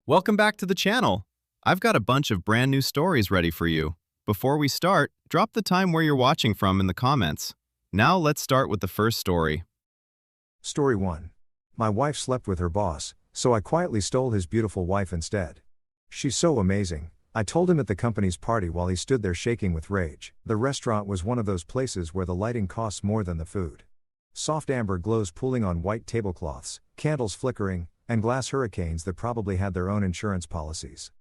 Welcome back to the channel. I've got a bunch of brand new stories ready for you. Before we start, drop the time where you're watching from in the comments. Now let's start with the first story. Story 1. My wife slept with her boss, so I quietly stole his beautiful wife instead. She's so amazing, I told him at the company's party while he stood there shaking with rage. The restaurant was one of those places where the lighting costs more than the food. Soft amber glows pooling on white tablecloths, candles flickering, and glass hurricanes that probably had their own insurance policies.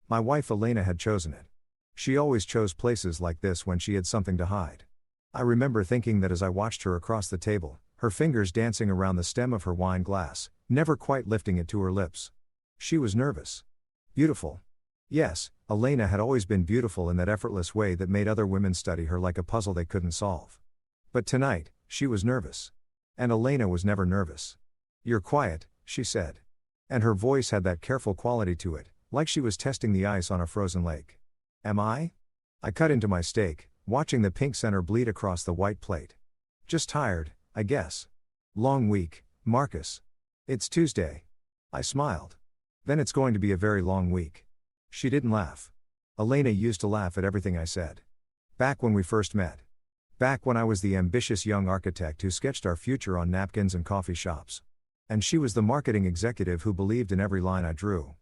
My wife Elena had chosen it. She always chose places like this when she had something to hide. I remember thinking that as I watched her across the table, her fingers dancing around the stem of her wine glass, never quite lifting it to her lips. She was nervous. Beautiful. Yes, Elena had always been beautiful in that effortless way that made other women study her like a puzzle they couldn't solve. But tonight, she was nervous. And Elena was never nervous. "You're quiet," she said. And her voice had that careful quality to it, like she was testing the ice on a frozen lake. Am I? I cut into my steak, watching the pink center bleed across the white plate. Just tired, I guess. Long week, Marcus. It's Tuesday. I smiled. Then it's going to be a very long week. She didn't laugh. Elena used to laugh at everything I said. Back when we first met. Back when I was the ambitious young architect who sketched our future on napkins and coffee shops. And she was the marketing executive who believed in every line I drew.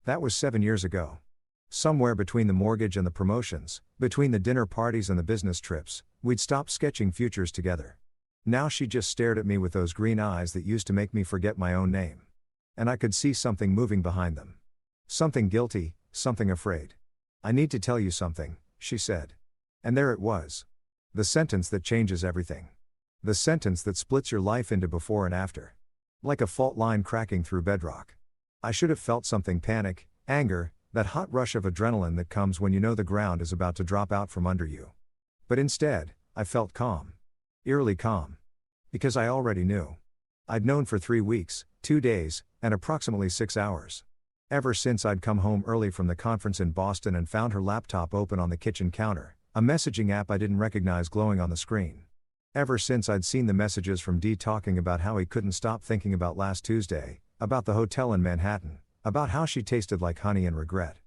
That was 7 years ago. Somewhere between the mortgage and the promotions, between the dinner parties and the business trips, we'd stopped sketching futures together. Now she just stared at me with those green eyes that used to make me forget my own name. And I could see something moving behind them. Something guilty, something afraid. "I need to tell you something," she said. And there it was. The sentence that changes everything. The sentence that splits your life into before and after. Like a fault line cracking through bedrock. I should have felt something: panic, anger, that hot rush of adrenaline that comes when you know the ground is about to drop out from under you. But instead, I felt calm. Eerily calm. Because I already knew. I'd known for 3 weeks, 2 days, and approximately 6 hours. Ever since I'd come home early from the conference in Boston and found her laptop open on the kitchen counter, a messaging app I didn't recognize glowing on the screen. Ever since I'd seen the messages from D talking about how he couldn't stop thinking about last Tuesday, about the hotel in Manhattan, about how she tasted like honey and regret.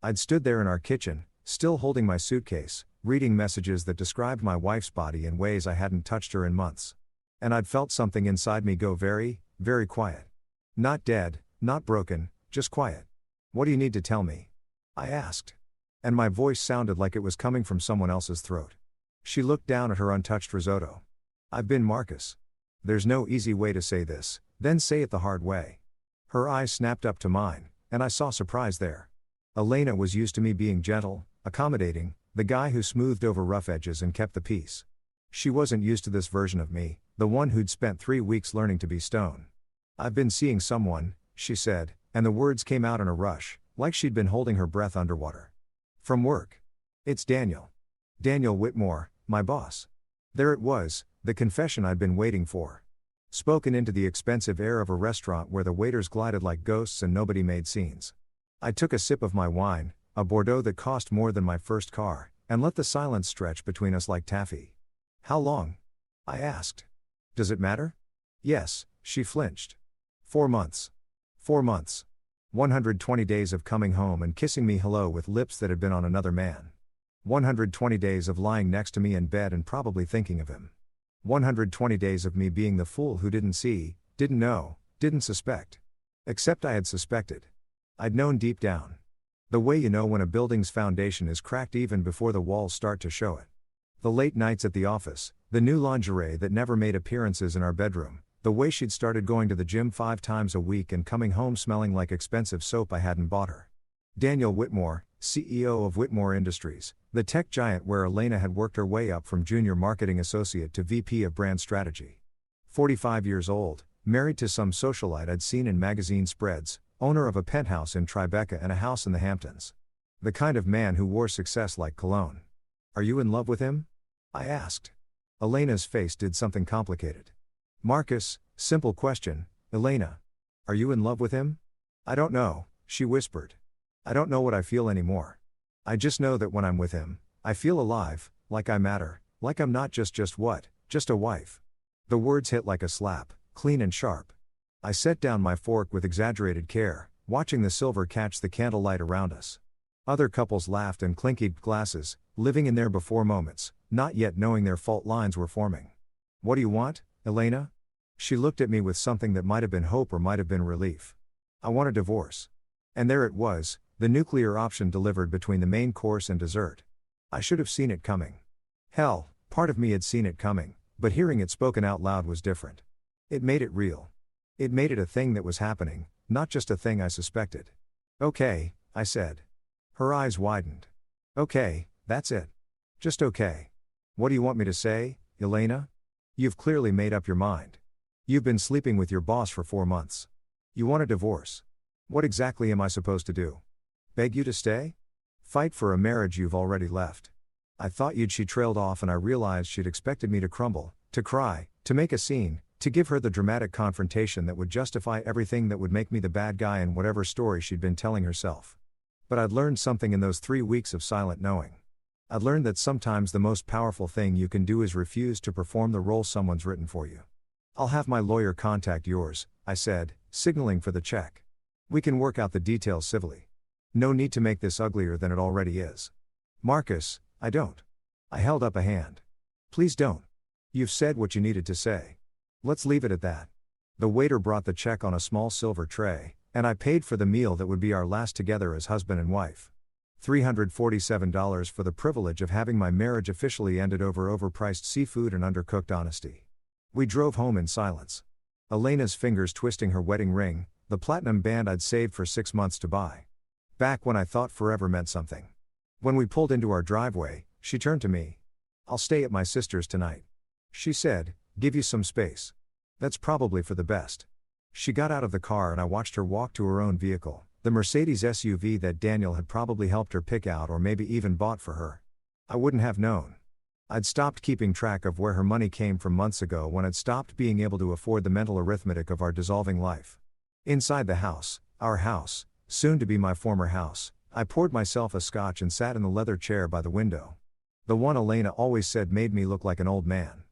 I'd stood there in our kitchen, still holding my suitcase, reading messages that described my wife's body in ways I hadn't touched her in months. And I'd felt something inside me go very, very quiet. Not dead, not broken, just quiet. "What do you need to tell me?" I asked. And my voice sounded like it was coming from someone else's throat. She looked down at her untouched risotto. "I've been Marcus. There's no easy way to say this, then say it the hard way." Her eyes snapped up to mine, and I saw surprise there. Elena was used to me being gentle, accommodating, the guy who smoothed over rough edges and kept the peace. She wasn't used to this version of me, the one who'd spent 3 weeks learning to be stone. "I've been seeing someone," she said, and the words came out in a rush, like she'd been holding her breath underwater. "From work. It's Daniel. Daniel Whitmore, my boss." There it was, the confession I'd been waiting for. Spoken into the expensive air of a restaurant where the waiters glided like ghosts and nobody made scenes. I took a sip of my wine, a Bordeaux that cost more than my first car, and let the silence stretch between us like taffy. "How long?" I asked. "Does it matter?" "Yes," she flinched. 4 months. 4 months. 120 days of coming home and kissing me hello with lips that had been on another man. 120 days of lying next to me in bed and probably thinking of him. 120 days of me being the fool who didn't see, didn't know, didn't suspect. Except I had suspected. I'd known deep down. The way you know when a building's foundation is cracked even before the walls start to show it. The late nights at the office, the new lingerie that never made appearances in our bedroom, the way she'd started going to the gym 5 times a week and coming home smelling like expensive soap I hadn't bought her. Daniel Whitmore, CEO of Whitmore Industries, the tech giant where Elena had worked her way up from junior marketing associate to VP of brand strategy. 45 years old, married to some socialite I'd seen in magazine spreads, owner of a penthouse in Tribeca and a house in the Hamptons. The kind of man who wore success like cologne. "Are you in love with him?" I asked. Elena's face did something complicated. "Marcus, simple question, Elena. Are you in love with him?" "I don't know," she whispered. "I don't know what I feel anymore. I just know that when I'm with him, I feel alive, like I matter, like I'm not just a wife." The words hit like a slap, clean and sharp. I set down my fork with exaggerated care, watching the silver catch the candlelight around us. Other couples laughed and clinked glasses, living in their before moments, not yet knowing their fault lines were forming. "What do you want, Elena?" She looked at me with something that might have been hope or might have been relief. "I want a divorce." And there it was, the nuclear option delivered between the main course and dessert. I should have seen it coming. Hell, part of me had seen it coming, but hearing it spoken out loud was different. It made it real. It made it a thing that was happening, not just a thing I suspected. "Okay," I said. Her eyes widened. "Okay, that's it. Just okay. What do you want me to say, Elena? You've clearly made up your mind. You've been sleeping with your boss for 4 months. You want a divorce. What exactly am I supposed to do? Beg you to stay? Fight for a marriage you've already left?" I thought she trailed off, and I realized she'd expected me to crumble, to cry, to make a scene, to give her the dramatic confrontation that would justify everything, that would make me the bad guy in whatever story she'd been telling herself. But I'd learned something in those 3 weeks of silent knowing. I'd learned that sometimes the most powerful thing you can do is refuse to perform the role someone's written for you. "I'll have my lawyer contact yours," I said, signaling for the check. "We can work out the details civilly. No need to make this uglier than it already is." "Marcus, I don't." I held up a hand. "Please don't. You've said what you needed to say. Let's leave it at that." The waiter brought the check on a small silver tray, and I paid for the meal that would be our last together as husband and wife. $347 for the privilege of having my marriage officially ended over overpriced seafood and undercooked honesty. We drove home in silence. Elena's fingers twisting her wedding ring, the platinum band I'd saved for 6 months to buy. Back when I thought forever meant something. When we pulled into our driveway, she turned to me. "I'll stay at my sister's tonight," she said, "give you some space. That's probably for the best." She got out of the car and I watched her walk to her own vehicle, the Mercedes SUV that Daniel had probably helped her pick out or maybe even bought for her. I wouldn't have known. I'd stopped keeping track of where her money came from months ago, when I'd stopped being able to afford the mental arithmetic of our dissolving life. Inside the house, our house, soon to be my former house, I poured myself a scotch and sat in the leather chair by the window. The one Elena always said made me look like an old man.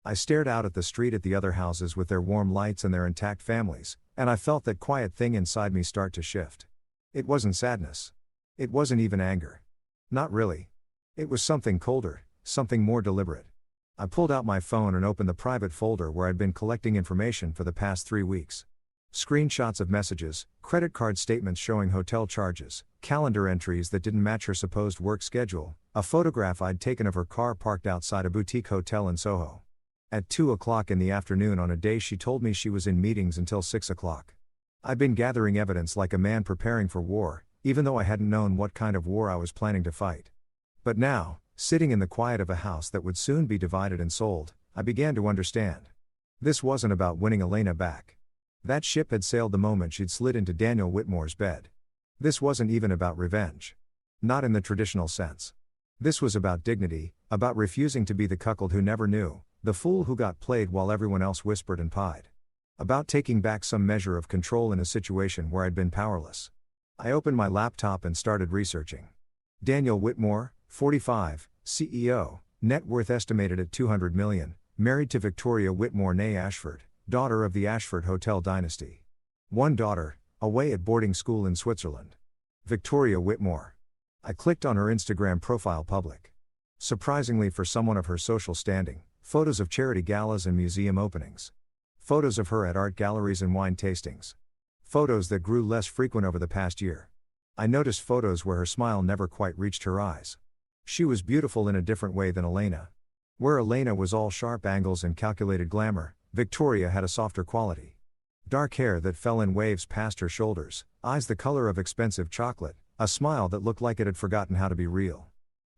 I stared out at the street, at the other houses with their warm lights and their intact families, and I felt that quiet thing inside me start to shift. It wasn't sadness. It wasn't even anger. Not really. It was something colder, something more deliberate. I pulled out my phone and opened the private folder where I'd been collecting information for the past 3 weeks. Screenshots of messages, credit card statements showing hotel charges, calendar entries that didn't match her supposed work schedule, a photograph I'd taken of her car parked outside a boutique hotel in Soho. At 2 o'clock in the afternoon on a day she told me she was in meetings until 6 o'clock. I'd been gathering evidence like a man preparing for war, even though I hadn't known what kind of war I was planning to fight. But now, sitting in the quiet of a house that would soon be divided and sold, I began to understand. This wasn't about winning Elena back. That ship had sailed the moment she'd slid into Daniel Whitmore's bed. This wasn't even about revenge. Not in the traditional sense. This was about dignity, about refusing to be the cuckold who never knew, the fool who got played while everyone else whispered and pied. About taking back some measure of control in a situation where I'd been powerless. I opened my laptop and started researching. Daniel Whitmore, 45, CEO, net worth estimated at $200 million, married to Victoria Whitmore née Ashford, daughter of the Ashford Hotel dynasty. One daughter, away at boarding school in Switzerland. Victoria Whitmore. I clicked on her Instagram profile, public. Surprisingly for someone of her social standing, photos of charity galas and museum openings. Photos of her at art galleries and wine tastings. Photos that grew less frequent over the past year. I noticed photos where her smile never quite reached her eyes. She was beautiful in a different way than Elena. Where Elena was all sharp angles and calculated glamour, Victoria had a softer quality. Dark hair that fell in waves past her shoulders, eyes the color of expensive chocolate, a smile that looked like it had forgotten how to be real.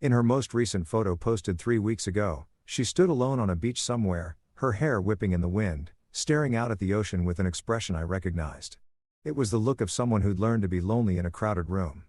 In her most recent photo posted 3 weeks ago, she stood alone on a beach somewhere, her hair whipping in the wind, staring out at the ocean with an expression I recognized. It was the look of someone who'd learned to be lonely in a crowded room.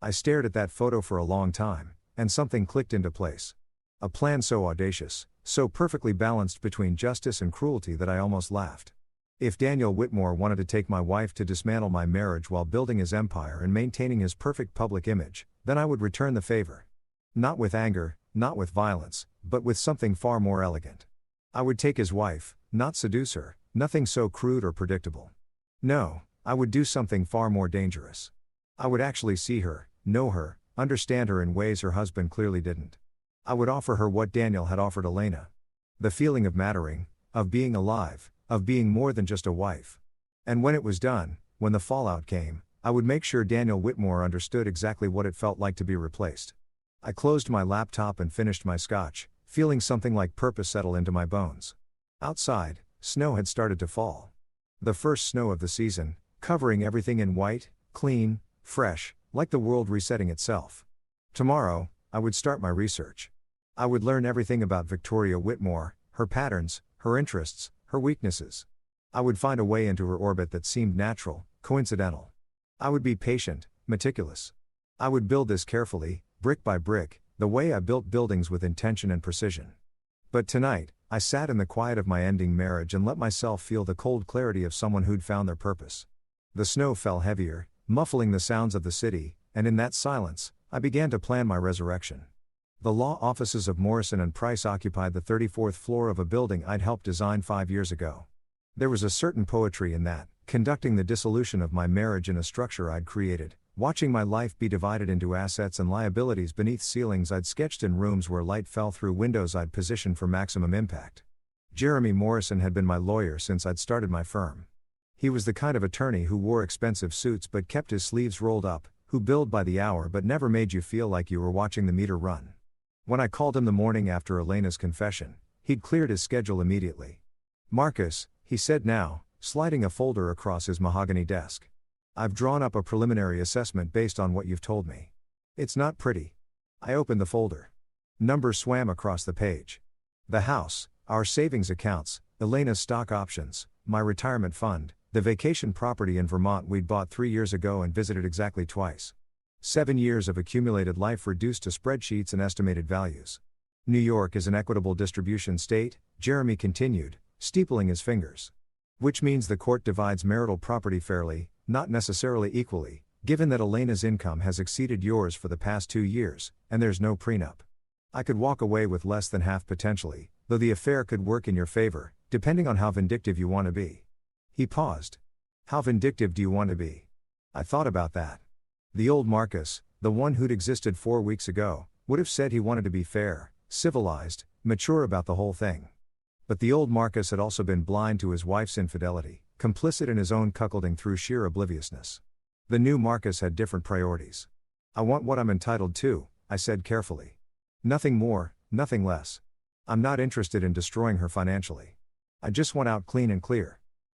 I stared at that photo for a long time, and something clicked into place. A plan so audacious, so perfectly balanced between justice and cruelty that I almost laughed. If Daniel Whitmore wanted to take my wife to dismantle my marriage while building his empire and maintaining his perfect public image, then I would return the favor. Not with anger, not with violence, but with something far more elegant. I would take his wife, not seduce her, nothing so crude or predictable. No, I would do something far more dangerous. I would actually see her, know her, understand her in ways her husband clearly didn't. I would offer her what Daniel had offered Elena. The feeling of mattering, of being alive, of being more than just a wife. And when it was done, when the fallout came, I would make sure Daniel Whitmore understood exactly what it felt like to be replaced. I closed my laptop and finished my scotch, feeling something like purpose settle into my bones. Outside, snow had started to fall. The first snow of the season, covering everything in white, clean, fresh, like the world resetting itself. Tomorrow, I would start my research. I would learn everything about Victoria Whitmore, her patterns, her interests, her weaknesses. I would find a way into her orbit that seemed natural, coincidental. I would be patient, meticulous. I would build this carefully, brick by brick, the way I built buildings with intention and precision. But tonight, I sat in the quiet of my ending marriage and let myself feel the cold clarity of someone who'd found their purpose. The snow fell heavier, muffling the sounds of the city, and in that silence, I began to plan my resurrection. The law offices of Morrison and Price occupied the 34th floor of a building I'd helped design 5 years ago. There was a certain poetry in that, conducting the dissolution of my marriage in a structure I'd created, watching my life be divided into assets and liabilities beneath ceilings I'd sketched in rooms where light fell through windows I'd positioned for maximum impact. Jeremy Morrison had been my lawyer since I'd started my firm. He was the kind of attorney who wore expensive suits but kept his sleeves rolled up, who billed by the hour but never made you feel like you were watching the meter run. When I called him the morning after Elena's confession, he'd cleared his schedule immediately. "Marcus," he said now, sliding a folder across his mahogany desk. "I've drawn up a preliminary assessment based on what you've told me. It's not pretty." I opened the folder. Numbers swam across the page. The house, our savings accounts, Elena's stock options, my retirement fund, the vacation property in Vermont we'd bought 3 years ago and visited exactly twice. 7 years of accumulated life reduced to spreadsheets and estimated values. New York is an equitable distribution state, Jeremy continued, steepling his fingers. Which means the court divides marital property fairly, not necessarily equally, given that Elena's income has exceeded yours for the past 2 years, and there's no prenup. I could walk away with less than half potentially, though the affair could work in your favor, depending on how vindictive you want to be. He paused. How vindictive do you want to be? I thought about that. The old Marcus, the one who'd existed 4 weeks ago, would have said he wanted to be fair, civilized, mature about the whole thing. But the old Marcus had also been blind to his wife's infidelity, complicit in his own cuckolding through sheer obliviousness. The new Marcus had different priorities. "I want what I'm entitled to," I said carefully. "Nothing more, nothing less. I'm not interested in destroying her financially. I just want out clean and clear."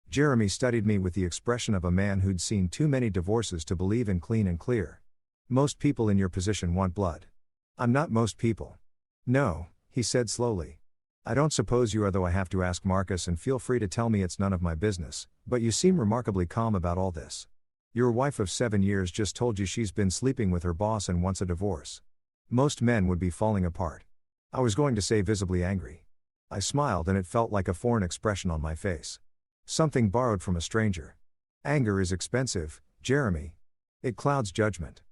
Jeremy studied me with the expression of a man who'd seen too many divorces to believe in clean and clear. "Most people in your position want blood." "I'm not most people." "No," he said slowly. "I don't suppose you are, though I have to ask Marcus, and feel free to tell me it's none of my business, but you seem remarkably calm about all this. Your wife of 7 years just told you she's been sleeping with her boss and wants a divorce. Most men would be falling apart." I was going to say visibly angry. I smiled and it felt like a foreign expression on my face. Something borrowed from a stranger. "Anger is expensive, Jeremy. It clouds judgment.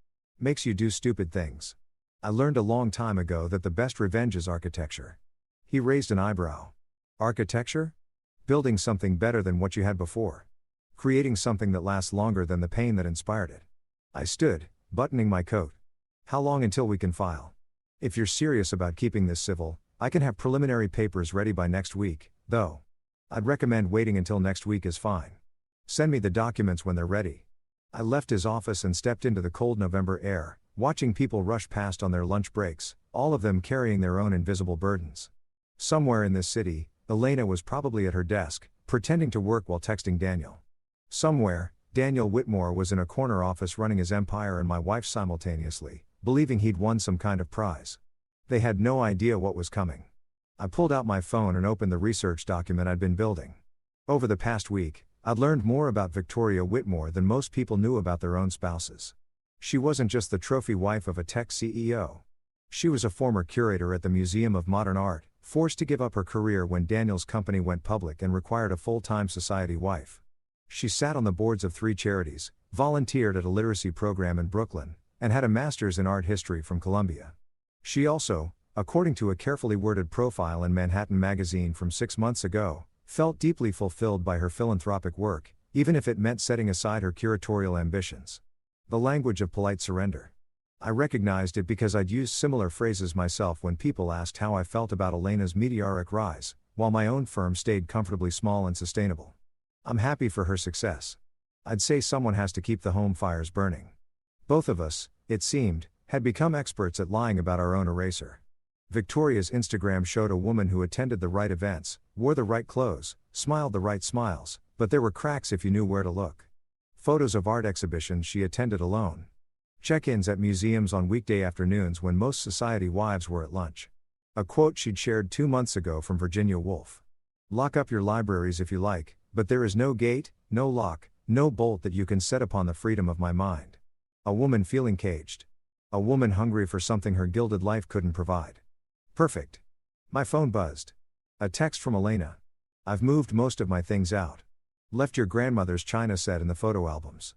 Makes you do stupid things. I learned a long time ago that the best revenge is architecture." He raised an eyebrow. "Architecture? Building something better than what you had before. Creating something that lasts longer than the pain that inspired it." I stood, buttoning my coat. "How long until we can file? If you're serious about keeping this civil, I can have preliminary papers ready by next week, though. I'd recommend waiting until next week is fine. Send me the documents when they're ready." I left his office and stepped into the cold November air, watching people rush past on their lunch breaks, all of them carrying their own invisible burdens. Somewhere in this city, Elena was probably at her desk, pretending to work while texting Daniel. Somewhere, Daniel Whitmore was in a corner office running his empire and my wife simultaneously, believing he'd won some kind of prize. They had no idea what was coming. I pulled out my phone and opened the research document I'd been building. Over the past week, I'd learned more about Victoria Whitmore than most people knew about their own spouses. She wasn't just the trophy wife of a tech CEO. She was a former curator at the Museum of Modern Art, forced to give up her career when Daniel's company went public and required a full-time society wife. She sat on the boards of 3 charities, volunteered at a literacy program in Brooklyn, and had a master's in art history from Columbia. She also, according to a carefully worded profile in Manhattan Magazine from 6 months ago, felt deeply fulfilled by her philanthropic work, even if it meant setting aside her curatorial ambitions. The language of polite surrender. I recognized it because I'd used similar phrases myself when people asked how I felt about Elena's meteoric rise, while my own firm stayed comfortably small and sustainable. I'm happy for her success. I'd say someone has to keep the home fires burning. Both of us, it seemed, had become experts at lying about our own eraser. Victoria's Instagram showed a woman who attended the right events, wore the right clothes, smiled the right smiles, but there were cracks if you knew where to look. Photos of art exhibitions she attended alone. Check-ins at museums on weekday afternoons when most society wives were at lunch. A quote she'd shared 2 months ago from Virginia Woolf. Lock up your libraries if you like, but there is no gate, no lock, no bolt that you can set upon the freedom of my mind. A woman feeling caged. A woman hungry for something her gilded life couldn't provide. Perfect. My phone buzzed. A text from Elena. I've moved most of my things out. Left your grandmother's china set in the photo albums.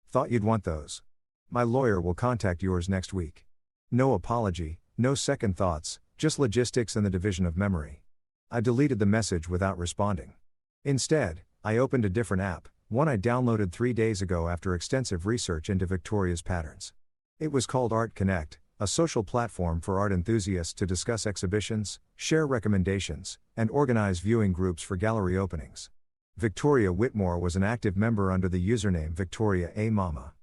Thought you'd want those. My lawyer will contact yours next week. No apology, no second thoughts, just logistics and the division of memory. I deleted the message without responding. Instead, I opened a different app, one I downloaded 3 days ago after extensive research into Victoria's patterns. It was called Art Connect, a social platform for art enthusiasts to discuss exhibitions, share recommendations, and organize viewing groups for gallery openings. Victoria Whitmore was an active member under the username Victoria A. Mama.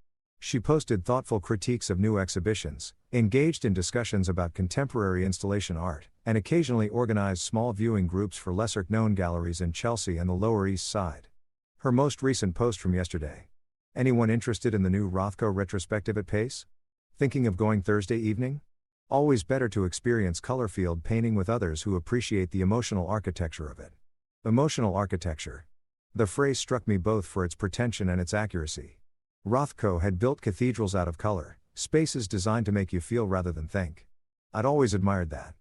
She posted thoughtful critiques of new exhibitions, engaged in discussions about contemporary installation art, and occasionally organized small viewing groups for lesser-known galleries in Chelsea and the Lower East Side. Her most recent post from yesterday. Anyone interested in the new Rothko retrospective at Pace? Thinking of going Thursday evening? Always better to experience color field painting with others who appreciate the emotional architecture of it. Emotional architecture. The phrase struck me both for its pretension and its accuracy. Rothko had built cathedrals out of color, spaces designed to make you feel rather than think. I'd always admired that.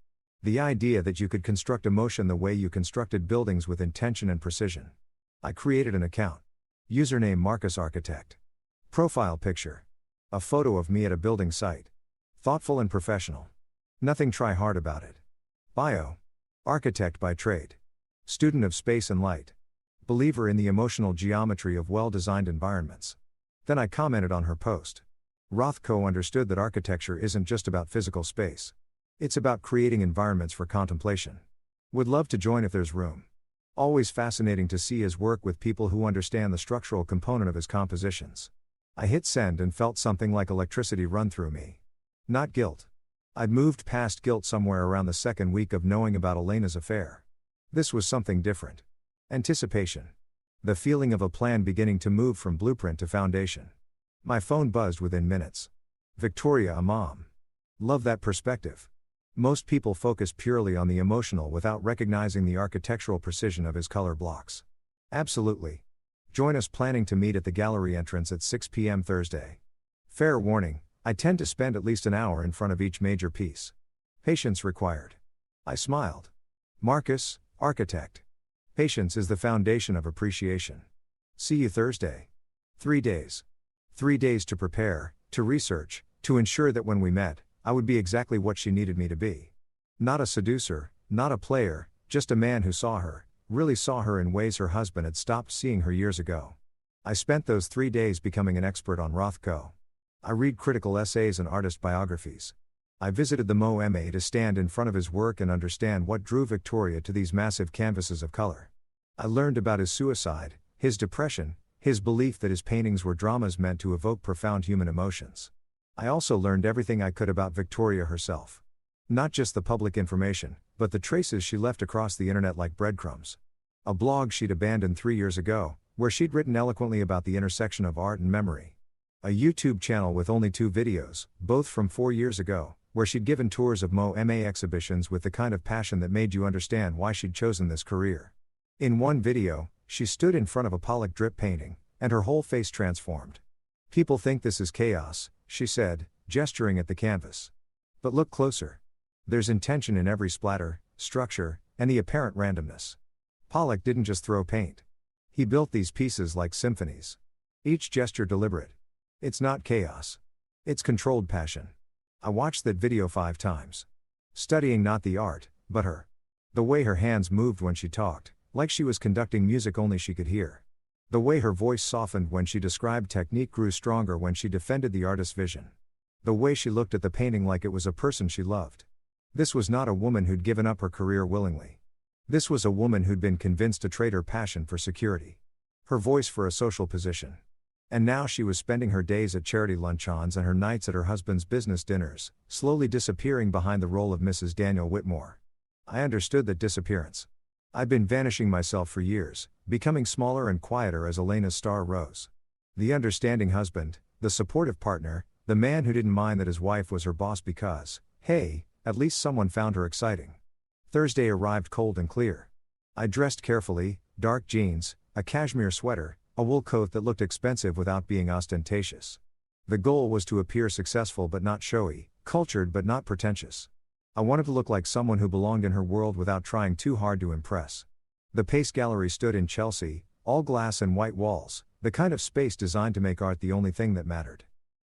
The idea that you could construct emotion the way you constructed buildings with intention and precision. I created an account. Username Marcus Architect. Profile picture. A photo of me at a building site. Thoughtful and professional. Nothing try hard about it. Bio. Architect by trade. Student of space and light. Believer in the emotional geometry of well-designed environments. Then I commented on her post. Rothko understood that architecture isn't just about physical space. It's about creating environments for contemplation. Would love to join if there's room. Always fascinating to see his work with people who understand the structural component of his compositions. I hit send and felt something like electricity run through me. Not guilt. I'd moved past guilt somewhere around the second week of knowing about Elena's affair. This was something different. Anticipation. The feeling of a plan beginning to move from blueprint to foundation. My phone buzzed within minutes. Victoria, a mom. Love that perspective. Most people focus purely on the emotional without recognizing the architectural precision of his color blocks. Absolutely. Join us planning to meet at the gallery entrance at 6 p.m. Thursday. Fair warning, I tend to spend at least an hour in front of each major piece. Patience required. I smiled. Marcus, architect. Patience is the foundation of appreciation. See you Thursday. 3 days. 3 days to prepare, to research, to ensure that when we met, I would be exactly what she needed me to be. Not a seducer, not a player, just a man who saw her, really saw her in ways her husband had stopped seeing her years ago. I spent those 3 days becoming an expert on Rothko. I read critical essays and artist biographies. I visited the MoMA to stand in front of his work and understand what drew Victoria to these massive canvases of color. I learned about his suicide, his depression, his belief that his paintings were dramas meant to evoke profound human emotions. I also learned everything I could about Victoria herself. Not just the public information, but the traces she left across the internet like breadcrumbs. A blog she'd abandoned 3 years ago, where she'd written eloquently about the intersection of art and memory. A YouTube channel with only 2 videos, both from 4 years ago, where she'd given tours of MoMA exhibitions with the kind of passion that made you understand why she'd chosen this career. In one video, she stood in front of a Pollock drip painting, and her whole face transformed. People think this is chaos, she said, gesturing at the canvas. But look closer. There's intention in every splatter, structure, and the apparent randomness. Pollock didn't just throw paint. He built these pieces like symphonies. Each gesture deliberate. It's not chaos. It's controlled passion. I watched that video 5 times. Studying not the art, but her. The way her hands moved when she talked, like she was conducting music only she could hear. The way her voice softened when she described technique grew stronger when she defended the artist's vision. The way she looked at the painting like it was a person she loved. This was not a woman who'd given up her career willingly. This was a woman who'd been convinced to trade her passion for security. Her voice for a social position. And now she was spending her days at charity luncheons and her nights at her husband's business dinners, slowly disappearing behind the role of Mrs. Daniel Whitmore. I understood that disappearance. I'd been vanishing myself for years, becoming smaller and quieter as Elena's star rose. The understanding husband, the supportive partner, the man who didn't mind that his wife was her boss because, hey, at least someone found her exciting. Thursday arrived cold and clear. I dressed carefully, dark jeans, a cashmere sweater, a wool coat that looked expensive without being ostentatious. The goal was to appear successful but not showy, cultured but not pretentious. I wanted to look like someone who belonged in her world without trying too hard to impress. The Pace Gallery stood in Chelsea, all glass and white walls, the kind of space designed to make art the only thing that mattered.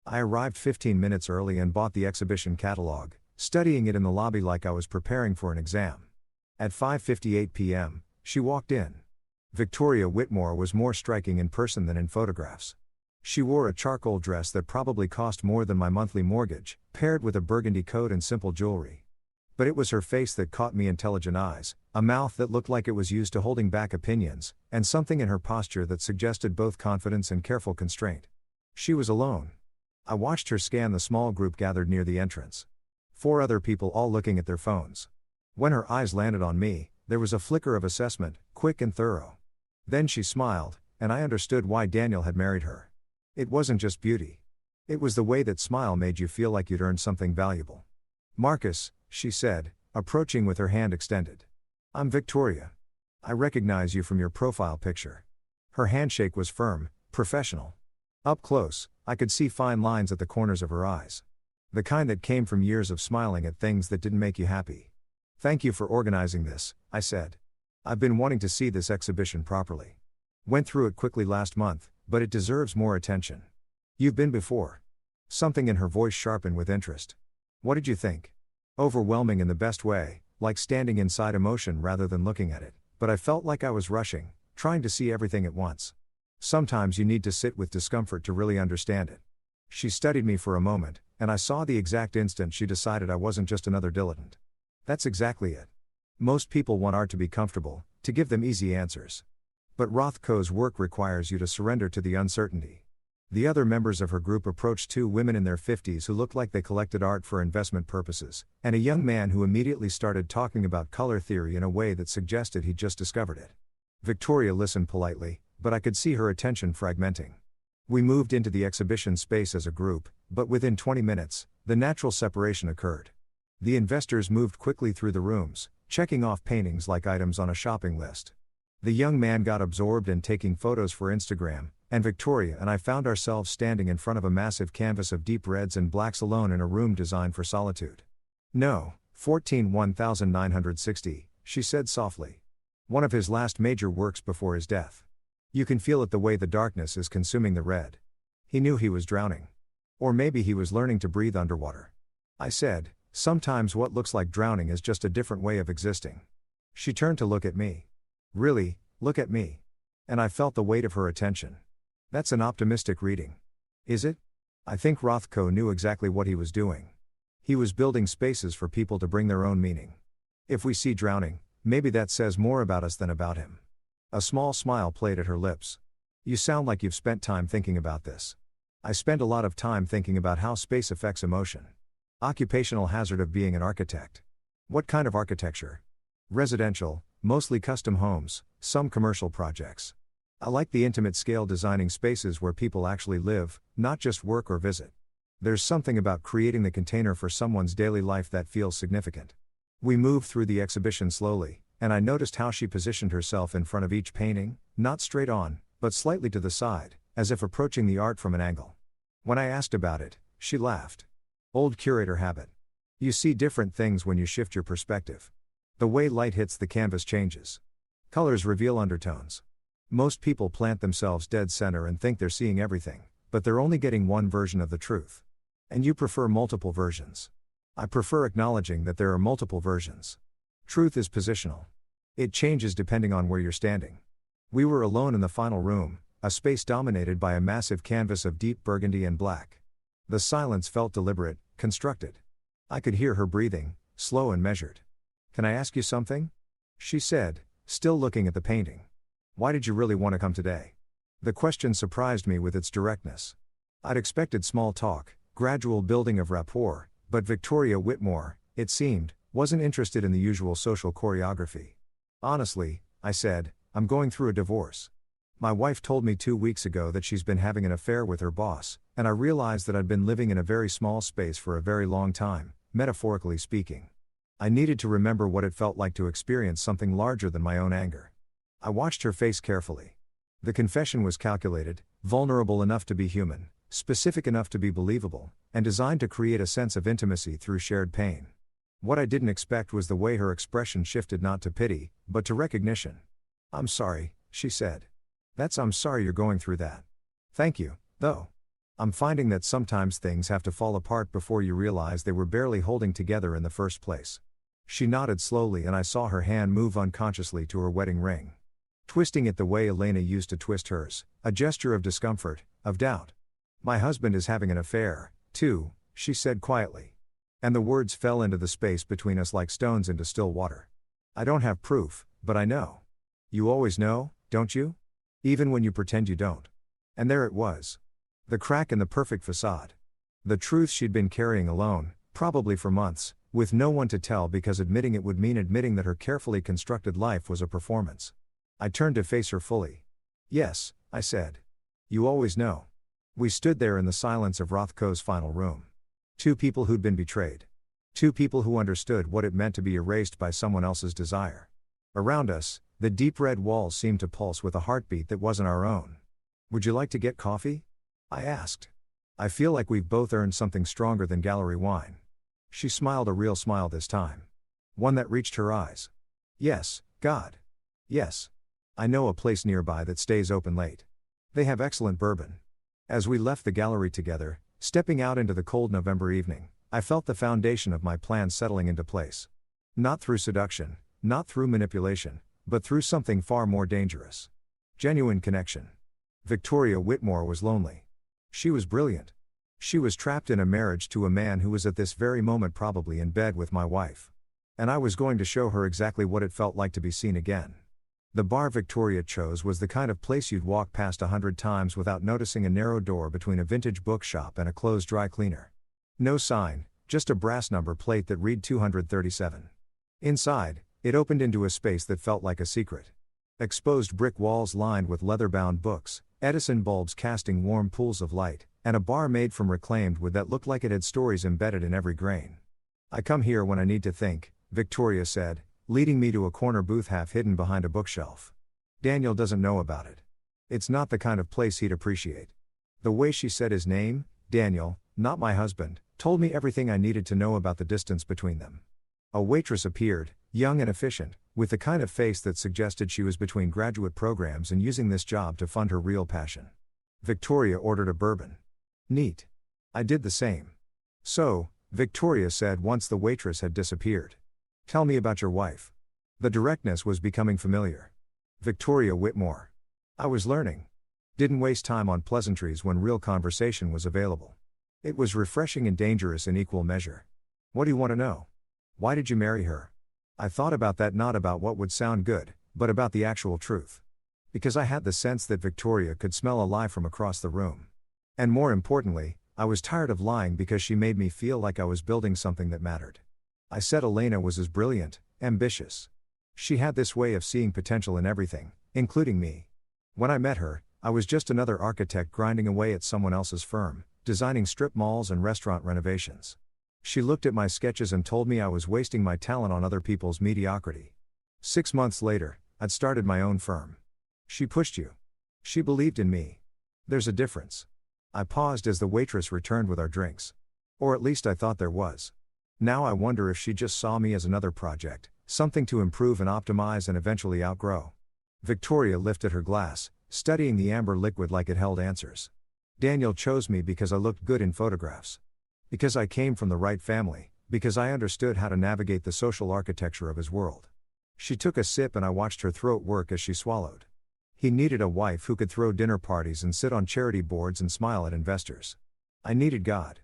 I arrived 15 minutes early and bought the exhibition catalog, studying it in the lobby like I was preparing for an exam. At 5:58 p.m., she walked in. Victoria Whitmore was more striking in person than in photographs. She wore a charcoal dress that probably cost more than my monthly mortgage, paired with a burgundy coat and simple jewelry. But it was her face that caught me, intelligent eyes, a mouth that looked like it was used to holding back opinions, and something in her posture that suggested both confidence and careful constraint. She was alone. I watched her scan the small group gathered near the entrance. 4 other people all looking at their phones. When her eyes landed on me, there was a flicker of assessment, quick and thorough. Then she smiled, and I understood why Daniel had married her. It wasn't just beauty. It was the way that smile made you feel like you'd earned something valuable. "Marcus," she said, approaching with her hand extended. "I'm Victoria. I recognize you from your profile picture." Her handshake was firm, professional. Up close, I could see fine lines at the corners of her eyes. The kind that came from years of smiling at things that didn't make you happy. "Thank you for organizing this," I said. "I've been wanting to see this exhibition properly. Went through it quickly last month, but it deserves more attention." "You've been before." Something in her voice sharpened with interest. "What did you think?" "Overwhelming in the best way, like standing inside emotion rather than looking at it, but I felt like I was rushing, trying to see everything at once. Sometimes you need to sit with discomfort to really understand it." She studied me for a moment, and I saw the exact instant she decided I wasn't just another dilettante. That's exactly it. Most people want art to be comfortable, to give them easy answers. But Rothko's work requires you to surrender to the uncertainty. The other members of her group approached 2 women in their 50s who looked like they collected art for investment purposes, and a young man who immediately started talking about color theory in a way that suggested he'd just discovered it. Victoria listened politely, but I could see her attention fragmenting. We moved into the exhibition space as a group, but within 20 minutes, the natural separation occurred. The investors moved quickly through the rooms, checking off paintings like items on a shopping list. The young man got absorbed in taking photos for Instagram, and Victoria and I found ourselves standing in front of a massive canvas of deep reds and blacks alone in a room designed for solitude. "No, 1960, she said softly. "One of his last major works before his death. You can feel it the way the darkness is consuming the red." He knew he was drowning. Or maybe he was learning to breathe underwater. I said, "Sometimes what looks like drowning is just a different way of existing." She turned to look at me. "Really, look at me." And I felt the weight of her attention. That's an optimistic reading. Is it? I think Rothko knew exactly what he was doing. He was building spaces for people to bring their own meaning. If we see drowning, maybe that says more about us than about him. A small smile played at her lips. "You sound like you've spent time thinking about this." I spent a lot of time thinking about how space affects emotion. Occupational hazard of being an architect. What kind of architecture? Residential, mostly custom homes, some commercial projects. I like the intimate scale, designing spaces where people actually live, not just work or visit. There's something about creating the container for someone's daily life that feels significant. We moved through the exhibition slowly, and I noticed how she positioned herself in front of each painting, not straight on, but slightly to the side, as if approaching the art from an angle. When I asked about it, she laughed. "Old curator habit. You see different things when you shift your perspective. The way light hits the canvas changes. Colors reveal undertones. Most people plant themselves dead center and think they're seeing everything, but they're only getting one version of the truth. And you prefer multiple versions. I prefer acknowledging that there are multiple versions. Truth is positional. It changes depending on where you're standing." We were alone in the final room, a space dominated by a massive canvas of deep burgundy and black. The silence felt deliberate, constructed. I could hear her breathing, slow and measured. "Can I ask you something?" she said, still looking at the painting. "Why did you really want to come today?" The question surprised me with its directness. I'd expected small talk, gradual building of rapport, but Victoria Whitmore, it seemed, wasn't interested in the usual social choreography. "Honestly," I said, "I'm going through a divorce. My wife told me 2 weeks ago that she's been having an affair with her boss, and I realized that I'd been living in a very small space for a very long time, metaphorically speaking. I needed to remember what it felt like to experience something larger than my own anger." I watched her face carefully. The confession was calculated, vulnerable enough to be human, specific enough to be believable, and designed to create a sense of intimacy through shared pain. What I didn't expect was the way her expression shifted not to pity, but to recognition. "I'm sorry," she said. I'm sorry you're going through that. Thank you, though. I'm finding that sometimes things have to fall apart before you realize they were barely holding together in the first place." She nodded slowly and I saw her hand move unconsciously to her wedding ring. Twisting it the way Elena used to twist hers, a gesture of discomfort, of doubt. "My husband is having an affair, too," she said quietly. And the words fell into the space between us like stones into still water. "I don't have proof, but I know. You always know, don't you? Even when you pretend you don't." And there it was. The crack in the perfect facade. The truth she'd been carrying alone, probably for months, with no one to tell because admitting it would mean admitting that her carefully constructed life was a performance. I turned to face her fully. "Yes," I said. "You always know." We stood there in the silence of Rothko's final room. Two people who'd been betrayed. Two people who understood what it meant to be erased by someone else's desire. Around us, the deep red walls seemed to pulse with a heartbeat that wasn't our own. "Would you like to get coffee?" I asked. "I feel like we've both earned something stronger than gallery wine." She smiled, a real smile this time. One that reached her eyes. "Yes, God. Yes. I know a place nearby that stays open late. They have excellent bourbon." As we left the gallery together, stepping out into the cold November evening, I felt the foundation of my plan settling into place. Not through seduction, not through manipulation, but through something far more dangerous. Genuine connection. Victoria Whitmore was lonely. She was brilliant. She was trapped in a marriage to a man who was at this very moment probably in bed with my wife. And I was going to show her exactly what it felt like to be seen again. The bar Victoria chose was the kind of place you'd walk past 100 times without noticing a narrow door between a vintage bookshop and a closed dry cleaner. No sign, just a brass number plate that read 237. Inside, it opened into a space that felt like a secret. Exposed brick walls lined with leather-bound books, Edison bulbs casting warm pools of light, and a bar made from reclaimed wood that looked like it had stories embedded in every grain. "I come here when I need to think," Victoria said, leading me to a corner booth half hidden behind a bookshelf. "Daniel doesn't know about it. It's not the kind of place he'd appreciate." The way she said his name, Daniel, not my husband, told me everything I needed to know about the distance between them. A waitress appeared, young and efficient, with the kind of face that suggested she was between graduate programs and using this job to fund her real passion. Victoria ordered a bourbon. "Neat." I did the same. "So," Victoria said once the waitress had disappeared. "Tell me about your wife." The directness was becoming familiar. Victoria Whitmore. I was learning. Didn't waste time on pleasantries when real conversation was available. It was refreshing and dangerous in equal measure. "What do you want to know? Why did you marry her?" I thought about that, not about what would sound good, but about the actual truth. Because I had the sense that Victoria could smell a lie from across the room. And more importantly, I was tired of lying because she made me feel like I was building something that mattered. I said Elena was as brilliant, ambitious. She had this way of seeing potential in everything, including me. When I met her, I was just another architect grinding away at someone else's firm, designing strip malls and restaurant renovations. She looked at my sketches and told me I was wasting my talent on other people's mediocrity. 6 months later, I'd started my own firm. She pushed you. She believed in me. There's a difference. I paused as the waitress returned with our drinks. Or at least I thought there was. Now I wonder if she just saw me as another project, something to improve and optimize and eventually outgrow. Victoria lifted her glass, studying the amber liquid like it held answers. "Daniel chose me because I looked good in photographs. Because I came from the right family, because I understood how to navigate the social architecture of his world." She took a sip and I watched her throat work as she swallowed. He needed a wife who could throw dinner parties and sit on charity boards and smile at investors. I needed God.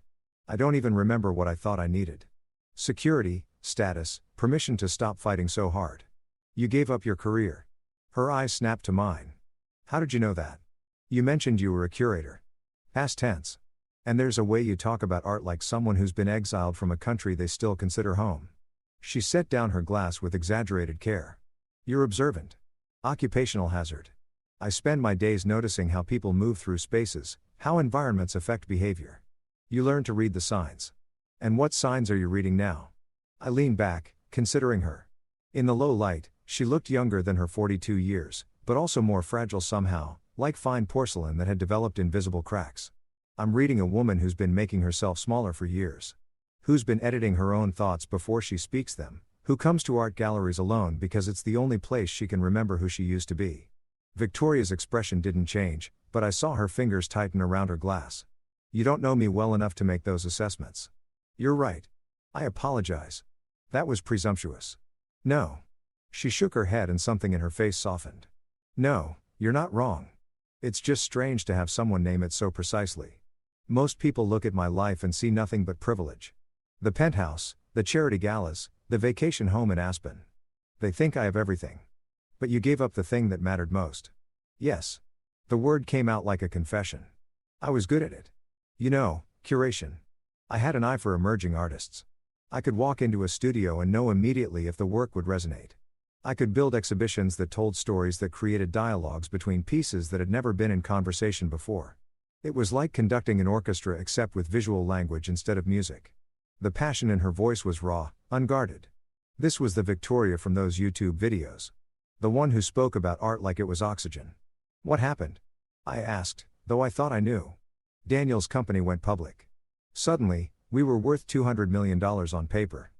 I don't even remember what I thought I needed. Security, status, permission to stop fighting so hard. You gave up your career. Her eyes snapped to mine. How did you know that? You mentioned you were a curator. Past tense. And there's a way you talk about art like someone who's been exiled from a country they still consider home. She set down her glass with exaggerated care. You're observant. Occupational hazard. I spend my days noticing how people move through spaces, how environments affect behavior. You learn to read the signs. And what signs are you reading now? I leaned back, considering her. In the low light, she looked younger than her 42 years, but also more fragile somehow, like fine porcelain that had developed invisible cracks. I'm reading a woman who's been making herself smaller for years. Who's been editing her own thoughts before she speaks them, who comes to art galleries alone because it's the only place she can remember who she used to be. Victoria's expression didn't change, but I saw her fingers tighten around her glass. You don't know me well enough to make those assessments. You're right. I apologize. That was presumptuous. No. She shook her head and something in her face softened. No, you're not wrong. It's just strange to have someone name it so precisely. Most people look at my life and see nothing but privilege. The penthouse, the charity galas, the vacation home in Aspen. They think I have everything. But you gave up the thing that mattered most. Yes. The word came out like a confession. I was good at it. You know, curation. I had an eye for emerging artists. I could walk into a studio and know immediately if the work would resonate. I could build exhibitions that told stories that created dialogues between pieces that had never been in conversation before. It was like conducting an orchestra except with visual language instead of music. The passion in her voice was raw, unguarded. This was the Victoria from those YouTube videos. The one who spoke about art like it was oxygen. What happened? I asked, though I thought I knew. Daniel's company went public. Suddenly, we were worth $200 million on paper.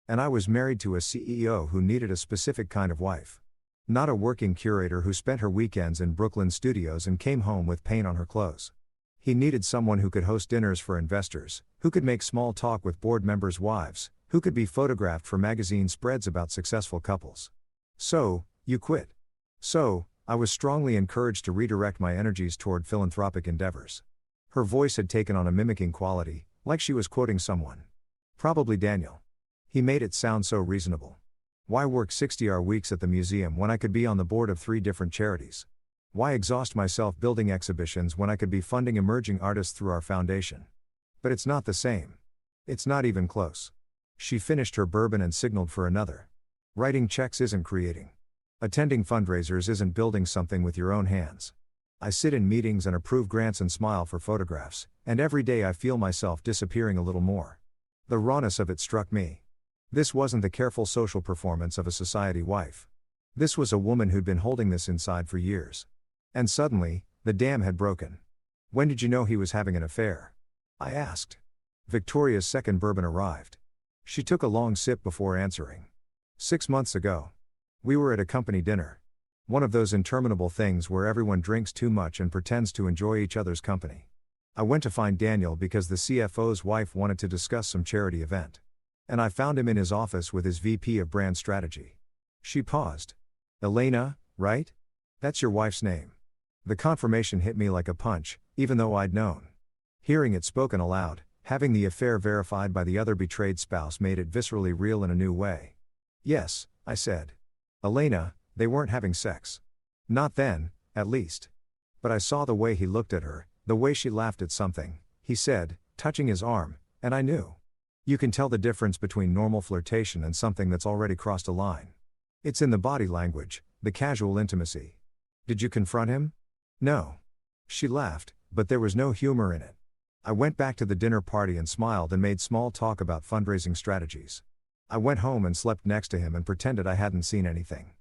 And I was married to a CEO who needed a specific kind of wife. Not a working curator who spent her weekends in Brooklyn studios and came home with paint on her clothes. He needed someone who could host dinners for investors, who could make small talk with board members' wives, who could be photographed for magazine spreads about successful couples. So, you quit. So, I was strongly encouraged to redirect my energies toward philanthropic endeavors. Her voice had taken on a mimicking quality, like she was quoting someone. Probably Daniel. He made it sound so reasonable. Why work 60-hour weeks at the museum when I could be on the board of 3 different charities? Why exhaust myself building exhibitions when I could be funding emerging artists through our foundation? But it's not the same. It's not even close. She finished her bourbon and signaled for another. Writing checks isn't creating. Attending fundraisers isn't building something with your own hands. I sit in meetings and approve grants and smile for photographs, and every day I feel myself disappearing a little more. The rawness of it struck me. This wasn't the careful social performance of a society wife. This was a woman who'd been holding this inside for years. And suddenly, the dam had broken. When did you know he was having an affair? I asked. Victoria's second bourbon arrived. She took a long sip before answering. 6 months ago. We were at a company dinner. One of those interminable things where everyone drinks too much and pretends to enjoy each other's company. I went to find Daniel because the CFO's wife wanted to discuss some charity event. And I found him in his office with his VP of brand strategy. She paused. Elena, right? That's your wife's name. The confirmation hit me like a punch, even though I'd known. Hearing it spoken aloud, having the affair verified by the other betrayed spouse made it viscerally real in a new way. Yes, I said. Elena, they weren't having sex. Not then, at least. But I saw the way he looked at her, the way she laughed at something, he said, touching his arm, and I knew. You can tell the difference between normal flirtation and something that's already crossed a line. It's in the body language, the casual intimacy. Did you confront him? No. She laughed, but there was no humor in it. I went back to the dinner party and smiled and made small talk about fundraising strategies. I went home and slept next to him and pretended I hadn't seen anything.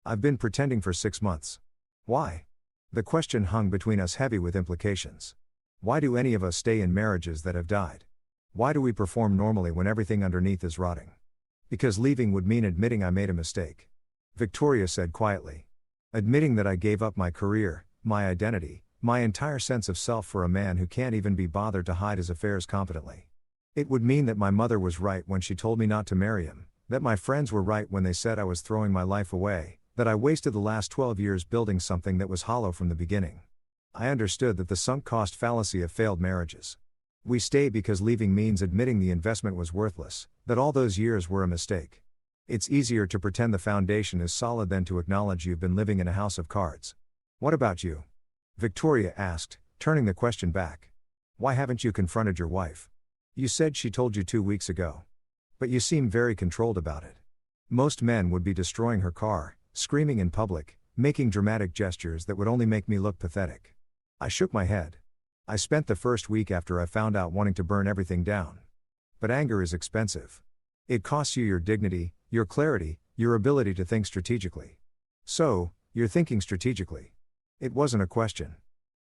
I've been pretending for 6 months. Why? The question hung between us heavy with implications. Why do any of us stay in marriages that have died? Why do we perform normally when everything underneath is rotting? Because leaving would mean admitting I made a mistake. Victoria said quietly. Admitting that I gave up my career, my identity, my entire sense of self for a man who can't even be bothered to hide his affairs competently. It would mean that my mother was right when she told me not to marry him, that my friends were right when they said I was throwing my life away, That I wasted the last 12 years building something that was hollow from the beginning. I understood that the sunk cost fallacy of failed marriages. We stay because leaving means admitting the investment was worthless, that all those years were a mistake. It's easier to pretend the foundation is solid than to acknowledge you've been living in a house of cards. What about you? Victoria asked, turning the question back. Why haven't you confronted your wife? You said she told you 2 weeks ago. But you seem very controlled about it. Most men would be destroying her car, screaming in public, making dramatic gestures that would only make me look pathetic. I shook my head. I spent the first week after I found out wanting to burn everything down. But anger is expensive. It costs you your dignity, your clarity, your ability to think strategically. So, you're thinking strategically. It wasn't a question.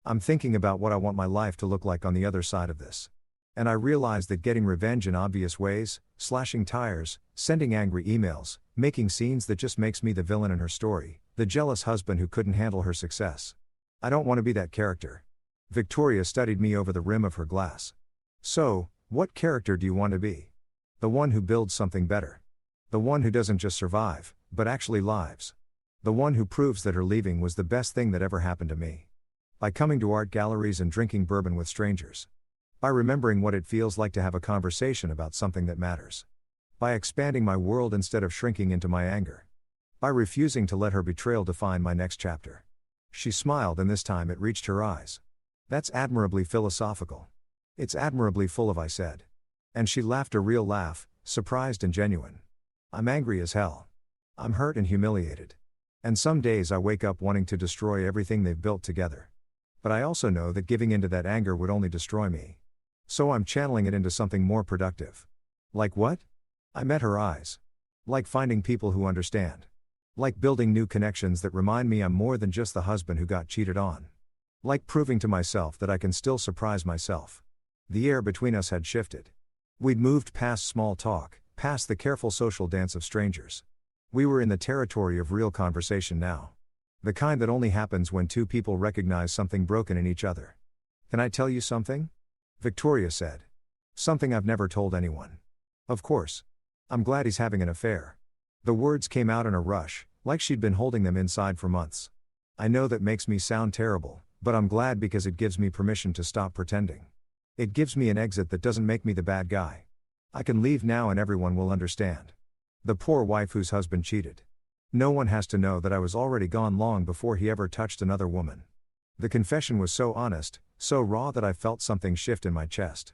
I'm thinking about what I want my life to look like on the other side of this. And I realized that getting revenge in obvious ways, slashing tires, sending angry emails, making scenes that just makes me the villain in her story, the jealous husband who couldn't handle her success. I don't want to be that character. Victoria studied me over the rim of her glass. So, what character do you want to be? The one who builds something better. The one who doesn't just survive, but actually lives. The one who proves that her leaving was the best thing that ever happened to me. By coming to art galleries and drinking bourbon with strangers. By remembering what it feels like to have a conversation about something that matters. By expanding my world instead of shrinking into my anger. By refusing to let her betrayal define my next chapter. She smiled, and this time it reached her eyes. That's admirably philosophical. It's admirably full of, I said. And she laughed, a real laugh, surprised and genuine. I'm angry as hell. I'm hurt and humiliated. And some days I wake up wanting to destroy everything they've built together. But I also know that giving into that anger would only destroy me. So I'm channeling it into something more productive. Like what? I met her eyes. Like finding people who understand. Like building new connections that remind me I'm more than just the husband who got cheated on. Like proving to myself that I can still surprise myself. The air between us had shifted. We'd moved past small talk, past the careful social dance of strangers. We were in the territory of real conversation now. The kind that only happens when two people recognize something broken in each other. Can I tell you something? Victoria said. Something I've never told anyone. Of course. I'm glad he's having an affair. The words came out in a rush, like she'd been holding them inside for months. I know that makes me sound terrible, but I'm glad because it gives me permission to stop pretending. It gives me an exit that doesn't make me the bad guy. I can leave now and everyone will understand. The poor wife whose husband cheated. No one has to know that I was already gone long before he ever touched another woman. The confession was so honest, so raw that I felt something shift in my chest.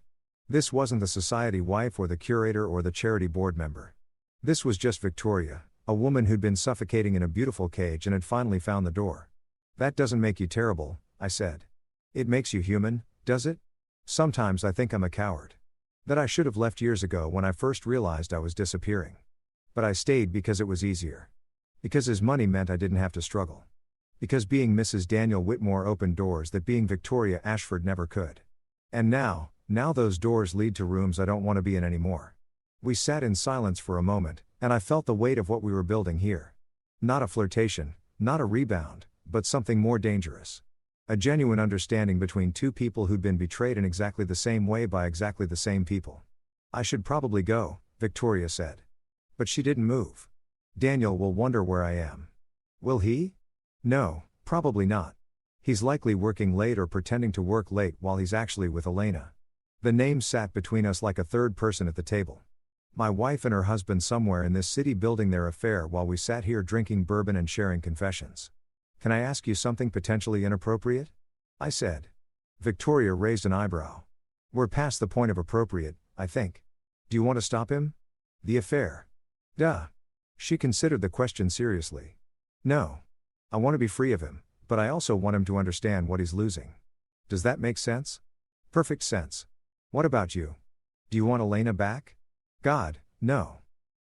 This wasn't the society wife or the curator or the charity board member. This was just Victoria, a woman who'd been suffocating in a beautiful cage and had finally found the door. That doesn't make you terrible, I said. It makes you human, does it? Sometimes I think I'm a coward. That I should have left years ago when I first realized I was disappearing. But I stayed because it was easier. Because his money meant I didn't have to struggle. Because being Mrs. Daniel Whitmore opened doors that being Victoria Ashford never could. And now those doors lead to rooms I don't want to be in anymore. We sat in silence for a moment, and I felt the weight of what we were building here. Not a flirtation, not a rebound, but something more dangerous. A genuine understanding between two people who'd been betrayed in exactly the same way by exactly the same people. I should probably go, Victoria said. But she didn't move. Daniel will wonder where I am. Will he? No, probably not. He's likely working late or pretending to work late while he's actually with Elena. The name sat between us like a third person at the table. My wife and her husband somewhere in this city building their affair while we sat here drinking bourbon and sharing confessions. Can I ask you something potentially inappropriate? I said. Victoria raised an eyebrow. We're past the point of appropriate, I think. Do you want to stop him? The affair. Duh. She considered the question seriously. No. I want to be free of him, but I also want him to understand what he's losing. Does that make sense? Perfect sense. What about you? Do you want Elena back? God, no.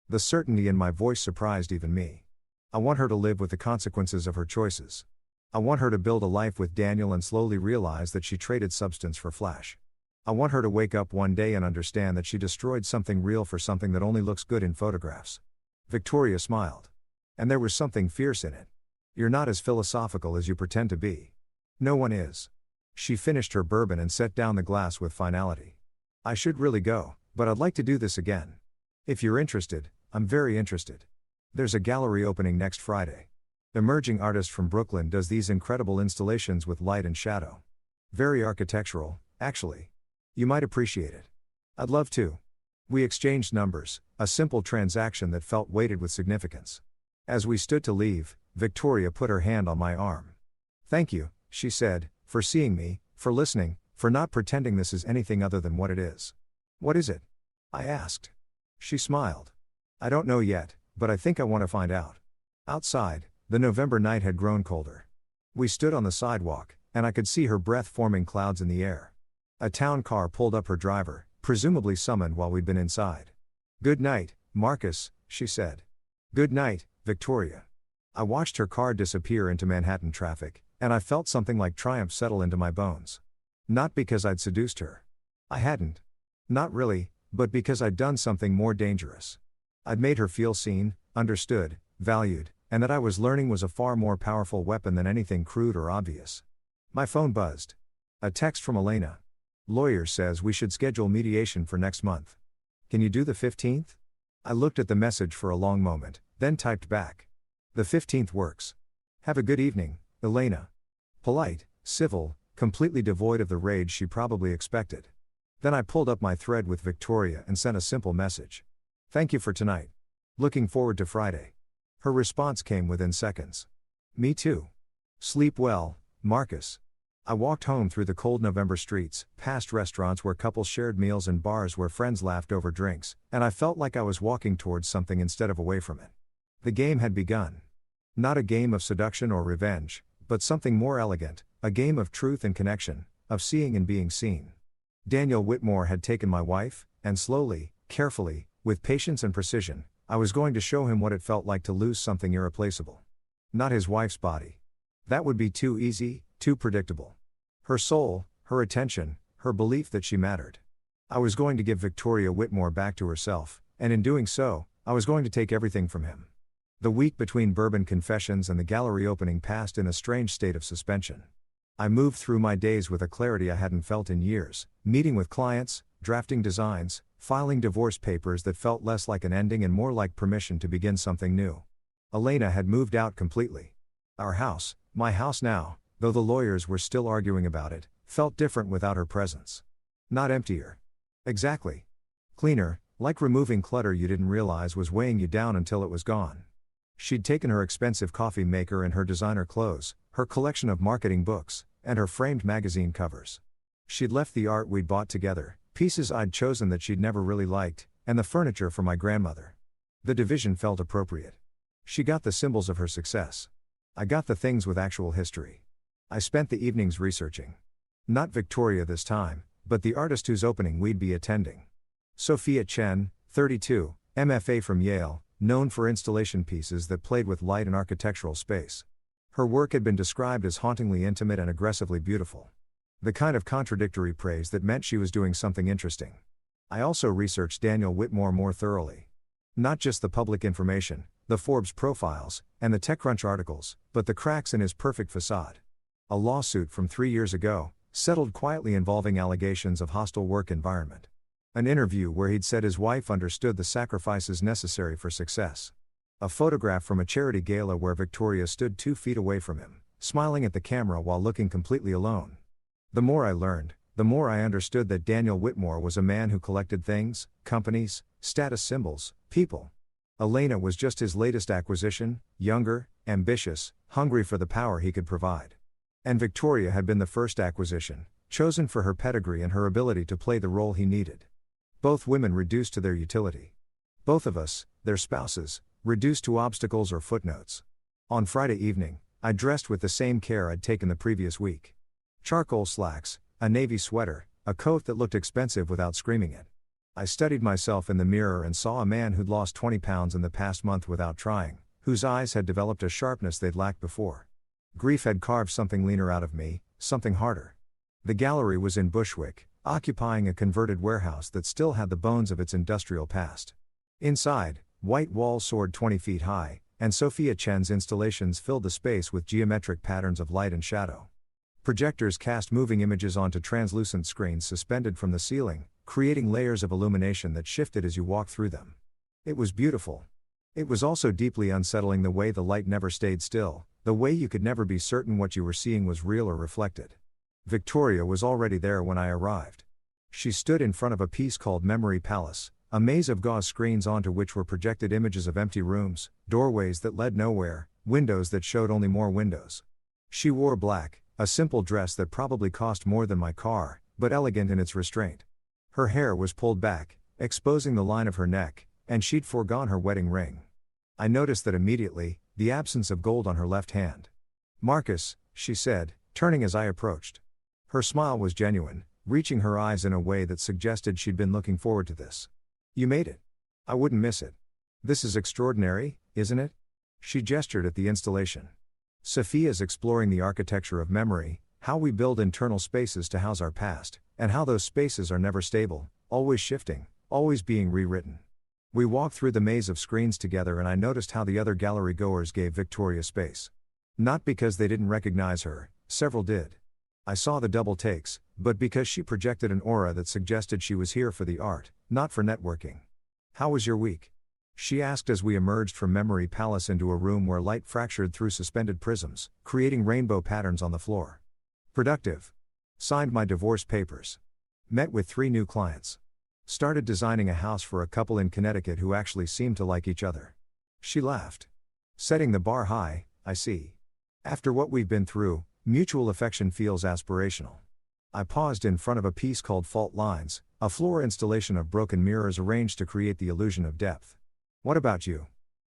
The certainty in my voice surprised even me. I want her to live with the consequences of her choices. I want her to build a life with Daniel and slowly realize that she traded substance for flash. I want her to wake up one day and understand that she destroyed something real for something that only looks good in photographs. Victoria smiled. And there was something fierce in it. You're not as philosophical as you pretend to be. No one is. She finished her bourbon and set down the glass with finality. I should really go, but I'd like to do this again. If you're interested, I'm very interested. There's a gallery opening next Friday. Emerging artist from Brooklyn does these incredible installations with light and shadow. Very architectural, actually. You might appreciate it. I'd love to. We exchanged numbers, a simple transaction that felt weighted with significance. As we stood to leave, Victoria put her hand on my arm. "Thank you," she said, "for seeing me, for listening, for not pretending this is anything other than what it is." "What is it?" I asked. She smiled. "I don't know yet, but I think I want to find out." Outside, the November night had grown colder. We stood on the sidewalk, and I could see her breath forming clouds in the air. A town car pulled up her driver, presumably summoned while we'd been inside. "Good night, Marcus," she said. "Good night, Victoria." I watched her car disappear into Manhattan traffic, and I felt something like triumph settle into my bones. Not because I'd seduced her. I hadn't. Not really, but because I'd done something more dangerous. I'd made her feel seen, understood, valued, and that I was learning was a far more powerful weapon than anything crude or obvious. My phone buzzed. A text from Elena. "Lawyer says we should schedule mediation for next month. Can you do the 15th? I looked at the message for a long moment, then typed back. "The 15th works. Have a good evening, Elena." Polite, civil, completely devoid of the rage she probably expected. Then I pulled up my thread with Victoria and sent a simple message. "Thank you for tonight. Looking forward to Friday." Her response came within seconds. "Me too. Sleep well, Marcus." I walked home through the cold November streets, past restaurants where couples shared meals and bars where friends laughed over drinks, and I felt like I was walking towards something instead of away from it. The game had begun. Not a game of seduction or revenge, but something more elegant, a game of truth and connection, of seeing and being seen. Daniel Whitmore had taken my wife, and slowly, carefully, with patience and precision, I was going to show him what it felt like to lose something irreplaceable. Not his wife's body. That would be too easy, too predictable. Her soul, her attention, her belief that she mattered. I was going to give Victoria Whitmore back to herself, and in doing so, I was going to take everything from him. The week between Bourbon Confessions and the gallery opening passed in a strange state of suspension. I moved through my days with a clarity I hadn't felt in years, meeting with clients, drafting designs, filing divorce papers that felt less like an ending and more like permission to begin something new. Elena had moved out completely. Our house, my house now, though the lawyers were still arguing about it, felt different without her presence. Not emptier. Exactly. Cleaner, like removing clutter you didn't realize was weighing you down until it was gone. She'd taken her expensive coffee maker and her designer clothes, her collection of marketing books, and her framed magazine covers. She'd left the art we'd bought together, pieces I'd chosen that she'd never really liked, and the furniture for my grandmother. The division felt appropriate. She got the symbols of her success. I got the things with actual history. I spent the evenings researching. Not Victoria this time, but the artist whose opening we'd be attending. Sophia Chen, 32, MFA from Yale, known for installation pieces that played with light and architectural space. Her work had been described as hauntingly intimate and aggressively beautiful. The kind of contradictory praise that meant she was doing something interesting. I also researched Daniel Whitmore more thoroughly. Not just the public information, the Forbes profiles, and the TechCrunch articles, but the cracks in his perfect facade. A lawsuit from 3 years ago, settled quietly involving allegations of hostile work environment. An interview where he'd said his wife understood the sacrifices necessary for success. A photograph from a charity gala where Victoria stood 2 feet away from him, smiling at the camera while looking completely alone. The more I learned, the more I understood that Daniel Whitmore was a man who collected things, companies, status symbols, people. Elena was just his latest acquisition, younger, ambitious, hungry for the power he could provide. And Victoria had been the first acquisition, chosen for her pedigree and her ability to play the role he needed. Both women reduced to their utility. Both of us, their spouses, reduced to obstacles or footnotes. On Friday evening, I dressed with the same care I'd taken the previous week. Charcoal slacks, a navy sweater, a coat that looked expensive without screaming it. I studied myself in the mirror and saw a man who'd lost 20 pounds in the past month without trying, whose eyes had developed a sharpness they'd lacked before. Grief had carved something leaner out of me, something harder. The gallery was in Bushwick, occupying a converted warehouse that still had the bones of its industrial past. Inside, white walls soared 20 feet high, and Sophia Chen's installations filled the space with geometric patterns of light and shadow. Projectors cast moving images onto translucent screens suspended from the ceiling, creating layers of illumination that shifted as you walked through them. It was beautiful. It was also deeply unsettling the way the light never stayed still, the way you could never be certain what you were seeing was real or reflected. Victoria was already there when I arrived. She stood in front of a piece called Memory Palace, a maze of gauze screens onto which were projected images of empty rooms, doorways that led nowhere, windows that showed only more windows. She wore black, a simple dress that probably cost more than my car, but elegant in its restraint. Her hair was pulled back, exposing the line of her neck, and she'd foregone her wedding ring. I noticed that immediately, the absence of gold on her left hand. "Marcus," she said, turning as I approached. Her smile was genuine, reaching her eyes in a way that suggested she'd been looking forward to this. "You made it. I wouldn't miss it. This is extraordinary, isn't it?" She gestured at the installation. "Sophia's exploring the architecture of memory, how we build internal spaces to house our past, and how those spaces are never stable, always shifting, always being rewritten." We walked through the maze of screens together and I noticed how the other gallery goers gave Victoria space. Not because they didn't recognize her, several did. I saw the double takes, but because she projected an aura that suggested she was here for the art, not for networking. "How was your week?" she asked as we emerged from Memory Palace into a room where light fractured through suspended prisms, creating rainbow patterns on the floor. "Productive. Signed my divorce papers. Met with 3 new clients. Started designing a house for a couple in Connecticut who actually seemed to like each other." She laughed. "Setting the bar high, I see. After what we've been through, mutual affection feels aspirational." I paused in front of a piece called Fault Lines, a floor installation of broken mirrors arranged to create the illusion of depth. "What about you?"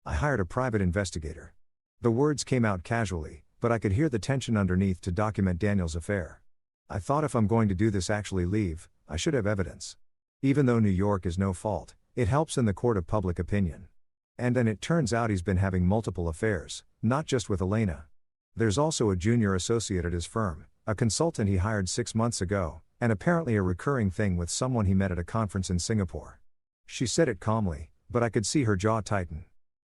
"I hired a private investigator." The words came out casually, but I could hear the tension underneath to document Daniel's affair. "I thought if I'm going to do this actually leave, I should have evidence. Even though New York is no fault, it helps in the court of public opinion. And then it turns out he's been having multiple affairs, not just with Elena. There's also a junior associate at his firm, a consultant he hired 6 months ago, and apparently a recurring thing with someone he met at a conference in Singapore." She said it calmly, but I could see her jaw tighten.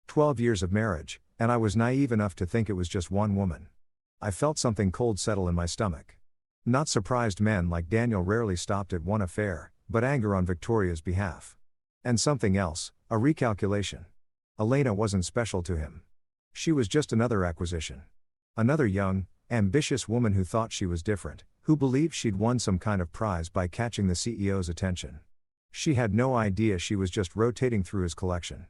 12 years of marriage, and I was naive enough to think it was just one woman. I felt something cold settle in my stomach. Not surprised men like Daniel rarely stopped at one affair, but anger on Victoria's behalf. And something else, a recalculation. Elena wasn't special to him. She was just another acquisition. Another young, ambitious woman who thought she was different, who believed she'd won some kind of prize by catching the CEO's attention. She had no idea she was just rotating through his collection.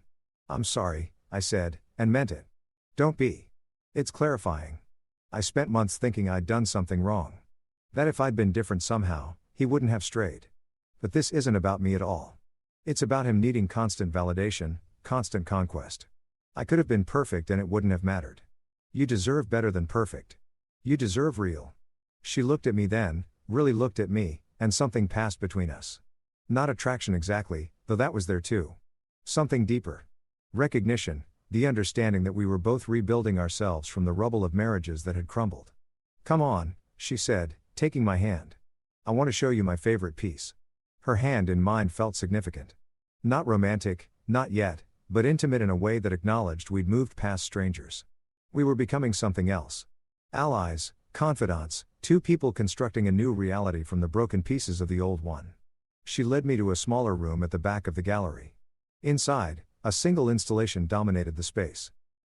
"I'm sorry," I said, and meant it. "Don't be. It's clarifying. I spent months thinking I'd done something wrong. That if I'd been different somehow, he wouldn't have strayed. But this isn't about me at all. It's about him needing constant validation, constant conquest. I could have been perfect and it wouldn't have mattered. You deserve better than perfect. You deserve real." She looked at me then, really looked at me, and something passed between us. Not attraction exactly, though that was there too. Something deeper. Recognition, the understanding that we were both rebuilding ourselves from the rubble of marriages that had crumbled. "Come on," she said, taking my hand. "I want to show you my favorite piece." Her hand in mine felt significant. Not romantic, not yet, but intimate in a way that acknowledged we'd moved past strangers. We were becoming something else. Allies, confidants, 2 people constructing a new reality from the broken pieces of the old one. She led me to a smaller room at the back of the gallery. Inside, a single installation dominated the space.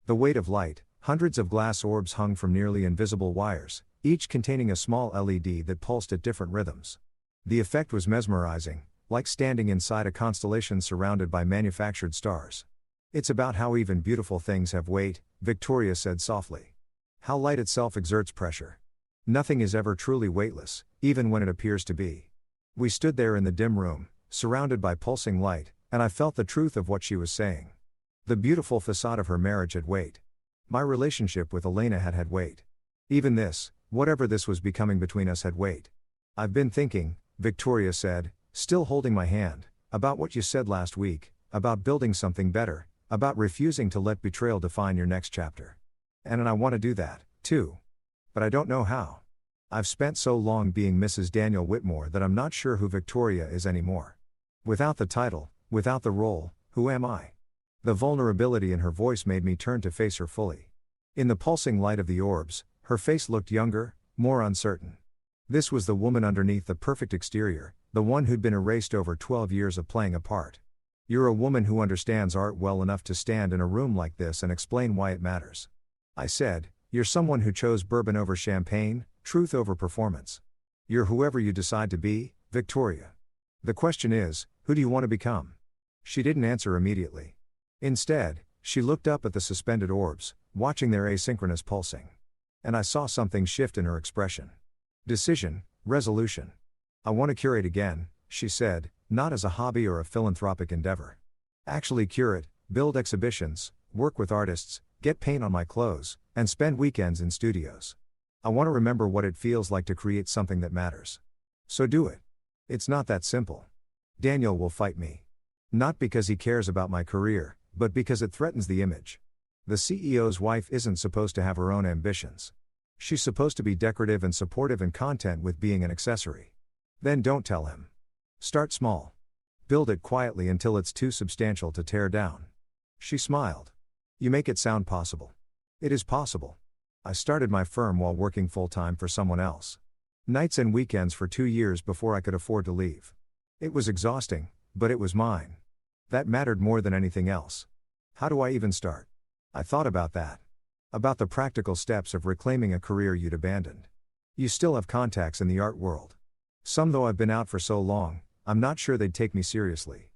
The weight of light, hundreds of glass orbs hung from nearly invisible wires, each containing a small LED that pulsed at different rhythms. The effect was mesmerizing, like standing inside a constellation surrounded by manufactured stars. "It's about how even beautiful things have weight," Victoria said softly. "How light itself exerts pressure. Nothing is ever truly weightless, even when it appears to be." We stood there in the dim room, surrounded by pulsing light, and I felt the truth of what she was saying. The beautiful facade of her marriage had weight. My relationship with Elena had had weight. Even this, whatever this was becoming between us, had weight. "I've been thinking," Victoria said, still holding my hand, "about what you said last week, about building something better, about refusing to let betrayal define your next chapter. And I want to do that, too. But I don't know how. I've spent so long being Mrs. Daniel Whitmore that I'm not sure who Victoria is anymore. Without the title, without the role, who am I?" The vulnerability in her voice made me turn to face her fully. In the pulsing light of the orbs, her face looked younger, more uncertain. This was the woman underneath the perfect exterior, the one who'd been erased over 12 years of playing a part. You're a woman who understands art well enough to stand in a room like this and explain why it matters. I said, you're someone who chose bourbon over champagne, truth over performance. You're whoever you decide to be, Victoria. The question is, who do you want to become? She didn't answer immediately. Instead, she looked up at the suspended orbs, watching their asynchronous pulsing. And I saw something shift in her expression. Decision, resolution. I want to curate again, she said, not as a hobby or a philanthropic endeavor. Actually curate, build exhibitions, work with artists, get paint on my clothes, and spend weekends in studios. I want to remember what it feels like to create something that matters. So do it. It's not that simple. Daniel will fight me. Not because he cares about my career, but because it threatens the image. The CEO's wife isn't supposed to have her own ambitions. She's supposed to be decorative and supportive and content with being an accessory. Then don't tell him. Start small. Build it quietly until it's too substantial to tear down. She smiled. You make it sound possible. It is possible. I started my firm while working full-time for someone else. Nights and weekends for 2 years before I could afford to leave. It was exhausting, but it was mine. That mattered more than anything else. How do I even start? I thought about that. About the practical steps of reclaiming a career you'd abandoned. You still have contacts in the art world. Some, though I've been out for so long, I'm not sure they'd take me seriously.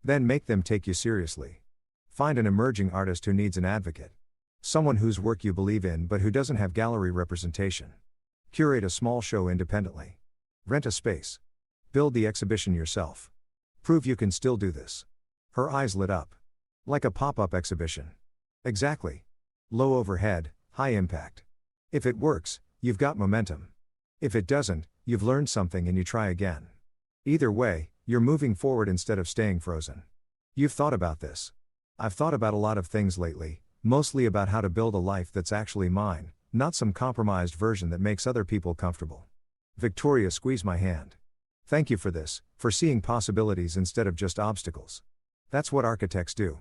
Then make them take you seriously. Find an emerging artist who needs an advocate. Someone whose work you believe in but who doesn't have gallery representation. Curate a small show independently. Rent a space. Build the exhibition yourself. Prove you can still do this. Her eyes lit up. Like a pop-up exhibition. Exactly. Low overhead, high impact. If it works, you've got momentum. If it doesn't, you've learned something and you try again. Either way, you're moving forward instead of staying frozen. You've thought about this. I've thought about a lot of things lately, mostly about how to build a life that's actually mine, not some compromised version that makes other people comfortable. Victoria squeezed my hand. Thank you for this, for seeing possibilities instead of just obstacles. That's what architects do.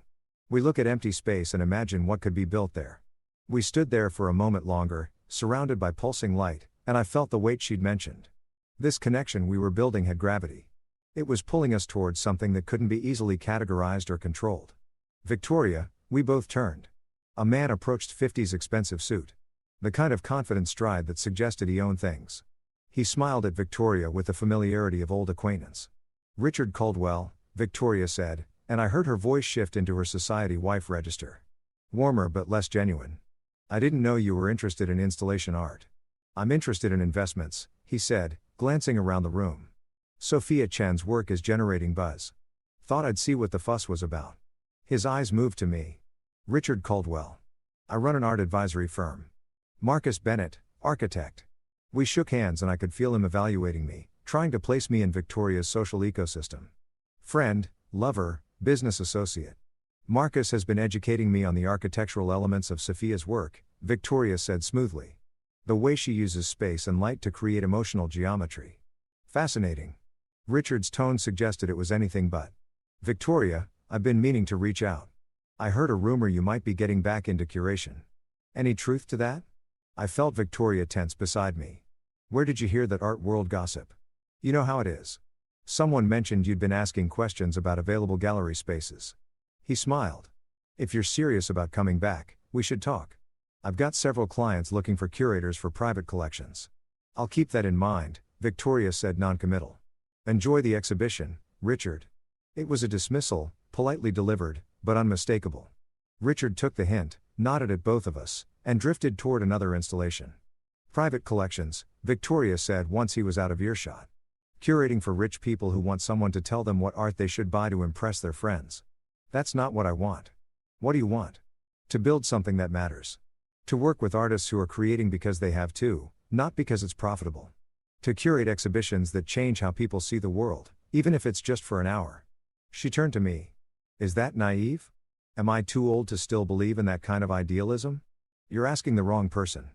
We look at empty space and imagine what could be built there. We stood there for a moment longer, surrounded by pulsing light, and I felt the weight she'd mentioned. This connection we were building had gravity. It was pulling us towards something that couldn't be easily categorized or controlled. Victoria, we both turned. A man approached 50's expensive suit. The kind of confident stride that suggested he owned things. He smiled at Victoria with the familiarity of old acquaintance. Richard Caldwell, Victoria said, and I heard her voice shift into her society wife register. Warmer but less genuine. I didn't know you were interested in installation art. I'm interested in investments, he said, glancing around the room. Sophia Chen's work is generating buzz. Thought I'd see what the fuss was about. His eyes moved to me. Richard Caldwell. I run an art advisory firm. Marcus Bennett, architect. We shook hands and I could feel him evaluating me, trying to place me in Victoria's social ecosystem. Friend, lover, business associate. Marcus has been educating me on the architectural elements of Sophia's work, Victoria said smoothly. The way she uses space and light to create emotional geometry. Fascinating. Richard's tone suggested it was anything but. Victoria, I've been meaning to reach out. I heard a rumor you might be getting back into curation. Any truth to that? I felt Victoria tense beside me. Where did you hear that art world gossip? You know how it is. Someone mentioned you'd been asking questions about available gallery spaces. He smiled. If you're serious about coming back, we should talk. I've got several clients looking for curators for private collections. I'll keep that in mind, Victoria said noncommittal. Enjoy the exhibition, Richard. It was a dismissal, politely delivered, but unmistakable. Richard took the hint, nodded at both of us, and drifted toward another installation. Private collections, Victoria said once he was out of earshot. Curating for rich people who want someone to tell them what art they should buy to impress their friends. That's not what I want. What do you want? To build something that matters. To work with artists who are creating because they have to, not because it's profitable. To curate exhibitions that change how people see the world, even if it's just for an hour. She turned to me. Is that naive? Am I too old to still believe in that kind of idealism? You're asking the wrong person.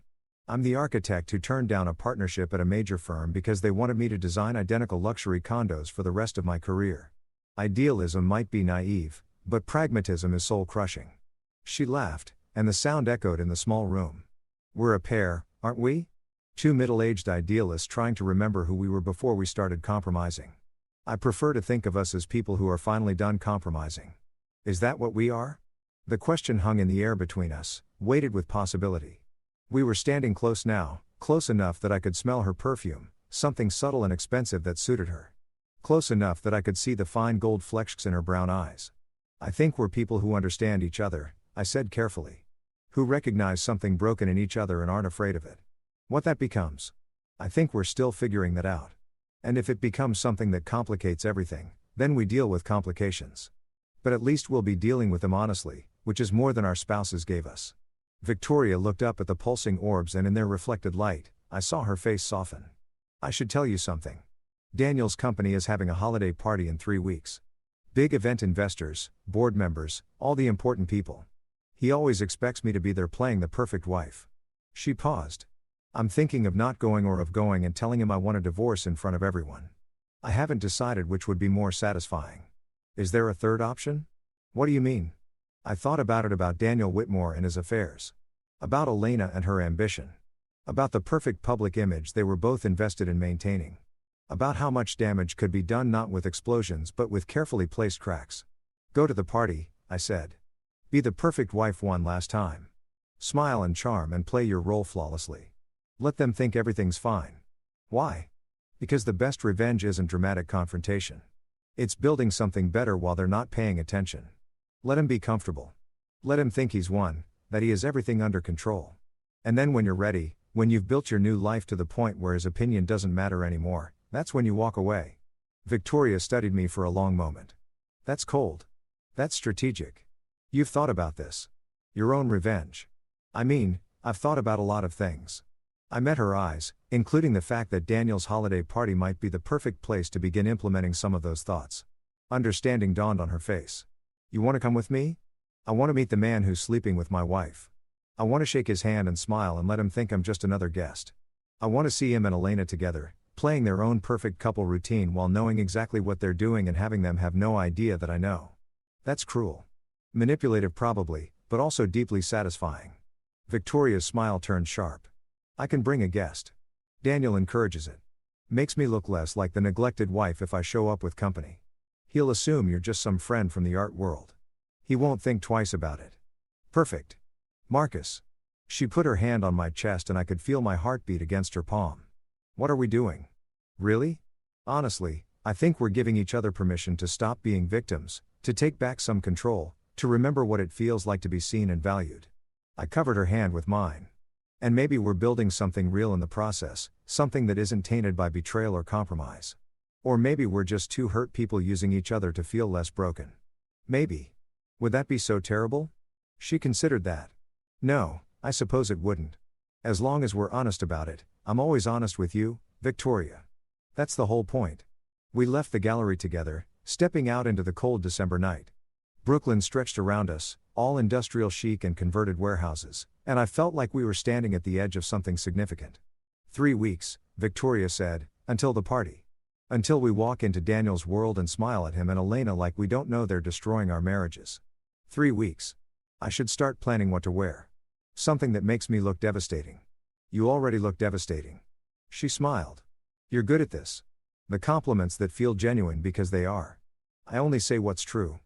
I'm the architect who turned down a partnership at a major firm because they wanted me to design identical luxury condos for the rest of my career. Idealism might be naive, but pragmatism is soul-crushing. She laughed, and the sound echoed in the small room. We're a pair, aren't we? Two middle-aged idealists trying to remember who we were before we started compromising. I prefer to think of us as people who are finally done compromising. Is that what we are? The question hung in the air between us, weighted with possibility. We were standing close now, close enough that I could smell her perfume, something subtle and expensive that suited her. Close enough that I could see the fine gold flecks in her brown eyes. I think we're people who understand each other, I said carefully. Who recognize something broken in each other and aren't afraid of it. What that becomes. I think we're still figuring that out. And if it becomes something that complicates everything, then we deal with complications. But at least we'll be dealing with them honestly, which is more than our spouses gave us. Victoria looked up at the pulsing orbs and in their reflected light, I saw her face soften. I should tell you something. Daniel's company is having a holiday party in 3 weeks. Big event investors, board members, all the important people. He always expects me to be there playing the perfect wife. She paused. I'm thinking of not going or of going and telling him I want a divorce in front of everyone. I haven't decided which would be more satisfying. Is there a third option? What do you mean? I thought about Daniel Whitmore and his affairs. About Elena and her ambition. About the perfect public image they were both invested in maintaining. About how much damage could be done not with explosions but with carefully placed cracks. Go to the party, I said. Be the perfect wife one last time. Smile and charm and play your role flawlessly. Let them think everything's fine. Why? Because the best revenge isn't dramatic confrontation. It's building something better while they're not paying attention. Let him be comfortable. Let him think he's won, that he has everything under control. And then when you're ready, when you've built your new life to the point where his opinion doesn't matter anymore, that's when you walk away. Victoria studied me for a long moment. That's cold. That's strategic. You've thought about this. Your own revenge. I mean, I've thought about a lot of things. I met her eyes, including the fact that Daniel's holiday party might be the perfect place to begin implementing some of those thoughts. Understanding dawned on her face. You want to come with me? I want to meet the man who's sleeping with my wife. I want to shake his hand and smile and let him think I'm just another guest. I want to see him and Elena together, playing their own perfect couple routine while knowing exactly what they're doing and having them have no idea that I know. That's cruel. Manipulative probably, but also deeply satisfying. Victoria's smile turned sharp. I can bring a guest. Daniel encourages it. Makes me look less like the neglected wife if I show up with company. He'll assume you're just some friend from the art world. He won't think twice about it. Perfect. Marcus. She put her hand on my chest and I could feel my heartbeat against her palm. What are we doing? Really? Honestly, I think we're giving each other permission to stop being victims, to take back some control, to remember what it feels like to be seen and valued. I covered her hand with mine. And maybe we're building something real in the process, something that isn't tainted by betrayal or compromise. Or maybe we're just two hurt people using each other to feel less broken. Maybe. Would that be so terrible? She considered that. No, I suppose it wouldn't. As long as we're honest about it, I'm always honest with you, Victoria. That's the whole point. We left the gallery together, stepping out into the cold December night. Brooklyn stretched around us, all industrial chic and converted warehouses, and I felt like we were standing at the edge of something significant. 3 weeks, Victoria said, until the party. Until we walk into Daniel's world and smile at him and Elena like we don't know they're destroying our marriages. 3 weeks. I should start planning what to wear. Something that makes me look devastating. You already look devastating. She smiled. You're good at this. The compliments that feel genuine because they are. I only say what's true.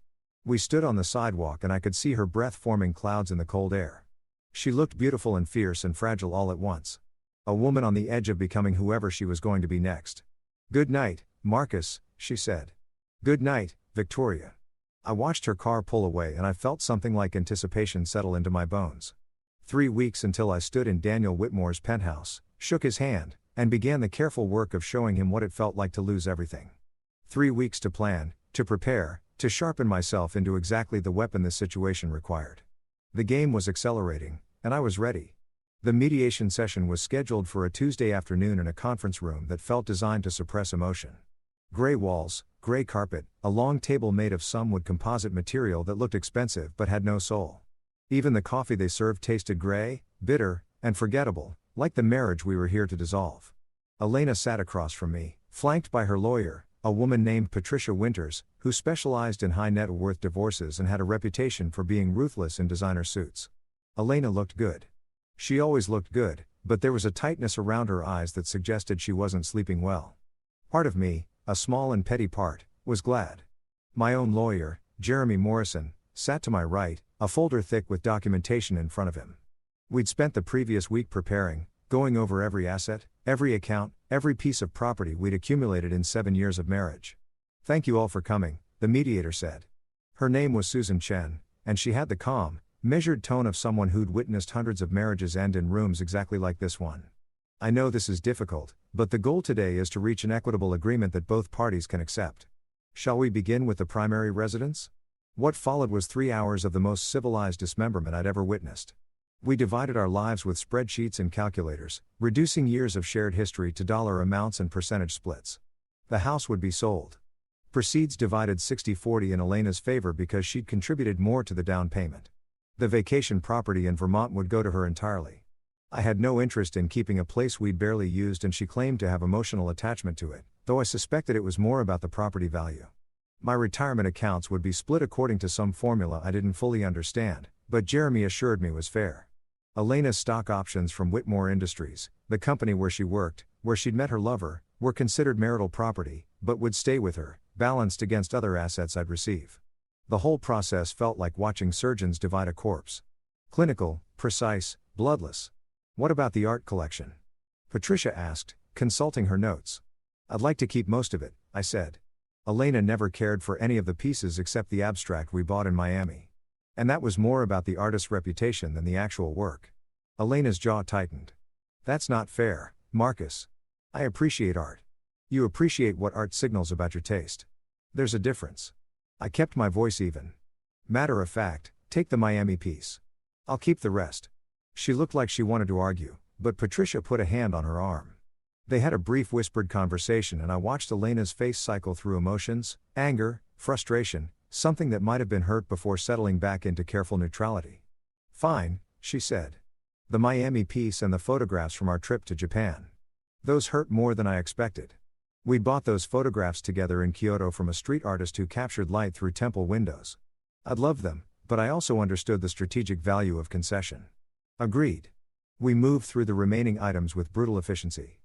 We stood on the sidewalk and I could see her breath forming clouds in the cold air. She looked beautiful and fierce and fragile all at once. A woman on the edge of becoming whoever she was going to be next. Good night, Marcus, she said. Good night, Victoria. I watched her car pull away and I felt something like anticipation settle into my bones. 3 weeks until I stood in Daniel Whitmore's penthouse, shook his hand, and began the careful work of showing him what it felt like to lose everything. 3 weeks to plan, to prepare, to sharpen myself into exactly the weapon this situation required. The game was accelerating, and I was ready. The mediation session was scheduled for a Tuesday afternoon in a conference room that felt designed to suppress emotion. Gray walls, gray carpet, a long table made of some wood composite material that looked expensive but had no soul. Even the coffee they served tasted gray, bitter, and forgettable, like the marriage we were here to dissolve. Elena sat across from me, flanked by her lawyer, a woman named Patricia Winters, who specialized in high net worth divorces and had a reputation for being ruthless in designer suits. Elena looked good. She always looked good, but there was a tightness around her eyes that suggested she wasn't sleeping well. Part of me, a small and petty part, was glad. My own lawyer, Jeremy Morrison, sat to my right, a folder thick with documentation in front of him. We'd spent the previous week preparing, going over every asset, every account, every piece of property we'd accumulated in 7 years of marriage. "Thank you all for coming," the mediator said. Her name was Susan Chen, and she had the calm, measured tone of someone who'd witnessed hundreds of marriages end in rooms exactly like this one. "I know this is difficult, but the goal today is to reach an equitable agreement that both parties can accept. Shall we begin with the primary residence?" What followed was 3 hours of the most civilized dismemberment I'd ever witnessed. We divided our lives with spreadsheets and calculators, reducing years of shared history to dollar amounts and percentage splits. The house would be sold. Proceeds divided 60-40 in Elena's favor because she'd contributed more to the down payment. The vacation property in Vermont would go to her entirely. I had no interest in keeping a place we'd barely used, and she claimed to have emotional attachment to it, though I suspected it was more about the property value. My retirement accounts would be split according to some formula I didn't fully understand, but Jeremy assured me was fair. Elena's stock options from Whitmore Industries, the company where she worked, where she'd met her lover, were considered marital property, but would stay with her, balanced against other assets I'd receive. The whole process felt like watching surgeons divide a corpse. Clinical, precise, bloodless. "What about the art collection?" Patricia asked, consulting her notes. "I'd like to keep most of it," I said. Elena never cared for any of the pieces except the abstract we bought in Miami. And that was more about the artist's reputation than the actual work. Elena's jaw tightened. "That's not fair, Marcus. I appreciate art. You appreciate what art signals about your taste. There's a difference." I kept my voice even. "Matter of fact, take the Miami piece. I'll keep the rest." She looked like she wanted to argue, but Patricia put a hand on her arm. They had a brief whispered conversation, and I watched Elena's face cycle through emotions, anger, frustration, something that might have been hurt before settling back into careful neutrality. "Fine," she said. "The Miami piece and the photographs from our trip to Japan. Those hurt more than I expected. We bought those photographs together in Kyoto from a street artist who captured light through temple windows. I'd loved them, but I also understood the strategic value of concession." "Agreed." We moved through the remaining items with brutal efficiency.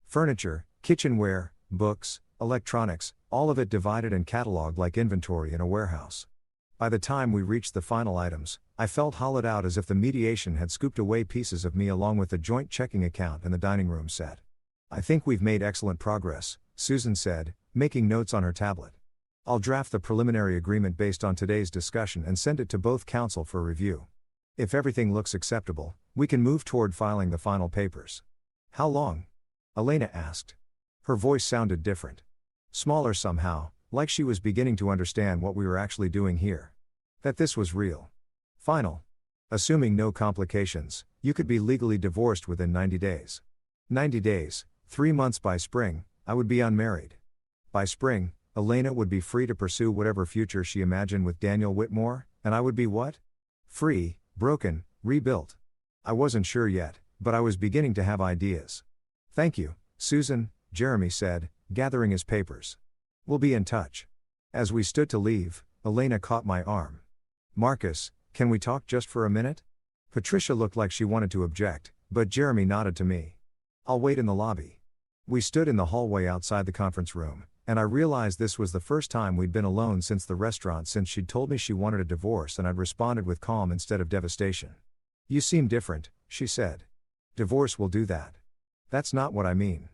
Furniture, kitchenware, books, electronics, all of it divided and cataloged like inventory in a warehouse. By the time we reached the final items, I felt hollowed out, as if the mediation had scooped away pieces of me along with the joint checking account and the dining room set. "I think we've made excellent progress," Susan said, making notes on her tablet. "I'll draft the preliminary agreement based on today's discussion and send it to both counsel for review. If everything looks acceptable, we can move toward filing the final papers." "How long?" Elena asked. Her voice sounded different. Smaller somehow, like she was beginning to understand what we were actually doing here. That this was real. "Final. Assuming no complications, you could be legally divorced within 90 days. 90 days, 3 months by spring, I would be unmarried. By spring, Elena would be free to pursue whatever future she imagined with Daniel Whitmore, and I would be what? Free, broken, rebuilt. I wasn't sure yet, but I was beginning to have ideas. "Thank you, Susan," Jeremy said, gathering his papers. "We'll be in touch." As we stood to leave, Elena caught my arm. "Marcus, can we talk just for a minute?" Patricia looked like she wanted to object, but Jeremy nodded to me. "I'll wait in the lobby." We stood in the hallway outside the conference room, and I realized this was the first time we'd been alone since the restaurant, since she'd told me she wanted a divorce, and I'd responded with calm instead of devastation. "You seem different," she said. "Divorce will do that." "That's not what I mean."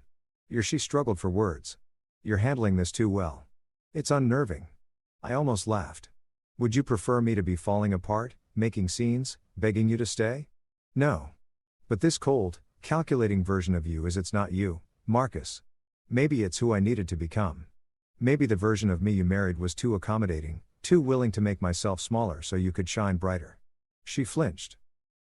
She struggled for words. "You're handling this too well. It's unnerving." I almost laughed. "Would you prefer me to be falling apart, making scenes, begging you to stay?" "No. But this cold, calculating version of you it's not you, Marcus. Maybe it's who I needed to become. Maybe the version of me you married was too accommodating, too willing to make myself smaller so you could shine brighter." She flinched.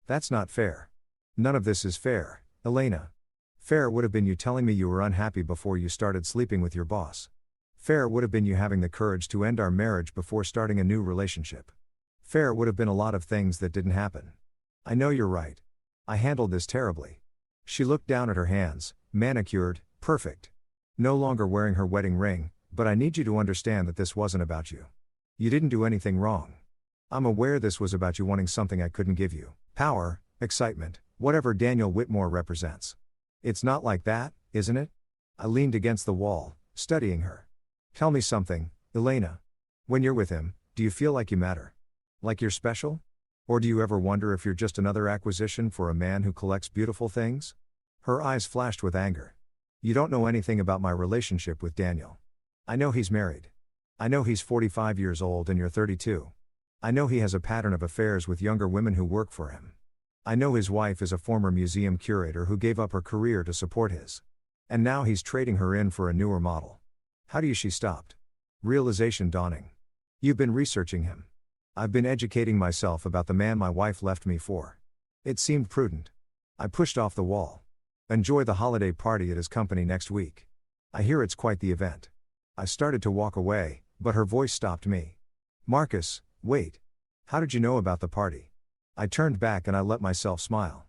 "That's not fair." "None of this is fair, Elena. Fair would have been you telling me you were unhappy before you started sleeping with your boss. Fair would have been you having the courage to end our marriage before starting a new relationship. Fair would have been a lot of things that didn't happen. I know you're right. I handled this terribly." She looked down at her hands, manicured, perfect. No longer wearing her wedding ring, "But I need you to understand that this wasn't about you. You didn't do anything wrong. I'm aware this was about you wanting something I couldn't give you. Power, excitement, whatever Daniel Whitmore represents. It's not like that, isn't it?" I leaned against the wall, studying her. Tell me something, Elena. When you're with him, do you feel like you matter? Like you're special? Or do you ever wonder if you're just another acquisition for a man who collects beautiful things? Her eyes flashed with anger. You don't know anything about my relationship with Daniel. I know he's married. I know he's 45 years old and you're 32. I know he has a pattern of affairs with younger women who work for him. I know his wife is a former museum curator who gave up her career to support his. And now he's trading her in for a newer model. How do you? She stopped. Realization dawning. You've been researching him. I've been educating myself about the man my wife left me for. It seemed prudent. I pushed off the wall. Enjoy the holiday party at his company next week. I hear it's quite the event. I started to walk away, but her voice stopped me. Marcus, wait. How did you know about the party? I turned back and I let myself smile.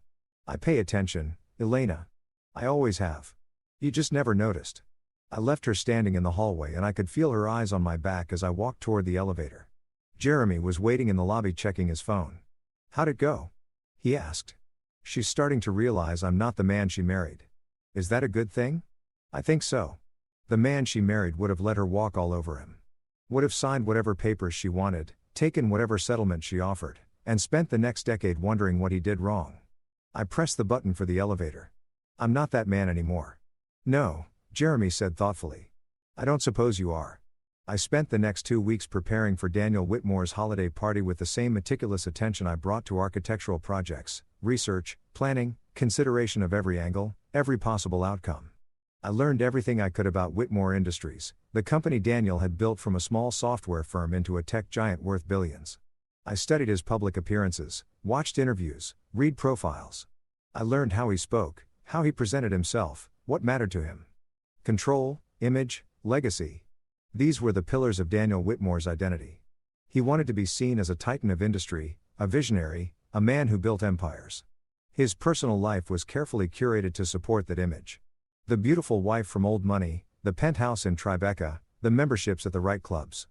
I pay attention, Elena. I always have. You just never noticed. I left her standing in the hallway and I could feel her eyes on my back as I walked toward the elevator. Jeremy was waiting in the lobby checking his phone. How'd it go? He asked. She's starting to realize I'm not the man she married. Is that a good thing? I think so. The man she married would have let her walk all over him. Would have signed whatever papers she wanted, taken whatever settlement she offered, and spent the next decade wondering what he did wrong. I pressed the button for the elevator. I'm not that man anymore. No, Jeremy said thoughtfully. I don't suppose you are. I spent the next 2 weeks preparing for Daniel Whitmore's holiday party with the same meticulous attention I brought to architectural projects, research, planning, consideration of every angle, every possible outcome. I learned everything I could about Whitmore Industries, the company Daniel had built from a small software firm into a tech giant worth billions. I studied his public appearances, watched interviews, read profiles. I learned how he spoke, how he presented himself, what mattered to him. Control, image, legacy. These were the pillars of Daniel Whitmore's identity. He wanted to be seen as a titan of industry, a visionary, a man who built empires. His personal life was carefully curated to support that image. The beautiful wife from Old Money, the penthouse in Tribeca, the memberships at the right clubs.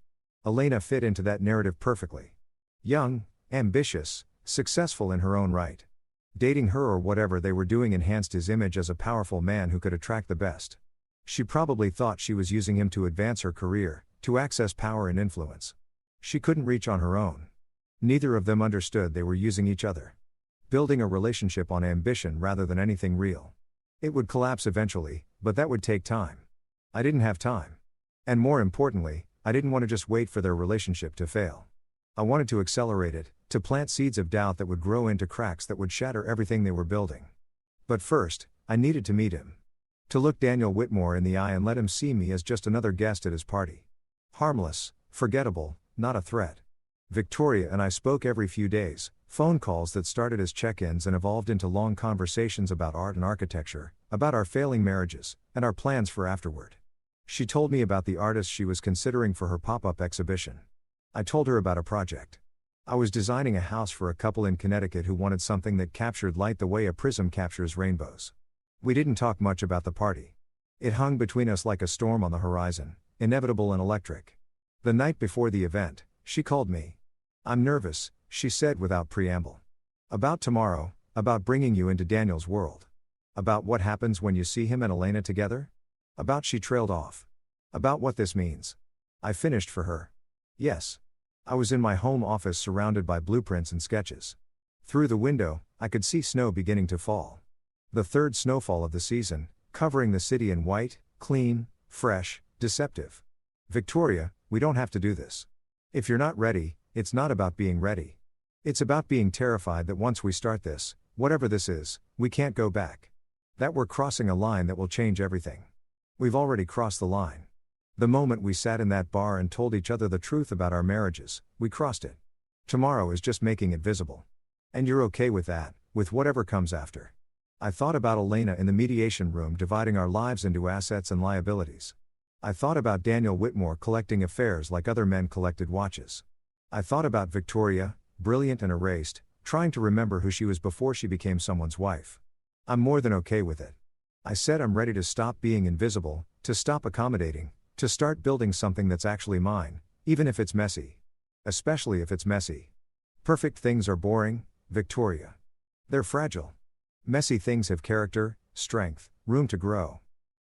Elena fit into that narrative perfectly. Young, ambitious, successful in her own right. Dating her or whatever they were doing enhanced his image as a powerful man who could attract the best. She probably thought she was using him to advance her career, to access power and influence. She couldn't reach on her own. Neither of them understood they were using each other. Building a relationship on ambition rather than anything real. It would collapse eventually, but that would take time. I didn't have time. And more importantly, I didn't want to just wait for their relationship to fail. I wanted to accelerate it, to plant seeds of doubt that would grow into cracks that would shatter everything they were building. But first, I needed to meet him. To look Daniel Whitmore in the eye and let him see me as just another guest at his party. Harmless, forgettable, not a threat. Victoria and I spoke every few days, phone calls that started as check-ins and evolved into long conversations about art and architecture, about our failing marriages, and our plans for afterward. She told me about the artist she was considering for her pop-up exhibition. I told her about a project. I was designing a house for a couple in Connecticut who wanted something that captured light the way a prism captures rainbows. We didn't talk much about the party. It hung between us like a storm on the horizon, inevitable and electric. The night before the event, she called me. I'm nervous, she said without preamble. About tomorrow, about bringing you into Daniel's world. About what happens when you see him and Elena together? About she trailed off. About what this means. I finished for her. Yes. I was in my home office surrounded by blueprints and sketches. Through the window, I could see snow beginning to fall. The third snowfall of the season, covering the city in white, clean, fresh, deceptive. Victoria, we don't have to do this. If you're not ready, it's not about being ready. It's about being terrified that once we start this, whatever this is, we can't go back. That we're crossing a line that will change everything. We've already crossed the line. The moment we sat in that bar and told each other the truth about our marriages, we crossed it. Tomorrow is just making it visible. And you're okay with that, with whatever comes after. I thought about Elena in the mediation room dividing our lives into assets and liabilities. I thought about Daniel Whitmore collecting affairs like other men collected watches. I thought about Victoria, brilliant and erased, trying to remember who she was before she became someone's wife. I'm more than okay with it. I said I'm ready to stop being invisible, to stop accommodating, to start building something that's actually mine, even if it's messy. Especially if it's messy. Perfect things are boring, Victoria. They're fragile. Messy things have character, strength, room to grow.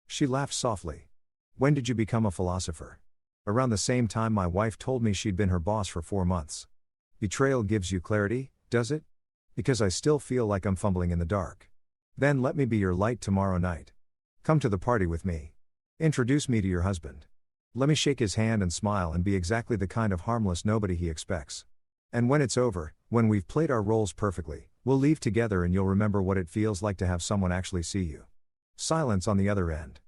She laughed softly. When did you become a philosopher? Around the same time, my wife told me she'd been her boss for 4 months. Betrayal gives you clarity, does it? Because I still feel like I'm fumbling in the dark. Then let me be your light tomorrow night. Come to the party with me. Introduce me to your husband. Let me shake his hand and smile and be exactly the kind of harmless nobody he expects. And when it's over, when we've played our roles perfectly, we'll leave together and you'll remember what it feels like to have someone actually see you. Silence on the other end.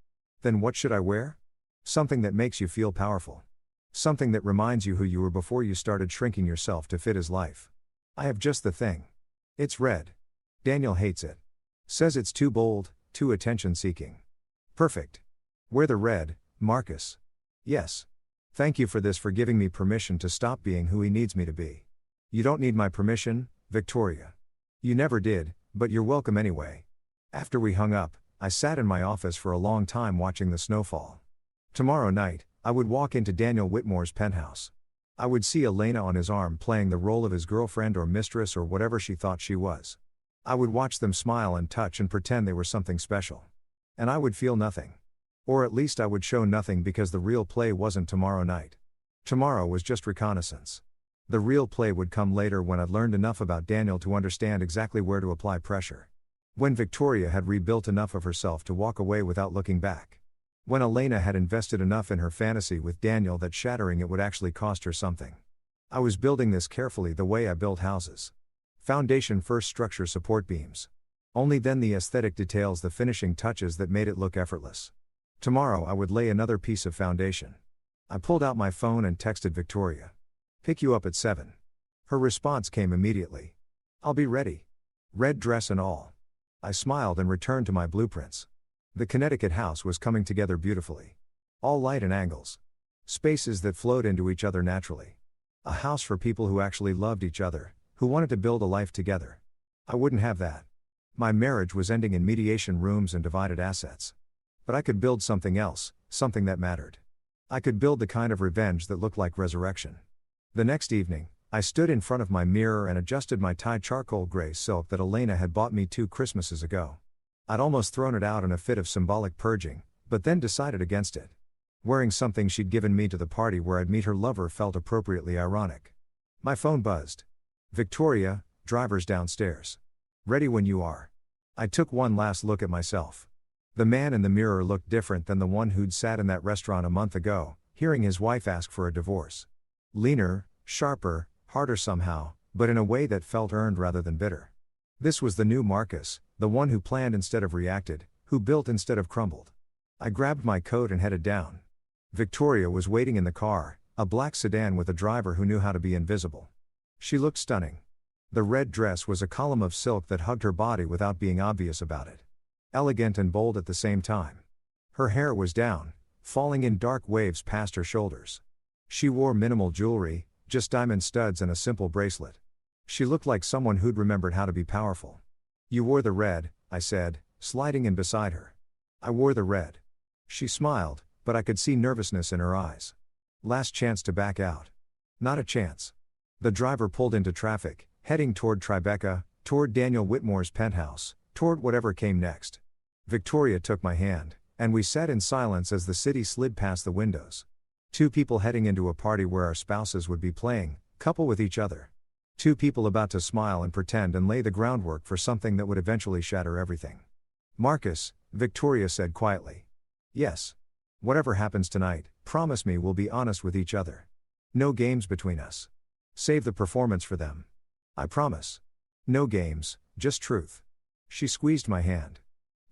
Then what should I wear? Something that makes you feel powerful. Something that reminds you who you were before you started shrinking yourself to fit his life. I have just the thing. It's red. Daniel hates it. Says it's too bold, too attention-seeking. Perfect. Wear the red, Marcus. Yes. Thank you for this, for giving me permission to stop being who he needs me to be. You don't need my permission, Victoria. You never did, but you're welcome anyway. After we hung up, I sat in my office for a long time watching the snowfall. Tomorrow night, I would walk into Daniel Whitmore's penthouse. I would see Elena on his arm playing the role of his girlfriend or mistress or whatever she thought she was. I would watch them smile and touch and pretend they were something special. And I would feel nothing. Or at least I would show nothing, because the real play wasn't tomorrow night. Tomorrow was just reconnaissance. The real play would come later, when I'd learned enough about Daniel to understand exactly where to apply pressure. When Victoria had rebuilt enough of herself to walk away without looking back. When Elena had invested enough in her fantasy with Daniel that shattering it would actually cost her something. I was building this carefully, the way I build houses. Foundation first, structure, support beams. Only then the aesthetic details, the finishing touches that made it look effortless. Tomorrow I would lay another piece of foundation. I pulled out my phone and texted Victoria. Pick you up at 7. Her response came immediately. I'll be ready. Red dress and all. I smiled and returned to my blueprints. The Connecticut house was coming together beautifully. All light and angles. Spaces that flowed into each other naturally. A house for people who actually loved each other, who wanted to build a life together. I wouldn't have that. My marriage was ending in mediation rooms and divided assets. But I could build something else, something that mattered. I could build the kind of revenge that looked like resurrection. The next evening, I stood in front of my mirror and adjusted my tie charcoal gray silk that Elena had bought me 2 Christmases ago. I'd almost thrown it out in a fit of symbolic purging, but then decided against it. Wearing something she'd given me to the party where I'd meet her lover felt appropriately ironic. My phone buzzed. Victoria, driver's downstairs. Ready when you are. I took one last look at myself. The man in the mirror looked different than the one who'd sat in that restaurant a month ago, hearing his wife ask for a divorce. Leaner, sharper, harder somehow, but in a way that felt earned rather than bitter. This was the new Marcus, the one who planned instead of reacted, who built instead of crumbled. I grabbed my coat and headed down. Victoria was waiting in the car, a black sedan with a driver who knew how to be invisible. She looked stunning. The red dress was a column of silk that hugged her body without being obvious about it. Elegant and bold at the same time. Her hair was down, falling in dark waves past her shoulders. She wore minimal jewelry, just diamond studs and a simple bracelet. She looked like someone who'd remembered how to be powerful. You wore the red, I said, sliding in beside her. I wore the red. She smiled, but I could see nervousness in her eyes. Last chance to back out. Not a chance. The driver pulled into traffic, heading toward Tribeca, toward Daniel Whitmore's penthouse, toward whatever came next. Victoria took my hand, and we sat in silence as the city slid past the windows. 2 people heading into a party where our spouses would be playing couple with each other. 2 people about to smile and pretend and lay the groundwork for something that would eventually shatter everything. Marcus, Victoria said quietly. Yes. Whatever happens tonight, promise me we'll be honest with each other. No games between us. Save the performance for them. I promise. No games, just truth. She squeezed my hand.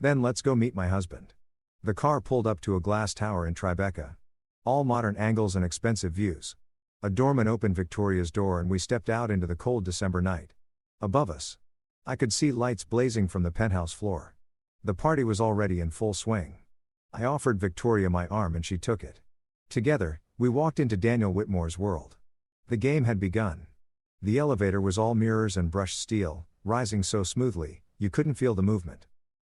Then let's go meet my husband. The car pulled up to a glass tower in Tribeca. All modern angles and expensive views. A doorman opened Victoria's door and we stepped out into the cold December night. Above us, I could see lights blazing from the penthouse floor. The party was already in full swing. I offered Victoria my arm and she took it. Together, we walked into Daniel Whitmore's world. The game had begun. The elevator was all mirrors and brushed steel, rising so smoothly, you couldn't feel the movement.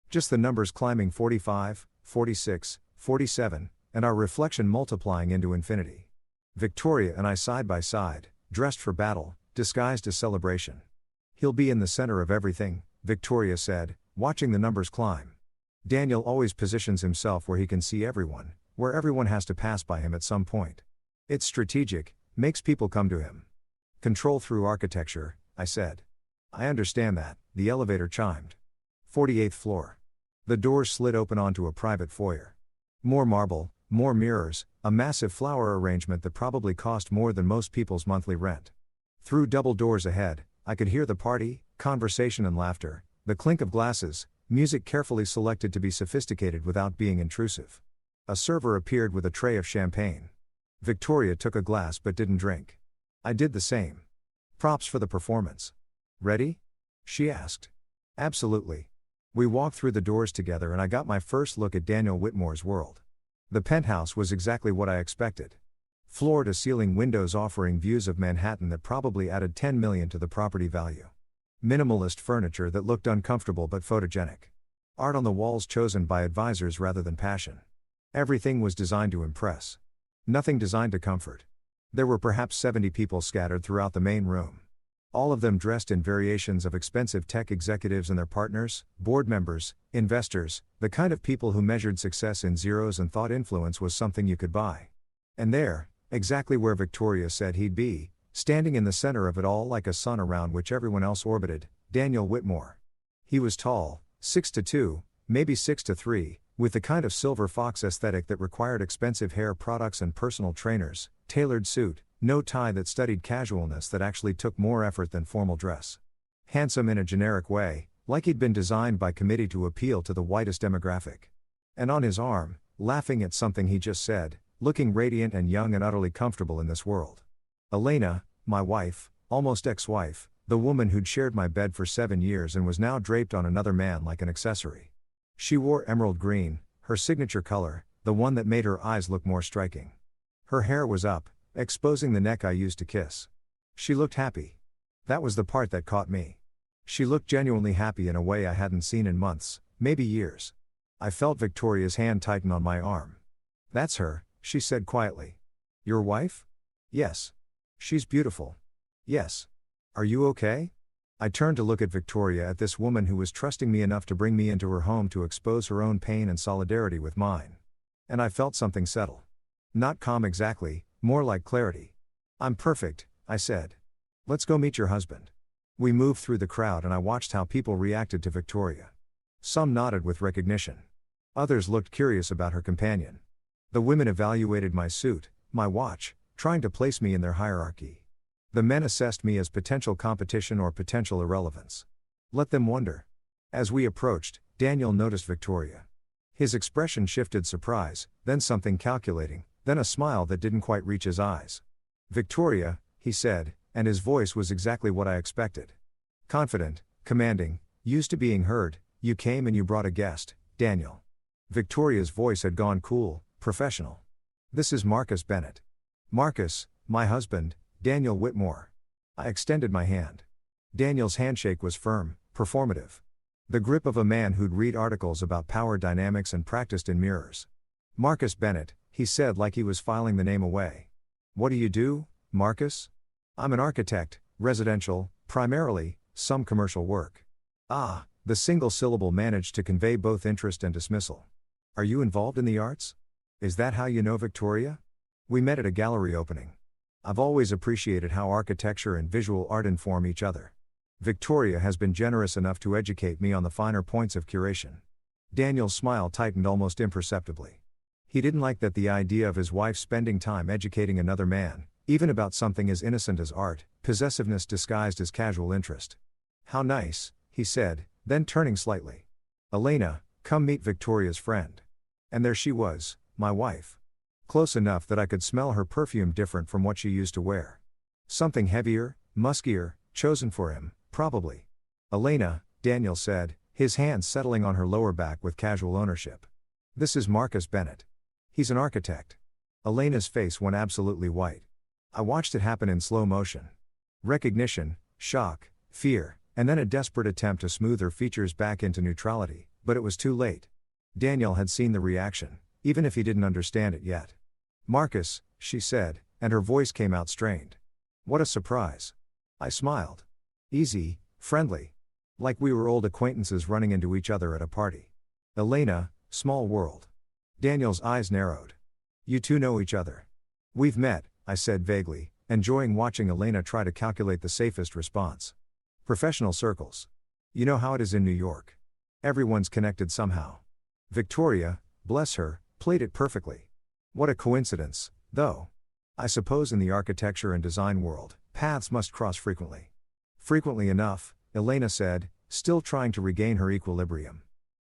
Just the numbers climbing 45, 46, 47, and our reflection multiplying into infinity. Victoria and I side by side, dressed for battle, disguised as celebration. He'll be in the center of everything, Victoria said, watching the numbers climb. Daniel always positions himself where he can see everyone, where everyone has to pass by him at some point. It's strategic, makes people come to him. Control through architecture, I said. I understand that, the elevator chimed. 48th floor. The doors slid open onto a private foyer. More marble, more mirrors, a massive flower arrangement that probably cost more than most people's monthly rent. Through double doors ahead, I could hear the party, conversation and laughter, the clink of glasses, music carefully selected to be sophisticated without being intrusive. A server appeared with a tray of champagne. Victoria took a glass but didn't drink. I did the same. Props for the performance. Ready? She asked. Absolutely. We walked through the doors together and I got my first look at Daniel Whitmore's world. The penthouse was exactly what I expected. Floor-to-ceiling windows offering views of Manhattan that probably added $10 million to the property value. Minimalist furniture that looked uncomfortable but photogenic. Art on the walls chosen by advisors rather than passion. Everything was designed to impress. Nothing designed to comfort. There were perhaps 70 people scattered throughout the main room. All of them dressed in variations of expensive tech executives and their partners, board members, investors, the kind of people who measured success in zeros and thought influence was something you could buy. And there, exactly where Victoria said he'd be, standing in the center of it all like a sun around which everyone else orbited, Daniel Whitmore. He was tall, 6'2", maybe 6'3", with the kind of silver fox aesthetic that required expensive hair products and personal trainers, tailored suit, no tie that studied casualness that actually took more effort than formal dress. Handsome in a generic way, like he'd been designed by committee to appeal to the widest demographic. And on his arm, laughing at something he just said, looking radiant and young and utterly comfortable in this world. Elena, my wife, almost ex-wife, the woman who'd shared my bed for 7 years and was now draped on another man like an accessory. She wore emerald green, her signature color, the one that made her eyes look more striking. Her hair was up, exposing the neck I used to kiss. She looked happy. That was the part that caught me. She looked genuinely happy in a way I hadn't seen in months, maybe years. I felt Victoria's hand tighten on my arm. That's her, she said quietly. Your wife? Yes. She's beautiful. Yes. Are you okay? I turned to look at Victoria, at this woman who was trusting me enough to bring me into her home to expose her own pain and solidarity with mine. And I felt something settle. Not calm exactly, more like clarity. I'm perfect, I said. Let's go meet your husband. We moved through the crowd and I watched how people reacted to Victoria. Some nodded with recognition. Others looked curious about her companion. The women evaluated my suit, my watch, trying to place me in their hierarchy. The men assessed me as potential competition or potential irrelevance. Let them wonder. As we approached, Daniel noticed Victoria. His expression shifted surprise, then something calculating, then a smile that didn't quite reach his eyes. Victoria, he said, and his voice was exactly what I expected. Confident, commanding, used to being heard. You came and you brought a guest, Daniel. Victoria's voice had gone cool, professional. This is Marcus Bennett. Marcus, my husband, Daniel Whitmore. I extended my hand. Daniel's handshake was firm, performative. The grip of a man who'd read articles about power dynamics and practiced in mirrors. Marcus Bennett, he said like he was filing the name away. What do you do, Marcus? I'm an architect, residential, primarily, some commercial work. Ah, the single syllable managed to convey both interest and dismissal. Are you involved in the arts? Is that how you know Victoria? We met at a gallery opening. I've always appreciated how architecture and visual art inform each other. Victoria has been generous enough to educate me on the finer points of curation. Daniel's smile tightened almost imperceptibly. He didn't like that the idea of his wife spending time educating another man, even about something as innocent as art, possessiveness disguised as casual interest. How nice, he said, then turning slightly. Elena, come meet Victoria's friend. And there she was, my wife. Close enough that I could smell her perfume different from what she used to wear. Something heavier, muskier, chosen for him, probably. Elena, Daniel said, his hands settling on her lower back with casual ownership. This is Marcus Bennett. He's an architect. Elena's face went absolutely white. I watched it happen in slow motion. Recognition, shock, fear, and then a desperate attempt to smooth her features back into neutrality, but it was too late. Daniel had seen the reaction, even if he didn't understand it yet. Marcus, she said, and her voice came out strained. What a surprise. I smiled. Easy, friendly. Like we were old acquaintances running into each other at a party. Elena, small world. Daniel's eyes narrowed. You two know each other. We've met, I said vaguely, enjoying watching Elena try to calculate the safest response. Professional circles. You know how it is in New York. Everyone's connected somehow. Victoria, bless her, played it perfectly. What a coincidence, though. I suppose in the architecture and design world, paths must cross frequently. Frequently enough, Elena said, still trying to regain her equilibrium.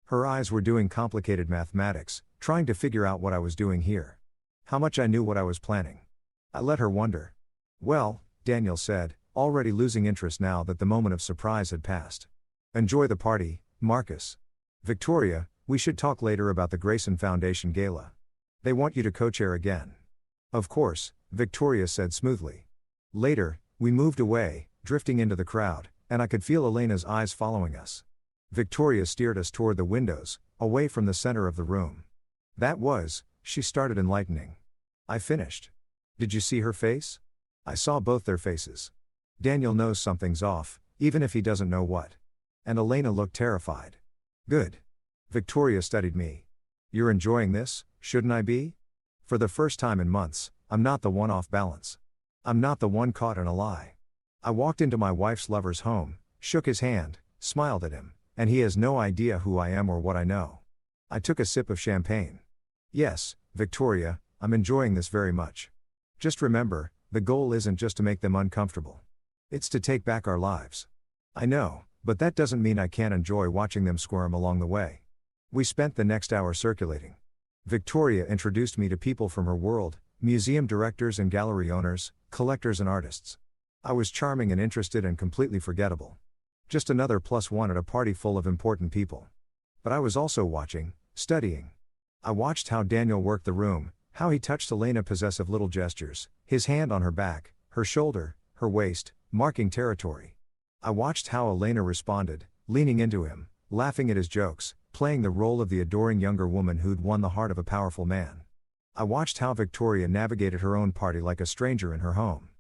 Her eyes were doing complicated mathematics, trying to figure out what I was doing here. How much I knew what I was planning. I let her wonder. Well, Daniel said, already losing interest now that the moment of surprise had passed. Enjoy the party, Marcus. Victoria, we should talk later about the Grayson Foundation Gala. They want you to co-chair again. Of course, Victoria said smoothly. Later, we moved away, drifting into the crowd, and I could feel Elena's eyes following us. Victoria steered us toward the windows, away from the center of the room. That was, she started enlightening. I finished. Did you see her face? I saw both their faces. Daniel knows something's off, even if he doesn't know what. And Elena looked terrified. Good. Victoria studied me. You're enjoying this, shouldn't I be? For the first time in months, I'm not the one off balance. I'm not the one caught in a lie. I walked into my wife's lover's home, shook his hand, smiled at him, and he has no idea who I am or what I know. I took a sip of champagne. Yes, Victoria, I'm enjoying this very much. Just remember, the goal isn't just to make them uncomfortable. It's to take back our lives. I know, but that doesn't mean I can't enjoy watching them squirm along the way. We spent the next hour circulating. Victoria introduced me to people from her world, museum directors and gallery owners, collectors and artists. I was charming and interested and completely forgettable. Just another +1 at a party full of important people. But I was also watching, studying. I watched how Daniel worked the room, how he touched Elena possessive little gestures, his hand on her back, her shoulder, her waist, marking territory. I watched how Elena responded, leaning into him, laughing at his jokes, playing the role of the adoring younger woman who'd won the heart of a powerful man. I watched how Victoria navigated her own party like a stranger in her home.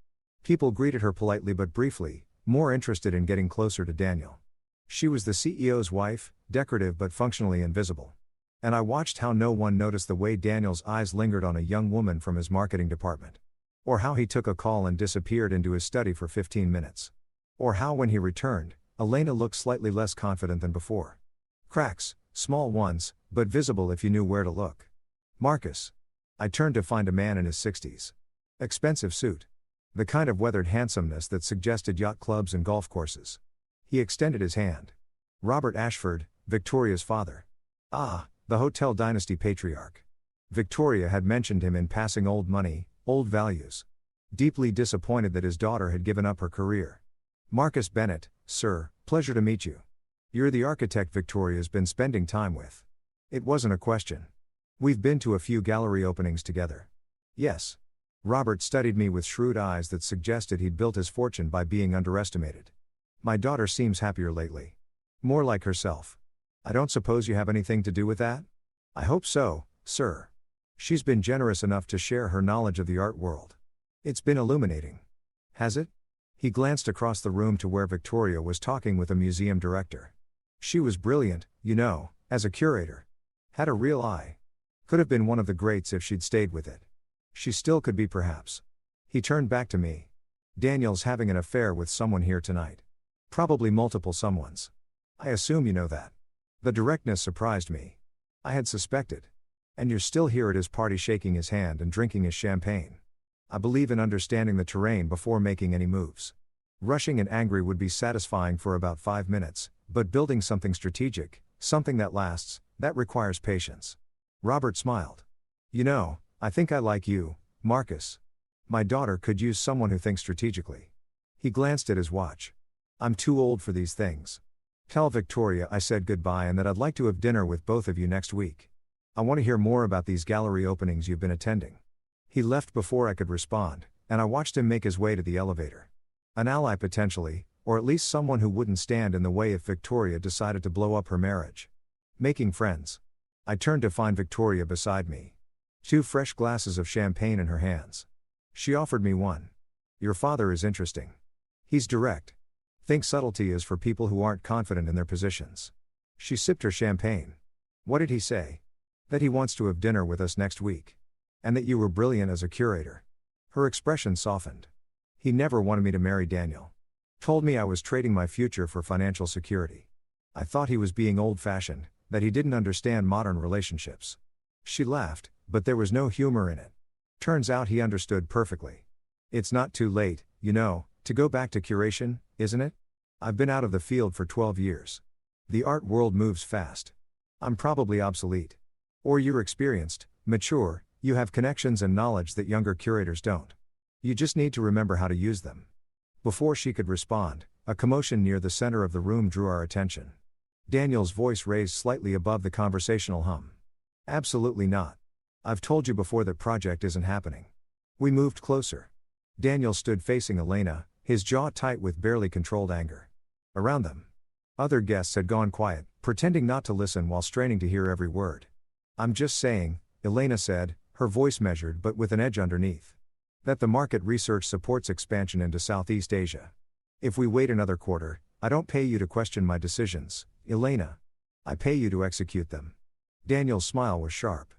People greeted her politely but briefly, more interested in getting closer to Daniel. She was the CEO's wife, decorative but functionally invisible. And I watched how no one noticed the way Daniel's eyes lingered on a young woman from his marketing department. Or how he took a call and disappeared into his study for 15 minutes. Or how when he returned, Elena looked slightly less confident than before. Cracks, small ones, but visible if you knew where to look. Marcus. I turned to find a man in his 60s. Expensive suit. The kind of weathered handsomeness that suggested yacht clubs and golf courses. He extended his hand. Robert Ashford, Victoria's father. Ah, the Hotel Dynasty patriarch. Victoria had mentioned him in passing. Old money, old values. Deeply disappointed that his daughter had given up her career. Marcus Bennett, sir, pleasure to meet you. You're the architect Victoria's been spending time with. It wasn't a question. We've been to a few gallery openings together. Yes. Robert studied me with shrewd eyes that suggested he'd built his fortune by being underestimated. My daughter seems happier lately. More like herself. I don't suppose you have anything to do with that? I hope so, sir. She's been generous enough to share her knowledge of the art world. It's been illuminating. Has it? He glanced across the room to where Victoria was talking with a museum director. She was brilliant, you know, as a curator. Had a real eye. Could have been one of the greats if she'd stayed with it. She still could be perhaps. He turned back to me. Daniel's having an affair with someone here tonight. Probably multiple someones. I assume you know that. The directness surprised me. I had suspected. And you're still here at his party shaking his hand and drinking his champagne. I believe in understanding the terrain before making any moves. Rushing and angry would be satisfying for about 5 minutes, but building something strategic, something that lasts, that requires patience. Robert smiled. You know, I think I like you, Marcus. My daughter could use someone who thinks strategically. He glanced at his watch. I'm too old for these things. Tell Victoria I said goodbye and that I'd like to have dinner with both of you next week. I want to hear more about these gallery openings you've been attending. He left before I could respond, and I watched him make his way to the elevator. An ally potentially, or at least someone who wouldn't stand in the way if Victoria decided to blow up her marriage. Making friends. I turned to find Victoria beside me. 2 fresh glasses of champagne in her hands. She offered me one. Your father is interesting. He's direct. Think subtlety is for people who aren't confident in their positions. She sipped her champagne. What did he say? That he wants to have dinner with us next week. And that you were brilliant as a curator. Her expression softened. He never wanted me to marry Daniel. Told me I was trading my future for financial security. I thought he was being old-fashioned, that he didn't understand modern relationships. She laughed, but there was no humor in it. Turns out he understood perfectly. It's not too late, you know, to go back to curation, isn't it? I've been out of the field for 12 years. The art world moves fast. I'm probably obsolete. Or you're experienced, mature, you have connections and knowledge that younger curators don't. You just need to remember how to use them. Before she could respond, a commotion near the center of the room drew our attention. Daniel's voice raised slightly above the conversational hum. Absolutely not. I've told you before that project isn't happening. We moved closer. Daniel stood facing Elena, his jaw tight with barely controlled anger. Around them, other guests had gone quiet, pretending not to listen while straining to hear every word. I'm just saying, Elena said, her voice measured but with an edge underneath, that the market research supports expansion into Southeast Asia. If we wait another quarter, I don't pay you to question my decisions, Elena. I pay you to execute them. Daniel's smile was sharp.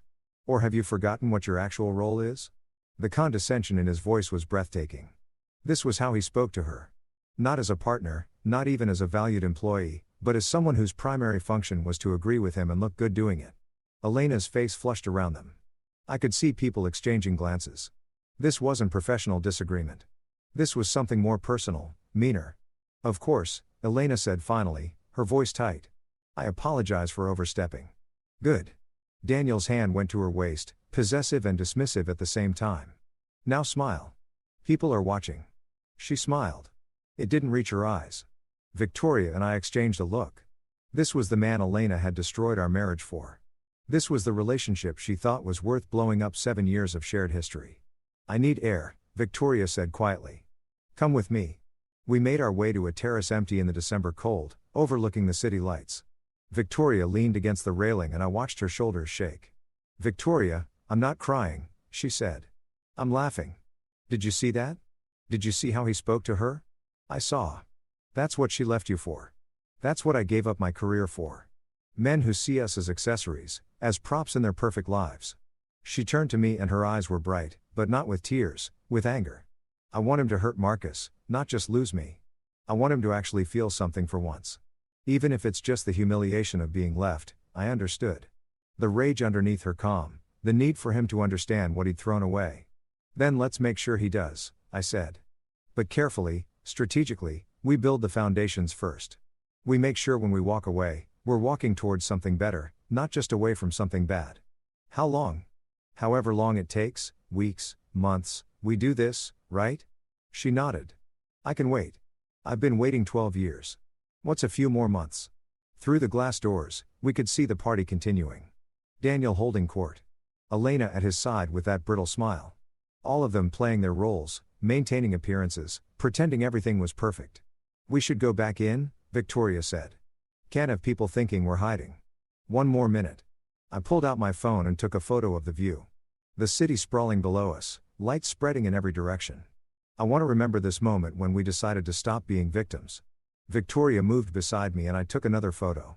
Or have you forgotten what your actual role is? The condescension in his voice was breathtaking. This was how he spoke to her. Not as a partner, not even as a valued employee, but as someone whose primary function was to agree with him and look good doing it. Elena's face flushed around them. I could see people exchanging glances. This wasn't professional disagreement. This was something more personal, meaner. Of course, Elena said finally, her voice tight. I apologize for overstepping. Good. Daniel's hand went to her waist, possessive and dismissive at the same time. Now smile. People are watching. She smiled. It didn't reach her eyes. Victoria and I exchanged a look. This was the man Elena had destroyed our marriage for. This was the relationship she thought was worth blowing up 7 years of shared history. I need air, Victoria said quietly. Come with me. We made our way to a terrace empty in the December cold, overlooking the city lights. Victoria leaned against the railing and I watched her shoulders shake. Victoria, I'm not crying, she said. I'm laughing. Did you see that? Did you see how he spoke to her? I saw. That's what she left you for. That's what I gave up my career for. Men who see us as accessories, as props in their perfect lives. She turned to me and her eyes were bright, but not with tears, with anger. I want him to hurt Marcus, not just lose me. I want him to actually feel something for once. Even if it's just the humiliation of being left, I understood. The rage underneath her calm, the need for him to understand what he'd thrown away. Then let's make sure he does, I said. But carefully, strategically, we build the foundations first. We make sure when we walk away, we're walking towards something better, not just away from something bad. How long? However long it takes, weeks, months, we do this, right? She nodded. I can wait. I've been waiting 12 years. What's a few more months? Through the glass doors, we could see the party continuing. Daniel holding court. Elena at his side with that brittle smile. All of them playing their roles, maintaining appearances, pretending everything was perfect. We should go back in, Victoria said. Can't have people thinking we're hiding. One more minute. I pulled out my phone and took a photo of the view. The city sprawling below us, lights spreading in every direction. I want to remember this moment when we decided to stop being victims. Victoria moved beside me and I took another photo.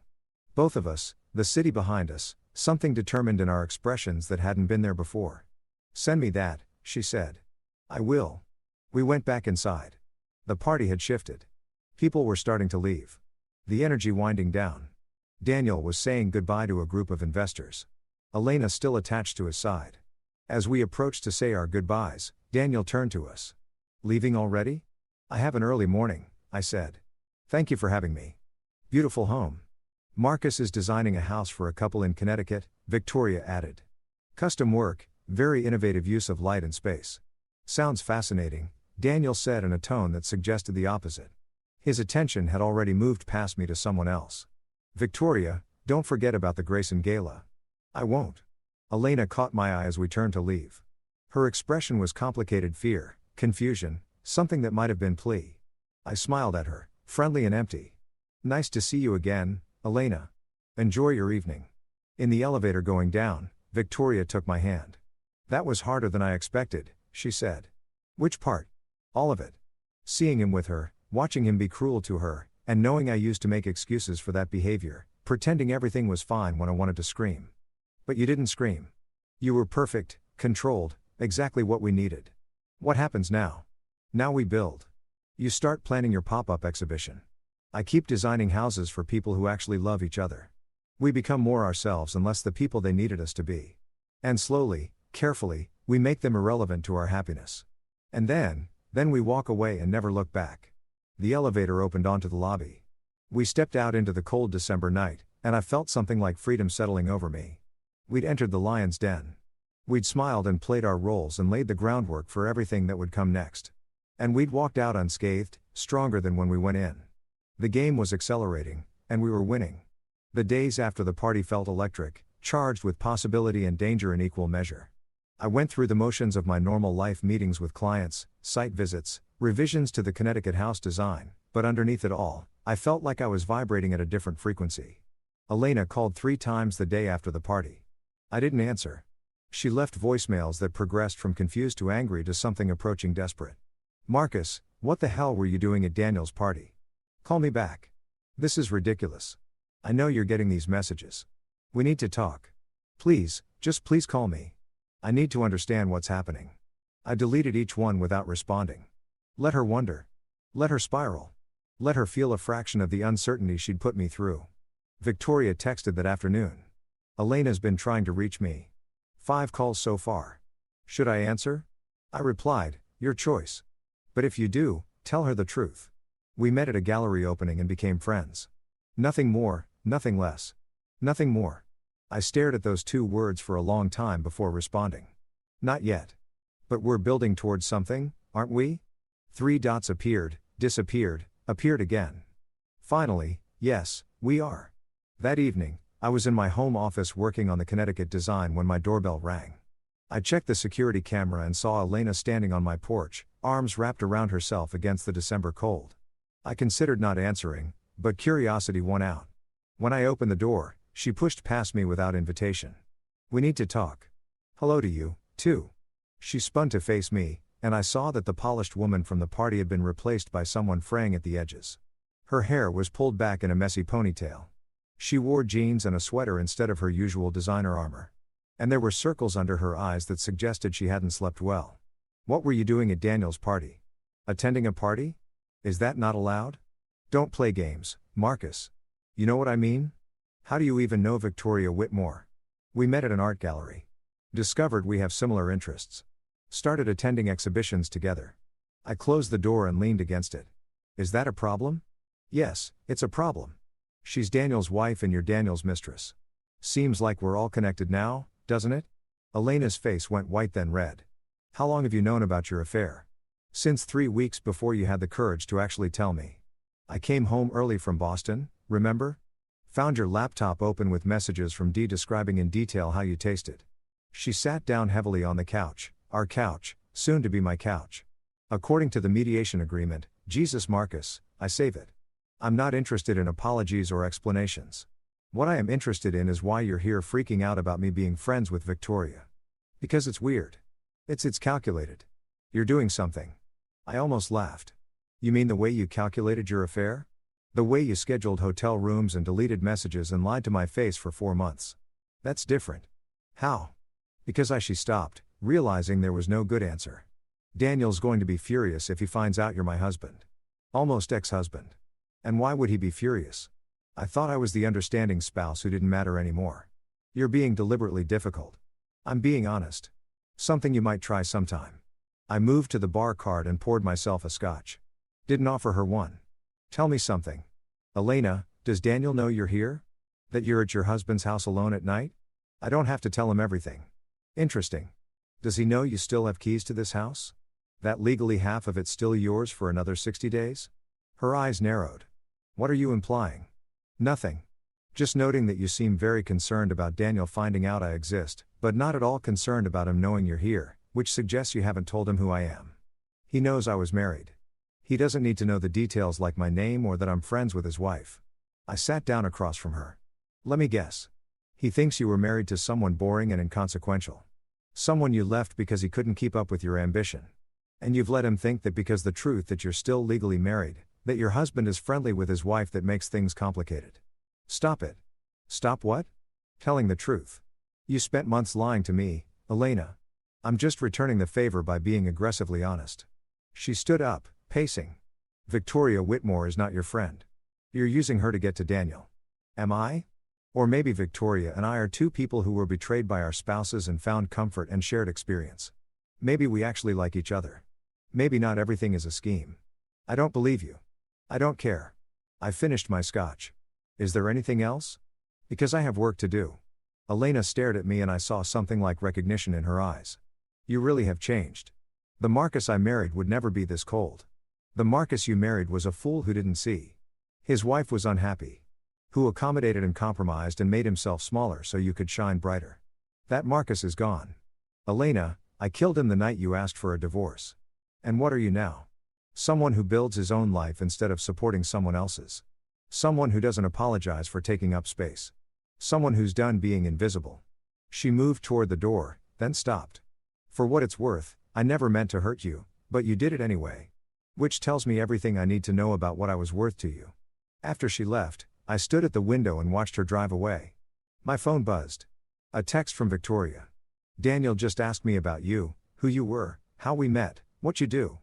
Both of us, the city behind us, something determined in our expressions that hadn't been there before. Send me that, she said. I will. We went back inside. The party had shifted. People were starting to leave. The energy winding down. Daniel was saying goodbye to a group of investors. Elena still attached to his side. As we approached to say our goodbyes, Daniel turned to us. Leaving already? I have an early morning, I said. Thank you for having me. Beautiful home. Marcus is designing a house for a couple in Connecticut, Victoria added. Custom work, very innovative use of light and space. Sounds fascinating, Daniel said in a tone that suggested the opposite. His attention had already moved past me to someone else. Victoria, don't forget about the Grayson Gala. I won't. Elena caught my eye as we turned to leave. Her expression was complicated fear, confusion, something that might have been plea. I smiled at her, friendly and empty. Nice to see you again, Elena. Enjoy your evening. In the elevator going down, Victoria took my hand. That was harder than I expected, she said. Which part? All of it. Seeing him with her, watching him be cruel to her, and knowing I used to make excuses for that behavior, pretending everything was fine when I wanted to scream. But you didn't scream. You were perfect, controlled, exactly what we needed. What happens now? Now we build. You start planning your pop-up exhibition. I keep designing houses for people who actually love each other. We become more ourselves and less the people they needed us to be. And slowly, carefully, we make them irrelevant to our happiness. And then we walk away and never look back. The elevator opened onto the lobby. We stepped out into the cold December night, and I felt something like freedom settling over me. We'd entered the lion's den. We'd smiled and played our roles and laid the groundwork for everything that would come next. And we'd walked out unscathed, stronger than when we went in. The game was accelerating, and we were winning. The days after the party felt electric, charged with possibility and danger in equal measure. I went through the motions of my normal life, meetings with clients, site visits, revisions to the Connecticut house design, but underneath it all, I felt like I was vibrating at a different frequency. Elena called 3 times the day after the party. I didn't answer. She left voicemails that progressed from confused to angry to something approaching desperate. "Marcus, what the hell were you doing at Daniel's party? Call me back. This is ridiculous. I know you're getting these messages. We need to talk. Please, just please call me. I need to understand what's happening." I deleted each one without responding. Let her wonder. Let her spiral. Let her feel a fraction of the uncertainty she'd put me through. Victoria texted that afternoon. "Elena's been trying to reach me. 5 calls so far. Should I answer?" I replied, "Your choice. But if you do, tell her the truth." We met at a gallery opening and became friends. Nothing more, nothing less. Nothing more. I stared at those 2 words for a long time before responding. "Not yet. But we're building towards something, aren't we?" 3 dots appeared, disappeared, appeared again. Finally, yes, we are. That evening, I was in my home office working on the Connecticut design when my doorbell rang. I checked the security camera and saw Elena standing on my porch, arms wrapped around herself against the December cold. I considered not answering, but curiosity won out. When I opened the door, she pushed past me without invitation. "We need to talk." "Hello to you, too." She spun to face me, and I saw that the polished woman from the party had been replaced by someone fraying at the edges. Her hair was pulled back in a messy ponytail. She wore jeans and a sweater instead of her usual designer armor. And there were circles under her eyes that suggested she hadn't slept well. "What were you doing at Daniel's party? Attending a party? Is that not allowed? Don't play games, Marcus. You know what I mean? How do you even know Victoria Whitmore?" "We met at an art gallery. Discovered we have similar interests. Started attending exhibitions together." I closed the door and leaned against it. "Is that a problem?" "Yes, it's a problem. She's Daniel's wife and you're Daniel's mistress. Seems like we're all connected now, doesn't it?" Elena's face went white then red. "How long have you known about your affair?" "Since 3 weeks before you had the courage to actually tell me. I came home early from Boston, remember? Found your laptop open with messages from Dee describing in detail how you tasted." She sat down heavily on the couch, our couch, soon to be my couch. "According to the mediation agreement, Jesus Marcus, I save it. I'm not interested in apologies or explanations. What I am interested in is why you're here freaking out about me being friends with Victoria. Because it's weird. It's calculated. You're doing something." I almost laughed. "You mean the way you calculated your affair? The way you scheduled hotel rooms and deleted messages and lied to my face for 4 months? That's different." "How?" "Because she stopped, realizing there was no good answer. Daniel's going to be furious if he finds out you're my husband. Almost ex-husband. And why would he be furious? I thought I was the understanding spouse who didn't matter anymore. You're being deliberately difficult." "I'm being honest. Something you might try sometime." I moved to the bar cart and poured myself a scotch. Didn't offer her one. "Tell me something. Elena, does Daniel know you're here? That you're at your husband's house alone at night? I don't have to tell him everything." "Interesting. Does he know you still have keys to this house? That legally half of it's still yours for another 60 days? Her eyes narrowed. "What are you implying?" "Nothing. Just noting that you seem very concerned about Daniel finding out I exist, but not at all concerned about him knowing you're here, which suggests you haven't told him who I am. He knows I was married. He doesn't need to know the details like my name or that I'm friends with his wife." I sat down across from her. "Let me guess. He thinks you were married to someone boring and inconsequential. Someone you left because he couldn't keep up with your ambition. And you've let him think that because the truth that you're still legally married, that your husband is friendly with his wife, that makes things complicated. Stop it." "Stop what?" "Telling the truth. You spent months lying to me, Elena." I'm just returning the favor by being aggressively honest. She stood up, pacing. Victoria Whitmore is not your friend. You're using her to get to Daniel. Am I? Or maybe Victoria and I are two people who were betrayed by our spouses and found comfort and shared experience. Maybe we actually like each other. Maybe not everything is a scheme. I don't believe you. I don't care. I finished my scotch. Is there anything else? Because I have work to do. Elena stared at me and I saw something like recognition in her eyes. You really have changed. The Marcus I married would never be this cold. The Marcus you married was a fool who didn't see. His wife was unhappy. Who accommodated and compromised and made himself smaller so you could shine brighter. That Marcus is gone. Elena, I killed him the night you asked for a divorce. And what are you now? Someone who builds his own life instead of supporting someone else's. Someone who doesn't apologize for taking up space. Someone who's done being invisible. She moved toward the door, then stopped. For what it's worth, I never meant to hurt you, but you did it anyway. Which tells me everything I need to know about what I was worth to you. After she left, I stood at the window and watched her drive away. My phone buzzed. A text from Victoria. Daniel just asked me about you, who you were, how we met, what you do.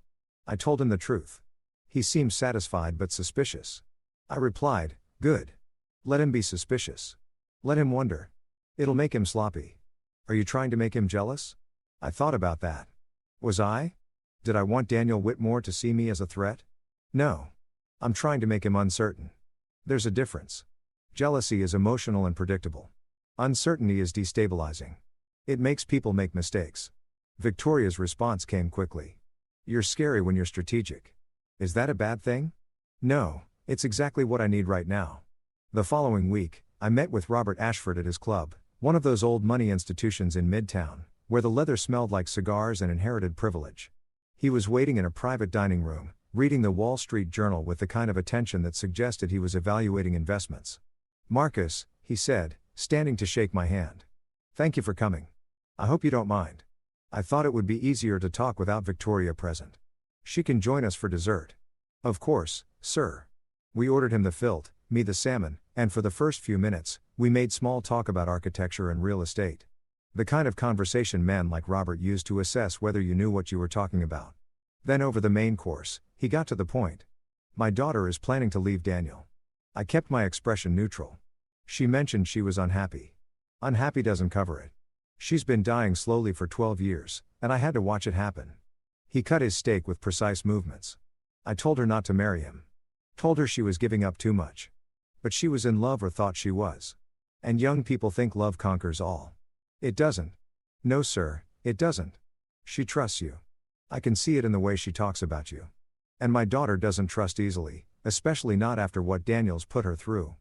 I told him the truth. He seemed satisfied but suspicious. I replied, good. Let him be suspicious. Let him wonder. It'll make him sloppy. Are you trying to make him jealous? I thought about that. Was I? Did I want Daniel Whitmore to see me as a threat? No. I'm trying to make him uncertain. There's a difference. Jealousy is emotional and predictable. Uncertainty is destabilizing. It makes people make mistakes. Victoria's response came quickly. You're scary when you're strategic. Is that a bad thing? No, it's exactly what I need right now. The following week, I met with Robert Ashford at his club, one of those old money institutions in Midtown, where the leather smelled like cigars and inherited privilege. He was waiting in a private dining room, reading the Wall Street Journal with the kind of attention that suggested he was evaluating investments. Marcus, he said, standing to shake my hand. Thank you for coming. I hope you don't mind. I thought it would be easier to talk without Victoria present. She can join us for dessert. Of course, sir. We ordered him the filt, me the salmon, and for the first few minutes, we made small talk about architecture and real estate. The kind of conversation men like Robert used to assess whether you knew what you were talking about. Then over the main course, he got to the point. My daughter is planning to leave Daniel. I kept my expression neutral. She mentioned she was unhappy. Unhappy doesn't cover it. She's been dying slowly for 12 years, and I had to watch it happen. He cut his steak with precise movements. I told her not to marry him. Told her she was giving up too much. But she was in love or thought she was. And young people think love conquers all. It doesn't. No sir, it doesn't. She trusts you. I can see it in the way she talks about you. And my daughter doesn't trust easily, especially not after what Daniel's put her through.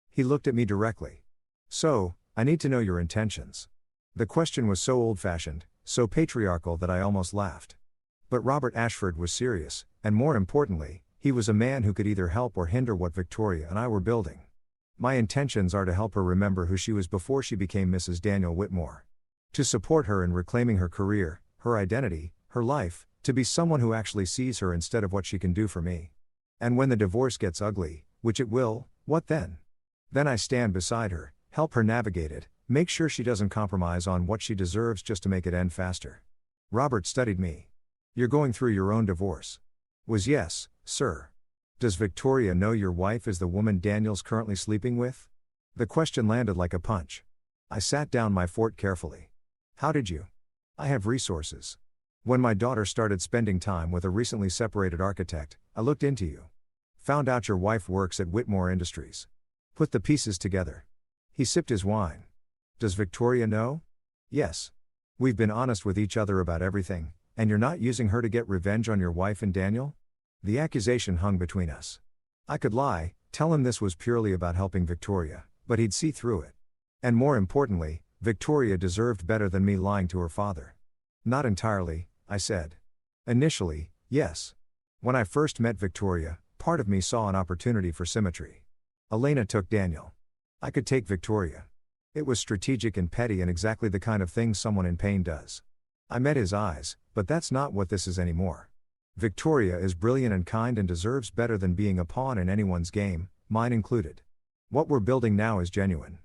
He looked at me directly. So, I need to know your intentions. The question was so old-fashioned, so patriarchal that I almost laughed. But Robert Ashford was serious, and more importantly, he was a man who could either help or hinder what Victoria and I were building. My intentions are to help her remember who she was before she became Mrs. Daniel Whitmore. To support her in reclaiming her career, her identity, her life, to be someone who actually sees her instead of what she can do for me. And when the divorce gets ugly, which it will, what then? Then I stand beside her, help her navigate it, make sure she doesn't compromise on what she deserves just to make it end faster. Robert studied me. You're going through your own divorce. Was yes, sir. Does Victoria know your wife is the woman Daniel's currently sleeping with? The question landed like a punch. I sat down my fort carefully. How did you? I have resources. When my daughter started spending time with a recently separated architect, I looked into you. Found out your wife works at Whitmore Industries. Put the pieces together. He sipped his wine. Does Victoria know? Yes. We've been honest with each other about everything, and you're not using her to get revenge on your wife and Daniel? The accusation hung between us. I could lie, tell him this was purely about helping Victoria, but he'd see through it. And more importantly, Victoria deserved better than me lying to her father. Not entirely, I said. Initially, yes. When I first met Victoria, part of me saw an opportunity for symmetry. Elena took Daniel. I could take Victoria. It was strategic and petty and exactly the kind of thing someone in pain does. I met his eyes, but that's not what this is anymore. Victoria is brilliant and kind and deserves better than being a pawn in anyone's game, mine included. What we're building now is genuine.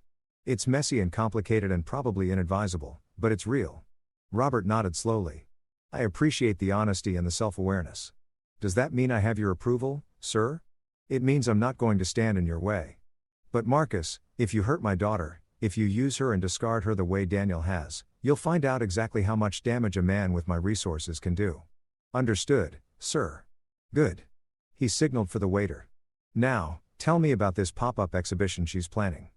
It's messy and complicated and probably inadvisable, but it's real. Robert nodded slowly. I appreciate the honesty and the self-awareness. Does that mean I have your approval, sir? It means I'm not going to stand in your way. But Marcus, if you hurt my daughter, if you use her and discard her the way Daniel has, you'll find out exactly how much damage a man with my resources can do. Understood, sir. Good. He signaled for the waiter. Now, tell me about this pop-up exhibition she's planning.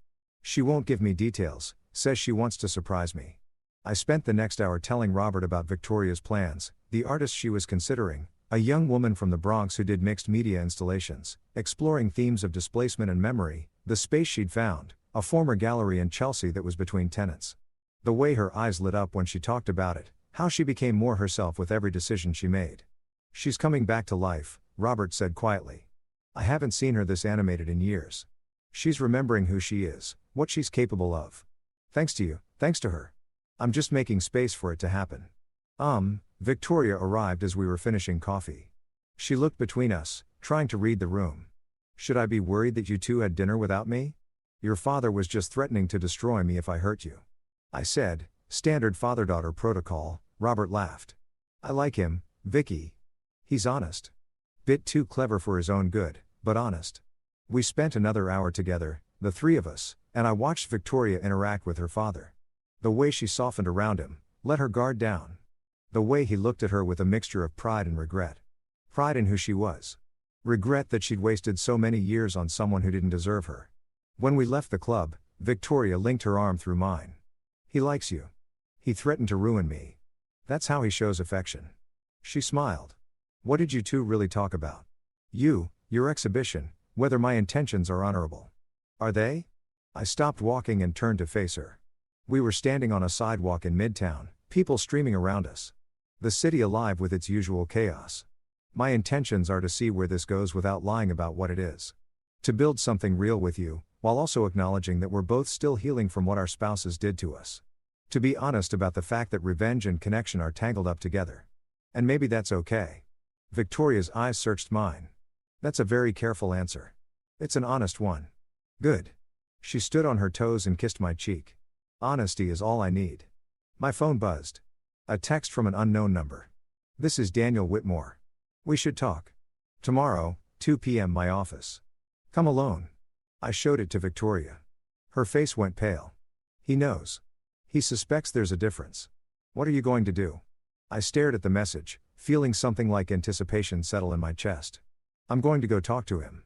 She won't give me details, says she wants to surprise me. I spent the next hour telling Robert about Victoria's plans, the artist she was considering, a young woman from the Bronx who did mixed media installations, exploring themes of displacement and memory, the space she'd found, a former gallery in Chelsea that was between tenants. The way her eyes lit up when she talked about it, how she became more herself with every decision she made. She's coming back to life, Robert said quietly. I haven't seen her this animated in years. She's remembering who she is, what she's capable of. Thanks to you, thanks to her. I'm just making space for it to happen. Victoria arrived as we were finishing coffee. She looked between us, trying to read the room. Should I be worried that you two had dinner without me? Your father was just threatening to destroy me if I hurt you. I said, standard father-daughter protocol. Robert laughed. I like him, Vicky. He's honest. Bit too clever for his own good, but honest. We spent another hour together, the three of us, and I watched Victoria interact with her father. The way she softened around him, let her guard down. The way he looked at her with a mixture of pride and regret. Pride in who she was. Regret that she'd wasted so many years on someone who didn't deserve her. When we left the club, Victoria linked her arm through mine. He likes you. He threatened to ruin me. That's how he shows affection. She smiled. What did you two really talk about? You, your exhibition, whether my intentions are honorable. Are they? I stopped walking and turned to face her. We were standing on a sidewalk in Midtown, people streaming around us. The city alive with its usual chaos. My intentions are to see where this goes without lying about what it is. To build something real with you, while also acknowledging that we're both still healing from what our spouses did to us. To be honest about the fact that revenge and connection are tangled up together. And maybe that's okay. Victoria's eyes searched mine. That's a very careful answer. It's an honest one. Good. She stood on her toes and kissed my cheek. Honesty is all I need. My phone buzzed. A text from an unknown number. This is Daniel Whitmore. We should talk. Tomorrow, 2 p.m. my office. Come alone. I showed it to Victoria. Her face went pale. He knows. He suspects there's a difference. What are you going to do? I stared at the message, feeling something like anticipation settle in my chest. I'm going to go talk to him.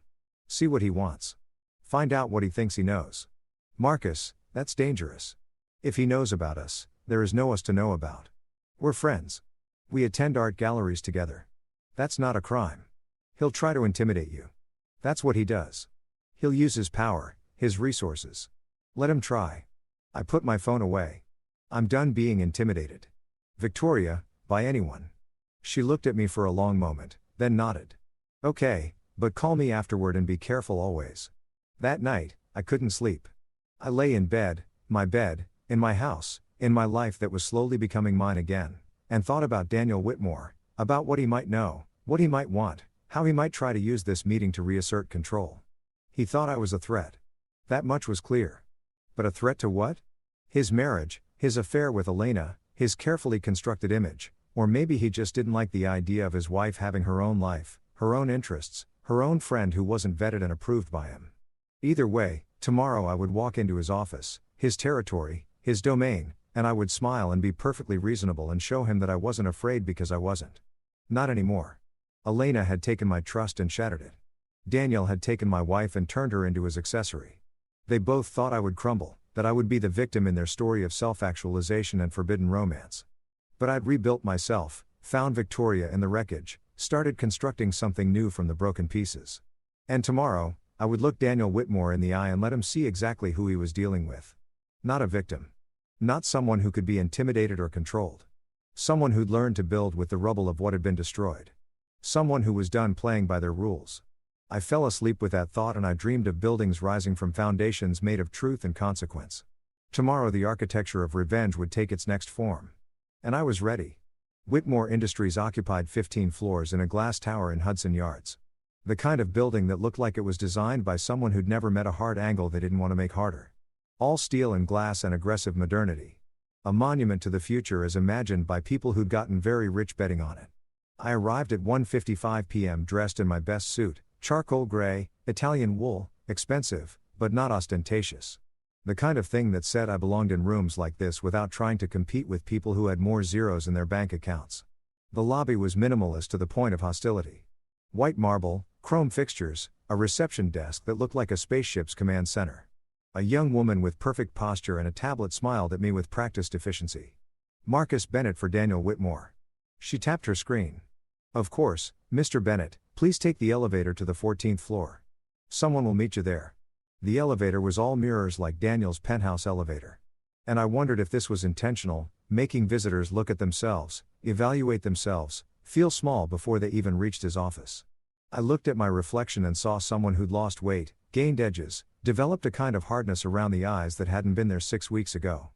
See what he wants. Find out what he thinks he knows. Marcus, that's dangerous. If he knows about us, there is no us to know about. We're friends. We attend art galleries together. That's not a crime. He'll try to intimidate you. That's what he does. He'll use his power, his resources. Let him try. I put my phone away. I'm done being intimidated. Victoria, by anyone. She looked at me for a long moment, then nodded. Okay, but call me afterward and be careful always. That night, I couldn't sleep. I lay in bed, in my house, in my life that was slowly becoming mine again, and thought about Daniel Whitmore, about what he might know, what he might want, how he might try to use this meeting to reassert control. He thought I was a threat. That much was clear. But a threat to what? His marriage, his affair with Elena, his carefully constructed image, or maybe he just didn't like the idea of his wife having her own life, her own interests, her own friend who wasn't vetted and approved by him. Either way, tomorrow I would walk into his office, his territory, his domain, and I would smile and be perfectly reasonable and show him that I wasn't afraid because I wasn't. Not anymore. Elena had taken my trust and shattered it. Daniel had taken my wife and turned her into his accessory. They both thought I would crumble, that I would be the victim in their story of self-actualization and forbidden romance. But I'd rebuilt myself, found Victoria in the wreckage, started constructing something new from the broken pieces. And tomorrow, I would look Daniel Whitmore in the eye and let him see exactly who he was dealing with. Not a victim. Not someone who could be intimidated or controlled. Someone who'd learned to build with the rubble of what had been destroyed. Someone who was done playing by their rules. I fell asleep with that thought and I dreamed of buildings rising from foundations made of truth and consequence. Tomorrow the architecture of revenge would take its next form. And I was ready. Whitmore Industries occupied 15 floors in a glass tower in Hudson Yards. The kind of building that looked like it was designed by someone who'd never met a hard angle they didn't want to make harder. All steel and glass and aggressive modernity. A monument to the future as imagined by people who'd gotten very rich betting on it. I arrived at 1:55 p.m. dressed in my best suit, charcoal gray, Italian wool, expensive, but not ostentatious. The kind of thing that said I belonged in rooms like this without trying to compete with people who had more zeros in their bank accounts. The lobby was minimalist to the point of hostility. White marble, chrome fixtures, a reception desk that looked like a spaceship's command center. A young woman with perfect posture and a tablet smiled at me with practiced efficiency. Marcus Bennett for Daniel Whitmore. She tapped her screen. Of course, Mr. Bennett, please take the elevator to the 14th floor. Someone will meet you there. The elevator was all mirrors like Daniel's penthouse elevator. And I wondered if this was intentional, making visitors look at themselves, evaluate themselves, feel small before they even reached his office. I looked at my reflection and saw someone who'd lost weight, gained edges, developed a kind of hardness around the eyes that hadn't been there 6 weeks ago.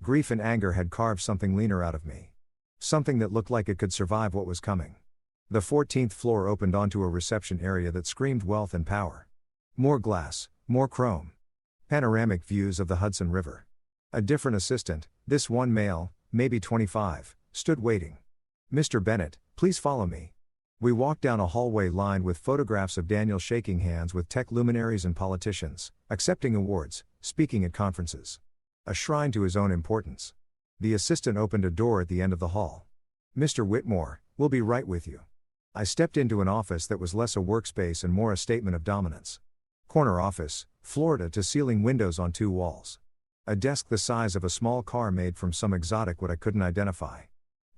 Grief and anger had carved something leaner out of me. Something that looked like it could survive what was coming. The 14th floor opened onto a reception area that screamed wealth and power. More glass, more chrome. Panoramic views of the Hudson River. A different assistant, this one male, maybe 25, stood waiting. Mr. Bennett, please follow me. We walked down a hallway lined with photographs of Daniel shaking hands with tech luminaries and politicians, accepting awards, speaking at conferences. A shrine to his own importance. The assistant opened a door at the end of the hall. Mr. Whitmore, we'll be right with you. I stepped into an office that was less a workspace and more a statement of dominance. Corner office, Florida to ceiling windows on 2 walls. A desk the size of a small car made from some exotic wood I couldn't identify.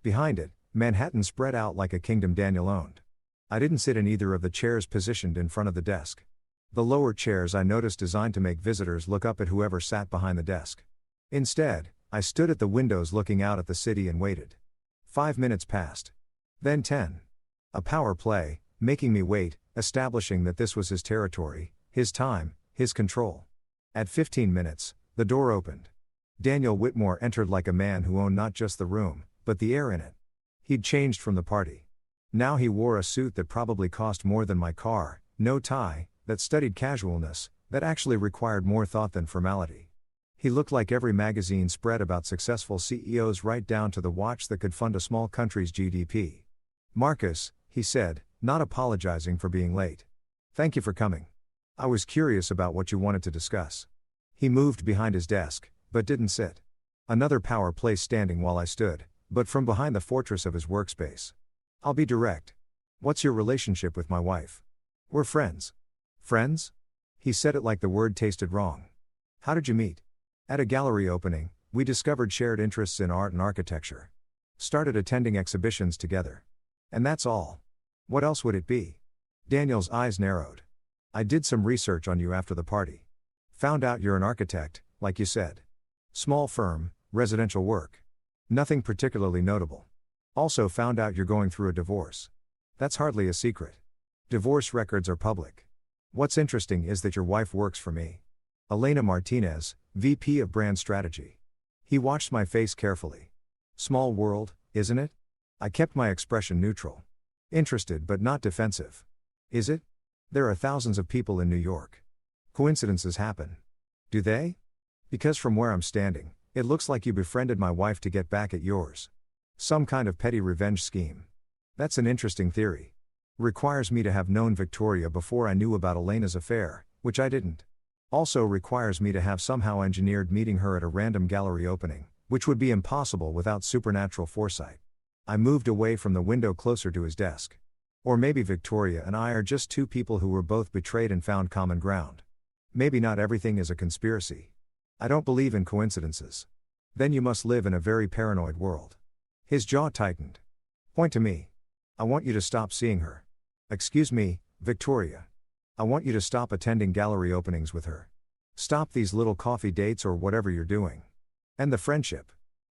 Behind it, Manhattan spread out like a kingdom Daniel owned. I didn't sit in either of the chairs positioned in front of the desk. The lower chairs I noticed designed to make visitors look up at whoever sat behind the desk. Instead, I stood at the windows looking out at the city and waited. 5 minutes passed. Then 10. A power play, making me wait, establishing that this was his territory, his time, his control. At 15 minutes, the door opened. Daniel Whitmore entered like a man who owned not just the room, but the air in it. He'd changed from the party. Now he wore a suit that probably cost more than my car, no tie, that studied casualness, that actually required more thought than formality. He looked like every magazine spread about successful CEOs right down to the watch that could fund a small country's GDP. Marcus, he said, not apologizing for being late. Thank you for coming. I was curious about what you wanted to discuss. He moved behind his desk, but didn't sit. Another power play standing while I stood, but from behind the fortress of his workspace. I'll be direct. What's your relationship with my wife? We're friends. Friends? He said it like the word tasted wrong. How did you meet? At a gallery opening, we discovered shared interests in art and architecture. Started attending exhibitions together. And that's all. What else would it be? Daniel's eyes narrowed. I did some research on you after the party. Found out you're an architect, like you said. Small firm, residential work. Nothing particularly notable. Also found out you're going through a divorce. That's hardly a secret. Divorce records are public. What's interesting is that your wife works for me. Elena Martinez, VP of Brand Strategy. He watched my face carefully. Small world, isn't it? I kept my expression neutral. Interested but not defensive. Is it? There are thousands of people in New York. Coincidences happen. Do they? Because from where I'm standing, it looks like you befriended my wife to get back at yours. Some kind of petty revenge scheme. That's an interesting theory. Requires me to have known Victoria before I knew about Elena's affair, which I didn't. Also requires me to have somehow engineered meeting her at a random gallery opening, which would be impossible without supernatural foresight. I moved away from the window closer to his desk. Or maybe Victoria and I are just two people who were both betrayed and found common ground. Maybe not everything is a conspiracy. I don't believe in coincidences. Then you must live in a very paranoid world. His jaw tightened. Point to me. I want you to stop seeing her. Excuse me, Victoria. I want you to stop attending gallery openings with her. Stop these little coffee dates or whatever you're doing. And the friendship.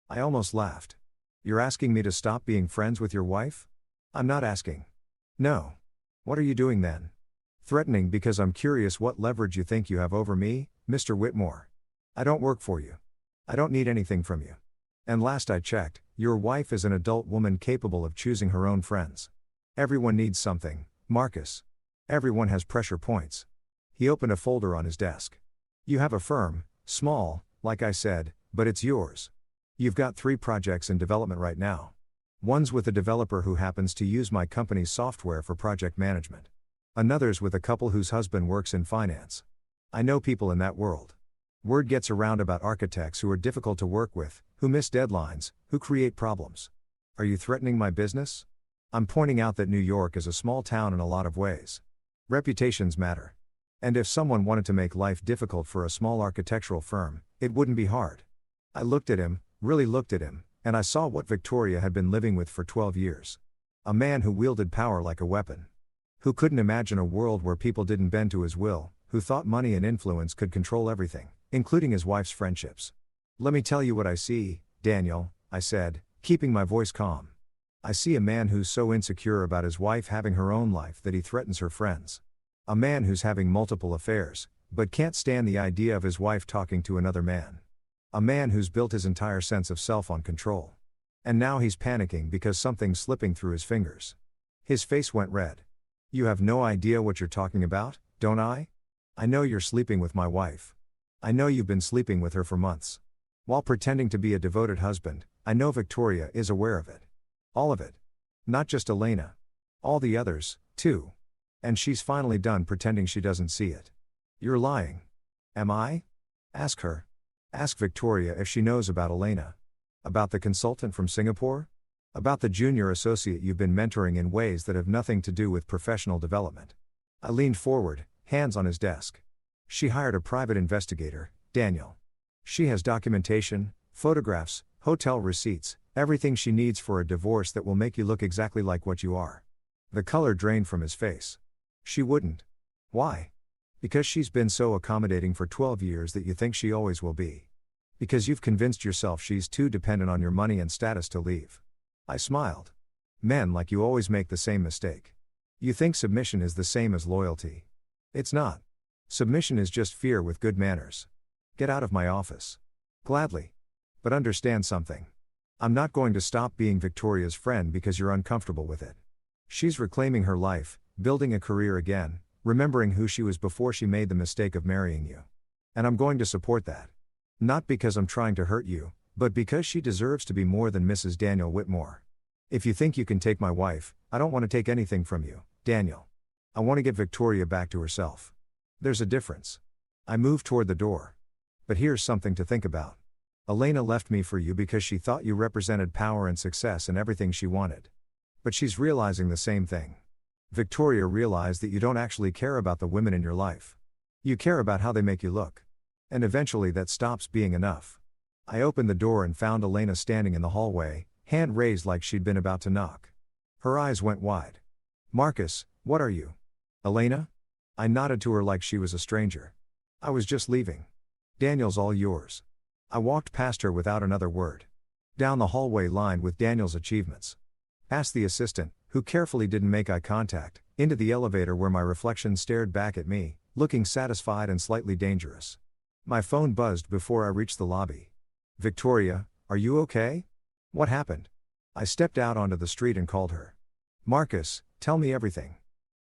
I almost laughed. You're asking me to stop being friends with your wife? I'm not asking. No. What are you doing then? Threatening because I'm curious what leverage you think you have over me, Mr. Whitmore. I don't work for you. I don't need anything from you. And last I checked, your wife is an adult woman capable of choosing her own friends. Everyone needs something, Marcus. Everyone has pressure points. He opened a folder on his desk. You have a firm, small, like I said, but it's yours. You've got 3 projects in development right now. One's with a developer who happens to use my company's software for project management. Another's with a couple whose husband works in finance. I know people in that world. Word gets around about architects who are difficult to work with, who miss deadlines, who create problems. Are you threatening my business? I'm pointing out that New York is a small town in a lot of ways. Reputations matter. And if someone wanted to make life difficult for a small architectural firm, it wouldn't be hard. I looked at him, really looked at him, and I saw what Victoria had been living with for 12 years. A man who wielded power like a weapon. Who couldn't imagine a world where people didn't bend to his will, who thought money and influence could control everything, including his wife's friendships. Let me tell you what I see, Daniel, I said, keeping my voice calm. I see a man who's so insecure about his wife having her own life that he threatens her friends. A man who's having multiple affairs, but can't stand the idea of his wife talking to another man. A man who's built his entire sense of self on control. And now he's panicking because something's slipping through his fingers. His face went red. You have no idea what you're talking about, don't I? I know you're sleeping with my wife. I know you've been sleeping with her for months. While pretending to be a devoted husband, I know Victoria is aware of it. All of it. Not just Elena. All the others, too. And she's finally done pretending she doesn't see it. You're lying. Am I? Ask her. Ask Victoria if she knows about Elena. About the consultant from Singapore? About the junior associate you've been mentoring in ways that have nothing to do with professional development. I leaned forward, hands on his desk. She hired a private investigator, Daniel. She has documentation, photographs, hotel receipts, everything she needs for a divorce that will make you look exactly like what you are. The color drained from his face. She wouldn't. Why? Because she's been so accommodating for 12 years that you think she always will be. Because you've convinced yourself she's too dependent on your money and status to leave. I smiled. Men like you always make the same mistake. You think submission is the same as loyalty. It's not. Submission is just fear with good manners. Get out of my office. Gladly. But understand something. I'm not going to stop being Victoria's friend because you're uncomfortable with it. She's reclaiming her life, building a career again, remembering who she was before she made the mistake of marrying you. And I'm going to support that. Not because I'm trying to hurt you, but because she deserves to be more than Mrs. Daniel Whitmore. If you think you can take my wife, I don't want to take anything from you, Daniel. I want to get Victoria back to herself. There's a difference. I moved toward the door. But here's something to think about. Elena left me for you because she thought you represented power and success and everything she wanted. But she's realizing the same thing. Victoria realized that you don't actually care about the women in your life. You care about how they make you look. And eventually that stops being enough. I opened the door and found Elena standing in the hallway, hand raised like she'd been about to knock. Her eyes went wide. Marcus, what are you? Elena? I nodded to her like she was a stranger. I was just leaving. Daniel's all yours. I walked past her without another word. Down the hallway lined with Daniel's achievements. Past the assistant, who carefully didn't make eye contact, into the elevator where my reflection stared back at me, looking satisfied and slightly dangerous. My phone buzzed before I reached the lobby. Victoria, are you okay? What happened? I stepped out onto the street and called her. Marcus, tell me everything.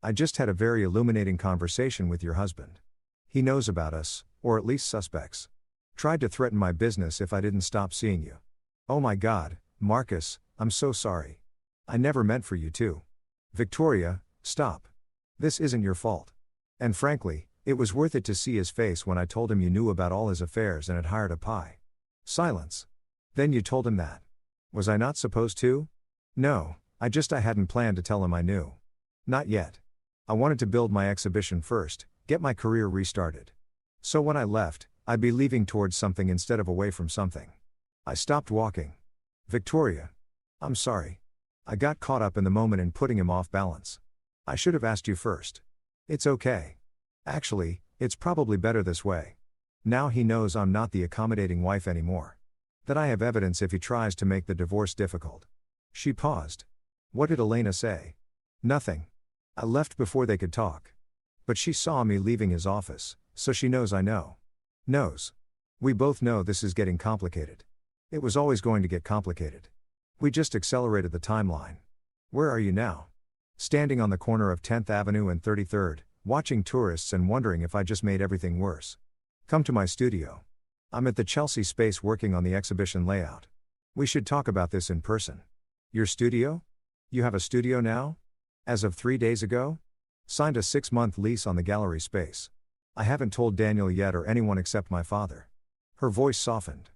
I just had a very illuminating conversation with your husband. He knows about us, or at least suspects. Tried to threaten my business if I didn't stop seeing you. Oh my God, Marcus, I'm so sorry. I never meant for you to. Victoria, stop. This isn't your fault. And frankly, it was worth it to see his face when I told him you knew about all his affairs and had hired a pie. Silence. Then you told him that. Was I not supposed to? No, I hadn't planned to tell him I knew. Not yet. I wanted to build my exhibition first, get my career restarted. So when I left, I'd be leaving towards something instead of away from something. I stopped walking. Victoria. I'm sorry. I got caught up in the moment in putting him off balance. I should have asked you first. It's okay. Actually, it's probably better this way. Now he knows I'm not the accommodating wife anymore. That I have evidence if he tries to make the divorce difficult. She paused. What did Elena say? Nothing. I left before they could talk. But she saw me leaving his office, so she knows I know. Knows. We both know this is getting complicated. It was always going to get complicated. We just accelerated the timeline. Where are you now? Standing on the corner of 10th Avenue and 33rd, watching tourists and wondering if I just made everything worse. Come to my studio. I'm at the Chelsea space working on the exhibition layout. We should talk about this in person. Your studio? You have a studio now? As of 3 days ago? Signed a 6-month lease on the gallery space. I haven't told Daniel yet or anyone except my father. Her voice softened.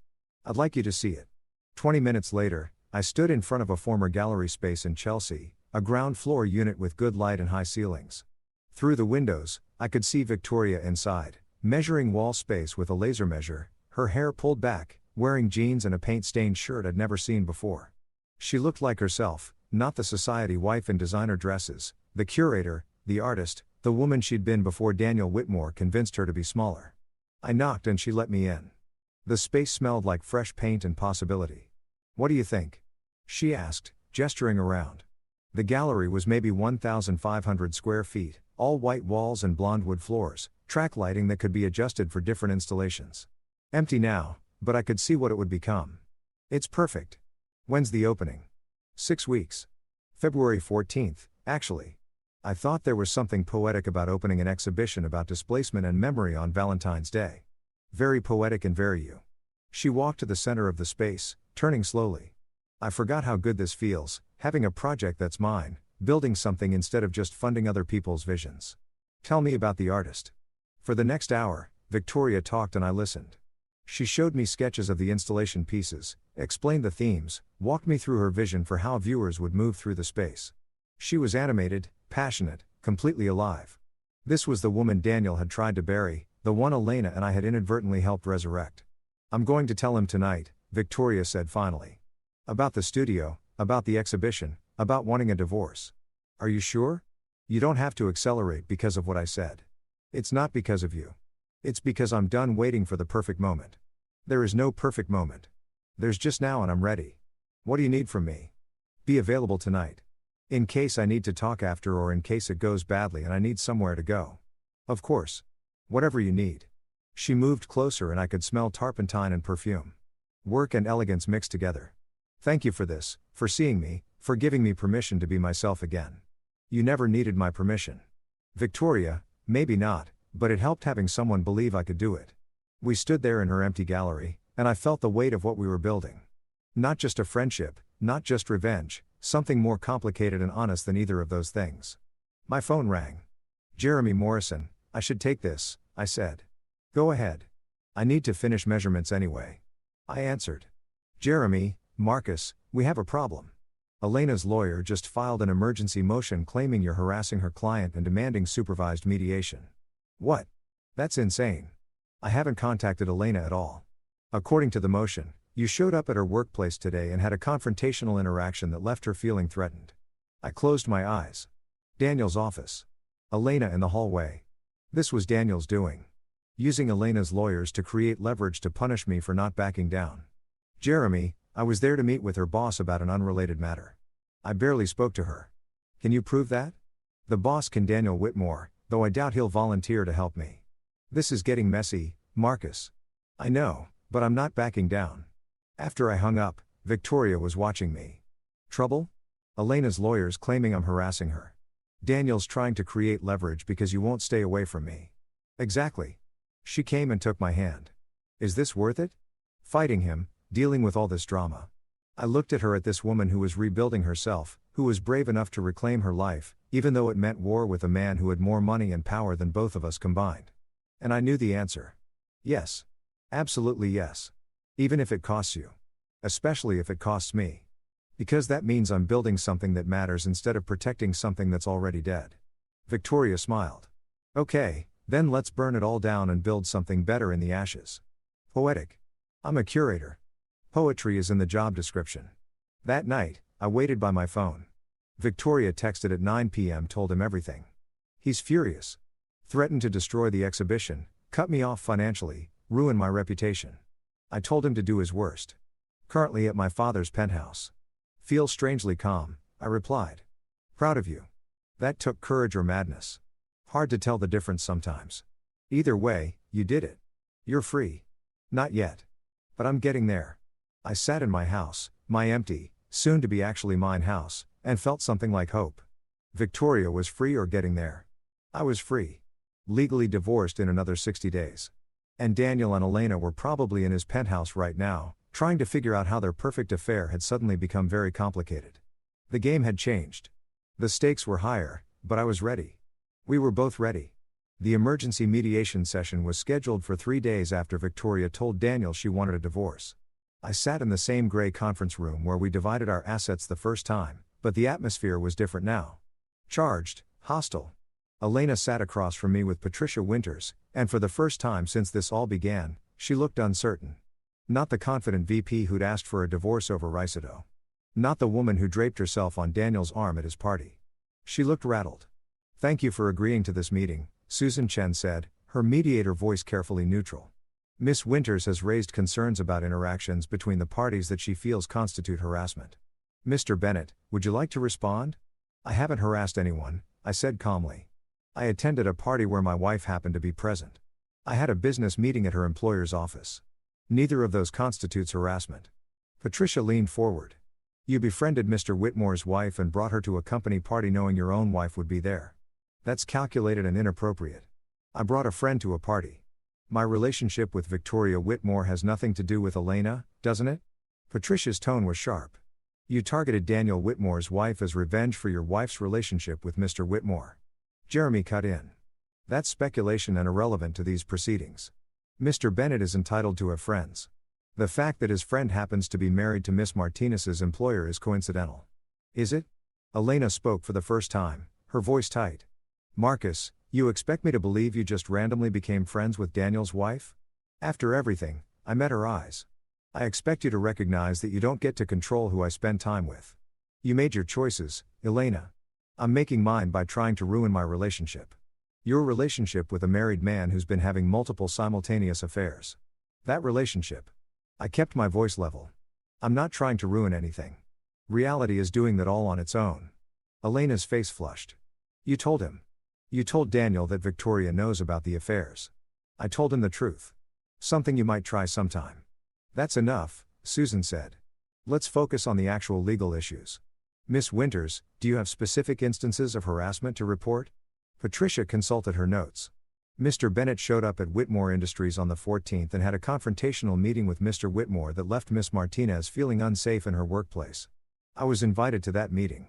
I'd like you to see it. 20 minutes later, I stood in front of a former gallery space in Chelsea, a ground floor unit with good light and high ceilings. Through the windows, I could see Victoria inside, measuring wall space with a laser measure, her hair pulled back, wearing jeans and a paint-stained shirt I'd never seen before. She looked like herself, not the society wife in designer dresses, the curator, the artist, the woman she'd been before Daniel Whitmore convinced her to be smaller. I knocked and she let me in. The space smelled like fresh paint and possibility. What do you think? She asked, gesturing around. The gallery was maybe 1,500 square feet, all white walls and blonde wood floors, track lighting that could be adjusted for different installations. Empty now, but I could see what it would become. It's perfect. When's the opening? 6 weeks. February 14th, actually. I thought there was something poetic about opening an exhibition about displacement and memory on Valentine's Day. Very poetic and very you. She walked to the center of the space, turning slowly. I forgot how good this feels, having a project that's mine, building something instead of just funding other people's visions. Tell me about the artist. For the next hour, Victoria talked and I listened. She showed me sketches of the installation pieces, explained the themes, walked me through her vision for how viewers would move through the space. She was animated, passionate, completely alive. This was the woman Daniel had tried to bury, the one Elena and I had inadvertently helped resurrect. I'm going to tell him tonight, Victoria said finally. About the studio, about the exhibition, about wanting a divorce. Are you sure? You don't have to accelerate because of what I said. It's not because of you. It's because I'm done waiting for the perfect moment. There is no perfect moment. There's just now and I'm ready. What do you need from me? Be available tonight. In case I need to talk after or in case it goes badly and I need somewhere to go. Of course. Whatever you need. She moved closer and I could smell turpentine and perfume. Work and elegance mixed together. Thank you for this, for seeing me, for giving me permission to be myself again. You never needed my permission. Victoria, maybe not, but it helped having someone believe I could do it. We stood there in her empty gallery, and I felt the weight of what we were building. Not just a friendship, not just revenge, something more complicated and honest than either of those things. My phone rang. Jeremy Morrison, I should take this, I said. Go ahead. I need to finish measurements anyway. I answered. Jeremy, Marcus, we have a problem. Elena's lawyer just filed an emergency motion claiming you're harassing her client and demanding supervised mediation. What? That's insane. I haven't contacted Elena at all. According to the motion, you showed up at her workplace today and had a confrontational interaction that left her feeling threatened. I closed my eyes. Daniel's office. Elena in the hallway. This was Daniel's doing. Using Elena's lawyers to create leverage to punish me for not backing down. Jeremy, I was there to meet with her boss about an unrelated matter. I barely spoke to her. Can you prove that? The boss can, Daniel Whitmore, though I doubt he'll volunteer to help me. This is getting messy, Marcus. I know, but I'm not backing down. After I hung up, Victoria was watching me. Trouble? Elena's lawyers claiming I'm harassing her. Daniel's trying to create leverage because you won't stay away from me. Exactly. She came and took my hand. Is this worth it? Fighting him, dealing with all this drama. I looked at her, at this woman who was rebuilding herself, who was brave enough to reclaim her life, even though it meant war with a man who had more money and power than both of us combined. And I knew the answer. Yes. Absolutely yes. Even if it costs you. Especially if it costs me. Because that means I'm building something that matters instead of protecting something that's already dead. Victoria smiled. Okay, then let's burn it all down and build something better in the ashes. Poetic. I'm a curator. Poetry is in the job description. That night, I waited by my phone. Victoria texted at 9 p.m. told him everything. He's furious. Threatened to destroy the exhibition, cut me off financially, ruin my reputation. I told him to do his worst. Currently at my father's penthouse. Feel strangely calm, I replied. Proud of you. That took courage or madness. Hard to tell the difference sometimes. Either way, you did it. You're free. Not yet. But I'm getting there. I sat in my house, my empty, soon to be actually mine house, and felt something like hope. Victoria was free or getting there. I was free. Legally divorced in another 60 days. And Daniel and Elena were probably in his penthouse right now, trying to figure out how their perfect affair had suddenly become very complicated. The game had changed. The stakes were higher, but I was ready. We were both ready. The emergency mediation session was scheduled for 3 days after Victoria told Daniel she wanted a divorce. I sat in the same gray conference room where we divided our assets the first time, but the atmosphere was different now. Charged, hostile. Elena sat across from me with Patricia Winters, and for the first time since this all began, she looked uncertain. Not the confident VP who'd asked for a divorce over AITAH. Not the woman who draped herself on Daniel's arm at his party. She looked rattled. "Thank you for agreeing to this meeting," Susan Chen said, her mediator voice carefully neutral. Miss Winters has raised concerns about interactions between the parties that she feels constitute harassment. "Mr. Bennett, would you like to respond?" "I haven't harassed anyone," I said calmly. "I attended a party where my wife happened to be present. I had a business meeting at her employer's office. Neither of those constitutes harassment." Patricia leaned forward. "You befriended Mr. Whitmore's wife and brought her to a company party knowing your own wife would be there. That's calculated and inappropriate. I brought a friend to a party. My relationship with Victoria Whitmore has nothing to do with Elena, doesn't it?" Patricia's tone was sharp. "You targeted Daniel Whitmore's wife as revenge for your wife's relationship with Mr. Whitmore." Jeremy cut in. "That's speculation and irrelevant to these proceedings. Mr. Bennett is entitled to have friends. The fact that his friend happens to be married to Miss Martinez's employer is coincidental." "Is it?" Elena spoke for the first time, her voice tight. "Marcus, you expect me to believe you just randomly became friends with Daniel's wife? After everything, I met her eyes. I expect you to recognize that you don't get to control who I spend time with. You made your choices, Elena. I'm making mine by trying to ruin my relationship. Your relationship with a married man who's been having multiple simultaneous affairs. That relationship." I kept my voice level. "I'm not trying to ruin anything. Reality is doing that all on its own." Elena's face flushed. "You told him. You told Daniel that Victoria knows about the affairs." "I told him the truth. Something you might try sometime." "That's enough," Susan said. "Let's focus on the actual legal issues. Miss Winters, do you have specific instances of harassment to report?" Patricia consulted her notes. "Mr. Bennett showed up at Whitmore Industries on the 14th and had a confrontational meeting with Mr. Whitmore that left Miss Martinez feeling unsafe in her workplace. I was invited to that meeting.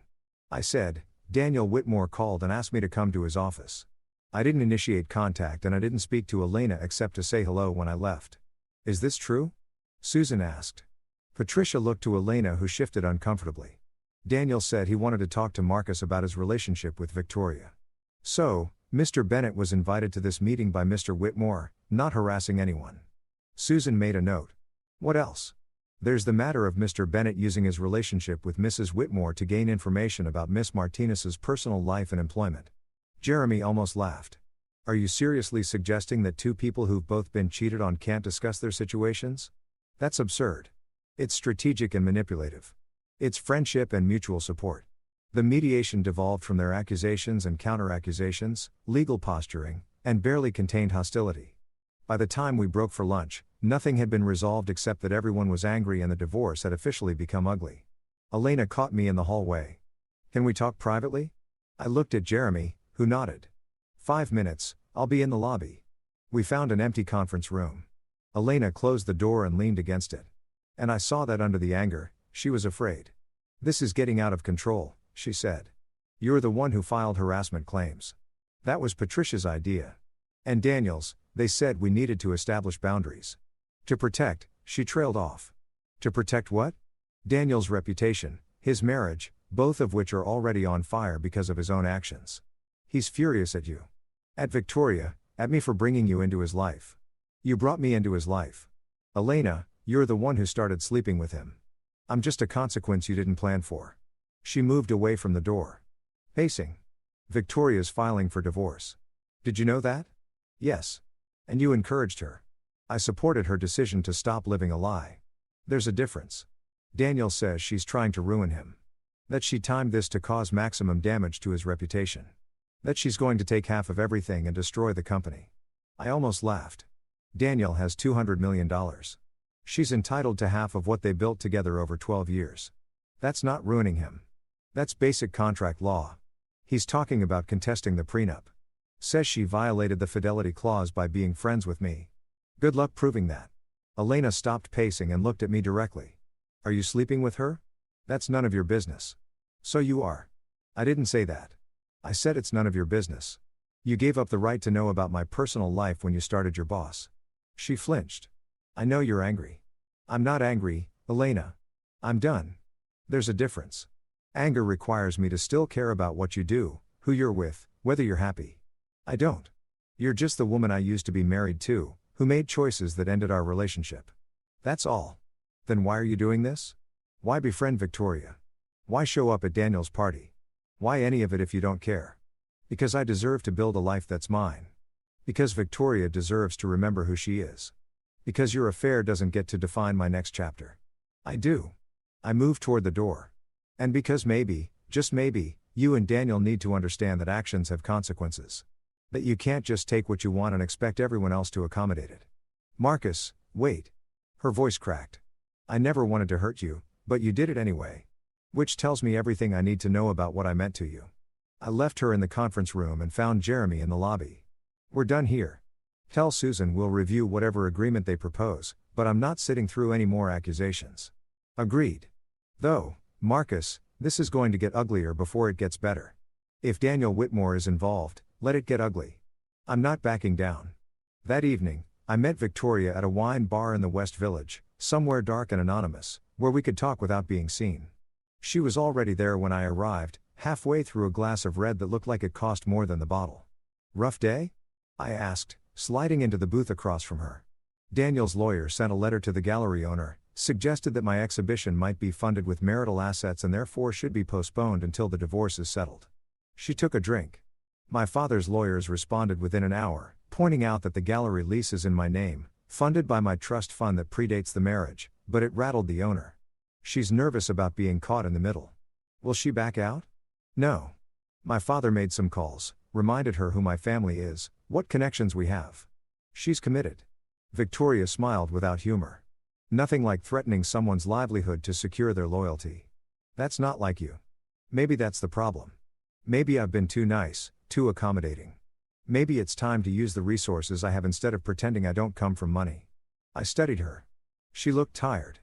I said, Daniel Whitmore called and asked me to come to his office. I didn't initiate contact and I didn't speak to Elena except to say hello when I left." "Is this true?" Susan asked. Patricia looked to Elena, who shifted uncomfortably. "Daniel said he wanted to talk to Marcus about his relationship with Victoria. So, Mr. Bennett was invited to this meeting by Mr. Whitmore, not harassing anyone." Susan made a note. "What else?" "There's the matter of Mr. Bennett using his relationship with Mrs. Whitmore to gain information about Miss Martinez's personal life and employment." Jeremy almost laughed. "Are you seriously suggesting that two people who've both been cheated on can't discuss their situations? That's absurd. It's strategic and manipulative. It's friendship and mutual support. The mediation devolved from their accusations and counter-accusations, legal posturing, and barely contained hostility. By the time we broke for lunch, nothing had been resolved except that everyone was angry and the divorce had officially become ugly." Elena caught me in the hallway. "Can we talk privately?" I looked at Jeremy, who nodded. "5 minutes, I'll be in the lobby." We found an empty conference room. Elena closed the door and leaned against it. And I saw that under the anger, she was afraid. "This is getting out of control," she said. "You're the one who filed harassment claims. That was Patricia's idea. And Daniel's. They said we needed to establish boundaries. To protect," she trailed off. "To protect what?" "Daniel's reputation, his marriage, both of which are already on fire because of his own actions. He's furious at you. At Victoria, at me for bringing you into his life. You brought me into his life. Elena, you're the one who started sleeping with him. I'm just a consequence you didn't plan for." She moved away from the door. Pacing. "Victoria's filing for divorce. Did you know that?" "Yes. And you encouraged her." "I supported her decision to stop living a lie." "There's a difference. Daniel says she's trying to ruin him. That she timed this to cause maximum damage to his reputation. That she's going to take half of everything and destroy the company." I almost laughed. "Daniel has $200 million. She's entitled to half of what they built together over 12 years. That's not ruining him. That's basic contract law. He's talking about contesting the prenup. Says she violated the fidelity clause by being friends with me. Good luck proving that." Elena stopped pacing and looked at me directly. Are you sleeping with her? That's none of your business. So you are. I didn't say that. I said it's none of your business. You gave up the right to know about my personal life when you started your boss. She flinched. I know you're angry. I'm not angry, Elena. I'm done. There's a difference. Anger requires me to still care about what you do, who you're with, whether you're happy. I don't. You're just the woman I used to be married to, who made choices that ended our relationship. That's all. Then why are you doing this? Why befriend Victoria? Why show up at Daniel's party? Why any of it if you don't care? Because I deserve to build a life that's mine. Because Victoria deserves to remember who she is. Because your affair doesn't get to define my next chapter. I do. I move toward the door. And because maybe, just maybe, you and Daniel need to understand that actions have consequences. That you can't just take what you want and expect everyone else to accommodate it. Marcus, wait. Her voice cracked. I never wanted to hurt you, but you did it anyway. Which tells me everything I need to know about what I meant to you. I left her in the conference room and found Jeremy in the lobby. We're done here. Tell Susan we'll review whatever agreement they propose, but I'm not sitting through any more accusations. Agreed. Though, Marcus, this is going to get uglier before it gets better. If Daniel Whitmore is involved, let it get ugly. I'm not backing down. That evening, I met Victoria at a wine bar in the West Village, somewhere dark and anonymous, where we could talk without being seen. She was already there when I arrived, halfway through a glass of red that looked like it cost more than the bottle. Rough day? I asked, sliding into the booth across from her. Daniel's lawyer sent a letter to the gallery owner, suggested that my exhibition might be funded with marital assets and therefore should be postponed until the divorce is settled. She took a drink. My father's lawyers responded within an hour, pointing out that the gallery lease is in my name, funded by my trust fund that predates the marriage, but it rattled the owner. She's nervous about being caught in the middle. Will she back out? No. My father made some calls, reminded her who my family is, what connections we have. She's committed. Victoria smiled without humor. Nothing like threatening someone's livelihood to secure their loyalty. That's not like you. Maybe that's the problem. Maybe I've been too nice, too accommodating. Maybe it's time to use the resources I have instead of pretending I don't come from money. I studied her. She looked tired.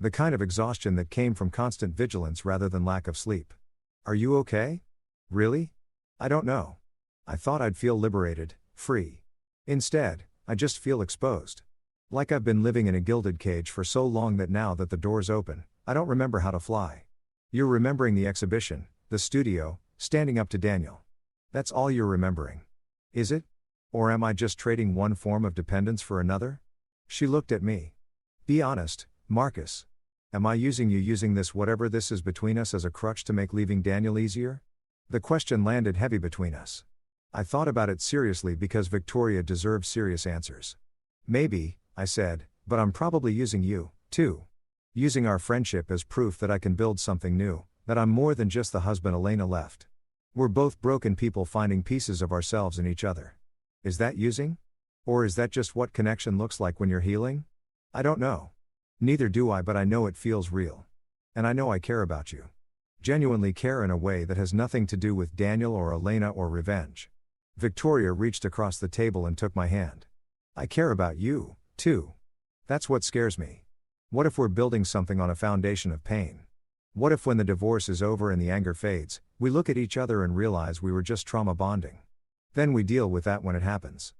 The kind of exhaustion that came from constant vigilance rather than lack of sleep. Are you okay? Really? I don't know. I thought I'd feel liberated, free. Instead, I just feel exposed. Like I've been living in a gilded cage for so long that now that the door's open, I don't remember how to fly. You're remembering the exhibition, the studio, standing up to Daniel. That's all you're remembering. Is it? Or am I just trading one form of dependence for another? She looked at me. Be honest, Marcus. Am I using this whatever this is between us as a crutch to make leaving Daniel easier? The question landed heavy between us. I thought about it seriously because Victoria deserves serious answers. Maybe, I said, but I'm probably using you, too. Using our friendship as proof that I can build something new, that I'm more than just the husband Elena left. We're both broken people finding pieces of ourselves in each other. Is that using? Or is that just what connection looks like when you're healing? I don't know. Neither do I, but I know it feels real. And I know I care about you. Genuinely care in a way that has nothing to do with Daniel or Elena or revenge. Victoria reached across the table and took my hand. I care about you, too. That's what scares me. What if we're building something on a foundation of pain? What if when the divorce is over and the anger fades, we look at each other and realize we were just trauma bonding? Then we deal with that when it happens.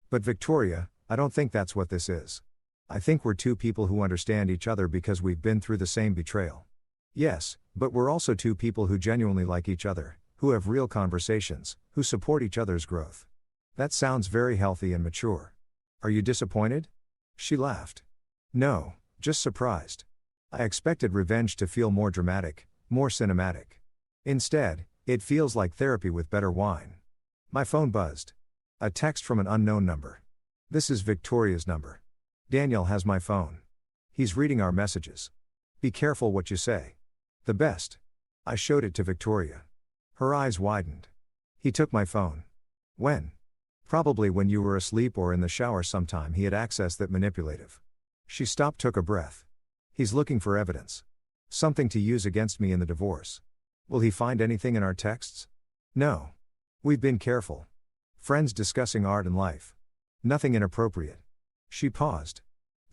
But Victoria, I don't think that's what this is. I think we're two people who understand each other because we've been through the same betrayal. Yes, but we're also two people who genuinely like each other, who have real conversations, who support each other's growth. That sounds very healthy and mature. Are you disappointed? She laughed. No, just surprised. I expected revenge to feel more dramatic, more cinematic. Instead, it feels like therapy with better wine. My phone buzzed. A text from an unknown number. This is Victoria's number. Daniel has my phone. He's reading our messages. Be careful what you say. The best. I showed it to Victoria. Her eyes widened. He took my phone. When? Probably when you were asleep or in the shower sometime. He had access that manipulative. She stopped, took a breath. He's looking for evidence. Something to use against me in the divorce. Will he find anything in our texts? No. We've been careful. Friends discussing art and life. Nothing inappropriate. She paused.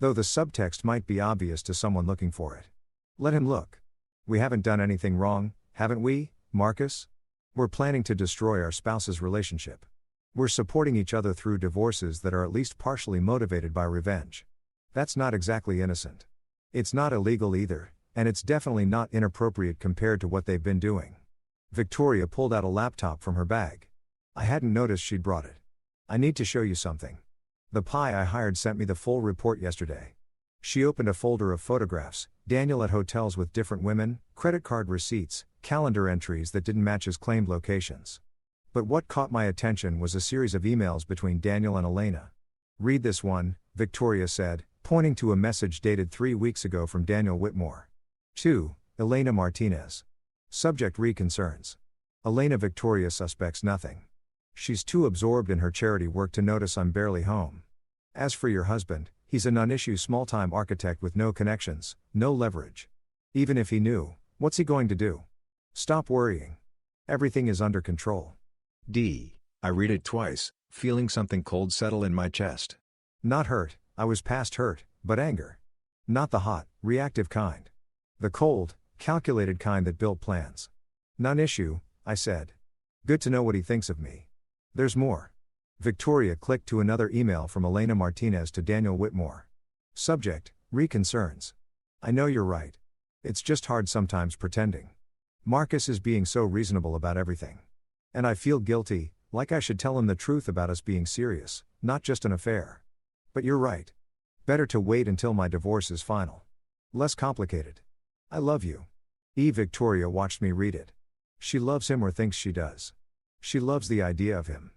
Though the subtext might be obvious to someone looking for it. Let him look. We haven't done anything wrong, haven't we, Marcus? We're planning to destroy our spouse's relationship. We're supporting each other through divorces that are at least partially motivated by revenge. That's not exactly innocent. It's not illegal either, and it's definitely not inappropriate compared to what they've been doing. Victoria pulled out a laptop from her bag. I hadn't noticed she'd brought it. I need to show you something. The PI I hired sent me the full report yesterday. She opened a folder of photographs, Daniel at hotels with different women, credit card receipts, calendar entries that didn't match his claimed locations. But what caught my attention was a series of emails between Daniel and Elena. Read this one, Victoria said, pointing to a message dated 3 weeks ago from Daniel Whitmore. 2. Elena Martinez. Subject: Re concerns. Elena Victoria suspects nothing. She's too absorbed in her charity work to notice I'm barely home. As for your husband, he's a non-issue small-time architect with no connections, no leverage. Even if he knew, what's he going to do? Stop worrying. Everything is under control. D. I read it twice, feeling something cold settle in my chest. Not hurt, I was past hurt, but anger. Not the hot, reactive kind. The cold, calculated kind that built plans. Non-issue, I said. Good to know what he thinks of me. There's more. Victoria clicked to another email from Elena Martinez to Daniel Whitmore. Subject: Re concerns. I know you're right. It's just hard sometimes pretending. Marcus is being so reasonable about everything. And I feel guilty, like I should tell him the truth about us being serious, not just an affair. But you're right. Better to wait until my divorce is final. Less complicated. I love you. Victoria watched me read it. She loves him or thinks she does. She loves the idea of him.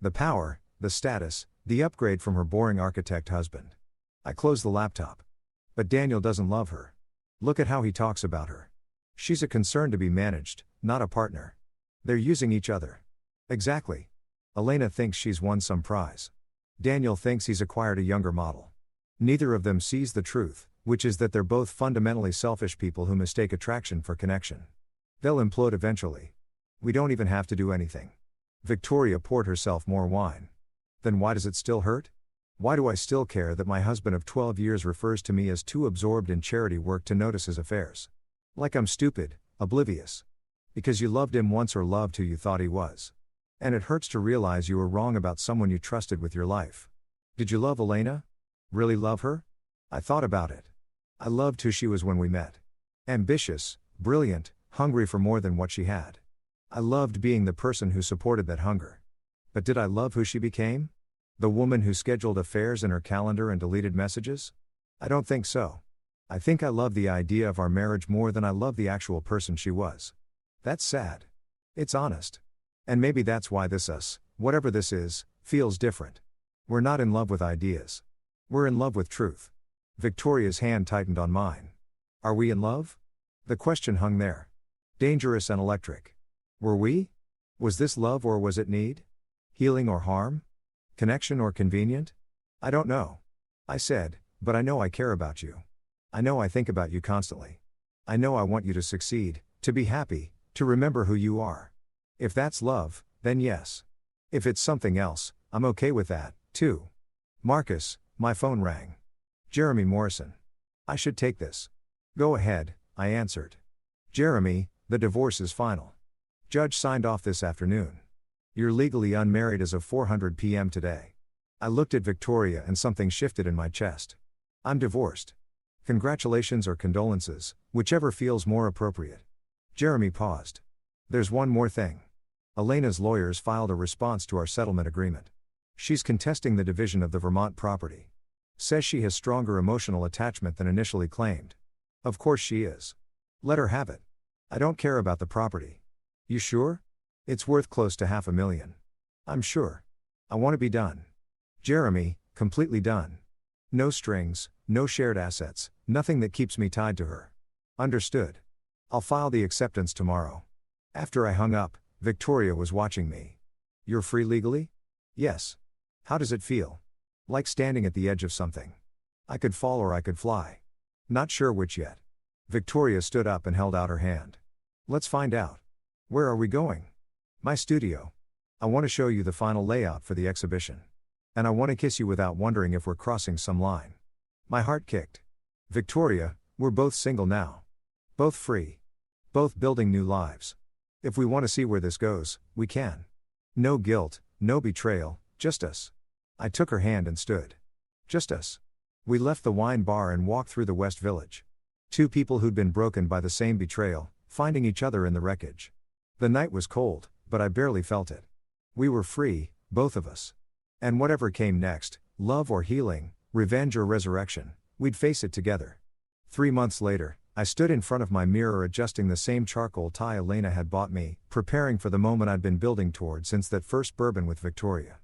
The power, the status, the upgrade from her boring architect husband. I closed the laptop. But Daniel doesn't love her. Look at how he talks about her. She's a concern to be managed, not a partner. They're using each other. Exactly. Elena thinks she's won some prize. Daniel thinks he's acquired a younger model. Neither of them sees the truth, which is that they're both fundamentally selfish people who mistake attraction for connection. They'll implode eventually. We don't even have to do anything. Victoria poured herself more wine. Then why does it still hurt? Why do I still care that my husband of 12 years refers to me as too absorbed in charity work to notice his affairs? Like I'm stupid, oblivious. Because you loved him once or loved who you thought he was. And it hurts to realize you were wrong about someone you trusted with your life. Did you love Elena? Really love her? I thought about it. I loved who she was when we met. Ambitious, brilliant, hungry for more than what she had. I loved being the person who supported that hunger. But did I love who she became? The woman who scheduled affairs in her calendar and deleted messages? I don't think so. I think I love the idea of our marriage more than I love the actual person she was. That's sad. It's honest. And maybe that's why this us, whatever this is, feels different. We're not in love with ideas. We're in love with truth. Victoria's hand tightened on mine. Are we in love? The question hung there. Dangerous and electric. Were we? Was this love or was it need? Healing or harm? Connection or convenient? I don't know. I said, but I know I care about you. I know I think about you constantly. I know I want you to succeed, to be happy, to remember who you are. If that's love, then yes. If it's something else, I'm okay with that, too. Marcus, my phone rang. Jeremy Morrison. I should take this. Go ahead, I answered. Jeremy, the divorce is final. Judge signed off this afternoon. You're legally unmarried as of 4:00 p.m. today. I looked at Victoria and something shifted in my chest. I'm divorced. Congratulations or condolences, whichever feels more appropriate. Jeremy paused. There's one more thing. Elena's lawyers filed a response to our settlement agreement. She's contesting the division of the Vermont property. Says she has stronger emotional attachment than initially claimed. Of course she is. Let her have it. I don't care about the property. You sure? It's worth close to $500,000. I'm sure. I want to be done. Jeremy, completely done. No strings, no shared assets, nothing that keeps me tied to her. Understood. I'll file the acceptance tomorrow. After I hung up, Victoria was watching me. You're free legally? Yes. How does it feel? Like standing at the edge of something. I could fall or I could fly. Not sure which yet. Victoria stood up and held out her hand. Let's find out. Where are we going? My studio. I want to show you the final layout for the exhibition. And I want to kiss you without wondering if we're crossing some line. My heart kicked. Victoria, we're both single now. Both free. Both building new lives. If we want to see where this goes, we can. No guilt, no betrayal, just us. I took her hand and stood. Just us. We left the wine bar and walked through the West Village. Two people who'd been broken by the same betrayal, finding each other in the wreckage. The night was cold, but I barely felt it. We were free, both of us. And whatever came next, love or healing, revenge or resurrection, we'd face it together. 3 months later, I stood in front of my mirror adjusting the same charcoal tie Elena had bought me, preparing for the moment I'd been building toward since that first bourbon with Victoria.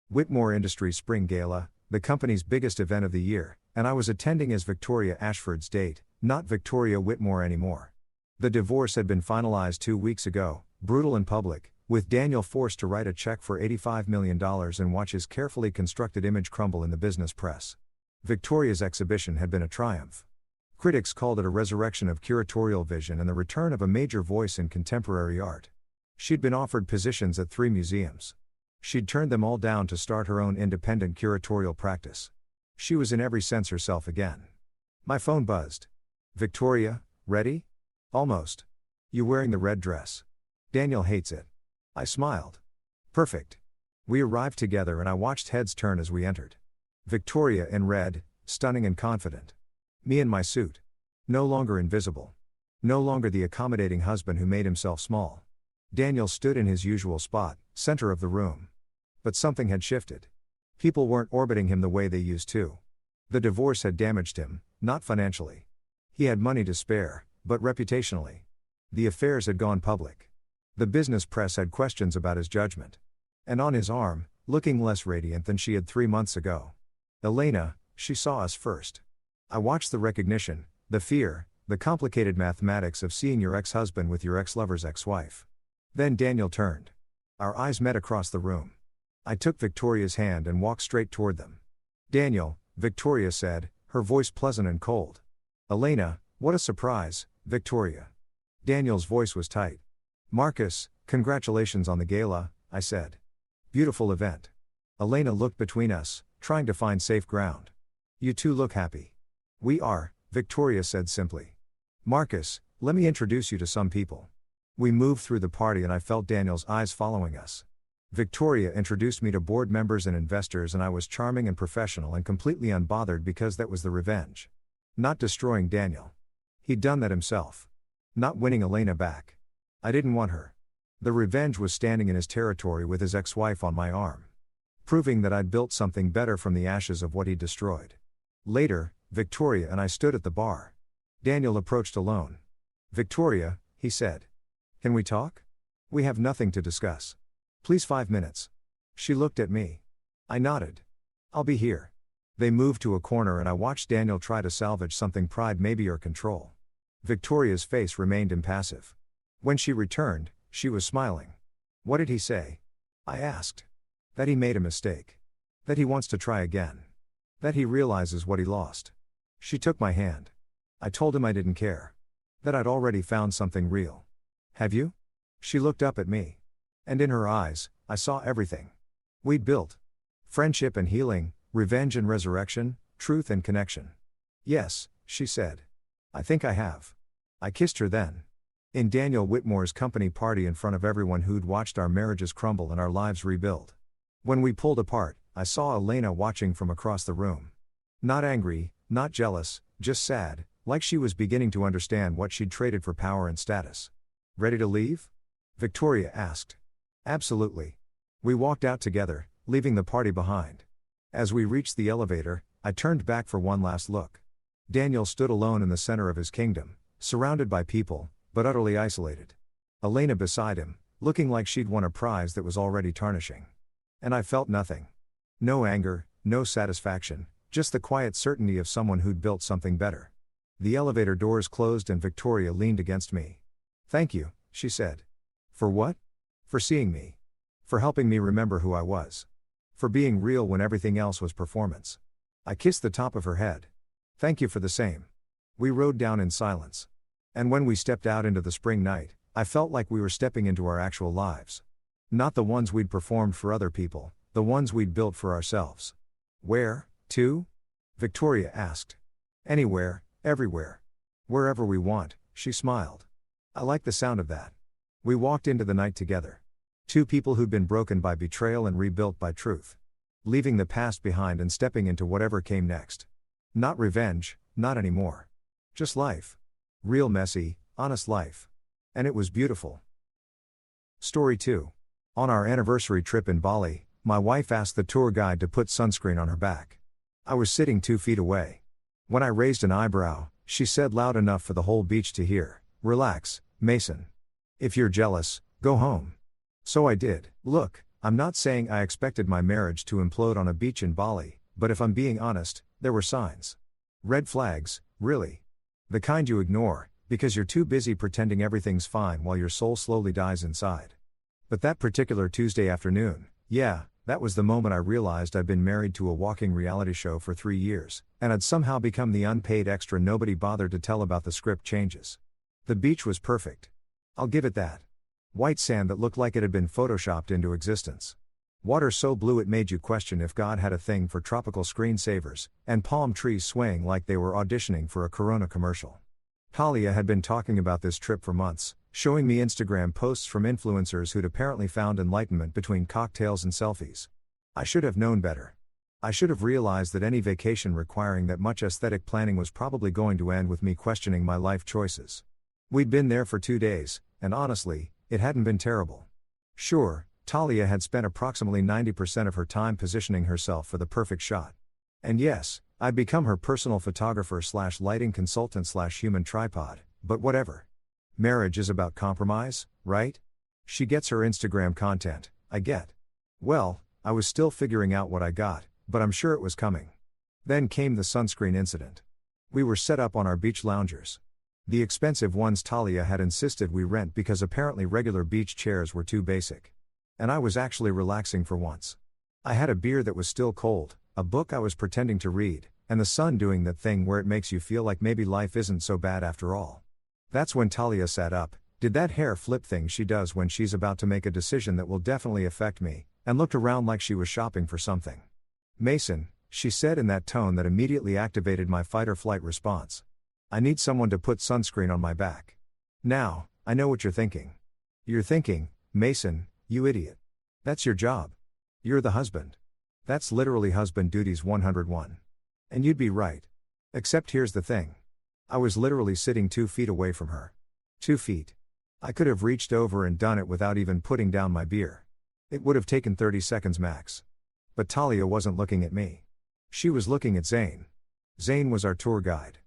Whitmore Industries Spring Gala, the company's biggest event of the year, and I was attending as Victoria Ashford's date, not Victoria Whitmore anymore. The divorce had been finalized 2 weeks ago, brutal and public, with Daniel forced to write a check for $85 million and watch his carefully constructed image crumble in the business press. Victoria's exhibition had been a triumph. Critics called it a resurrection of curatorial vision and the return of a major voice in contemporary art. She'd been offered positions at 3 museums. She'd turned them all down to start her own independent curatorial practice. She was in every sense herself again. My phone buzzed. Victoria, ready? Almost. You wearing the red dress? Daniel hates it. I smiled. Perfect. We arrived together and I watched heads turn as we entered. Victoria in red, stunning and confident. Me in my suit. No longer invisible. No longer the accommodating husband who made himself small. Daniel stood in his usual spot, center of the room. But something had shifted. People weren't orbiting him the way they used to. The divorce had damaged him, not financially. He had money to spare, but reputationally. The affairs had gone public. The business press had questions about his judgment. And on his arm, looking less radiant than she had 3 months ago. Elena, she saw us first. I watched the recognition, the fear, the complicated mathematics of seeing your ex-husband with your ex-lover's ex-wife. Then Daniel turned. Our eyes met across the room. I took Victoria's hand and walked straight toward them. Daniel, Victoria said, her voice pleasant and cold. Elena, what a surprise, Victoria. Daniel's voice was tight. Marcus, congratulations on the gala, I said. Beautiful event. Elena looked between us, trying to find safe ground. You two look happy. We are, Victoria said simply. Marcus, let me introduce you to some people. We moved through the party and I felt Daniel's eyes following us. Victoria introduced me to board members and investors and I was charming and professional and completely unbothered because that was the revenge. Not destroying Daniel. He'd done that himself. Not winning Elena back. I didn't want her. The revenge was standing in his territory with his ex-wife on my arm. Proving that I'd built something better from the ashes of what he'd destroyed. Later, Victoria and I stood at the bar. Daniel approached alone. Victoria, he said. Can we talk? We have nothing to discuss. Please 5 minutes. She looked at me. I nodded. I'll be here. They moved to a corner and I watched Daniel try to salvage something pride maybe or control. Victoria's face remained impassive. When she returned, she was smiling. What did he say? I asked. That he made a mistake. That he wants to try again. That he realizes what he lost. She took my hand. I told him I didn't care. That I'd already found something real. Have you? She looked up at me. And in her eyes, I saw everything. We'd built. Friendship and healing, revenge and resurrection, truth and connection. Yes, she said. I think I have. I kissed her then. In Daniel Whitmore's company party in front of everyone who'd watched our marriages crumble and our lives rebuild. When we pulled apart, I saw Elena watching from across the room. Not angry, not jealous, just sad, like she was beginning to understand what she'd traded for power and status. Ready to leave? Victoria asked. Absolutely. We walked out together, leaving the party behind. As we reached the elevator, I turned back for one last look. Daniel stood alone in the center of his kingdom, surrounded by people, but utterly isolated. Elena beside him, looking like she'd won a prize that was already tarnishing. And I felt nothing. No anger, no satisfaction, just the quiet certainty of someone who'd built something better. The elevator doors closed and Victoria leaned against me. Thank you, she said. For what? For seeing me. For helping me remember who I was. For being real when everything else was performance. I kissed the top of her head. Thank you for the same. We rode down in silence. And when we stepped out into the spring night, I felt like we were stepping into our actual lives. Not the ones we'd performed for other people, the ones we'd built for ourselves. Where, to? Victoria asked. Anywhere, everywhere. Wherever we want, she smiled. I like the sound of that. We walked into the night together. Two people who'd been broken by betrayal and rebuilt by truth. Leaving the past behind and stepping into whatever came next. Not revenge, not anymore. Just life. Real messy, honest life. And it was beautiful. Story 2. On our anniversary trip in Bali, my wife asked the tour guide to put sunscreen on her back. I was sitting 2 feet away. When I raised an eyebrow, she said loud enough for the whole beach to hear, "Relax, Mason. If you're jealous, go home." So I did. Look, I'm not saying I expected my marriage to implode on a beach in Bali, but if I'm being honest, there were signs. Red flags, really. The kind you ignore, because you're too busy pretending everything's fine while your soul slowly dies inside. But that particular Tuesday afternoon, yeah, that was the moment I realized I'd been married to a walking reality show for 3 years, and I'd somehow become the unpaid extra nobody bothered to tell about the script changes. The beach was perfect. I'll give it that. White sand that looked like it had been photoshopped into existence. Water so blue it made you question if God had a thing for tropical screensavers, and palm trees swaying like they were auditioning for a Corona commercial. Talia had been talking about this trip for months, showing me Instagram posts from influencers who'd apparently found enlightenment between cocktails and selfies. I should have known better. I should have realized that any vacation requiring that much aesthetic planning was probably going to end with me questioning my life choices. We'd been there for 2 days, and honestly, it hadn't been terrible. Sure, Talia had spent approximately 90% of her time positioning herself for the perfect shot. And yes, I'd become her personal photographer / lighting consultant / human tripod, but whatever. Marriage is about compromise, right? She gets her Instagram content, I get. Well, I was still figuring out what I got, but I'm sure it was coming. Then came the sunscreen incident. We were set up on our beach loungers. The expensive ones Talia had insisted we rent because apparently regular beach chairs were too basic. And I was actually relaxing for once. I had a beer that was still cold, a book I was pretending to read, and the sun doing that thing where it makes you feel like maybe life isn't so bad after all. That's when Talia sat up, did that hair flip thing she does when she's about to make a decision that will definitely affect me, and looked around like she was shopping for something. "Mason," she said in that tone that immediately activated my fight-or-flight response. "I need someone to put sunscreen on my back." Now, I know what you're thinking. You're thinking, "Mason, you idiot. That's your job. You're the husband. That's literally husband duties 101. And you'd be right. Except here's the thing. I was literally sitting 2 feet away from her. 2 feet. I could have reached over and done it without even putting down my beer. It would have taken 30 seconds max. But Talia wasn't looking at me. She was looking at Zane. Zane was our tour guide.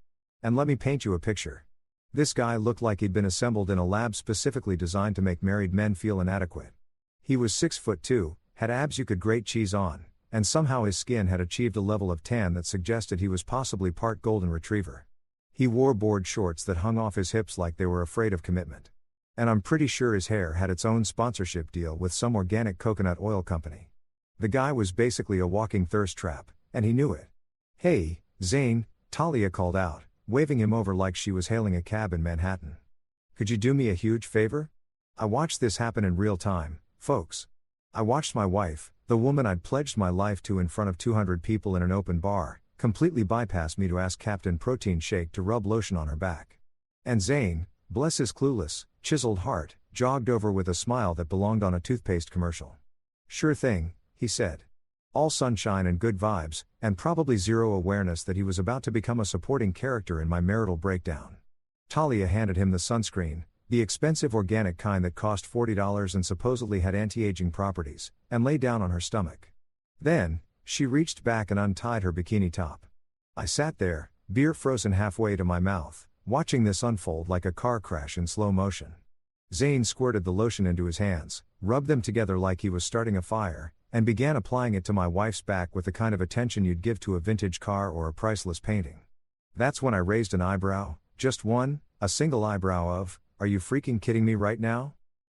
And let me paint you a picture. This guy looked like he'd been assembled in a lab specifically designed to make married men feel inadequate. He was 6'2", had abs you could grate cheese on, and somehow his skin had achieved a level of tan that suggested he was possibly part golden retriever. He wore board shorts that hung off his hips like they were afraid of commitment. And I'm pretty sure his hair had its own sponsorship deal with some organic coconut oil company. The guy was basically a walking thirst trap, and he knew it. "Hey, Zane," Talia called out, waving him over like she was hailing a cab in Manhattan. "Could you do me a huge favor?" I watched this happen in real time, folks. I watched my wife, the woman I'd pledged my life to in front of 200 people in an open bar, completely bypass me to ask Captain Protein Shake to rub lotion on her back. And Zane, bless his clueless, chiseled heart, jogged over with a smile that belonged on a toothpaste commercial. "Sure thing," he said. All sunshine and good vibes, and probably zero awareness that he was about to become a supporting character in my marital breakdown. Talia handed him the sunscreen, the expensive organic kind that cost $40 and supposedly had anti-aging properties, and lay down on her stomach. Then, she reached back and untied her bikini top. I sat there, beer frozen halfway to my mouth, watching this unfold like a car crash in slow motion. Zane squirted the lotion into his hands, rubbed them together like he was starting a fire, and began applying it to my wife's back with the kind of attention you'd give to a vintage car or a priceless painting. That's when I raised an eyebrow, just one, a single eyebrow of, "Are you freaking kidding me right now?"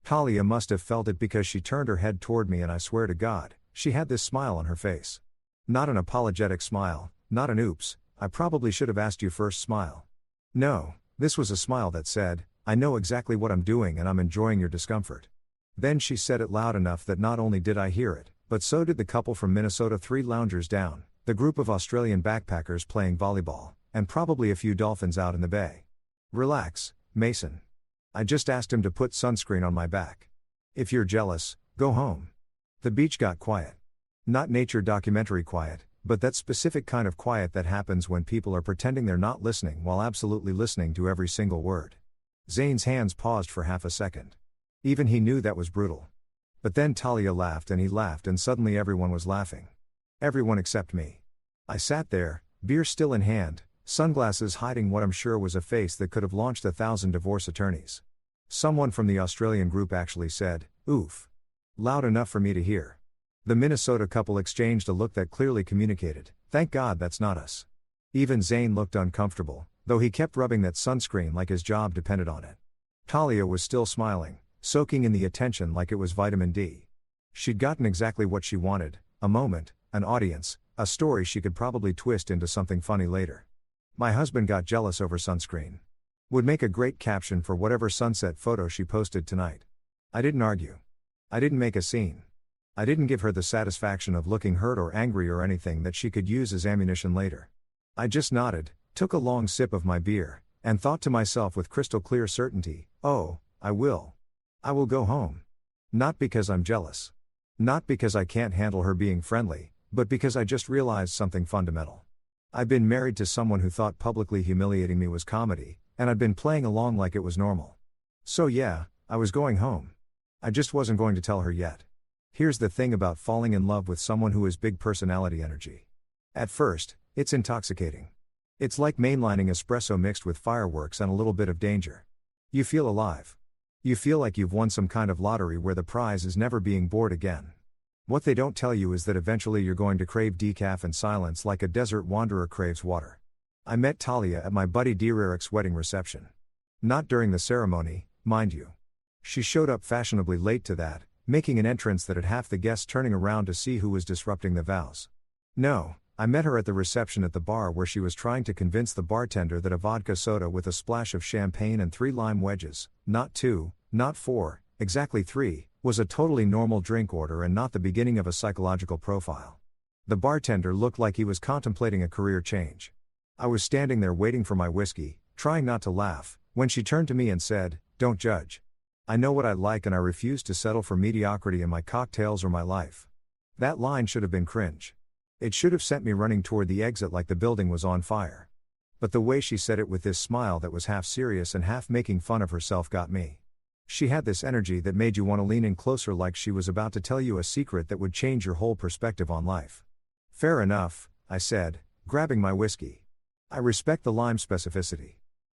Talia must have felt it because she turned her head toward me and I swear to God, she had this smile on her face. Not an apologetic smile, not an oops, I probably should have asked you first smile. No, this was a smile that said, "I know exactly what I'm doing and I'm enjoying your discomfort." Then she said it loud enough that not only did I hear it, but so did the couple from Minnesota 3 loungers down, the group of Australian backpackers playing volleyball, and probably a few dolphins out in the bay. Relax, Mason. I just asked him to put sunscreen on my back. If you're jealous, go home. The beach got quiet. Not nature documentary quiet, but that specific kind of quiet that happens when people are pretending they're not listening while absolutely listening to every single word. Zane's hands paused for half a second. Even he knew that was brutal. But then Talia laughed and he laughed and suddenly everyone was laughing. Everyone except me. I sat there, beer still in hand, sunglasses hiding what I'm sure was a face that could have launched 1,000 divorce attorneys. Someone from the Australian group actually said, "Oof." Loud enough for me to hear. The Minnesota couple exchanged a look that clearly communicated, "Thank God that's not us." Even Zane looked uncomfortable, though he kept rubbing that sunscreen like his job depended on it. Talia was still smiling, soaking in the attention like it was vitamin D. She'd gotten exactly what she wanted, a moment, an audience, a story she could probably twist into something funny later. My husband got jealous over sunscreen. Would make a great caption for whatever sunset photo she posted tonight. I didn't argue. I didn't make a scene. I didn't give her the satisfaction of looking hurt or angry or anything that she could use as ammunition later. I just nodded, took a long sip of my beer, and thought to myself with crystal clear certainty, oh, I will. I will go home. Not because I'm jealous. Not because I can't handle her being friendly, but because I just realized something fundamental. I'd been married to someone who thought publicly humiliating me was comedy, and I'd been playing along like it was normal. So yeah, I was going home. I just wasn't going to tell her yet. Here's the thing about falling in love with someone who has big personality energy. At first, it's intoxicating. It's like mainlining espresso mixed with fireworks and a little bit of danger. You feel alive. You feel like you've won some kind of lottery where the prize is never being bored again. What they don't tell you is that eventually you're going to crave decaf and silence like a desert wanderer craves water. I met Talia at my buddy Dereric's wedding reception. Not during the ceremony, mind you. She showed up fashionably late to that, making an entrance that had half the guests turning around to see who was disrupting the vows. No, I met her at the reception at the bar where she was trying to convince the bartender that a vodka soda with a splash of champagne and 3 lime wedges, not 2, not 4, exactly 3, was a totally normal drink order and not the beginning of a psychological profile. The bartender looked like he was contemplating a career change. I was standing there waiting for my whiskey, trying not to laugh, when she turned to me and said, "Don't judge. I know what I like and I refuse to settle for mediocrity in my cocktails or my life." That line should have been cringe. It should have sent me running toward the exit like the building was on fire. But the way she said it with this smile that was half serious and half making fun of herself got me. She had this energy that made you want to lean in closer like she was about to tell you a secret that would change your whole perspective on life. "Fair enough," I said, grabbing my whiskey. "I respect the lime specificity."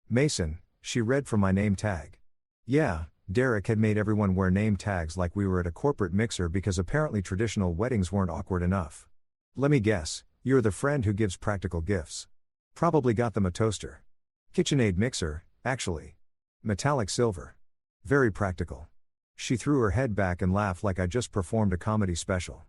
"Mason," she read from my name tag. Yeah, Derek had made everyone wear name tags like we were at a corporate mixer because apparently traditional weddings weren't awkward enough. "Let me guess, you're the friend who gives practical gifts. Probably got them a toaster. KitchenAid mixer, actually. Metallic silver. Very practical." She threw her head back and laughed like I just performed a comedy special.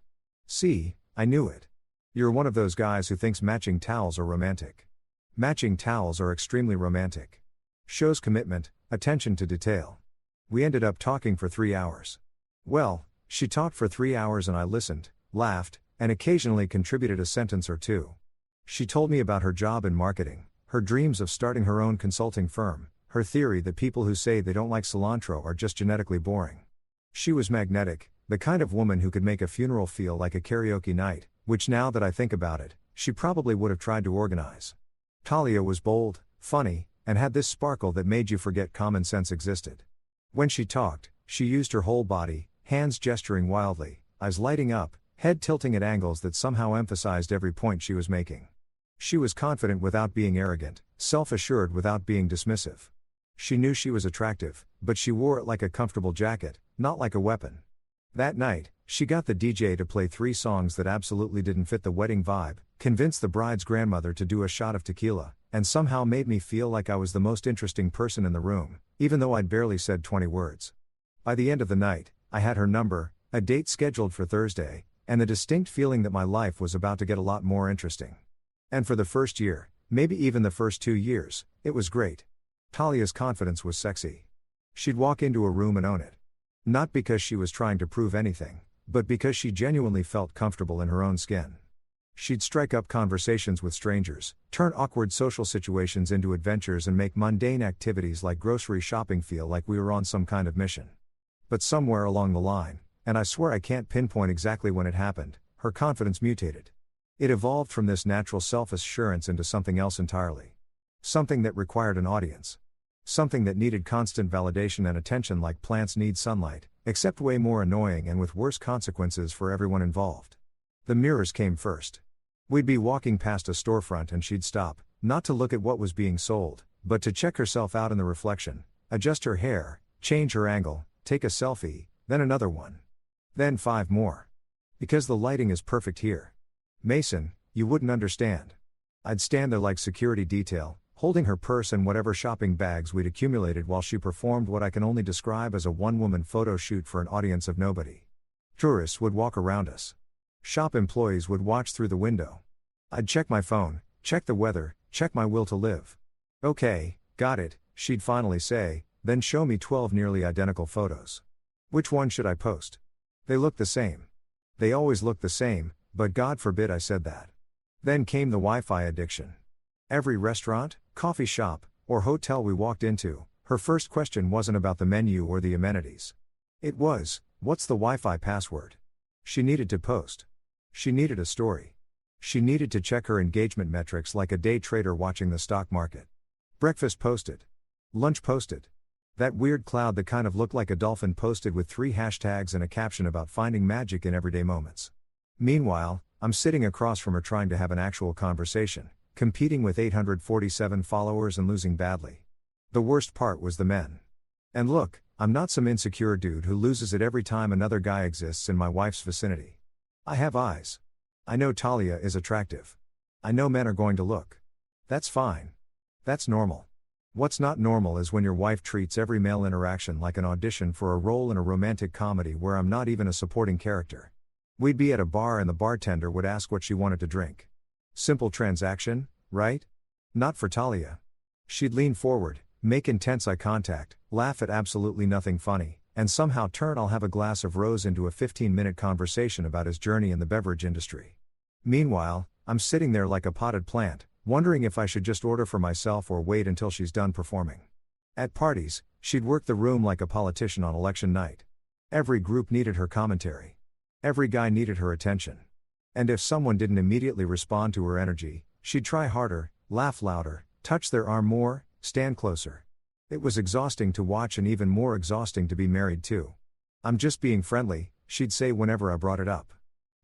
"See, I knew it. You're one of those guys who thinks matching towels are romantic. Matching towels are extremely romantic. Shows commitment, attention to detail." We ended up talking for 3 hours. Well, she talked for 3 hours and I listened, laughed, and occasionally contributed a sentence or two. She told me about her job in marketing, her dreams of starting her own consulting firm, her theory that people who say they don't like cilantro are just genetically boring. She was magnetic, the kind of woman who could make a funeral feel like a karaoke night, which now that I think about it, she probably would have tried to organize. Talia was bold, funny, and had this sparkle that made you forget common sense existed. When she talked, she used her whole body, hands gesturing wildly, eyes lighting up, head tilting at angles that somehow emphasized every point she was making. She was confident without being arrogant, self-assured without being dismissive. She knew she was attractive, but she wore it like a comfortable jacket, not like a weapon. That night, she got the DJ to play 3 songs that absolutely didn't fit the wedding vibe, convinced the bride's grandmother to do a shot of tequila, and somehow made me feel like I was the most interesting person in the room, even though I'd barely said 20 words. By the end of the night, I had her number, a date scheduled for Thursday, and the distinct feeling that my life was about to get a lot more interesting. And for the first year, maybe even the first 2 years, it was great. Talia's confidence was sexy. She'd walk into a room and own it. Not because she was trying to prove anything, but because she genuinely felt comfortable in her own skin. She'd strike up conversations with strangers, turn awkward social situations into adventures, and make mundane activities like grocery shopping feel like we were on some kind of mission. But somewhere along the line, and I swear I can't pinpoint exactly when it happened, her confidence mutated. It evolved from this natural self-assurance into something else entirely. Something that required an audience. Something that needed constant validation and attention like plants need sunlight, except way more annoying and with worse consequences for everyone involved. The mirrors came first. We'd be walking past a storefront and she'd stop, not to look at what was being sold, but to check herself out in the reflection, adjust her hair, change her angle, take a selfie, then another one. Then 5 more. Because the lighting is perfect here. Mason, you wouldn't understand. I'd stand there like security detail, holding her purse and whatever shopping bags we'd accumulated while she performed what I can only describe as a one-woman photo shoot for an audience of nobody. Tourists would walk around us. Shop employees would watch through the window. I'd check my phone, check the weather, check my will to live. Okay, got it, she'd finally say, then show me 12 nearly identical photos. Which one should I post? They look the same. They always look the same, but God forbid I said that. Then came the Wi-Fi addiction. Every restaurant, coffee shop, or hotel we walked into, her first question wasn't about the menu or the amenities. It was, what's the Wi-Fi password? She needed to post. She needed a story. She needed to check her engagement metrics like a day trader watching the stock market. Breakfast posted. Lunch posted. That weird cloud that kind of looked like a dolphin posted with 3 hashtags and a caption about finding magic in everyday moments. Meanwhile, I'm sitting across from her trying to have an actual conversation, competing with 847 followers and losing badly. The worst part was the men. And look, I'm not some insecure dude who loses it every time another guy exists in my wife's vicinity. I have eyes. I know Talia is attractive. I know men are going to look. That's fine. That's normal. What's not normal is when your wife treats every male interaction like an audition for a role in a romantic comedy where I'm not even a supporting character. We'd be at a bar and the bartender would ask what she wanted to drink. Simple transaction, right? Not for Talia. She'd lean forward, make intense eye contact, laugh at absolutely nothing funny, and somehow turn "I'll have a glass of rose" into a 15-minute conversation about his journey in the beverage industry. Meanwhile, I'm sitting there like a potted plant, wondering if I should just order for myself or wait until she's done performing. At parties, she'd work the room like a politician on election night. Every group needed her commentary. Every guy needed her attention. And if someone didn't immediately respond to her energy, she'd try harder, laugh louder, touch their arm more, stand closer. It was exhausting to watch and even more exhausting to be married to. "I'm just being friendly," she'd say whenever I brought it up.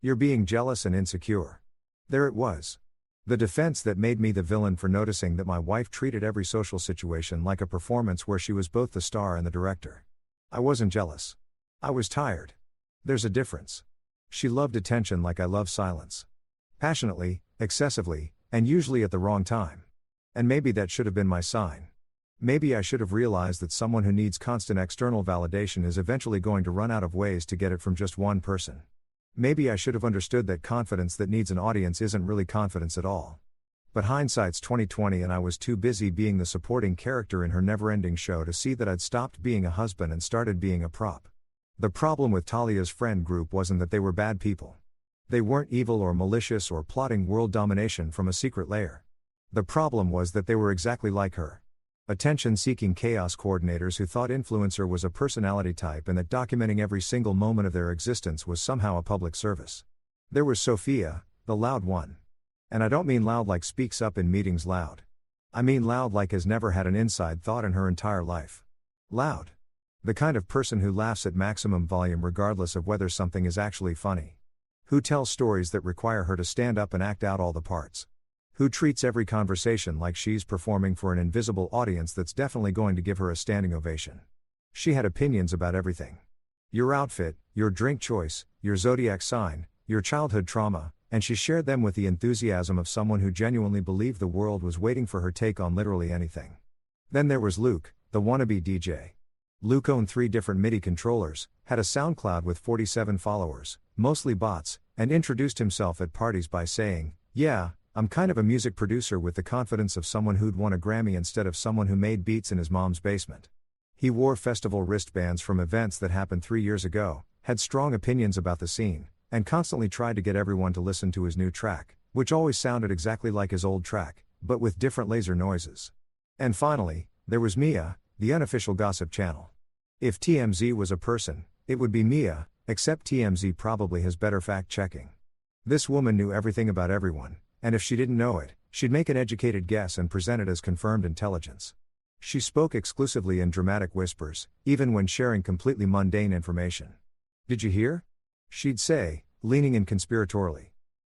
"You're being jealous and insecure." There it was. The defense that made me the villain for noticing that my wife treated every social situation like a performance where she was both the star and the director. I wasn't jealous. I was tired. There's a difference. She loved attention like I love silence. Passionately, excessively, and usually at the wrong time. And maybe that should have been my sign. Maybe I should have realized that someone who needs constant external validation is eventually going to run out of ways to get it from just one person. Maybe I should have understood that confidence that needs an audience isn't really confidence at all. But hindsight's 20/20 and I was too busy being the supporting character in her never-ending show to see that I'd stopped being a husband and started being a prop. The problem with Talia's friend group wasn't that they were bad people. They weren't evil or malicious or plotting world domination from a secret lair. The problem was that they were exactly like her. Attention-seeking chaos coordinators who thought influencer was a personality type and that documenting every single moment of their existence was somehow a public service. There was Sophia, the loud one. And I don't mean loud like speaks up in meetings loud. I mean loud like has never had an inside thought in her entire life. Loud. The kind of person who laughs at maximum volume regardless of whether something is actually funny. Who tells stories that require her to stand up and act out all the parts. Who treats every conversation like she's performing for an invisible audience that's definitely going to give her a standing ovation. She had opinions about everything. Your outfit, your drink choice, your zodiac sign, your childhood trauma, and she shared them with the enthusiasm of someone who genuinely believed the world was waiting for her take on literally anything. Then there was Luke, the wannabe DJ. Luke owned 3 different MIDI controllers, had a SoundCloud with 47 followers, mostly bots, and introduced himself at parties by saying, "Yeah, I'm kind of a music producer," with the confidence of someone who'd won a Grammy instead of someone who made beats in his mom's basement. He wore festival wristbands from events that happened 3 years ago, had strong opinions about the scene, and constantly tried to get everyone to listen to his new track, which always sounded exactly like his old track, but with different laser noises. And finally, there was Mia, the unofficial gossip channel. If TMZ was a person, it would be Mia, except TMZ probably has better fact-checking. This woman knew everything about everyone, and if she didn't know it, she'd make an educated guess and present it as confirmed intelligence. She spoke exclusively in dramatic whispers, even when sharing completely mundane information. "Did you hear?" she'd say, leaning in conspiratorially.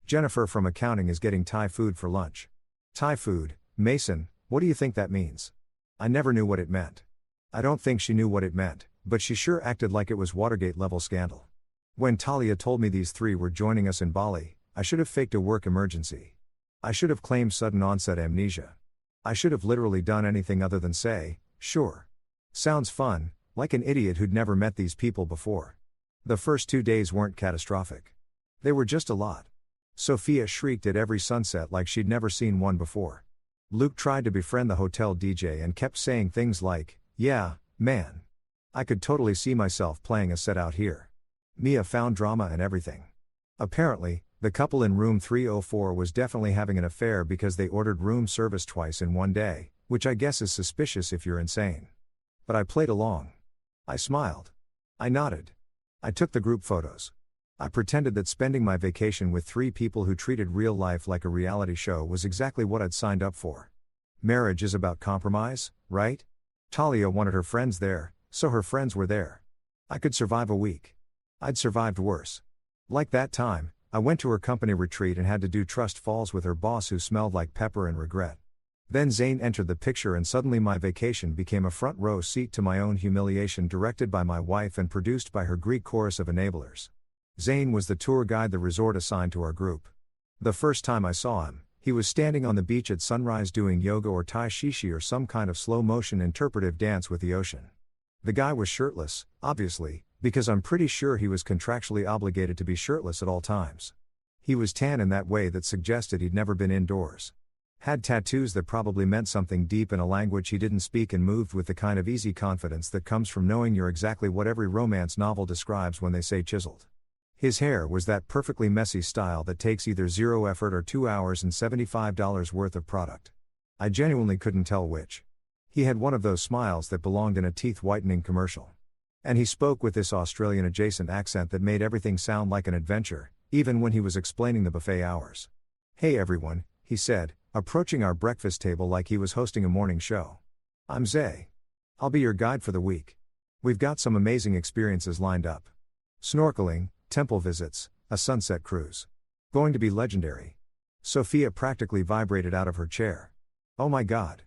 "Jennifer from accounting is getting Thai food for lunch." Thai food, Mason, what do you think that means? I never knew what it meant. I don't think she knew what it meant, but she sure acted like it was Watergate-level scandal. When Talia told me these three were joining us in Bali, I should have faked a work emergency. I should have claimed sudden onset amnesia. I should have literally done anything other than say, sure. Sounds fun, like an idiot who'd never met these people before. The first 2 days weren't catastrophic. They were just a lot. Sophia shrieked at every sunset like she'd never seen one before. Luke tried to befriend the hotel DJ and kept saying things like, "Yeah, man. I could totally see myself playing a set out here." Mia found drama and everything. Apparently, the couple in room 304 was definitely having an affair because they ordered room service twice in one day, which I guess is suspicious if you're insane. But I played along. I smiled. I nodded. I took the group photos. I pretended that spending my vacation with 3 people who treated real life like a reality show was exactly what I'd signed up for. Marriage is about compromise, right? Talia wanted her friends there, so her friends were there. I could survive a week. I'd survived worse. Like that time, I went to her company retreat and had to do trust falls with her boss who smelled like pepper and regret. Then Zane entered the picture and suddenly my vacation became a front row seat to my own humiliation, directed by my wife and produced by her Greek chorus of enablers. Zane was the tour guide the resort assigned to our group. The first time I saw him, he was standing on the beach at sunrise doing yoga or tai chi or some kind of slow-motion interpretive dance with the ocean. The guy was shirtless, obviously, because I'm pretty sure he was contractually obligated to be shirtless at all times. He was tan in that way that suggested he'd never been indoors. Had tattoos that probably meant something deep in a language he didn't speak, and moved with the kind of easy confidence that comes from knowing you're exactly what every romance novel describes when they say chiseled. His hair was that perfectly messy style that takes either 0 effort or 2 hours and $75 worth of product. I genuinely couldn't tell which. He had one of those smiles that belonged in a teeth-whitening commercial. And he spoke with this Australian-adjacent accent that made everything sound like an adventure, even when he was explaining the buffet hours. "Hey everyone," he said, approaching our breakfast table like he was hosting a morning show. "I'm Zay. I'll be your guide for the week. We've got some amazing experiences lined up. Snorkeling, temple visits, a sunset cruise. Going to be legendary." Sophia practically vibrated out of her chair. "Oh my god.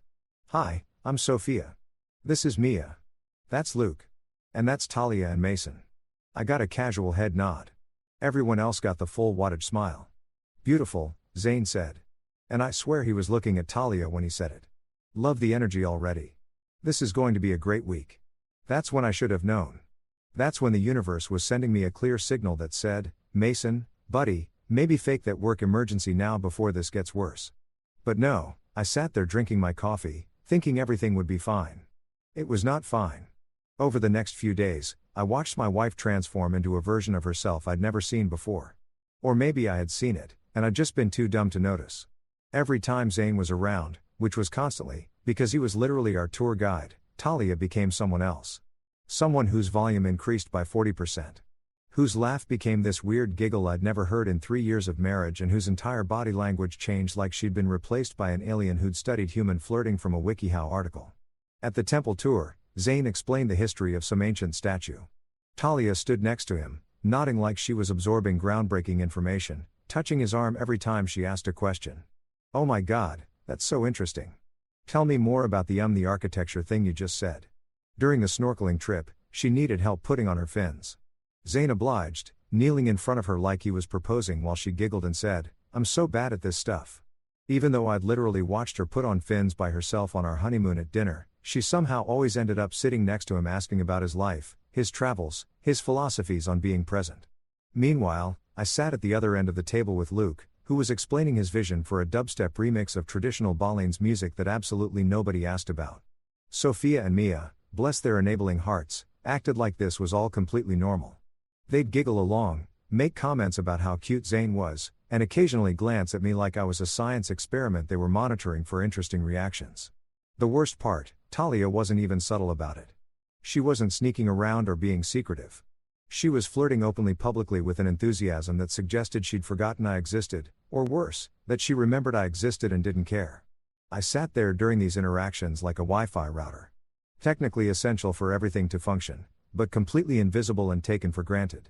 Hi, I'm Sophia. This is Mia. That's Luke. And that's Talia and Mason." I got a casual head nod. Everyone else got the full wattage smile. "Beautiful," Zane said. And I swear he was looking at Talia when he said it. "Love the energy already. This is going to be a great week." That's when I should have known. That's when the universe was sending me a clear signal that said, "Mason, buddy, maybe fake that work emergency now before this gets worse." But no, I sat there drinking my coffee, thinking everything would be fine. It was not fine. Over the next few days, I watched my wife transform into a version of herself I'd never seen before. Or maybe I had seen it, and I'd just been too dumb to notice. Every time Zane was around, which was constantly, because he was literally our tour guide, Talia became someone else. Someone whose volume increased by 40%. Whose laugh became this weird giggle I'd never heard in 3 years of marriage, and whose entire body language changed like she'd been replaced by an alien who'd studied human flirting from a WikiHow article. At the temple tour, Zane explained the history of some ancient statue. Talia stood next to him, nodding like she was absorbing groundbreaking information, touching his arm every time she asked a question. "Oh my god, that's so interesting. Tell me more about the architecture thing you just said." During the snorkeling trip, she needed help putting on her fins. Zane obliged, kneeling in front of her like he was proposing while she giggled and said, "I'm so bad at this stuff." Even though I'd literally watched her put on fins by herself on our honeymoon at dinner, she somehow always ended up sitting next to him asking about his life, his travels, his philosophies on being present. Meanwhile, I sat at the other end of the table with Luke, who was explaining his vision for a dubstep remix of traditional Balinese music that absolutely nobody asked about. Sophia and Mia, bless their enabling hearts, acted like this was all completely normal. They'd giggle along, make comments about how cute Zane was, and occasionally glance at me like I was a science experiment they were monitoring for interesting reactions. The worst part, Talia wasn't even subtle about it. She wasn't sneaking around or being secretive. She was flirting openly publicly with an enthusiasm that suggested she'd forgotten I existed, or worse, that she remembered I existed and didn't care. I sat there during these interactions like a Wi-Fi router. Technically essential for everything to function, but completely invisible and taken for granted.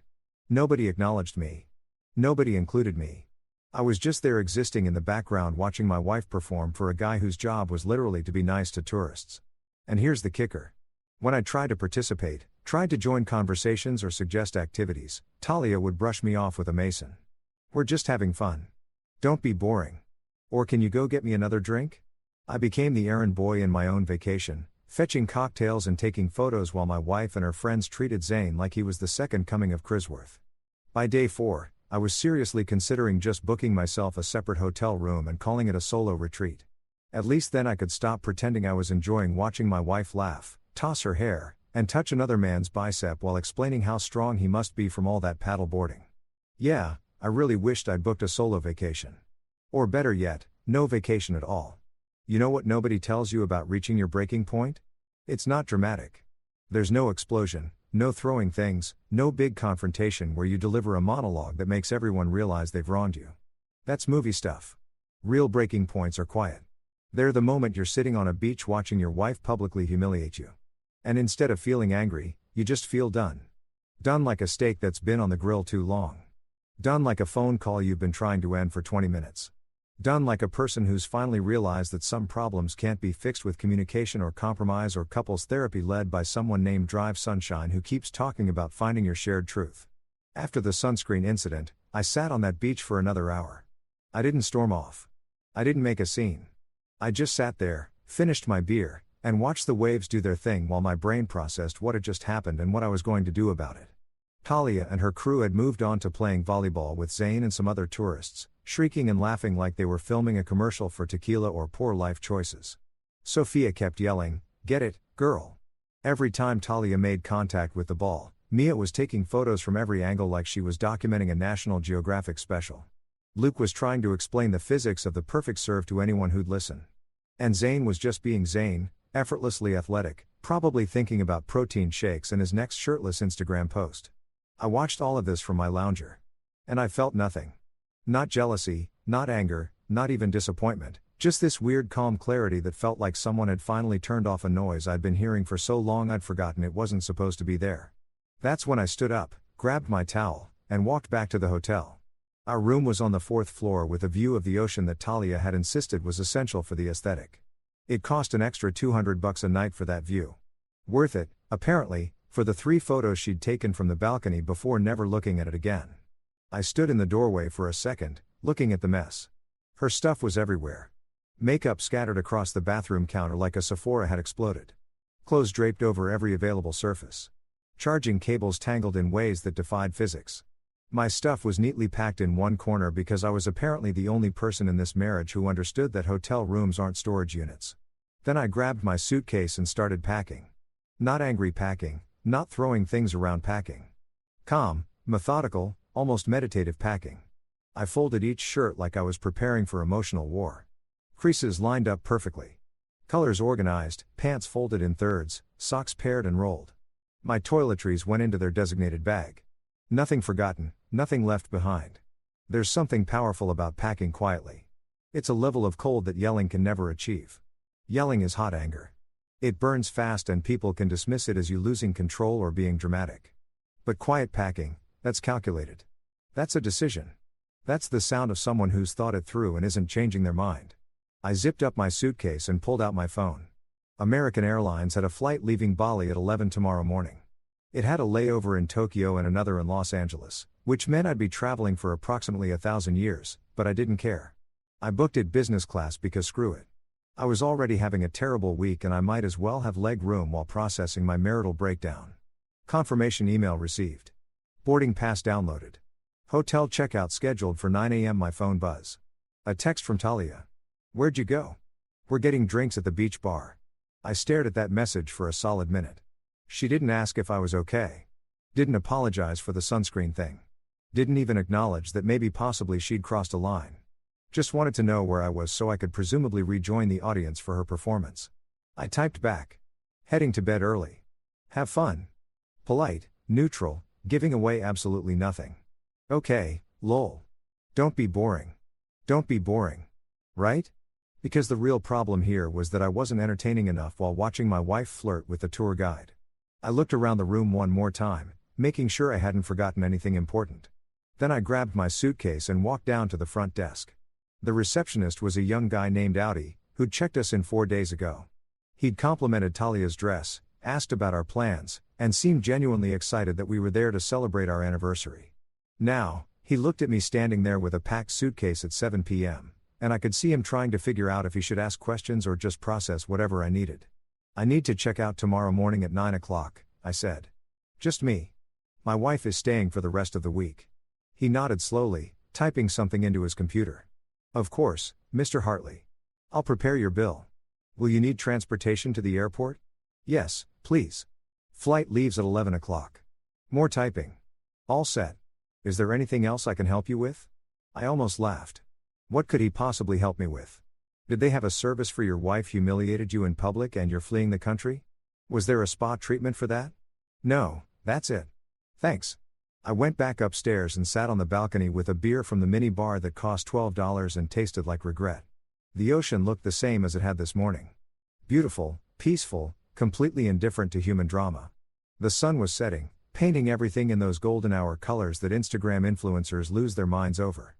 Nobody acknowledged me. Nobody included me. I was just there existing in the background watching my wife perform for a guy whose job was literally to be nice to tourists. And here's the kicker. When I tried to participate, tried to join conversations or suggest activities, Talia would brush me off with a Mason. We're just having fun. Don't be boring. Or can you go get me another drink? I became the errand boy in my own vacation, fetching cocktails and taking photos while my wife and her friends treated Zane like he was the second coming of Crisworth. By day 4, I was seriously considering just booking myself a separate hotel room and calling it a solo retreat. At least then I could stop pretending I was enjoying watching my wife laugh, toss her hair, and touch another man's bicep while explaining how strong he must be from all that paddle boarding. Yeah, I really wished I'd booked a solo vacation. Or better yet, no vacation at all. You know what nobody tells you about reaching your breaking point? It's not dramatic. There's no explosion, no throwing things, no big confrontation where you deliver a monologue that makes everyone realize they've wronged you. That's movie stuff. Real breaking points are quiet. They're the moment you're sitting on a beach watching your wife publicly humiliate you. And instead of feeling angry, you just feel done. Done like a steak that's been on the grill too long. Done like a phone call you've been trying to end for 20 minutes. Done like a person who's finally realized that some problems can't be fixed with communication or compromise or couples therapy led by someone named Drive Sunshine who keeps talking about finding your shared truth. After the sunscreen incident, I sat on that beach for another hour. I didn't storm off. I didn't make a scene. I just sat there, finished my beer, and watched the waves do their thing while my brain processed what had just happened and what I was going to do about it. Talia and her crew had moved on to playing volleyball with Zane and some other tourists, shrieking and laughing like they were filming a commercial for tequila or poor life choices. Sophia kept yelling, "Get it, girl." Every time Talia made contact with the ball, Mia was taking photos from every angle like she was documenting a National Geographic special. Luke was trying to explain the physics of the perfect serve to anyone who'd listen. And Zane was just being Zane, effortlessly athletic, probably thinking about protein shakes and his next shirtless Instagram post. I watched all of this from my lounger. And I felt nothing. Not jealousy, not anger, not even disappointment, just this weird calm clarity that felt like someone had finally turned off a noise I'd been hearing for so long I'd forgotten it wasn't supposed to be there. That's when I stood up, grabbed my towel, and walked back to the hotel. Our room was on the 4th floor with a view of the ocean that Talia had insisted was essential for the aesthetic. It cost an extra $200 a night for that view. Worth it, apparently, for the 3 photos she'd taken from the balcony before never looking at it again. I stood in the doorway for a second, looking at the mess. Her stuff was everywhere. Makeup scattered across the bathroom counter like a Sephora had exploded. Clothes draped over every available surface. Charging cables tangled in ways that defied physics. My stuff was neatly packed in one corner because I was apparently the only person in this marriage who understood that hotel rooms aren't storage units. Then I grabbed my suitcase and started packing. Not angry packing, not throwing things around packing. Calm, methodical, almost meditative packing. I folded each shirt like I was preparing for emotional war. Creases lined up perfectly. Colors organized, pants folded in thirds, socks paired and rolled. My toiletries went into their designated bag. Nothing forgotten, nothing left behind. There's something powerful about packing quietly. It's a level of cold that yelling can never achieve. Yelling is hot anger. It burns fast and people can dismiss it as you losing control or being dramatic. But quiet packing, that's calculated. That's a decision. That's the sound of someone who's thought it through and isn't changing their mind. I zipped up my suitcase and pulled out my phone. American Airlines had a flight leaving Bali at 11 tomorrow morning. It had a layover in Tokyo and another in Los Angeles, which meant I'd be traveling for approximately 1,000 years, but I didn't care. I booked it business class because screw it. I was already having a terrible week and I might as well have leg room while processing my marital breakdown. Confirmation email received. Boarding pass downloaded. Hotel checkout scheduled for 9 a.m. My phone buzz. A text from Talia. "Where'd you go?" "We're getting drinks at the beach bar." I stared at that message for a solid minute. She didn't ask if I was okay. Didn't apologize for the sunscreen thing. Didn't even acknowledge that maybe possibly she'd crossed a line. Just wanted to know where I was so I could presumably rejoin the audience for her performance. I typed back. Heading to bed early. Have fun. Polite, neutral, giving away absolutely nothing. Okay, lol. Don't be boring. Don't be boring. Right? Because the real problem here was that I wasn't entertaining enough while watching my wife flirt with the tour guide. I looked around the room one more time, making sure I hadn't forgotten anything important. Then I grabbed my suitcase and walked down to the front desk. The receptionist was a young guy named Audi, who'd checked us in 4 days ago. He'd complimented Talia's dress, asked about our plans, and seemed genuinely excited that we were there to celebrate our anniversary. Now, he looked at me standing there with a packed suitcase at 7 p.m., and I could see him trying to figure out if he should ask questions or just process whatever I needed. I need to check out tomorrow morning at 9 o'clock, I said. Just me. My wife is staying for the rest of the week. He nodded slowly, typing something into his computer. Of course, Mr. Hartley. I'll prepare your bill. Will you need transportation to the airport? Yes, please. Flight leaves at 11 o'clock. More typing. All set. Is there anything else I can help you with? I almost laughed. What could he possibly help me with? Did they have a service for your wife humiliated you in public and you're fleeing the country? Was there a spa treatment for that? No, that's it. Thanks. I went back upstairs and sat on the balcony with a beer from the mini bar that cost $12 and tasted like regret. The ocean looked the same as it had this morning. Beautiful, peaceful, completely indifferent to human drama. The sun was setting, painting everything in those golden hour colors that Instagram influencers lose their minds over.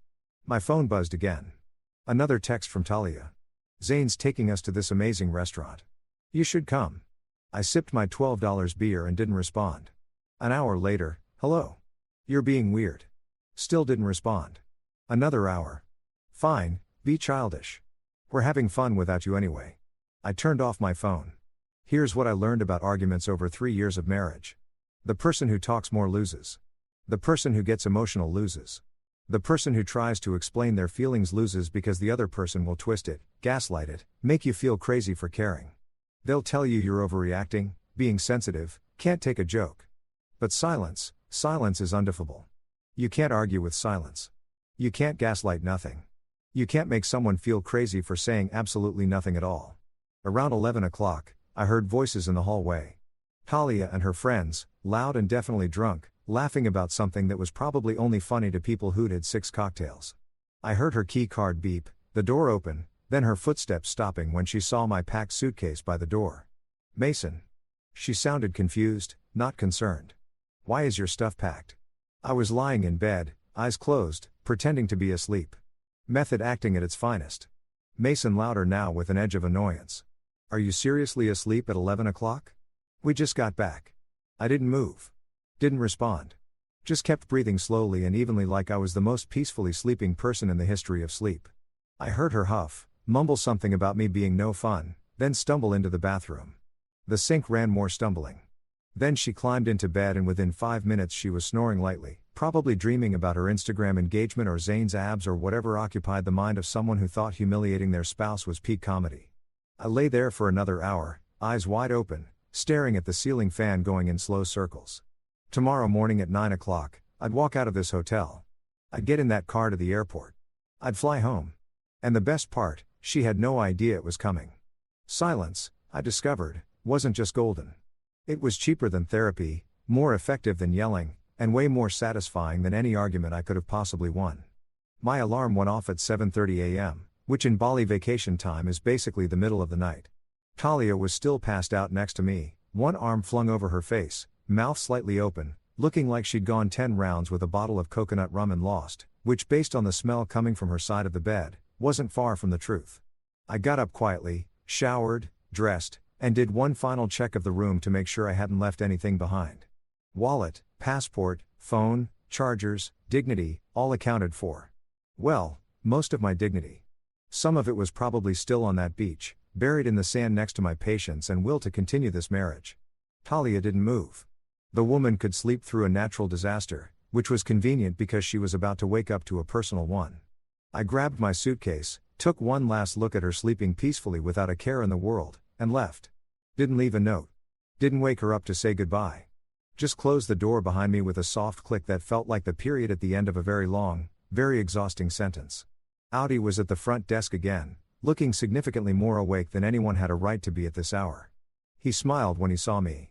My phone buzzed again. Another text from Talia. Zane's taking us to this amazing restaurant. You should come. I sipped my $12 beer and didn't respond. An hour later, hello. You're being weird. Still didn't respond. Another hour. Fine, be childish. We're having fun without you anyway. I turned off my phone. Here's what I learned about arguments over 3 years of marriage. The person who talks more loses. The person who gets emotional loses. The person who tries to explain their feelings loses because the other person will twist it, gaslight it, make you feel crazy for caring. They'll tell you you're overreacting, being sensitive, can't take a joke. But silence is undefable. You can't argue with silence. You can't gaslight nothing. You can't make someone feel crazy for saying absolutely nothing at all. Around 11 o'clock, I heard voices in the hallway. Talia and her friends, loud and definitely drunk, laughing about something that was probably only funny to people who'd had 6 cocktails. I heard her key card beep, the door open, then her footsteps stopping when she saw my packed suitcase by the door. Mason. She sounded confused, not concerned. Why is your stuff packed? I was lying in bed, eyes closed, pretending to be asleep. Method acting at its finest. Mason louder now with an edge of annoyance. Are you seriously asleep at 11 o'clock? We just got back. I didn't move. Didn't respond. Just kept breathing slowly and evenly like I was the most peacefully sleeping person in the history of sleep. I heard her huff, mumble something about me being no fun, then stumble into the bathroom. The sink ran more stumbling. Then she climbed into bed and within 5 minutes she was snoring lightly, probably dreaming about her Instagram engagement or Zane's abs or whatever occupied the mind of someone who thought humiliating their spouse was peak comedy. I lay there for another hour, eyes wide open, staring at the ceiling fan going in slow circles. Tomorrow morning at 9 o'clock, I'd walk out of this hotel. I'd get in that car to the airport. I'd fly home. And the best part, she had no idea it was coming. Silence, I discovered, wasn't just golden. It was cheaper than therapy, more effective than yelling, and way more satisfying than any argument I could have possibly won. My alarm went off at 7:30 a.m., which in Bali vacation time is basically the middle of the night. Talia was still passed out next to me, one arm flung over her face, mouth slightly open, looking like she'd gone 10 rounds with a bottle of coconut rum and lost, which based on the smell coming from her side of the bed, wasn't far from the truth. I got up quietly, showered, dressed, and did one final check of the room to make sure I hadn't left anything behind. Wallet, passport, phone, chargers, dignity, all accounted for. Well, most of my dignity. Some of it was probably still on that beach, buried in the sand next to my patience and will to continue this marriage. Talia didn't move. The woman could sleep through a natural disaster, which was convenient because she was about to wake up to a personal one. I grabbed my suitcase, took one last look at her sleeping peacefully without a care in the world, and left. Didn't leave a note. Didn't wake her up to say goodbye. Just closed the door behind me with a soft click that felt like the period at the end of a very long, very exhausting sentence. Audi was at the front desk again, looking significantly more awake than anyone had a right to be at this hour. He smiled when he saw me.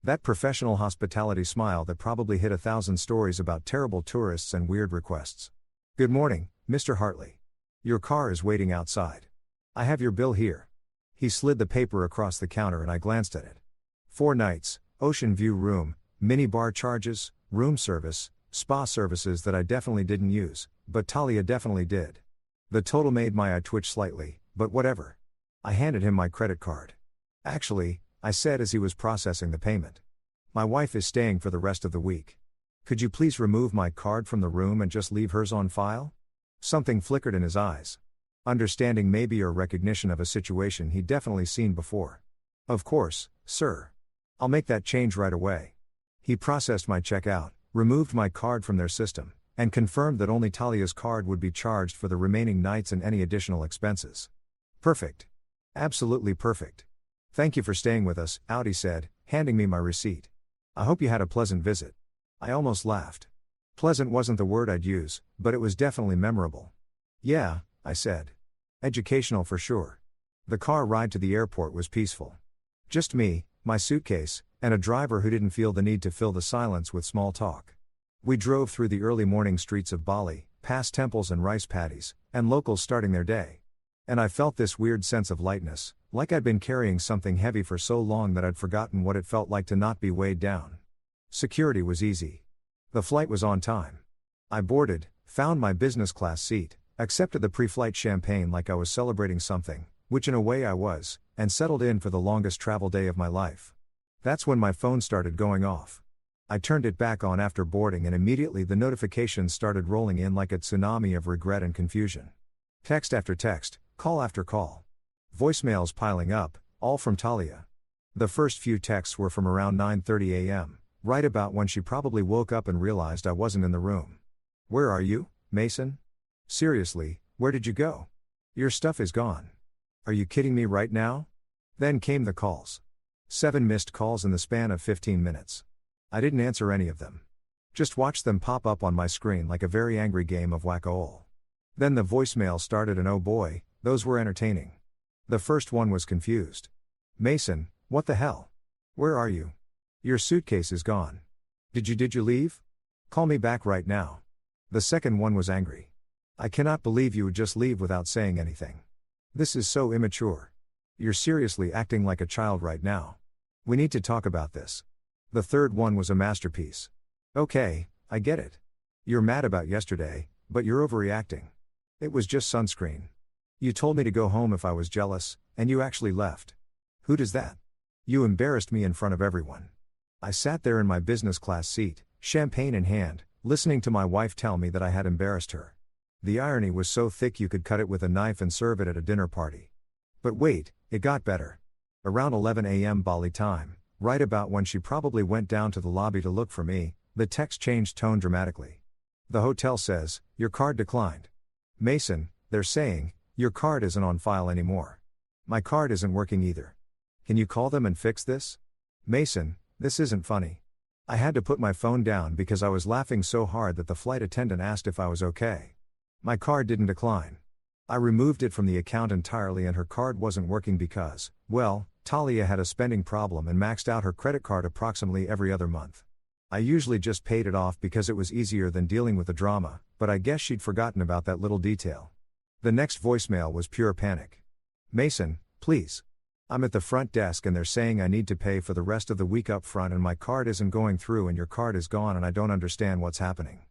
That professional hospitality smile that probably hit 1,000 stories about terrible tourists and weird requests. "Good morning, Mr. Hartley. Your car is waiting outside. I have your bill here." He slid the paper across the counter and I glanced at it. 4 nights, ocean view room, mini bar charges, room service, spa services that I definitely didn't use, but Talia definitely did. The total made my eye twitch slightly, but whatever. I handed him my credit card. "Actually," I said as he was processing the payment, "my wife is staying for the rest of the week. Could you please remove my card from the room and just leave hers on file?" Something flickered in his eyes. Understanding maybe or recognition of a situation he'd definitely seen before. "Of course, sir. I'll make that change right away." He processed my checkout, removed my card from their system, and confirmed that only Talia's card would be charged for the remaining nights and any additional expenses. "Perfect. Absolutely perfect. Thank you for staying with us," Audi said, handing me my receipt. "I hope you had a pleasant visit." I almost laughed. Pleasant wasn't the word I'd use, but it was definitely memorable. "Yeah," I said. "Educational for sure." The car ride to the airport was peaceful. Just me, my suitcase, and a driver who didn't feel the need to fill the silence with small talk. We drove through the early morning streets of Bali, past temples and rice paddies, and locals starting their day. And I felt this weird sense of lightness, like I'd been carrying something heavy for so long that I'd forgotten what it felt like to not be weighed down. Security was easy. The flight was on time. I boarded, found my business class seat, accepted the pre-flight champagne like I was celebrating something, which in a way I was, and settled in for the longest travel day of my life. That's when my phone started going off. I turned it back on after boarding and immediately the notifications started rolling in like a tsunami of regret and confusion. Text after text, call after call. Voicemails piling up, all from Talia. The first few texts were from around 9:30 a.m., right about when she probably woke up and realized I wasn't in the room. "Where are you, Mason? Seriously, where did you go? Your stuff is gone. Are you kidding me right now?" Then came the calls. 7 missed calls in the span of 15 minutes. I didn't answer any of them. Just watched them pop up on my screen like a very angry game of whack-a-mole. Then the voicemail started and oh boy, those were entertaining. The first one was confused. "Mason, what the hell? Where are you? Your suitcase is gone. Did you leave? Call me back right now." The second one was angry. "I cannot believe you would just leave without saying anything. This is so immature. You're seriously acting like a child right now. We need to talk about this." The third one was a masterpiece. "Okay, I get it. You're mad about yesterday, but you're overreacting. It was just sunscreen. You told me to go home if I was jealous, and you actually left. Who does that? You embarrassed me in front of everyone." I sat there in my business class seat, champagne in hand, listening to my wife tell me that I had embarrassed her. The irony was so thick you could cut it with a knife and serve it at a dinner party. But wait, it got better. Around 11 a.m. Bali time, right about when she probably went down to the lobby to look for me, the text changed tone dramatically. "The hotel says, your card declined. Mason, they're saying, your card isn't on file anymore. My card isn't working either. Can you call them and fix this? Mason, this isn't funny." I had to put my phone down because I was laughing so hard that the flight attendant asked if I was okay. My card didn't decline. I removed it from the account entirely and her card wasn't working because, well, Talia had a spending problem and maxed out her credit card approximately every other month. I usually just paid it off because it was easier than dealing with the drama, but I guess she'd forgotten about that little detail. The next voicemail was pure panic. "Mason, please. I'm at the front desk and they're saying I need to pay for the rest of the week up front and my card isn't going through and your card is gone and I don't understand what's happening.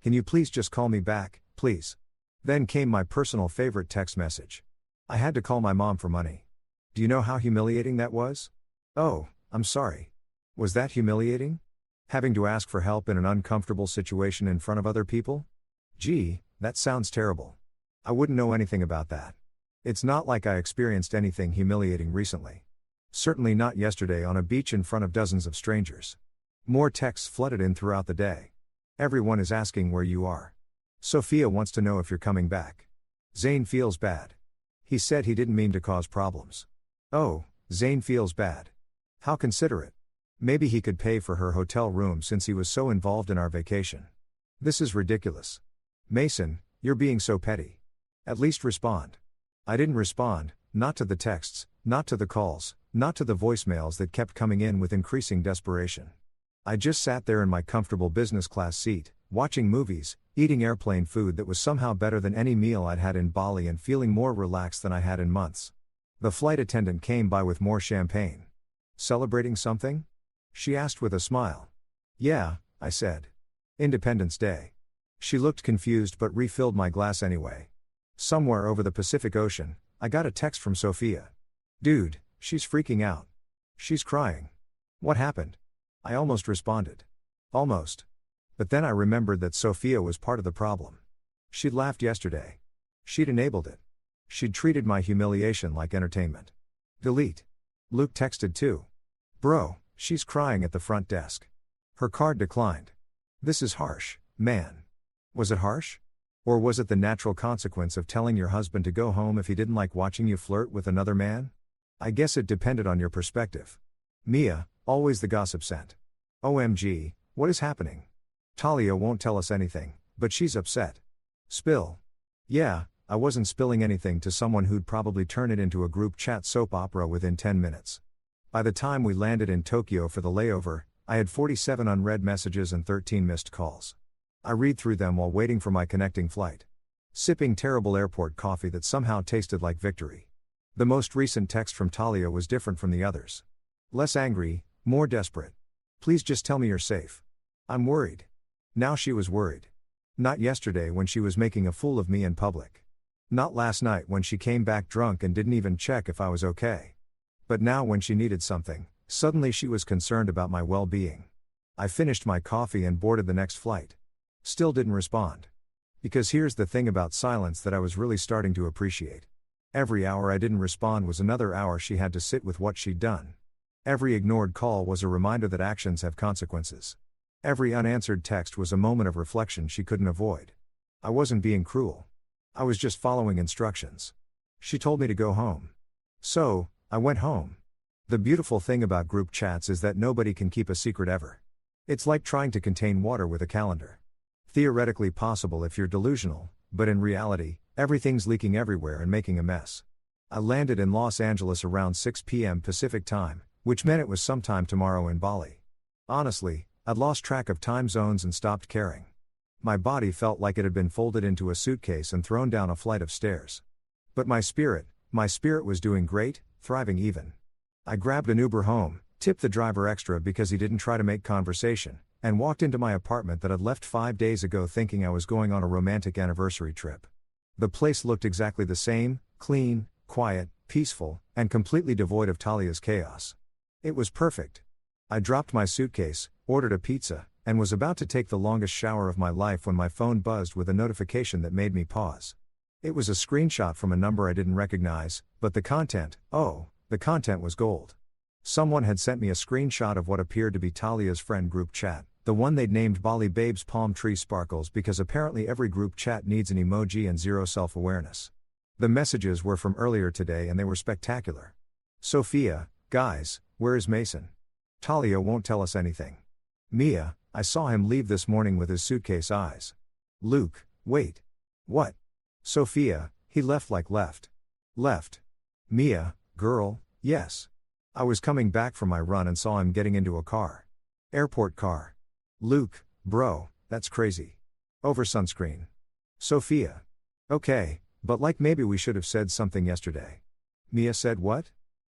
Can you please just call me back, please?" Then came my personal favorite text message. "I had to call my mom for money. Do you know how humiliating that was? Oh, I'm sorry. Was that humiliating? Having to ask for help in an uncomfortable situation in front of other people? Gee, that sounds terrible. I wouldn't know anything about that. It's not like I experienced anything humiliating recently. Certainly not yesterday on a beach in front of dozens of strangers." More texts flooded in throughout the day. "Everyone is asking where you are. Sophia wants to know if you're coming back. Zane feels bad. He said he didn't mean to cause problems." "Oh, Zane feels bad. How considerate. Maybe he could pay for her hotel room since he was so involved in our vacation. This is ridiculous. Mason, you're being so petty. At least respond. I didn't respond, not to the texts, not to the calls, not to the voicemails that kept coming in with increasing desperation. I just sat there in my comfortable business class seat, watching movies, eating airplane food that was somehow better than any meal I'd had in Bali and feeling more relaxed than I had in months. The flight attendant came by with more champagne. Celebrating something? She asked with a smile. Yeah, I said. Independence Day. She looked confused but refilled my glass anyway. Somewhere over the Pacific Ocean, I got a text from Sophia. Dude, she's freaking out. She's crying. What happened? I almost responded. Almost. But then I remembered that Sophia was part of the problem. She'd laughed yesterday. She'd enabled it. She'd treated my humiliation like entertainment. Delete. Luke texted too. Bro, she's crying at the front desk. Her card declined. This is harsh, man. Was it harsh? Or was it the natural consequence of telling your husband to go home if he didn't like watching you flirt with another man? I guess it depended on your perspective. Mia, always the gossip scent. OMG, what is happening? Talia won't tell us anything, but she's upset. Spill. Yeah, I wasn't spilling anything to someone who'd probably turn it into a group chat soap opera within 10 minutes. By the time we landed in Tokyo for the layover, I had 47 unread messages and 13 missed calls. I read through them while waiting for my connecting flight. Sipping terrible airport coffee that somehow tasted like victory. The most recent text from Talia was different from the others. Less angry, more desperate. Please just tell me you're safe. I'm worried. Now she was worried. Not yesterday when she was making a fool of me in public. Not last night when she came back drunk and didn't even check if I was okay. But now when she needed something, suddenly she was concerned about my well-being. I finished my coffee and boarded the next flight. Still didn't respond. Because here's the thing about silence that I was really starting to appreciate. Every hour I didn't respond was another hour she had to sit with what she'd done. Every ignored call was a reminder that actions have consequences. Every unanswered text was a moment of reflection she couldn't avoid. I wasn't being cruel. I was just following instructions. She told me to go home. So, I went home. The beautiful thing about group chats is that nobody can keep a secret ever. It's like trying to contain water with a calendar. Theoretically possible if you're delusional, but in reality, everything's leaking everywhere and making a mess. I landed in Los Angeles around 6 p.m. Pacific time, which meant it was sometime tomorrow in Bali. Honestly, I'd lost track of time zones and stopped caring. My body felt like it had been folded into a suitcase and thrown down a flight of stairs. But my spirit was doing great, thriving even. I grabbed an Uber home, tipped the driver extra because he didn't try to make conversation, and walked into my apartment that I'd left 5 days ago thinking I was going on a romantic anniversary trip. The place looked exactly the same, clean, quiet, peaceful, and completely devoid of Talia's chaos. It was perfect. I dropped my suitcase, ordered a pizza, and was about to take the longest shower of my life when my phone buzzed with a notification that made me pause. It was a screenshot from a number I didn't recognize, but the content was gold. Someone had sent me a screenshot of what appeared to be Talia's friend group chat, the one they'd named Bali Babes Palm Tree Sparkles because apparently every group chat needs an emoji and zero self-awareness. The messages were from earlier today and they were spectacular. Sophia, guys, where is Mason? Talia won't tell us anything. Mia, I saw him leave this morning with his suitcase eyes. Luke, wait. What? Sophia, he left. Left. Mia, girl, yes. I was coming back from my run and saw him getting into a car. Airport car. Luke, bro, that's crazy. Over sunscreen. Sophia. Okay, but like maybe we should have said something yesterday. Mia said what?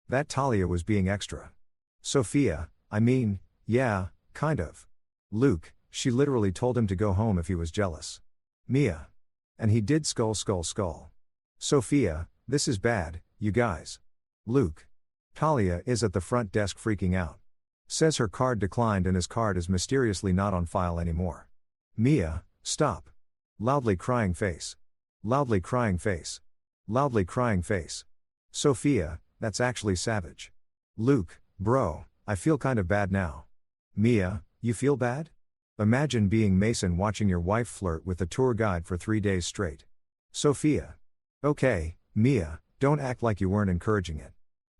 That Talia was being extra. Sophia, I mean, yeah, kind of. Luke, she literally told him to go home if he was jealous. Mia. And he did skull. Sophia, this is bad, you guys. Luke. Talia is at the front desk freaking out. Says her card declined and his card is mysteriously not on file anymore. Mia, stop. Loudly crying face. Loudly crying face. Loudly crying face. Sophia, that's actually savage. Luke, bro, I feel kind of bad now. Mia, you feel bad? Imagine being Mason watching your wife flirt with the tour guide for 3 days straight. Sophia. Okay, Mia, don't act like you weren't encouraging it.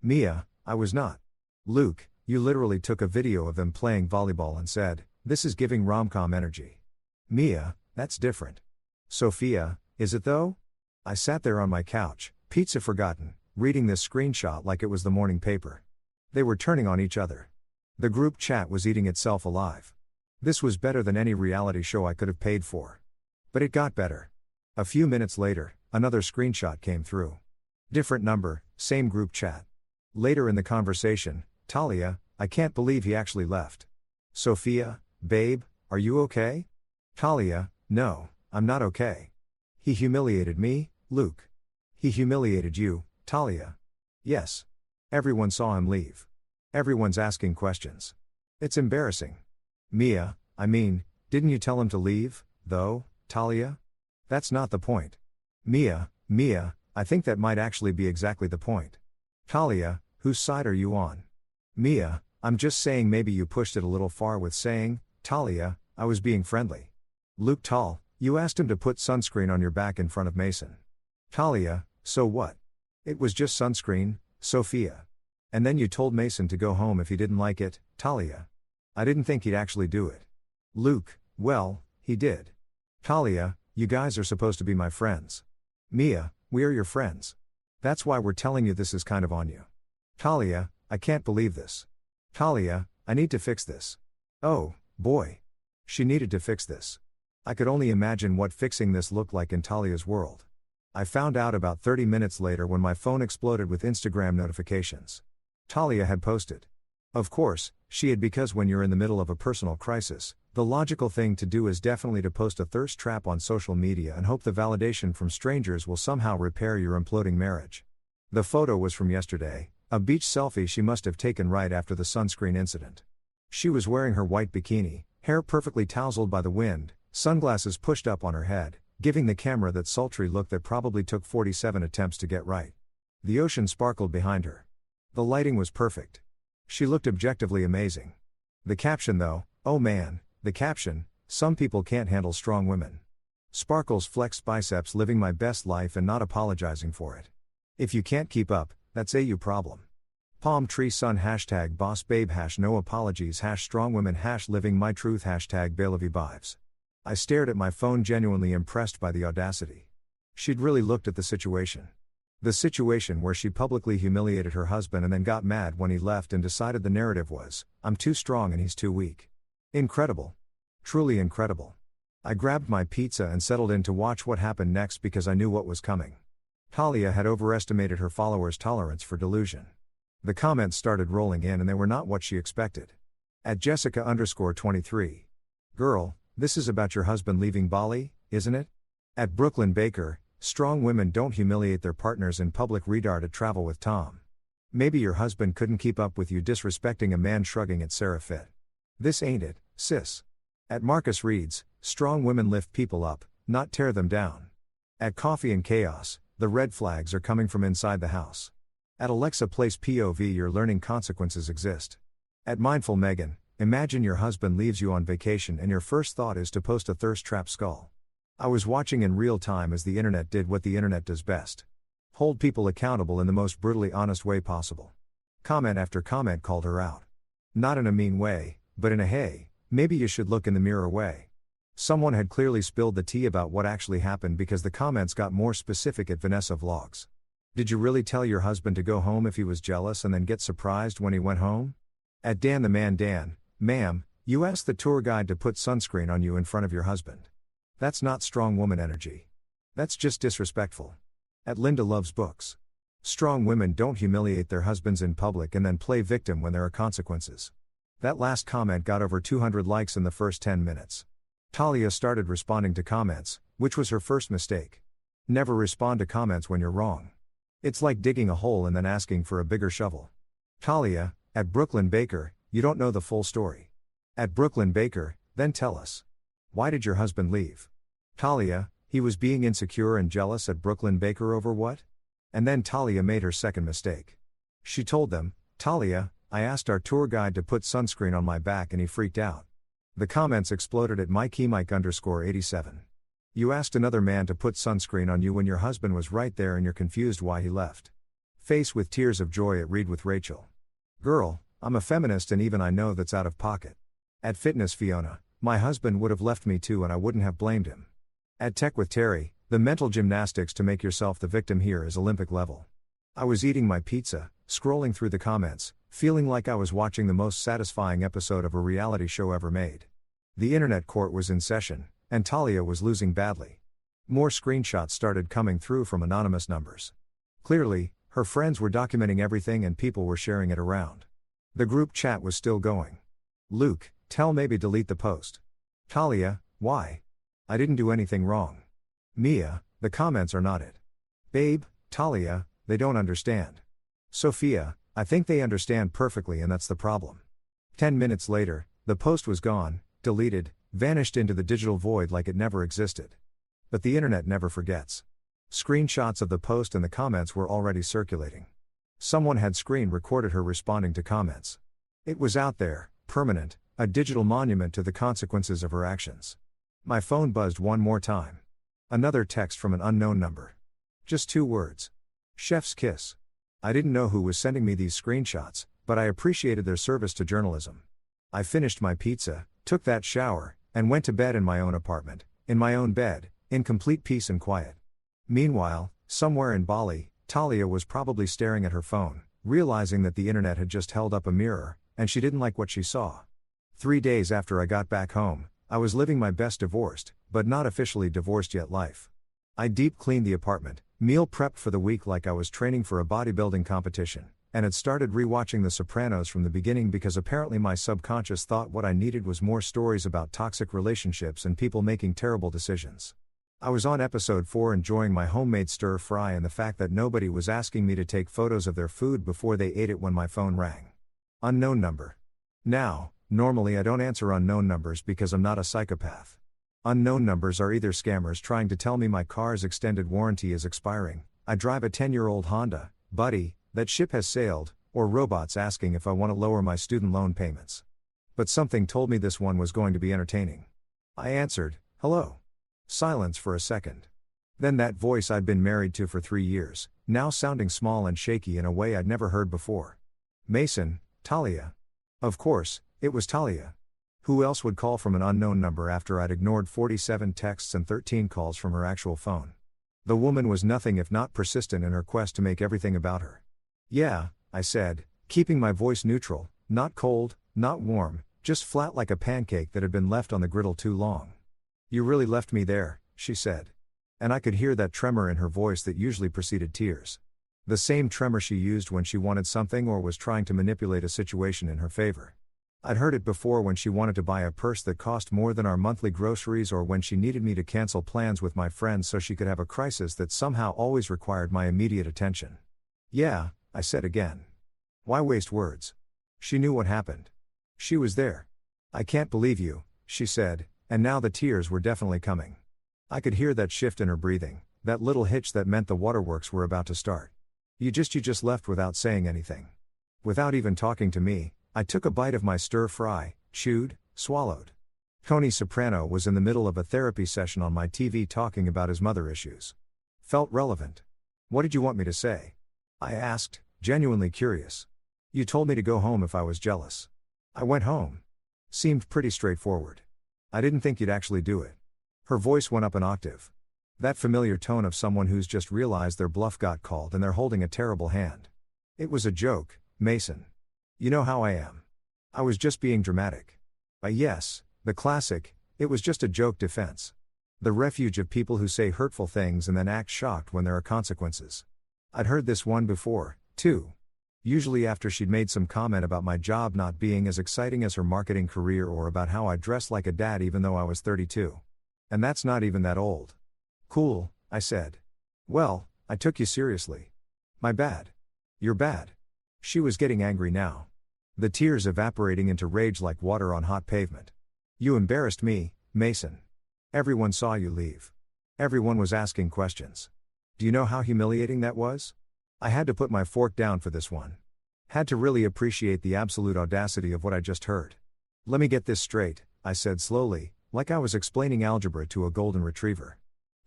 Mia, I was not. Luke, You literally took a video of them playing volleyball and said, "This is giving rom-com energy." Mia, that's different. Sophia, is it though? I sat there on my couch, pizza forgotten, reading this screenshot like it was the morning paper. They were turning on each other. The group chat was eating itself alive. This was better than any reality show I could have paid for. But it got better. A few minutes later, another screenshot came through. Different number, same group chat. Later in the conversation, Talia, I can't believe he actually left. Sophia, babe, are you okay? Talia, no, I'm not okay. He humiliated me, Luke. He humiliated you, Talia. Yes. Everyone saw him leave. Everyone's asking questions. It's embarrassing. Mia, I mean, didn't you tell him to leave, though, Talia? That's not the point. Mia, I think that might actually be exactly the point. Talia, whose side are you on? Mia, I'm just saying maybe you pushed it a little far with saying, Talia, I was being friendly. Luke Tal, you asked him to put sunscreen on your back in front of Mason. Talia, so what? It was just sunscreen, Sophia. And then you told Mason to go home if he didn't like it, Talia. I didn't think he'd actually do it. Luke, well, he did. Talia, you guys are supposed to be my friends. Mia, we are your friends. That's why we're telling you this is kind of on you. Talia, I can't believe this. Talia, I need to fix this. Oh, boy. She needed to fix this. I could only imagine what fixing this looked like in Talia's world. I found out about 30 minutes later when my phone exploded with Instagram notifications. Talia had posted. Of course, she had, because when you're in the middle of a personal crisis, the logical thing to do is definitely to post a thirst trap on social media and hope the validation from strangers will somehow repair your imploding marriage. The photo was from yesterday, a beach selfie she must have taken right after the sunscreen incident. She was wearing her white bikini, hair perfectly tousled by the wind, sunglasses pushed up on her head, giving the camera that sultry look that probably took 47 attempts to get right. The ocean sparkled behind her. The lighting was perfect. She looked objectively amazing. The caption though, oh man, the caption, some people can't handle strong women. Sparkles flexed biceps, living my best life and not apologizing for it. If you can't keep up, that's a you problem. Palm tree sun hashtag boss babe hash no apologies hash strong women hash living my truth hashtag Bailevi vibes. I stared at my phone, genuinely impressed by the audacity. She'd really looked at the situation. The situation where she publicly humiliated her husband and then got mad when he left and decided the narrative was, I'm too strong and he's too weak. Incredible. Truly incredible. I grabbed my pizza and settled in to watch what happened next because I knew what was coming. Talia had overestimated her followers' tolerance for delusion. The comments started rolling in and they were not what she expected. At Jessica_23. Girl, this is about your husband leaving Bali, isn't it? At Brooklyn Baker, strong women don't humiliate their partners in public. Radar to travel with Tom. Maybe your husband couldn't keep up with you disrespecting a man. Shrugging at Sarah Fit. This ain't it, sis. At Marcus Reeds, strong women lift people up, not tear them down. At Coffee and Chaos, the red flags are coming from inside the house. At Alexa Place POV, you're learning consequences exist. At Mindful Megan, imagine your husband leaves you on vacation and your first thought is to post a thirst trap skull. I was watching in real time as the internet did what the internet does best. Hold people accountable in the most brutally honest way possible. Comment after comment called her out. Not in a mean way, but in a hey, maybe you should look in the mirror way. Someone had clearly spilled the tea about what actually happened because the comments got more specific. At Vanessa Vlogs. Did you really tell your husband to go home if he was jealous and then get surprised when he went home? At Dan the Man Dan, ma'am, you asked the tour guide to put sunscreen on you in front of your husband. That's not strong woman energy. That's just disrespectful. At Linda Loves Books. Strong women don't humiliate their husbands in public and then play victim when there are consequences. That last comment got over 200 likes in the first 10 minutes. Talia started responding to comments, which was her first mistake. Never respond to comments when you're wrong. It's like digging a hole and then asking for a bigger shovel. Talia, at Brooklyn Baker, you don't know the full story. At Brooklyn Baker, then tell us. Why did your husband leave? Talia, he was being insecure and jealous. At Brooklyn Baker over what? And then Talia made her second mistake. She told them, Talia, I asked our tour guide to put sunscreen on my back and he freaked out. The comments exploded at Mikey_87. You asked another man to put sunscreen on you when your husband was right there and you're confused why he left. Face with tears of joy at Read with Rachel. Girl, I'm a feminist and even I know that's out of pocket. At Fitness Fiona, my husband would have left me too and I wouldn't have blamed him. At Tech with Terry, the mental gymnastics to make yourself the victim here is Olympic level. I was eating my pizza, scrolling through the comments, feeling like I was watching the most satisfying episode of a reality show ever made. The internet court was in session, and Talia was losing badly. More screenshots started coming through from anonymous numbers. Clearly, her friends were documenting everything and people were sharing it around. The group chat was still going. Luke, tell maybe delete the post. Talia, why? I didn't do anything wrong. Mia, the comments are not it. Babe, Talia, they don't understand. Sophia, I think they understand perfectly and that's the problem. 10 minutes later, the post was gone, deleted, vanished into the digital void like it never existed. But the internet never forgets. Screenshots of the post and the comments were already circulating. Someone had screen recorded her responding to comments. It was out there, permanent, a digital monument to the consequences of her actions. My phone buzzed one more time. Another text from an unknown number. Just 2 words. Chef's kiss. I didn't know who was sending me these screenshots, but I appreciated their service to journalism. I finished my pizza, took that shower, and went to bed in my own apartment, in my own bed, in complete peace and quiet. Meanwhile, somewhere in Bali, Talia was probably staring at her phone, realizing that the internet had just held up a mirror, and she didn't like what she saw. 3 days after I got back home, I was living my best divorced, but not officially divorced yet life. I deep cleaned the apartment, meal prepped for the week like I was training for a bodybuilding competition, and had started rewatching The Sopranos from the beginning because apparently my subconscious thought what I needed was more stories about toxic relationships and people making terrible decisions. I was on episode 4 enjoying my homemade stir fry and the fact that nobody was asking me to take photos of their food before they ate it when my phone rang. Unknown number. Now, normally I don't answer unknown numbers because I'm not a psychopath. Unknown numbers are either scammers trying to tell me my car's extended warranty is expiring, I drive a 10-year-old Honda, buddy, that ship has sailed, or robots asking if I want to lower my student loan payments. But something told me this one was going to be entertaining. I answered, hello. Silence for a second. Then that voice I'd been married to for 3 years, now sounding small and shaky in a way I'd never heard before. Mason, Talia. Of course, it was Talia. Who else would call from an unknown number after I'd ignored 47 texts and 13 calls from her actual phone? The woman was nothing if not persistent in her quest to make everything about her. Yeah, I said, keeping my voice neutral, not cold, not warm, just flat like a pancake that had been left on the griddle too long. You really left me there, she said. And I could hear that tremor in her voice that usually preceded tears. The same tremor she used when she wanted something or was trying to manipulate a situation in her favor. I'd heard it before when she wanted to buy a purse that cost more than our monthly groceries or when she needed me to cancel plans with my friends so she could have a crisis that somehow always required my immediate attention. Yeah, I said again. Why waste words? She knew what happened. She was there. I can't believe you, she said, and now the tears were definitely coming. I could hear that shift in her breathing, that little hitch that meant the waterworks were about to start. You just left without saying anything. Without even talking to me, I took a bite of my stir fry, chewed, swallowed. Tony Soprano was in the middle of a therapy session on my TV talking about his mother issues. Felt relevant. What did you want me to say? I asked, genuinely curious. You told me to go home if I was jealous. I went home. Seemed pretty straightforward. I didn't think you'd actually do it. Her voice went up an octave. That familiar tone of someone who's just realized their bluff got called and they're holding a terrible hand. It was a joke, Mason. You know how I am. I was just being dramatic. Yes, the classic, it was just a joke defense. The refuge of people who say hurtful things and then act shocked when there are consequences. I'd heard this one before, too. Usually after she'd made some comment about my job not being as exciting as her marketing career or about how I dressed like a dad even though I was 32. And that's not even that old. Cool, I said. Well, I took you seriously. My bad. You're bad. She was getting angry now. The tears evaporating into rage like water on hot pavement. You embarrassed me, Mason. Everyone saw you leave. Everyone was asking questions. Do you know how humiliating that was? I had to put my fork down for this one. Had to really appreciate the absolute audacity of what I just heard. Let me get this straight, I said slowly, like I was explaining algebra to a golden retriever.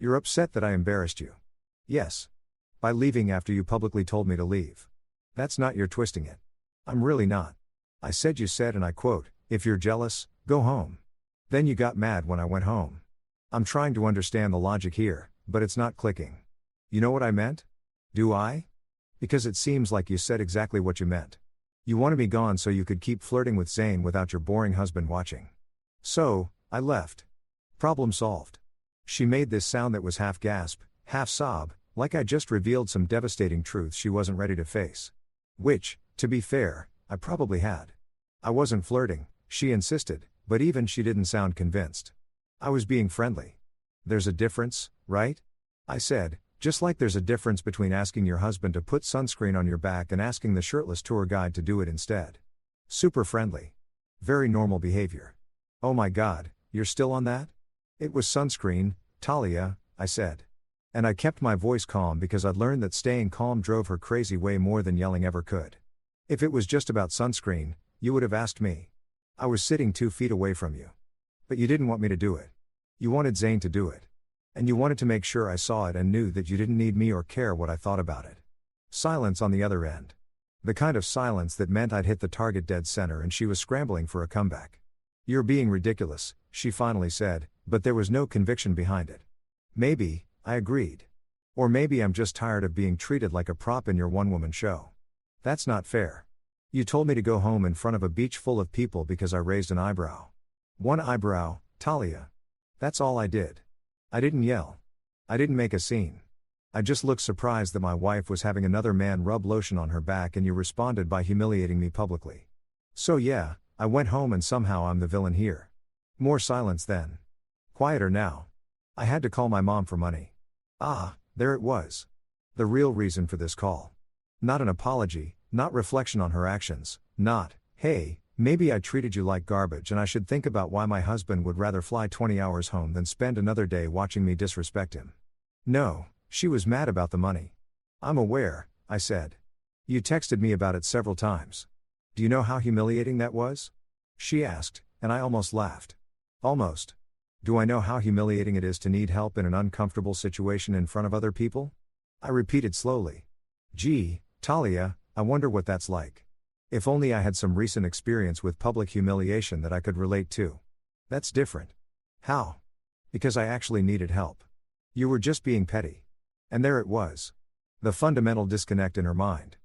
You're upset that I embarrassed you. Yes. By leaving after you publicly told me to leave. That's not your twisting it. I'm really not. I said you said, and I quote, "If you're jealous, go home." Then you got mad when I went home. I'm trying to understand the logic here, but it's not clicking. You know what I meant? Do I? Because it seems like you said exactly what you meant. You wanted me gone so you could keep flirting with Zane without your boring husband watching. So, I left. Problem solved. She made this sound that was half gasp, half sob, like I just revealed some devastating truth she wasn't ready to face. Which, to be fair, I probably had. I wasn't flirting, she insisted, but even she didn't sound convinced. I was being friendly. There's a difference, right? I said, just like there's a difference between asking your husband to put sunscreen on your back and asking the shirtless tour guide to do it instead. Super friendly. Very normal behavior. Oh my God, you're still on that? It was sunscreen, Talia, I said. And I kept my voice calm because I'd learned that staying calm drove her crazy way more than yelling ever could. If it was just about sunscreen, you would have asked me. I was sitting 2 feet away from you. But you didn't want me to do it. You wanted Zane to do it. And you wanted to make sure I saw it and knew that you didn't need me or care what I thought about it. Silence on the other end. The kind of silence that meant I'd hit the target dead center and she was scrambling for a comeback. You're being ridiculous, she finally said, but there was no conviction behind it. Maybe, I agreed. Or maybe I'm just tired of being treated like a prop in your one-woman show. That's not fair. You told me to go home in front of a beach full of people because I raised an eyebrow. One eyebrow, Talia. That's all I did. I didn't yell. I didn't make a scene. I just looked surprised that my wife was having another man rub lotion on her back and you responded by humiliating me publicly. So yeah, I went home and somehow I'm the villain here. More silence then. Quieter now. I had to call my mom for money. Ah, there it was. The real reason for this call. Not an apology, not reflection on her actions, not, hey, maybe I treated you like garbage and I should think about why my husband would rather fly 20 hours home than spend another day watching me disrespect him. No, she was mad about the money. I'm aware, I said. You texted me about it several times. Do you know how humiliating that was? She asked, and I almost laughed. Almost. Do I know how humiliating it is to need help in an uncomfortable situation in front of other people? I repeated slowly. Gee, Talia, I wonder what that's like. If only I had some recent experience with public humiliation that I could relate to. That's different. How? Because I actually needed help. You were just being petty. And there it was. The fundamental disconnect in her mind.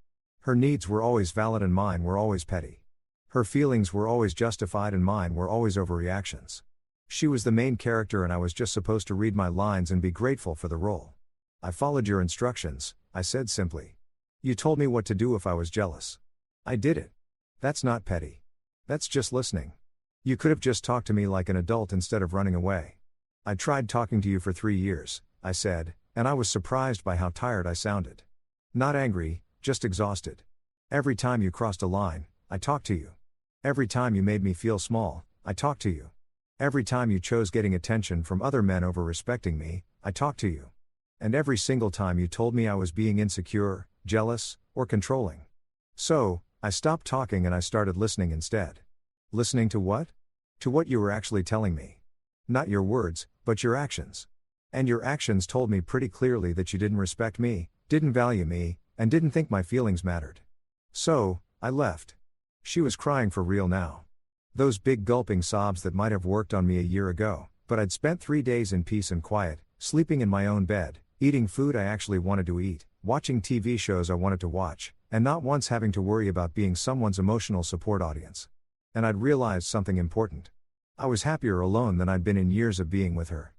Her needs were always valid and mine were always petty. Her feelings were always justified and mine were always overreactions. She was the main character and I was just supposed to read my lines and be grateful for the role. I followed your instructions, I said simply. You told me what to do if I was jealous. I did it. That's not petty. That's just listening. You could have just talked to me like an adult instead of running away. I tried talking to you for 3 years, I said, and I was surprised by how tired I sounded. Not angry, just exhausted. Every time you crossed a line, I talked to you. Every time you made me feel small, I talked to you. Every time you chose getting attention from other men over respecting me, I talked to you. And every single time you told me I was being insecure, jealous, or controlling. So, I stopped talking and I started listening instead. Listening to what? To what you were actually telling me. Not your words, but your actions. And your actions told me pretty clearly that you didn't respect me, didn't value me, and didn't think my feelings mattered. So, I left. She was crying for real now. Those big gulping sobs that might have worked on me a year ago, but I'd spent 3 days in peace and quiet, sleeping in my own bed, eating food I actually wanted to eat, watching TV shows I wanted to watch, and not once having to worry about being someone's emotional support audience. And I'd realized something important. I was happier alone than I'd been in years of being with her.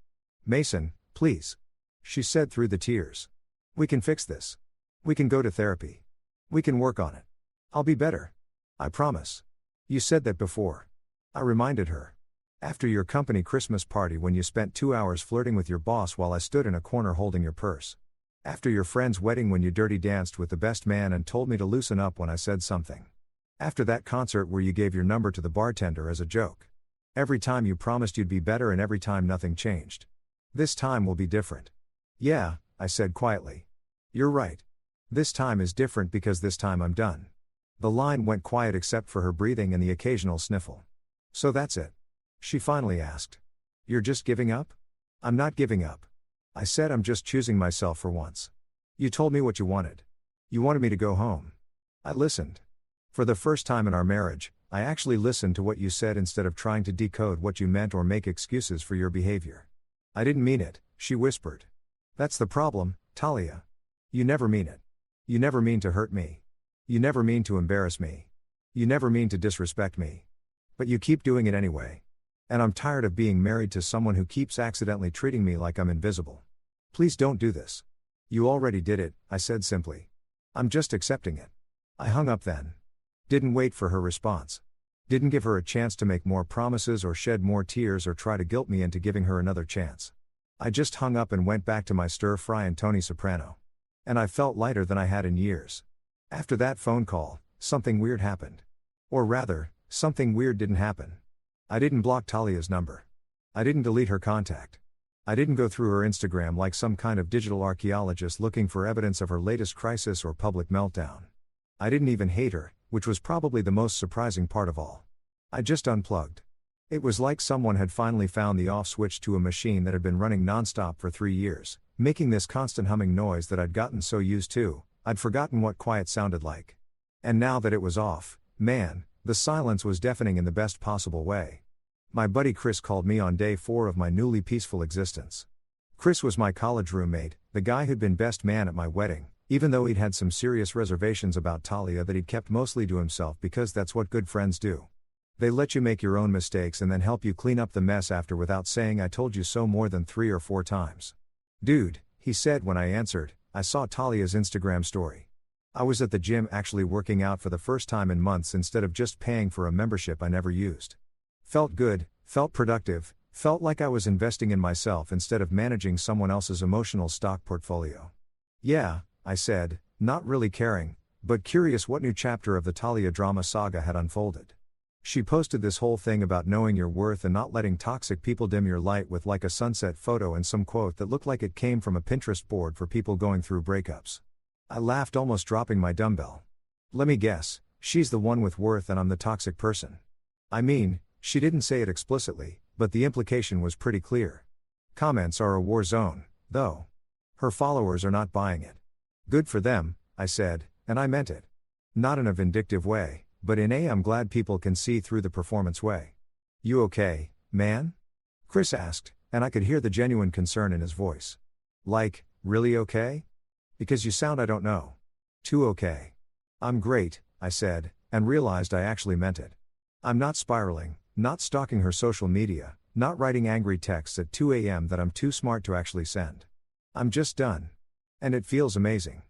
Mason, please. She said through the tears. We can fix this. We can go to therapy. We can work on it. I'll be better. I promise. You said that before. I reminded her. After your company Christmas party when you spent 2 hours flirting with your boss while I stood in a corner holding your purse. After your friend's wedding when you dirty danced with the best man and told me to loosen up when I said something. After that concert where you gave your number to the bartender as a joke. Every time you promised you'd be better and every time nothing changed. This time will be different. Yeah, I said quietly. You're right. This time is different because this time I'm done. The line went quiet except for her breathing and the occasional sniffle. So that's it? She finally asked. You're just giving up? I'm not giving up. I said I'm just choosing myself for once. You told me what you wanted. You wanted me to go home. I listened. For the first time in our marriage, I actually listened to what you said instead of trying to decode what you meant or make excuses for your behavior. I didn't mean it, she whispered. That's the problem, Talia. You never mean it. You never mean to hurt me. You never mean to embarrass me. You never mean to disrespect me. But you keep doing it anyway. And I'm tired of being married to someone who keeps accidentally treating me like I'm invisible. Please don't do this. You already did it, I said simply. I'm just accepting it. I hung up then. Didn't wait for her response. Didn't give her a chance to make more promises or shed more tears or try to guilt me into giving her another chance. I just hung up and went back to my stir-fry and Tony Soprano. And I felt lighter than I had in years. After that phone call, something weird happened. Or rather, something weird didn't happen. I didn't block Talia's number. I didn't delete her contact. I didn't go through her Instagram like some kind of digital archaeologist looking for evidence of her latest crisis or public meltdown. I didn't even hate her, which was probably the most surprising part of all. I just unplugged. It was like someone had finally found the off switch to a machine that had been running nonstop for 3 years, making this constant humming noise that I'd gotten so used to, I'd forgotten what quiet sounded like. And now that it was off, man, the silence was deafening in the best possible way. My buddy Chris called me on day 4 of my newly peaceful existence. Chris was my college roommate, the guy who'd been best man at my wedding, even though he'd had some serious reservations about Talia that he'd kept mostly to himself because that's what good friends do. They let you make your own mistakes and then help you clean up the mess after without saying I told you so more than 3 or 4 times. Dude, he said when I answered, I saw Talia's Instagram story. I was at the gym actually working out for the first time in months instead of just paying for a membership I never used. Felt good, felt productive, felt like I was investing in myself instead of managing someone else's emotional stock portfolio. Yeah, I said, not really caring, but curious what new chapter of the Talia drama saga had unfolded. She posted this whole thing about knowing your worth and not letting toxic people dim your light with like a sunset photo and some quote that looked like it came from a Pinterest board for people going through breakups. I laughed, almost dropping my dumbbell. Let me guess, she's the one with worth and I'm the toxic person. I mean, she didn't say it explicitly, but the implication was pretty clear. Comments are a war zone, though. Her followers are not buying it. Good for them, I said, and I meant it. Not in a vindictive way, but in a I'm glad people can see through the performance way. You okay, man? Chris asked, and I could hear the genuine concern in his voice. Like, really okay? Because you sound I don't know. Too okay. I'm great, I said, and realized I actually meant it. I'm not spiraling, not stalking her social media, not writing angry texts at 2 a.m. that I'm too smart to actually send. I'm just done. And it feels amazing.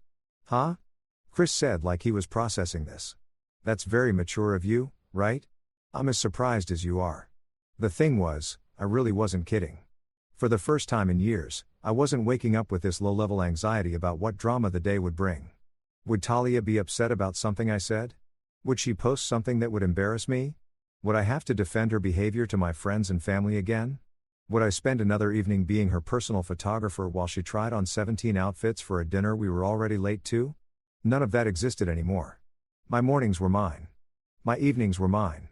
Huh? Chris said like he was processing this. That's very mature of you, right? I'm as surprised as you are. The thing was, I really wasn't kidding. For the first time in years, I wasn't waking up with this low-level anxiety about what drama the day would bring. Would Talia be upset about something I said? Would she post something that would embarrass me? Would I have to defend her behavior to my friends and family again? Would I spend another evening being her personal photographer while she tried on 17 outfits for a dinner we were already late to? None of that existed anymore. My mornings were mine. My evenings were mine.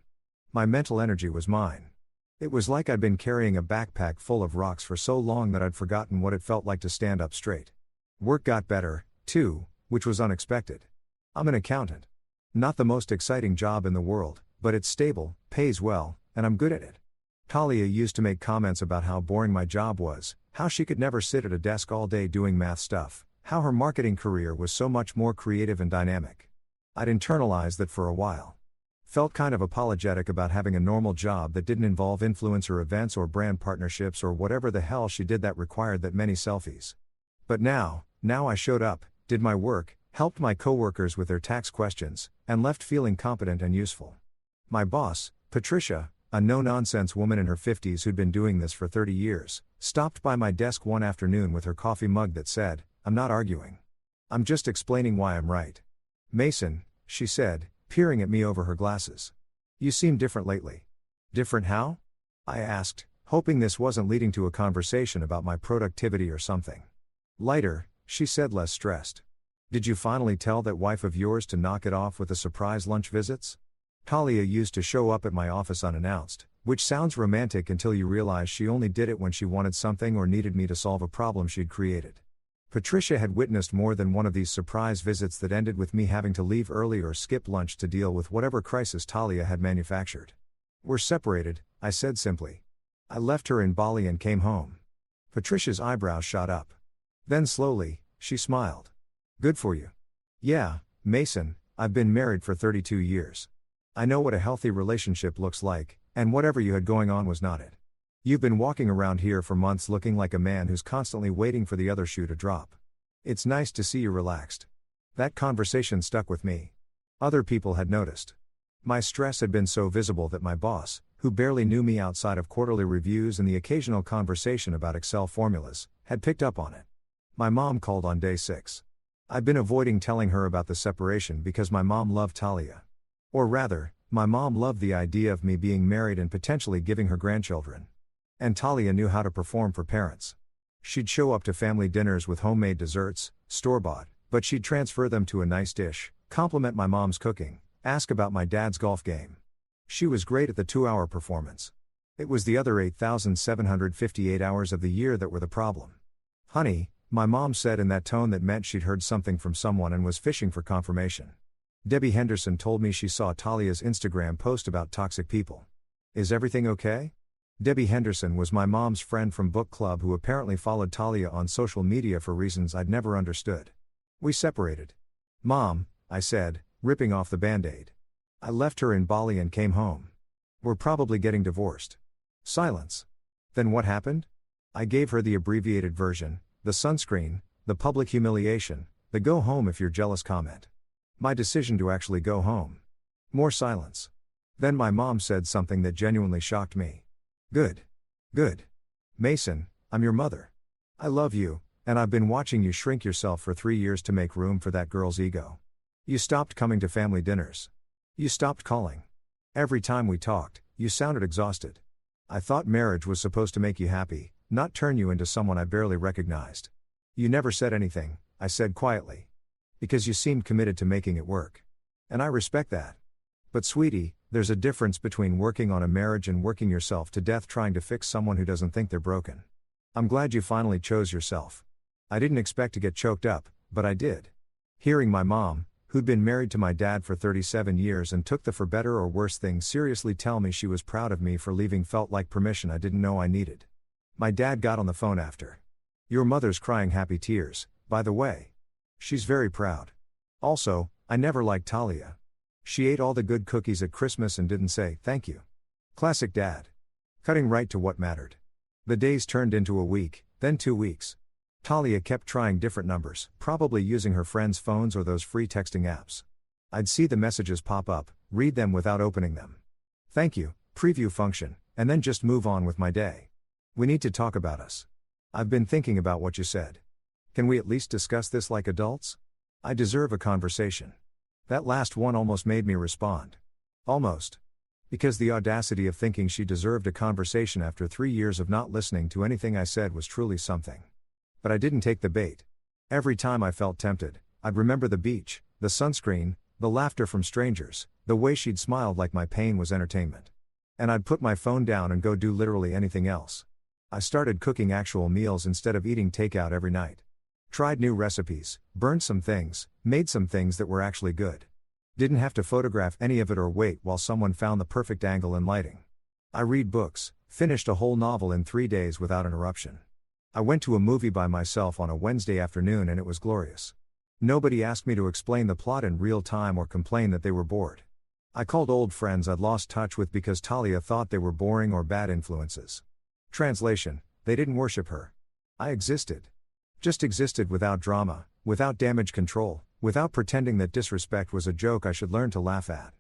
My mental energy was mine. It was like I'd been carrying a backpack full of rocks for so long that I'd forgotten what it felt like to stand up straight. Work got better, too, which was unexpected. I'm an accountant. Not the most exciting job in the world, but it's stable, pays well, and I'm good at it. Talia used to make comments about how boring my job was, how she could never sit at a desk all day doing math stuff, how her marketing career was so much more creative and dynamic. I'd internalized that for a while. Felt kind of apologetic about having a normal job that didn't involve influencer events or brand partnerships or whatever the hell she did that required that many selfies. But now I showed up, did my work, helped my coworkers with their tax questions, and left feeling competent and useful. My boss, Patricia, a no-nonsense woman in her 50s who'd been doing this for 30 years, stopped by my desk one afternoon with her coffee mug that said, "I'm not arguing. I'm just explaining why I'm right." "Mason," she said, peering at me over her glasses. "You seem different lately." "Different how?" I asked, hoping this wasn't leading to a conversation about my productivity or something. "Lighter," she said, less stressed. "Did you finally tell that wife of yours to knock it off with the surprise lunch visits?" Talia used to show up at my office unannounced, which sounds romantic until you realize she only did it when she wanted something or needed me to solve a problem she'd created. Patricia had witnessed more than one of these surprise visits that ended with me having to leave early or skip lunch to deal with whatever crisis Talia had manufactured. "We're separated," I said simply. "I left her in Bali and came home." Patricia's eyebrows shot up. Then slowly, she smiled. "Good for you." "Yeah, Mason, I've been married for 32 years. I know what a healthy relationship looks like, and whatever you had going on was not it. You've been walking around here for months looking like a man who's constantly waiting for the other shoe to drop. It's nice to see you relaxed." That conversation stuck with me. Other people had noticed. My stress had been so visible that my boss, who barely knew me outside of quarterly reviews and the occasional conversation about Excel formulas, had picked up on it. My mom called on day 6. I'd been avoiding telling her about the separation because my mom loved Talia. Or rather, my mom loved the idea of me being married and potentially giving her grandchildren. And Talia knew how to perform for parents. She'd show up to family dinners with homemade desserts, store-bought, but she'd transfer them to a nice dish, compliment my mom's cooking, ask about my dad's golf game. She was great at the 2-hour performance. It was the other 8,758 hours of the year that were the problem. "Honey," my mom said in that tone that meant she'd heard something from someone and was fishing for confirmation. "Debbie Henderson told me she saw Talia's Instagram post about toxic people. Is everything okay?" Debbie Henderson was my mom's friend from book club who apparently followed Talia on social media for reasons I'd never understood. "We separated." "Mom," I said, ripping off the band-aid. "I left her in Bali and came home. We're probably getting divorced." Silence. "Then what happened?" I gave her the abbreviated version: the sunscreen, the public humiliation, the "go home if you're jealous" comment. My decision to actually go home. More silence. Then my mom said something that genuinely shocked me. Good. Mason, I'm your mother. I love you, and I've been watching you shrink yourself for 3 years to make room for that girl's ego. You stopped coming to family dinners. You stopped calling. Every time we talked, you sounded exhausted. I thought marriage was supposed to make you happy, not turn you into someone I barely recognized. You never said anything," I said quietly. "Because you seemed committed to making it work. And I respect that. But sweetie, there's a difference between working on a marriage and working yourself to death trying to fix someone who doesn't think they're broken. I'm glad you finally chose yourself. I didn't expect to get choked up, but I did." Hearing my mom, who'd been married to my dad for 37 years and took the for better or worse thing seriously, tell me she was proud of me for leaving felt like permission I didn't know I needed. My dad got on the phone after. "Your mother's crying happy tears, by the way. She's very proud. Also, I never liked Talia. She ate all the good cookies at Christmas and didn't say thank you." Classic dad. Cutting right to what mattered. The days turned into a week, then 2 weeks. Talia kept trying different numbers, probably using her friends' phones or those free texting apps. I'd see the messages pop up, read them without opening them. "Thank you," preview function, and then just move on with my day. "We need to talk about us. I've been thinking about what you said. Can we at least discuss this like adults? I deserve a conversation." That last one almost made me respond. Almost. Because the audacity of thinking she deserved a conversation after 3 years of not listening to anything I said was truly something. But I didn't take the bait. Every time I felt tempted, I'd remember the beach, the sunscreen, the laughter from strangers, the way she'd smiled like my pain was entertainment. And I'd put my phone down and go do literally anything else. I started cooking actual meals instead of eating takeout every night. Tried new recipes, burned some things, made some things that were actually good. Didn't have to photograph any of it or wait while someone found the perfect angle and lighting. I read books, finished a whole novel in 3 days without interruption. I went to a movie by myself on a Wednesday afternoon and it was glorious. Nobody asked me to explain the plot in real time or complain that they were bored. I called old friends I'd lost touch with because Talia thought they were boring or bad influences. Translation: they didn't worship her. I existed. Just existed without drama, without damage control, without pretending that disrespect was a joke I should learn to laugh at.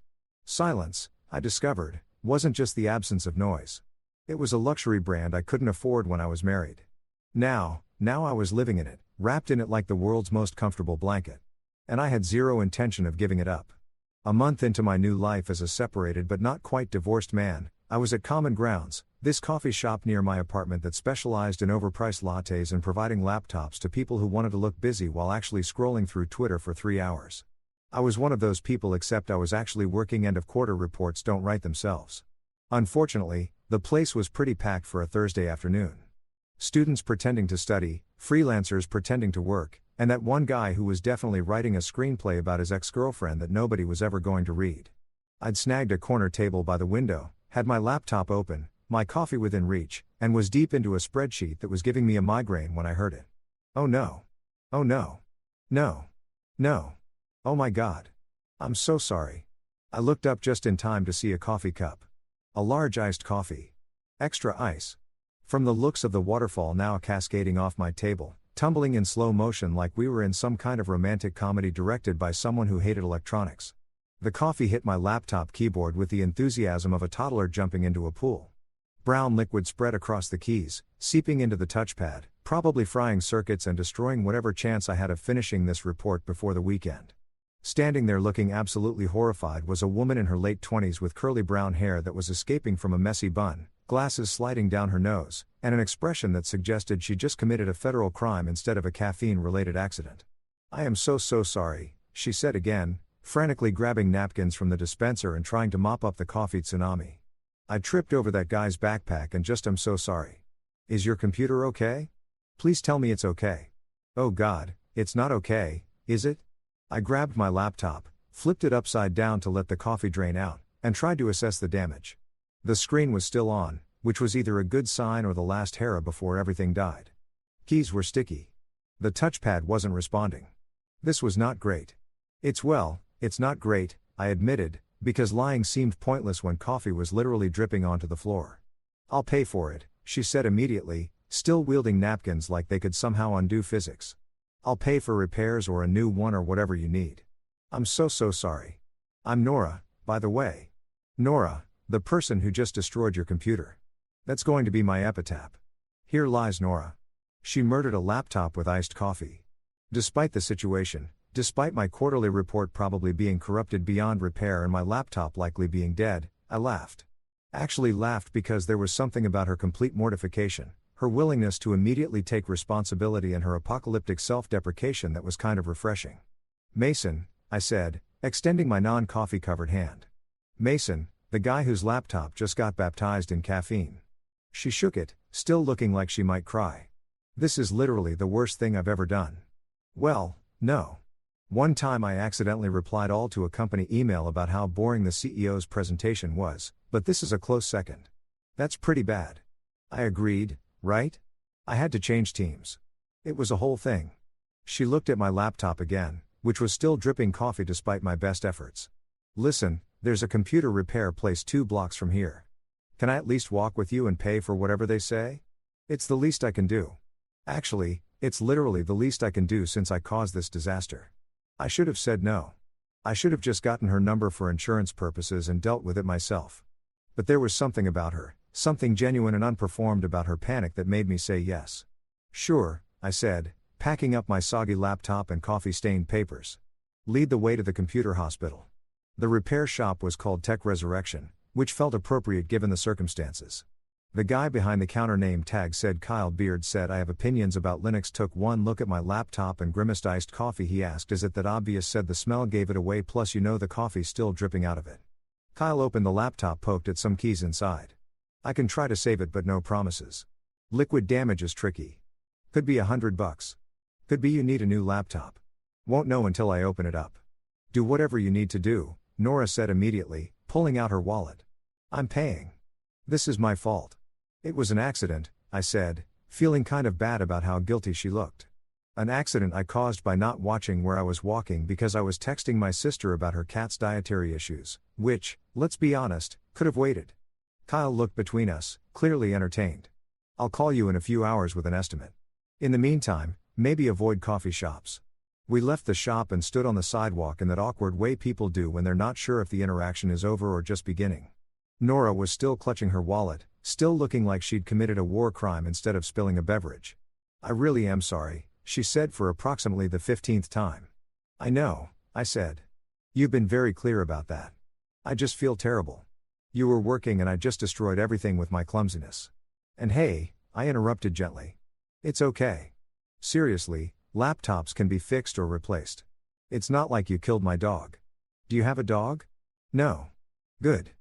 Silence, I discovered, wasn't just the absence of noise. It was a luxury brand I couldn't afford when I was married. Now I was living in it, wrapped in it like the world's most comfortable blanket. And I had zero intention of giving it up. A month into my new life as a separated but not quite divorced man, I was at Common Grounds, this coffee shop near my apartment that specialized in overpriced lattes and providing laptops to people who wanted to look busy while actually scrolling through Twitter for 3 hours. I was one of those people, except I was actually working. End of quarter reports don't write themselves. Unfortunately, the place was pretty packed for a Thursday afternoon. Students pretending to study, freelancers pretending to work, and that one guy who was definitely writing a screenplay about his ex-girlfriend that nobody was ever going to read. I'd snagged a corner table by the window, had my laptop open, my coffee within reach, and was deep into a spreadsheet that was giving me a migraine when I heard it. Oh no. Oh no. No. No. Oh my God. I'm so sorry. I looked up just in time to see a coffee cup. A large iced coffee. Extra ice. From the looks of the waterfall now cascading off my table, tumbling in slow motion like we were in some kind of romantic comedy directed by someone who hated electronics. The coffee hit my laptop keyboard with the enthusiasm of a toddler jumping into a pool. Brown liquid spread across the keys, seeping into the touchpad, probably frying circuits and destroying whatever chance I had of finishing this report before the weekend. Standing there looking absolutely horrified was a woman in her late 20s with curly brown hair that was escaping from a messy bun, glasses sliding down her nose, and an expression that suggested she just committed a federal crime instead of a caffeine-related accident. "I am so sorry," she said again, frantically grabbing napkins from the dispenser and trying to mop up the coffee tsunami. "I tripped over that guy's backpack and just am so sorry. Is your computer okay? Please tell me it's okay. Oh God, it's not okay, is it?" I grabbed my laptop, flipped it upside down to let the coffee drain out, and tried to assess the damage. The screen was still on, which was either a good sign or the last hera before everything died. Keys were sticky. The touchpad wasn't responding. This was not great. It's not great, I admitted, because lying seemed pointless when coffee was literally dripping onto the floor. "I'll pay for it," she said immediately, still wielding napkins like they could somehow undo physics. "I'll pay for repairs or a new one or whatever you need. I'm so sorry. I'm Nora, by the way. Nora, the person who just destroyed your computer. That's going to be my epitaph. Here lies Nora. She murdered a laptop with iced coffee." Despite the situation, despite my quarterly report probably being corrupted beyond repair and my laptop likely being dead, I laughed. Actually laughed because there was something about her complete mortification, her willingness to immediately take responsibility and her apocalyptic self-deprecation that was kind of refreshing. "Mason," I said, extending my non-coffee covered hand. "Mason, the guy whose laptop just got baptized in caffeine." She shook it, still looking like she might cry. "This is literally the worst thing I've ever done." "Well, no. One time I accidentally replied all to a company email about how boring the CEO's presentation was, but this is a close second. That's pretty bad." I agreed, right? I had to change teams. It was a whole thing. She looked at my laptop again, which was still dripping coffee despite my best efforts. "Listen, there's a computer repair place 2 blocks from here. Can I at least walk with you and pay for whatever they say? It's the least I can do. Actually, it's literally the least I can do since I caused this disaster." I should have said no. I should have just gotten her number for insurance purposes and dealt with it myself. But there was something about her, something genuine and unperformed about her panic that made me say yes. "Sure," I said, packing up my soggy laptop and coffee-stained papers. "Lead the way to the computer hospital." The repair shop was called Tech Resurrection, which felt appropriate given the circumstances. The guy behind the counter name tag said Kyle Beard said I have opinions about Linux. Took one look at my laptop and grimaced. "Iced coffee," he asked. "Is it that obvious?" Said the smell gave it away, plus the coffee's still dripping out of it. Kyle opened the laptop, poked at some keys inside. "I can try to save it but no promises. Liquid damage is tricky. Could be $100. Could be you need a new laptop. Won't know until I open it up." "Do whatever you need to do," Nora said immediately, pulling out her wallet. "I'm paying. This is my fault. It was an accident," I said, feeling kind of bad about how guilty she looked. "An accident I caused by not watching where I was walking because I was texting my sister about her cat's dietary issues, which, let's be honest, could have waited." Kyle looked between us, clearly entertained. "I'll call you in a few hours with an estimate. In the meantime, maybe avoid coffee shops." We left the shop and stood on the sidewalk in that awkward way people do when they're not sure if the interaction is over or just beginning. Nora was still clutching her wallet, still looking like she'd committed a war crime instead of spilling a beverage. "I really am sorry," she said for approximately the 15th time. "I know," I said. "You've been very clear about that. I just feel terrible. You were working and I just destroyed everything with my clumsiness." "And hey," I interrupted gently. "It's okay. Seriously, laptops can be fixed or replaced. It's not like you killed my dog. Do you have a dog?" "No." "Good.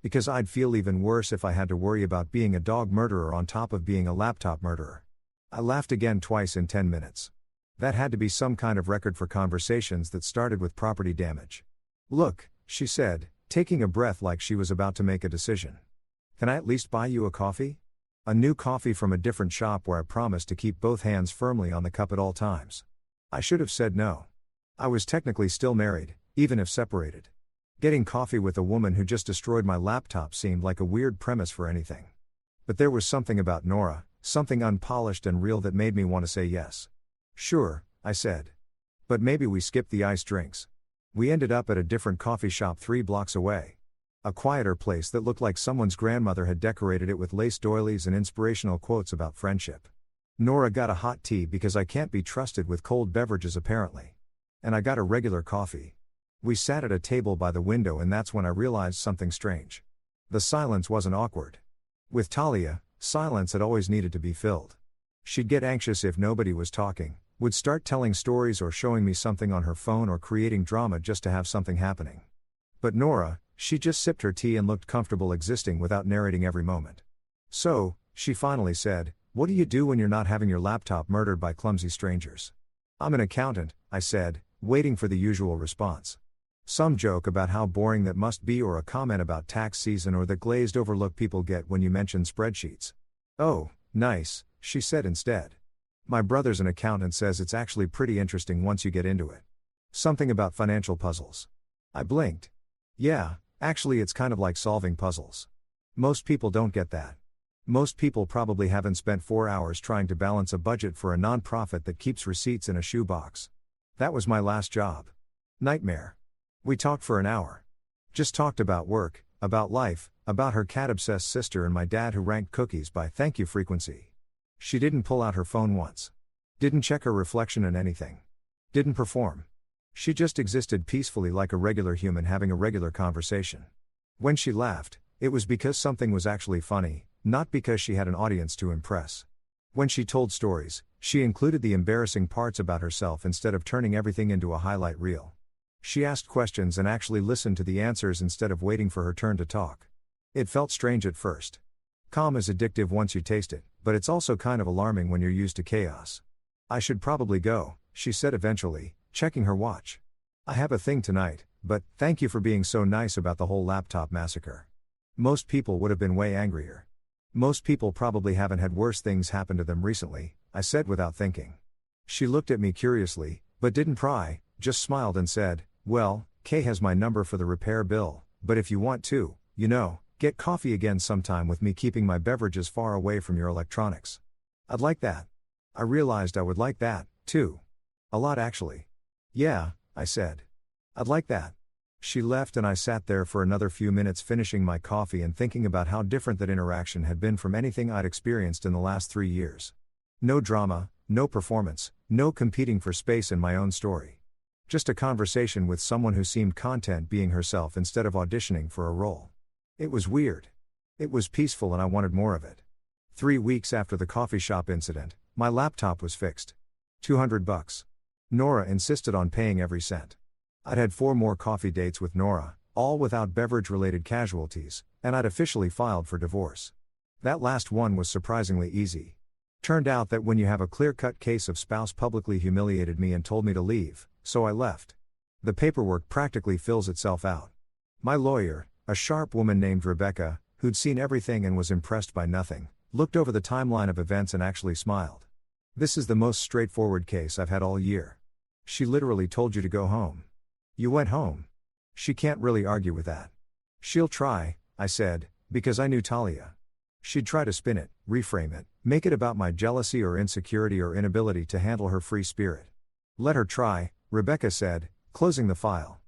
Because I'd feel even worse if I had to worry about being a dog murderer on top of being a laptop murderer. I laughed again twice in 10 minutes. That had to be some kind of record for conversations that started with property damage. Look, she said, taking a breath like she was about to make a decision. Can I at least buy you a coffee? A new coffee from a different shop where I promised to keep both hands firmly on the cup at all times. I should have said no. I was technically still married, even if separated. Getting coffee with a woman who just destroyed my laptop seemed like a weird premise for anything. But there was something about Nora, something unpolished and real that made me want to say yes. Sure, I said. But maybe we skipped the iced drinks. We ended up at a different coffee shop 3 blocks away. A quieter place that looked like someone's grandmother had decorated it with lace doilies and inspirational quotes about friendship. Nora got a hot tea because I can't be trusted with cold beverages apparently. And I got a regular coffee. We sat at a table by the window and that's when I realized something strange. The silence wasn't awkward. With Talia, silence had always needed to be filled. She'd get anxious if nobody was talking, would start telling stories or showing me something on her phone or creating drama just to have something happening. But Nora, she just sipped her tea and looked comfortable existing without narrating every moment. So, she finally said, "What do you do when you're not having your laptop murdered by clumsy strangers?" "I'm an accountant," I said, waiting for the usual response. Some joke about how boring that must be or a comment about tax season or the glazed over look people get when you mention spreadsheets. "Oh, nice," she said instead. "My brother's an accountant, says it's actually pretty interesting once you get into it. Something about financial puzzles." I blinked. "Yeah, actually it's kind of like solving puzzles. Most people don't get that. Most people probably haven't spent 4 hours trying to balance a budget for a non-profit that keeps receipts in a shoebox. That was my last job. Nightmare." We talked for an hour. Just talked about work, about life, about her cat-obsessed sister and my dad who ranked cookies by thank you frequency. She didn't pull out her phone once. Didn't check her reflection in anything. Didn't perform. She just existed peacefully like a regular human having a regular conversation. When she laughed, it was because something was actually funny, not because she had an audience to impress. When she told stories, she included the embarrassing parts about herself instead of turning everything into a highlight reel. She asked questions and actually listened to the answers instead of waiting for her turn to talk. It felt strange at first. Calm is addictive once you taste it, but it's also kind of alarming when you're used to chaos. "I should probably go," she said eventually, checking her watch. "I have a thing tonight, but thank you for being so nice about the whole laptop massacre. Most people would have been way angrier. Most people probably haven't had worse things happen to them recently," I said without thinking. She looked at me curiously, but didn't pry, just smiled and said, "Well, Kay has my number for the repair bill, but if you want to, get coffee again sometime with me keeping my beverages far away from your electronics." "I'd like that." I realized I would like that, too. A lot actually. "Yeah," I said. "I'd like that." She left and I sat there for another few minutes finishing my coffee and thinking about how different that interaction had been from anything I'd experienced in the last 3 years. No drama, no performance, no competing for space in my own story. Just a conversation with someone who seemed content being herself instead of auditioning for a role. It was weird. It was peaceful and I wanted more of it. 3 weeks after the coffee shop incident, my laptop was fixed. $200. Nora insisted on paying every cent. I'd had 4 more coffee dates with Nora, all without beverage-related casualties, and I'd officially filed for divorce. That last one was surprisingly easy. Turned out that when you have a clear-cut case of spouse publicly humiliated me and told me to leave, so I left. The paperwork practically fills itself out. My lawyer, a sharp woman named Rebecca, who'd seen everything and was impressed by nothing, looked over the timeline of events and actually smiled. "This is the most straightforward case I've had all year. She literally told you to go home. You went home. She can't really argue with that." "She'll try," I said, because I knew Talia. She'd try to spin it, reframe it, make it about my jealousy or insecurity or inability to handle her free spirit. "Let her try," Rebecca said, closing the file.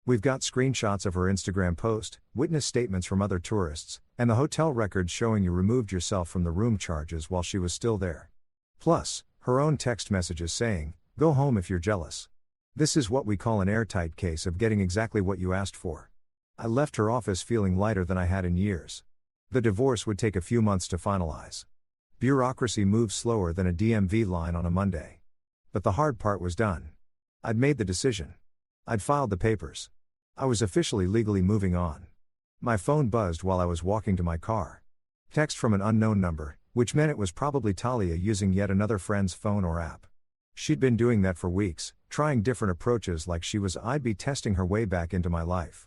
"We've got screenshots of her Instagram post, witness statements from other tourists, and the hotel records showing you removed yourself from the room charges while she was still there. Plus, her own text messages saying, 'Go home if you're jealous.' This is what we call an airtight case of getting exactly what you asked for." I left her office feeling lighter than I had in years. The divorce would take a few months to finalize. Bureaucracy moves slower than a DMV line on a Monday. But the hard part was done. I'd made the decision. I'd filed the papers. I was officially legally moving on. My phone buzzed while I was walking to my car. Text from an unknown number, which meant it was probably Talia using yet another friend's phone or app. She'd been doing that for weeks, trying different approaches like I'd be testing her way back into my life.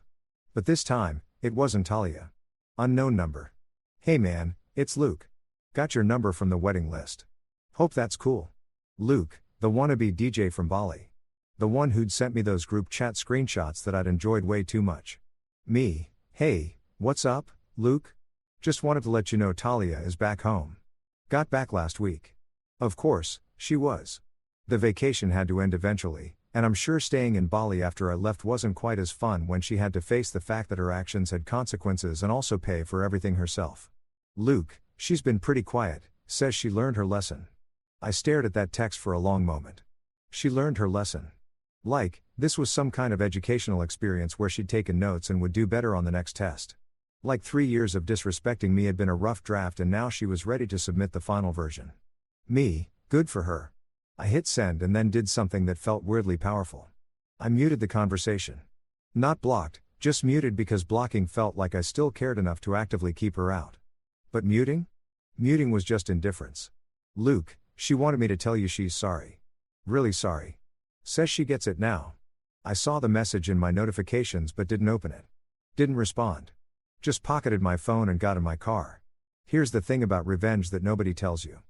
But this time, it wasn't Talia. Unknown number. Hey man, it's Luke. Got your number from the wedding list. Hope that's cool. Luke, the wannabe DJ from Bali. The one who'd sent me those group chat screenshots that I'd enjoyed way too much. Me, hey, what's up, Luke? Just wanted to let you know Talia is back home. Got back last week. Of course, she was. The vacation had to end eventually, and I'm sure staying in Bali after I left wasn't quite as fun when she had to face the fact that her actions had consequences and also pay for everything herself. Luke, she's been pretty quiet, says she learned her lesson. I stared at that text for a long moment. She learned her lesson. Like, this was some kind of educational experience where she'd taken notes and would do better on the next test. Like 3 years of disrespecting me had been a rough draft and now she was ready to submit the final version. Me, good for her. I hit send and then did something that felt weirdly powerful. I muted the conversation. Not blocked, just muted because blocking felt like I still cared enough to actively keep her out. But muting? Muting was just indifference. Luke, she wanted me to tell you she's sorry. Really sorry. Says she gets it now. I saw the message in my notifications but didn't open it. Didn't respond. Just pocketed my phone and got in my car. Here's the thing about revenge that nobody tells you.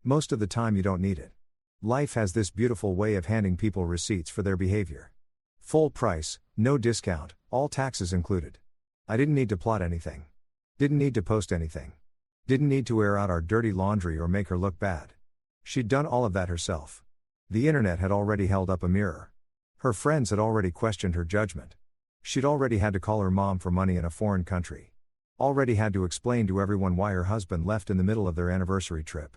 Most of the time you don't need it. Life has this beautiful way of handing people receipts for their behavior. Full price, no discount, all taxes included. I didn't need to plot anything. Didn't need to post anything. Didn't need to air out our dirty laundry or make her look bad. She'd done all of that herself. The internet had already held up a mirror. Her friends had already questioned her judgment. She'd already had to call her mom for money in a foreign country. Already had to explain to everyone why her husband left in the middle of their anniversary trip.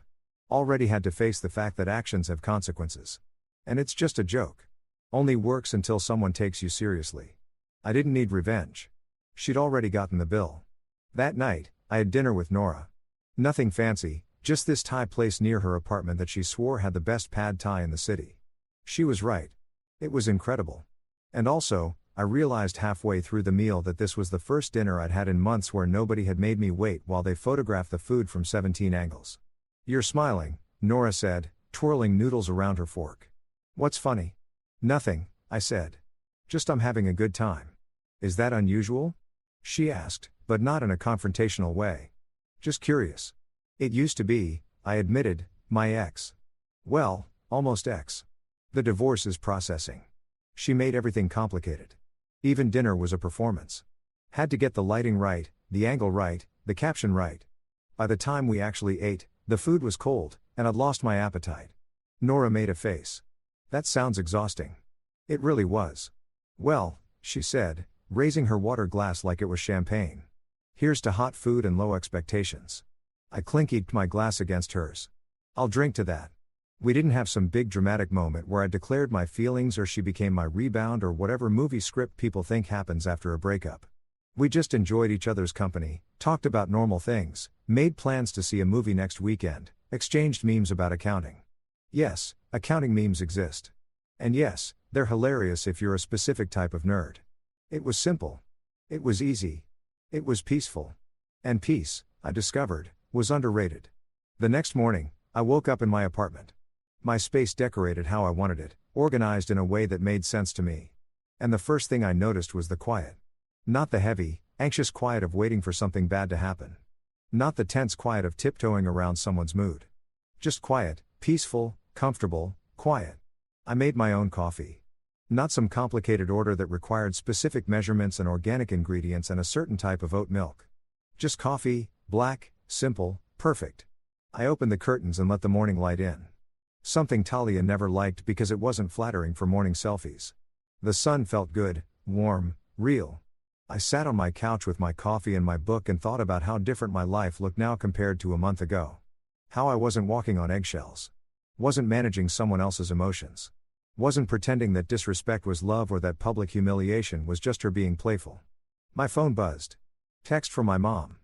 Already had to face the fact that actions have consequences. And it's just a joke. Only works until someone takes you seriously. I didn't need revenge. She'd already gotten the bill. That night, I had dinner with Nora. Nothing fancy, just this Thai place near her apartment that she swore had the best pad Thai in the city. She was right. It was incredible. And also, I realized halfway through the meal that this was the first dinner I'd had in months where nobody had made me wait while they photographed the food from 17 angles. You're smiling, Nora said, twirling noodles around her fork. What's funny? Nothing, I said. Just I'm having a good time. Is that unusual? She asked, but not in a confrontational way. Just curious. It used to be, I admitted, my ex. Well, almost ex. The divorce is processing. She made everything complicated. Even dinner was a performance. Had to get the lighting right, the angle right, the caption right. By the time we actually ate, the food was cold, and I'd lost my appetite. Nora made a face. That sounds exhausting. It really was. Well, she said, raising her water glass like it was champagne. Here's to hot food and low expectations. I clinkied my glass against hers. I'll drink to that. We didn't have some big dramatic moment where I declared my feelings or she became my rebound or whatever movie script people think happens after a breakup. We just enjoyed each other's company, talked about normal things, made plans to see a movie next weekend, exchanged memes about accounting. Yes, accounting memes exist. And yes, they're hilarious if you're a specific type of nerd. It was simple. It was easy. It was peaceful. And peace, I discovered, was underrated. The next morning, I woke up in my apartment. My space decorated how I wanted it, organized in a way that made sense to me. And the first thing I noticed was the quiet. Not the heavy, anxious quiet of waiting for something bad to happen. Not the tense quiet of tiptoeing around someone's mood. Just quiet, peaceful, comfortable, quiet. I made my own coffee. Not some complicated order that required specific measurements and organic ingredients and a certain type of oat milk. Just coffee, black, simple, perfect. I opened the curtains and let the morning light in. Something Talia never liked because it wasn't flattering for morning selfies. The sun felt good, warm, real. I sat on my couch with my coffee and my book and thought about how different my life looked now compared to a month ago. How I wasn't walking on eggshells. Wasn't managing someone else's emotions. Wasn't pretending that disrespect was love or that public humiliation was just her being playful. My phone buzzed. Text from my mom.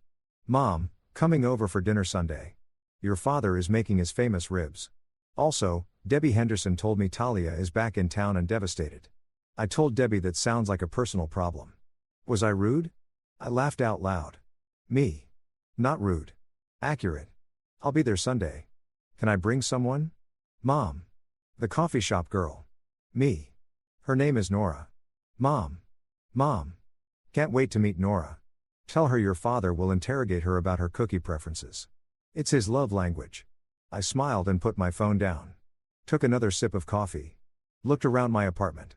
Mom, coming over for dinner Sunday. Your father is making his famous ribs. Also, Debbie Henderson told me Talia is back in town and devastated. I told Debbie that sounds like a personal problem. Was I rude? I laughed out loud. Me. Not rude. Accurate. I'll be there Sunday. Can I bring someone? Mom. The coffee shop girl. Me. Her name is Nora. Mom. Mom. Can't wait to meet Nora. Tell her your father will interrogate her about her cookie preferences. It's his love language. I smiled and put my phone down. Took another sip of coffee. Looked around my apartment.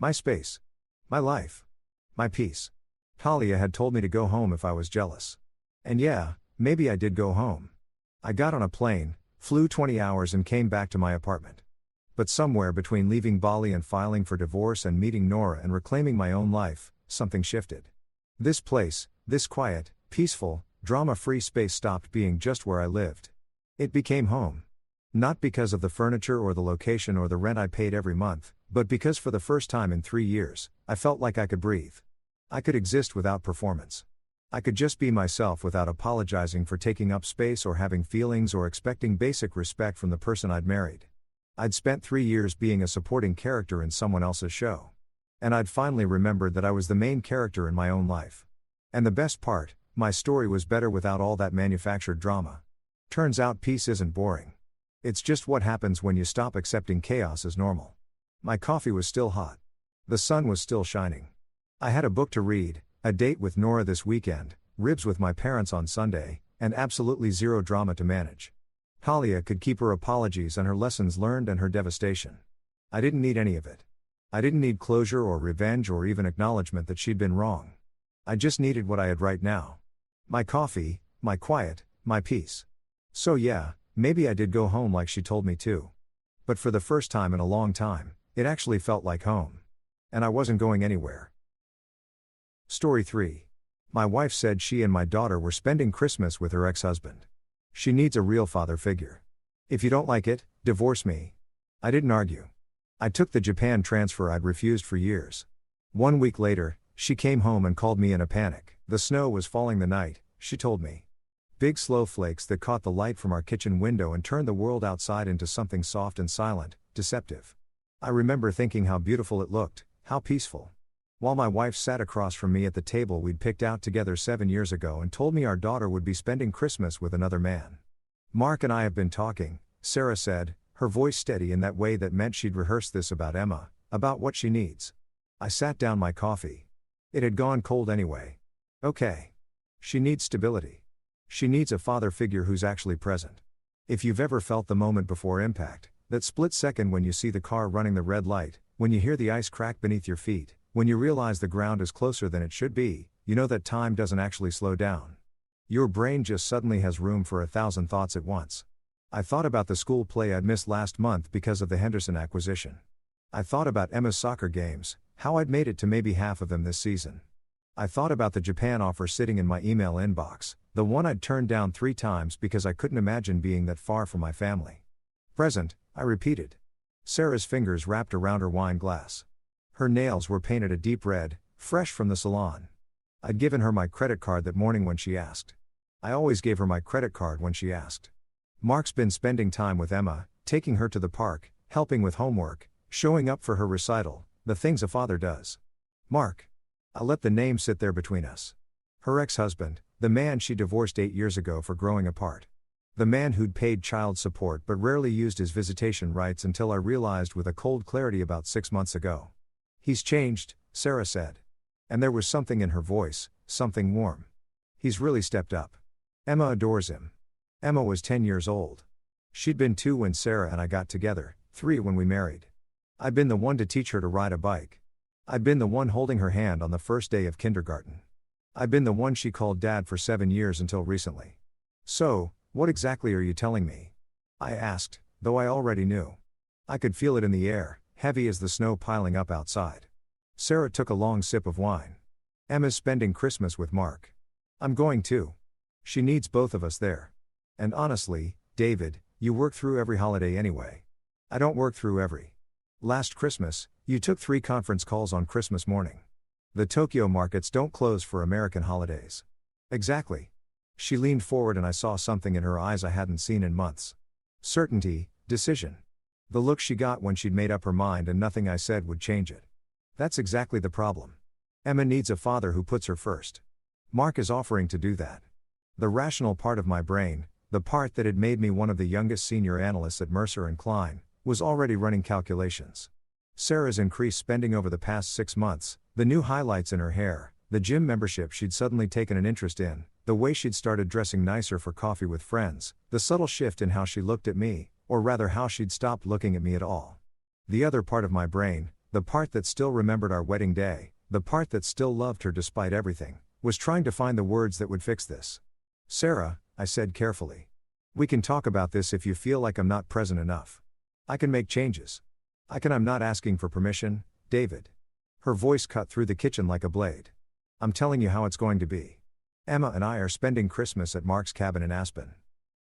My space. My life. My peace. Talia had told me to go home if I was jealous. And yeah, maybe I did go home. I got on a plane, flew 20 hours and came back to my apartment. But somewhere between leaving Bali and filing for divorce and meeting Nora and reclaiming my own life, something shifted. This place, this quiet, peaceful, drama-free space stopped being just where I lived. It became home. Not because of the furniture or the location or the rent I paid every month, but because for the first time in 3 years, I felt like I could breathe. I could exist without performance. I could just be myself without apologizing for taking up space or having feelings or expecting basic respect from the person I'd married. I'd spent 3 years being a supporting character in someone else's show. And I'd finally remembered that I was the main character in my own life. And the best part, my story was better without all that manufactured drama. Turns out peace isn't boring. It's just what happens when you stop accepting chaos as normal. My coffee was still hot. The sun was still shining. I had a book to read, a date with Nora this weekend, ribs with my parents on Sunday, and absolutely zero drama to manage. Talia could keep her apologies and her lessons learned and her devastation. I didn't need any of it. I didn't need closure or revenge or even acknowledgement that she'd been wrong. I just needed what I had right now. My coffee, my quiet, my peace. So yeah, maybe I did go home like she told me to. But for the first time in a long time, it actually felt like home. And I wasn't going anywhere. Story 3. My wife said she and my daughter were spending Christmas with her ex-husband. She needs a real father figure. If you don't like it, divorce me. I didn't argue. I took the Japan transfer I'd refused for years. 1 week later, she came home and called me in a panic. The snow was falling the night, she told me. Big slow flakes that caught the light from our kitchen window and turned the world outside into something soft and silent, deceptive. I remember thinking how beautiful it looked, how peaceful. While my wife sat across from me at the table we'd picked out together 7 years ago and told me our daughter would be spending Christmas with another man. Mark and I have been talking, Sarah said, her voice steady in that way that meant she'd rehearsed this about Emma, about what she needs. I sat down my coffee. It had gone cold anyway. Okay. She needs stability. She needs a father figure who's actually present. If you've ever felt the moment before impact, that split second when you see the car running the red light, when you hear the ice crack beneath your feet, when you realize the ground is closer than it should be, you know that time doesn't actually slow down. Your brain just suddenly has room for 1,000 thoughts at once. I thought about the school play I'd missed last month because of the Henderson acquisition. I thought about Emma's soccer games, how I'd made it to maybe half of them this season. I thought about the Japan offer sitting in my email inbox, the one I'd turned down 3 times because I couldn't imagine being that far from my family. Present, I repeated. Sarah's fingers wrapped around her wine glass. Her nails were painted a deep red, fresh from the salon. I'd given her my credit card that morning when she asked. I always gave her my credit card when she asked. Mark's been spending time with Emma, taking her to the park, helping with homework, showing up for her recital, the things a father does. Mark. I let the name sit there between us. Her ex-husband, the man she divorced 8 years ago for growing apart. The man who'd paid child support but rarely used his visitation rights until I realized with a cold clarity about 6 months ago. He's changed, Sarah said. And there was something in her voice, something warm. He's really stepped up. Emma adores him. Emma was 10 years old. She'd been 2 when Sarah and I got together, 3 when we married. I'd been the one to teach her to ride a bike. I'd been the one holding her hand on the first day of kindergarten. I'd been the one she called dad for 7 years until recently. So, what exactly are you telling me? I asked, though I already knew. I could feel it in the air, heavy as the snow piling up outside. Sarah took a long sip of wine. Emma's spending Christmas with Mark. I'm going too. She needs both of us there. And honestly, David, you work through every holiday anyway. I don't work through every. Last Christmas, you took 3 conference calls on Christmas morning. The Tokyo markets don't close for American holidays. Exactly. She leaned forward and I saw something in her eyes I hadn't seen in months. Certainty, decision. The look she got when she'd made up her mind and nothing I said would change it. That's exactly the problem. Emma needs a father who puts her first. Mark is offering to do that. The rational part of my brain, the part that had made me one of the youngest senior analysts at Mercer and Klein, was already running calculations. Sarah's increased spending over the past 6 months, the new highlights in her hair, the gym membership she'd suddenly taken an interest in, the way she'd started dressing nicer for coffee with friends, the subtle shift in how she looked at me, or rather how she'd stopped looking at me at all. The other part of my brain, the part that still remembered our wedding day, the part that still loved her despite everything, was trying to find the words that would fix this. "Sarah," I said carefully. "We can talk about this if you feel like I'm not present enough. I can make changes. I'm not asking for permission, David." Her voice cut through the kitchen like a blade. "I'm telling you how it's going to be. Emma and I are spending Christmas at Mark's cabin in Aspen.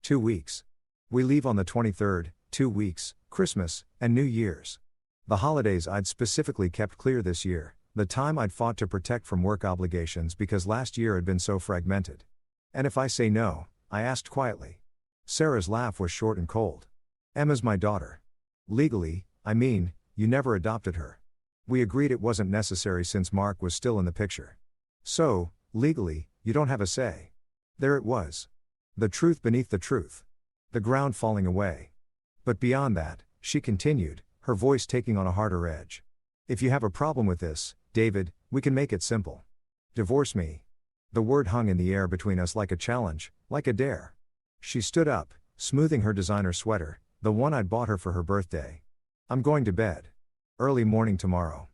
2 weeks. We leave on the 23rd, 2 weeks, Christmas, and New Year's. The holidays I'd specifically kept clear this year, the time I'd fought to protect from work obligations because last year had been so fragmented. And if I say no," I asked quietly. Sarah's laugh was short and cold. "Emma's my daughter. Legally, I mean, you never adopted her. We agreed it wasn't necessary since Mark was still in the picture. So, legally, you don't have a say." There it was. The truth beneath the truth. The ground falling away. "But beyond that," she continued, her voice taking on a harder edge. "If you have a problem with this, David, we can make it simple. Divorce me." The word hung in the air between us like a challenge, like a dare. She stood up, smoothing her designer sweater, the one I'd bought her for her birthday. "I'm going to bed. Early morning tomorrow.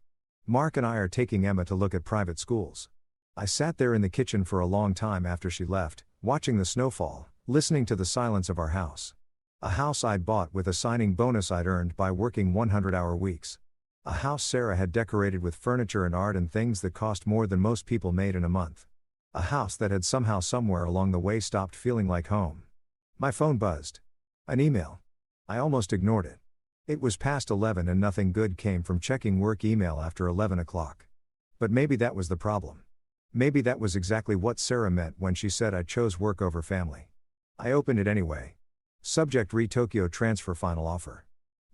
Mark and I are taking Emma to look at private schools." I sat there in the kitchen for a long time after she left, watching the snowfall, listening to the silence of our house. A house I'd bought with a signing bonus I'd earned by working 100-hour weeks. A house Sarah had decorated with furniture and art and things that cost more than most people made in a month. A house that had somehow somewhere along the way stopped feeling like home. My phone buzzed. An email. I almost ignored it. It was past 11 and nothing good came from checking work email after 11 o'clock. But maybe that was the problem. Maybe that was exactly what Sarah meant when she said I chose work over family. I opened it anyway. Subject: Tokyo transfer final offer.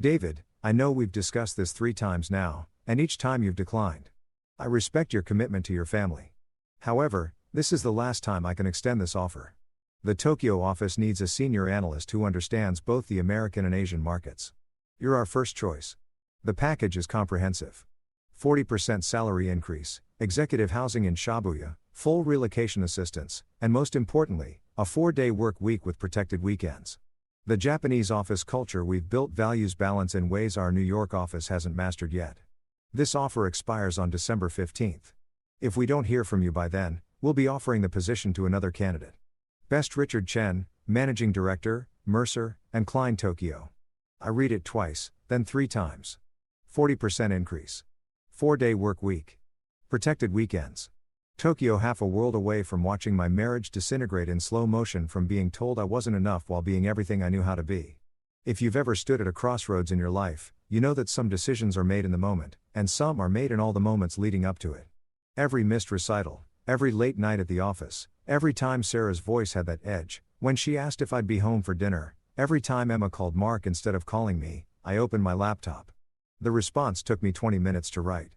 "David, I know we've discussed this 3 times now, and each time you've declined. I respect your commitment to your family. However, this is the last time I can extend this offer. The Tokyo office needs a senior analyst who understands both the American and Asian markets. You're our first choice. The package is comprehensive. 40% salary increase, executive housing in Shibuya, full relocation assistance, and most importantly, a 4-day work week with protected weekends. The Japanese office culture we've built values balance in ways our New York office hasn't mastered yet. This offer expires on December 15th. If we don't hear from you by then, we'll be offering the position to another candidate. Best, Richard Chen, Managing Director, Mercer and Klein Tokyo." I read it twice, then 3 times. 40% increase. 4-day work week. Protected weekends. Tokyo, half a world away from watching my marriage disintegrate in slow motion from being told I wasn't enough while being everything I knew how to be. If you've ever stood at a crossroads in your life, you know that some decisions are made in the moment, and some are made in all the moments leading up to it. Every missed recital, every late night at the office, every time Sarah's voice had that edge, when she asked if I'd be home for dinner, every time Emma called Mark instead of calling me, I opened my laptop. The response took me 20 minutes to write.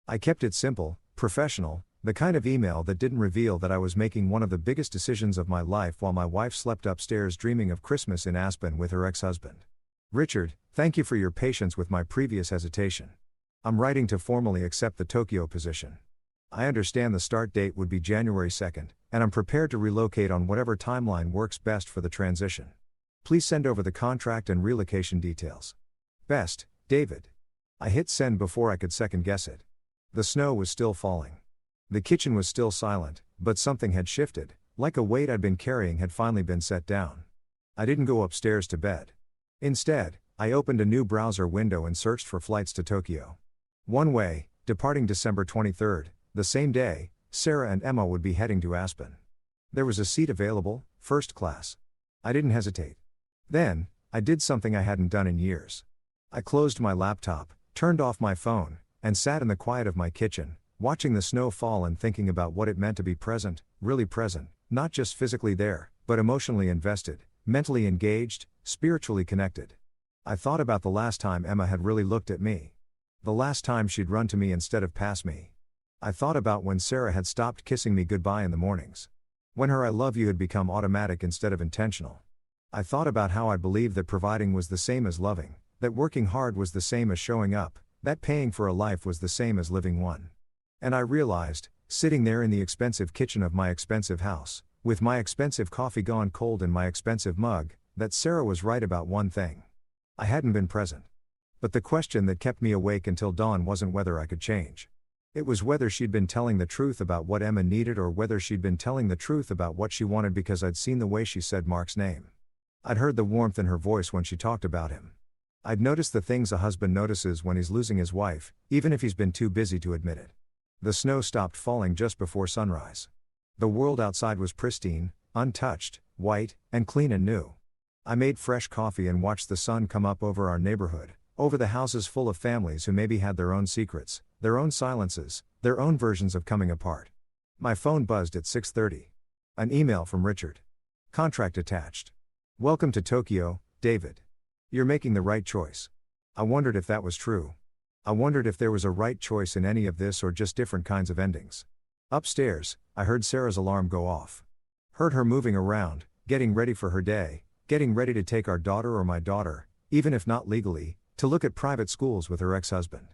I kept it simple, professional, the kind of email that didn't reveal that I was making one of the biggest decisions of my life while my wife slept upstairs dreaming of Christmas in Aspen with her ex-husband. "Richard, thank you for your patience with my previous hesitation. I'm writing to formally accept the Tokyo position. I understand the start date would be January 2nd, and I'm prepared to relocate on whatever timeline works best for the transition. Please send over the contract and relocation details. Best, David." I hit send before I could second guess it. The snow was still falling. The kitchen was still silent, but something had shifted, like a weight I'd been carrying had finally been set down. I didn't go upstairs to bed. Instead, I opened a new browser window and searched for flights to Tokyo. One way, departing December 23rd, the same day, Sarah and Emma would be heading to Aspen. There was a seat available, first class. I didn't hesitate. Then, I did something I hadn't done in years. I closed my laptop, turned off my phone, and sat in the quiet of my kitchen, watching the snow fall and thinking about what it meant to be present, really present, not just physically there, but emotionally invested, mentally engaged, spiritually connected. I thought about the last time Emma had really looked at me. The last time she'd run to me instead of past me. I thought about when Sarah had stopped kissing me goodbye in the mornings. When her I love you had become automatic instead of intentional. I thought about how I believed that providing was the same as loving, that working hard was the same as showing up, that paying for a life was the same as living one. And I realized, sitting there in the expensive kitchen of my expensive house, with my expensive coffee gone cold in my expensive mug, that Sarah was right about one thing. I hadn't been present. But the question that kept me awake until dawn wasn't whether I could change. It was whether she'd been telling the truth about what Emma needed or whether she'd been telling the truth about what she wanted, because I'd seen the way she said Mark's name. I'd heard the warmth in her voice when she talked about him. I'd noticed the things a husband notices when he's losing his wife, even if he's been too busy to admit it. The snow stopped falling just before sunrise. The world outside was pristine, untouched, white, and clean and new. I made fresh coffee and watched the sun come up over our neighborhood, over the houses full of families who maybe had their own secrets, their own silences, their own versions of coming apart. My phone buzzed at 6:30. An email from Richard. Contract attached. Welcome to Tokyo, David. You're making the right choice. I wondered if that was true. I wondered if there was a right choice in any of this or just different kinds of endings. Upstairs, I heard Sarah's alarm go off. Heard her moving around, getting ready for her day, getting ready to take our daughter or my daughter, even if not legally, to look at private schools with her ex-husband.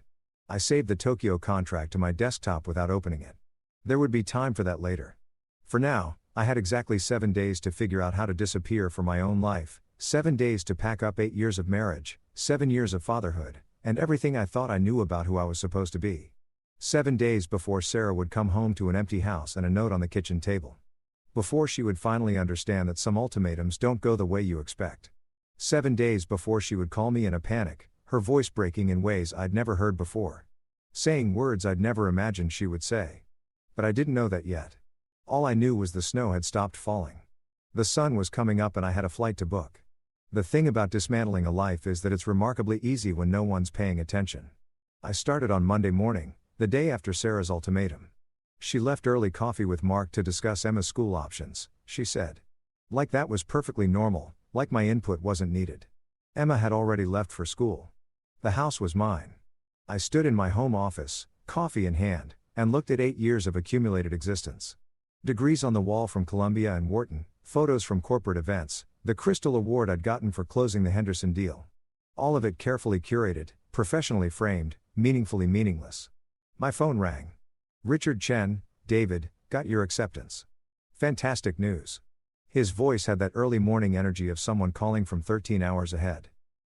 I saved the Tokyo contract to my desktop without opening it. There would be time for that later. For now, I had exactly 7 days to figure out how to disappear for my own life, 7 days to pack up 8 years of marriage, 7 years of fatherhood, and everything I thought I knew about who I was supposed to be. 7 days before Sarah would come home to an empty house and a note on the kitchen table. Before she would finally understand that some ultimatums don't go the way you expect. 7 days before she would call me in a panic, her voice breaking in ways I'd never heard before. Saying words I'd never imagined she would say. But I didn't know that yet. All I knew was the snow had stopped falling. The sun was coming up and I had a flight to book. The thing about dismantling a life is that it's remarkably easy when no one's paying attention. I started on Monday morning, the day after Sarah's ultimatum. She left early coffee with Mark to discuss Emma's school options, she said. Like that was perfectly normal, like my input wasn't needed. Emma had already left for school. The house was mine. I stood in my home office, coffee in hand, and looked at 8 years of accumulated existence. Degrees on the wall from Columbia and Wharton, photos from corporate events, the Crystal Award I'd gotten for closing the Henderson deal. All of it carefully curated, professionally framed, meaningfully meaningless. My phone rang. Richard Chen, David, got your acceptance. Fantastic news. His voice had that early morning energy of someone calling from 13 hours ahead.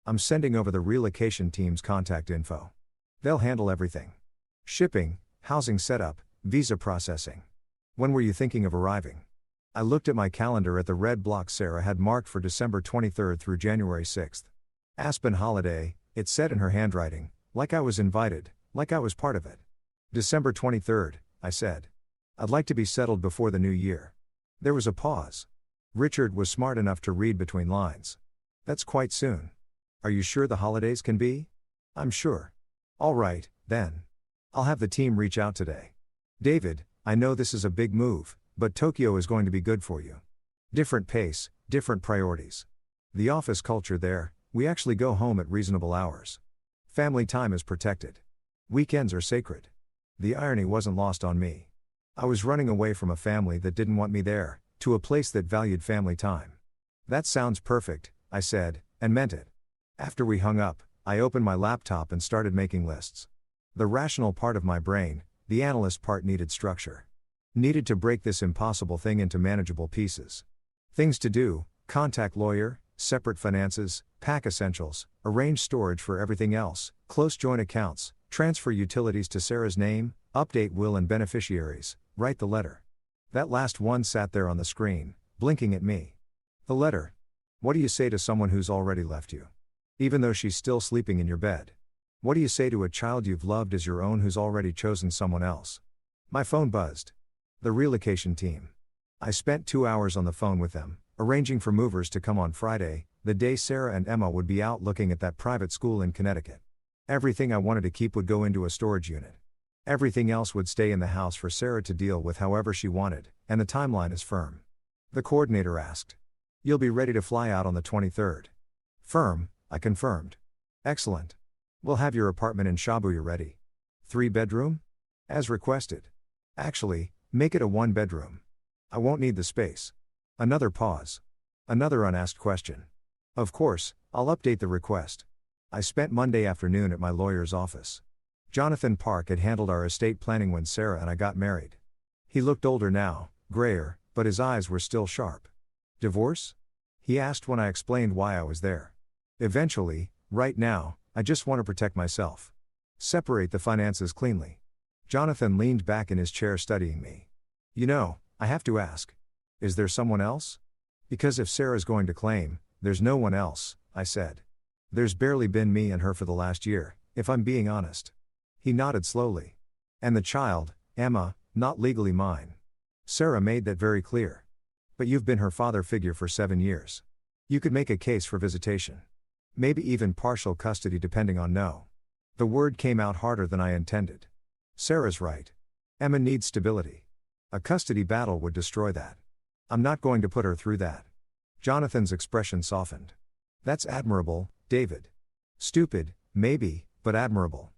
I'm sending over the relocation team's contact info. They'll handle everything. Shipping, housing setup, visa processing. When were you thinking of arriving? I looked at my calendar at the red block Sarah had marked for December 23rd through January 6th. Aspen holiday, it said in her handwriting, like I was invited, like I was part of it. December 23rd, I said. I'd like to be settled before the new year. There was a pause. Richard was smart enough to read between lines. That's quite soon. Are you sure the holidays can be? I'm sure. All right, then. I'll have the team reach out today. David, I know this is a big move, but Tokyo is going to be good for you. Different pace, different priorities. The office culture there, we actually go home at reasonable hours. Family time is protected. Weekends are sacred. The irony wasn't lost on me. I was running away from a family that didn't want me there, to a place that valued family time. That sounds perfect, I said, and meant it. After we hung up, I opened my laptop and started making lists. The rational part of my brain, the analyst part, needed structure. Needed to break this impossible thing into manageable pieces. Things to do: contact lawyer, separate finances, pack essentials, arrange storage for everything else, close joint accounts, transfer utilities to Sarah's name, update will and beneficiaries, write the letter. That last one sat there on the screen, blinking at me. The letter. What do you say to someone who's already left you? Even though she's still sleeping in your bed. What do you say to a child you've loved as your own who's already chosen someone else? My phone buzzed. The relocation team. I spent 2 hours on the phone with them, arranging for movers to come on Friday, the day Sarah and Emma would be out looking at that private school in Connecticut. Everything I wanted to keep would go into a storage unit. Everything else would stay in the house for Sarah to deal with however she wanted, and the timeline is firm. The coordinator asked. You'll be ready to fly out on the 23rd. Firm, I confirmed. Excellent. We'll have your apartment in Shibuya ready. 3-bedroom? As requested. Actually, make it a one-bedroom. I won't need the space. Another pause. Another unasked question. Of course, I'll update the request. I spent Monday afternoon at my lawyer's office. Jonathan Park had handled our estate planning when Sarah and I got married. He looked older now, grayer, but his eyes were still sharp. Divorce? He asked when I explained why I was there. Eventually, right now, I just want to protect myself. Separate the finances cleanly. Jonathan leaned back in his chair studying me. You know, I have to ask. Is there someone else? Because if Sarah's going to claim, there's no one else, I said. There's barely been me and her for the last year, if I'm being honest. He nodded slowly. And the child, Emma, not legally mine. Sarah made that very clear. But you've been her father figure for 7 years. You could make a case for visitation. Maybe even partial custody depending on no. The word came out harder than I intended. Sarah's right. Emma needs stability. A custody battle would destroy that. I'm not going to put her through that. Jonathan's expression softened. That's admirable, David. Stupid, maybe, but admirable.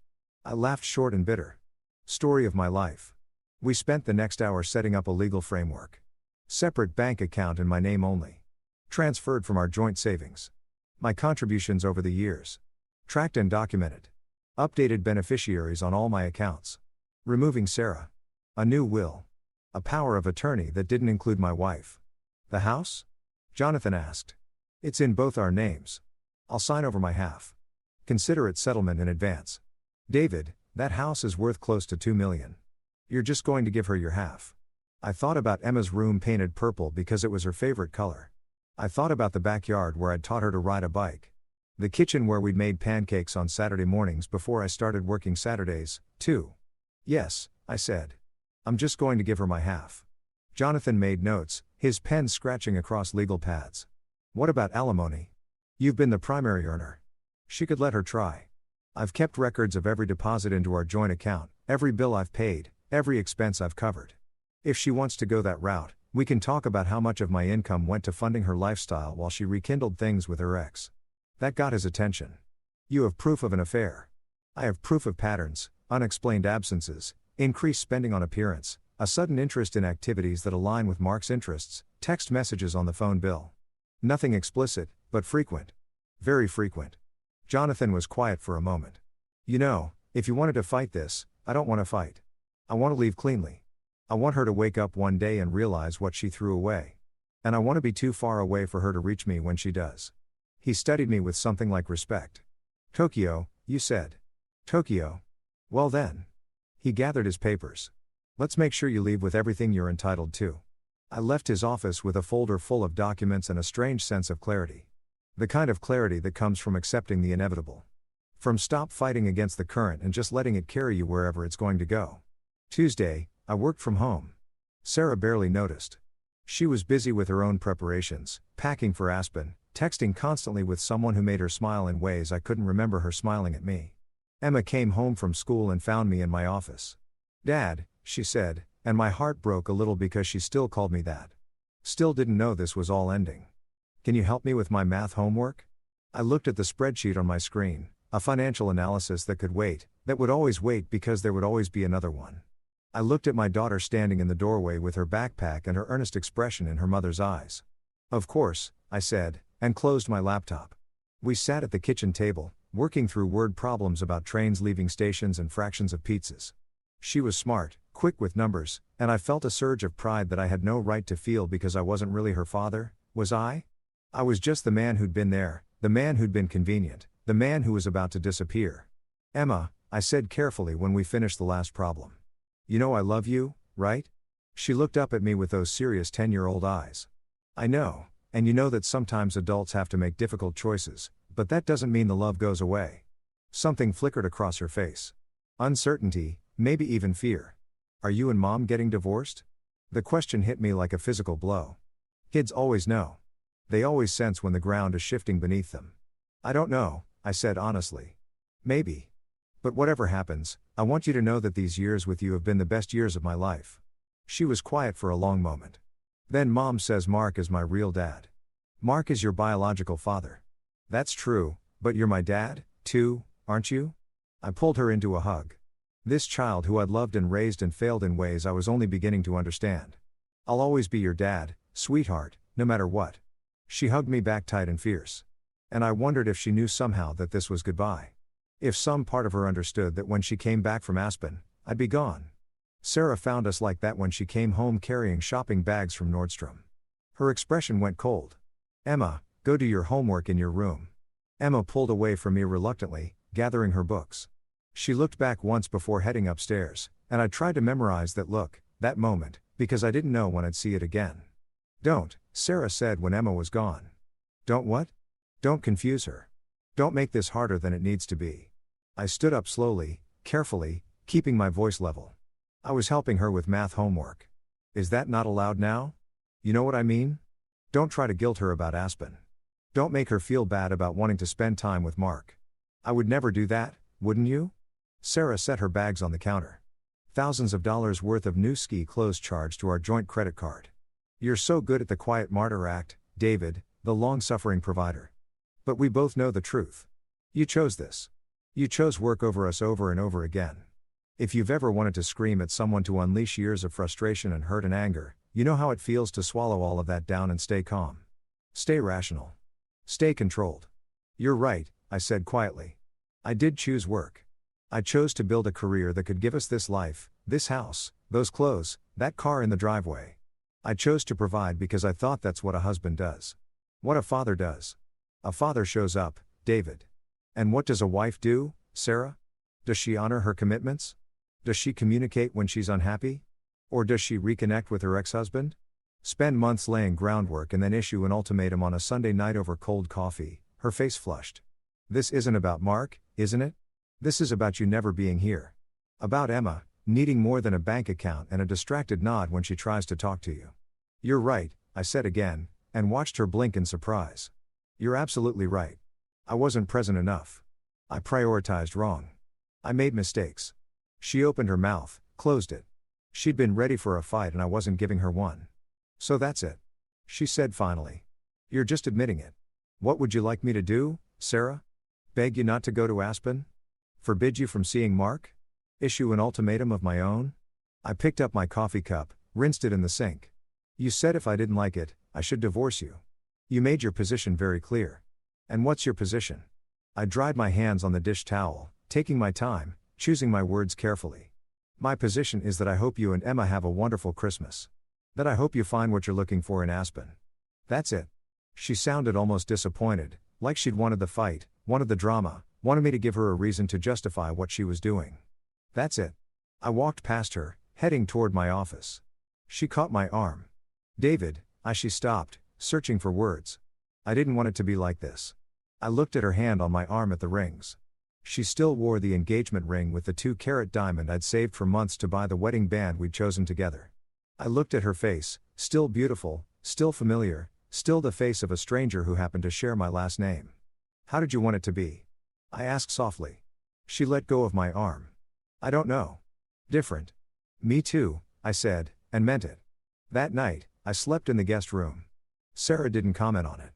I laughed short and bitter. Story of my life. We spent the next hour setting up a legal framework. Separate bank account in my name only. Transferred from our joint savings. My contributions over the years. Tracked and documented. Updated beneficiaries on all my accounts. Removing Sarah. A new will. A power of attorney that didn't include my wife. The house? Jonathan asked. It's in both our names. I'll sign over my half. Consider it settlement in advance. David, that house is worth close to $2 million. You're just going to give her your half. I thought about Emma's room painted purple because it was her favorite color. I thought about the backyard where I'd taught her to ride a bike. The kitchen where we'd made pancakes on Saturday mornings before I started working Saturdays, too. Yes, I said. I'm just going to give her my half. Jonathan made notes, his pen scratching across legal pads. What about alimony? You've been the primary earner. She could let her try. I've kept records of every deposit into our joint account, every bill I've paid, every expense I've covered. If she wants to go that route, we can talk about how much of my income went to funding her lifestyle while she rekindled things with her ex. That got his attention. You have proof of an affair. I have proof of patterns, unexplained absences, increased spending on appearance, a sudden interest in activities that align with Mark's interests, text messages on the phone bill. Nothing explicit, but frequent. Very frequent. Jonathan was quiet for a moment. You know, if you wanted to fight this, I don't want to fight. I want to leave cleanly. I want her to wake up one day and realize what she threw away. And I want to be too far away for her to reach me when she does. He studied me with something like respect. Tokyo, you said. Tokyo. Well then. He gathered his papers. Let's make sure you leave with everything you're entitled to. I left his office with a folder full of documents and a strange sense of clarity. The kind of clarity that comes from accepting the inevitable. From stop fighting against the current and just letting it carry you wherever it's going to go. Tuesday, I worked from home. Sarah barely noticed. She was busy with her own preparations, packing for Aspen, texting constantly with someone who made her smile in ways I couldn't remember her smiling at me. Emma came home from school and found me in my office. Dad, she said, and my heart broke a little because she still called me that. Still didn't know this was all ending. Can you help me with my math homework? I looked at the spreadsheet on my screen, a financial analysis that could wait, that would always wait because there would always be another one. I looked at my daughter standing in the doorway with her backpack and her earnest expression in her mother's eyes. Of course, I said, and closed my laptop. We sat at the kitchen table, working through word problems about trains leaving stations and fractions of pizzas. She was smart, quick with numbers, and I felt a surge of pride that I had no right to feel because I wasn't really her father, was I? I was just the man who'd been there, the man who'd been convenient, the man who was about to disappear. Emma, I said carefully when we finished the last problem. You know I love you, right? She looked up at me with those serious 10-year-old eyes. I know, and you know that sometimes adults have to make difficult choices, but that doesn't mean the love goes away. Something flickered across her face. Uncertainty, maybe even fear. Are you and Mom getting divorced? The question hit me like a physical blow. Kids always know. They always sense when the ground is shifting beneath them. I don't know, I said honestly. Maybe. But whatever happens, I want you to know that these years with you have been the best years of my life. She was quiet for a long moment. Then Mom says Mark is my real dad. Mark is your biological father. That's true, but you're my dad, too, aren't you? I pulled her into a hug. This child who I'd loved and raised and failed in ways I was only beginning to understand. I'll always be your dad, sweetheart, no matter what. She hugged me back tight and fierce. And I wondered if she knew somehow that this was goodbye. If some part of her understood that when she came back from Aspen, I'd be gone. Sarah found us like that when she came home carrying shopping bags from Nordstrom. Her expression went cold. Emma, go do your homework in your room. Emma pulled away from me reluctantly, gathering her books. She looked back once before heading upstairs, and I tried to memorize that look, that moment, because I didn't know when I'd see it again. Don't, Sarah said when Emma was gone. Don't what? Don't confuse her. Don't make this harder than it needs to be. I stood up slowly, carefully, keeping my voice level. I was helping her with math homework. Is that not allowed now? You know what I mean? Don't try to guilt her about Aspen. Don't make her feel bad about wanting to spend time with Mark. I would never do that, wouldn't you? Sarah set her bags on the counter. Thousands of dollars worth of new ski clothes charged to our joint credit card. You're so good at the quiet martyr act, David, the long-suffering provider. But we both know the truth. You chose this. You chose work over us over and over again. If you've ever wanted to scream at someone to unleash years of frustration and hurt and anger, you know how it feels to swallow all of that down and stay calm. Stay rational. Stay controlled. You're right, I said quietly. I did choose work. I chose to build a career that could give us this life, this house, those clothes, that car in the driveway. I chose to provide because I thought that's what a husband does. What a father does. A father shows up, David. And what does a wife do, Sarah? Does she honor her commitments? Does she communicate when she's unhappy? Or does she reconnect with her ex-husband? Spend months laying groundwork and then issue an ultimatum on a Sunday night over cold coffee, her face flushed. This isn't about Mark, isn't it? This is about you never being here. About Emma, needing more than a bank account and a distracted nod when she tries to talk to you. You're right, I said again, and watched her blink in surprise. You're absolutely right. I wasn't present enough. I prioritized wrong. I made mistakes. She opened her mouth, closed it. She'd been ready for a fight and I wasn't giving her one. So that's it. She said finally. You're just admitting it. What would you like me to do, Sarah? Beg you not to go to Aspen? Forbid you from seeing Mark? Issue an ultimatum of my own? I picked up my coffee cup, rinsed it in the sink. You said if I didn't like it, I should divorce you. You made your position very clear. And what's your position? I dried my hands on the dish towel, taking my time, choosing my words carefully. My position is that I hope you and Emma have a wonderful Christmas. That I hope you find what you're looking for in Aspen. That's it. She sounded almost disappointed, like she'd wanted the fight, wanted the drama, wanted me to give her a reason to justify what she was doing. That's it. I walked past her, heading toward my office. She caught my arm. David, she stopped, searching for words. I didn't want it to be like this. I looked at her hand on my arm at the rings. She still wore the engagement ring with the 2-carat diamond I'd saved for months to buy the wedding band we'd chosen together. I looked at her face, still beautiful, still familiar, still the face of a stranger who happened to share my last name. How did you want it to be? I asked softly. She let go of my arm. I don't know. Different. Me too, I said, and meant it. That night, I slept in the guest room. Sarah didn't comment on it.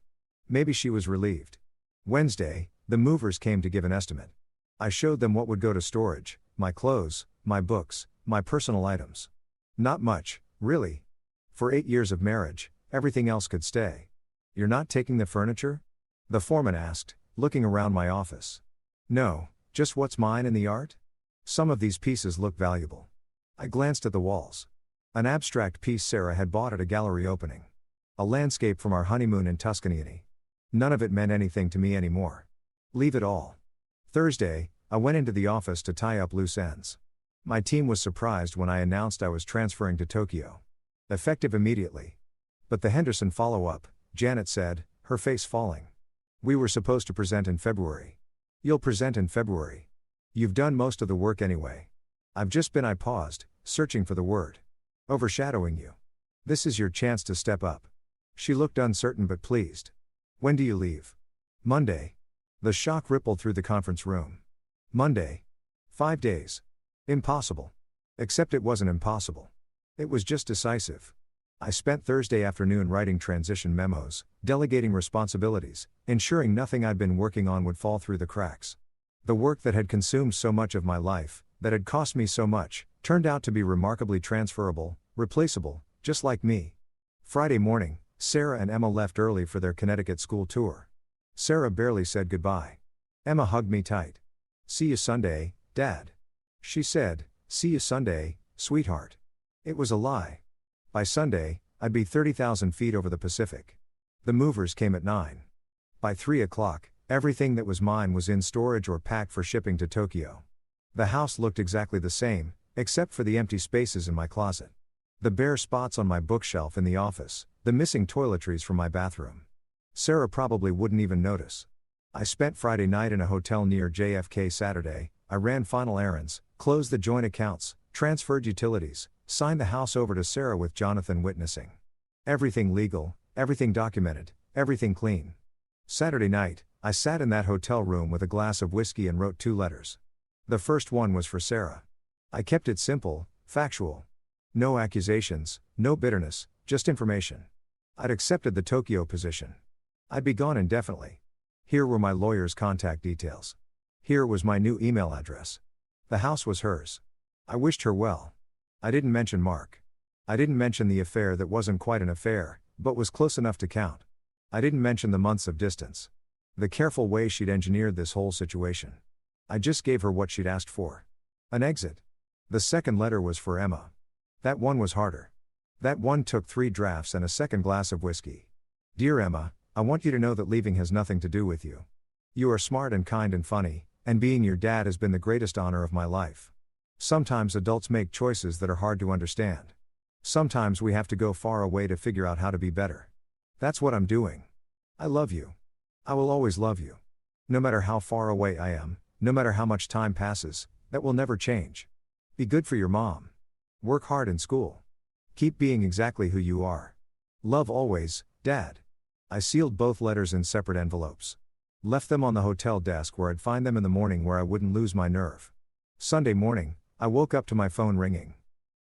Maybe she was relieved. Wednesday, the movers came to give an estimate. I showed them what would go to storage, my clothes, my books, my personal items. Not much, really. For 8 years of marriage, everything else could stay. You're not taking the furniture? The foreman asked, looking around my office. No, just what's mine and the art? Some of these pieces look valuable. I glanced at the walls. An abstract piece Sarah had bought at a gallery opening. A landscape from our honeymoon in Tuscany. None of it meant anything to me anymore. Leave it all. Thursday, I went into the office to tie up loose ends. My team was surprised when I announced I was transferring to Tokyo. Effective immediately. But the Henderson follow-up, Janet said, her face falling. We were supposed to present in February. You'll present in February. You've done most of the work anyway. I've just been, I paused, searching for the word. Overshadowing you. This is your chance to step up. She looked uncertain but pleased. When do you leave? Monday. The shock rippled through the conference room. Monday. 5 days. Impossible. Except it wasn't impossible. It was just decisive. I spent Thursday afternoon writing transition memos, delegating responsibilities, ensuring nothing I'd been working on would fall through the cracks. The work that had consumed so much of my life, that had cost me so much, turned out to be remarkably transferable, replaceable, just like me. Friday morning, Sarah and Emma left early for their Connecticut school tour. Sarah barely said goodbye. Emma hugged me tight. "See you Sunday, Dad." She said, "See you Sunday, sweetheart." It was a lie. By Sunday, I'd be 30,000 feet over the Pacific. The movers came at 9. By 3 o'clock, everything that was mine was in storage or packed for shipping to Tokyo. The house looked exactly the same, except for the empty spaces in my closet. The bare spots on my bookshelf in the office, the missing toiletries from my bathroom. Sarah probably wouldn't even notice. I spent Friday night in a hotel near JFK. Saturday, I ran final errands, closed the joint accounts, transferred utilities, signed the house over to Sarah with Jonathan witnessing. Everything legal, everything documented, everything clean. Saturday night, I sat in that hotel room with a glass of whiskey and wrote 2 letters. The first one was for Sarah. I kept it simple, factual. No accusations, no bitterness, just information. I'd accepted the Tokyo position. I'd be gone indefinitely. Here were my lawyer's contact details. Here was my new email address. The house was hers. I wished her well. I didn't mention Mark. I didn't mention the affair that wasn't quite an affair, but was close enough to count. I didn't mention the months of distance. The careful way she'd engineered this whole situation. I just gave her what she'd asked for. An exit. The second letter was for Emma. That one was harder. That one took 3 drafts and a second glass of whiskey. Dear Emma, I want you to know that leaving has nothing to do with you. You are smart and kind and funny, and being your dad has been the greatest honor of my life. Sometimes adults make choices that are hard to understand. Sometimes we have to go far away to figure out how to be better. That's what I'm doing. I love you. I will always love you. No matter how far away I am, no matter how much time passes, that will never change. Be good for your mom. Work hard in school. Keep being exactly who you are. Love always, Dad. I sealed both letters in separate envelopes. Left them on the hotel desk where I'd find them in the morning where I wouldn't lose my nerve. Sunday morning, I woke up to my phone ringing.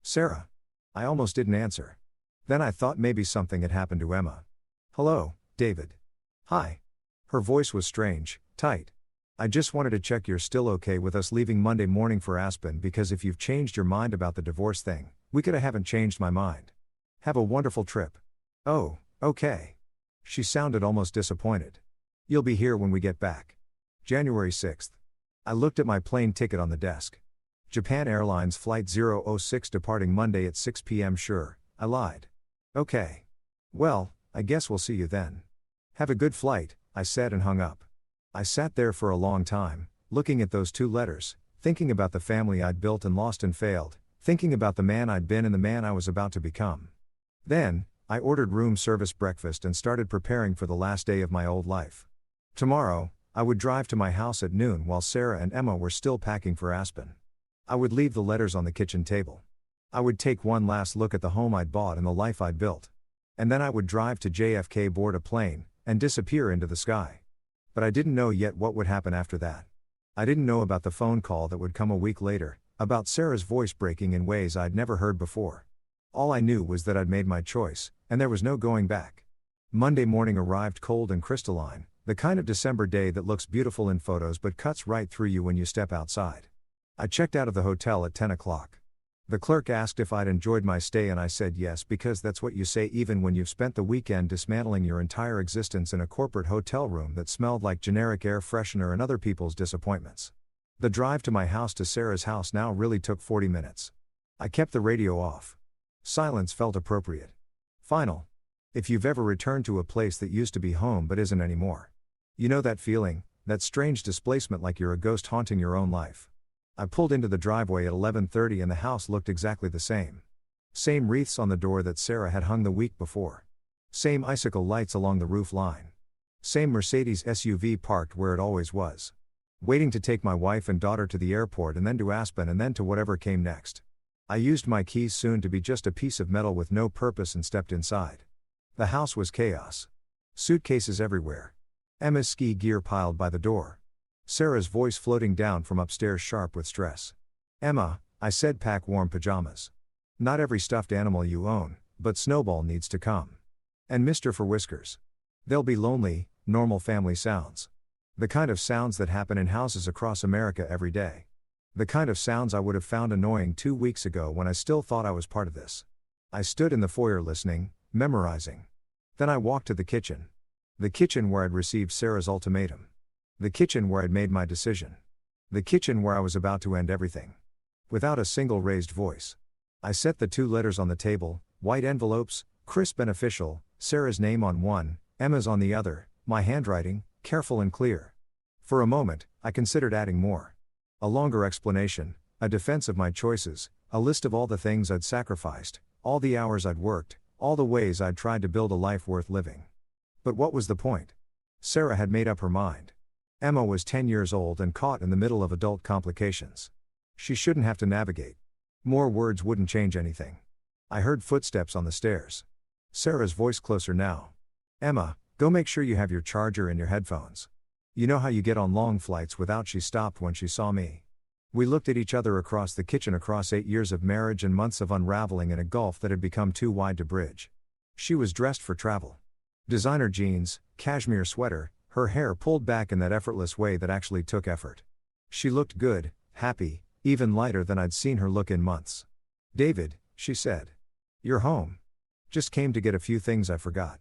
Sarah. I almost didn't answer. Then I thought maybe something had happened to Emma. Hello, David. Hi. Her voice was strange, tight. I just wanted to check you're still okay with us leaving Monday morning for Aspen, because if you've changed your mind about the divorce thing, I haven't changed my mind. Have a wonderful trip. Oh, okay. She sounded almost disappointed. You'll be here when we get back. January 6th. I looked at my plane ticket on the desk. Japan Airlines Flight 006 departing Monday at 6 p.m. Sure, I lied. Okay. Well, I guess we'll see you then. Have a good flight, I said and hung up. I sat there for a long time, looking at those 2 letters, thinking about the family I'd built and lost and failed, thinking about the man I'd been and the man I was about to become. Then, I ordered room service breakfast and started preparing for the last day of my old life. Tomorrow, I would drive to my house at noon while Sarah and Emma were still packing for Aspen. I would leave the letters on the kitchen table. I would take one last look at the home I'd bought and the life I'd built. And then I would drive to JFK, board a plane, and disappear into the sky. But I didn't know yet what would happen after that. I didn't know about the phone call that would come a week later, about Sarah's voice breaking in ways I'd never heard before. All I knew was that I'd made my choice, and there was no going back. Monday morning arrived cold and crystalline, the kind of December day that looks beautiful in photos but cuts right through you when you step outside. I checked out of the hotel at 10 o'clock. The clerk asked if I'd enjoyed my stay and I said yes, because that's what you say even when you've spent the weekend dismantling your entire existence in a corporate hotel room that smelled like generic air freshener and other people's disappointments. The drive to my house to Sarah's house now really took 40 minutes. I kept the radio off. Silence felt appropriate. Final. If you've ever returned to a place that used to be home but isn't anymore. You know that feeling, that strange displacement like you're a ghost haunting your own life. I pulled into the driveway at 11:30 and the house looked exactly the same. Same wreaths on the door that Sarah had hung the week before. Same icicle lights along the roof line. Same Mercedes SUV parked where it always was. Waiting to take my wife and daughter to the airport and then to Aspen and then to whatever came next. I used my keys soon to be just a piece of metal with no purpose and stepped inside. The house was chaos. Suitcases everywhere. Emma's ski gear piled by the door. Sarah's voice floating down from upstairs sharp with stress. Emma, I said, pack warm pajamas. Not every stuffed animal you own, but Snowball needs to come. And Mr. for Whiskers. They'll be lonely, normal family sounds. The kind of sounds that happen in houses across America every day. The kind of sounds I would have found annoying 2 weeks ago when I still thought I was part of this. I stood in the foyer listening, memorizing. Then I walked to the kitchen. The kitchen where I'd received Sarah's ultimatum. The kitchen where I'd made my decision. The kitchen where I was about to end everything. Without a single raised voice. I set the 2 letters on the table, white envelopes, crisp and official, Sarah's name on one, Emma's on the other, my handwriting, careful and clear. For a moment, I considered adding more. A longer explanation, a defense of my choices, a list of all the things I'd sacrificed, all the hours I'd worked, all the ways I'd tried to build a life worth living. But what was the point? Sarah had made up her mind. Emma was 10 years old and caught in the middle of adult complications. She shouldn't have to navigate. More words wouldn't change anything. I heard footsteps on the stairs. Sarah's voice closer now. Emma, go make sure you have your charger and your headphones. You know how you get on long flights without. She stopped when she saw me. We looked at each other across the kitchen across 8 years of marriage and months of unraveling in a gulf that had become too wide to bridge. She was dressed for travel. Designer jeans, cashmere sweater, her hair pulled back in that effortless way that actually took effort. She looked good, happy, even lighter than I'd seen her look in months. David, she said. You're home. Just came to get a few things I forgot.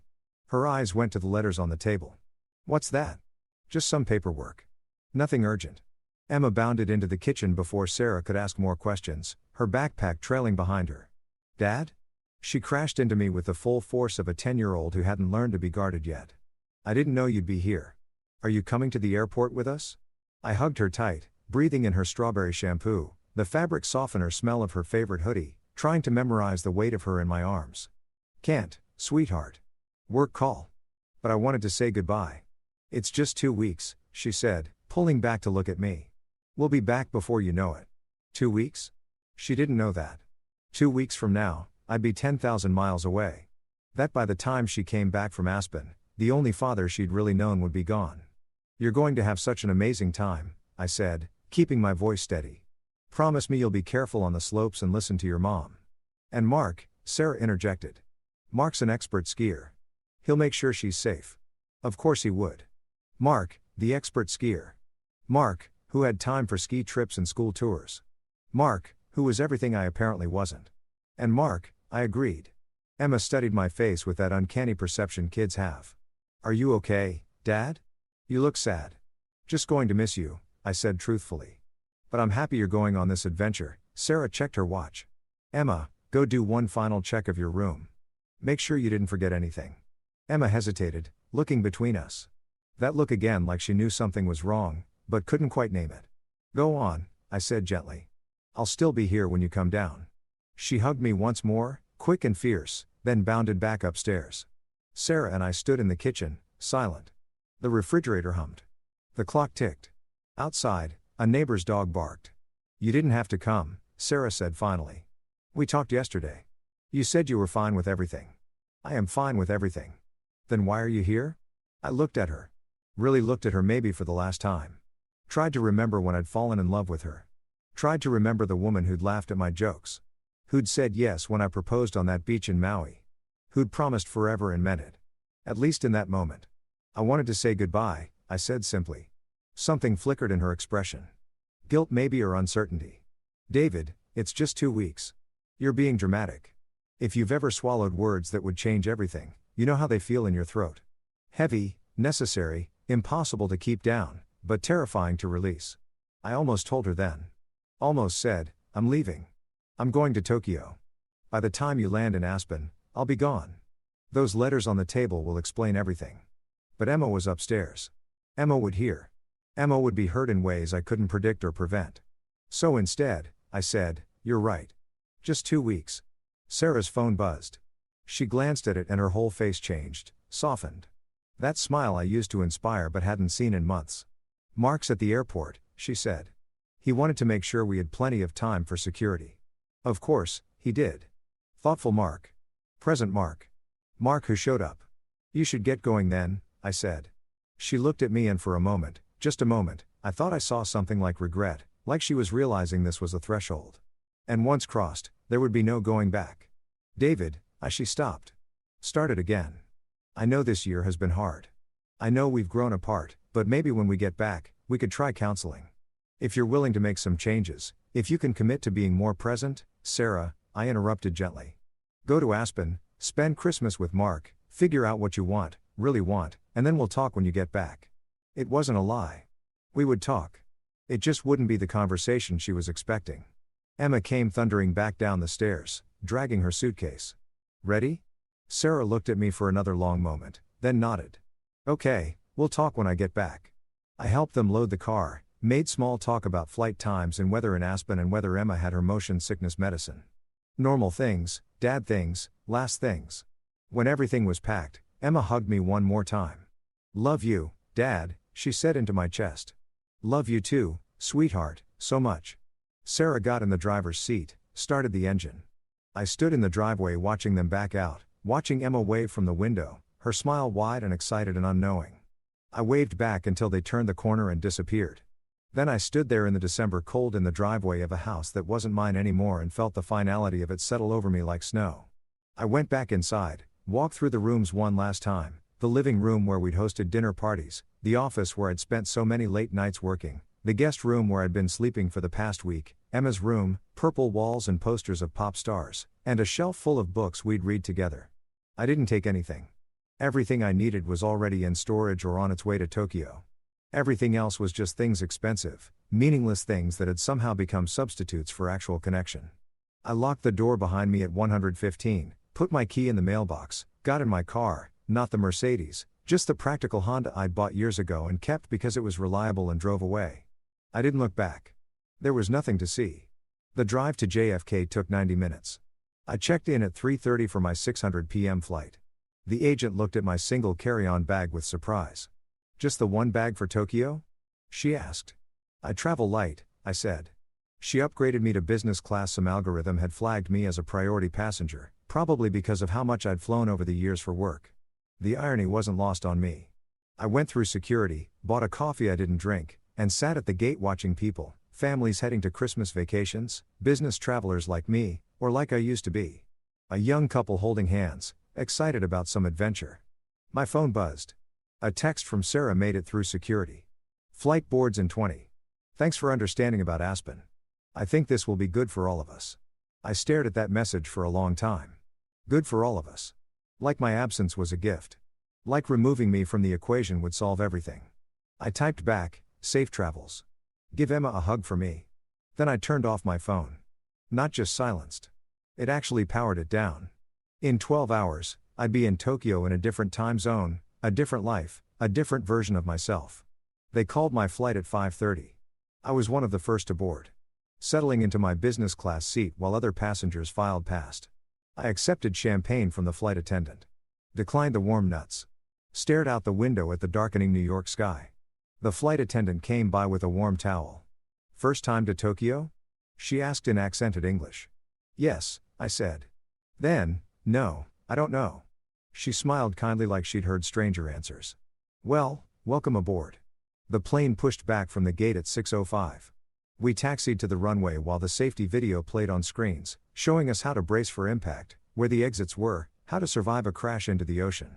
Her eyes went to the letters on the table. What's that? Just some paperwork. Nothing urgent. Emma bounded into the kitchen before Sarah could ask more questions, her backpack trailing behind her. Dad? She crashed into me with the full force of a 10-year-old who hadn't learned to be guarded yet. I didn't know you'd be here. Are you coming to the airport with us? I hugged her tight, breathing in her strawberry shampoo, the fabric softener smell of her favorite hoodie, trying to memorize the weight of her in my arms. Can't, sweetheart. Work call. But I wanted to say goodbye. It's just 2 weeks, she said, pulling back to look at me. We'll be back before you know it. 2 weeks? She didn't know that. 2 weeks from now, I'd be 10,000 miles away. That by the time she came back from Aspen, the only father she'd really known would be gone. You're going to have such an amazing time, I said, keeping my voice steady. Promise me you'll be careful on the slopes and listen to your mom. And Mark, Sarah interjected. Mark's an expert skier. He'll make sure she's safe. Of course he would. Mark, the expert skier. Mark, who had time for ski trips and school tours. Mark, who was everything I apparently wasn't. And Mark, I agreed. Emma studied my face with that uncanny perception kids have. Are you okay, Dad? You look sad. Just going to miss you, I said truthfully. But I'm happy you're going on this adventure. Sarah checked her watch. Emma, go do one final check of your room. Make sure you didn't forget anything. Emma hesitated, looking between us. That look again like she knew something was wrong, but couldn't quite name it. Go on, I said gently. I'll still be here when you come down. She hugged me once more, quick and fierce, then bounded back upstairs. Sarah and I stood in the kitchen, silent. The refrigerator hummed. The clock ticked. Outside, a neighbor's dog barked. You didn't have to come, Sarah said finally. We talked yesterday. You said you were fine with everything. I am fine with everything. Then why are you here? I looked at her. Really looked at her maybe for the last time. Tried to remember when I'd fallen in love with her. Tried to remember the woman who'd laughed at my jokes. Who'd said yes when I proposed on that beach in Maui. Who'd promised forever and meant it. At least in that moment. I wanted to say goodbye, I said simply. Something flickered in her expression. Guilt maybe or uncertainty. David, it's just 2 weeks. You're being dramatic. If you've ever swallowed words that would change everything, you know how they feel in your throat. Heavy, necessary, impossible to keep down, but terrifying to release. I almost told her then. Almost said, I'm leaving. I'm going to Tokyo. By the time you land in Aspen, I'll be gone. Those letters on the table will explain everything. But Emma was upstairs. Emma would hear. Emma would be hurt in ways I couldn't predict or prevent. So instead, I said, you're right. Just 2 weeks. Sarah's phone buzzed. She glanced at it and her whole face changed, softened. That smile I used to inspire but hadn't seen in months. Mark's at the airport, she said. He wanted to make sure we had plenty of time for security. Of course, he did. Thoughtful Mark. Present Mark. Mark who showed up. You should get going then, I said. She looked at me and for a moment, just a moment, I thought I saw something like regret, like she was realizing this was a threshold. And once crossed, there would be no going back. David, she stopped. Started again. I know this year has been hard. I know we've grown apart, but maybe when we get back, we could try counseling. If you're willing to make some changes, if you can commit to being more present, Sarah, I interrupted gently. Go to Aspen, spend Christmas with Mark, figure out what you want, really want, and then we'll talk when you get back. It wasn't a lie. We would talk. It just wouldn't be the conversation she was expecting. Emma came thundering back down the stairs, dragging her suitcase. Ready? Sarah looked at me for another long moment, then nodded. Okay, we'll talk when I get back. I helped them load the car, made small talk about flight times and weather in Aspen and whether Emma had her motion sickness medicine. Normal things, dad things, last things. When everything was packed, Emma hugged me one more time. Love you, Dad, she said into my chest. Love you too, sweetheart, so much. Sarah got in the driver's seat, started the engine. I stood in the driveway watching them back out, watching Emma wave from the window, her smile wide and excited and unknowing. I waved back until they turned the corner and disappeared. Then I stood there in the December cold in the driveway of a house that wasn't mine anymore and felt the finality of it settle over me like snow. I went back inside, walked through the rooms one last time, the living room where we'd hosted dinner parties, the office where I'd spent so many late nights working, the guest room where I'd been sleeping for the past week, Emma's room, purple walls and posters of pop stars, and a shelf full of books we'd read together. I didn't take anything. Everything I needed was already in storage or on its way to Tokyo. Everything else was just things expensive, meaningless things that had somehow become substitutes for actual connection. I locked the door behind me at 115, put my key in the mailbox, got in my car, not the Mercedes, just the practical Honda I'd bought years ago and kept because it was reliable, and drove away. I didn't look back. There was nothing to see. The drive to JFK took 90 minutes. I checked in at 3:30 for my 600 p.m. flight. The agent looked at my single carry-on bag with surprise. Just the one bag for Tokyo? She asked. I travel light, I said. She upgraded me to business class. Some algorithm had flagged me as a priority passenger, probably because of how much I'd flown over the years for work. The irony wasn't lost on me. I went through security, bought a coffee I didn't drink, and sat at the gate watching people, families heading to Christmas vacations, business travelers like me, or like I used to be. A young couple holding hands, excited about some adventure. My phone buzzed. A text from Sarah made it through security. Flight boards in 20. Thanks for understanding about Aspen. I think this will be good for all of us. I stared at that message for a long time. Good for all of us. Like my absence was a gift. Like removing me from the equation would solve everything. I typed back, safe travels. Give Emma a hug for me. Then I turned off my phone. Not just silenced. It actually powered it down. In 12 hours, I'd be in Tokyo in a different time zone, a different life, a different version of myself. They called my flight at 5:30. I was one of the first aboard. Settling into my business class seat while other passengers filed past. I accepted champagne from the flight attendant. Declined the warm nuts. Stared out the window at the darkening New York sky. The flight attendant came by with a warm towel. First time to Tokyo? She asked in accented English. Yes, I said. Then, no, I don't know. She smiled kindly like she'd heard stranger answers. Well, welcome aboard. The plane pushed back from the gate at 6:05. We taxied to the runway while the safety video played on screens, showing us how to brace for impact, where the exits were, how to survive a crash into the ocean.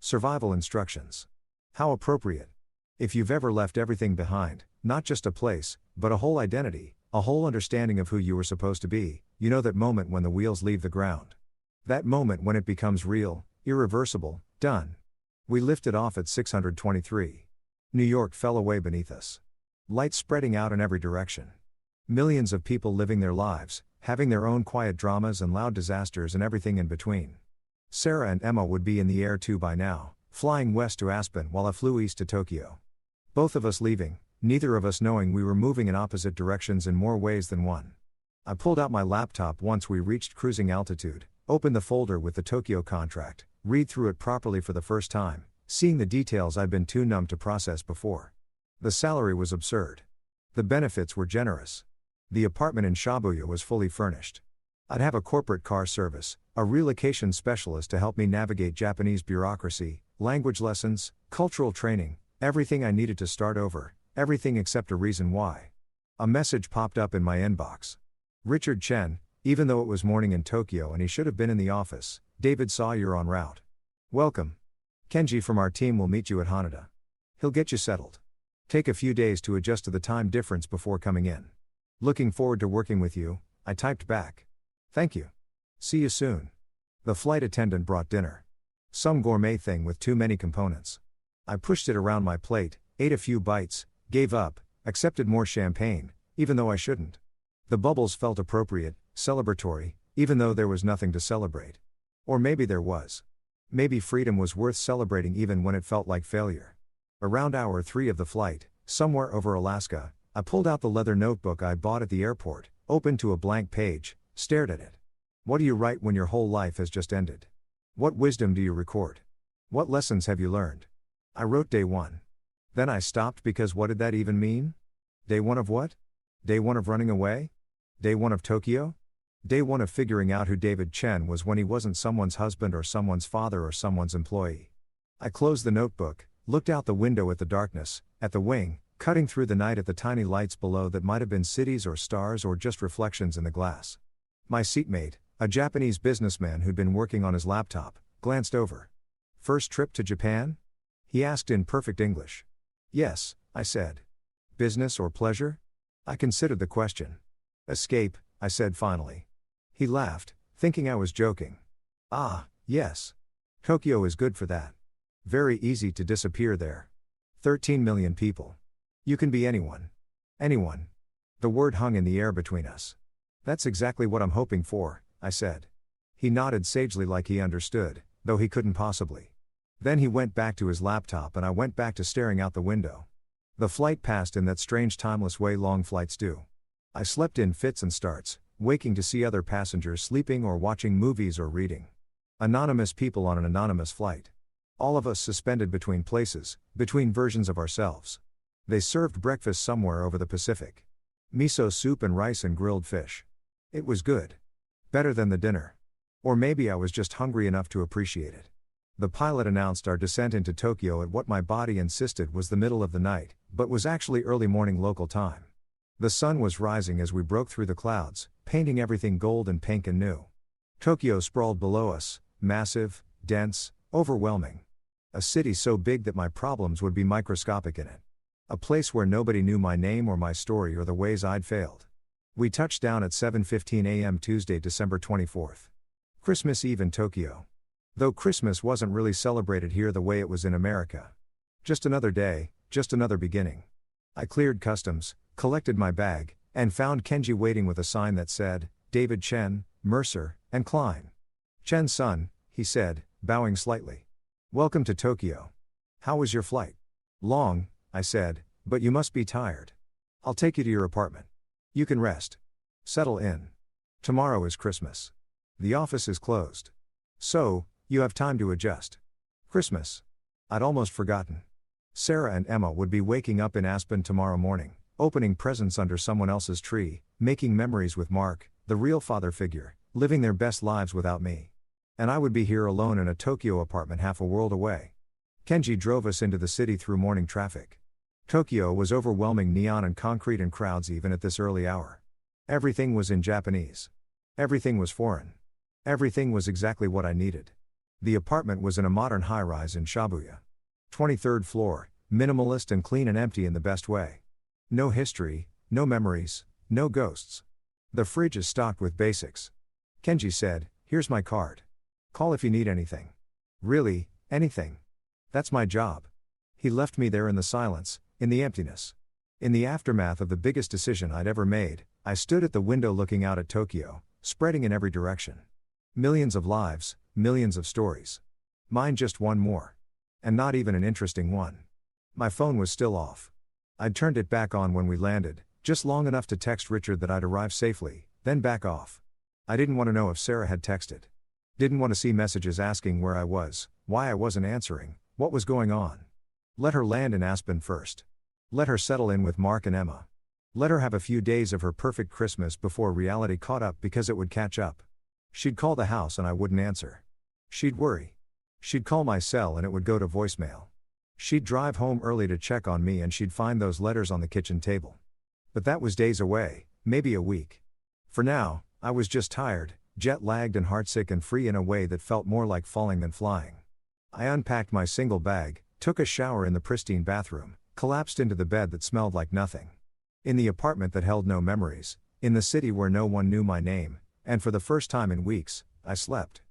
Survival instructions. How appropriate. If you've ever left everything behind, not just a place, but a whole identity, a whole understanding of who you were supposed to be, you know that moment when the wheels leave the ground. That moment when it becomes real, irreversible, done. We lifted off at 623. New York fell away beneath us. Lights spreading out in every direction. Millions of people living their lives, having their own quiet dramas and loud disasters and everything in between. Sarah and Emma would be in the air too by now, flying west to Aspen while I flew east to Tokyo. Both of us leaving, neither of us knowing we were moving in opposite directions in more ways than one. I pulled out my laptop once we reached cruising altitude, opened the folder with the Tokyo contract, read through it properly for the first time, seeing the details I'd been too numb to process before. The salary was absurd. The benefits were generous. The apartment in Shibuya was fully furnished. I'd have a corporate car service, a relocation specialist to help me navigate Japanese bureaucracy, language lessons, cultural training, everything I needed to start over, everything except a reason why. A message popped up in my inbox. Richard Chen, even though it was morning in Tokyo and he should have been in the office, David saw you're en route. Welcome. Kenji from our team will meet you at Haneda. He'll get you settled. Take a few days to adjust to the time difference before coming in. Looking forward to working with you, I typed back. Thank you. See you soon. The flight attendant brought dinner. Some gourmet thing with too many components. I pushed it around my plate, ate a few bites, gave up, accepted more champagne, even though I shouldn't. The bubbles felt appropriate, celebratory, even though there was nothing to celebrate. Or maybe there was. Maybe freedom was worth celebrating even when it felt like failure. Around hour 3 of the flight, somewhere over Alaska, I pulled out the leather notebook I bought at the airport, opened to a blank page, stared at it. What do you write when your whole life has just ended? What wisdom do you record? What lessons have you learned? I wrote day 1. Then I stopped because what did that even mean? Day 1 of what? Day 1 of running away? Day 1 of Tokyo? Day 1 of figuring out who David Chen was when he wasn't someone's husband or someone's father or someone's employee. I closed the notebook, looked out the window at the darkness, at the wing, cutting through the night at the tiny lights below that might have been cities or stars or just reflections in the glass. My seatmate, a Japanese businessman who'd been working on his laptop, glanced over. First trip to Japan? He asked in perfect English. Yes, I said. Business or pleasure? I considered the question. Escape, I said finally. He laughed, thinking I was joking. Ah, yes. Tokyo is good for that. Very easy to disappear there. 13 million people. You can be anyone. Anyone. The word hung in the air between us. That's exactly what I'm hoping for, I said. He nodded sagely like he understood, though he couldn't possibly. Then he went back to his laptop and I went back to staring out the window. The flight passed in that strange timeless way long flights do. I slept in fits and starts, waking to see other passengers sleeping or watching movies or reading. Anonymous people on an anonymous flight. All of us suspended between places, between versions of ourselves. They served breakfast somewhere over the Pacific. Miso soup and rice and grilled fish. It was good. Better than the dinner. Or maybe I was just hungry enough to appreciate it. The pilot announced our descent into Tokyo at what my body insisted was the middle of the night, but was actually early morning local time. The sun was rising as we broke through the clouds, painting everything gold and pink and new. Tokyo sprawled below us, massive, dense, overwhelming. A city so big that my problems would be microscopic in it. A place where nobody knew my name or my story or the ways I'd failed. We touched down at 7:15 a.m. Tuesday, December 24th. Christmas Eve in Tokyo. Though Christmas wasn't really celebrated here the way it was in America. Just another day, just another beginning. I cleared customs, collected my bag, and found Kenji waiting with a sign that said, David Chen, Mercer, and Klein. Chen's son, he said, bowing slightly. Welcome to Tokyo. How was your flight? Long, I said, but you must be tired. I'll take you to your apartment. You can rest. Settle in. Tomorrow is Christmas. The office is closed. So, you have time to adjust. Christmas. I'd almost forgotten. Sarah and Emma would be waking up in Aspen tomorrow morning, opening presents under someone else's tree, making memories with Mark, the real father figure, living their best lives without me. And I would be here alone in a Tokyo apartment half a world away. Kenji drove us into the city through morning traffic. Tokyo was overwhelming neon and concrete and crowds even at this early hour. Everything was in Japanese. Everything was foreign. Everything was exactly what I needed. The apartment was in a modern high-rise in Shibuya. 23rd floor, minimalist and clean and empty in the best way. No history, no memories, no ghosts. The fridge is stocked with basics. Kenji said, here's my card. Call if you need anything. Really, anything. That's my job. He left me there in the silence, in the emptiness. In the aftermath of the biggest decision I'd ever made, I stood at the window looking out at Tokyo, spreading in every direction. Millions of lives, millions of stories. Mine just one more. And not even an interesting one. My phone was still off. I'd turned it back on when we landed, just long enough to text Richard that I'd arrived safely, then back off. I didn't want to know if Sarah had texted. Didn't want to see messages asking where I was, why I wasn't answering, what was going on. Let her land in Aspen first. Let her settle in with Mark and Emma. Let her have a few days of her perfect Christmas before reality caught up because it would catch up. She'd call the house and I wouldn't answer. She'd worry. She'd call my cell and it would go to voicemail. She'd drive home early to check on me and she'd find those letters on the kitchen table. But that was days away, maybe a week. For now, I was just tired, jet-lagged and heartsick and free in a way that felt more like falling than flying. I unpacked my single bag, took a shower in the pristine bathroom, Collapsed into the bed that smelled like nothing. In the apartment that held no memories, in the city where no one knew my name, and for the first time in weeks, I slept.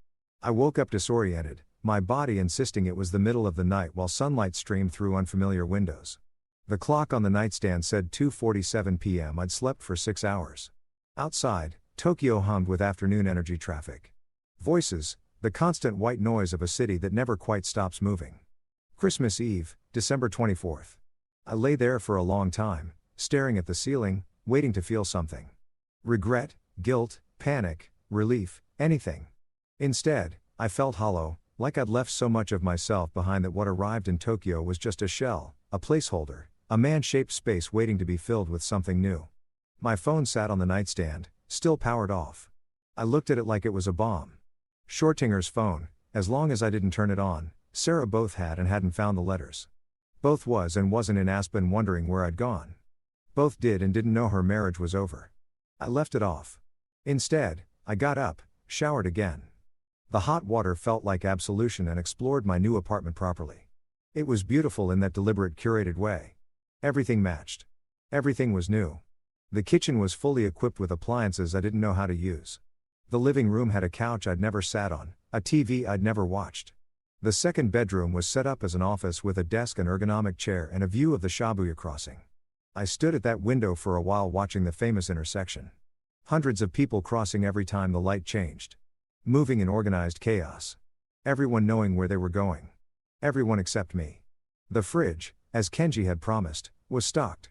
I woke up disoriented, my body insisting it was the middle of the night while sunlight streamed through unfamiliar windows. The clock on the nightstand said 2:47 p.m. I'd slept for 6 hours. Outside, Tokyo hummed with afternoon energy traffic. Voices, the constant white noise of a city that never quite stops moving. Christmas Eve, December 24th. I lay there for a long time, staring at the ceiling, waiting to feel something. Regret, guilt, panic, relief, anything. Instead, I felt hollow, like I'd left so much of myself behind that what arrived in Tokyo was just a shell, a placeholder, a man-shaped space waiting to be filled with something new. My phone sat on the nightstand, still powered off. I looked at it like it was a bomb. Schortinger's phone, as long as I didn't turn it on, Sarah both had and hadn't found the letters. Both was and wasn't in Aspen wondering where I'd gone. Both did and didn't know her marriage was over. I left it off. Instead, I got up, showered again. The hot water felt like absolution and explored my new apartment properly. It was beautiful in that deliberate, curated way. Everything matched. Everything was new. The kitchen was fully equipped with appliances I didn't know how to use. The living room had a couch I'd never sat on, a TV I'd never watched. The second bedroom was set up as an office with a desk and ergonomic chair and a view of the Shibuya crossing. I stood at that window for a while watching the famous intersection. Hundreds of people crossing every time the light changed. Moving in organized chaos. Everyone knowing where they were going. Everyone except me. The fridge, as Kenji had promised, was stocked.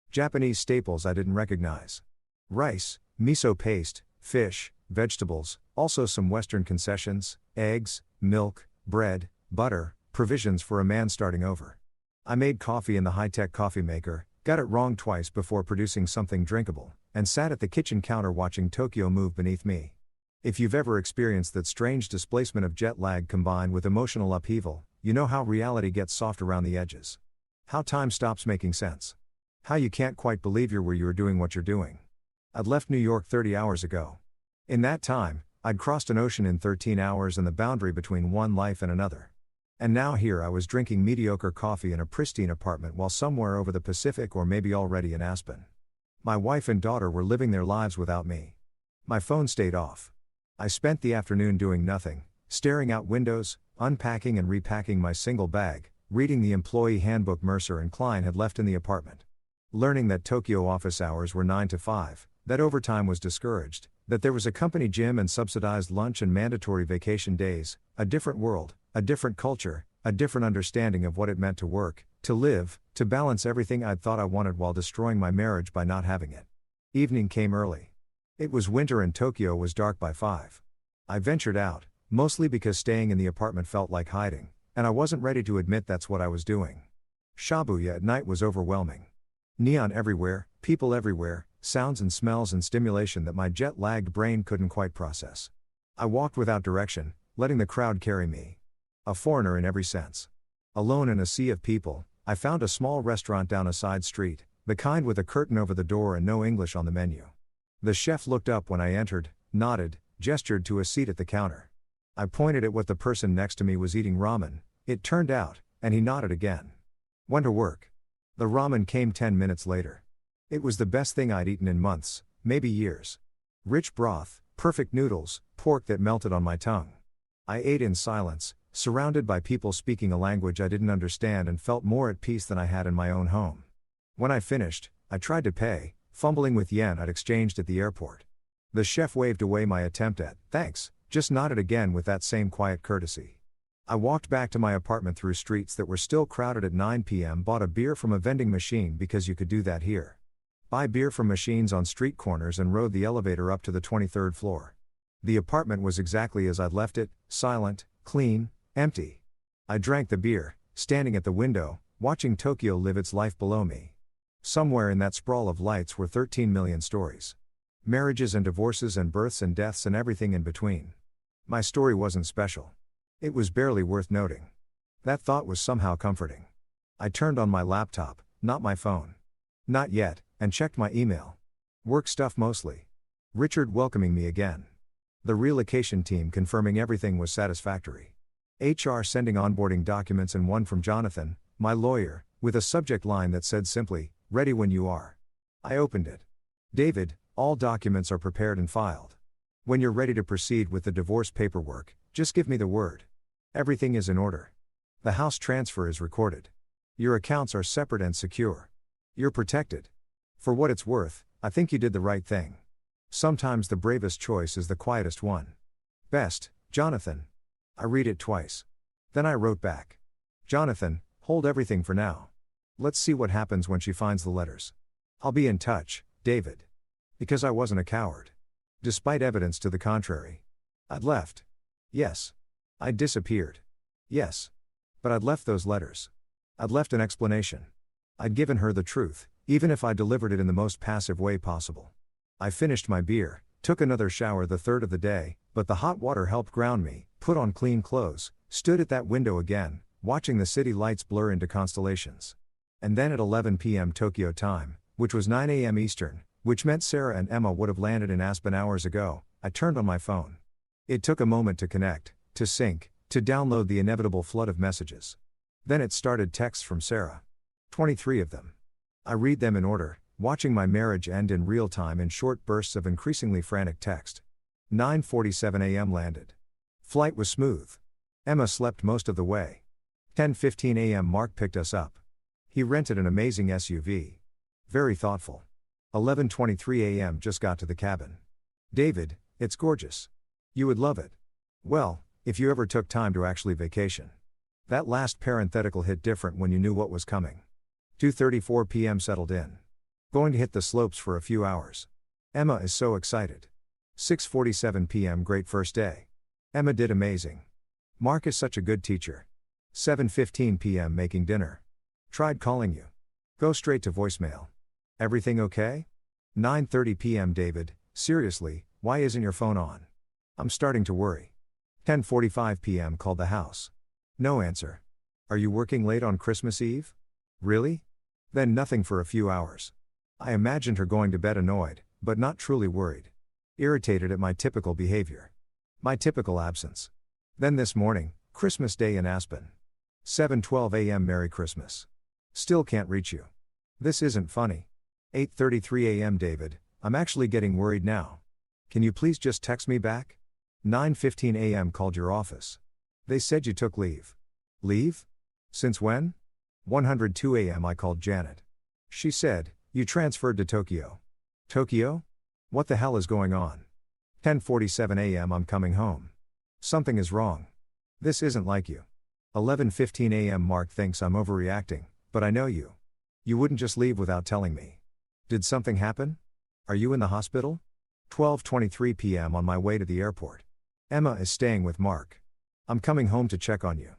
Japanese staples I didn't recognize. Rice, miso paste, fish, vegetables, also some Western concessions, eggs, milk, bread, butter, provisions for a man starting over. I made coffee in the high-tech coffee maker, got it wrong twice before producing something drinkable, and sat at the kitchen counter watching Tokyo move beneath me. If you've ever experienced that strange displacement of jet lag combined with emotional upheaval, you know how reality gets soft around the edges. How time stops making sense. How you can't quite believe you're where you're doing what you're doing. I'd left New York 30 hours ago. In that time, I'd crossed an ocean in 13 hours and the boundary between one life and another. And now here I was drinking mediocre coffee in a pristine apartment while somewhere over the Pacific or maybe already in Aspen. My wife and daughter were living their lives without me. My phone stayed off. I spent the afternoon doing nothing, staring out windows, unpacking and repacking my single bag, reading the employee handbook Mercer and Klein had left in the apartment. Learning that Tokyo office hours were 9 to 5, that overtime was discouraged, that there was a company gym and subsidized lunch and mandatory vacation days, a different world, a different culture, a different understanding of what it meant to work, to live, to balance everything I'd thought I wanted while destroying my marriage by not having it. Evening came early. It was winter and Tokyo was dark by 5. I ventured out, mostly because staying in the apartment felt like hiding, and I wasn't ready to admit that's what I was doing. Shibuya at night was overwhelming. Neon everywhere, people everywhere, sounds and smells and stimulation that my jet-lagged brain couldn't quite process. I walked without direction, letting the crowd carry me. A foreigner in every sense. Alone in a sea of people, I found a small restaurant down a side street, the kind with a curtain over the door and no English on the menu. The chef looked up when I entered, nodded, gestured to a seat at the counter. I pointed at what the person next to me was eating ramen, it turned out, and he nodded again. Went to work. The ramen came 10 minutes later. It was the best thing I'd eaten in months, maybe years. Rich broth, perfect noodles, pork that melted on my tongue. I ate in silence, surrounded by people speaking a language I didn't understand and felt more at peace than I had in my own home. When I finished, I tried to pay, fumbling with yen I'd exchanged at the airport. The chef waved away my attempt at, thanks, just nodded again with that same quiet courtesy. I walked back to my apartment through streets that were still crowded at 9 p.m. Bought a beer from a vending machine because you could do that here. Buy beer from machines on street corners and rode the elevator up to the 23rd floor. The apartment was exactly as I'd left it, silent, clean, empty. I drank the beer, standing at the window, watching Tokyo live its life below me. Somewhere in that sprawl of lights were 13 million stories. Marriages and divorces and births and deaths and everything in between. My story wasn't special. It was barely worth noting. That thought was somehow comforting. I turned on my laptop, not my phone. Not yet, and checked my email. Work stuff mostly. Richard welcoming me again. The relocation team confirming everything was satisfactory. HR sending onboarding documents and one from Jonathan, my lawyer, with a subject line that said simply, "Ready when you are." I opened it. "David, all documents are prepared and filed. When you're ready to proceed with the divorce paperwork, just give me the word. Everything is in order. The house transfer is recorded. Your accounts are separate and secure. You're protected. For what it's worth, I think you did the right thing. Sometimes the bravest choice is the quietest one. Best, Jonathan." I read it twice. Then I wrote back. "Jonathan, hold everything for now. Let's see what happens when she finds the letters. I'll be in touch, David." Because I wasn't a coward. Despite evidence to the contrary. I'd left. Yes. I'd disappeared. Yes. But I'd left those letters. I'd left an explanation. I'd given her the truth, even if I delivered it in the most passive way possible. I finished my beer, took another shower the third of the day, but the hot water helped ground me, put on clean clothes, stood at that window again, watching the city lights blur into constellations. And then at 11 p.m. Tokyo time, which was 9 a.m. Eastern, which meant Sarah and Emma would have landed in Aspen hours ago, I turned on my phone. It took a moment to connect, to sync, to download the inevitable flood of messages. Then it started texts from Sarah. 23 of them. I read them in order, watching my marriage end in real time in short bursts of increasingly frantic text. 9:47 a.m. landed. Flight was smooth. Emma slept most of the way. 10:15 a.m. Mark picked us up. He rented an amazing SUV. Very thoughtful. 11:23 a.m. just got to the cabin. "David, it's gorgeous. You would love it. Well, if you ever took time to actually vacation." That last parenthetical hit different when you knew what was coming. 2:34 p.m. settled in. Going to hit the slopes for a few hours. Emma is so excited. 6:47 p.m. Great first day. Emma did amazing. Mark is such a good teacher. 7:15 p.m. Making dinner. Tried calling you. Go straight to voicemail. Everything okay? 9:30 p.m. David, seriously, why isn't your phone on? I'm starting to worry. 10:45 p.m. Called the house. No answer. Are you working late on Christmas Eve? Really? Then nothing for a few hours. I imagined her going to bed annoyed, but not truly worried. Irritated at my typical behavior. My typical absence. Then this morning, Christmas Day in Aspen. 7:12 a.m. Merry Christmas. Still can't reach you. This isn't funny. 8:33 a.m. David, I'm actually getting worried now. Can you please just text me back? 9:15 a.m. Called your office. They said you took leave. Leave? Since when? 102 a.m. I called Janet. She said, you transferred to Tokyo. Tokyo? What the hell is going on? 10:47 a.m. I'm coming home. Something is wrong. This isn't like you. 11:15 a.m. Mark thinks I'm overreacting, but I know you. You wouldn't just leave without telling me. Did something happen? Are you in the hospital? 12:23 p.m. On my way to the airport. Emma is staying with Mark. I'm coming home to check on you.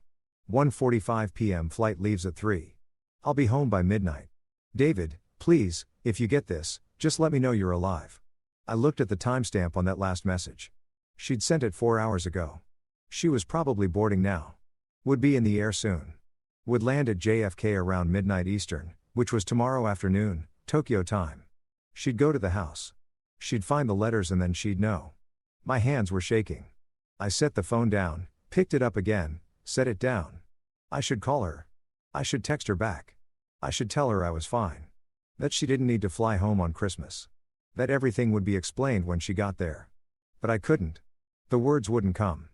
1:45 p.m. Flight leaves at 3. I'll be home by midnight. David, please, if you get this, just let me know you're alive. I looked at the timestamp on that last message. She'd sent it 4 hours ago. She was probably boarding now. Would be in the air soon. Would land at JFK around midnight Eastern, which was tomorrow afternoon, Tokyo time. She'd go to the house. She'd find the letters and then she'd know. My hands were shaking. I set the phone down, picked it up again, set it down. I should call her. I should text her back. I should tell her I was fine. That she didn't need to fly home on Christmas. That everything would be explained when she got there. But I couldn't. The words wouldn't come.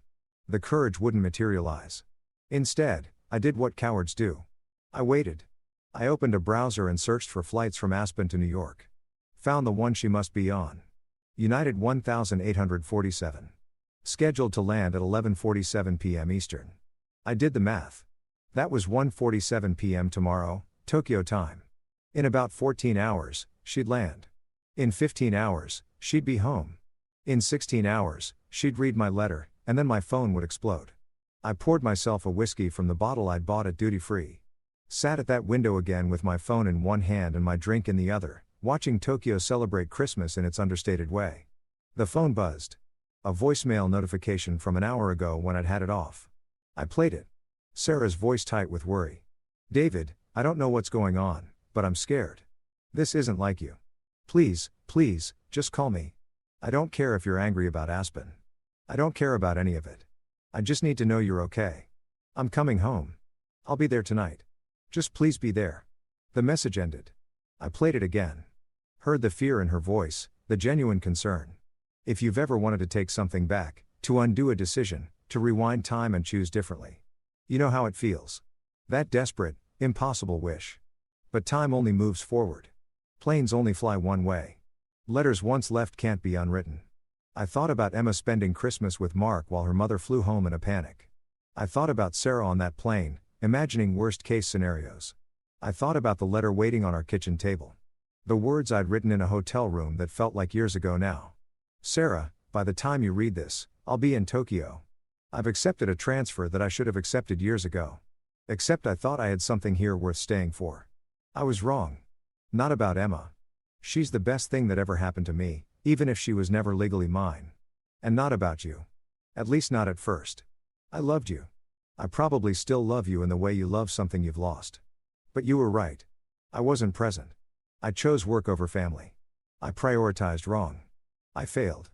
The courage wouldn't materialize. Instead, I did what cowards do. I waited. I opened a browser and searched for flights from Aspen to New York. Found the one she must be on. United 1847. Scheduled to land at 11:47 p.m. Eastern. I did the math. That was 1:47 p.m. tomorrow, Tokyo time. In about 14 hours, she'd land. In 15 hours, she'd be home. In 16 hours, she'd read my letter, and then my phone would explode. I poured myself a whiskey from the bottle I'd bought at duty free. Sat at that window again with my phone in one hand and my drink in the other, watching Tokyo celebrate Christmas in its understated way. The phone buzzed. A voicemail notification from an hour ago when I'd had it off. I played it. Sarah's voice tight with worry. David, I don't know what's going on, but I'm scared. This isn't like you. Please, please, just call me. I don't care if you're angry about Aspen. I don't care about any of it. I just need to know you're okay. I'm coming home. I'll be there tonight. Just please be there. The message ended. I played it again. Heard the fear in her voice, the genuine concern. If you've ever wanted to take something back, to undo a decision, to rewind time and choose differently. You know how it feels. That desperate, impossible wish. But time only moves forward. Planes only fly one way. Letters once left can't be unwritten. I thought about Emma spending Christmas with Mark while her mother flew home in a panic. I thought about Sarah on that plane, imagining worst-case scenarios. I thought about the letter waiting on our kitchen table. The words I'd written in a hotel room that felt like years ago now. Sarah, by the time you read this, I'll be in Tokyo. I've accepted a transfer that I should have accepted years ago. Except I thought I had something here worth staying for. I was wrong. Not about Emma. She's the best thing that ever happened to me, even if she was never legally mine. And not about you. At least not at first. I loved you. I probably still love you in the way you love something you've lost. But you were right. I wasn't present. I chose work over family. I prioritized wrong. I failed.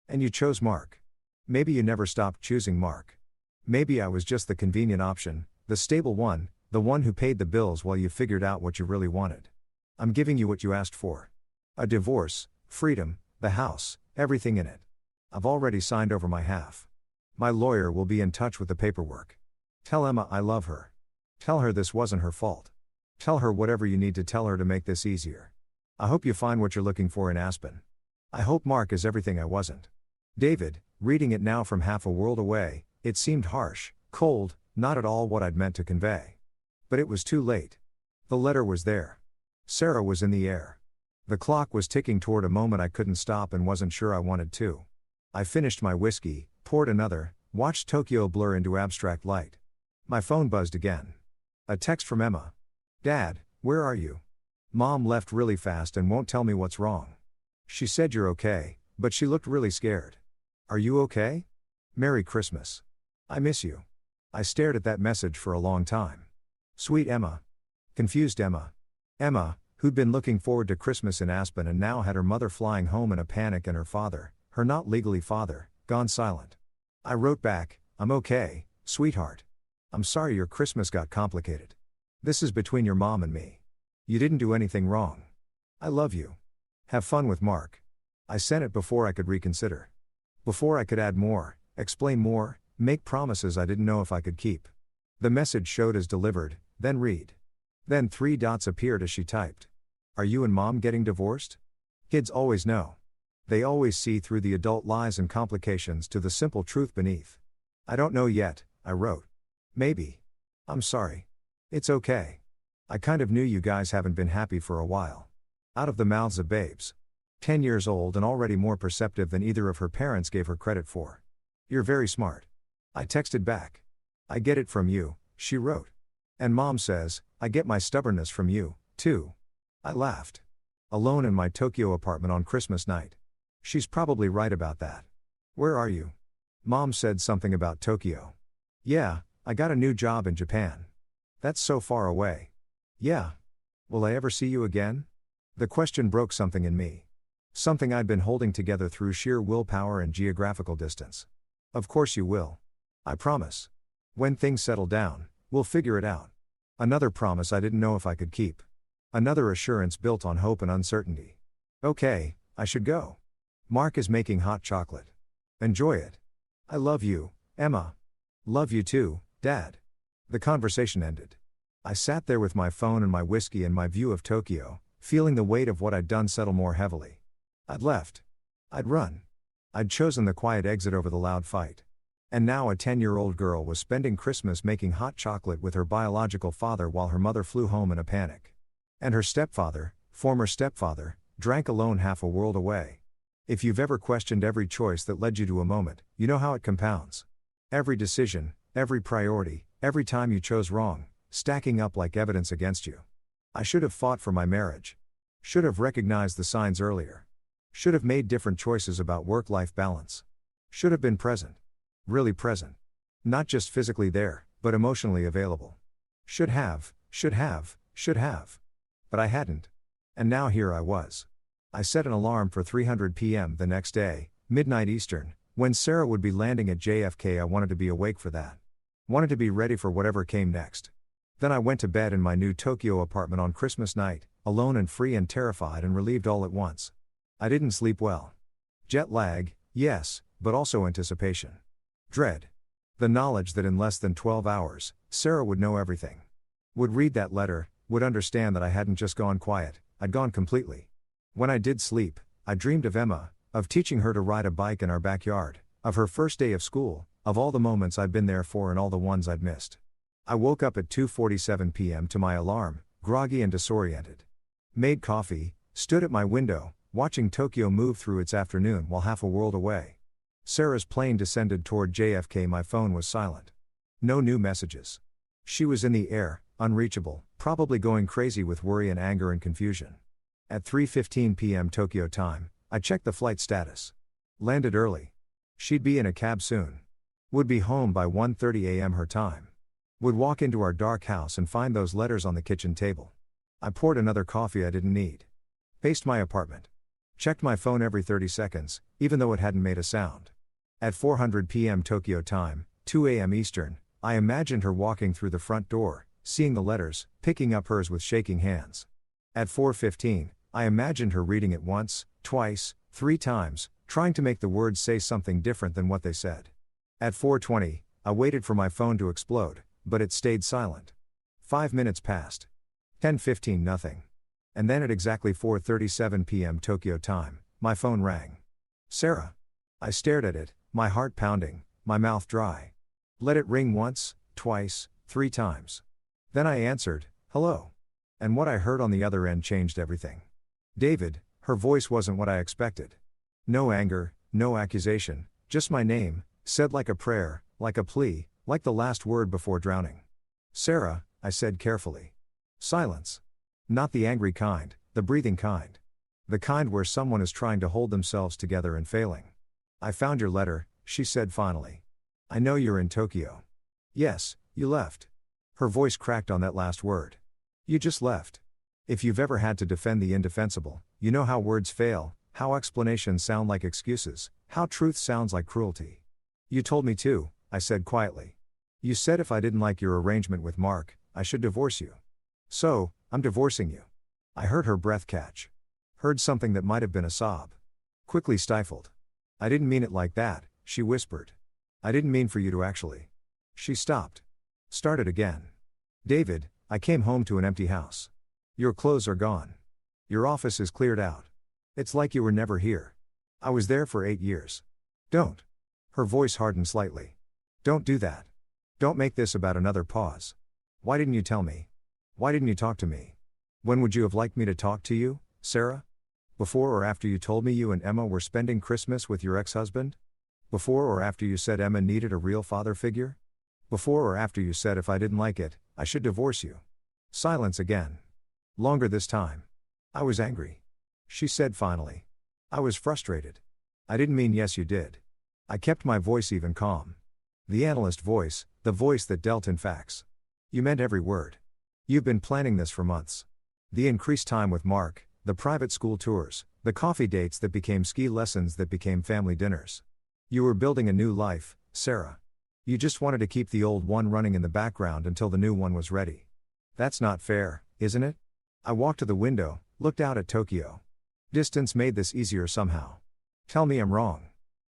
And you chose Mark. Maybe you never stopped choosing Mark. Maybe I was just the convenient option, the stable one, the one who paid the bills while you figured out what you really wanted. I'm giving you what you asked for. A divorce, freedom, the house, everything in it. I've already signed over my half. My lawyer will be in touch with the paperwork. Tell Emma I love her. Tell her this wasn't her fault. Tell her whatever you need to tell her to make this easier. I hope you find what you're looking for in Aspen. I hope Mark is everything I wasn't. David, reading it now from half a world away, it seemed harsh, cold, not at all what I'd meant to convey. But it was too late. The letter was there. Sarah was in the air. The clock was ticking toward a moment I couldn't stop and wasn't sure I wanted to. I finished my whiskey, poured another, watched Tokyo blur into abstract light. My phone buzzed again. A text from Emma. Dad, where are you? Mom left really fast and won't tell me what's wrong. She said you're okay, but she looked really scared. Are you okay? Merry Christmas. I miss you. I stared at that message for a long time. Sweet Emma. Confused Emma. Emma, who'd been looking forward to Christmas in Aspen and now had her mother flying home in a panic and her father, her not legally father, gone silent. I wrote back, I'm okay, sweetheart. I'm sorry your Christmas got complicated. This is between your mom and me. You didn't do anything wrong. I love you. Have fun with Mark. I sent it before I could reconsider. Before I could add more, explain more, make promises I didn't know if I could keep. The message showed as delivered, then read. Then 3 dots appeared as she typed. Are you and Mom getting divorced? Kids always know. They always see through the adult lies and complications to the simple truth beneath. I don't know yet, I wrote. Maybe. I'm sorry. It's okay. I kind of knew you guys haven't been happy for a while. Out of the mouths of babes. 10 years old and already more perceptive than either of her parents gave her credit for. You're very smart. I texted back. I get it from you, she wrote. And Mom says, I get my stubbornness from you, too. I laughed. Alone in my Tokyo apartment on Christmas night. She's probably right about that. Where are you? Mom said something about Tokyo. Yeah, I got a new job in Japan. That's so far away. Yeah. Will I ever see you again? The question broke something in me. Something I'd been holding together through sheer willpower and geographical distance. Of course you will. I promise. When things settle down, we'll figure it out. Another promise I didn't know if I could keep. Another assurance built on hope and uncertainty. Okay, I should go. Mark is making hot chocolate. Enjoy it. I love you, Emma. Love you too, Dad. The conversation ended. I sat there with my phone and my whiskey and my view of Tokyo, feeling the weight of what I'd done settle more heavily. I'd left. I'd run. I'd chosen the quiet exit over the loud fight. And now a 10-year-old girl was spending Christmas making hot chocolate with her biological father while her mother flew home in a panic. And her stepfather, former stepfather, drank alone half a world away. If you've ever questioned every choice that led you to a moment, you know how it compounds. Every decision, every priority, every time you chose wrong, stacking up like evidence against you. I should have fought for my marriage. Should have recognized the signs earlier. Should have made different choices about work-life balance. Should have been present. Really present. Not just physically there, but emotionally available. Should have. But I hadn't. And now here I was. I set an alarm for 3:00 p.m. the next day, midnight Eastern, when Sarah would be landing at JFK. I wanted to be awake for that. Wanted to be ready for whatever came next. Then I went to bed in my new Tokyo apartment on Christmas night, alone and free and terrified and relieved all at once. I didn't sleep well. Jet lag, yes, but also anticipation. Dread. The knowledge that in less than 12 hours, Sarah would know everything. Would read that letter, would understand that I hadn't just gone quiet, I'd gone completely. When I did sleep, I dreamed of Emma, of teaching her to ride a bike in our backyard, of her first day of school, of all the moments I'd been there for and all the ones I'd missed. I woke up at 2:47 p.m. to my alarm, groggy and disoriented. Made coffee, stood at my window, watching Tokyo move through its afternoon while half a world away. Sarah's plane descended toward JFK. My phone was silent. No new messages. She was in the air, unreachable, probably going crazy with worry and anger and confusion. At 3:15 p.m. Tokyo time, I checked the flight status. Landed early. She'd be in a cab soon. Would be home by 1:30 a.m. her time. Would walk into our dark house and find those letters on the kitchen table. I poured another coffee I didn't need. Paced my apartment. Checked my phone every 30 seconds, even though it hadn't made a sound. At 4:00 p.m. Tokyo time, 2 a.m. Eastern, I imagined her walking through the front door, seeing the letters, picking up hers with shaking hands. At 4:15, I imagined her reading it once, twice, 3 times, trying to make the words say something different than what they said. At 4:20, I waited for my phone to explode, but it stayed silent. 5 minutes passed. 10:15 nothing. And then at exactly 4:37 p.m. Tokyo time, my phone rang. Sarah. I stared at it, my heart pounding, my mouth dry. Let it ring once, twice, 3 times. Then I answered, hello. And what I heard on the other end changed everything. David. Her voice wasn't what I expected. No anger, no accusation, just my name, said like a prayer, like a plea, like the last word before drowning. Sarah, I said carefully. Silence. Not the angry kind, the breathing kind. The kind where someone is trying to hold themselves together and failing. I found your letter, she said finally. I know you're in Tokyo. Yes, you left. Her voice cracked on that last word. You just left. If you've ever had to defend the indefensible, you know how words fail, how explanations sound like excuses, how truth sounds like cruelty. You told me to, I said quietly. You said if I didn't like your arrangement with Mark, I should divorce you. So, I'm divorcing you. I heard her breath catch. Heard something that might have been a sob. Quickly stifled. I didn't mean it like that, she whispered. I didn't mean for you to actually. She stopped. Started again. David, I came home to an empty house. Your clothes are gone. Your office is cleared out. It's like you were never here. I was there for 8 years. Don't. Her voice hardened slightly. Don't do that. Don't make this about another pause. Why didn't you tell me? Why didn't you talk to me? When would you have liked me to talk to you, Sarah? Before or after you told me you and Emma were spending Christmas with your ex-husband? Before or after you said Emma needed a real father figure? Before or after you said if I didn't like it, I should divorce you? Silence again. Longer this time. I was angry. She said finally. I was frustrated. I didn't mean yes you did. I kept my voice even calm. The analyst voice, the voice that dealt in facts. You meant every word. You've been planning this for months. The increased time with Mark, the private school tours, the coffee dates that became ski lessons that became family dinners. You were building a new life, Sarah. You just wanted to keep the old one running in the background until the new one was ready. That's not fair, isn't it? I walked to the window, looked out at Tokyo. Distance made this easier somehow. Tell me I'm wrong.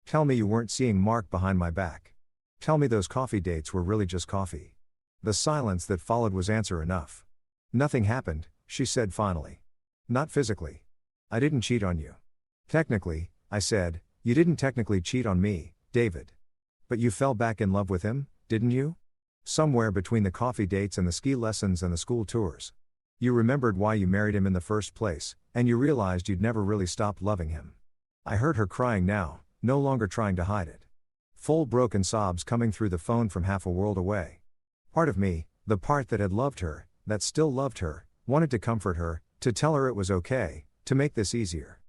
Tell me you weren't seeing Mark behind my back. Tell me those coffee dates were really just coffee. The silence that followed was answer enough. Nothing happened, she said finally. Not physically. I didn't cheat on you. Technically, I said, you didn't technically cheat on me, David. But you fell back in love with him, didn't you? Somewhere between the coffee dates and the ski lessons and the school tours. You remembered why you married him in the first place, and you realized you'd never really stopped loving him. I heard her crying now, no longer trying to hide it. Full broken sobs coming through the phone from half a world away. Part of me, the part that had loved her, that still loved her, wanted to comfort her, to tell her it was okay, to make this easier.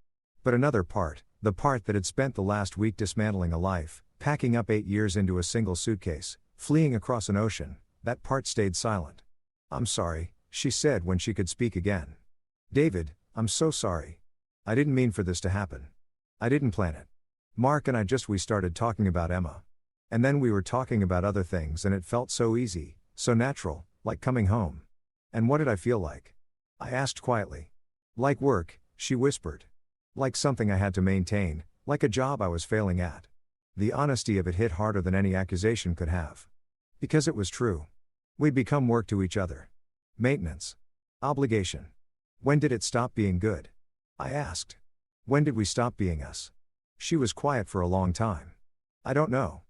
But another part, the part that had spent the last week dismantling a life, packing up 8 years into a single suitcase, fleeing across an ocean, that part stayed silent. I'm sorry, she said when she could speak again. David, I'm so sorry. I didn't mean for this to happen. I didn't plan it. Mark and we started talking about Emma. And then we were talking about other things and it felt so easy, so natural, Like coming home. And what did I feel like? I asked quietly. Like work, she whispered. Like something I had to maintain, like a job I was failing at. The honesty of it hit harder than any accusation could have. Because it was true. We'd become work to each other. Maintenance. Obligation. When did it stop being good? I asked. When did we stop being us? She was quiet for a long time. I don't know.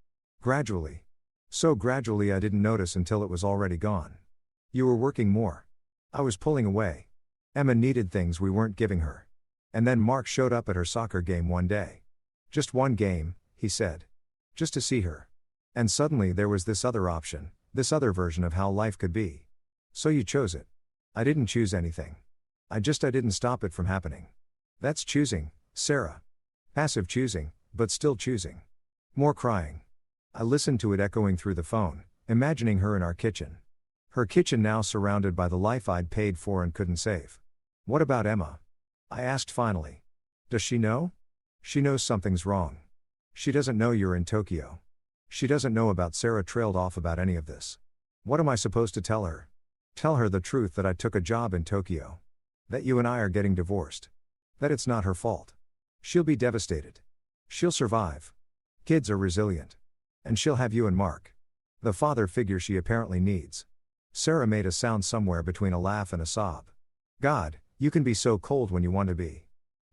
Gradually. So gradually I didn't notice until it was already gone. You were working more. I was pulling away. Emma needed things we weren't giving her. And then Mark showed up at her soccer game one day. Just one game, he said. Just to see her. And suddenly there was this other option, this other version of how life could be. So you chose it. I didn't choose anything. I didn't stop it from happening. That's choosing, Sarah. Passive choosing, but still choosing. More crying. I listened to it echoing through the phone, imagining her in our kitchen. Her kitchen now surrounded by the life I'd paid for and couldn't save. What about Emma? I asked finally. Does she know? She knows something's wrong. She doesn't know you're in Tokyo. She doesn't know about Sarah trailed off about any of this. What am I supposed to tell her? Tell her the truth that I took a job in Tokyo. That you and I are getting divorced. That it's not her fault. She'll be devastated. She'll survive. Kids are resilient. And she'll have you and Mark. The father figure she apparently needs. Sarah made a sound somewhere between a laugh and a sob. God, you can be so cold when you want to be.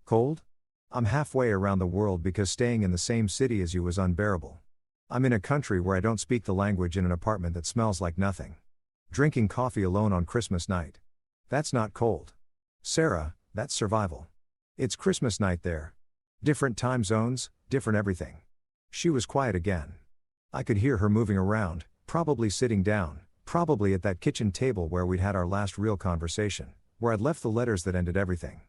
Cold? I'm halfway around the world because staying in the same city as you was unbearable. I'm in a country where I don't speak the language in an apartment that smells like nothing. Drinking coffee alone on Christmas night. That's not cold. Sarah, that's survival. It's Christmas night there. Different time zones, different everything. She was quiet again. I could hear her moving around, probably sitting down, probably at that kitchen table where we'd had our last real conversation, where I'd left the letters that ended everything.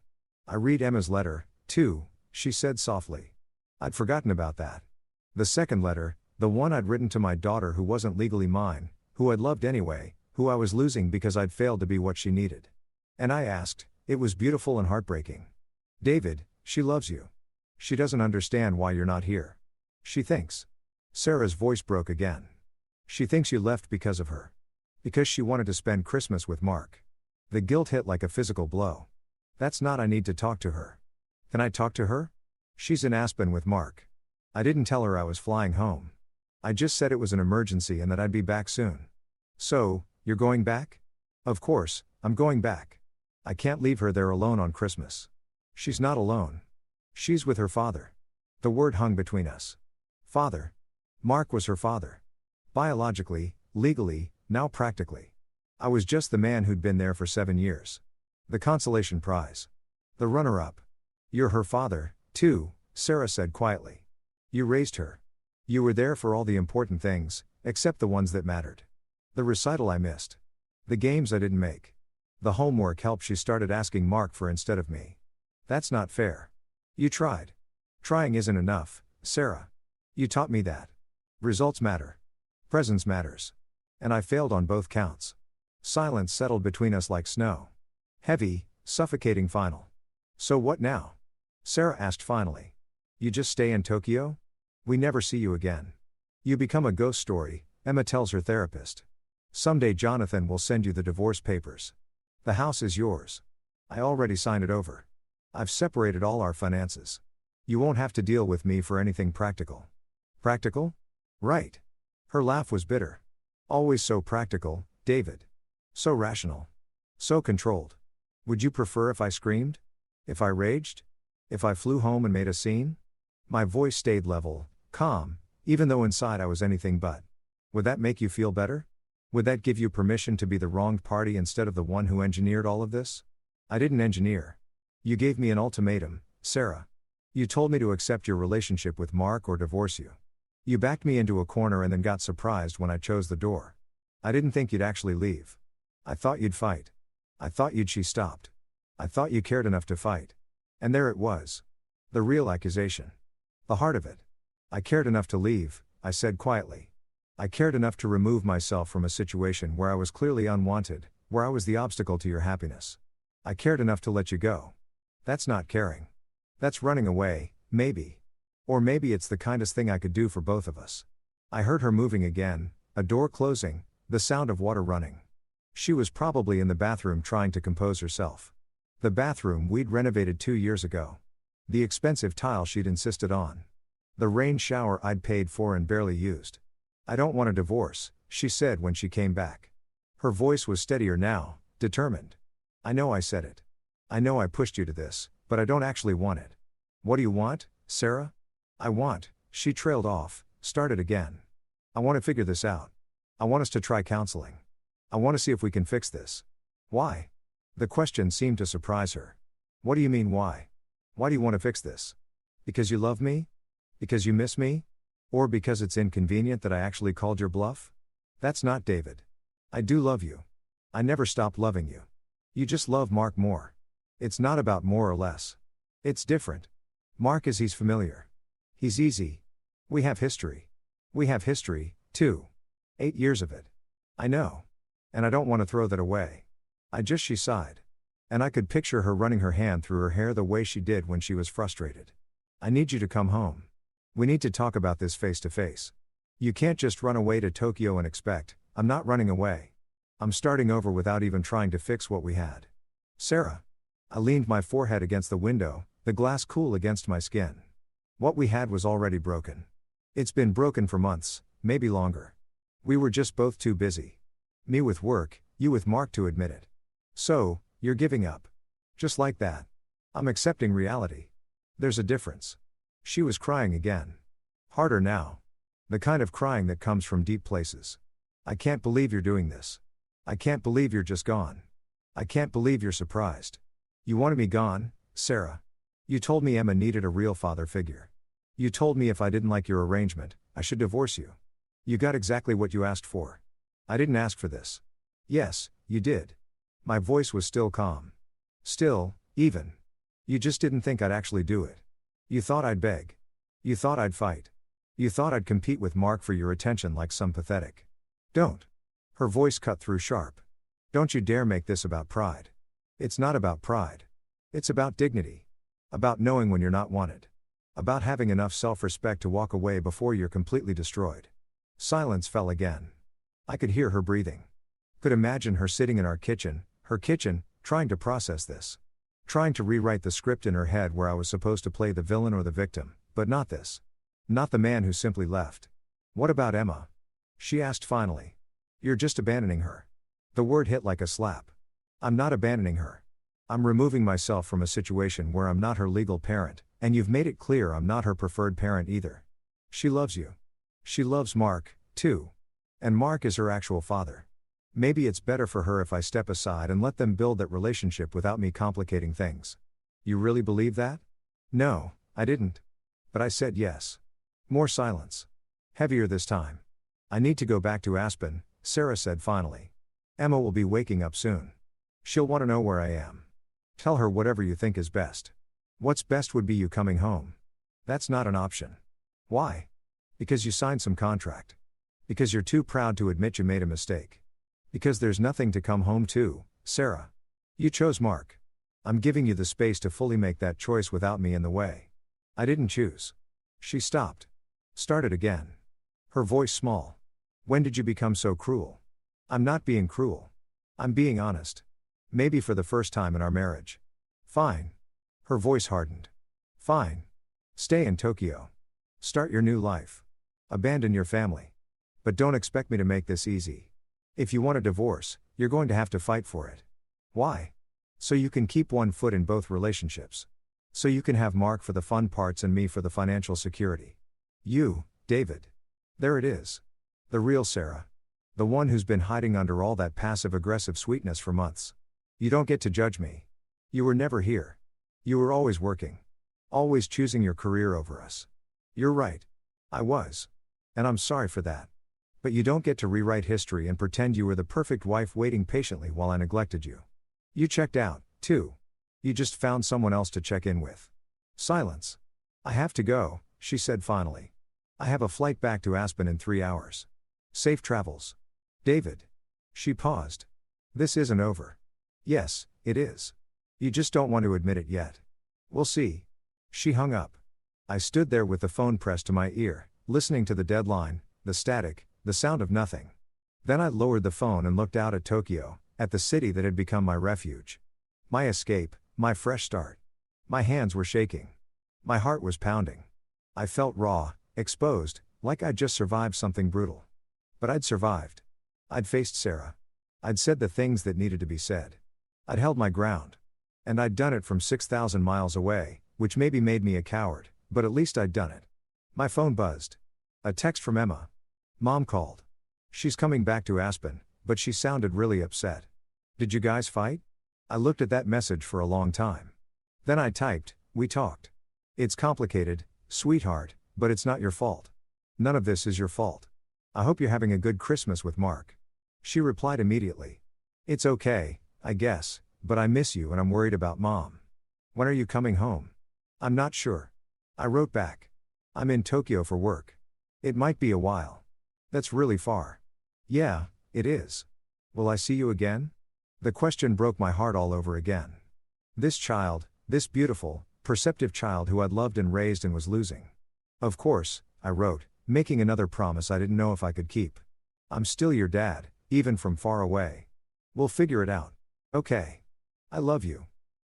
I read Emma's letter, too, she said softly. I'd forgotten about that. The second letter, the one I'd written to my daughter who wasn't legally mine, who I'd loved anyway, who I was losing because I'd failed to be what she needed. And I asked, it was beautiful and heartbreaking. David, she loves you. She doesn't understand why you're not here. She thinks. Sarah's voice broke again. She thinks you left because of her. Because she wanted to spend Christmas with Mark. The guilt hit like a physical blow. That's not I need to talk to her. Can I talk to her? She's in Aspen with Mark. I didn't tell her I was flying home. I just said it was an emergency and that I'd be back soon. So, you're going back? Of course, I'm going back. I can't leave her there alone on Christmas. She's not alone. She's with her father. The word hung between us. Father. Mark was her father. Biologically, legally, now practically. I was just the man who'd been there for 7 years. The consolation prize. The runner-up. You're her father, too, Sarah said quietly. You raised her. You were there for all the important things, except the ones that mattered. The recital I missed. The games I didn't make. The homework help she started asking Mark for instead of me. That's not fair. You tried. Trying isn't enough, Sarah. You taught me that. Results matter. Presence matters. And I failed on both counts. Silence settled between us like snow. Heavy, suffocating final. So what now? Sarah asked finally. You just stay in Tokyo? We never see you again. You become a ghost story, Emma tells her therapist. Someday Jonathan will send you the divorce papers. The house is yours. I already signed it over. I've separated all our finances. You won't have to deal with me for anything practical. Practical? Right. Her laugh was bitter. Always so practical, David. So rational. So controlled. Would you prefer if I screamed? If I raged? If I flew home and made a scene? My voice stayed level, calm, even though inside I was anything but. Would that make you feel better? Would that give you permission to be the wronged party instead of the one who engineered all of this? I didn't engineer. You gave me an ultimatum, Sarah. You told me to accept your relationship with Mark or divorce you. You backed me into a corner and then got surprised when I chose the door. I didn't think you'd actually leave. I thought you'd fight. I thought she stopped. I thought you cared enough to fight. And there it was. The real accusation. The heart of it. I cared enough to leave, I said quietly. I cared enough to remove myself from a situation where I was clearly unwanted, where I was the obstacle to your happiness. I cared enough to let you go. That's not caring. That's running away, maybe. Or maybe it's the kindest thing I could do for both of us. I heard her moving again, a door closing, the sound of water running. She was probably in the bathroom trying to compose herself. The bathroom we'd renovated 2 years ago. The expensive tile she'd insisted on. The rain shower I'd paid for and barely used. "I don't want a divorce," she said when she came back. Her voice was steadier now, determined. "I know I said it. I know I pushed you to this, but I don't actually want it." "What do you want, Sarah?" "I want," she trailed off, started again. "I want to figure this out. I want us to try counseling. I want to see if we can fix this." "Why?" The question seemed to surprise her. "What do you mean why? Why do you want to fix this? Because you love me? Because you miss me? Or because it's inconvenient that I actually called your bluff?" "That's not David. I do love you. I never stopped loving you. You just love Mark more. It's not about more or less. It's different. Mark he's familiar. He's easy. We have history. We have history, too. 8 years of it. I know. And I don't want to throw that away. She sighed. And I could picture her running her hand through her hair the way she did when she was frustrated. "I need you to come home. We need to talk about this face to face. You can't just run away to Tokyo and expect." "I'm not running away. I'm starting over without even trying to fix what we had." "Sarah." I leaned my forehead against the window, the glass cool against my skin. "What we had was already broken. It's been broken for months, maybe longer. We were just both too busy. Me with work, you with Mark to admit it. So, you're giving up. Just like that. I'm accepting reality. There's a difference." She was crying again. Harder now. The kind of crying that comes from deep places. "I can't believe you're doing this. I can't believe you're just gone. I can't believe you're surprised. You wanted me gone, Sarah. You told me Emma needed a real father figure. You told me if I didn't like your arrangement, I should divorce you. You got exactly what you asked for. I didn't ask for this." "Yes, you did." My voice was still calm. "Still, even. You just didn't think I'd actually do it. You thought I'd beg. You thought I'd fight. You thought I'd compete with Mark for your attention like some pathetic." "Don't." Her voice cut through sharp. "Don't you dare make this about pride. It's not about pride. It's about dignity. About knowing when you're not wanted. About having enough self-respect to walk away before you're completely destroyed." Silence fell again. I could hear her breathing. Could imagine her sitting in her kitchen, trying to process this. Trying to rewrite the script in her head where I was supposed to play the villain or the victim, but not this. Not the man who simply left. "What about Emma?" she asked finally. "You're just abandoning her." The word hit like a slap. "I'm not abandoning her. I'm removing myself from a situation where I'm not her legal parent, and you've made it clear I'm not her preferred parent either. She loves you. She loves Mark, too. And Mark is her actual father. Maybe it's better for her if I step aside and let them build that relationship without me complicating things." "You really believe that?" "No, I didn't. But I said yes." More silence. Heavier this time. "I need to go back to Aspen," Sarah said finally. "Emma will be waking up soon. She'll want to know where I am. Tell her whatever you think is best. What's best would be you coming home." "That's not an option." "Why?" "Because you signed some contract. Because you're too proud to admit you made a mistake. Because there's nothing to come home to, Sarah. You chose Mark. I'm giving you the space to fully make that choice without me in the way." "I didn't choose." She stopped. Started again. Her voice small. "When did you become so cruel?" "I'm not being cruel. I'm being honest. Maybe for the first time in our marriage." "Fine." Her voice hardened. "Fine. Stay in Tokyo. Start your new life. Abandon your family. But don't expect me to make this easy. If you want a divorce, you're going to have to fight for it." "Why?" "So you can keep one foot in both relationships. So you can have Mark for the fun parts and me for the financial security. You, David. There it is. The real Sarah. The one who's been hiding under all that passive-aggressive sweetness for months. You don't get to judge me. You were never here. You were always working. Always choosing your career over us. You're right. I was. And I'm sorry for that. But you don't get to rewrite history and pretend you were the perfect wife waiting patiently while I neglected you. You checked out, too. You just found someone else to check in with." Silence. "I have to go," she said finally. "I have a flight back to Aspen in 3 hours. Safe travels. David." She paused. "This isn't over." "Yes, it is. You just don't want to admit it yet. We'll see." She hung up. I stood there with the phone pressed to my ear, listening to the deadline, the static, the sound of nothing. Then I lowered the phone and looked out at Tokyo, at the city that had become my refuge. My escape, my fresh start. My hands were shaking. My heart was pounding. I felt raw, exposed, like I'd just survived something brutal. But I'd survived. I'd faced Sarah. I'd said the things that needed to be said. I'd held my ground. And I'd done it from 6,000 miles away, which maybe made me a coward, but at least I'd done it. My phone buzzed. A text from Emma. Mom called. She's coming back to Aspen, but she sounded really upset. Did you guys fight? I looked at that message for a long time. Then I typed, we talked. It's complicated, sweetheart, but it's not your fault. None of this is your fault. I hope you're having a good Christmas with Mark. She replied immediately. It's okay, I guess, but I miss you and I'm worried about Mom. When are you coming home? I'm not sure. I wrote back. I'm in Tokyo for work. It might be a while. That's really far. Yeah, it is. Will I see you again? The question broke my heart all over again. This child, this beautiful, perceptive child who I'd loved and raised and was losing. Of course, I wrote, making another promise I didn't know if I could keep. I'm still your dad, even from far away. We'll figure it out. Okay. I love you.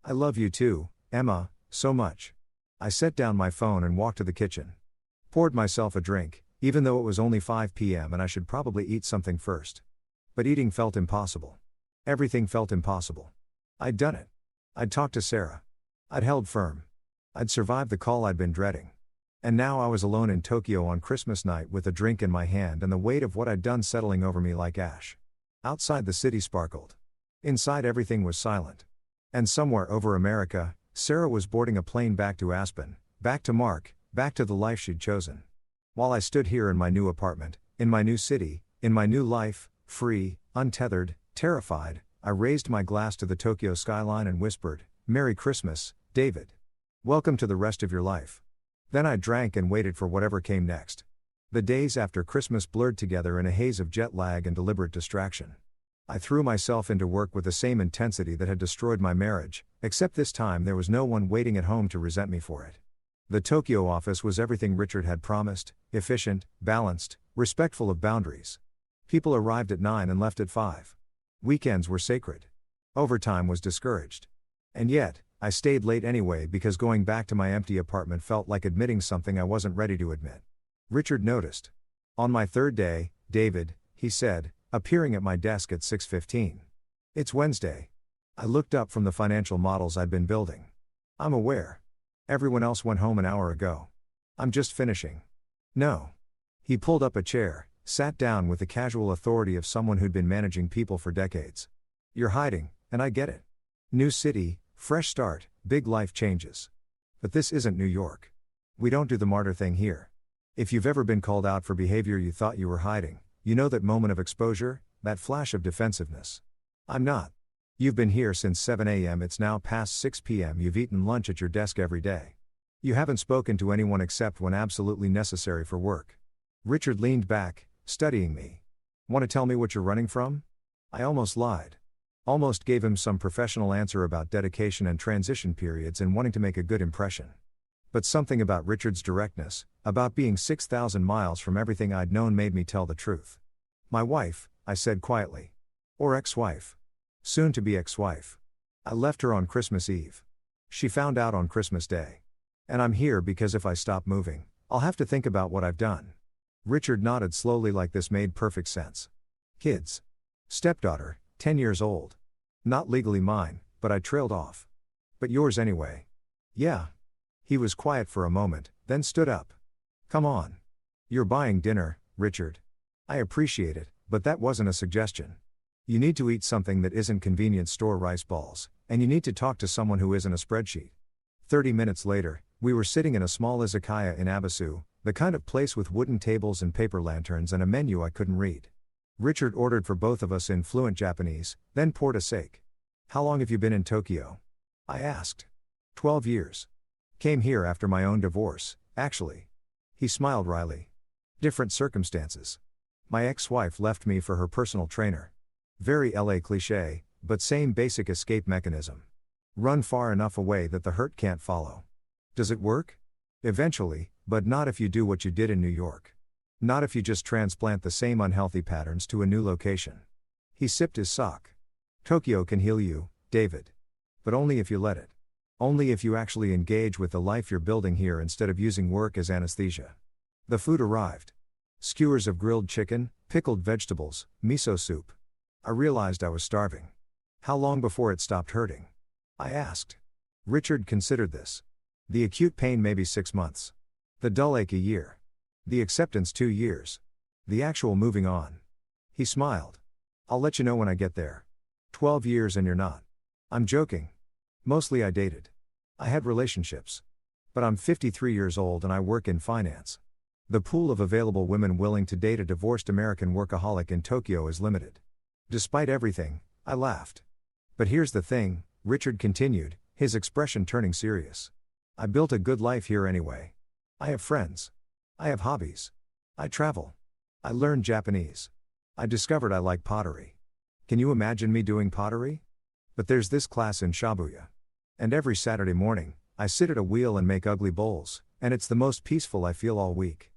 I love you too, Emma, so much. I set down my phone and walked to the kitchen. Poured myself a drink, even though it was only 5 p.m. and I should probably eat something first. But eating felt impossible. Everything felt impossible. I'd done it. I'd talked to Sarah. I'd held firm. I'd survived the call I'd been dreading. And now I was alone in Tokyo on Christmas night with a drink in my hand and the weight of what I'd done settling over me like ash. Outside the city sparkled. Inside everything was silent. And somewhere over America, Sarah was boarding a plane back to Aspen, back to Mark, back to the life she'd chosen. While I stood here in my new apartment, in my new city, in my new life, free, untethered, terrified, I raised my glass to the Tokyo skyline and whispered, Merry Christmas, David. Welcome to the rest of your life. Then I drank and waited for whatever came next. The days after Christmas blurred together in a haze of jet lag and deliberate distraction. I threw myself into work with the same intensity that had destroyed my marriage, except this time there was no one waiting at home to resent me for it. The Tokyo office was everything Richard had promised, efficient, balanced, respectful of boundaries. People arrived at 9 and left at 5. Weekends were sacred. Overtime was discouraged. And yet, I stayed late anyway because going back to my empty apartment felt like admitting something I wasn't ready to admit. Richard noticed. On my third day, David, he said, appearing at my desk at 6:15. It's Wednesday. I looked up from the financial models I'd been building. I'm aware. Everyone else went home an hour ago. I'm just finishing. No. He pulled up a chair, sat down with the casual authority of someone who'd been managing people for decades. You're hiding, and I get it. New city, fresh start, big life changes. But this isn't New York. We don't do the martyr thing here. If you've ever been called out for behavior you thought you were hiding, you know that moment of exposure, that flash of defensiveness. I'm not. You've been here since 7 a.m. It's now past 6 p.m. You've eaten lunch at your desk every day. You haven't spoken to anyone except when absolutely necessary for work. Richard leaned back, studying me. Want to tell me what you're running from? I almost lied. Almost gave him some professional answer about dedication and transition periods and wanting to make a good impression. But something about Richard's directness, about being 6,000 miles from everything I'd known made me tell the truth. My wife, I said quietly. Or ex-wife. Soon to be ex-wife. I left her on Christmas Eve. She found out on Christmas Day. And I'm here because if I stop moving, I'll have to think about what I've done. Richard nodded slowly like this made perfect sense. Kids. Stepdaughter, 10 years old. Not legally mine, but I trailed off. But yours anyway. Yeah. He was quiet for a moment, then stood up. Come on. You're buying dinner, Richard. I appreciate it, but that wasn't a suggestion. You need to eat something that isn't convenience store rice balls, and you need to talk to someone who isn't a spreadsheet. 30 minutes later, we were sitting in a small izakaya in Abasu, the kind of place with wooden tables and paper lanterns and a menu I couldn't read. Richard ordered for both of us in fluent Japanese, then poured a sake. How long have you been in Tokyo? I asked. 12 years. Came here after my own divorce, actually. He smiled wryly. Different circumstances. My ex-wife left me for her personal trainer. Very LA cliché, but same basic escape mechanism. Run far enough away that the hurt can't follow. Does it work? Eventually, but not if you do what you did in New York. Not if you just transplant the same unhealthy patterns to a new location. He sipped his sock. Tokyo can heal you, David. But only if you let it. Only if you actually engage with the life you're building here instead of using work as anesthesia. The food arrived. Skewers of grilled chicken, pickled vegetables, miso soup. I realized I was starving. How long before it stopped hurting? I asked. Richard considered this. The acute pain maybe 6 months. The dull ache a year. The acceptance 2 years. The actual moving on. He smiled. I'll let you know when I get there. 12 years and you're not. I'm joking. Mostly I dated. I had relationships. But I'm 53 years old and I work in finance. The pool of available women willing to date a divorced American workaholic in Tokyo is limited. Despite everything, I laughed. But here's the thing, Richard continued, his expression turning serious. I built a good life here anyway. I have friends. I have hobbies. I travel. I learned Japanese. I discovered I like pottery. Can you imagine me doing pottery? But there's this class in Shibuya. And every Saturday morning, I sit at a wheel and make ugly bowls, and it's the most peaceful I feel all week.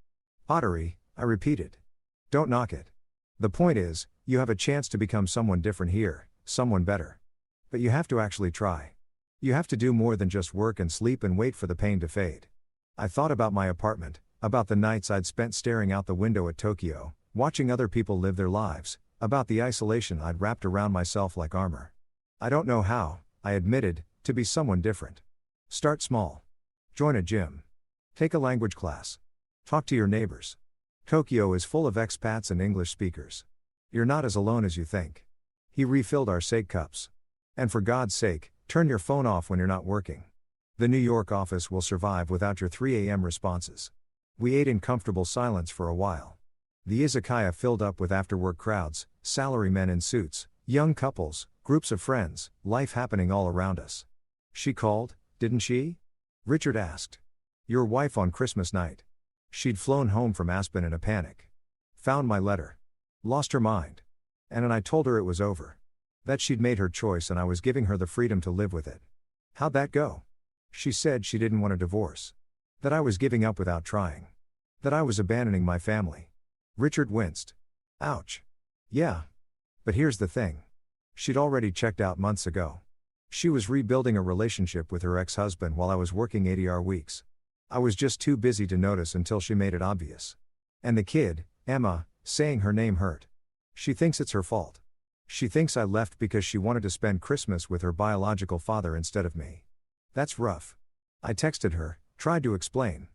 Pottery, I repeated. Don't knock it. The point is, you have a chance to become someone different here, someone better. But you have to actually try. You have to do more than just work and sleep and wait for the pain to fade. I thought about my apartment, about the nights I'd spent staring out the window at Tokyo, watching other people live their lives, about the isolation I'd wrapped around myself like armor. I don't know how, I admitted, to be someone different. Start small. Join a gym. Take a language class. Talk to your neighbors. Tokyo is full of expats and English speakers. You're not as alone as you think. He refilled our sake cups. And for God's sake, turn your phone off when you're not working. The New York office will survive without your 3 a.m. responses. We ate in comfortable silence for a while. The izakaya filled up with after-work crowds, salarymen in suits, young couples, groups of friends, life happening all around us. She called, didn't she? Richard asked. Your wife on Christmas night. She'd flown home from Aspen in a panic. Found my letter. Lost her mind. And I told her it was over. That she'd made her choice and I was giving her the freedom to live with it. How'd that go? She said she didn't want a divorce. That I was giving up without trying. That I was abandoning my family. Richard winced. Ouch. Yeah. But here's the thing. She'd already checked out months ago. She was rebuilding a relationship with her ex-husband while I was working 80-hour weeks. I was just too busy to notice until she made it obvious. And the kid, Emma, saying her name hurt. She thinks it's her fault. She thinks I left because she wanted to spend Christmas with her biological father instead of me. That's rough. I texted her, tried to explain.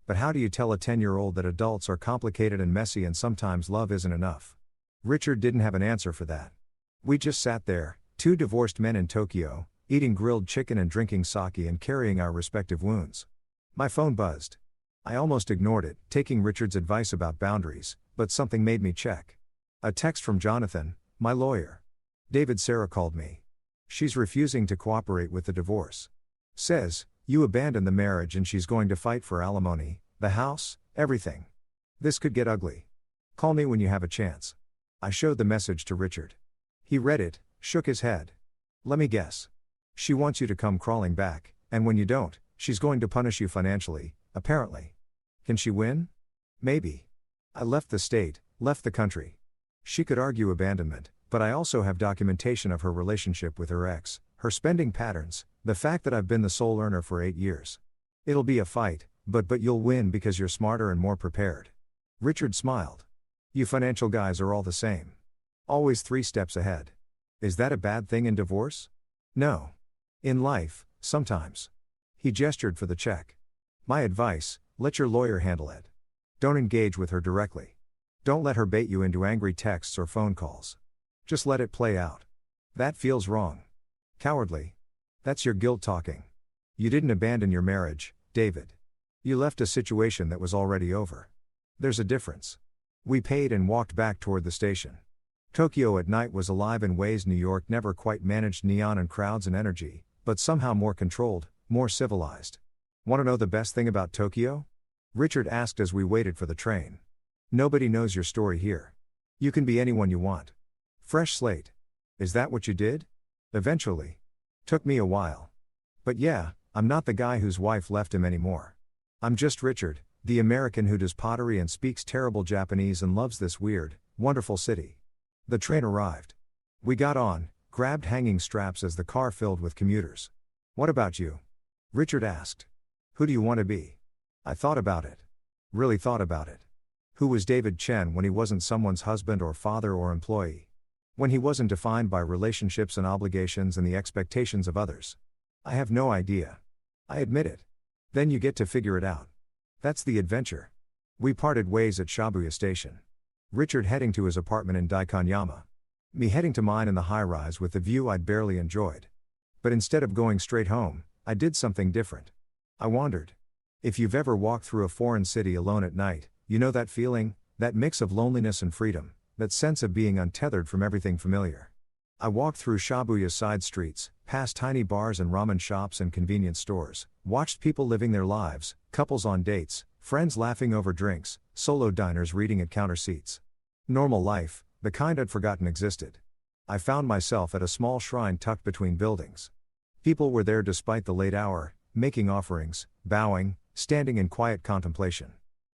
But how do you tell a 10-year-old that adults are complicated and messy and sometimes love isn't enough? Richard didn't have an answer for that. We just sat there, 2 divorced men in Tokyo, eating grilled chicken and drinking sake and carrying our respective wounds. My phone buzzed. I almost ignored it, taking Richard's advice about boundaries, but something made me check. A text from Jonathan, my lawyer. David, Sarah called me. She's refusing to cooperate with the divorce. Says, you abandoned the marriage and she's going to fight for alimony, the house, everything. This could get ugly. Call me when you have a chance. I showed the message to Richard. He read it, shook his head. Let me guess. She wants you to come crawling back, and when you don't, she's going to punish you financially, apparently. Can she win? Maybe. I left the state, left the country. She could argue abandonment, but I also have documentation of her relationship with her ex, her spending patterns, the fact that I've been the sole earner for 8 years. It'll be a fight, but you'll win because you're smarter and more prepared. Richard smiled. You financial guys are all the same. Always 3 steps ahead. Is that a bad thing in divorce? No. In life, sometimes. He gestured for the check. My advice, let your lawyer handle it. Don't engage with her directly. Don't let her bait you into angry texts or phone calls. Just let it play out. That feels wrong. Cowardly. That's your guilt talking. You didn't abandon your marriage, David. You left a situation that was already over. There's a difference. We paid and walked back toward the station. Tokyo at night was alive in ways New York never quite managed, neon and crowds and energy, but somehow more controlled, more civilized. Want to know the best thing about Tokyo? Richard asked as we waited for the train. Nobody knows your story here. You can be anyone you want. Fresh slate. Is that what you did? Eventually. Took me a while. But yeah, I'm not the guy whose wife left him anymore. I'm just Richard, the American who does pottery and speaks terrible Japanese and loves this weird, wonderful city. The train arrived. We got on, grabbed hanging straps as the car filled with commuters. What about you? Richard asked. Who do you want to be? I thought about it. Really thought about it. Who was David Chen when he wasn't someone's husband or father or employee? When he wasn't defined by relationships and obligations and the expectations of others? I have no idea. I admit it. Then you get to figure it out. That's the adventure. We parted ways at Shibuya Station. Richard heading to his apartment in Daikanyama. Me heading to mine in the high-rise with the view I'd barely enjoyed. But instead of going straight home, I did something different. I wandered. If you've ever walked through a foreign city alone at night, you know that feeling, that mix of loneliness and freedom, that sense of being untethered from everything familiar. I walked through Shibuya's side streets, past tiny bars and ramen shops and convenience stores, watched people living their lives, couples on dates, friends laughing over drinks, solo diners reading at counter seats. Normal life, the kind I'd forgotten existed. I found myself at a small shrine tucked between buildings. People were there despite the late hour, making offerings, bowing, standing in quiet contemplation.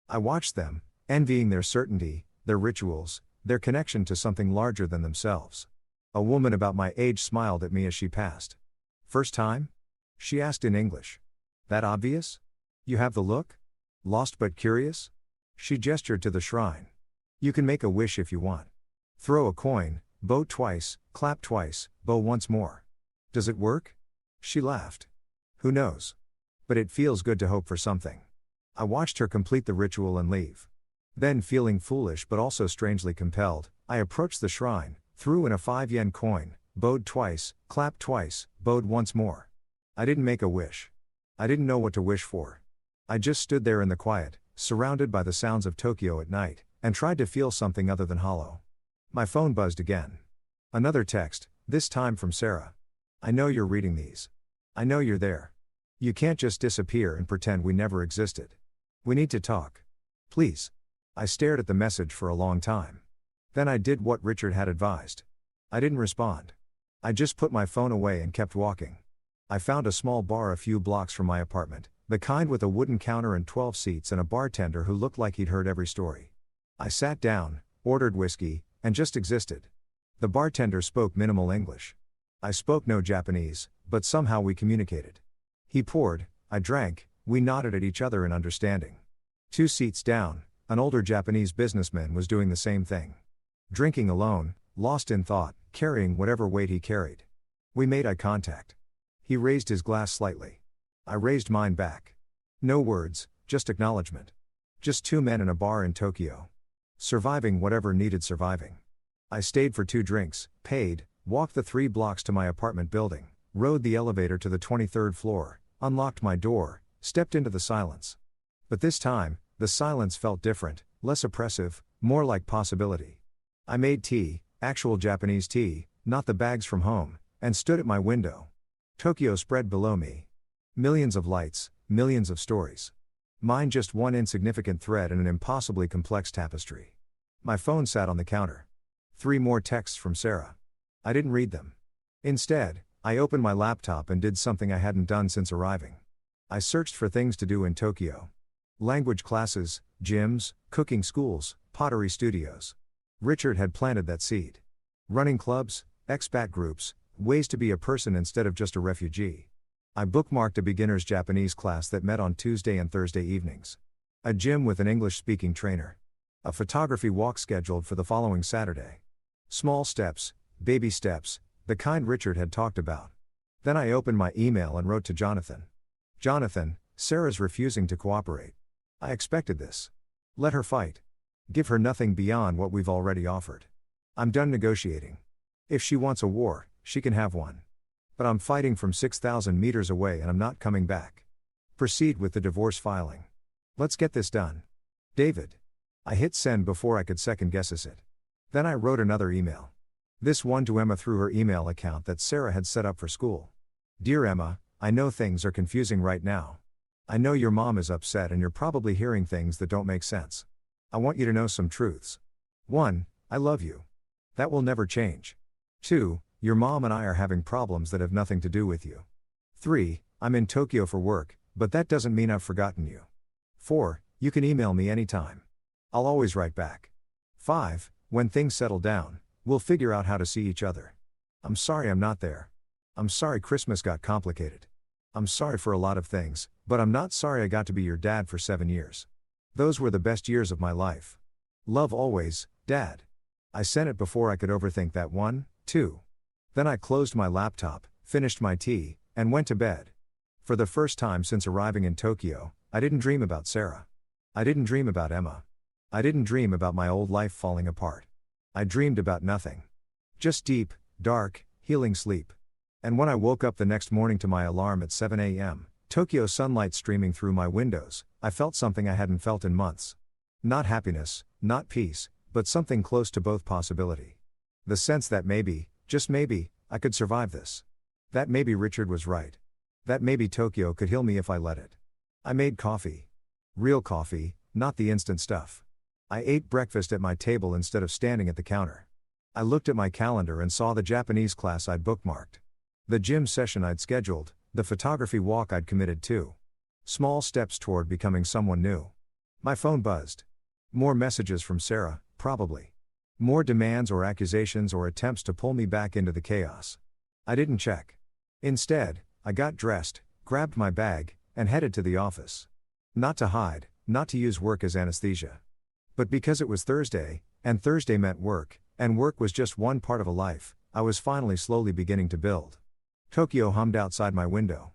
I watched them, envying their certainty, their rituals, their connection to something larger than themselves. A woman about my age smiled at me as she passed. First time? She asked in English. That obvious? You have the look? Lost but curious? She gestured to the shrine. You can make a wish if you want. Throw a coin, bow twice, clap twice, bow once more. Does it work? She laughed. Who knows? But it feels good to hope for something. I watched her complete the ritual and leave. Then, feeling foolish but also strangely compelled, I approached the shrine, threw in a 5 yen coin, bowed twice, clapped twice, bowed once more. I didn't make a wish. I didn't know what to wish for. I just stood there in the quiet, surrounded by the sounds of Tokyo at night, and tried to feel something other than hollow. My phone buzzed again. Another text, this time from Sarah. I know you're reading these. I know you're there. You can't just disappear and pretend we never existed. We need to talk. Please. I stared at the message for a long time. Then I did what Richard had advised. I didn't respond. I just put my phone away and kept walking. I found a small bar a few blocks from my apartment, the kind with a wooden counter and 12 seats and a bartender who looked like he'd heard every story. I sat down, ordered whiskey, and just existed. The bartender spoke minimal English. I spoke no Japanese, but somehow we communicated. He poured, I drank, we nodded at each other in understanding. 2 seats down, an older Japanese businessman was doing the same thing. Drinking alone, lost in thought, carrying whatever weight he carried. We made eye contact. He raised his glass slightly. I raised mine back. No words, just acknowledgement. Just 2 men in a bar in Tokyo. Surviving whatever needed surviving. I stayed for 2 drinks, paid, walked the 3 blocks to my apartment building, rode the elevator to the 23rd floor, unlocked my door, stepped into the silence. But this time, the silence felt different, less oppressive, more like possibility. I made tea, actual Japanese tea, not the bags from home, and stood at my window. Tokyo spread below me. Millions of lights, millions of stories. Mine just one insignificant thread in an impossibly complex tapestry. My phone sat on the counter. 3 more texts from Sarah. I didn't read them. Instead, I opened my laptop and did something I hadn't done since arriving. I searched for things to do in Tokyo. Language classes, gyms, cooking schools, pottery studios. Richard had planted that seed. Running clubs, expat groups, ways to be a person instead of just a refugee. I bookmarked a beginner's Japanese class that met on Tuesday and Thursday evenings. A gym with an English-speaking trainer. A photography walk scheduled for the following Saturday. Small steps, baby steps, the kind Richard had talked about. Then I opened my email and wrote to Jonathan. Jonathan, Sarah's refusing to cooperate. I expected this. Let her fight. Give her nothing beyond what we've already offered. I'm done negotiating. If she wants a war, she can have one. But I'm fighting from 6,000 meters away and I'm not coming back. Proceed with the divorce filing. Let's get this done. David. I hit send before I could second guess it. Then I wrote another email. This one to Emma through her email account that Sarah had set up for school. Dear Emma, I know things are confusing right now. I know your mom is upset and you're probably hearing things that don't make sense. I want you to know some truths. 1. I love you. That will never change. 2. Your mom and I are having problems that have nothing to do with you. 3. I'm in Tokyo for work, but that doesn't mean I've forgotten you. 4. You can email me anytime. I'll always write back. 5. When things settle down, we'll figure out how to see each other. I'm sorry I'm not there. I'm sorry Christmas got complicated. I'm sorry for a lot of things, but I'm not sorry I got to be your dad for 7 years. Those were the best years of my life. Love always, Dad. I sent it before I could overthink that one, too. Then I closed my laptop, finished my tea, and went to bed. For the first time since arriving in Tokyo, I didn't dream about Sarah. I didn't dream about Emma. I didn't dream about my old life falling apart. I dreamed about nothing. Just deep, dark, healing sleep. And when I woke up the next morning to my alarm at 7 a.m., Tokyo sunlight streaming through my windows, I felt something I hadn't felt in months. Not happiness, not peace, but something close to both possibility. The sense that maybe, just maybe, I could survive this. That maybe Richard was right. That maybe Tokyo could heal me if I let it. I made coffee. Real coffee, not the instant stuff. I ate breakfast at my table instead of standing at the counter. I looked at my calendar and saw the Japanese class I'd bookmarked. The gym session I'd scheduled, the photography walk I'd committed to. Small steps toward becoming someone new. My phone buzzed. More messages from Sarah, probably. More demands or accusations or attempts to pull me back into the chaos. I didn't check. Instead, I got dressed, grabbed my bag, and headed to the office. Not to hide, not to use work as anesthesia. But because it was Thursday, and Thursday meant work, and work was just one part of a life, I was finally slowly beginning to build. Tokyo hummed outside my window.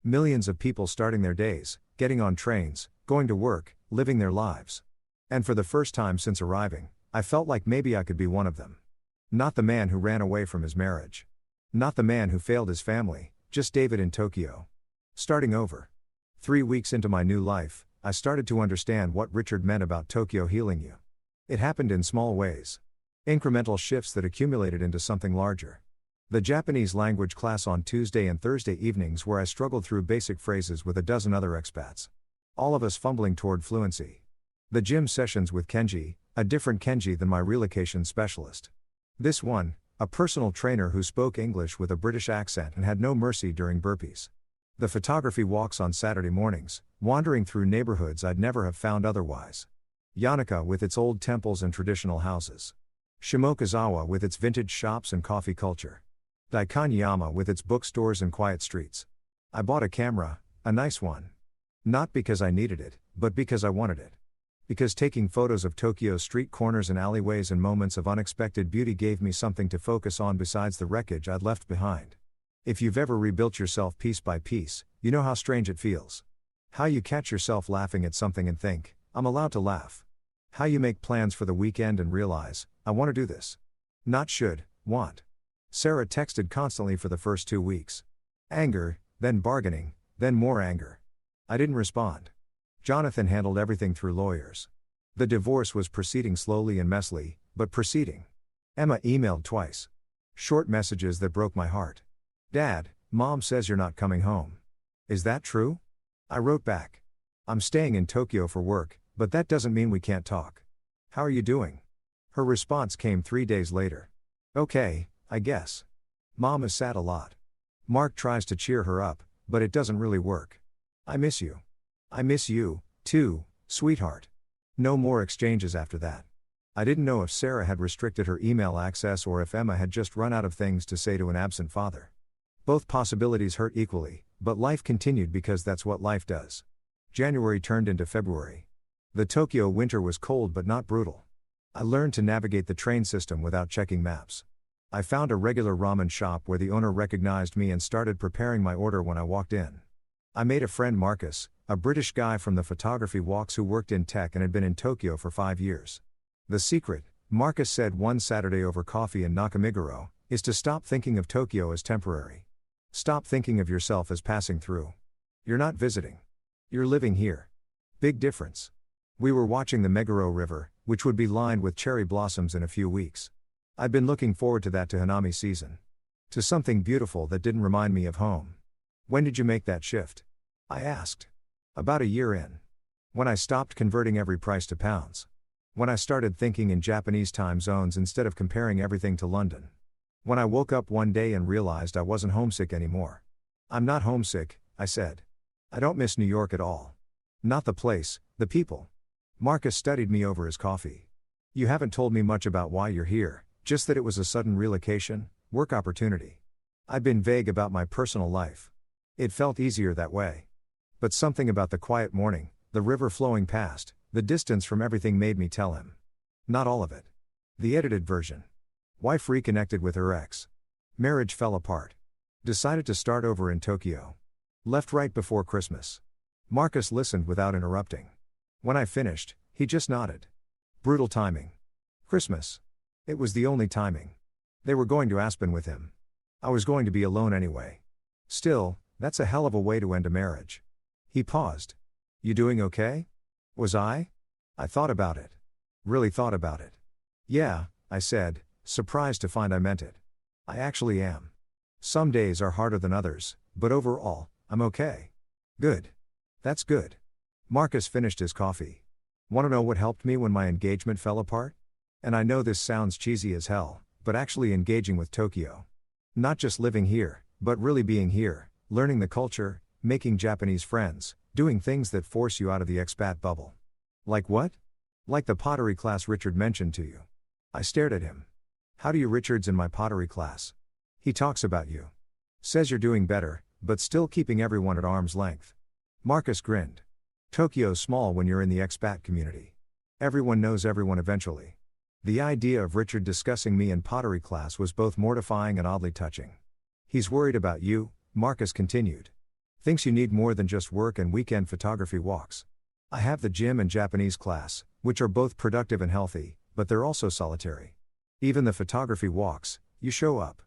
Millions of people starting their days, getting on trains, going to work, living their lives. And for the first time since arriving, I felt like maybe I could be one of them. Not the man who ran away from his marriage. Not the man who failed his family, just David in Tokyo. Starting over. 3 weeks into my new life, I started to understand what Richard meant about Tokyo healing you. It happened in small ways. Incremental shifts that accumulated into something larger. The Japanese language class on Tuesday and Thursday evenings where I struggled through basic phrases with a dozen other expats. All of us fumbling toward fluency. The gym sessions with Kenji, a different Kenji than my relocation specialist. This one, a personal trainer who spoke English with a British accent and had no mercy during burpees. The photography walks on Saturday mornings, wandering through neighborhoods I'd never have found otherwise. Yanaka with its old temples and traditional houses. Shimokazawa with its vintage shops and coffee culture. Daikanyama with its bookstores and quiet streets. I bought a camera, a nice one. Not because I needed it, but because I wanted it. Because taking photos of Tokyo's street corners and alleyways and moments of unexpected beauty gave me something to focus on besides the wreckage I'd left behind. If you've ever rebuilt yourself piece by piece, you know how strange it feels. How you catch yourself laughing at something and think, I'm allowed to laugh. How you make plans for the weekend and realize, I want to do this. Not should, want. Sarah texted constantly for the first 2 weeks. Anger, then bargaining, then more anger. I didn't respond. Jonathan handled everything through lawyers. The divorce was proceeding slowly and messily, but proceeding. Emma emailed twice. Short messages that broke my heart. Dad, Mom says you're not coming home. Is that true? I wrote back. I'm staying in Tokyo for work, but that doesn't mean we can't talk. How are you doing? Her response came 3 days later. Okay, I guess. Mom is sad a lot. Mark tries to cheer her up, but it doesn't really work. I miss you. I miss you, too, sweetheart. No more exchanges after that. I didn't know if Sarah had restricted her email access or if Emma had just run out of things to say to an absent father. Both possibilities hurt equally, but life continued because that's what life does. January turned into February. The Tokyo winter was cold but not brutal. I learned to navigate the train system without checking maps. I found a regular ramen shop where the owner recognized me and started preparing my order when I walked in. I made a friend Marcus, a British guy from the photography walks who worked in tech and had been in Tokyo for 5 years. The secret, Marcus said one Saturday over coffee in Nakamiguro, is to stop thinking of Tokyo as temporary. Stop thinking of yourself as passing through. You're not visiting. You're living here. Big difference. We were watching the Meguro River, which would be lined with cherry blossoms in a few weeks. I'd been looking forward to that to Hanami season. To something beautiful that didn't remind me of home. When did you make that shift? I asked. About a year in. When I stopped converting every price to pounds. When I started thinking in Japanese time zones instead of comparing everything to London. When I woke up one day and realized I wasn't homesick anymore. I'm not homesick, I said. I don't miss New York at all. Not the place, the people. Marcus studied me over his coffee. You haven't told me much about why you're here, just that it was a sudden relocation, work opportunity. I'd been vague about my personal life. It felt easier that way. But something about the quiet morning, the river flowing past, the distance from everything made me tell him. Not all of it. The edited version. Wife reconnected with her ex. Marriage fell apart. Decided to start over in Tokyo. Left right before Christmas. Marcus listened without interrupting. When I finished, he just nodded. Brutal timing. Christmas. It was the only timing. They were going to Aspen with him. I was going to be alone anyway. Still, that's a hell of a way to end a marriage. He paused. You doing okay? Was I? I thought about it. Really thought about it. Yeah, I said, surprised to find I meant it. I actually am. Some days are harder than others, but overall, I'm okay. Good. That's good. Marcus finished his coffee. Want to know what helped me when my engagement fell apart? And I know this sounds cheesy as hell, but actually engaging with Tokyo. Not just living here, but really being here, learning the culture, making Japanese friends, doing things that force you out of the expat bubble. Like what? Like the pottery class Richard mentioned to you. I stared at him. How do you? Richard's in my pottery class. He talks about you. Says you're doing better, but still keeping everyone at arm's length. Marcus grinned. Tokyo's small when you're in the expat community. Everyone knows everyone eventually. The idea of Richard discussing me in pottery class was both mortifying and oddly touching. He's worried about you, Marcus continued. Thinks you need more than just work and weekend photography walks. I have the gym and Japanese class, which are both productive and healthy, but they're also solitary. Even the photography walks, you show up.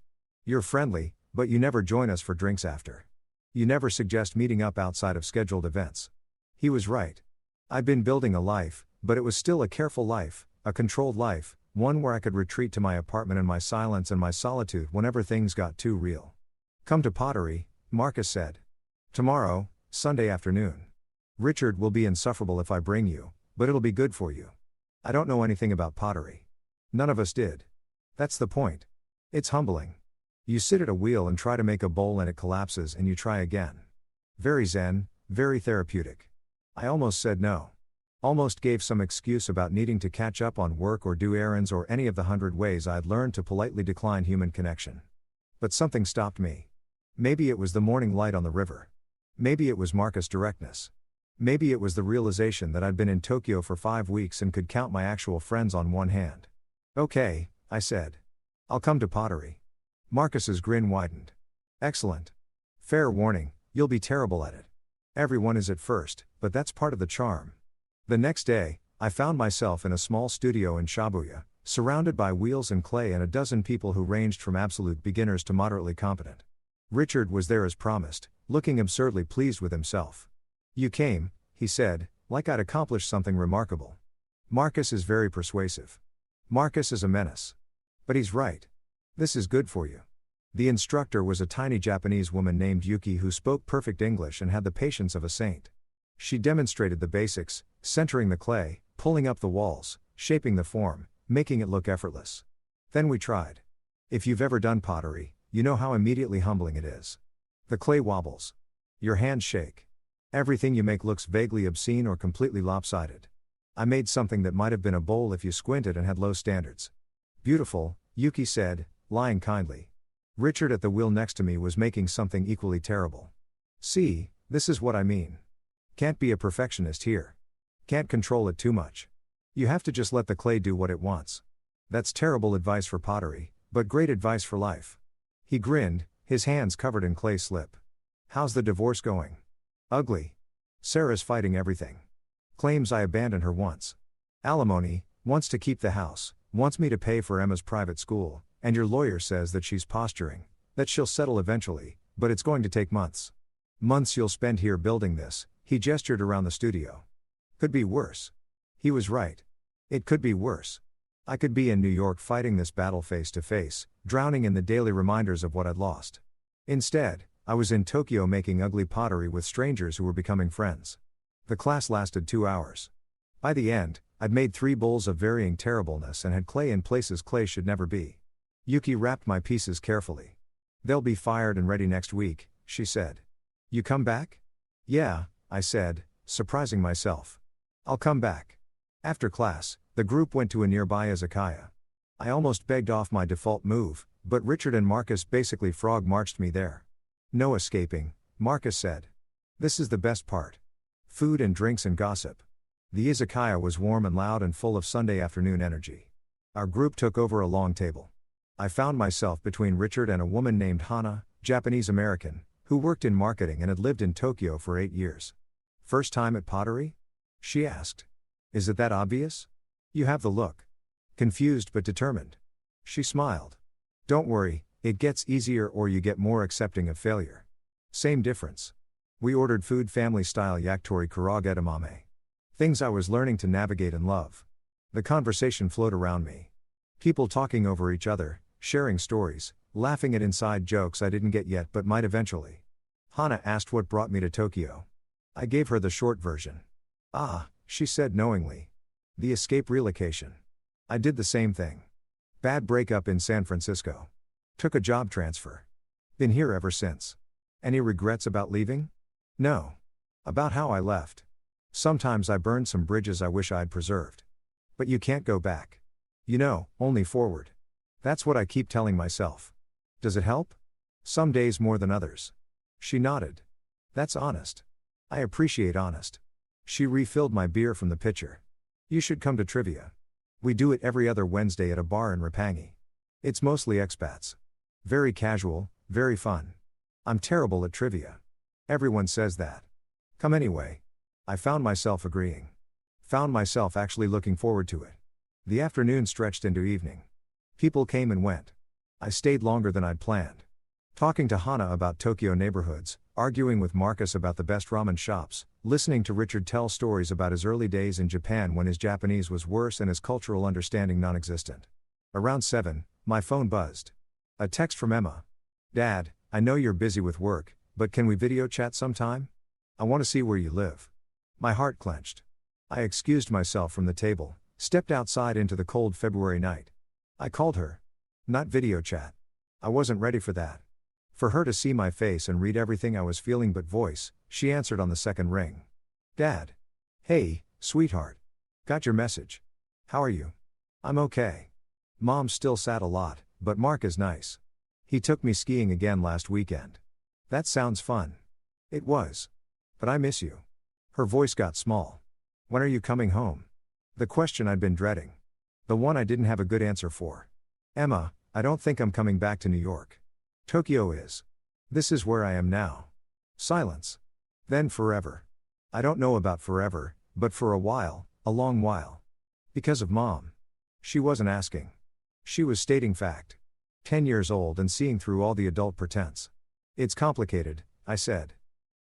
You're friendly, but you never join us for drinks after. You never suggest meeting up outside of scheduled events. He was right. I'd been building a life, but it was still a careful life, a controlled life, one where I could retreat to my apartment in my silence and my solitude whenever things got too real. Come to pottery, Marcus said. Tomorrow, Sunday afternoon. Richard will be insufferable if I bring you, but it'll be good for you. I don't know anything about pottery. None of us did. That's the point. It's humbling. You sit at a wheel and try to make a bowl and it collapses and you try again. Very zen, very therapeutic. I almost said no. Almost gave some excuse about needing to catch up on work or do errands or any of the 100 ways I'd learned to politely decline human connection. But something stopped me. Maybe it was the morning light on the river. Maybe it was Marcus' directness. Maybe it was the realization that I'd been in Tokyo for 5 weeks and could count my actual friends on one hand. Okay, I said. I'll come to pottery. Marcus's grin widened. Excellent. Fair warning, you'll be terrible at it. Everyone is at first, but that's part of the charm. The next day, I found myself in a small studio in Shibuya, surrounded by wheels and clay and a dozen people who ranged from absolute beginners to moderately competent. Richard was there as promised, looking absurdly pleased with himself. You came, he said, like I'd accomplished something remarkable. Marcus is very persuasive. Marcus is a menace. But he's right. This is good for you. The instructor was a tiny Japanese woman named Yuki who spoke perfect English and had the patience of a saint. She demonstrated the basics, centering the clay, pulling up the walls, shaping the form, making it look effortless. Then we tried. If you've ever done pottery, you know how immediately humbling it is. The clay wobbles. Your hands shake. Everything you make looks vaguely obscene or completely lopsided. I made something that might have been a bowl if you squinted and had low standards. Beautiful, Yuki said, lying kindly. Richard at the wheel next to me was making something equally terrible. See, this is what I mean. Can't be a perfectionist here. Can't control it too much. You have to just let the clay do what it wants. That's terrible advice for pottery, but great advice for life. He grinned, his hands covered in clay slip. How's the divorce going? Ugly. Sarah's fighting everything. Claims I abandoned her once. Alimony, wants to keep the house, wants me to pay for Emma's private school, and your lawyer says that she's posturing, that she'll settle eventually, but it's going to take months. Months you'll spend here building this, he gestured around the studio. Could be worse. He was right. It could be worse. I could be in New York fighting this battle face to face, drowning in the daily reminders of what I'd lost. Instead, I was in Tokyo making ugly pottery with strangers who were becoming friends. The class lasted 2 hours. By the end, I'd made 3 bowls of varying terribleness and had clay in places clay should never be. Yuki wrapped my pieces carefully. They'll be fired and ready next week, she said. You come back? Yeah, I said, surprising myself. I'll come back. After class, the group went to a nearby izakaya. I almost begged off my default move, but Richard and Marcus basically frog marched me there. No escaping, Marcus said. This is the best part. Food and drinks and gossip. The izakaya was warm and loud and full of Sunday afternoon energy. Our group took over a long table. I found myself between Richard and a woman named Hana, Japanese American, who worked in marketing and had lived in Tokyo for 8 years. First time at pottery? She asked. Is it that obvious? You have the look. Confused but determined. She smiled. Don't worry, it gets easier or you get more accepting of failure. Same difference. We ordered food family style yakitori karaage edamame. Things I was learning to navigate and love. The conversation flowed around me. People talking over each other, sharing stories, laughing at inside jokes I didn't get yet but might eventually. Hana asked what brought me to Tokyo. I gave her the short version. Ah, she said knowingly. The escape relocation. I did the same thing. Bad breakup in San Francisco. Took a job transfer. Been here ever since. Any regrets about leaving? No. About how I left. Sometimes I burned some bridges I wish I'd preserved. But you can't go back. You know, only forward. That's what I keep telling myself. Does it help? Some days more than others. She nodded. That's honest. I appreciate honest. She refilled my beer from the pitcher. You should come to trivia. We do it every other Wednesday at a bar in Roppongi. It's mostly expats. Very casual, very fun. I'm terrible at trivia. Everyone says that. Come anyway. I found myself agreeing. Found myself actually looking forward to it. The afternoon stretched into evening. People came and went. I stayed longer than I'd planned. Talking to Hana about Tokyo neighborhoods, arguing with Marcus about the best ramen shops, listening to Richard tell stories about his early days in Japan when his Japanese was worse and his cultural understanding non-existent. Around 7, my phone buzzed. A text from Emma. Dad, I know you're busy with work, but can we video chat sometime? I want to see where you live. My heart clenched. I excused myself from the table, stepped outside into the cold February night. I called her. Not video chat. I wasn't ready for that. For her to see my face and read everything I was feeling but voice, she answered on the second ring. Dad. Hey, sweetheart. Got your message. How are you? I'm okay. Mom's still sad a lot, but Mark is nice. He took me skiing again last weekend. That sounds fun. It was. But I miss you. Her voice got small. When are you coming home? The question I'd been dreading. The one I didn't have a good answer for. Emma, I don't think I'm coming back to New York. Tokyo is. This is where I am now. Silence. Then forever. I don't know about forever, but for a while, a long while. Because of Mom. She wasn't asking. She was stating fact. 10 years old and seeing through all the adult pretense. It's complicated, I said.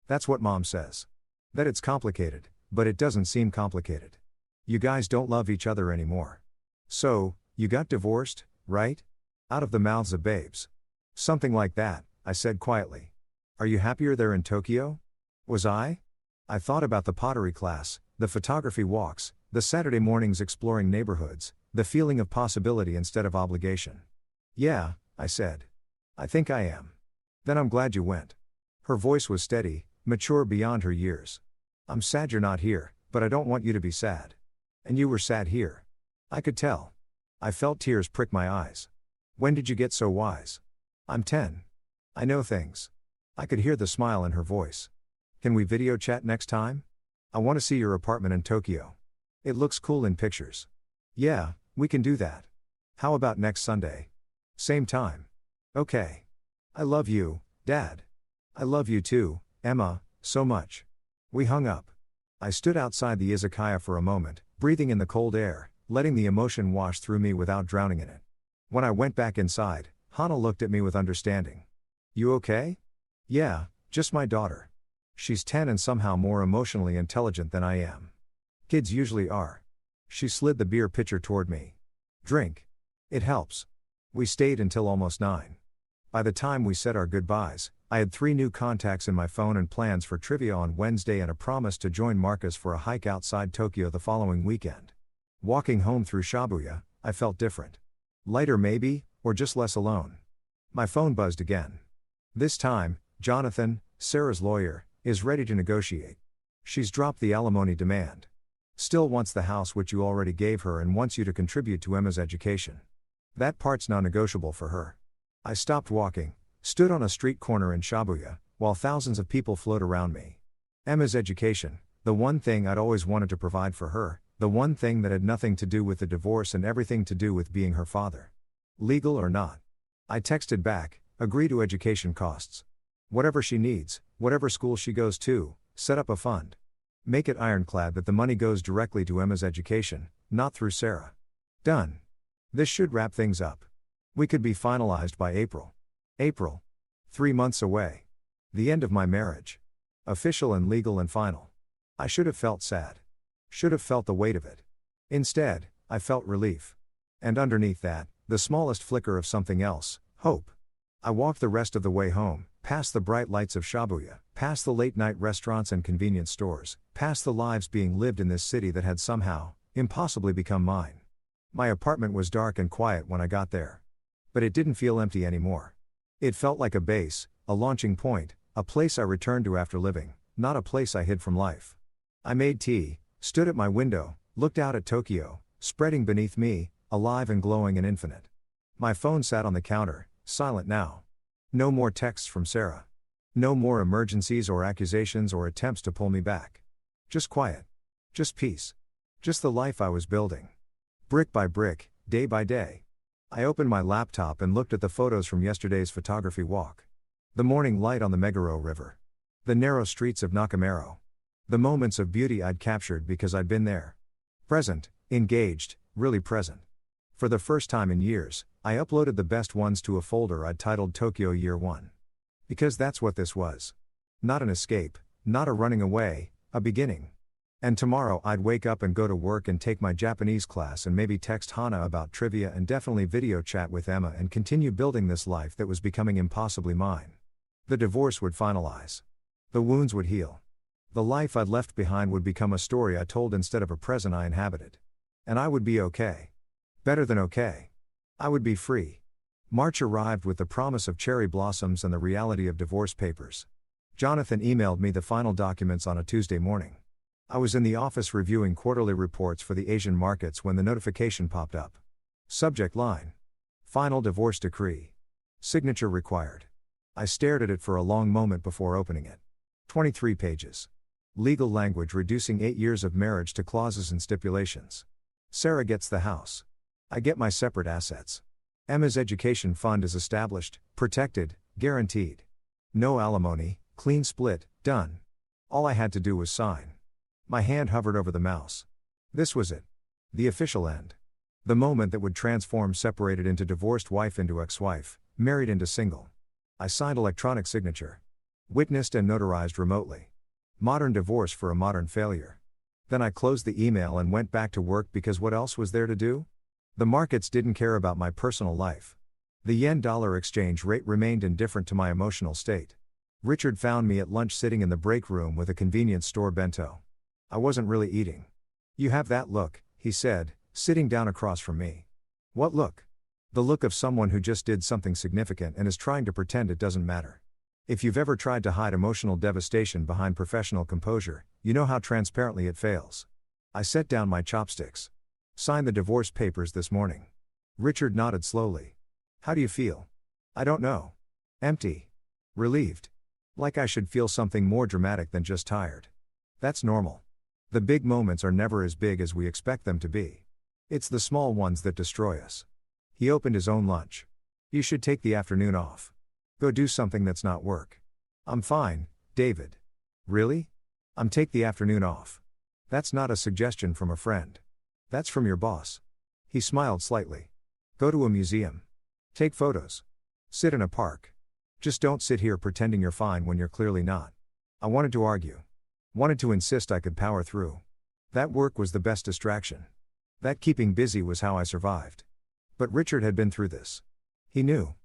That's what Mom says. That it's complicated, but it doesn't seem complicated. You guys don't love each other anymore. So, you got divorced, right? Out of the mouths of babes. Something like that, I said quietly. Are you happier there in Tokyo? Was I? I thought about the pottery class, the photography walks, the Saturday mornings exploring neighborhoods, the feeling of possibility instead of obligation. Yeah, I said. I think I am. Then I'm glad you went. Her voice was steady, mature beyond her years. I'm sad you're not here, but I don't want you to be sad. And you were sad here. I could tell. I felt tears prick my eyes. When did you get so wise? I'm 10. I know things. I could hear the smile in her voice. Can we video chat next time? I want to see your apartment in Tokyo. It looks cool in pictures. Yeah, we can do that. How about next Sunday? Same time. Okay. I love you, Dad. I love you too, Emma, so much. We hung up. I stood outside the izakaya for a moment, breathing in the cold air, letting the emotion wash through me without drowning in it. When I went back inside, Hana looked at me with understanding. You okay? Yeah, just my daughter. She's 10 and somehow more emotionally intelligent than I am. Kids usually are. She slid the beer pitcher toward me. Drink. It helps. We stayed until almost 9. By the time we said our goodbyes, I had 3 new contacts in my phone and plans for trivia on Wednesday and a promise to join Marcus for a hike outside Tokyo the following weekend. Walking home through Shibuya, I felt different. Lighter maybe, or just less alone. My phone buzzed again. This time, Jonathan, Sarah's lawyer, is ready to negotiate. She's dropped the alimony demand. Still wants the house which you already gave her and wants you to contribute to Emma's education. That part's non-negotiable for her. I stopped walking, stood on a street corner in Shibuya, while thousands of people flowed around me. Emma's education, the one thing I'd always wanted to provide for her, the one thing that had nothing to do with the divorce and everything to do with being her father. Legal or not? I texted back, agree to education costs. Whatever she needs, whatever school she goes to, set up a fund. Make it ironclad that the money goes directly to Emma's education, not through Sarah. Done. This should wrap things up. We could be finalized by April. April. 3 months away. The end of my marriage. Official and legal and final. I should have felt sad. Should have felt the weight of it. Instead, I felt relief. And underneath that, the smallest flicker of something else, hope. I walked the rest of the way home, past the bright lights of Shibuya, past the late-night restaurants and convenience stores, past the lives being lived in this city that had somehow, impossibly become mine. My apartment was dark and quiet when I got there. But it didn't feel empty anymore. It felt like a base, a launching point, a place I returned to after living, not a place I hid from life. I made tea, stood at my window, looked out at Tokyo, spreading beneath me, alive and glowing and infinite. My phone sat on the counter, silent now. No more texts from Sarah. No more emergencies or accusations or attempts to pull me back. Just quiet. Just peace. Just the life I was building. Brick by brick, day by day. I opened my laptop and looked at the photos from yesterday's photography walk. The morning light on the Meguro River. The narrow streets of Nakamero. The moments of beauty I'd captured because I'd been there. Present, engaged, really present. For the first time in years, I uploaded the best ones to a folder I'd titled Tokyo Year 1. Because that's what this was. Not an escape, not a running away, a beginning. And tomorrow I'd wake up and go to work and take my Japanese class and maybe text Hana about trivia and definitely video chat with Emma and continue building this life that was becoming impossibly mine. The divorce would finalize. The wounds would heal. The life I'd left behind would become a story I told instead of a present I inhabited. And I would be okay. Better than okay. I would be free. March arrived with the promise of cherry blossoms and the reality of divorce papers. Jonathan emailed me the final documents on a Tuesday morning. I was in the office reviewing quarterly reports for the Asian markets when the notification popped up. Subject line. Final divorce decree. Signature required. I stared at it for a long moment before opening it. 23 pages. Legal language reducing 8 years of marriage to clauses and stipulations. Sarah gets the house. I get my separate assets. Emma's education fund is established, protected, guaranteed. No alimony, clean split, done. All I had to do was sign. My hand hovered over the mouse. This was it. The official end. The moment that would transform separated into divorced wife into ex-wife, married into single. I signed electronic signature. Witnessed and notarized remotely. Modern divorce for a modern failure. Then I closed the email and went back to work because what else was there to do? The markets didn't care about my personal life. The yen-dollar exchange rate remained indifferent to my emotional state. Richard found me at lunch sitting in the break room with a convenience store bento. I wasn't really eating. You have that look, he said, sitting down across from me. What look? The look of someone who just did something significant and is trying to pretend it doesn't matter. If you've ever tried to hide emotional devastation behind professional composure, you know how transparently it fails. I set down my chopsticks. Signed the divorce papers this morning. Richard nodded slowly. How do you feel? I don't know. Empty. Relieved. Like I should feel something more dramatic than just tired. That's normal. The big moments are never as big as we expect them to be. It's the small ones that destroy us. He opened his own lunch. You should take the afternoon off. Go do something that's not work. I'm fine, David. Really? Take the afternoon off. That's not a suggestion from a friend. That's from your boss. He smiled slightly. Go to a museum. Take photos. Sit in a park. Just don't sit here pretending you're fine when you're clearly not. I wanted to argue. Wanted to insist I could power through. That work was the best distraction. That keeping busy was how I survived. But Richard had been through this. He knew.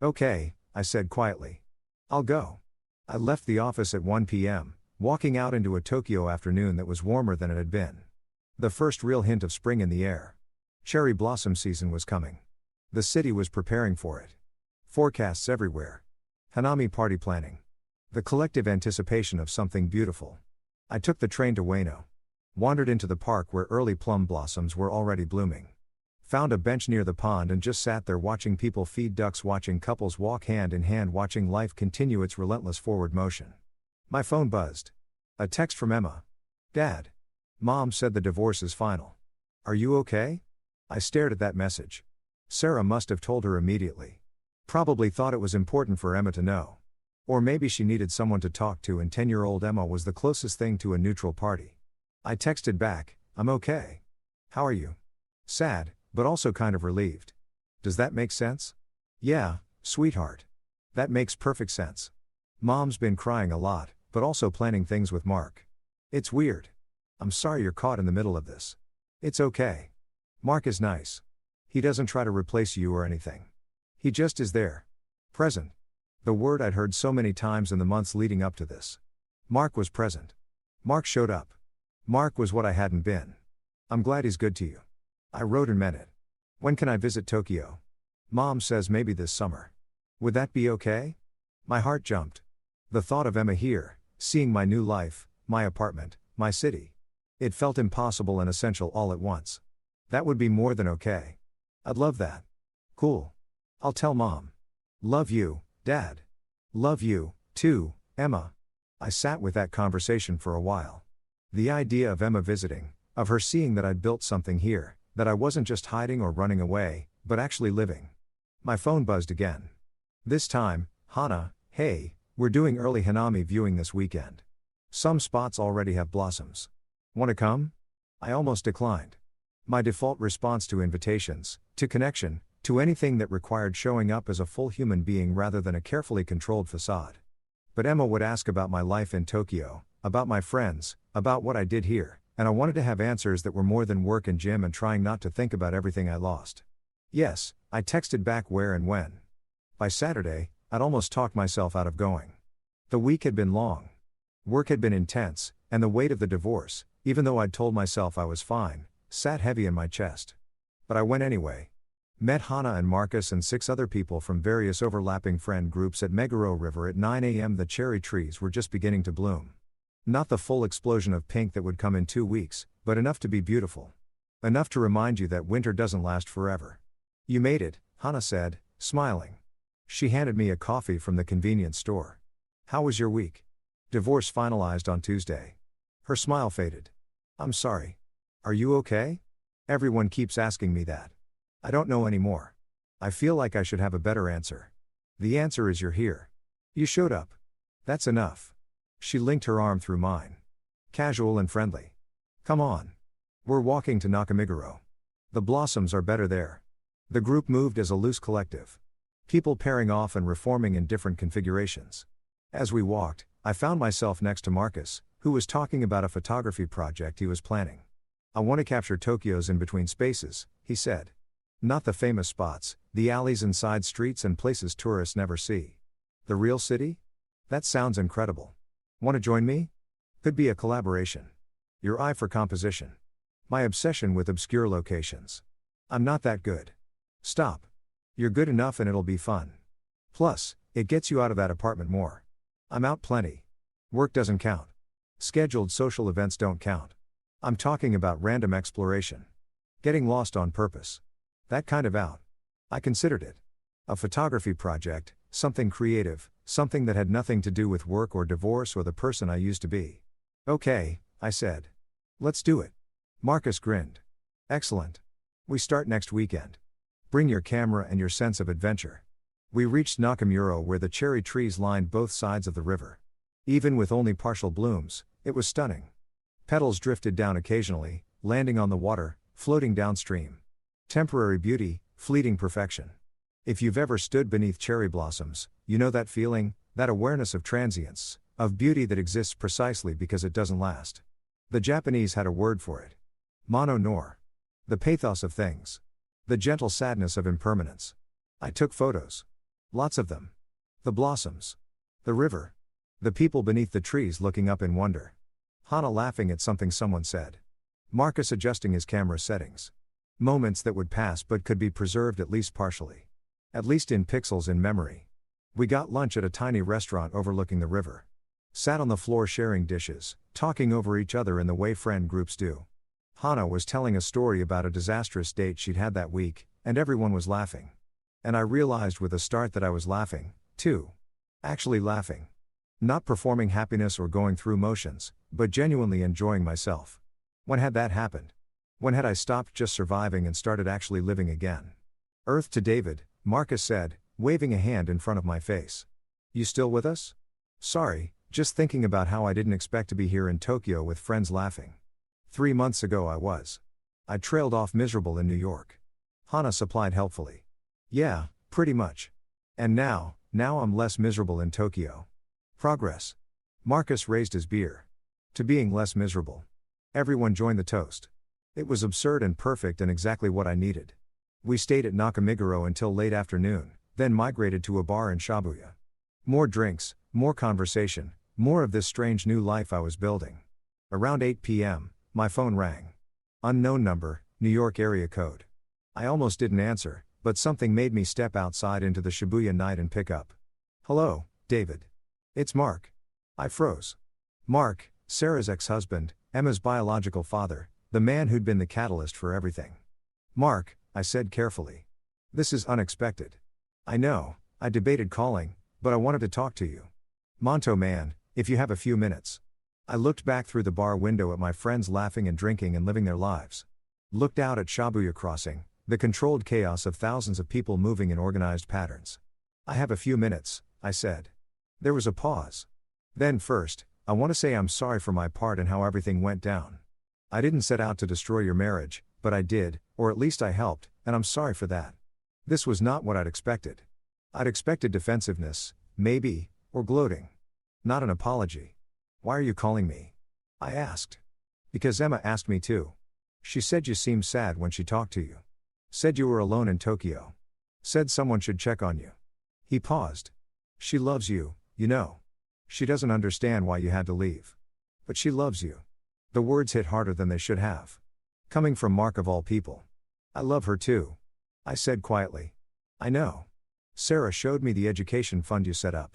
Okay, I said quietly. I'll go. I left the office at 1 p.m., walking out into a Tokyo afternoon that was warmer than it had been. The first real hint of spring in the air. Cherry blossom season was coming. The city was preparing for it. Forecasts everywhere. Hanami party planning. The collective anticipation of something beautiful. I took the train to Ueno. Wandered into the park where early plum blossoms were already blooming. Found a bench near the pond and just sat there watching people feed ducks, watching couples walk hand in hand, watching life continue its relentless forward motion. My phone buzzed. A text from Emma. Dad. Mom said the divorce is final. Are you okay? I stared at that message. Sarah must have told her immediately. Probably thought it was important for Emma to know. Or maybe she needed someone to talk to, and 10-year-old Emma was the closest thing to a neutral party. I texted back, I'm okay. How are you? Sad, but also kind of relieved. Does that make sense? Yeah, sweetheart. That makes perfect sense. Mom's been crying a lot, but also planning things with Mark. It's weird. I'm sorry you're caught in the middle of this. It's okay. Mark is nice. He doesn't try to replace you or anything. He just is there. Present. The word I'd heard so many times in the months leading up to this. Mark was present. Mark showed up. Mark was what I hadn't been. I'm glad he's good to you. I wrote and meant it. When can I visit Tokyo? Mom says maybe this summer. Would that be okay? My heart jumped. The thought of Emma here, seeing my new life, my apartment, my city. It felt impossible and essential all at once. That would be more than okay. I'd love that. Cool. I'll tell Mom. Love you, Dad. Love you, too, Emma. I sat with that conversation for a while. The idea of Emma visiting, of her seeing that I'd built something here, that I wasn't just hiding or running away, but actually living. My phone buzzed again. This time, Hana, hey, we're doing early Hanami viewing this weekend. Some spots already have blossoms. Want to come? I almost declined. My default response to invitations, to connection, to anything that required showing up as a full human being rather than a carefully controlled facade. But Emma would ask about my life in Tokyo, about my friends, about what I did here, and I wanted to have answers that were more than work and gym and trying not to think about everything I lost. Yes, I texted back where and when. By Saturday, I'd almost talked myself out of going. The week had been long. Work had been intense, and the weight of the divorce, even though I'd told myself I was fine, sat heavy in my chest. But I went anyway. Met Hana and Marcus and 6 other people from various overlapping friend groups at Meguro River at 9 a.m. The cherry trees were just beginning to bloom. Not the full explosion of pink that would come in 2 weeks, but enough to be beautiful. Enough to remind you that winter doesn't last forever. You made it, Hana said, smiling. She handed me a coffee from the convenience store. How was your week? Divorce finalized on Tuesday. Her smile faded. I'm sorry. Are you okay? Everyone keeps asking me that. I don't know anymore. I feel like I should have a better answer. The answer is you're here. You showed up. That's enough. She linked her arm through mine. Casual and friendly. Come on. We're walking to Nakamiguro. The blossoms are better there. The group moved as a loose collective. People pairing off and reforming in different configurations. As we walked, I found myself next to Marcus, who was talking about a photography project he was planning. I want to capture Tokyo's in-between spaces, he said. Not the famous spots, the alleys and side streets and places tourists never see. The real city? That sounds incredible. Want to join me? Could be a collaboration. Your eye for composition. My obsession with obscure locations. I'm not that good. Stop. You're good enough and it'll be fun. Plus, it gets you out of that apartment more. I'm out plenty. Work doesn't count. Scheduled social events don't count. I'm talking about random exploration. Getting lost on purpose. That kind of out. I considered it. A photography project, something creative, something that had nothing to do with work or divorce or the person I used to be. Okay, I said. Let's do it. Marcus grinned. Excellent. We start next weekend. Bring your camera and your sense of adventure. We reached Nakamuro where the cherry trees lined both sides of the river. Even with only partial blooms, it was stunning. Petals drifted down occasionally, landing on the water, floating downstream. Temporary beauty, fleeting perfection. If you've ever stood beneath cherry blossoms, you know that feeling, that awareness of transience, of beauty that exists precisely because it doesn't last. The Japanese had a word for it. Mono nor. The pathos of things. The gentle sadness of impermanence. I took photos. Lots of them. The blossoms. The river. The people beneath the trees looking up in wonder. Hana laughing at something someone said. Marcus adjusting his camera settings. Moments that would pass but could be preserved at least partially. At least in pixels in memory. We got lunch at a tiny restaurant overlooking the river. Sat on the floor sharing dishes, talking over each other in the way friend groups do. Hannah was telling a story about a disastrous date she'd had that week, and everyone was laughing. And I realized with a start that I was laughing, too. Actually laughing. Not performing happiness or going through motions, but genuinely enjoying myself. When had that happened? When had I stopped just surviving and started actually living again? Earth to David, Marcus said, waving a hand in front of my face. You still with us? Sorry, just thinking about how I didn't expect to be here in Tokyo with friends laughing. 3 months ago I was. I trailed off miserable in New York. Hannah supplied helpfully. Yeah, pretty much. And now I'm less miserable in Tokyo. Progress. Marcus raised his beer. To being less miserable. Everyone joined the toast. It was absurd and perfect and exactly what I needed. We stayed at Nakamiguro until late afternoon, then migrated to a bar in Shibuya. More drinks, more conversation, more of this strange new life I was building. Around 8 p.m., my phone rang. Unknown number, New York area code. I almost didn't answer, but something made me step outside into the Shibuya night and pick up. Hello, David. It's Mark. I froze. Mark, Sarah's ex-husband, Emma's biological father, the man who'd been the catalyst for everything. Mark, I said carefully. This is unexpected. I know, I debated calling, but I wanted to talk to you. Monto man, if you have a few minutes. I looked back through the bar window at my friends laughing and drinking and living their lives. Looked out at Shibuya Crossing, the controlled chaos of thousands of people moving in organized patterns. I have a few minutes, I said. There was a pause. Then first, I want to say I'm sorry for my part and how everything went down. I didn't set out to destroy your marriage, but I did, or at least I helped, and I'm sorry for that. This was not what I'd expected. I'd expected defensiveness, maybe, or gloating. Not an apology. Why are you calling me? I asked. Because Emma asked me to. She said you seemed sad when she talked to you. Said you were alone in Tokyo. Said someone should check on you. He paused. She loves you, you know. She doesn't understand why you had to leave. But she loves you. The words hit harder than they should have. Coming from Mark of all people. I love her too. I said quietly. I know. Sarah showed me the education fund you set up.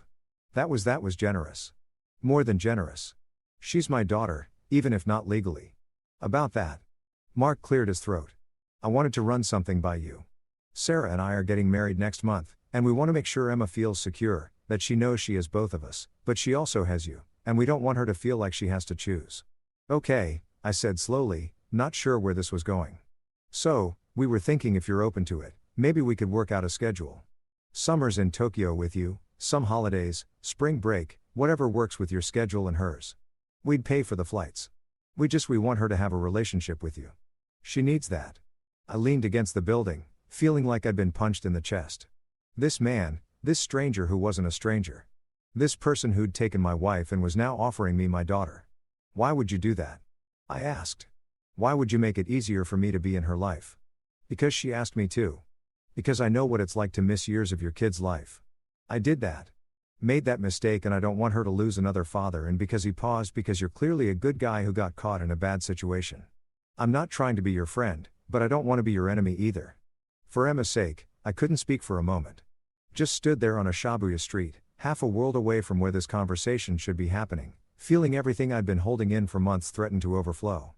That was generous. More than generous. She's my daughter, even if not legally. About that. Mark cleared his throat. I wanted to run something by you. Sarah and I are getting married next month, and we want to make sure Emma feels secure, that she knows she has both of us, but she also has you, and we don't want her to feel like she has to choose. Okay, I said slowly, not sure where this was going. So, we were thinking if you're open to it, maybe we could work out a schedule. Summers in Tokyo with you, some holidays, spring break, whatever works with your schedule and hers. We'd pay for the flights. We want her to have a relationship with you. She needs that. I leaned against the building, feeling like I'd been punched in the chest. This man, this stranger who wasn't a stranger. This person who'd taken my wife and was now offering me my daughter. Why would you do that? I asked. Why would you make it easier for me to be in her life? Because she asked me to. Because I know what it's like to miss years of your kid's life. I did that. Made that mistake and I don't want her to lose another father, and because he paused, because you're clearly a good guy who got caught in a bad situation. I'm not trying to be your friend, but I don't want to be your enemy either. For Emma's sake, I couldn't speak for a moment. Just stood there on a Shibuya street, half a world away from where this conversation should be happening, feeling everything I'd been holding in for months threaten to overflow.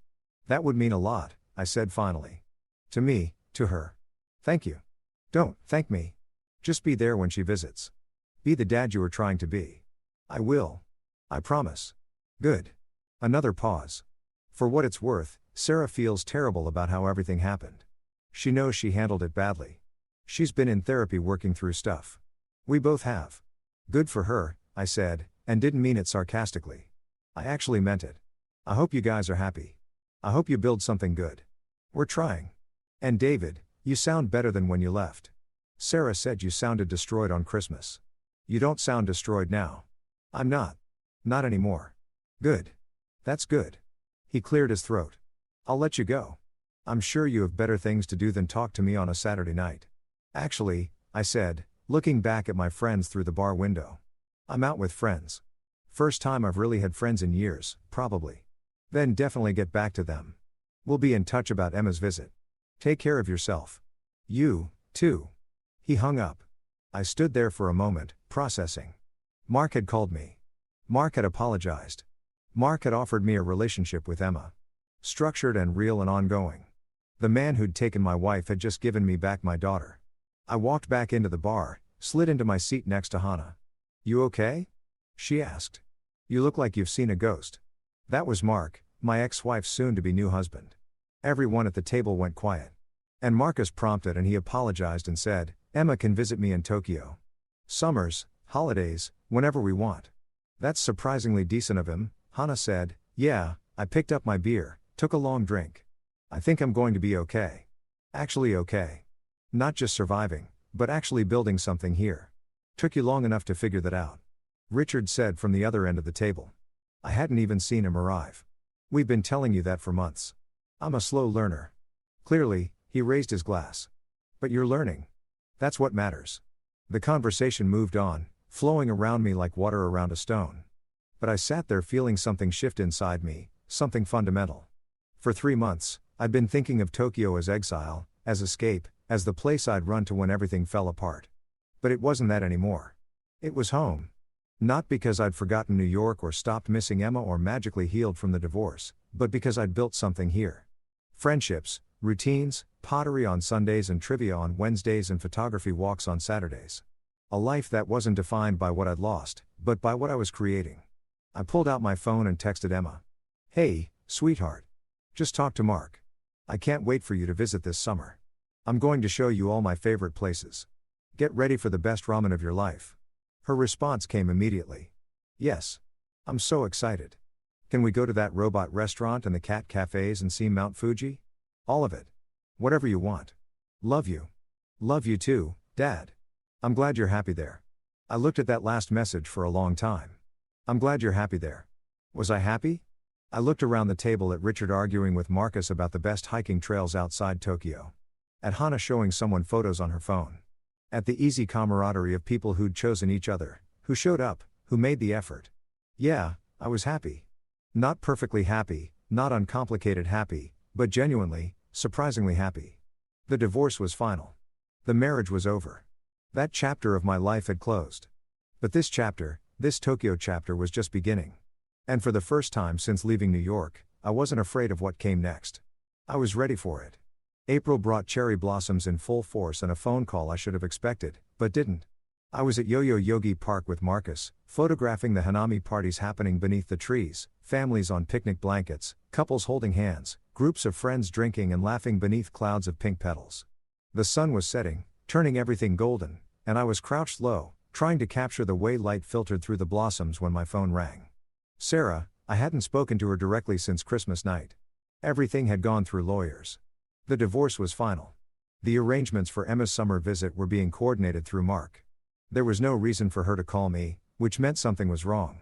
That would mean a lot, I said finally. To me, to her. Thank you. Don't thank me. Just be there when she visits. Be the dad you were trying to be. I will. I promise. Good. Another pause. For what it's worth, Sarah feels terrible about how everything happened. She knows she handled it badly. She's been in therapy working through stuff. We both have. Good for her, I said, and didn't mean it sarcastically. I actually meant it. I hope you guys are happy. I hope you build something good. We're trying. And David, you sound better than when you left. Sarah said you sounded destroyed on Christmas. You don't sound destroyed now. I'm not. Not anymore. Good. That's good. He cleared his throat. I'll let you go. I'm sure you have better things to do than talk to me on a Saturday night. Actually, I said, looking back at my friends through the bar window. I'm out with friends. First time I've really had friends in years, probably. Then definitely get back to them. We'll be in touch about Emma's visit. Take care of yourself. You, too. He hung up. I stood there for a moment, processing. Mark had called me. Mark had apologized. Mark had offered me a relationship with Emma. Structured and real and ongoing. The man who'd taken my wife had just given me back my daughter. I walked back into the bar, slid into my seat next to Hannah. "You okay?" she asked. "You look like you've seen a ghost." That was Mark, my ex-wife's soon-to-be new husband. Everyone at the table went quiet. And Marcus prompted and he apologized and said, "Emma can visit me in Tokyo. Summers, holidays, whenever we want." "That's surprisingly decent of him," Hannah said. "Yeah, I picked up my beer, took a long drink. I think I'm going to be okay. Actually okay. Not just surviving, but actually building something here. Took you long enough to figure that out," Richard said from the other end of the table. "I hadn't even seen him arrive. We've been telling you that for months. I'm a slow learner." Clearly, he raised his glass. "But you're learning. That's what matters." The conversation moved on, flowing around me like water around a stone. But I sat there feeling something shift inside me, something fundamental. For 3 months, I'd been thinking of Tokyo as exile, as escape, as the place I'd run to when everything fell apart. But it wasn't that anymore. It was home. Not because I'd forgotten New York or stopped missing Emma or magically healed from the divorce, but because I'd built something here. Friendships, routines, pottery on Sundays and trivia on Wednesdays and photography walks on Saturdays. A life that wasn't defined by what I'd lost, but by what I was creating. I pulled out my phone and texted Emma. "Hey, sweetheart. Just talked to Mark. I can't wait for you to visit this summer. I'm going to show you all my favorite places. Get ready for the best ramen of your life." Her response came immediately. "Yes. I'm so excited. Can we go to that robot restaurant and the cat cafes and see Mount Fuji? All of it. Whatever you want. Love you. Love you too, Dad. I'm glad you're happy there." I looked at that last message for a long time. I'm glad you're happy there. Was I happy? I looked around the table at Richard arguing with Marcus about the best hiking trails outside Tokyo. At Hannah showing someone photos on her phone. At the easy camaraderie of people who'd chosen each other, who showed up, who made the effort. Yeah, I was happy. Not perfectly happy, not uncomplicated happy, but genuinely, surprisingly happy. The divorce was final. The marriage was over. That chapter of my life had closed. But this chapter, this Tokyo chapter was just beginning. And for the first time since leaving New York, I wasn't afraid of what came next. I was ready for it. April brought cherry blossoms in full force and a phone call I should have expected, but didn't. I was at Yo-Yo Yogi Park with Marcus, photographing the Hanami parties happening beneath the trees, families on picnic blankets, couples holding hands, groups of friends drinking and laughing beneath clouds of pink petals. The sun was setting, turning everything golden, and I was crouched low, trying to capture the way light filtered through the blossoms when my phone rang. Sarah, I hadn't spoken to her directly since Christmas night. Everything had gone through lawyers. The divorce was final. The arrangements for Emma's summer visit were being coordinated through Mark. There was no reason for her to call me, which meant something was wrong.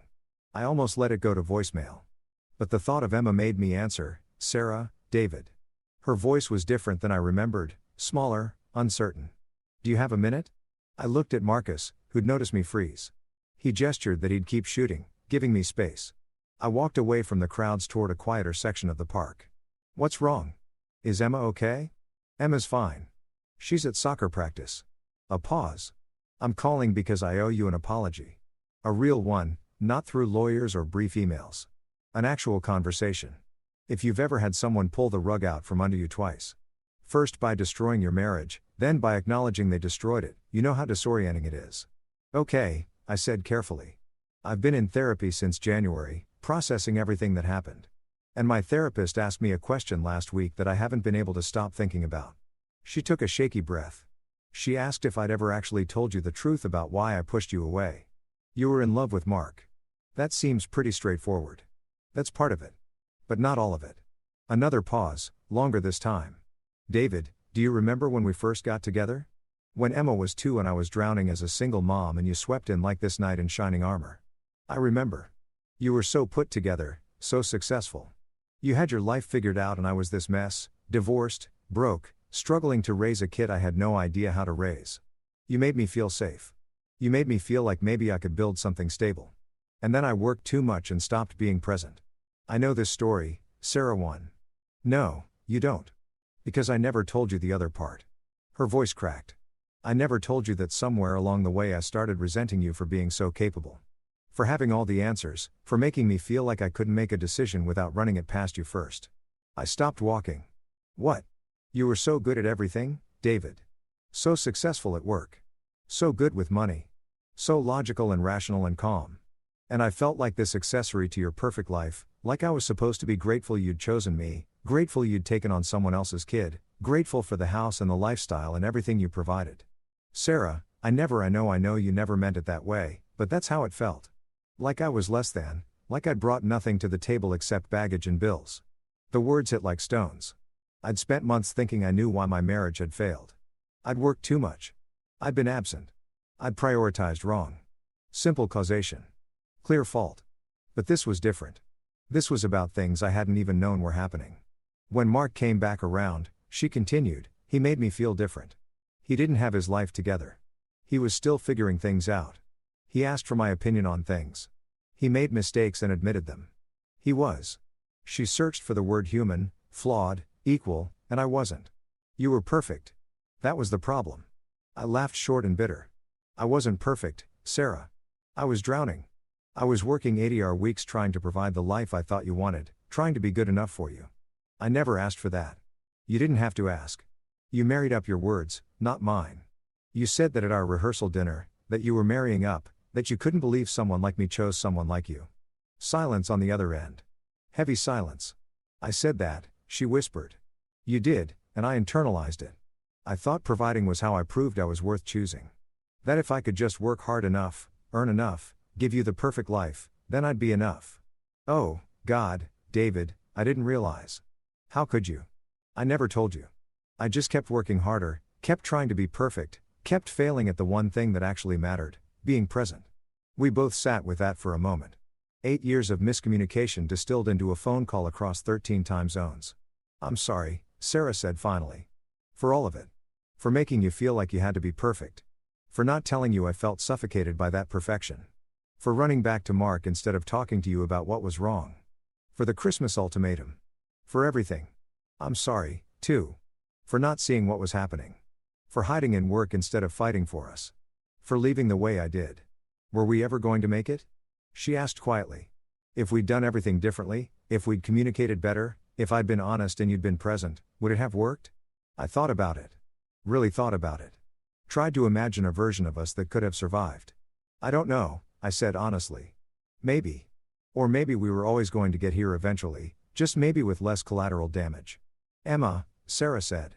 I almost let it go to voicemail. But the thought of Emma made me answer, "Sarah, David." Her voice was different than I remembered, smaller, uncertain. "Do you have a minute?" I looked at Marcus, who'd noticed me freeze. He gestured that he'd keep shooting, giving me space. I walked away from the crowds toward a quieter section of the park. "What's wrong? Is Emma okay?" "Emma's fine. She's at soccer practice." A pause. "I'm calling because I owe you an apology. A real one, not through lawyers or brief emails. An actual conversation. If you've ever had someone pull the rug out from under you twice. First by destroying your marriage, then by acknowledging they destroyed it, you know how disorienting it is." "Okay," I said carefully. "I've been in therapy since January, processing everything that happened. And my therapist asked me a question last week that I haven't been able to stop thinking about." She took a shaky breath. She asked if I'd ever actually told you the truth about why I pushed you away. "You were in love with Mark. That seems pretty straightforward. That's part of it. But not all of it." Another pause, longer this time. "David, do you remember when we first got together? When Emma was 2 and I was drowning as a single mom and you swept in like this knight in shining armor? I remember. You were so put together, so successful. You had your life figured out and I was this mess, divorced, broke, struggling to raise a kid I had no idea how to raise. You made me feel safe. You made me feel like maybe I could build something stable. And then I worked too much and stopped being present. I know this story, Sarah won." "No, you don't. Because I never told you the other part." Her voice cracked. "I never told you that somewhere along the way I started resenting you for being so capable. For having all the answers, for making me feel like I couldn't make a decision without running it past you first. I stopped walking. What? You were so good at everything, David. So successful at work. So good with money. So logical and rational and calm. And I felt like this accessory to your perfect life, like I was supposed to be grateful you'd chosen me, grateful you'd taken on someone else's kid, grateful for the house and the lifestyle and everything you provided. Sarah, I know you never meant it that way, but that's how it felt. Like I was less than, like I'd brought nothing to the table except baggage and bills. The words hit like stones. I'd spent months thinking I knew why my marriage had failed. I'd worked too much. I'd been absent. I'd prioritized wrong. Simple causation. Clear fault. But this was different. This was about things I hadn't even known were happening. When Mark came back around, she continued, he made me feel different. He didn't have his life together. He was still figuring things out. He asked for my opinion on things. He made mistakes and admitted them. He was. She searched for the word human, flawed, equal, and I wasn't. You were perfect. That was the problem. I laughed short and bitter. I wasn't perfect, Sarah. I was drowning. I was working 80-hour weeks trying to provide the life I thought you wanted, trying to be good enough for you. I never asked for that. You didn't have to ask. You married up your words, not mine. You said that at our rehearsal dinner, that you were marrying up, that you couldn't believe someone like me chose someone like you. Silence on the other end. Heavy silence. I said that, she whispered. You did, and I internalized it. I thought providing was how I proved I was worth choosing. That if I could just work hard enough, earn enough, give you the perfect life, then I'd be enough. Oh, God, David, I didn't realize. How could you? I never told you. I just kept working harder, kept trying to be perfect, kept failing at the one thing that actually mattered, being present. We both sat with that for a moment. 8 years of miscommunication distilled into a phone call across 13 time zones. I'm sorry, Sarah said finally. For all of it. For making you feel like you had to be perfect. For not telling you I felt suffocated by that perfection. For running back to Mark instead of talking to you about what was wrong. For the Christmas ultimatum. For everything. I'm sorry, too. For not seeing what was happening. For hiding in work instead of fighting for us. For leaving the way I did. Were we ever going to make it? She asked quietly. If we'd done everything differently, if we'd communicated better, if I'd been honest and you'd been present, would it have worked? I thought about it. Really thought about it. Tried to imagine a version of us that could have survived. I don't know, I said honestly. Maybe. Or maybe we were always going to get here eventually, just maybe with less collateral damage. Emma, Sarah said.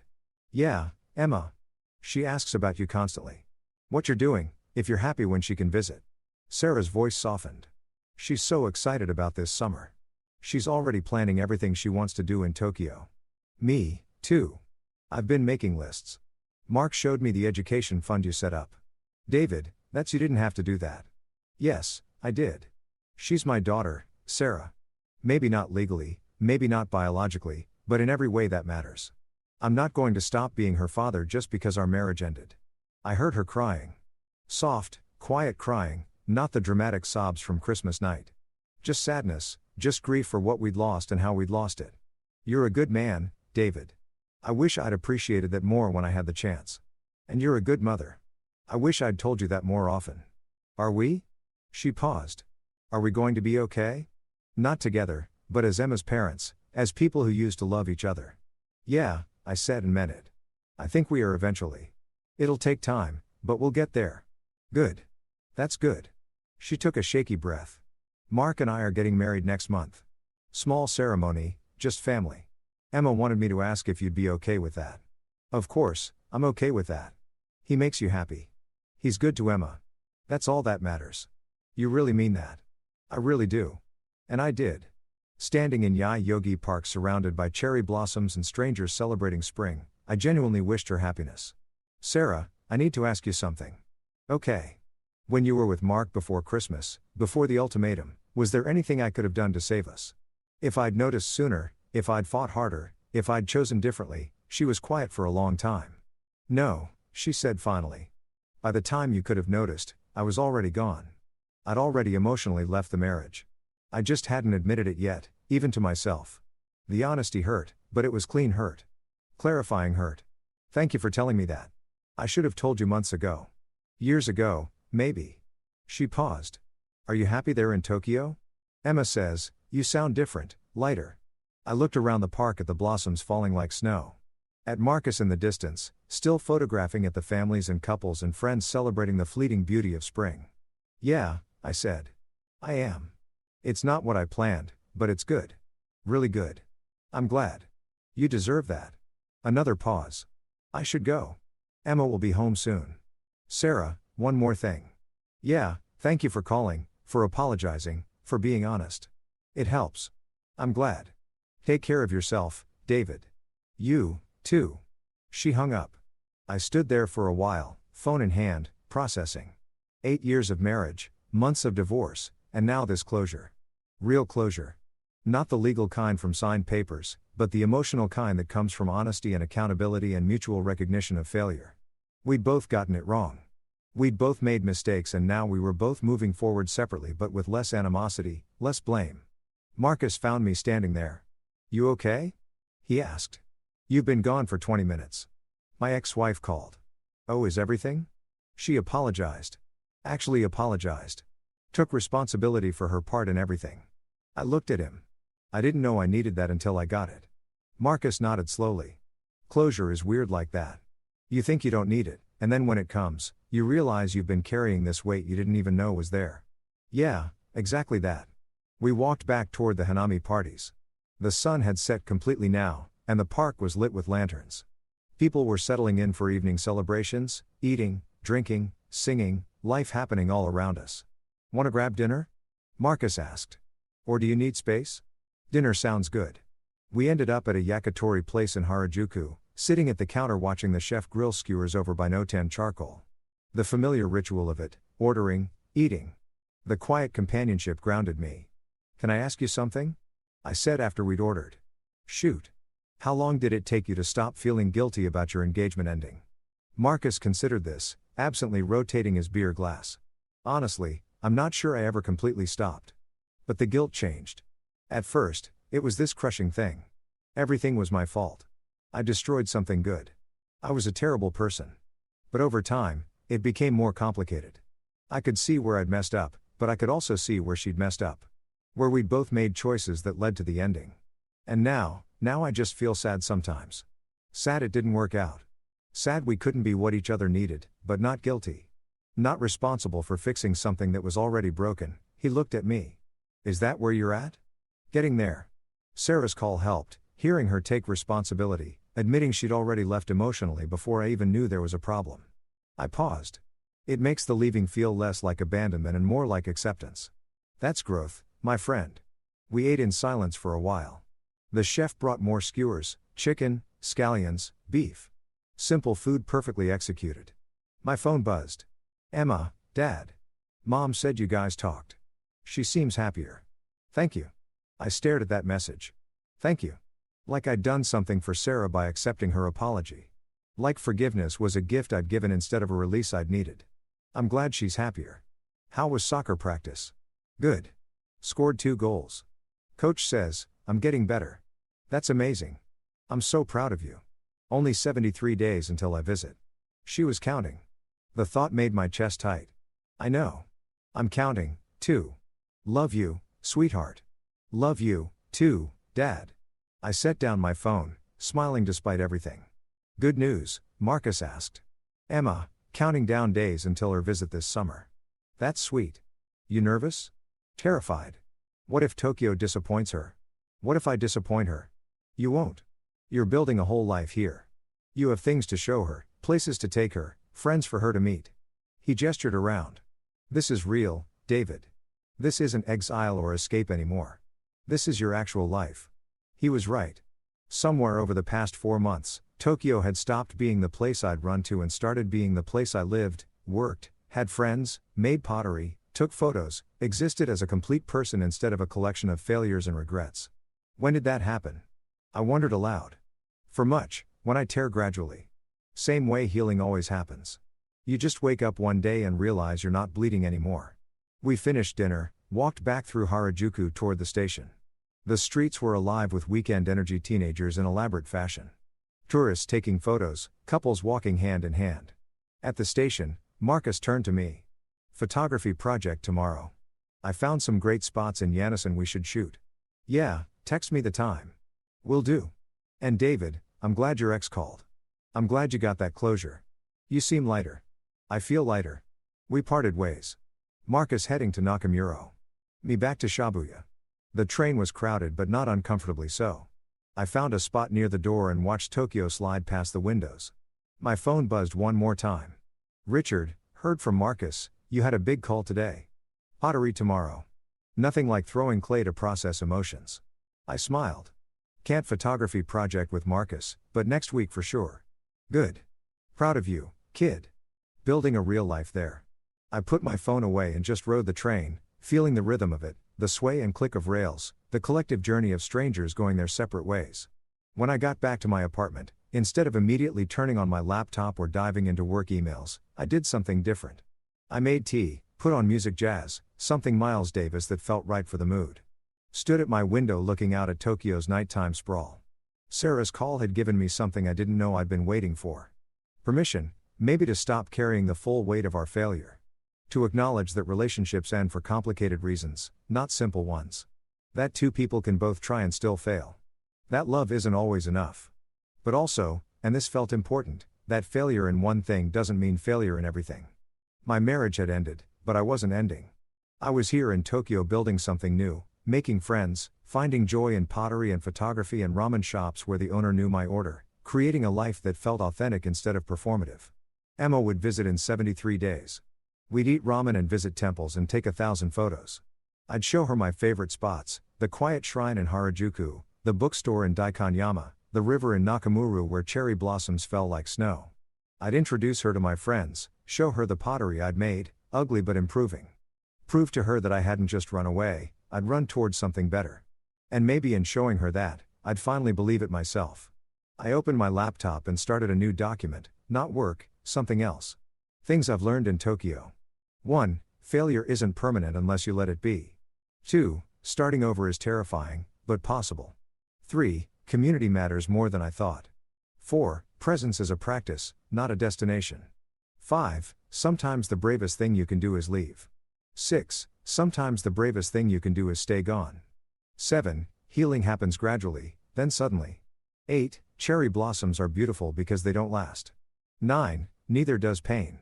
Yeah, Emma. She asks about you constantly. What you're doing, if you're happy when she can visit. Sarah's voice softened. She's so excited about this summer. She's already planning everything she wants to do in Tokyo. Me, too. I've been making lists. Mark showed me the education fund you set up. David, that's you didn't have to do that. Yes, I did. She's my daughter, Sarah. Maybe not legally, maybe not biologically, but in every way that matters. I'm not going to stop being her father just because our marriage ended. I heard her crying. Soft, quiet crying, not the dramatic sobs from Christmas night. Just sadness, just grief for what we'd lost and how we'd lost it. You're a good man, David. I wish I'd appreciated that more when I had the chance. And you're a good mother. I wish I'd told you that more often. Are we? She paused. Are we going to be okay? Not together, but as Emma's parents, as people who used to love each other. Yeah, I said and meant it. I think we are eventually. It'll take time, but we'll get there. Good. That's good. She took a shaky breath. Mark and I are getting married next month. Small ceremony, just family. Emma wanted me to ask if you'd be okay with that. Of course, I'm okay with that. He makes you happy. He's good to Emma. That's all that matters. You really mean that. I really do. And I did. Standing in Yai Yogi Park surrounded by cherry blossoms and strangers celebrating spring, I genuinely wished her happiness. Sarah, I need to ask you something. Okay. When you were with Mark before Christmas, before the ultimatum, was there anything I could have done to save us? If I'd noticed sooner, if I'd fought harder, if I'd chosen differently. She was quiet for a long time. No, she said finally. By the time you could have noticed, I was already gone. I'd already emotionally left the marriage. I just hadn't admitted it yet, even to myself. The honesty hurt, but it was clean hurt. Clarifying hurt. Thank you for telling me that. I should have told you months ago. Years ago, maybe. She paused. Are you happy there in Tokyo? Emma says, you sound different, lighter. I looked around the park at the blossoms falling like snow. At Marcus in the distance, still photographing at the families and couples and friends celebrating the fleeting beauty of spring. Yeah, I said. I am. It's not what I planned, but it's good. Really good. I'm glad. You deserve that. Another pause. I should go. Emma will be home soon. Sarah, one more thing. Yeah, thank you for calling, for apologizing, for being honest. It helps. I'm glad. Take care of yourself, David. You, too. She hung up. I stood there for a while, phone in hand, processing. 8 years of marriage, months of divorce, and now this closure. Real closure. Not the legal kind from signed papers, but the emotional kind that comes from honesty and accountability and mutual recognition of failure. We'd both gotten it wrong. We'd both made mistakes, and now we were both moving forward separately but with less animosity, less blame. Marcus found me standing there. You okay? He asked. You've been gone for 20 minutes. My ex-wife called. Oh, is everything? She apologized. Actually apologized. Took responsibility for her part in everything. I looked at him. I didn't know I needed that until I got it. Marcus nodded slowly. Closure is weird like that. You think you don't need it, and then when it comes, you realize you've been carrying this weight you didn't even know was there. Yeah, exactly that. We walked back toward the Hanami parties. The sun had set completely now, and the park was lit with lanterns. People were settling in for evening celebrations, eating, drinking, singing, life happening all around us. Want to grab dinner? Marcus asked. Or do you need space? Dinner sounds good. We ended up at a yakitori place in Harajuku, sitting at the counter watching the chef grill skewers over by Notan charcoal. The familiar ritual of it, ordering, eating. The quiet companionship grounded me. Can I ask you something? I said after we'd ordered. Shoot. How long did it take you to stop feeling guilty about your engagement ending? Marcus considered this, absently rotating his beer glass. Honestly, I'm not sure I ever completely stopped. But the guilt changed. At first, it was this crushing thing. Everything was my fault. I destroyed something good. I was a terrible person. But over time, it became more complicated. I could see where I'd messed up, but I could also see where she'd messed up. Where we'd both made choices that led to the ending. And now I just feel sad sometimes. Sad it didn't work out. Sad we couldn't be what each other needed, but not guilty. Not responsible for fixing something that was already broken. He looked at me. Is that where you're at? Getting there. Sarah's call helped, hearing her take responsibility, admitting she'd already left emotionally before I even knew there was a problem. I paused. It makes the leaving feel less like abandonment and more like acceptance. That's growth, my friend. We ate in silence for a while. The chef brought more skewers, chicken, scallions, beef. Simple food perfectly executed. My phone buzzed. Emma, Dad. Mom said you guys talked. She seems happier. Thank you. I stared at that message. Thank you. Like I'd done something for Sarah by accepting her apology. Like forgiveness was a gift I'd given instead of a release I'd needed. I'm glad she's happier. How was soccer practice? Good. Scored 2 goals. Coach says, I'm getting better. That's amazing. I'm so proud of you. Only 73 days until I visit. She was counting. The thought made my chest tight. I know. I'm counting, too. Love you, sweetheart. Love you, too, Dad. I set down my phone, smiling despite everything. Good news, Marcus asked. Emma, counting down days until her visit this summer. That's sweet. You nervous? Terrified. What if Tokyo disappoints her? What if I disappoint her? You won't. You're building a whole life here. You have things to show her, places to take her, friends for her to meet. He gestured around. This is real, David. This isn't exile or escape anymore. This is your actual life. He was right. Somewhere over the past 4 months, Tokyo had stopped being the place I'd run to and started being the place I lived, worked, had friends, made pottery, took photos, existed as a complete person instead of a collection of failures and regrets. When did that happen? I wondered aloud. For much, when I tear gradually. Same way healing always happens. You just wake up one day and realize you're not bleeding anymore. We finished dinner, walked back through Harajuku toward the station. The streets were alive with weekend energy, teenagers in elaborate fashion. Tourists taking photos, couples walking hand in hand. At the station, Marcus turned to me. Photography project tomorrow. I found some great spots in Yanesan we should shoot. Yeah, text me the time. Will do. And David, I'm glad your ex called. I'm glad you got that closure. You seem lighter. I feel lighter. We parted ways. Marcus heading to Nakamuro. Me back to Shibuya. The train was crowded but not uncomfortably so. I found a spot near the door and watched Tokyo slide past the windows. My phone buzzed one more time. Richard, heard from Marcus, you had a big call today. Pottery tomorrow. Nothing like throwing clay to process emotions. I smiled. Can't photography project with Marcus, but next week for sure. Good. Proud of you, kid. Building a real life there. I put my phone away and just rode the train, feeling the rhythm of it, the sway and click of rails, the collective journey of strangers going their separate ways. When I got back to my apartment, instead of immediately turning on my laptop or diving into work emails, I did something different. I made tea, put on music jazz, something Miles Davis that felt right for the mood. Stood at my window looking out at Tokyo's nighttime sprawl. Sarah's call had given me something I didn't know I'd been waiting for. Permission, maybe to stop carrying the full weight of our failure. To acknowledge that relationships end for complicated reasons, not simple ones. That two people can both try and still fail. That love isn't always enough. But also, and this felt important, that failure in one thing doesn't mean failure in everything. My marriage had ended, but I wasn't ending. I was here in Tokyo building something new, making friends, finding joy in pottery and photography and ramen shops where the owner knew my order, creating a life that felt authentic instead of performative. Emma would visit in 73 days. We'd eat ramen and visit temples and take 1,000 photos. I'd show her my favorite spots, the quiet shrine in Harajuku, the bookstore in Daikanyama, the river in Nakamura where cherry blossoms fell like snow. I'd introduce her to my friends, show her the pottery I'd made, ugly but improving. Prove to her that I hadn't just run away, I'd run towards something better. And maybe in showing her that, I'd finally believe it myself. I opened my laptop and started a new document, not work, something else. Things I've learned in Tokyo. 1. Failure isn't permanent unless you let it be. 2. Starting over is terrifying, but possible. 3. Community matters more than I thought. 4. Presence is a practice, not a destination. 5. Sometimes the bravest thing you can do is leave. 6. Sometimes the bravest thing you can do is stay gone. 7. Healing happens gradually, then suddenly. 8. Cherry blossoms are beautiful because they don't last. 9. Neither does pain.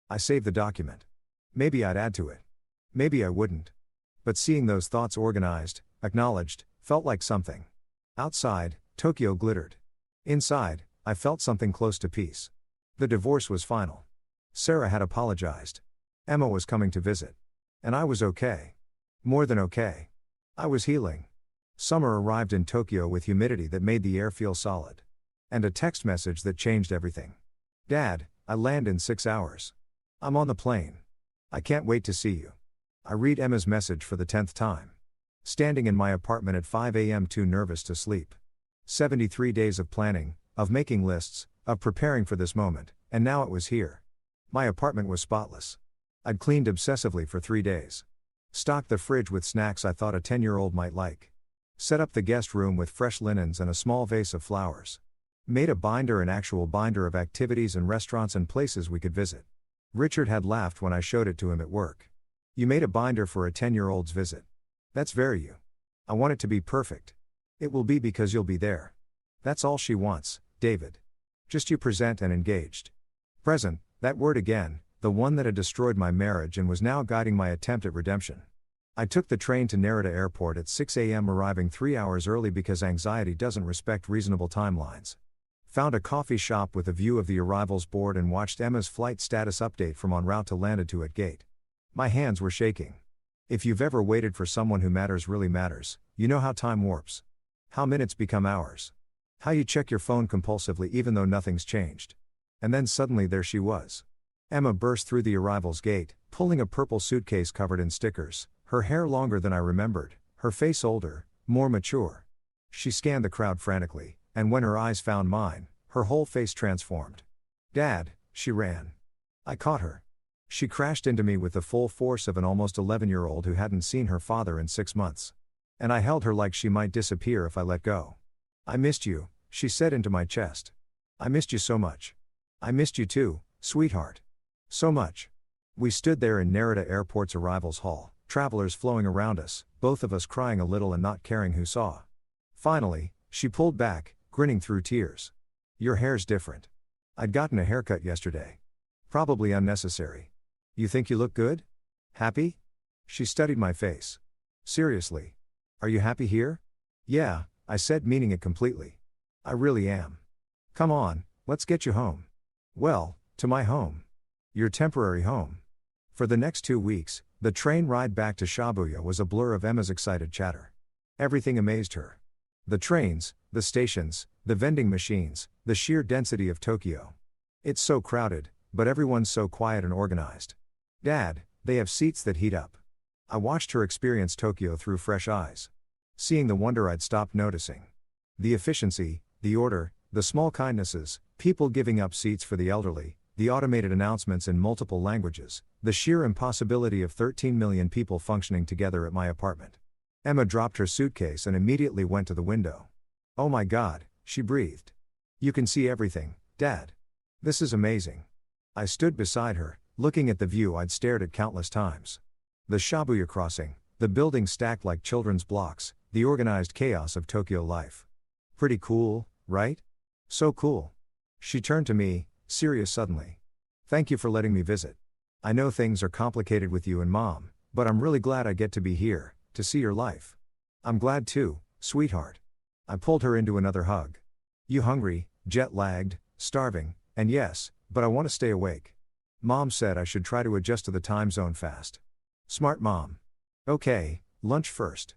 I saved the document. Maybe I'd add to it. Maybe I wouldn't. But seeing those thoughts organized, acknowledged, felt like something. Outside, Tokyo glittered. Inside, I felt something close to peace. The divorce was final. Sarah had apologized. Emma was coming to visit. And I was okay. More than okay. I was healing. Summer arrived in Tokyo with humidity that made the air feel solid. And a text message that changed everything. Dad, I land in 6 hours. I'm on the plane. I can't wait to see you. I read Emma's message for the 10th time. Standing in my apartment at 5 a.m. too nervous to sleep. 73 days of planning, of making lists, of preparing for this moment, and now it was here. My apartment was spotless. I'd cleaned obsessively for 3 days. Stocked the fridge with snacks I thought a 10-year-old might like. Set up the guest room with fresh linens and a small vase of flowers. Made a binder, an actual binder of activities and restaurants and places we could visit. Richard had laughed when I showed it to him at work. You made a binder for a 10-year-old's visit. That's very you. I want it to be perfect. It will be because you'll be there. That's all she wants, David. Just you present and engaged. Present, that word again, the one that had destroyed my marriage and was now guiding my attempt at redemption. I took the train to Narita Airport at 6 a.m., arriving 3 hours early because anxiety doesn't respect reasonable timelines. Found a coffee shop with a view of the arrivals board and watched Emma's flight status update from en route to landed to at gate. My hands were shaking. If you've ever waited for someone who matters really matters, you know how time warps. How minutes become hours. How you check your phone compulsively even though nothing's changed. And then suddenly there she was. Emma burst through the arrivals gate, pulling a purple suitcase covered in stickers, her hair longer than I remembered, her face older, more mature. She scanned the crowd frantically, and when her eyes found mine, her whole face transformed. Dad, she ran. I caught her. She crashed into me with the full force of an almost 11-year-old who hadn't seen her father in 6 months. And I held her like she might disappear if I let go. I missed you, she said into my chest. I missed you so much. I missed you too, sweetheart. So much. We stood there in Narita Airport's arrivals hall, travelers flowing around us, both of us crying a little and not caring who saw. Finally, She pulled back, grinning through tears. Your hair's different. I'd gotten a haircut yesterday. Probably unnecessary. You think you look good? Happy? She studied my face. Seriously. Are you happy here? Yeah, I said, meaning it completely. I really am. Come on, let's get you home. Well, to my home. Your temporary home. For the next 2 weeks, the train ride back to Shibuya was a blur of Emma's excited chatter. Everything amazed her. The trains, the stations, the vending machines, the sheer density of Tokyo. It's so crowded, but everyone's so quiet and organized. Dad, they have seats that heat up. I watched her experience Tokyo through fresh eyes. Seeing the wonder I'd stopped noticing. The efficiency, the order, the small kindnesses, people giving up seats for the elderly, the automated announcements in multiple languages, the sheer impossibility of 13 million people functioning together at my apartment. Emma dropped her suitcase and immediately went to the window. Oh my God, she breathed. You can see everything, Dad. This is amazing. I stood beside her, looking at the view I'd stared at countless times. The Shibuya crossing, the buildings stacked like children's blocks, the organized chaos of Tokyo life. Pretty cool, right? So cool. She turned to me, serious suddenly. Thank you for letting me visit. I know things are complicated with you and Mom, but I'm really glad I get to be here, to see your life. I'm glad too, sweetheart. I pulled her into another hug. You hungry, jet-lagged, starving, and yes, but I want to stay awake. Mom said I should try to adjust to the time zone fast. Smart mom. Okay, lunch first.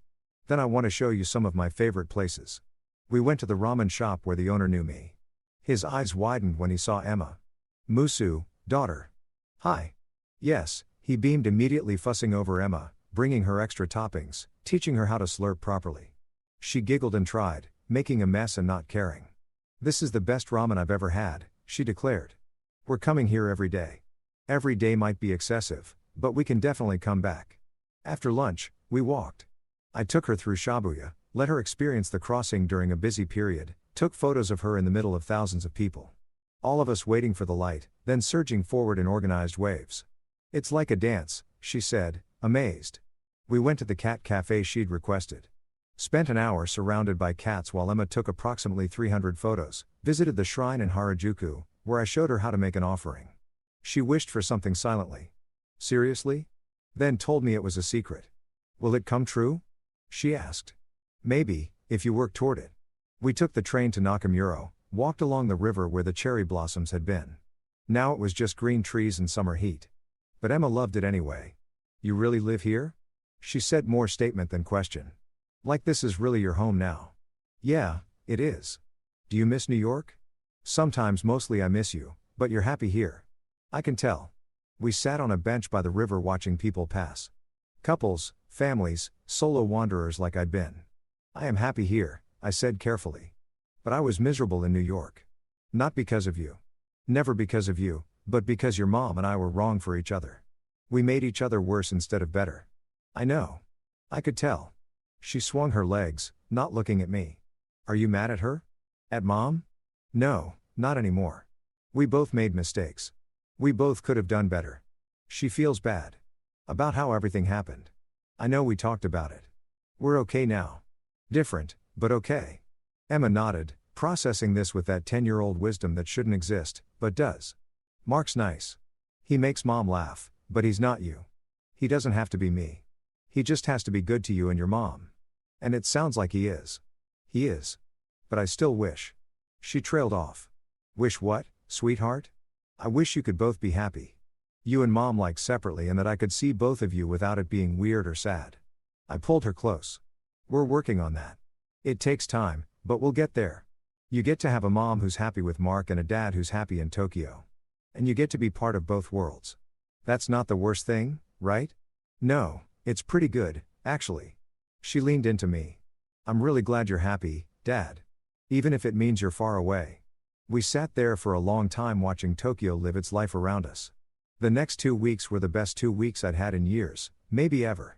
Then I want to show you some of my favorite places. We went to the ramen shop where the owner knew me. His eyes widened when he saw Emma. Musu, daughter. Hi. Yes, he beamed immediately, fussing over Emma, bringing her extra toppings, teaching her how to slurp properly. She giggled and tried, making a mess and not caring. This is the best ramen I've ever had, she declared. We're coming here every day. Every day might be excessive, but we can definitely come back. After lunch, we walked. I took her through Shibuya, let her experience the crossing during a busy period, took photos of her in the middle of thousands of people. All of us waiting for the light, then surging forward in organized waves. It's like a dance, she said, amazed. We went to the cat cafe she'd requested. Spent an hour surrounded by cats while Emma took approximately 300 photos, visited the shrine in Harajuku, where I showed her how to make an offering. She wished for something silently. Seriously? Then told me it was a secret. Will it come true? She asked. Maybe, if you work toward it. We took the train to Nakamura, walked along the river where the cherry blossoms had been. Now it was just green trees and summer heat. But Emma loved it anyway. You really live here? She said, more statement than question. Like this is really your home now. Yeah, it is. Do you miss New York? Sometimes, mostly I miss you, but you're happy here. I can tell. We sat on a bench by the river watching people pass. Couples, families, solo wanderers like I'd been. I am happy here, I said carefully. But I was miserable in New York. Not because of you. Never because of you, but because your mom and I were wrong for each other. We made each other worse instead of better. I know. I could tell. She swung her legs, not looking at me. Are you mad at her? At Mom? No, not anymore. We both made mistakes. We both could have done better. She feels bad. About how everything happened. I know we talked about it. We're okay now. Different, but okay. Emma nodded, processing this with that 10-year-old wisdom that shouldn't exist, but does. Mark's nice. He makes Mom laugh, but he's not you. He doesn't have to be me. He just has to be good to you and your mom. And it sounds like he is. He is. But I still wish. She trailed off. Wish what, sweetheart? I wish you could both be happy. You and Mom like separately, and that I could see both of you without it being weird or sad. I pulled her close. We're working on that. It takes time, but we'll get there. You get to have a mom who's happy with Mark and a dad who's happy in Tokyo. And you get to be part of both worlds. That's not the worst thing, right? No, it's pretty good, actually. She leaned into me. I'm really glad you're happy, Dad. Even if it means you're far away. We sat there for a long time watching Tokyo live its life around us. The next 2 weeks were the best 2 weeks I'd had in years, maybe ever.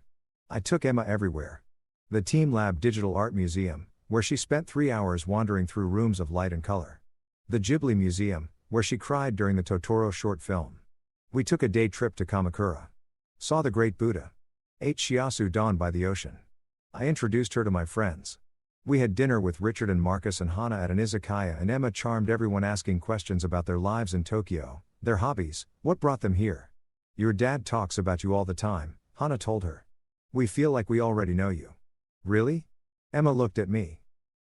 I took Emma everywhere. The Team Lab Digital Art Museum, where she spent 3 hours wandering through rooms of light and color. The Ghibli Museum, where she cried during the Totoro short film. We took a day trip to Kamakura. Saw the Great Buddha. Ate shiasu don by the ocean. I introduced her to my friends. We had dinner with Richard and Marcus and Hana at an izakaya, and Emma charmed everyone asking questions about their lives in Tokyo, their hobbies, what brought them here. Your dad talks about you all the time, Hana told her. We feel like we already know you. Really? Emma looked at me.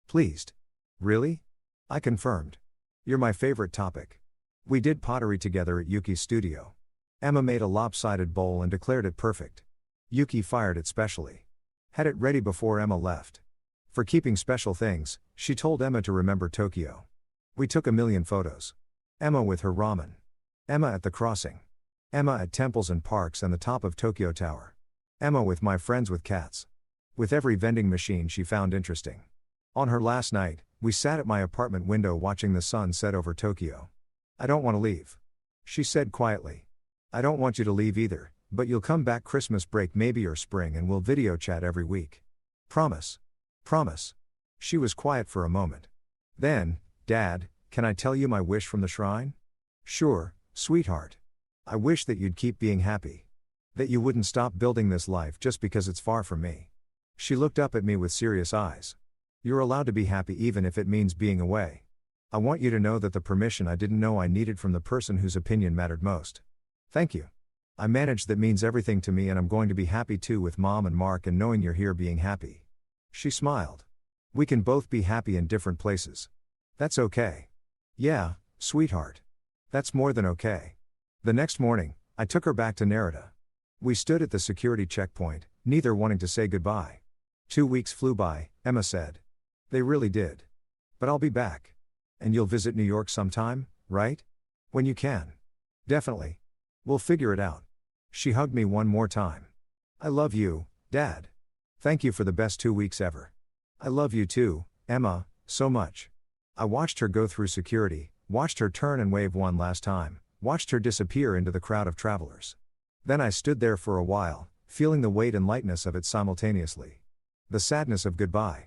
Pleased. Really? I confirmed. You're my favorite topic. We did pottery together at Yuki's studio. Emma made a lopsided bowl and declared it perfect. Yuki fired it specially. Had it ready before Emma left. For keeping special things, she told Emma to remember Tokyo. We took a million photos. Emma with her ramen. Emma at the crossing. Emma at temples and parks and the top of Tokyo Tower. Emma with my friends with cats. With every vending machine she found interesting. On her last night, we sat at my apartment window watching the sun set over Tokyo. I don't want to leave. She said quietly. I don't want you to leave either, but you'll come back Christmas break maybe or spring and we'll video chat every week. Promise. Promise. She was quiet for a moment. Then, Dad, can I tell you my wish from the shrine? Sure, sweetheart. I wish that you'd keep being happy. That you wouldn't stop building this life just because it's far from me. She looked up at me with serious eyes. You're allowed to be happy even if it means being away. I want you to know that the permission I didn't know I needed from the person whose opinion mattered most. Thank you. I managed that means everything to me, and I'm going to be happy too with Mom and Mark and knowing you're here being happy. She smiled. We can both be happy in different places. That's okay. Yeah, sweetheart. That's more than okay. The next morning, I took her back to Narita. We stood at the security checkpoint, neither wanting to say goodbye. 2 weeks flew by, Emma said. They really did. But I'll be back. And you'll visit New York sometime, right? When you can. Definitely. We'll figure it out. She hugged me one more time. I love you, Dad. Thank you for the best 2 weeks ever. I love you too, Emma, so much. I watched her go through security, watched her turn and wave one last time, watched her disappear into the crowd of travelers. Then I stood there for a while, feeling the weight and lightness of it simultaneously. The sadness of goodbye.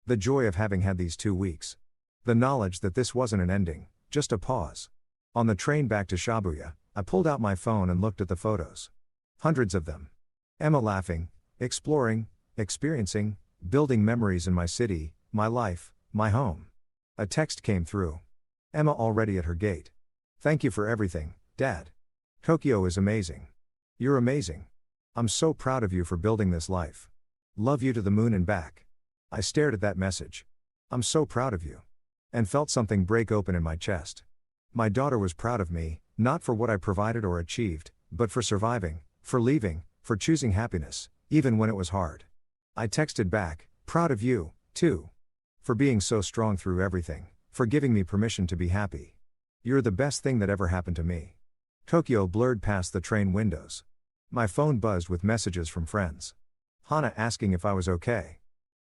The joy of having had these 2 weeks. The knowledge that this wasn't an ending, just a pause. On the train back to Shibuya, I pulled out my phone and looked at the photos. Hundreds of them. Emma laughing, exploring, experiencing, building memories in my city, my life, my home. A text came through. Emma already at her gate. Thank you for everything, Dad. Tokyo is amazing. You're amazing. I'm so proud of you for building this life. Love you to the moon and back. I stared at that message. I'm so proud of you. And felt something break open in my chest. My daughter was proud of me, not for what I provided or achieved, but for surviving, for leaving, for choosing happiness, even when it was hard. I texted back, proud of you, too. For being so strong through everything, for giving me permission to be happy. You're the best thing that ever happened to me. Tokyo blurred past the train windows. My phone buzzed with messages from friends. Hana asking if I was okay.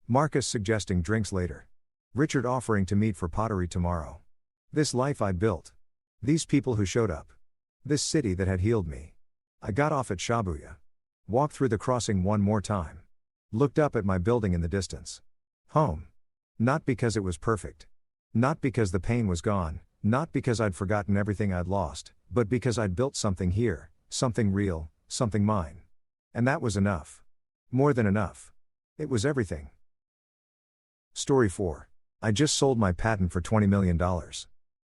Marcus suggesting drinks later. Richard offering to meet for pottery tomorrow. This life I built. These people who showed up. This city that had healed me. I got off at Shibuya. Walked through the crossing one more time. Looked up at my building in the distance. Home. Not because it was perfect. Not because the pain was gone, not because I'd forgotten everything I'd lost, but because I'd built something here, something real, something mine. And that was enough. More than enough. It was everything. Story 4. I just sold my patent for $20 million.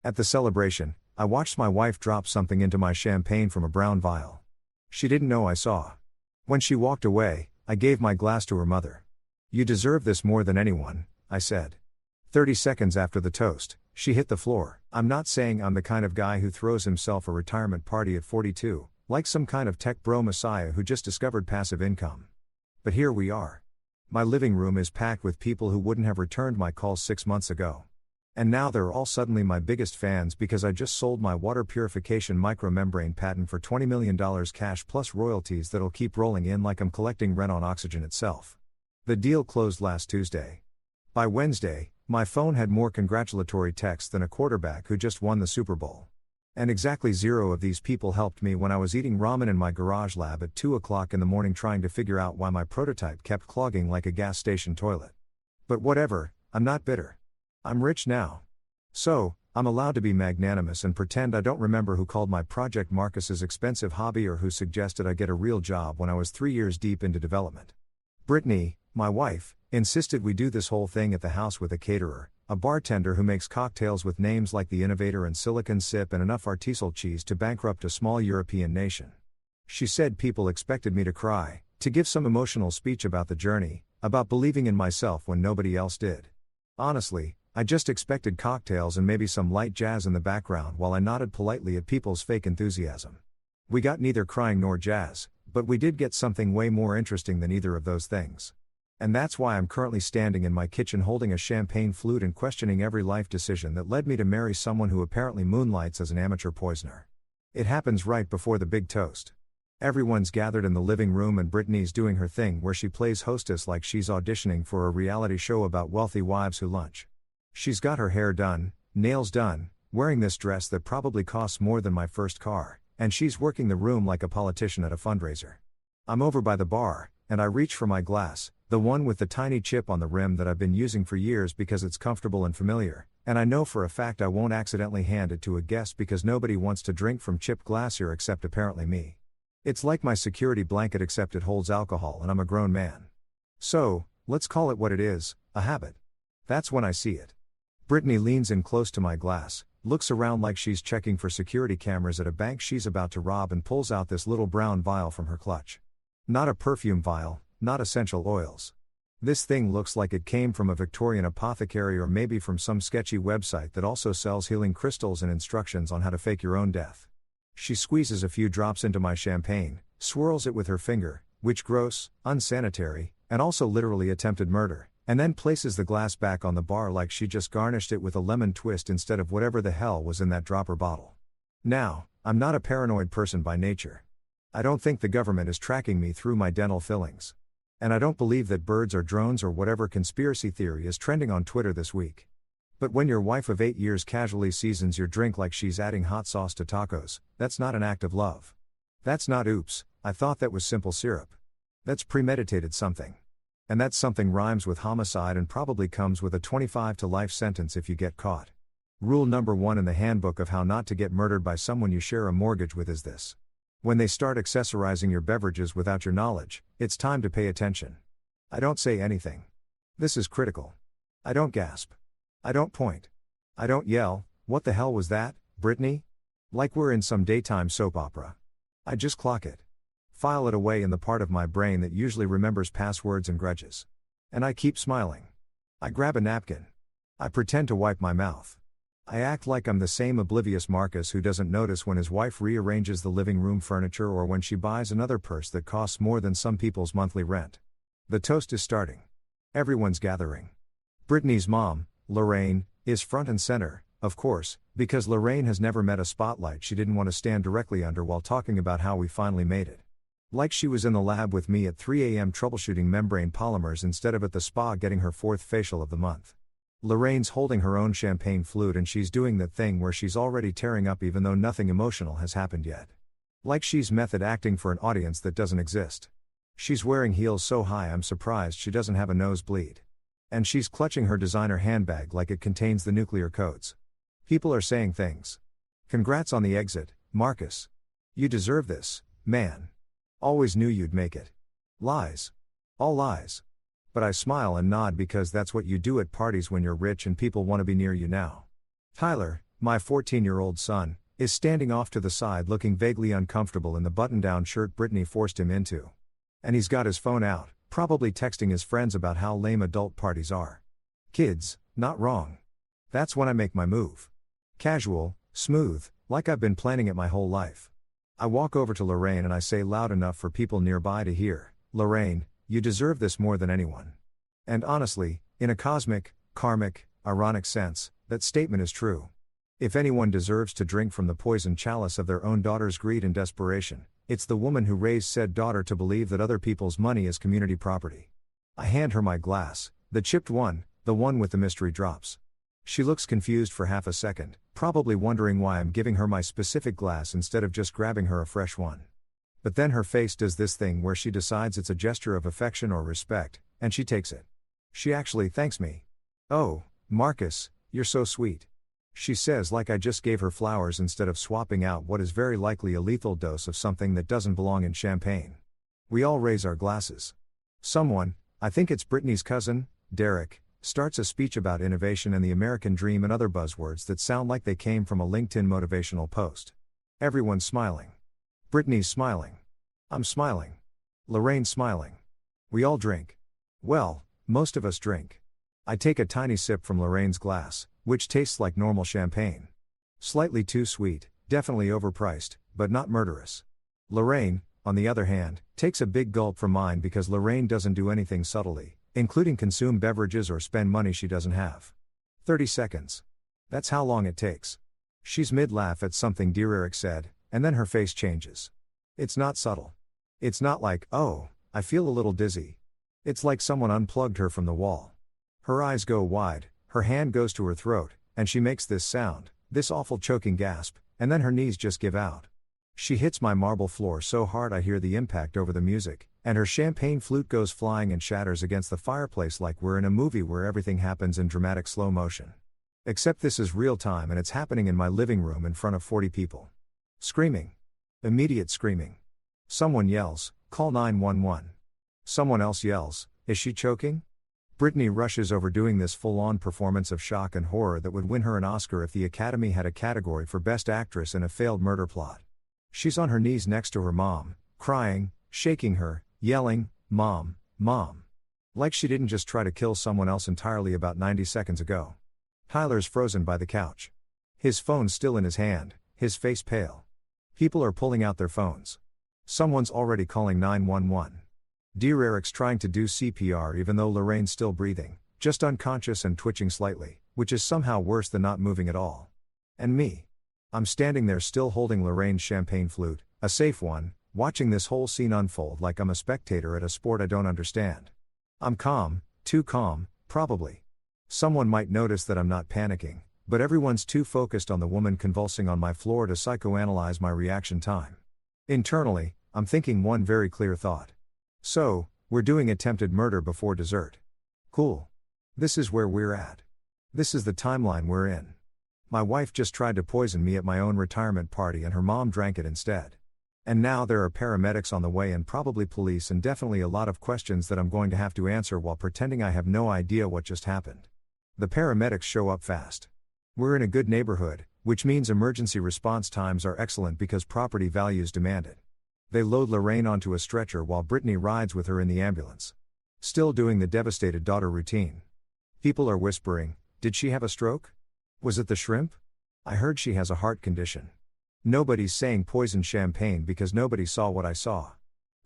At the celebration, I watched my wife drop something into my champagne from a brown vial. She didn't know I saw. When she walked away, I gave my glass to her mother. You deserve this more than anyone, I said. 30 seconds after the toast, she hit the floor. I'm not saying I'm the kind of guy who throws himself a retirement party at 42, like some kind of tech bro messiah who just discovered passive income. But here we are. My living room is packed with people who wouldn't have returned my calls 6 months ago. And now they're all suddenly my biggest fans because I just sold my water purification micromembrane patent for $20 million cash plus royalties that'll keep rolling in like I'm collecting rent on oxygen itself. The deal closed last Tuesday. By Wednesday, my phone had more congratulatory texts than a quarterback who just won the Super Bowl. And exactly 0 of these people helped me when I was eating ramen in my garage lab at 2 o'clock in the morning trying to figure out why my prototype kept clogging like a gas station toilet. But whatever, I'm not bitter. I'm rich now. So, I'm allowed to be magnanimous and pretend I don't remember who called my project Marcus's expensive hobby or who suggested I get a real job when I was 3 years deep into development. Brittany, my wife, Insisted we do this whole thing at the house with a caterer, a bartender who makes cocktails with names like The Innovator and Silicon Sip and enough artisanal cheese to bankrupt a small European nation. She said people expected me to cry, to give some emotional speech about the journey, about believing in myself when nobody else did. Honestly, I just expected cocktails and maybe some light jazz in the background while I nodded politely at people's fake enthusiasm. We got neither crying nor jazz, but we did get something way more interesting than either of those things. And that's why I'm currently standing in my kitchen holding a champagne flute and questioning every life decision that led me to marry someone who apparently moonlights as an amateur poisoner. It happens right before the big toast. Everyone's gathered in the living room and Brittany's doing her thing where she plays hostess like she's auditioning for a reality show about wealthy wives who lunch. She's got her hair done, nails done, wearing this dress that probably costs more than my first car, and she's working the room like a politician at a fundraiser. I'm over by the bar, and I reach for my glass, the one with the tiny chip on the rim that I've been using for years because it's comfortable and familiar, and I know for a fact I won't accidentally hand it to a guest because nobody wants to drink from chipped glass here except apparently me. It's like my security blanket except it holds alcohol and I'm a grown man. So, let's call it what it is, a habit. That's when I see it. Brittany leans in close to my glass, looks around like she's checking for security cameras at a bank she's about to rob and pulls out this little brown vial from her clutch. Not a perfume vial, not essential oils. This thing looks like it came from a Victorian apothecary or maybe from some sketchy website that also sells healing crystals and instructions on how to fake your own death. She squeezes a few drops into my champagne, swirls it with her finger, which gross, unsanitary, and also literally attempted murder, and then places the glass back on the bar like she just garnished it with a lemon twist instead of whatever the hell was in that dropper bottle. Now, I'm not a paranoid person by nature. I don't think the government is tracking me through my dental fillings. And I don't believe that birds are drones or whatever conspiracy theory is trending on Twitter this week. But when your wife of 8 years casually seasons your drink like she's adding hot sauce to tacos, that's not an act of love. That's not oops, I thought that was simple syrup. That's premeditated something. And that something rhymes with homicide and probably comes with a 25 to life sentence if you get caught. Rule number 1 in the handbook of how not to get murdered by someone you share a mortgage with is this. When they start accessorizing your beverages without your knowledge, it's time to pay attention. I don't say anything. This is critical. I don't gasp. I don't point. I don't yell, "What the hell was that, Brittany?" Like we're in some daytime soap opera. I just clock it. File it away in the part of my brain that usually remembers passwords and grudges. And I keep smiling. I grab a napkin. I pretend to wipe my mouth. I act like I'm the same oblivious Marcus who doesn't notice when his wife rearranges the living room furniture or when she buys another purse that costs more than some people's monthly rent. The toast is starting. Everyone's gathering. Brittany's mom, Lorraine, is front and center, of course, because Lorraine has never met a spotlight she didn't want to stand directly under while talking about how we finally made it. Like she was in the lab with me at 3 a.m. troubleshooting membrane polymers instead of at the spa getting her 4th facial of the month. Lorraine's holding her own champagne flute and she's doing that thing where she's already tearing up even though nothing emotional has happened yet. Like she's method acting for an audience that doesn't exist. She's wearing heels so high I'm surprised she doesn't have a nosebleed. And she's clutching her designer handbag like it contains the nuclear codes. People are saying things. Congrats on the exit, Marcus. You deserve this, man. Always knew you'd make it. Lies. All lies. But I smile and nod because that's what you do at parties when you're rich and people want to be near you now. Tyler, my 14-year-old son, is standing off to the side looking vaguely uncomfortable in the button-down shirt Brittany forced him into. And he's got his phone out, probably texting his friends about how lame adult parties are. Kids, not wrong. That's when I make my move. Casual, smooth, like I've been planning it my whole life. I walk over to Lorraine and I say loud enough for people nearby to hear, "Lorraine, you deserve this more than anyone." And honestly, in a cosmic, karmic, ironic sense, that statement is true. If anyone deserves to drink from the poisoned chalice of their own daughter's greed and desperation, it's the woman who raised said daughter to believe that other people's money is community property. I hand her my glass, the chipped one, the one with the mystery drops. She looks confused for half a second, probably wondering why I'm giving her my specific glass instead of just grabbing her a fresh one. But then her face does this thing where she decides it's a gesture of affection or respect, and she takes it. She actually thanks me. "Oh, Marcus, you're so sweet," she says like I just gave her flowers instead of swapping out what is very likely a lethal dose of something that doesn't belong in champagne. We all raise our glasses. Someone, I think it's Brittany's cousin, Derek, starts a speech about innovation and the American dream and other buzzwords that sound like they came from a LinkedIn motivational post. Everyone's smiling. Brittany's smiling. I'm smiling. Lorraine's smiling. We all drink. Well, most of us drink. I take a tiny sip from Lorraine's glass, which tastes like normal champagne. Slightly too sweet, definitely overpriced, but not murderous. Lorraine, on the other hand, takes a big gulp from mine because Lorraine doesn't do anything subtly, including consume beverages or spend money she doesn't have. 30 seconds. That's how long it takes. She's mid-laugh at something dear Eric said, and then her face changes. It's not subtle. It's not like, oh, I feel a little dizzy. It's like someone unplugged her from the wall. Her eyes go wide, her hand goes to her throat, and she makes this sound, this awful choking gasp, and then her knees just give out. She hits my marble floor so hard I hear the impact over the music, and her champagne flute goes flying and shatters against the fireplace like we're in a movie where everything happens in dramatic slow motion. Except this is real time and it's happening in my living room in front of 40 people. Screaming. Immediate screaming. Someone yells, "Call 911." Someone else yells, "Is she choking?" Brittany rushes over doing this full-on performance of shock and horror that would win her an Oscar if the Academy had a category for Best Actress in a failed murder plot. She's on her knees next to her mom, crying, shaking her, yelling, "Mom, Mom." Like she didn't just try to kill someone else entirely about 90 seconds ago. Tyler's frozen by the couch. His phone still in his hand, his face pale. People are pulling out their phones. Someone's already calling 911. Dear Eric's trying to do CPR even though Lorraine's still breathing, just unconscious and twitching slightly, which is somehow worse than not moving at all. And me. I'm standing there still holding Lorraine's champagne flute, a safe one, watching this whole scene unfold like I'm a spectator at a sport I don't understand. I'm calm, too calm, probably. Someone might notice that I'm not panicking, but everyone's too focused on the woman convulsing on my floor to psychoanalyze my reaction time. Internally, I'm thinking one very clear thought. So, we're doing attempted murder before dessert. Cool. This is where we're at. This is the timeline we're in. My wife just tried to poison me at my own retirement party and her mom drank it instead. And now there are paramedics on the way and probably police and definitely a lot of questions that I'm going to have to answer while pretending I have no idea what just happened. The paramedics show up fast. We're in a good neighborhood, which means emergency response times are excellent because property values demand it. They load Lorraine onto a stretcher while Brittany rides with her in the ambulance. Still doing the devastated daughter routine. People are whispering, "Did she have a stroke? Was it the shrimp? I heard she has a heart condition." Nobody's saying poison champagne because nobody saw what I saw.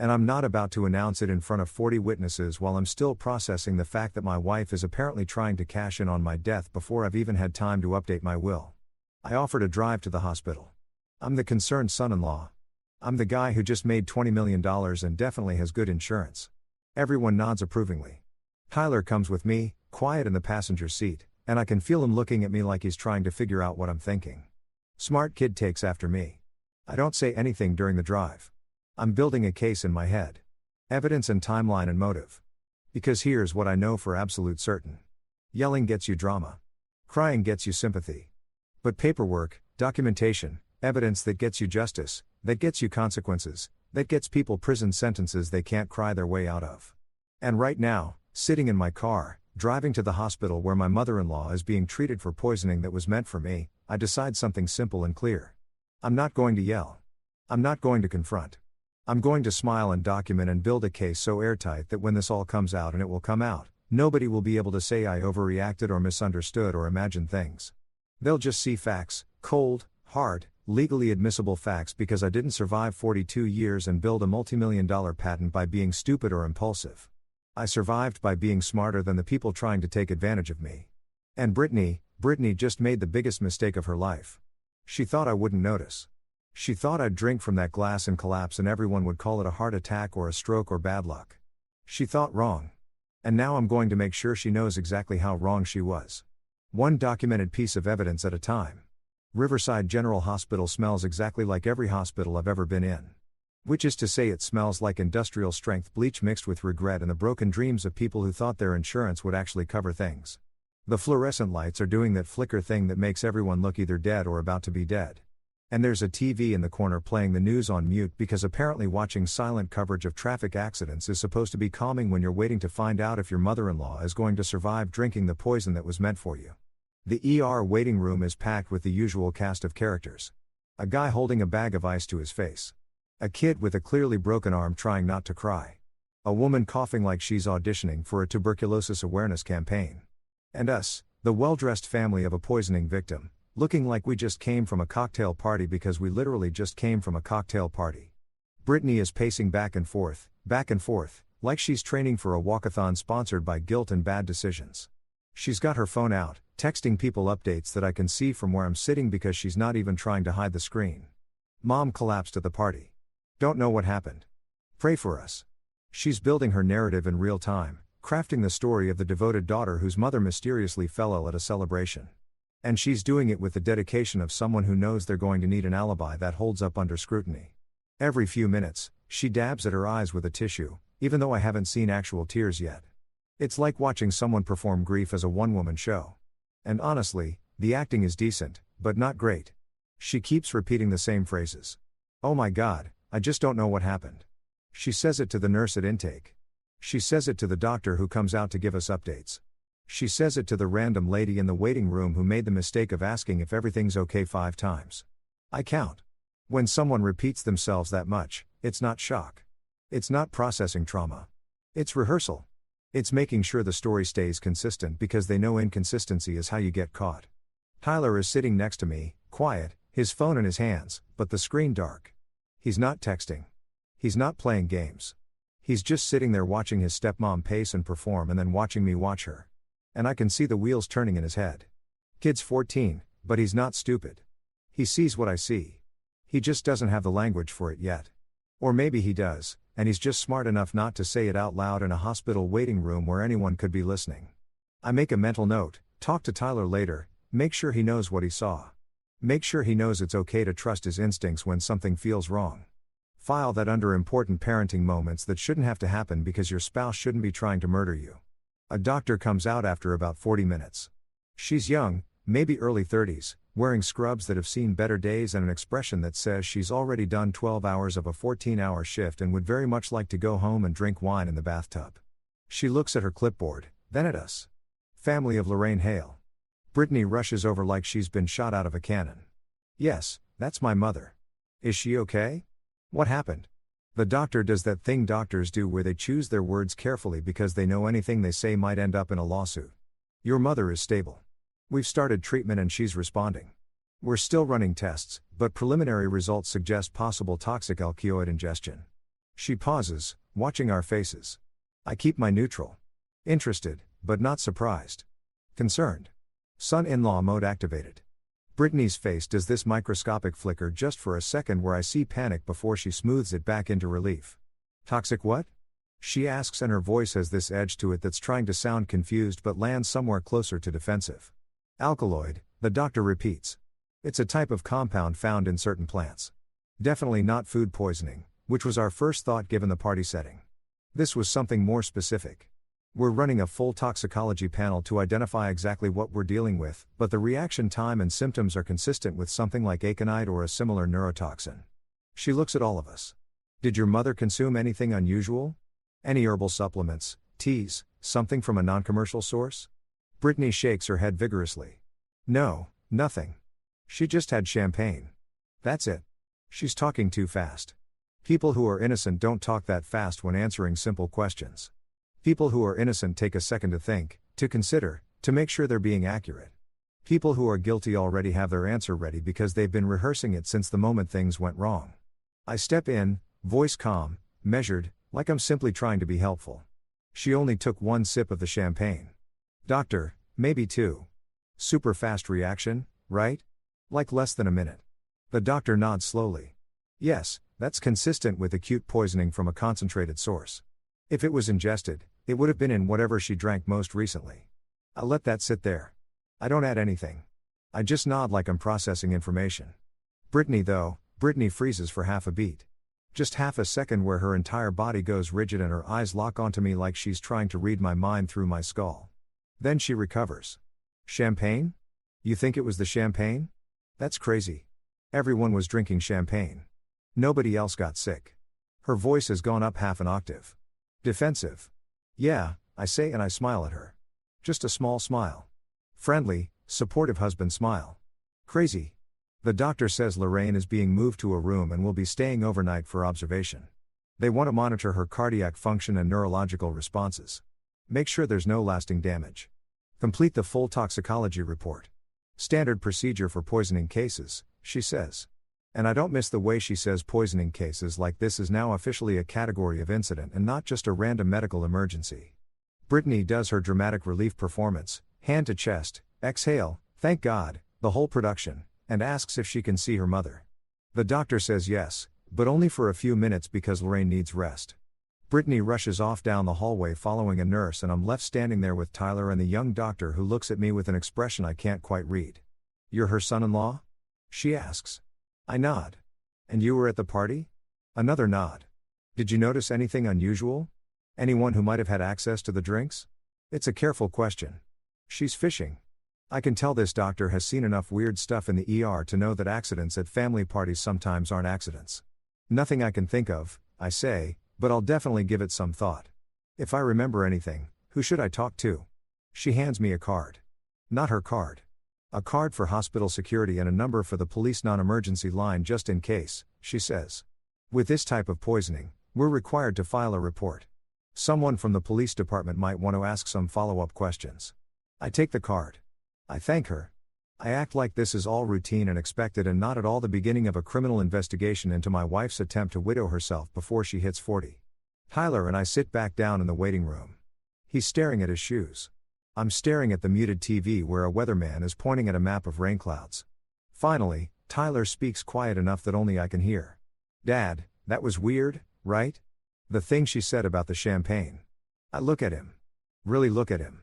And I'm not about to announce it in front of 40 witnesses while I'm still processing the fact that my wife is apparently trying to cash in on my death before I've even had time to update my will. I offer to drive to the hospital. I'm the concerned son-in-law. I'm the guy who just made $20 million and definitely has good insurance. Everyone nods approvingly. Tyler comes with me, quiet in the passenger seat, and I can feel him looking at me like he's trying to figure out what I'm thinking. Smart kid takes after me. I don't say anything during the drive. I'm building a case in my head. Evidence and timeline and motive. Because here's what I know for absolute certain. Yelling gets you drama. Crying gets you sympathy. But paperwork, documentation, evidence that gets you justice, that gets you consequences, that gets people prison sentences they can't cry their way out of. And right now, sitting in my car, driving to the hospital where my mother-in-law is being treated for poisoning that was meant for me, I decide something simple and clear. I'm not going to yell. I'm not going to confront. I'm going to smile and document and build a case so airtight that when this all comes out, and it will come out, nobody will be able to say I overreacted or misunderstood or imagined things. They'll just see facts, cold, hard, legally admissible facts because I didn't survive 42 years and build a multi-million-dollar patent by being stupid or impulsive. I survived by being smarter than the people trying to take advantage of me. And Brittany just made the biggest mistake of her life. She thought I wouldn't notice. She thought I'd drink from that glass and collapse and everyone would call it a heart attack or a stroke or bad luck. She thought wrong. And now I'm going to make sure she knows exactly how wrong she was. One documented piece of evidence at a time. Riverside General Hospital smells exactly like every hospital I've ever been in. Which is to say it smells like industrial strength bleach mixed with regret and the broken dreams of people who thought their insurance would actually cover things. The fluorescent lights are doing that flicker thing that makes everyone look either dead or about to be dead. And there's a TV in the corner playing the news on mute because apparently watching silent coverage of traffic accidents is supposed to be calming when you're waiting to find out if your mother-in-law is going to survive drinking the poison that was meant for you. The ER waiting room is packed with the usual cast of characters. A guy holding a bag of ice to his face. A kid with a clearly broken arm trying not to cry. A woman coughing like she's auditioning for a tuberculosis awareness campaign. And us, the well-dressed family of a poisoning victim, looking like we just came from a cocktail party because we literally just came from a cocktail party. Brittany is pacing back and forth, like she's training for a walkathon sponsored by Guilt and Bad Decisions. She's got her phone out, texting people updates that I can see from where I'm sitting because she's not even trying to hide the screen. Mom collapsed at the party. Don't know what happened. Pray for us. She's building her narrative in real time, crafting the story of the devoted daughter whose mother mysteriously fell ill at a celebration. And she's doing it with the dedication of someone who knows they're going to need an alibi that holds up under scrutiny. Every few minutes, she dabs at her eyes with a tissue, even though I haven't seen actual tears yet. It's like watching someone perform grief as a one-woman show. And honestly, the acting is decent, but not great. She keeps repeating the same phrases. Oh my God, I just don't know what happened. She says it to the nurse at intake. She says it to the doctor who comes out to give us updates. She says it to the random lady in the waiting room who made the mistake of asking if everything's okay 5 times. I count. When someone repeats themselves that much, it's not shock. It's not processing trauma. It's rehearsal. It's making sure the story stays consistent because they know inconsistency is how you get caught. Tyler is sitting next to me, quiet, his phone in his hands, but the screen dark. He's not texting. He's not playing games. He's just sitting there watching his stepmom pace and perform and then watching me watch her. And I can see the wheels turning in his head. Kid's 14, but he's not stupid. He sees what I see. He just doesn't have the language for it yet. Or maybe he does, and he's just smart enough not to say it out loud in a hospital waiting room where anyone could be listening. I make a mental note, talk to Tyler later, make sure he knows what he saw. Make sure he knows it's okay to trust his instincts when something feels wrong. File that under important parenting moments that shouldn't have to happen because your spouse shouldn't be trying to murder you. A doctor comes out after about 40 minutes. She's young, maybe early 30s, wearing scrubs that have seen better days and an expression that says she's already done 12 hours of a 14-hour shift and would very much like to go home and drink wine in the bathtub. She looks at her clipboard, then at us. Family of Lorraine Hale. Brittany rushes over like she's been shot out of a cannon. Yes, that's my mother. Is she okay? What happened? The doctor does that thing doctors do where they choose their words carefully because they know anything they say might end up in a lawsuit. Your mother is stable. We've started treatment and she's responding. We're still running tests, but preliminary results suggest possible toxic alkaloid ingestion. She pauses, watching our faces. I keep my neutral. Interested, but not surprised. Concerned. Son-in-law mode activated. Brittany's face does this microscopic flicker just for a second where I see panic before she smooths it back into relief. Toxic what? She asks and her voice has this edge to it that's trying to sound confused but lands somewhere closer to defensive. Alkaloid, the doctor repeats. It's a type of compound found in certain plants. Definitely not food poisoning, which was our first thought given the party setting. This was something more specific. We're running a full toxicology panel to identify exactly what we're dealing with, but the reaction time and symptoms are consistent with something like aconite or a similar neurotoxin. She looks at all of us. Did your mother consume anything unusual? Any herbal supplements, teas, something from a non-commercial source? Brittany shakes her head vigorously. No, nothing. She just had champagne. That's it. She's talking too fast. People who are innocent don't talk that fast when answering simple questions. People who are innocent take a second to think, to consider, to make sure they're being accurate. People who are guilty already have their answer ready because they've been rehearsing it since the moment things went wrong. I step in, voice calm, measured, like I'm simply trying to be helpful. She only took 1 sip of the champagne. Doctor, maybe 2. Super fast reaction, right? Like less than a minute. The doctor nods slowly. Yes, that's consistent with acute poisoning from a concentrated source. If it was ingested, it would have been in whatever she drank most recently. I let that sit there. I don't add anything. I just nod like I'm processing information. Brittany freezes for half a beat. Just half a second where her entire body goes rigid and her eyes lock onto me like she's trying to read my mind through my skull. Then she recovers. Champagne? You think it was the champagne? That's crazy. Everyone was drinking champagne. Nobody else got sick. Her voice has gone up half an octave. Defensive. Yeah, I say and I smile at her. Just a small smile. Friendly, supportive husband smile. Crazy. The doctor says Lorraine is being moved to a room and will be staying overnight for observation. They want to monitor her cardiac function and neurological responses. Make sure there's no lasting damage. Complete the full toxicology report. Standard procedure for poisoning cases, she says. And I don't miss the way she says poisoning cases like this is now officially a category of incident and not just a random medical emergency. Brittany does her dramatic relief performance, hand to chest, exhale, thank God, the whole production, and asks if she can see her mother. The doctor says yes, but only for a few minutes because Lorraine needs rest. Brittany rushes off down the hallway following a nurse and I'm left standing there with Tyler and the young doctor who looks at me with an expression I can't quite read. You're her son-in-law? She asks. I nod. And you were at the party? Another nod. Did you notice anything unusual? Anyone who might have had access to the drinks? It's a careful question. She's fishing. I can tell this doctor has seen enough weird stuff in the ER to know that accidents at family parties sometimes aren't accidents. Nothing I can think of, I say, but I'll definitely give it some thought. If I remember anything, who should I talk to? She hands me a card. Not her card. A card for hospital security and a number for the police non-emergency line just in case, she says. With this type of poisoning, we're required to file a report. Someone from the police department might want to ask some follow-up questions. I take the card. I thank her. I act like this is all routine and expected and not at all the beginning of a criminal investigation into my wife's attempt to widow herself before she hits 40. Tyler and I sit back down in the waiting room. He's staring at his shoes. I'm staring at the muted TV where a weatherman is pointing at a map of rain clouds. Finally, Tyler speaks quiet enough that only I can hear. Dad, that was weird, right? The thing she said about the champagne. I look at him. Really look at him.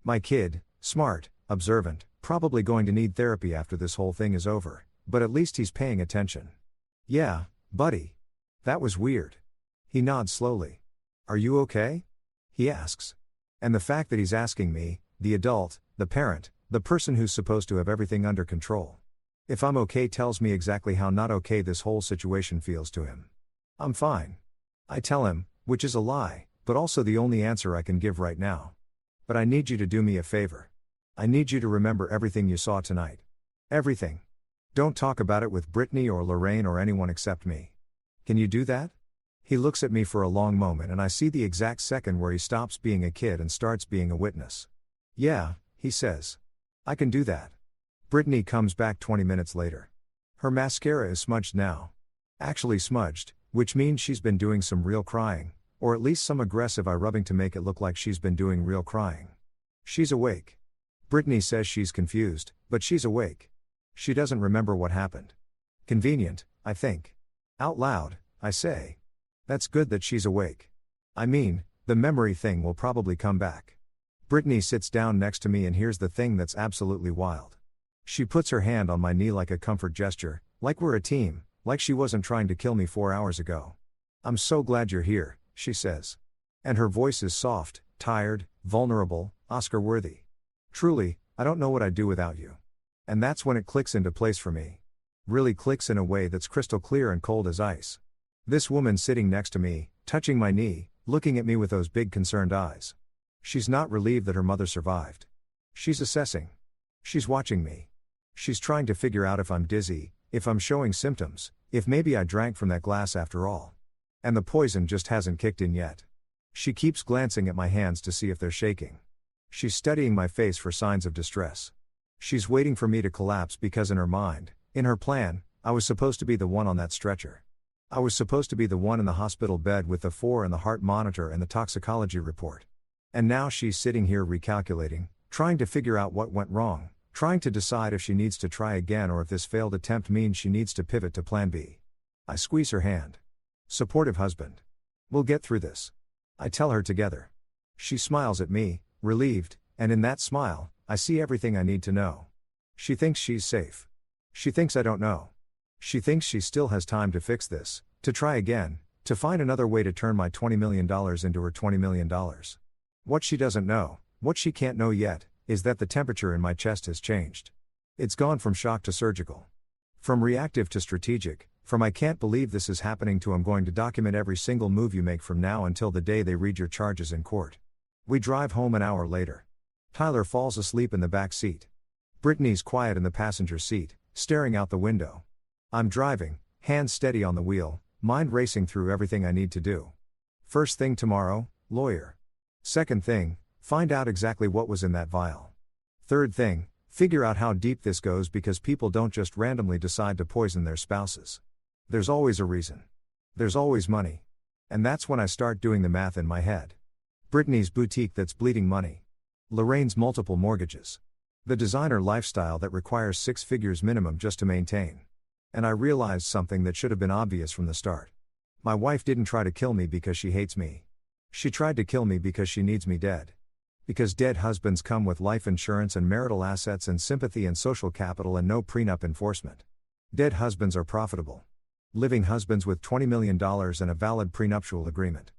My kid, smart, observant, probably going to need therapy after this whole thing is over, but at least he's paying attention. Yeah, buddy. That was weird. He nods slowly. Are you okay? He asks. And the fact that he's asking me, the adult, the parent, the person who's supposed to have everything under control. If I'm okay tells me exactly how not okay this whole situation feels to him. I'm fine. I tell him, which is a lie, but also the only answer I can give right now. But I need you to do me a favor. I need you to remember everything you saw tonight. Everything. Don't talk about it with Brittany or Lorraine or anyone except me. Can you do that? He looks at me for a long moment and I see the exact second where he stops being a kid and starts being a witness. Yeah, he says. I can do that. Brittany comes back 20 minutes later. Her mascara is smudged now. Actually smudged, which means she's been doing some real crying, or at least some aggressive eye rubbing to make it look like she's been doing real crying. She's awake. Brittany says she's confused, but she's awake. She doesn't remember what happened. Convenient, I think. Out loud, I say. That's good that she's awake. I mean, the memory thing will probably come back. Brittany sits down next to me and here's the thing that's absolutely wild. She puts her hand on my knee like a comfort gesture, like we're a team, like she wasn't trying to kill me 4 hours ago. I'm so glad you're here, she says. And her voice is soft, tired, vulnerable, Oscar-worthy. Truly, I don't know what I'd do without you. And that's when it clicks into place for me. Really clicks in a way that's crystal clear and cold as ice. This woman sitting next to me, touching my knee, looking at me with those big concerned eyes. She's not relieved that her mother survived. She's assessing. She's watching me. She's trying to figure out if I'm dizzy, if I'm showing symptoms, if maybe I drank from that glass after all. And the poison just hasn't kicked in yet. She keeps glancing at my hands to see if they're shaking. She's studying my face for signs of distress. She's waiting for me to collapse because in her mind, in her plan, I was supposed to be the one on that stretcher. I was supposed to be the one in the hospital bed with the 4 and the heart monitor and the toxicology report. And now she's sitting here recalculating, trying to figure out what went wrong, trying to decide if she needs to try again or if this failed attempt means she needs to pivot to plan B. I squeeze her hand. Supportive husband. We'll get through this. I tell her together. She smiles at me, relieved, and in that smile, I see everything I need to know. She thinks she's safe. She thinks I don't know. She thinks she still has time to fix this, to try again, to find another way to turn my $20 million into her $20 million. What she doesn't know, what she can't know yet, is that the temperature in my chest has changed. It's gone from shock to surgical. From reactive to strategic, from I can't believe this is happening to I'm going to document every single move you make from now until the day they read your charges in court. We drive home an hour later. Tyler falls asleep in the back seat. Brittany's quiet in the passenger seat, staring out the window. I'm driving, hands steady on the wheel, mind racing through everything I need to do. First thing tomorrow, lawyer. Second thing, find out exactly what was in that vial. Third thing, figure out how deep this goes because people don't just randomly decide to poison their spouses. There's always a reason. There's always money. And that's when I start doing the math in my head. Brittany's boutique that's bleeding money. Lorraine's multiple mortgages. The designer lifestyle that requires 6 figures minimum just to maintain. And I realized something that should have been obvious from the start. My wife didn't try to kill me because she hates me. She tried to kill me because she needs me dead. Because dead husbands come with life insurance and marital assets and sympathy and social capital and no prenup enforcement. Dead husbands are profitable. Living husbands with $20 million and a valid prenuptial agreement.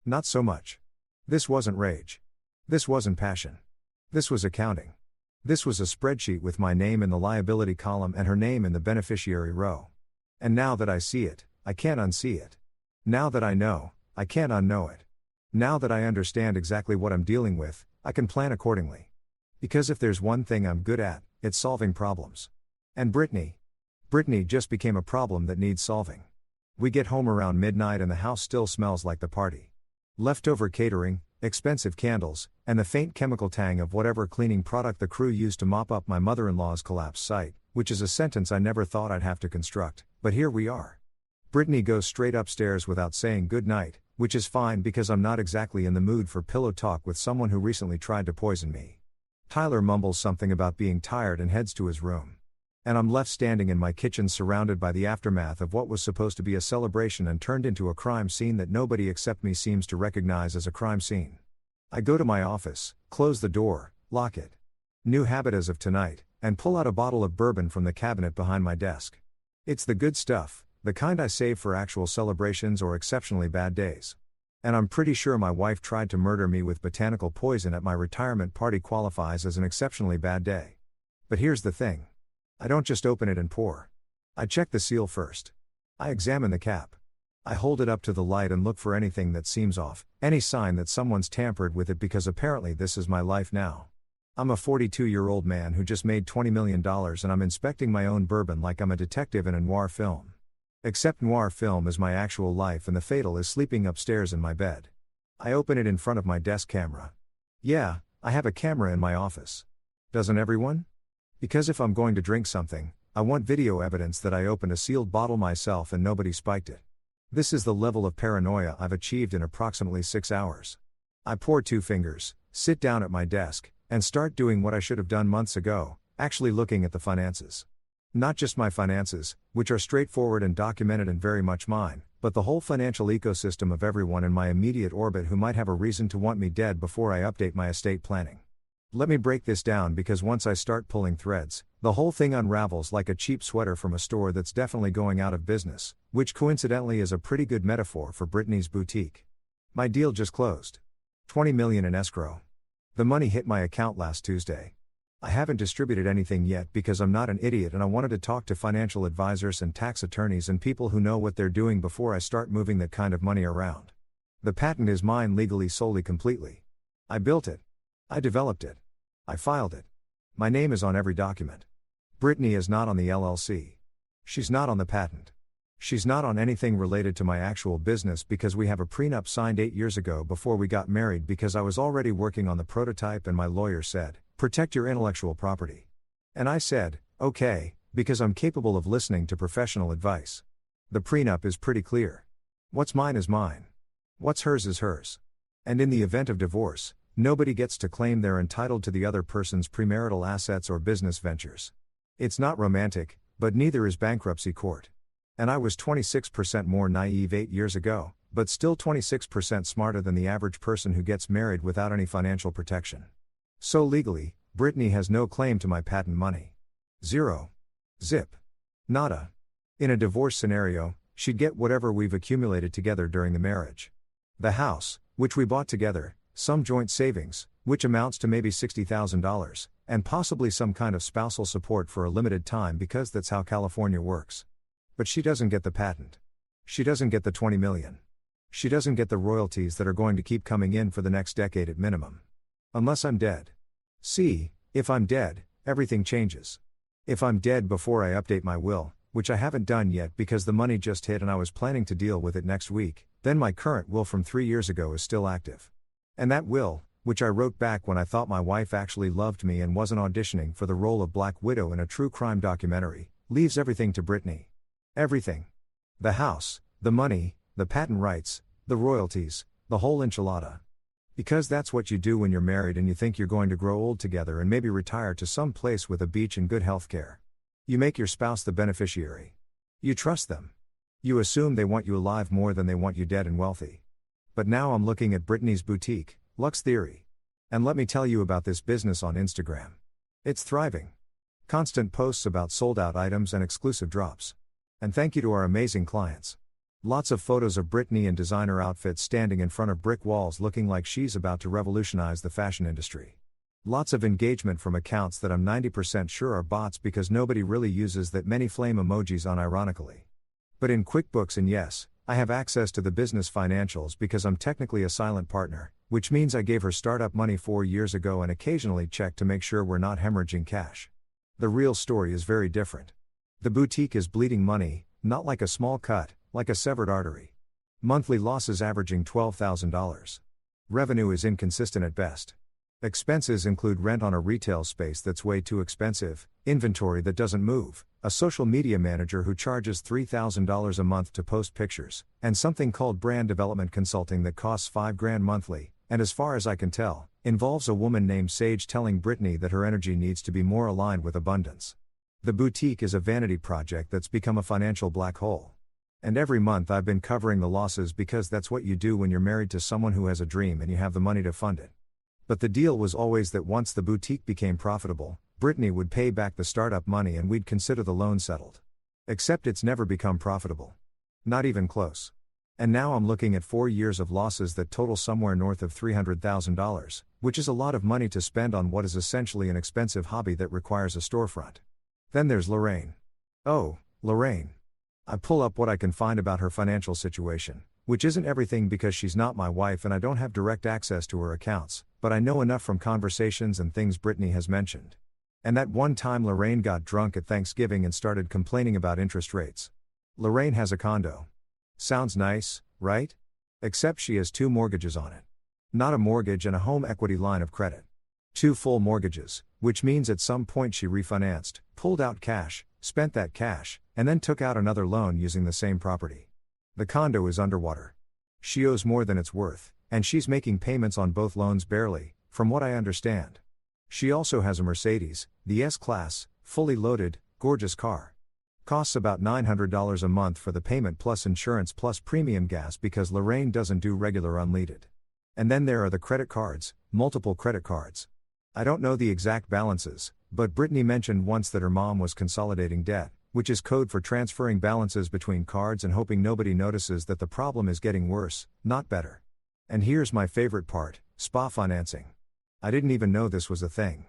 Not so much. This wasn't rage. This wasn't passion. This was accounting. This was a spreadsheet with my name in the liability column and her name in the beneficiary row. And now that I see it, I can't unsee it. Now that I know, I can't unknow it. Now that I understand exactly what I'm dealing with, I can plan accordingly. Because if there's one thing I'm good at, it's solving problems. And Brittany just became a problem that needs solving. We get home around midnight and the house still smells like the party. Leftover catering, expensive candles, and the faint chemical tang of whatever cleaning product the crew used to mop up my mother-in-law's collapsed site, which is a sentence I never thought I'd have to construct, but here we are. Brittany goes straight upstairs without saying good night, which is fine because I'm not exactly in the mood for pillow talk with someone who recently tried to poison me. Tyler mumbles something about being tired and heads to his room. And I'm left standing in my kitchen surrounded by the aftermath of what was supposed to be a celebration and turned into a crime scene that nobody except me seems to recognize as a crime scene. I go to my office, close the door, lock it. New habit as of tonight, and pull out a bottle of bourbon from the cabinet behind my desk. It's the good stuff, the kind I save for actual celebrations or exceptionally bad days. And I'm pretty sure my wife tried to murder me with botanical poison at my retirement party qualifies as an exceptionally bad day. But here's the thing. I don't just open it and pour. I check the seal first. I examine the cap. I hold it up to the light and look for anything that seems off, any sign that someone's tampered with it because apparently this is my life now. I'm a 42-year-old man who just made $20 million and I'm inspecting my own bourbon like I'm a detective in a noir film. Except noir film is my actual life and the fatal is sleeping upstairs in my bed. I open it in front of my desk camera. Yeah, I have a camera in my office. Doesn't everyone? Because if I'm going to drink something, I want video evidence that I opened a sealed bottle myself and nobody spiked it. This is the level of paranoia I've achieved in approximately 6 hours. I pour 2 fingers, sit down at my desk, and start doing what I should have done months ago, actually looking at the finances. Not just my finances, which are straightforward and documented and very much mine, but the whole financial ecosystem of everyone in my immediate orbit who might have a reason to want me dead before I update my estate planning. Let me break this down because once I start pulling threads, the whole thing unravels like a cheap sweater from a store that's definitely going out of business, which coincidentally is a pretty good metaphor for Brittany's boutique. My deal just closed. $20 million in escrow. The money hit my account last Tuesday. I haven't distributed anything yet because I'm not an idiot and I wanted to talk to financial advisors and tax attorneys and people who know what they're doing before I start moving that kind of money around. The patent is mine legally solely completely. I built it. I developed it. I filed it. My name is on every document. Brittany is not on the LLC. She's not on the patent. She's not on anything related to my actual business because we have a prenup signed 8 years ago before we got married because I was already working on the prototype and my lawyer said, protect your intellectual property. And I said, okay, because I'm capable of listening to professional advice. The prenup is pretty clear. What's mine is mine. What's hers is hers. And in the event of divorce, nobody gets to claim they're entitled to the other person's premarital assets or business ventures. It's not romantic, but neither is bankruptcy court. And I was 26% more naive 8 years ago, but still 26% smarter than the average person who gets married without any financial protection. So legally, Brittany has no claim to my patent money. Zero. Zip. Nada. In a divorce scenario, she'd get whatever we've accumulated together during the marriage. The house, which we bought together, some joint savings, which amounts to maybe $60,000, and possibly some kind of spousal support for a limited time because that's how California works. But she doesn't get the patent. She doesn't get the 20 million. She doesn't get the royalties that are going to keep coming in for the next decade at minimum. Unless I'm dead. See, if I'm dead, everything changes. If I'm dead before I update my will, which I haven't done yet because the money just hit and I was planning to deal with it next week, then my current will from 3 years ago is still active. And that will, which I wrote back when I thought my wife actually loved me and wasn't auditioning for the role of Black Widow in a true crime documentary, leaves everything to Brittany. Everything. The house, the money, the patent rights, the royalties, the whole enchilada. Because that's what you do when you're married and you think you're going to grow old together and maybe retire to some place with a beach and good health care. You make your spouse the beneficiary. You trust them. You assume they want you alive more than they want you dead and wealthy. But now I'm looking at Brittany's boutique, Lux Theory. And let me tell you about this business on Instagram. It's thriving. Constant posts about sold out items and exclusive drops. And thank you to our amazing clients. Lots of photos of Brittany in designer outfits standing in front of brick walls looking like she's about to revolutionize the fashion industry. Lots of engagement from accounts that I'm 90% sure are bots because nobody really uses that many flame emojis unironically. But in QuickBooks, and yes, I have access to the business financials because I'm technically a silent partner, which means I gave her startup money 4 years ago and occasionally check to make sure we're not hemorrhaging cash. The real story is very different. The boutique is bleeding money, not like a small cut, like a severed artery. Monthly losses averaging $12,000. Revenue is inconsistent at best. Expenses include rent on a retail space that's way too expensive, inventory that doesn't move, a social media manager who charges $3,000 a month to post pictures, and something called brand development consulting that costs $5,000 monthly, and as far as I can tell, involves a woman named Sage telling Brittany that her energy needs to be more aligned with abundance. The boutique is a vanity project that's become a financial black hole. And every month I've been covering the losses because that's what you do when you're married to someone who has a dream and you have the money to fund it. But the deal was always that once the boutique became profitable, Brittany would pay back the startup money and we'd consider the loan settled. Except it's never become profitable. Not even close. And now I'm looking at 4 years of losses that total somewhere north of $300,000, which is a lot of money to spend on what is essentially an expensive hobby that requires a storefront. Then there's Lorraine. Oh, Lorraine. I pull up what I can find about her financial situation, which isn't everything because she's not my wife and I don't have direct access to her accounts, but I know enough from conversations and things Brittany has mentioned. And that one time Lorraine got drunk at Thanksgiving and started complaining about interest rates. Lorraine has a condo. Sounds nice, right? Except she has 2 mortgages on it. Not a mortgage and a home equity line of credit. 2 full mortgages, which means at some point she refinanced, pulled out cash, spent that cash, and then took out another loan using the same property. The condo is underwater. She owes more than it's worth, and she's making payments on both loans barely, from what I understand. She also has a Mercedes, the S-Class, fully loaded, gorgeous car. Costs about $900 a month for the payment plus insurance plus premium gas because Lorraine doesn't do regular unleaded. And then there are the credit cards, multiple credit cards. I don't know the exact balances, but Brittany mentioned once that her mom was consolidating debt, which is code for transferring balances between cards and hoping nobody notices that the problem is getting worse, not better. And here's my favorite part, spa financing. I didn't even know this was a thing.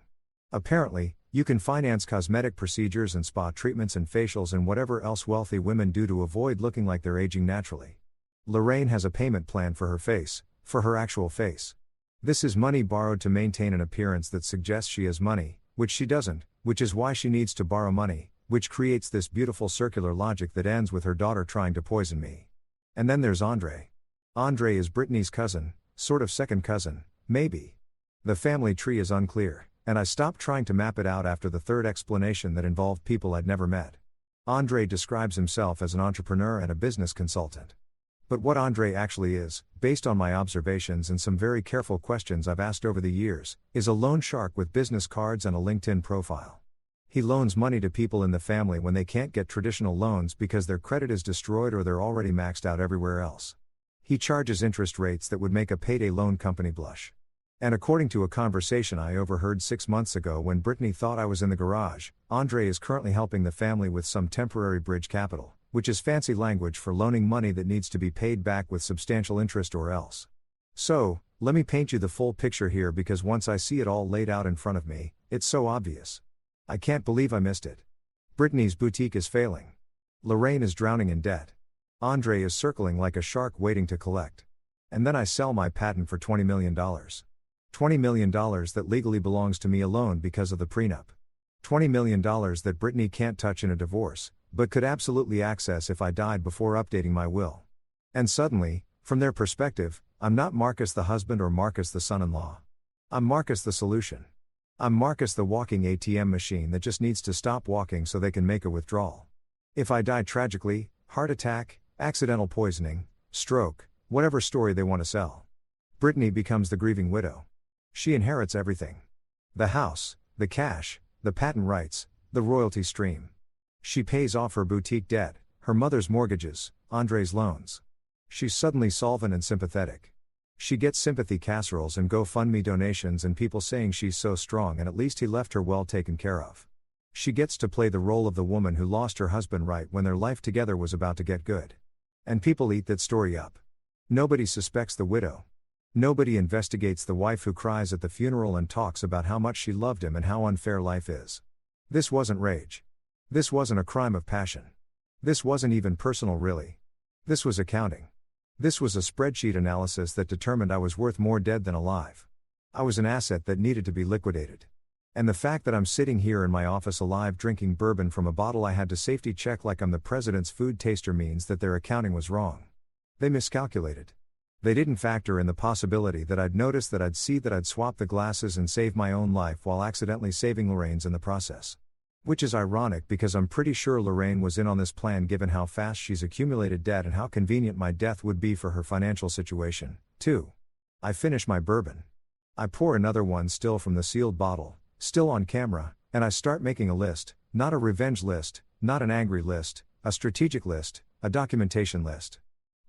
Apparently, you can finance cosmetic procedures and spa treatments and facials and whatever else wealthy women do to avoid looking like they're aging naturally. Lorraine has a payment plan for her face, for her actual face. This is money borrowed to maintain an appearance that suggests she has money, which she doesn't, which is why she needs to borrow money, which creates this beautiful circular logic that ends with her daughter trying to poison me. And then there's Andre. Andre is Brittany's cousin, sort of second cousin, maybe. The family tree is unclear, and I stopped trying to map it out after the third explanation that involved people I'd never met. Andre describes himself as an entrepreneur and a business consultant. But what Andre actually is, based on my observations and some very careful questions I've asked over the years, is a loan shark with business cards and a LinkedIn profile. He loans money to people in the family when they can't get traditional loans because their credit is destroyed or they're already maxed out everywhere else. He charges interest rates that would make a payday loan company blush. And according to a conversation I overheard 6 months ago when Brittany thought I was in the garage, Andre is currently helping the family with some temporary bridge capital, which is fancy language for loaning money that needs to be paid back with substantial interest or else. So, let me paint you the full picture here because once I see it all laid out in front of me, It's so obvious. I can't believe I missed it. Brittany's boutique is failing. Lorraine is drowning in debt. Andre is circling like a shark waiting to collect. And then I sell my patent for $20 million. $20 million that legally belongs to me alone because of the prenup. $20 million that Brittany can't touch in a divorce, but could absolutely access if I died before updating my will. And suddenly, from their perspective, I'm not Marcus the husband or Marcus the son-in-law. I'm Marcus the solution. I'm Marcus the walking ATM machine that just needs to stop walking so they can make a withdrawal. If I die tragically, heart attack, accidental poisoning, stroke, whatever story they want to sell, Brittany becomes the grieving widow. She inherits everything. The house, the cash, the patent rights, the royalty stream. She pays off her boutique debt, her mother's mortgages, Andre's loans. She's suddenly solvent and sympathetic. She gets sympathy casseroles and GoFundMe donations and people saying she's so strong and at least he left her well taken care of. She gets to play the role of the woman who lost her husband right when their life together was about to get good. And people eat that story up. Nobody suspects the widow. Nobody investigates the wife who cries at the funeral and talks about how much she loved him and how unfair life is. This wasn't rage. This wasn't a crime of passion. This wasn't even personal really. This was accounting. This was a spreadsheet analysis that determined I was worth more dead than alive. I was an asset that needed to be liquidated. And the fact that I'm sitting here in my office alive drinking bourbon from a bottle I had to safety check like I'm the president's food taster means that their accounting was wrong. They miscalculated. They didn't factor in the possibility that I'd notice that I'd see that I'd swap the glasses and save my own life while accidentally saving Lorraine's in the process. Which is ironic because I'm pretty sure Lorraine was in on this plan given how fast she's accumulated debt and how convenient my death would be for her financial situation, too. I finish my bourbon. I pour another one still from the sealed bottle, still on camera, and I start making a list, not a revenge list, not an angry list, a strategic list, a documentation list.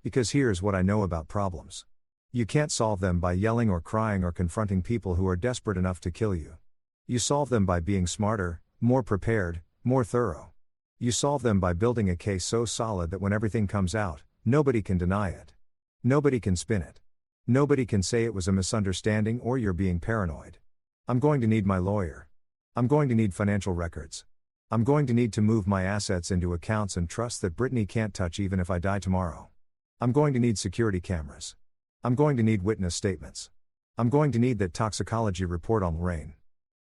Because here's what I know about problems. You can't solve them by yelling or crying or confronting people who are desperate enough to kill you. You solve them by being smarter, more prepared, more thorough. You solve them by building a case so solid that when everything comes out, nobody can deny it. Nobody can spin it. Nobody can say it was a misunderstanding or you're being paranoid. I'm going to need my lawyer. I'm going to need financial records. I'm going to need to move my assets into accounts and trusts that Brittany can't touch even if I die tomorrow. I'm going to need security cameras. I'm going to need witness statements. I'm going to need that toxicology report on Lorraine.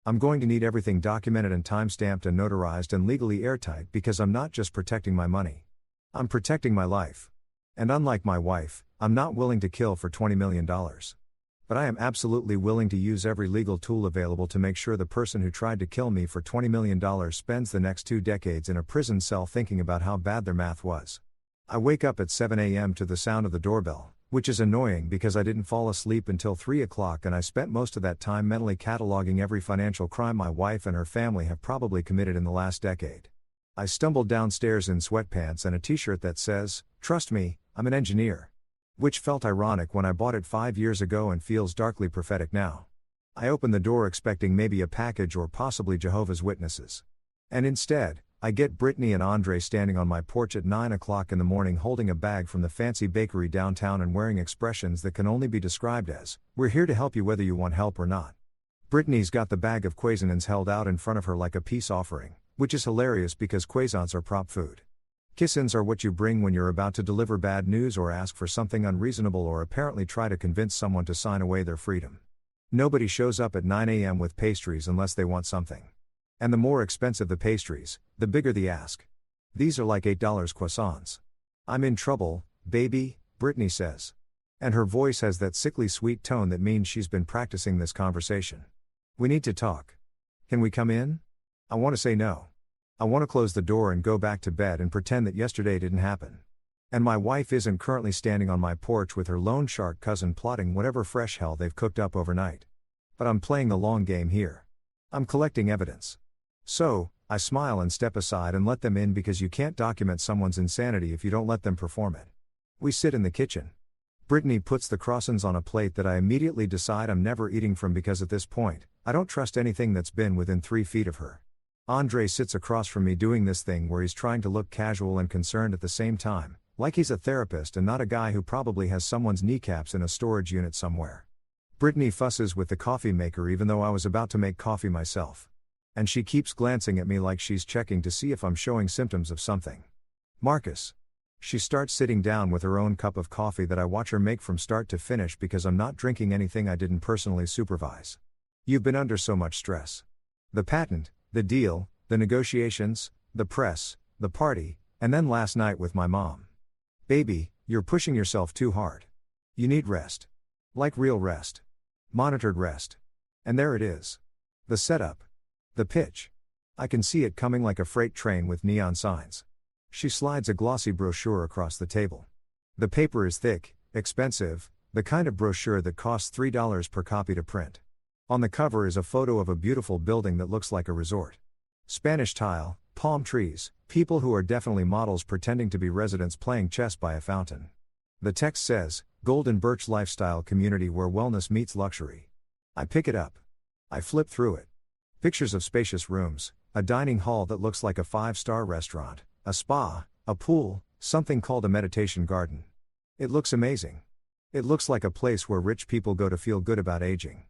I'm going to need everything documented and time-stamped and notarized and legally airtight because I'm not just protecting my money. I'm protecting my life. And unlike my wife, I'm not willing to kill for $20 million. But I am absolutely willing to use every legal tool available to make sure the person who tried to kill me for $20 million spends the next 2 decades in a prison cell thinking about how bad their math was. I wake up at 7 a.m. to the sound of the doorbell, which is annoying because I didn't fall asleep until 3 o'clock and I spent most of that time mentally cataloging every financial crime my wife and her family have probably committed in the last decade. I stumbled downstairs in sweatpants and a t-shirt that says, "Trust me, I'm an engineer." Which felt ironic when I bought it 5 years ago and feels darkly prophetic now. I opened the door expecting maybe a package or possibly Jehovah's Witnesses. And instead, I get Brittany and Andre standing on my porch at 9 o'clock in the morning holding a bag from the fancy bakery downtown and wearing expressions that can only be described as, "We're here to help you whether you want help or not." Brittany's got the bag of croissants held out in front of her like a peace offering, which is hilarious because croissants are prop food. Kissins are what you bring when you're about to deliver bad news or ask for something unreasonable or apparently try to convince someone to sign away their freedom. Nobody shows up at 9 a.m. with pastries unless they want something. And the more expensive the pastries, the bigger the ask. These are like $8 croissants. "I'm in trouble, baby," Brittany says. And her voice has that sickly sweet tone that means she's been practicing this conversation. "We need to talk. Can we come in?" I want to say no. I want to close the door and go back to bed and pretend that yesterday didn't happen. And my wife isn't currently standing on my porch with her loan shark cousin plotting whatever fresh hell they've cooked up overnight. But I'm playing the long game here. I'm collecting evidence. So, I smile and step aside and let them in because you can't document someone's insanity if you don't let them perform it. We sit in the kitchen. Brittany puts the croissants on a plate that I immediately decide I'm never eating from because at this point, I don't trust anything that's been within 3 feet of her. Andre sits across from me doing this thing where he's trying to look casual and concerned at the same time, like he's a therapist and not a guy who probably has someone's kneecaps in a storage unit somewhere. Brittany fusses with the coffee maker even though I was about to make coffee myself. And she keeps glancing at me like she's checking to see if I'm showing symptoms of something. Marcus. She starts sitting down with her own cup of coffee that I watch her make from start to finish because I'm not drinking anything I didn't personally supervise. You've been under so much stress. The patent, the deal, the negotiations, the press, the party, and then last night with my mom. Baby, you're pushing yourself too hard. You need rest. Like real rest. Monitored rest. And there it is. The setup. The pitch. I can see it coming like a freight train with neon signs. She slides a glossy brochure across the table. The paper is thick, expensive, the kind of brochure that costs $3 per copy to print. On the cover is a photo of a beautiful building that looks like a resort. Spanish tile, palm trees, people who are definitely models pretending to be residents playing chess by a fountain. The text says, Golden Birch Lifestyle Community where wellness meets luxury. I pick it up. I flip through it. Pictures of spacious rooms, a dining hall that looks like a 5-star restaurant, a spa, a pool, something called a meditation garden. It looks amazing. It looks like a place where rich people go to feel good about aging.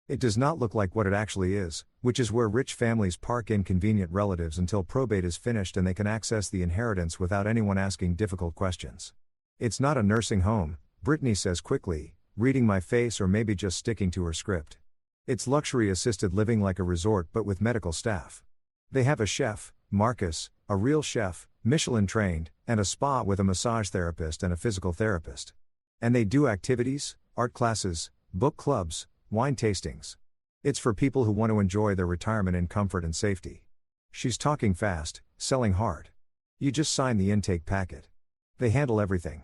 It does not look like what it actually is, which is where rich families park inconvenient relatives until probate is finished and they can access the inheritance without anyone asking difficult questions. It's not a nursing home, Brittany says quickly, reading my face or maybe just sticking to her script. It's luxury assisted living like a resort but with medical staff. They have a chef, Marcus, a real chef, Michelin trained, and a spa with a massage therapist and a physical therapist. And they do activities, art classes, book clubs, wine tastings. It's for people who want to enjoy their retirement in comfort and safety. She's talking fast, selling hard. You just sign the intake packet. They handle everything.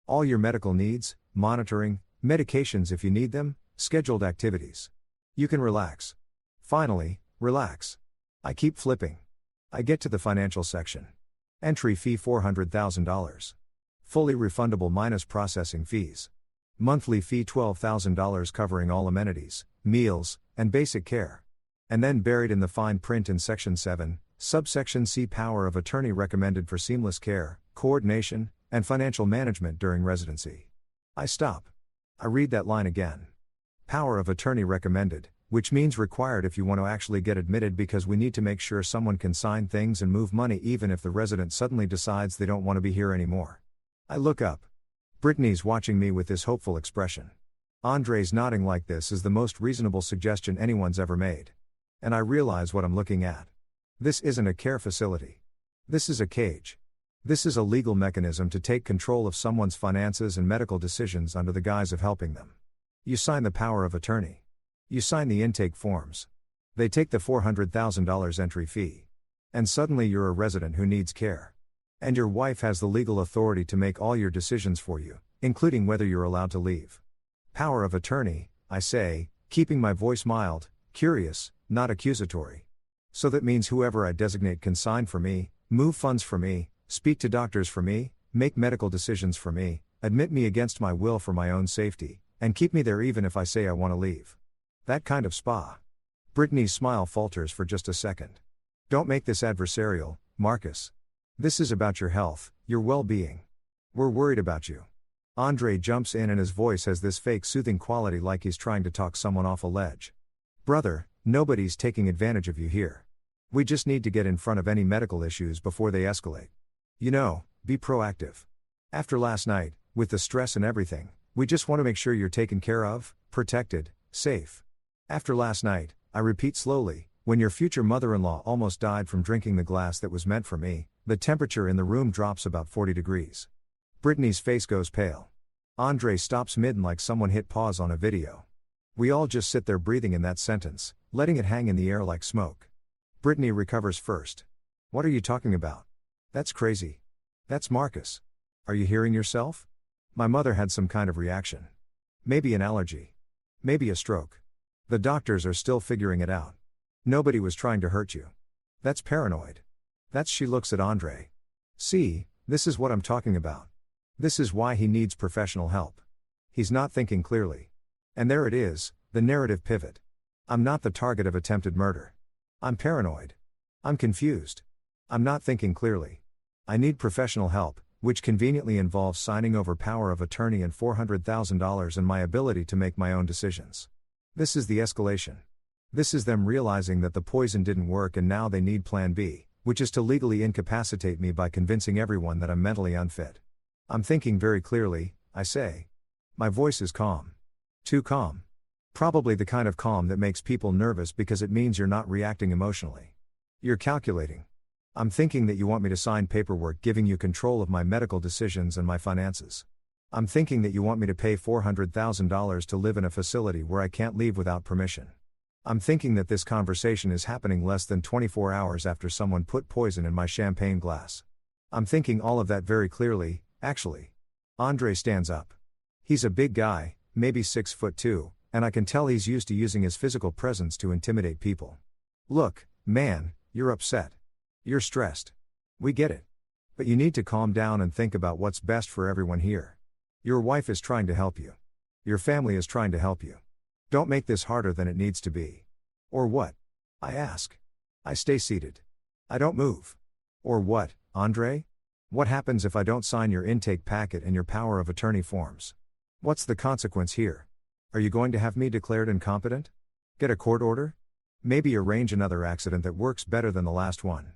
All your medical needs, monitoring, medications if you need them, scheduled activities. You can relax. Finally, relax. I keep flipping. I get to the financial section. Entry fee $400,000. Fully refundable minus processing fees. Monthly fee $12,000 covering all amenities, meals, and basic care. And then buried in the fine print in Section 7, Subsection C power of attorney recommended for seamless care, coordination, and financial management during residency. I stop. I read that line again. Power of attorney recommended, which means required if you want to actually get admitted because we need to make sure someone can sign things and move money even if the resident suddenly decides they don't want to be here anymore. I look up. Brittany's watching me with this hopeful expression. Andre's nodding like this is the most reasonable suggestion anyone's ever made. And I realize what I'm looking at. This isn't a care facility. This is a cage. This is a legal mechanism to take control of someone's finances and medical decisions under the guise of helping them. You sign the power of attorney. You sign the intake forms. They take the $400,000 entry fee. And suddenly you're a resident who needs care. And your wife has the legal authority to make all your decisions for you, including whether you're allowed to leave. Power of attorney, I say, keeping my voice mild, curious, not accusatory. So that means whoever I designate can sign for me, move funds for me, speak to doctors for me, make medical decisions for me, admit me against my will for my own safety, and keep me there even if I say I want to leave. That kind of spa. Brittany's smile falters for just a second. Don't make this adversarial, Marcus. This is about your health, your well-being. We're worried about you. Andre jumps in and his voice has this fake soothing quality like he's trying to talk someone off a ledge. Brother, nobody's taking advantage of you here. We just need to get in front of any medical issues before they escalate. You know, be proactive. After last night, with the stress and everything, we just want to make sure you're taken care of, protected, safe. After last night, I repeat slowly, when your future mother-in-law almost died from drinking the glass that was meant for me, the temperature in the room drops about 40 degrees. Brittany's face goes pale. Andre stops mid like someone hit pause on a video. We all just sit there breathing in that sentence, letting it hang in the air like smoke. Brittany recovers first. What are you talking about? That's crazy. That's Marcus. Are you hearing yourself? My mother had some kind of reaction. Maybe an allergy. Maybe a stroke. The doctors are still figuring it out. Nobody was trying to hurt you. That's paranoid. She looks at Andre. See, this is what I'm talking about. This is why he needs professional help. He's not thinking clearly. And there it is, the narrative pivot. I'm not the target of attempted murder. I'm paranoid. I'm confused. I'm not thinking clearly. I need professional help, which conveniently involves signing over power of attorney and $400,000 and my ability to make my own decisions. This is the escalation. This is them realizing that the poison didn't work and now they need plan B, which is to legally incapacitate me by convincing everyone that I'm mentally unfit. I'm thinking very clearly, I say. My voice is calm. Too calm. Probably the kind of calm that makes people nervous because it means you're not reacting emotionally. You're calculating. I'm thinking that you want me to sign paperwork giving you control of my medical decisions and my finances. I'm thinking that you want me to pay $400,000 to live in a facility where I can't leave without permission. I'm thinking that this conversation is happening less than 24 hours after someone put poison in my champagne glass. I'm thinking all of that very clearly, actually. Andre stands up. He's a big guy, maybe 6'2", and I can tell he's used to using his physical presence to intimidate people. Look, man, you're upset. You're stressed. We get it. But you need to calm down and think about what's best for everyone here. Your wife is trying to help you. Your family is trying to help you. Don't make this harder than it needs to be. Or what? I ask. I stay seated. I don't move. Or what, Andre? What happens if I don't sign your intake packet and your power of attorney forms? What's the consequence here? Are you going to have me declared incompetent? Get a court order? Maybe arrange another accident that works better than the last one.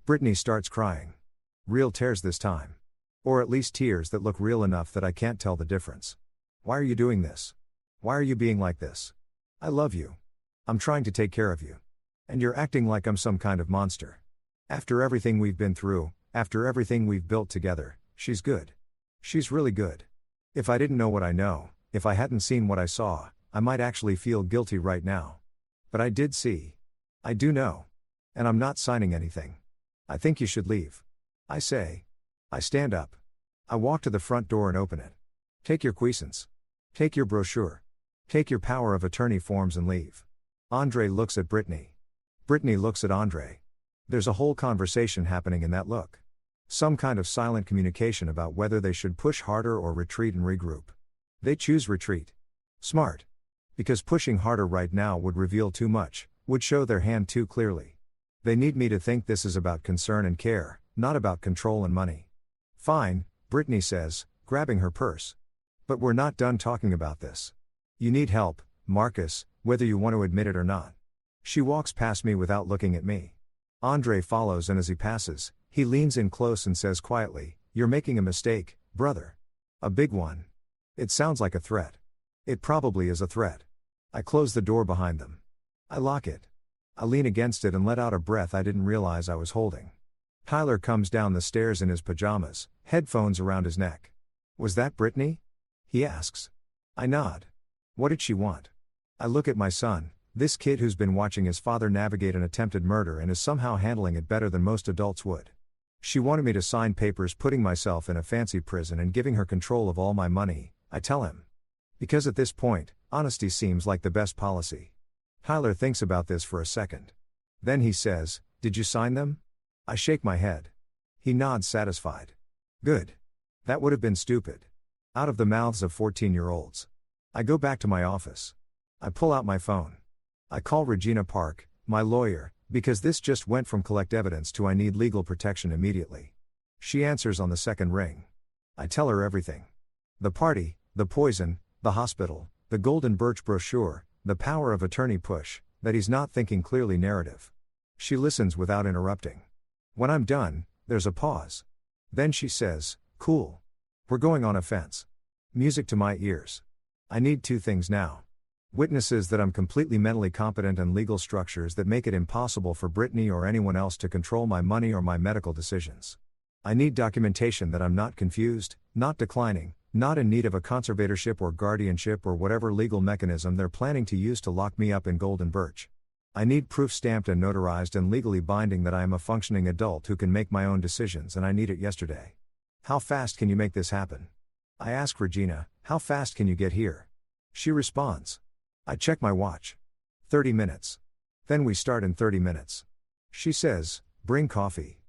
Brittany starts crying. Real tears this time. Or at least tears that look real enough that I can't tell the difference. Why are you doing this? Why are you being like this? I love you. I'm trying to take care of you. And you're acting like I'm some kind of monster. After everything we've been through, after everything we've built together, she's good. She's really good. If I didn't know what I know, if I hadn't seen what I saw, I might actually feel guilty right now. But I did see. I do know. And I'm not signing anything. I think you should leave. I say. I stand up. I walk to the front door and open it. Take your quiescence. Take your brochure. Take your power of attorney forms and leave. Andre looks at Brittany. Brittany looks at Andre. There's a whole conversation happening in that look. Some kind of silent communication about whether they should push harder or retreat and regroup. They choose retreat. Smart. Because pushing harder right now would reveal too much, would show their hand too clearly. They need me to think this is about concern and care, not about control and money. Fine, Brittany says, grabbing her purse. But we're not done talking about this. You need help, Marcus, whether you want to admit it or not. She walks past me without looking at me. Andre follows, and as he passes, he leans in close and says quietly, "You're making a mistake, brother. A big one." It sounds like a threat. It probably is a threat. I close the door behind them. I lock it. I lean against it and let out a breath I didn't realize I was holding. Tyler comes down the stairs in his pajamas, headphones around his neck. "Was that Brittany?" he asks. I nod. What did she want? I look at my son, this kid who's been watching his father navigate an attempted murder and is somehow handling it better than most adults would. She wanted me to sign papers putting myself in a fancy prison and giving her control of all my money, I tell him. Because at this point, honesty seems like the best policy. Tyler thinks about this for a second. Then he says, "Did you sign them?" I shake my head. He nods satisfied. Good. That would have been stupid. Out of the mouths of 14-year-olds. I go back to my office. I pull out my phone. I call Regina Park, my lawyer, because this just went from collect evidence to I need legal protection immediately. She answers on the second ring. I tell her everything. The party, the poison, the hospital, the Golden Birch brochure, the power of attorney push, that he's not thinking clearly narrative. She listens without interrupting. When I'm done, there's a pause. Then she says, "Cool. We're going on offense." Music to my ears. I need two things now. Witnesses that I'm completely mentally competent and legal structures that make it impossible for Brittany or anyone else to control my money or my medical decisions. I need documentation that I'm not confused, not declining, not in need of a conservatorship or guardianship or whatever legal mechanism they're planning to use to lock me up in Golden Birch. I need proof stamped and notarized and legally binding that I am a functioning adult who can make my own decisions, and I need it yesterday. How fast can you make this happen? I ask Regina, how fast can you get here? She responds. I check my watch. 30 minutes. Then we start in 30 minutes. She says, bring coffee.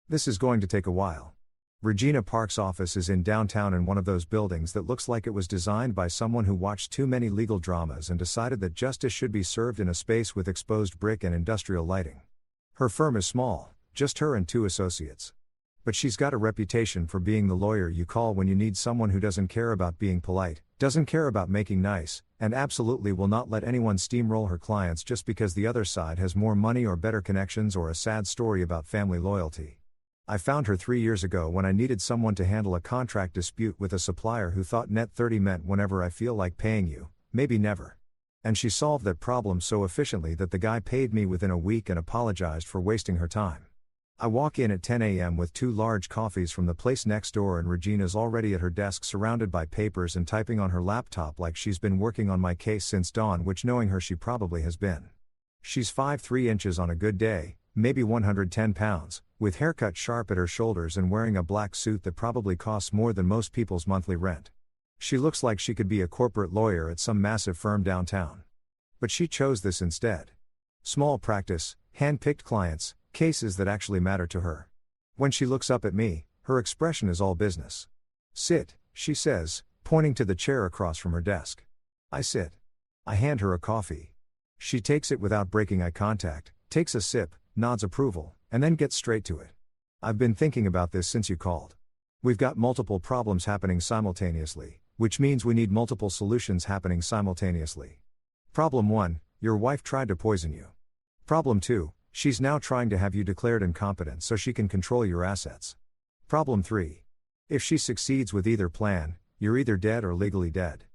This is going to take a while. Regina Park's office is in downtown in one of those buildings that looks like it was designed by someone who watched too many legal dramas and decided that justice should be served in a space with exposed brick and industrial lighting. Her firm is small, just her and two associates. But she's got a reputation for being the lawyer you call when you need someone who doesn't care about being polite, doesn't care about making nice, and absolutely will not let anyone steamroll her clients just because the other side has more money or better connections or a sad story about family loyalty. I found her 3 years ago when I needed someone to handle a contract dispute with a supplier who thought net 30 meant whenever I feel like paying you, maybe never. And she solved that problem so efficiently that the guy paid me within a week and apologized for wasting her time. I walk in at 10 a.m. with 2 large coffees from the place next door, and Regina's already at her desk surrounded by papers and typing on her laptop like she's been working on my case since dawn, which knowing her she probably has been. She's 5'3" on a good day, maybe 110 pounds, with haircut sharp at her shoulders and wearing a black suit that probably costs more than most people's monthly rent. She looks like she could be a corporate lawyer at some massive firm downtown. But she chose this instead. Small practice, hand-picked clients, cases that actually matter to her. When she looks up at me, her expression is all business. "Sit," she says, pointing to the chair across from her desk. I sit. I hand her a coffee. She takes it without breaking eye contact, takes a sip, nods approval, and then gets straight to it. "I've been thinking about this since you called. We've got multiple problems happening simultaneously, which means we need multiple solutions happening simultaneously. Problem 1, your wife tried to poison you. Problem 2, she's now trying to have you declared incompetent so she can control your assets. Problem 3. If she succeeds with either plan, you're either dead or legally dead.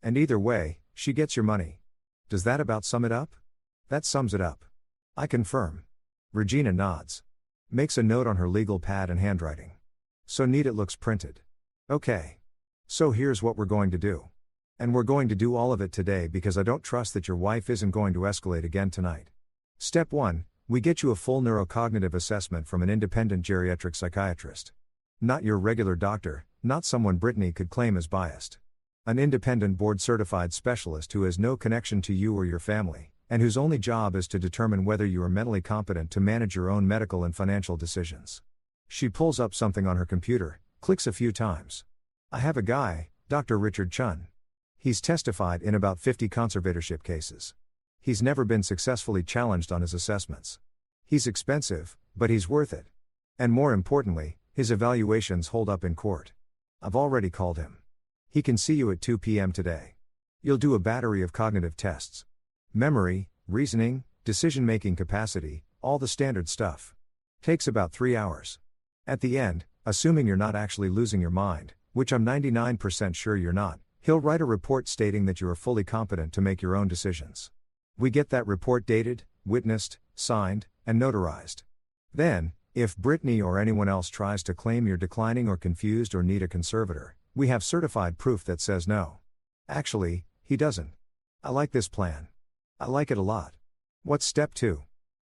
And either way, she gets your money. Does that about sum it up?" "That sums it up." I confirm. Regina nods. Makes a note on her legal pad and handwriting. "So neat it looks printed. Okay. So here's what we're going to do. And we're going to do all of it today because I don't trust that your wife isn't going to escalate again tonight. Step 1. We get you a full neurocognitive assessment from an independent geriatric psychiatrist. Not your regular doctor, not someone Brittany could claim as biased. An independent board-certified specialist who has no connection to you or your family, and whose only job is to determine whether you are mentally competent to manage your own medical and financial decisions." She pulls up something on her computer, clicks a few times. "I have a guy, Dr. Richard Chun. He's testified in about 50 conservatorship cases. He's never been successfully challenged on his assessments. He's expensive, but he's worth it. And more importantly, his evaluations hold up in court. I've already called him. He can see you at 2 p.m. today. You'll do a battery of cognitive tests. Memory, reasoning, decision-making capacity, all the standard stuff. Takes about 3 hours. At the end, assuming you're not actually losing your mind, which I'm 99% sure you're not, he'll write a report stating that you are fully competent to make your own decisions. We get that report dated, witnessed, signed, and notarized. Then, if Brittany or anyone else tries to claim you're declining or confused or need a conservator, we have certified proof that says no. Actually, he doesn't. I like this plan. I like it a lot. What's step 2?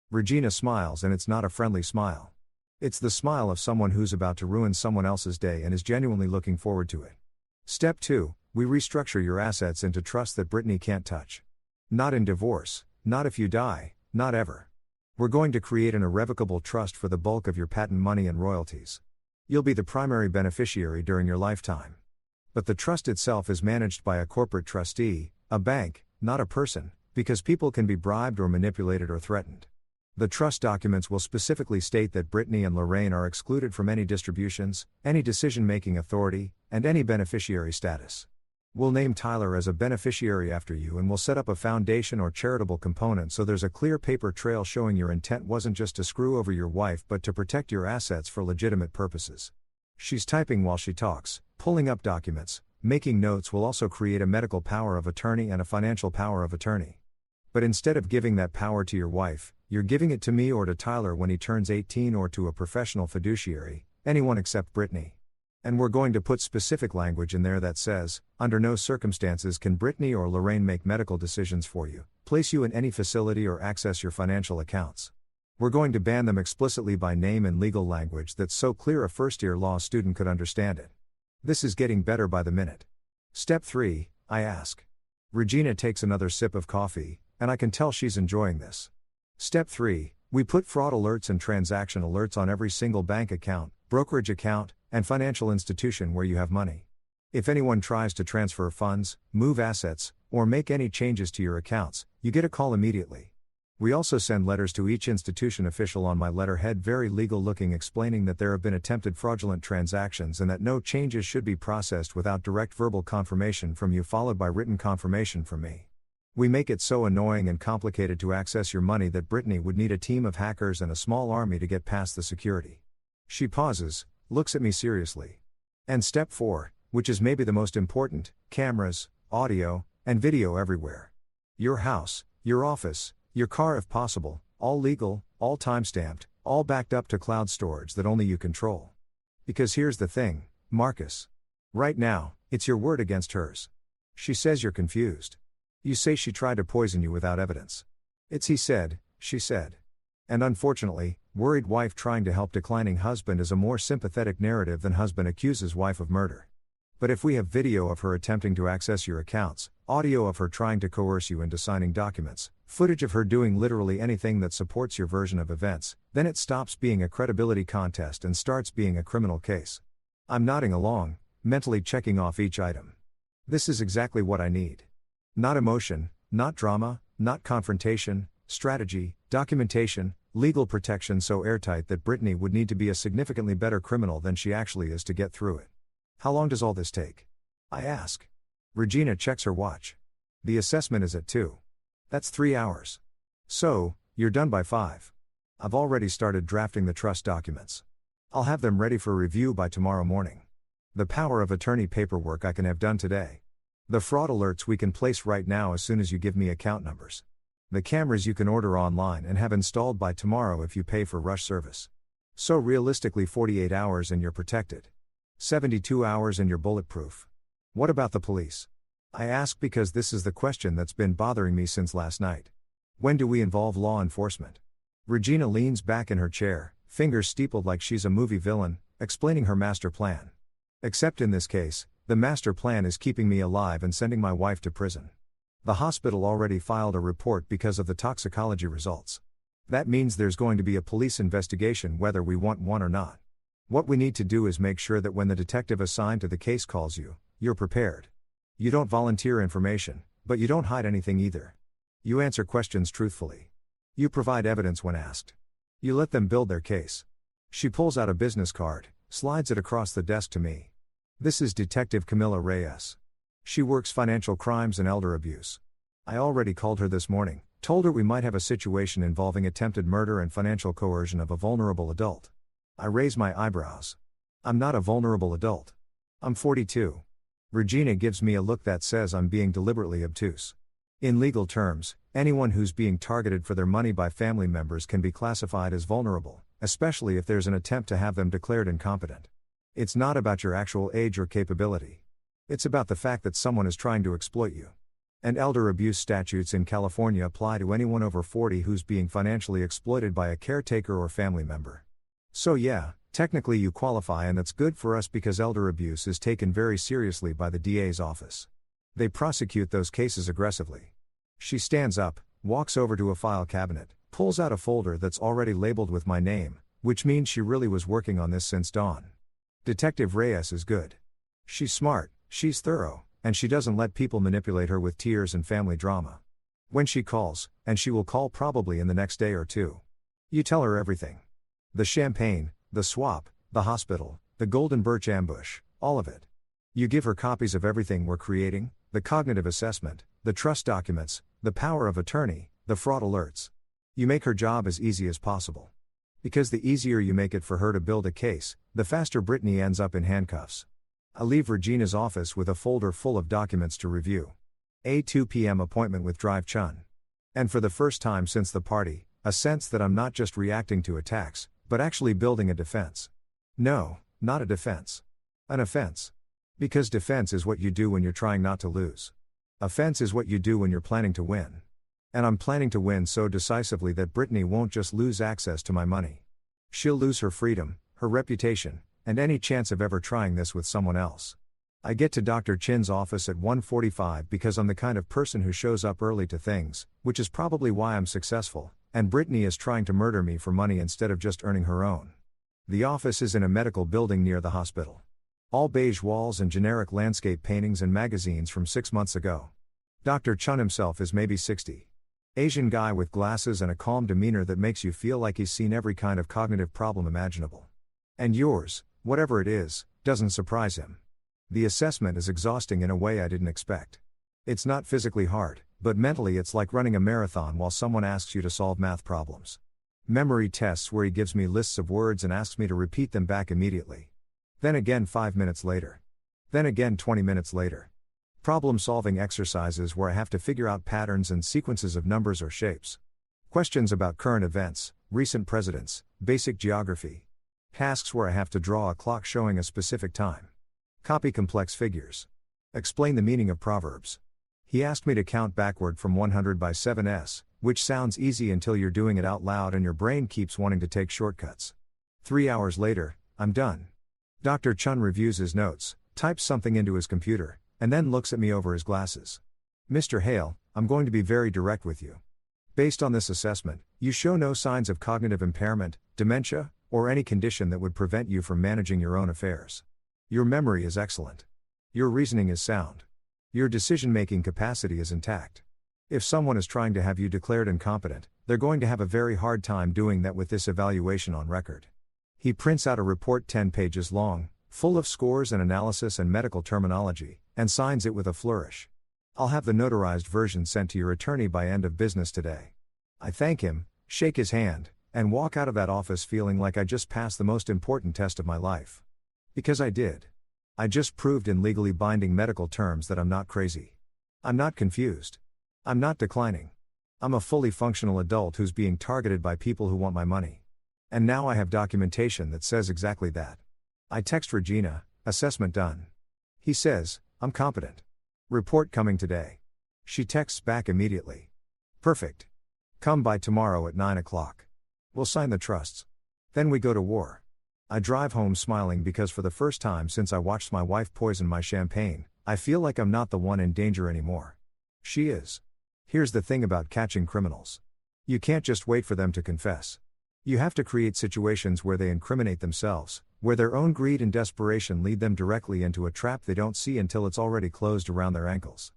Regina smiles, and it's not a friendly smile. It's the smile of someone who's about to ruin someone else's day and is genuinely looking forward to it. Step 2, we restructure your assets into trust that Brittany can't touch. Not in divorce, not if you die, not ever. We're going to create an irrevocable trust for the bulk of your patent money and royalties. You'll be the primary beneficiary during your lifetime. But the trust itself is managed by a corporate trustee, a bank, not a person, because people can be bribed or manipulated or threatened. The trust documents will specifically state that Brittany and Lorraine are excluded from any distributions, any decision-making authority, and any beneficiary status. We'll name Tyler as a beneficiary after you, and we'll set up a foundation or charitable component so there's a clear paper trail showing your intent wasn't just to screw over your wife but to protect your assets for legitimate purposes. She's typing while she talks, pulling up documents, making notes. Will also create a medical power of attorney and a financial power of attorney. But instead of giving that power to your wife, you're giving it to me or to Tyler when he turns 18, or to a professional fiduciary, anyone except Brittany. And we're going to put specific language in there that says, under no circumstances can Brittany or Lorraine make medical decisions for you, place you in any facility, or access your financial accounts. We're going to ban them explicitly by name in legal language that's so clear a first-year law student could understand it. This is getting better by the minute. Step 3, I ask. Regina takes another sip of coffee, and I can tell she's enjoying this. Step 3, we put fraud alerts and transaction alerts on every single bank account, brokerage account, and financial institution where you have money. If anyone tries to transfer funds, move assets, or make any changes to your accounts, you get a call immediately. We also send letters to each institution official on my letterhead, very legal looking, explaining that there have been attempted fraudulent transactions and that no changes should be processed without direct verbal confirmation from you, followed by written confirmation from me. We make it so annoying and complicated to access your money that Brittany would need a team of hackers and a small army to get past the security. She pauses, looks at me seriously. And step 4, which is maybe the most important: cameras, audio, and video everywhere. Your house, your office, your car if possible, all legal, all timestamped, all backed up to cloud storage that only you control. Because here's the thing, Marcus. Right now, it's your word against hers. She says you're confused. You say she tried to poison you without evidence. It's he said, she said. And unfortunately, worried wife trying to help declining husband is a more sympathetic narrative than husband accuses wife of murder. But if we have video of her attempting to access your accounts, audio of her trying to coerce you into signing documents, footage of her doing literally anything that supports your version of events, then it stops being a credibility contest and starts being a criminal case. I'm nodding along, mentally checking off each item. This is exactly what I need. Not emotion, not drama, not confrontation, strategy, documentation, legal protection so airtight that Brittany would need to be a significantly better criminal than she actually is to get through it. How long does all this take? I ask. Regina checks her watch. The assessment is at 2. That's 3 hours. So, you're done by 5. I've already started drafting the trust documents. I'll have them ready for review by tomorrow morning. The power of attorney paperwork I can have done today. The fraud alerts we can place right now as soon as you give me account numbers. The cameras you can order online and have installed by tomorrow if you pay for rush service. So realistically 48 hours and you're protected. 72 hours and you're bulletproof. What about the police? I ask because this is the question that's been bothering me since last night. When do we involve law enforcement? Regina leans back in her chair, fingers steepled like she's a movie villain, explaining her master plan. Except in this case, the master plan is keeping me alive and sending my wife to prison. The hospital already filed a report because of the toxicology results. That means there's going to be a police investigation whether we want one or not. What we need to do is make sure that when the detective assigned to the case calls you, you're prepared. You don't volunteer information, but you don't hide anything either. You answer questions truthfully. You provide evidence when asked. You let them build their case. She pulls out a business card, slides it across the desk to me. This is Detective Camilla Reyes. She works financial crimes and elder abuse. I already called her this morning, told her we might have a situation involving attempted murder and financial coercion of a vulnerable adult. I raise my eyebrows. I'm not a vulnerable adult. I'm 42. Regina gives me a look that says I'm being deliberately obtuse. In legal terms, anyone who's being targeted for their money by family members can be classified as vulnerable, especially if there's an attempt to have them declared incompetent. It's not about your actual age or capability. It's about the fact that someone is trying to exploit you. And elder abuse statutes in California apply to anyone over 40 who's being financially exploited by a caretaker or family member. So yeah, technically you qualify, and that's good for us because elder abuse is taken very seriously by the DA's office. They prosecute those cases aggressively. She stands up, walks over to a file cabinet, pulls out a folder that's already labeled with my name, which means she really was working on this since dawn. Detective Reyes is good. She's smart, she's thorough, and she doesn't let people manipulate her with tears and family drama. When she calls, and she will call probably in the next day or two, you tell her everything. The champagne, the swap, the hospital, the golden birch ambush, all of it. You give her copies of everything we're creating, the cognitive assessment, the trust documents, the power of attorney, the fraud alerts. You make her job as easy as possible. Because the easier you make it for her to build a case, the faster Brittany ends up in handcuffs. I leave Regina's office with a folder full of documents to review. A 2 p.m. appointment with Drive Chun. And for the first time since the party, a sense that I'm not just reacting to attacks, but actually building a defense. No, not a defense. An offense. Because defense is what you do when you're trying not to lose. Offense is what you do when you're planning to win. And I'm planning to win so decisively that Brittany won't just lose access to my money. She'll lose her freedom, her reputation, and any chance of ever trying this with someone else. I get to Dr. Chin's office at 1:45 because I'm the kind of person who shows up early to things, which is probably why I'm successful, and Brittany is trying to murder me for money instead of just earning her own. The office is in a medical building near the hospital. All beige walls and generic landscape paintings and magazines from 6 months ago. Dr. Chun himself is maybe 60. Asian guy with glasses and a calm demeanor that makes you feel like he's seen every kind of cognitive problem imaginable. And yours, whatever it is, doesn't surprise him. The assessment is exhausting in a way I didn't expect. It's not physically hard, but mentally it's like running a marathon while someone asks you to solve math problems. Memory tests where he gives me lists of words and asks me to repeat them back immediately. Then again 5 minutes later. Then again 20 minutes later. Problem-solving exercises where I have to figure out patterns and sequences of numbers or shapes. Questions about current events, recent presidents, basic geography. Tasks where I have to draw a clock showing a specific time. Copy complex figures. Explain the meaning of proverbs. He asked me to count backward from 100 by 7s, which sounds easy until you're doing it out loud and your brain keeps wanting to take shortcuts. 3 hours later, I'm done. Dr. Chun reviews his notes, types something into his computer, and then looks at me over his glasses. Mr. Hale, I'm going to be very direct with you. Based on this assessment, you show no signs of cognitive impairment, dementia, or any condition that would prevent you from managing your own affairs. Your memory is excellent. Your reasoning is sound. Your decision-making capacity is intact. If someone is trying to have you declared incompetent, they're going to have a very hard time doing that with this evaluation on record. He prints out a report 10 pages long, full of scores and analysis and medical terminology, and signs it with a flourish. I'll have the notarized version sent to your attorney by end of business today. I thank him, shake his hand, and walk out of that office feeling like I just passed the most important test of my life. Because I did. I just proved in legally binding medical terms that I'm not crazy. I'm not confused. I'm not declining. I'm a fully functional adult who's being targeted by people who want my money. And now I have documentation that says exactly that. I text Regina, assessment done. He says, I'm competent. Report coming today. She texts back immediately. Perfect. Come by tomorrow at 9 o'clock. We'll sign the trusts. Then we go to war. I drive home smiling because for the first time since I watched my wife poison my champagne, I feel like I'm not the one in danger anymore. She is. Here's the thing about catching criminals. You can't just wait for them to confess. You have to create situations where they incriminate themselves, where their own greed and desperation lead them directly into a trap they don't see until it's already closed around their ankles.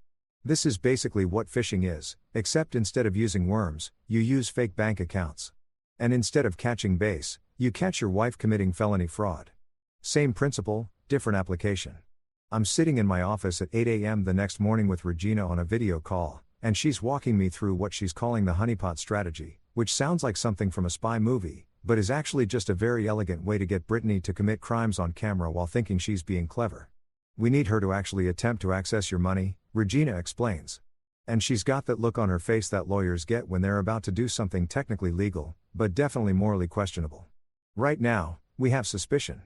This is basically what phishing is, except instead of using worms, you use fake bank accounts. And instead of catching base, you catch your wife committing felony fraud. Same principle, different application. I'm sitting in my office at 8 a.m. the next morning with Regina on a video call, and she's walking me through what she's calling the honeypot strategy, which sounds like something from a spy movie, but is actually just a very elegant way to get Brittany to commit crimes on camera while thinking she's being clever. We need her to actually attempt to access your money, Regina explains. And she's got that look on her face that lawyers get when they're about to do something technically legal, but definitely morally questionable. Right now, we have suspicion.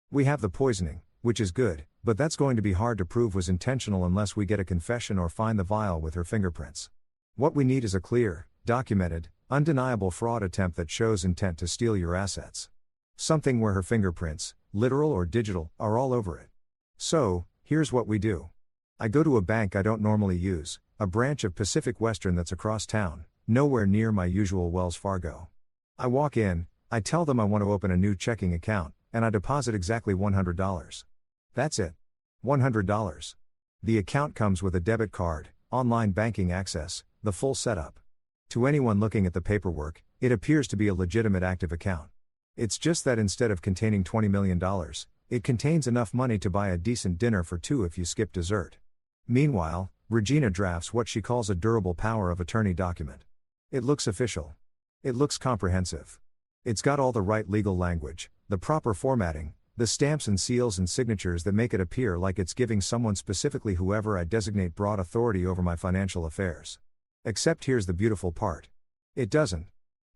We have the poisoning, which is good, but that's going to be hard to prove was intentional unless we get a confession or find the vial with her fingerprints. What we need is a clear, documented, undeniable fraud attempt that shows intent to steal your assets. Something where her fingerprints, literal or digital, are all over it. So, here's what we do. I go to a bank I don't normally use, a branch of Pacific Western that's across town, nowhere near my usual Wells Fargo. I walk in, I tell them I want to open a new checking account, and I deposit exactly $100. That's it. $100. The account comes with a debit card, online banking access, the full setup. To anyone looking at the paperwork, it appears to be a legitimate active account. It's just that instead of containing $20 million, it contains enough money to buy a decent dinner for two if you skip dessert. Meanwhile, Regina drafts what she calls a durable power of attorney document. It looks official. It looks comprehensive. It's got all the right legal language, the proper formatting, the stamps and seals and signatures that make it appear like it's giving someone specifically whoever I designate broad authority over my financial affairs. Except here's the beautiful part. It doesn't.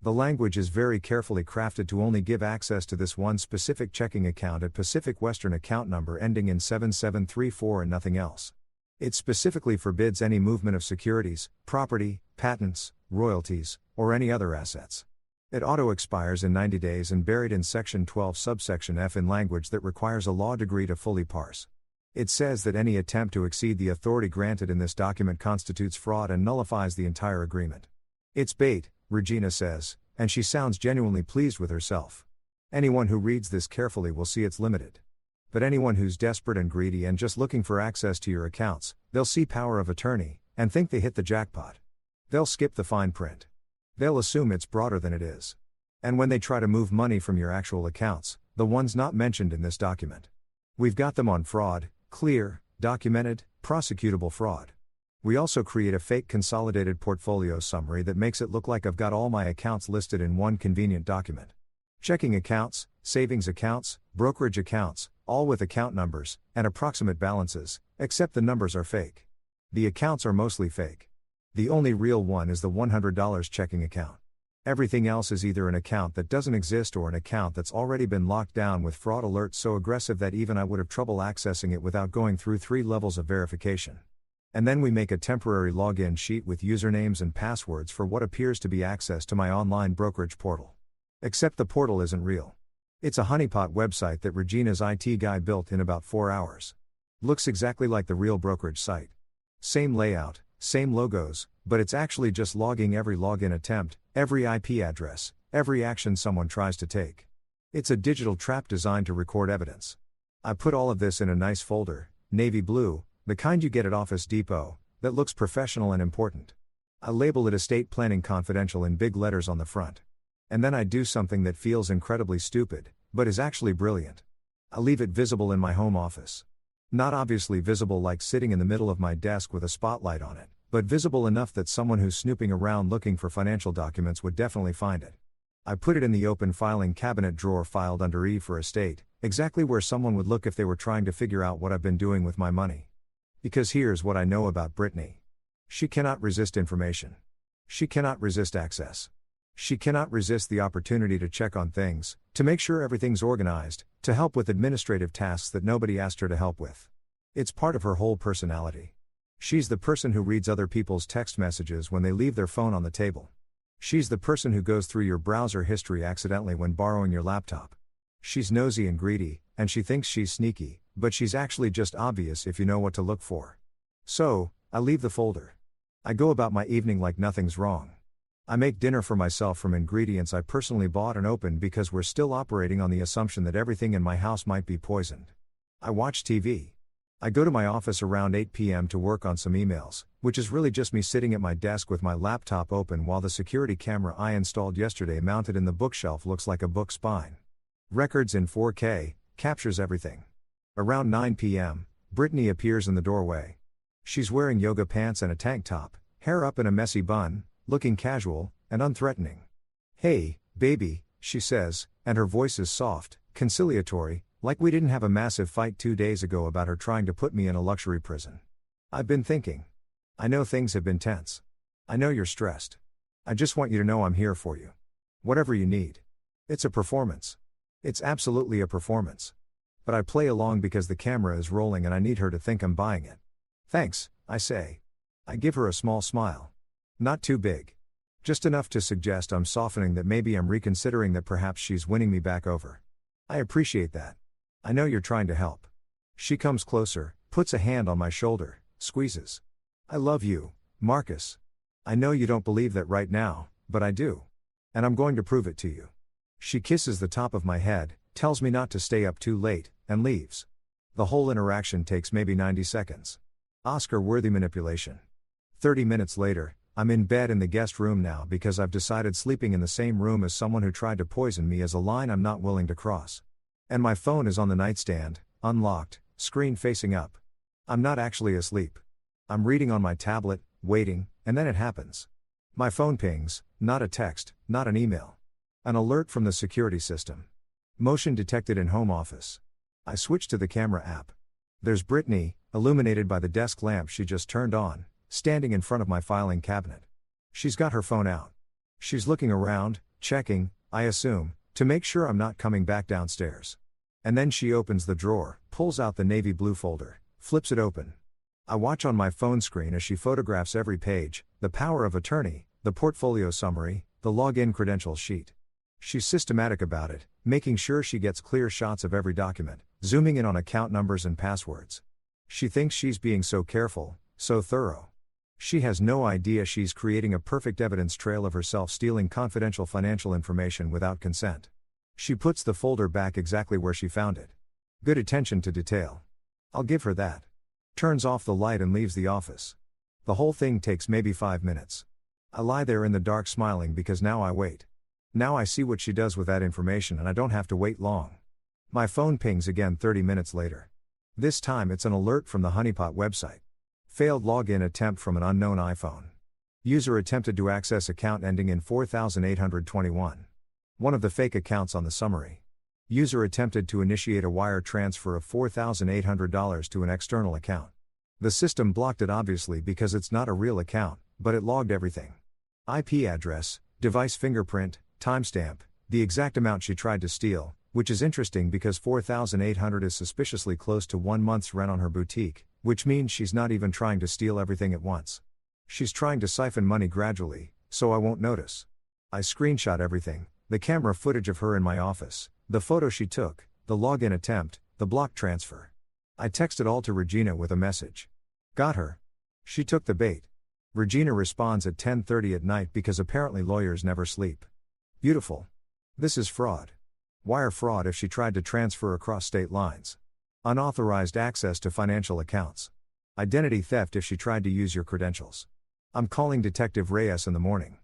The language is very carefully crafted to only give access to this one specific checking account at Pacific Western account number ending in 7734 and nothing else. It specifically forbids any movement of securities, property, patents, royalties, or any other assets. It auto-expires in 90 days and buried in Section 12 subsection F in language that requires a law degree to fully parse. It says that any attempt to exceed the authority granted in this document constitutes fraud and nullifies the entire agreement. It's bait, Regina says, and she sounds genuinely pleased with herself. Anyone who reads this carefully will see it's limited. But anyone who's desperate and greedy and just looking for access to your accounts, they'll see power of attorney, and think they hit the jackpot. They'll skip the fine print. They'll assume it's broader than it is. And when they try to move money from your actual accounts, the ones not mentioned in this document, we've got them on fraud, clear, documented, prosecutable fraud. We also create a fake consolidated portfolio summary that makes it look like I've got all my accounts listed in one convenient document. Checking accounts, savings accounts, brokerage accounts, all with account numbers and approximate balances, except the numbers are fake. The accounts are mostly fake. The only real one is the $100 checking account. Everything else is either an account that doesn't exist or an account that's already been locked down with fraud alerts so aggressive that even I would have trouble accessing it without going through 3 levels of verification. And then we make a temporary login sheet with usernames and passwords for what appears to be access to my online brokerage portal. Except the portal isn't real. It's a honeypot website that Regina's IT guy built in about 4 hours. Looks exactly like the real brokerage site. Same layout, same logos, but it's actually just logging every login attempt, every IP address, every action someone tries to take. It's a digital trap designed to record evidence. I put all of this in a nice folder, navy blue, the kind you get at Office Depot, that looks professional and important. I label it Estate Planning Confidential in big letters on the front. And then I do something that feels incredibly stupid, but is actually brilliant. I leave it visible in my home office. Not obviously visible like sitting in the middle of my desk with a spotlight on it, but visible enough that someone who's snooping around looking for financial documents would definitely find it. I put it in the open filing cabinet drawer filed under E for estate, exactly where someone would look if they were trying to figure out what I've been doing with my money. Because here's what I know about Brittany. She cannot resist information. She cannot resist access. She cannot resist the opportunity to check on things, to make sure everything's organized, to help with administrative tasks that nobody asked her to help with. It's part of her whole personality. She's the person who reads other people's text messages when they leave their phone on the table. She's the person who goes through your browser history accidentally when borrowing your laptop. She's nosy and greedy, and she thinks she's sneaky, but she's actually just obvious if you know what to look for. So, I leave the folder. I go about my evening like nothing's wrong. I make dinner for myself from ingredients I personally bought and opened because we're still operating on the assumption that everything in my house might be poisoned. I watch TV. I go to my office around 8 p.m. to work on some emails, which is really just me sitting at my desk with my laptop open while the security camera I installed yesterday mounted in the bookshelf looks like a book spine. Records in 4K, captures everything. Around 9 p.m., Brittany appears in the doorway. She's wearing yoga pants and a tank top, hair up in a messy bun, looking casual and unthreatening. "Hey, baby," she says, and her voice is soft, conciliatory, like we didn't have a massive fight 2 days ago about her trying to put me in a luxury prison. "I've been thinking. I know things have been tense. I know you're stressed. I just want you to know I'm here for you. Whatever you need. It's a performance. It's absolutely a performance. But I play along because the camera is rolling and I need her to think I'm buying it." "Thanks," I say. I give her a small smile. Not too big. Just enough to suggest I'm softening, that maybe I'm reconsidering, that perhaps she's winning me back over. "I appreciate that. I know you're trying to help." She comes closer, puts a hand on my shoulder, squeezes. "I love you, Marcus. I know you don't believe that right now, but I do. And I'm going to prove it to you." She kisses the top of my head, tells me not to stay up too late, and leaves. The whole interaction takes maybe 90 seconds. Oscar-worthy manipulation. 30 minutes later, I'm in bed in the guest room now because I've decided sleeping in the same room as someone who tried to poison me is a line I'm not willing to cross. And my phone is on the nightstand, unlocked, screen facing up. I'm not actually asleep. I'm reading on my tablet, waiting, and then it happens. My phone pings, not a text, not an email. An alert from the security system. Motion detected in home office. I switch to the camera app. There's Brittany, illuminated by the desk lamp she just turned on, standing in front of my filing cabinet. She's got her phone out. She's looking around, checking, I assume, to make sure I'm not coming back downstairs. And then she opens the drawer, pulls out the navy blue folder, flips it open. I watch on my phone screen as she photographs every page, the power of attorney, the portfolio summary, the login credentials sheet. She's systematic about it, making sure she gets clear shots of every document, zooming in on account numbers and passwords. She thinks she's being so careful, so thorough. She has no idea she's creating a perfect evidence trail of herself stealing confidential financial information without consent. She puts the folder back exactly where she found it. Good attention to detail. I'll give her that. Turns off the light and leaves the office. The whole thing takes maybe 5 minutes. I lie there in the dark smiling because now I wait. Now I see what she does with that information and I don't have to wait long. My phone pings again 30 minutes later. This time it's an alert from the Honeypot website. Failed login attempt from an unknown iPhone. User attempted to access account ending in 4821. One of the fake accounts on the summary. User attempted to initiate a wire transfer of $4,800 to an external account. The system blocked it obviously because it's not a real account, but it logged everything. IP address, device fingerprint, timestamp, the exact amount she tried to steal, which is interesting because $4,800 is suspiciously close to 1 month's rent on her boutique, which means she's not even trying to steal everything at once. She's trying to siphon money gradually, so I won't notice. I screenshot everything, the camera footage of her in my office, the photo she took, the login attempt, the block transfer. I texted all to Regina with a message. Got her. She took the bait. Regina responds at 10:30 at night because apparently lawyers never sleep. Beautiful. This is fraud. Wire fraud if she tried to transfer across state lines. Unauthorized access to financial accounts. Identity theft if she tried to use your credentials. I'm calling Detective Reyes in the morning.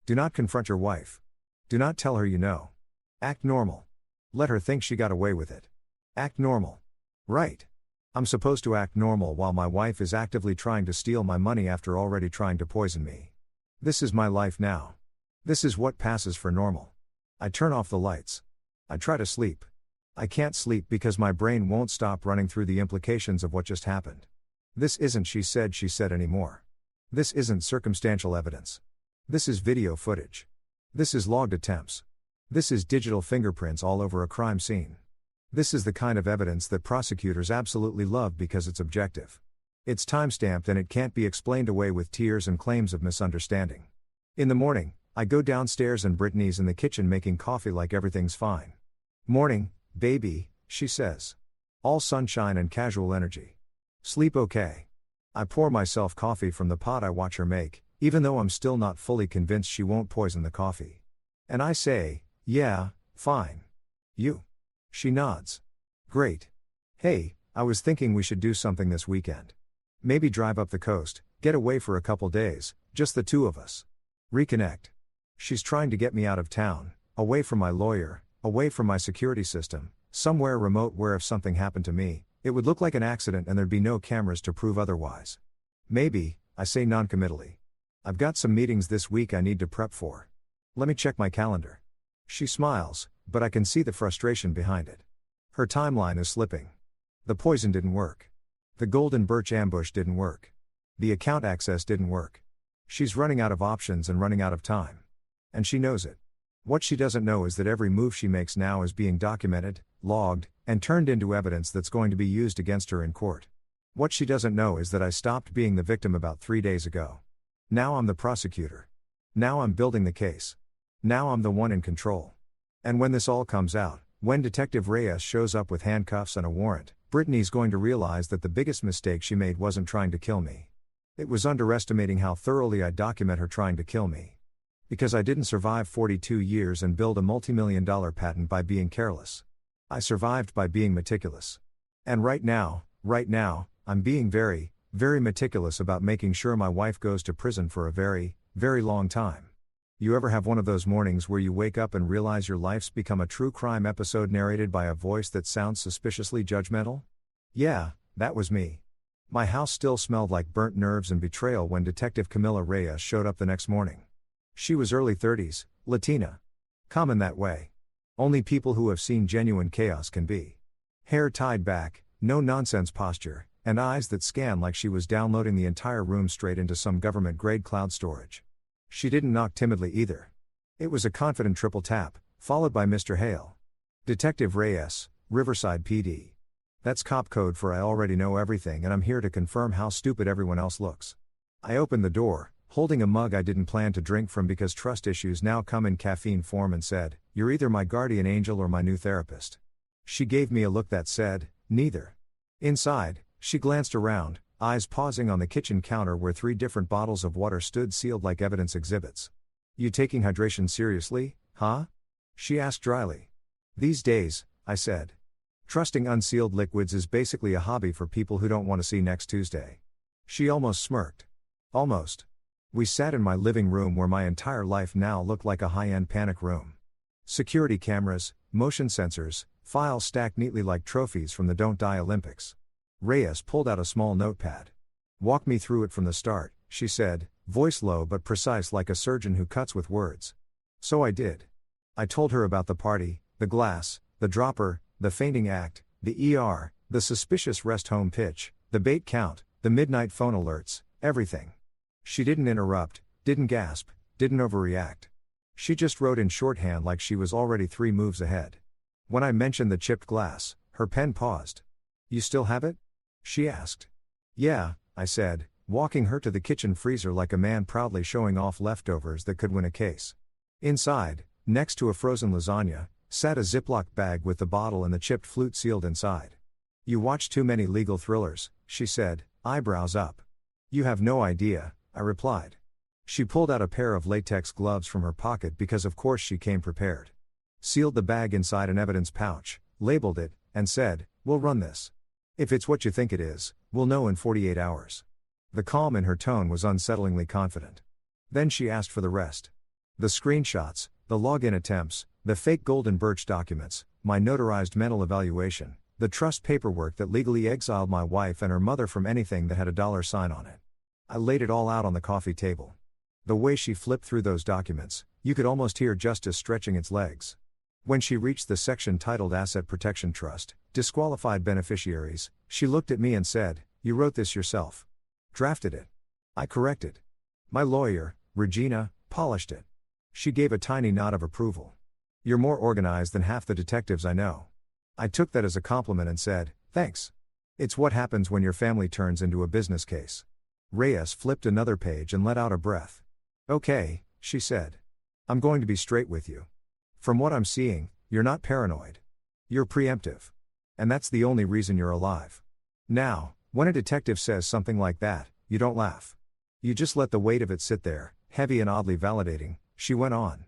Do not confront your wife. Do not tell her you know. Act normal. Let her think she got away with it. Act normal. Right. I'm supposed to act normal while my wife is actively trying to steal my money after already trying to poison me. This is my life now. This is what passes for normal. I turn off the lights. I try to sleep. I can't sleep because my brain won't stop running through the implications of what just happened. This isn't she said anymore. This isn't circumstantial evidence. This is video footage. This is logged attempts. This is digital fingerprints all over a crime scene. This is the kind of evidence that prosecutors absolutely love because it's objective. It's timestamped and it can't be explained away with tears and claims of misunderstanding. In the morning, I go downstairs and Brittany's in the kitchen making coffee like everything's fine. Morning, baby, she says. All sunshine and casual energy. Sleep okay. I pour myself coffee from the pot I watch her make, even though I'm still not fully convinced she won't poison the coffee. And I say, yeah, fine. You? She nods. Great. Hey, I was thinking we should do something this weekend. Maybe drive up the coast, get away for a couple days, just the two of us. Reconnect. She's trying to get me out of town, away from my lawyer, away from my security system, somewhere remote where if something happened to me, it would look like an accident and there'd be no cameras to prove otherwise. Maybe, I say noncommittally. I've got some meetings this week I need to prep for. Let me check my calendar. She smiles, but I can see the frustration behind it. Her timeline is slipping. The poison didn't work. The golden birch ambush didn't work. The account access didn't work. She's running out of options and running out of time. And she knows it. What she doesn't know is that every move she makes now is being documented, logged, and turned into evidence that's going to be used against her in court. What she doesn't know is that I stopped being the victim about 3 days ago. Now I'm the prosecutor. Now I'm building the case. Now I'm the one in control. And when this all comes out, when Detective Reyes shows up with handcuffs and a warrant, Brittany's going to realize that the biggest mistake she made wasn't trying to kill me. It was underestimating how thoroughly I document her trying to kill me. Because I didn't survive 42 years and build a multi-million-dollar patent by being careless. I survived by being meticulous. And right now, I'm being very, very meticulous about making sure my wife goes to prison for a very, very long time. You ever have one of those mornings where you wake up and realize your life's become a true crime episode narrated by a voice that sounds suspiciously judgmental? Yeah, that was me. My house still smelled like burnt nerves and betrayal when Detective Camila Reyes showed up the next morning. She was early 30s, Latina. Common that way. Only people who have seen genuine chaos can be. Hair tied back, no nonsense posture, and eyes that scan like she was downloading the entire room straight into some government-grade cloud storage. She didn't knock timidly either. It was a confident triple tap, followed by Mr. Hale. Detective Reyes, Riverside PD. That's cop code for I already know everything and I'm here to confirm how stupid everyone else looks. I opened the door, holding a mug I didn't plan to drink from because trust issues now come in caffeine form and said, "You're either my guardian angel or my new therapist." She gave me a look that said, "Neither." Inside, she glanced around, eyes pausing on the kitchen counter where 3 different bottles of water stood sealed like evidence exhibits. "You taking hydration seriously, huh?" she asked dryly. "These days," I said. "Trusting unsealed liquids is basically a hobby for people who don't want to see next Tuesday." She almost smirked. "Almost. We sat in my living room where my entire life now looked like a high-end panic room. Security cameras, motion sensors, files stacked neatly like trophies from the Don't Die Olympics. Reyes pulled out a small notepad. "Walk me through it from the start," she said, voice low but precise like a surgeon who cuts with words. So I did. I told her about the party, the glass, the dropper, the fainting act, the ER, the suspicious rest home pitch, the bait count, the midnight phone alerts, everything. She didn't interrupt, didn't gasp, didn't overreact. She just wrote in shorthand like she was already 3 moves ahead. When I mentioned the chipped glass, her pen paused. "You still have it?" she asked. "Yeah," I said, walking her to the kitchen freezer like a man proudly showing off leftovers that could win a case. Inside, next to a frozen lasagna, sat a Ziploc bag with the bottle and the chipped flute sealed inside. "You watch too many legal thrillers," she said, eyebrows up. "You have no idea," I replied. She pulled out a pair of latex gloves from her pocket because of course she came prepared. Sealed the bag inside an evidence pouch, labeled it, and said, "We'll run this. If it's what you think it is, we'll know in 48 hours. The calm in her tone was unsettlingly confident. Then she asked for the rest. The screenshots, the login attempts, the fake Golden Birch documents, my notarized mental evaluation, the trust paperwork that legally exiled my wife and her mother from anything that had a dollar sign on it. I laid it all out on the coffee table. The way she flipped through those documents, you could almost hear justice stretching its legs. When she reached the section titled Asset Protection Trust, Disqualified Beneficiaries, she looked at me and said, "You wrote this yourself. Drafted it." I corrected. "My lawyer, Regina, polished it." She gave a tiny nod of approval. "You're more organized than half the detectives I know." I took that as a compliment and said, "Thanks. It's what happens when your family turns into a business case." Reyes flipped another page and let out a breath. "Okay," she said. "I'm going to be straight with you. From what I'm seeing, you're not paranoid. You're preemptive. And that's the only reason you're alive. Now, when a detective says something like that, you don't laugh. You just let the weight of it sit there, heavy and oddly validating," she went on.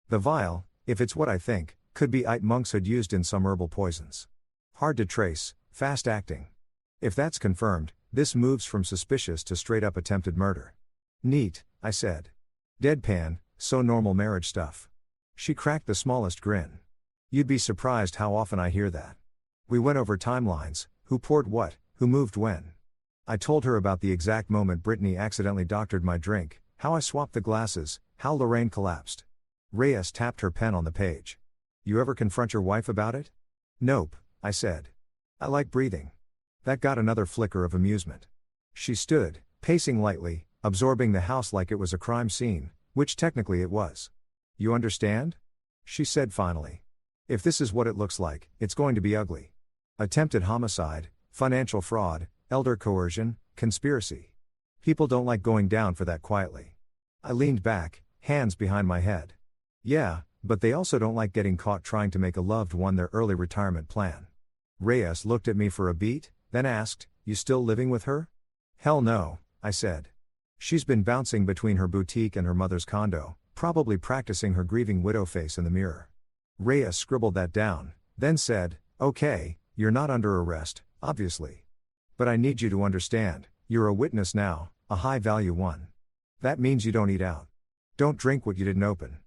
"The vial, if it's what I think, could be AITA monkshood used in some herbal poisons. Hard to trace, fast acting. If that's confirmed, this moves from suspicious to straight up attempted murder." "Neat," I said. Deadpan, so normal marriage stuff. She cracked the smallest grin. "You'd be surprised how often I hear that." We went over timelines, who poured what, who moved when. I told her about the exact moment Brittany accidentally doctored my drink, how I swapped the glasses, how Lorraine collapsed. Reyes tapped her pen on the page. "You ever confront your wife about it?" "Nope," I said. "I like breathing." That got another flicker of amusement. She stood, pacing lightly, absorbing the house like it was a crime scene, which technically it was. "You understand?" she said finally. "If this is what it looks like, it's going to be ugly. Attempted homicide, financial fraud, elder coercion, conspiracy. People don't like going down for that quietly." I leaned back, hands behind my head. "Yeah, but they also don't like getting caught trying to make a loved one their early retirement plan." Reyes looked at me for a beat, then asked, "You still living with her?" "Hell no," I said. "She's been bouncing between her boutique and her mother's condo, probably practicing her grieving widow face in the mirror." Reyes scribbled that down, then said, "Okay, you're not under arrest, obviously. But I need you to understand, you're a witness now, a high-value one. That means you don't eat out. Don't drink what you didn't open.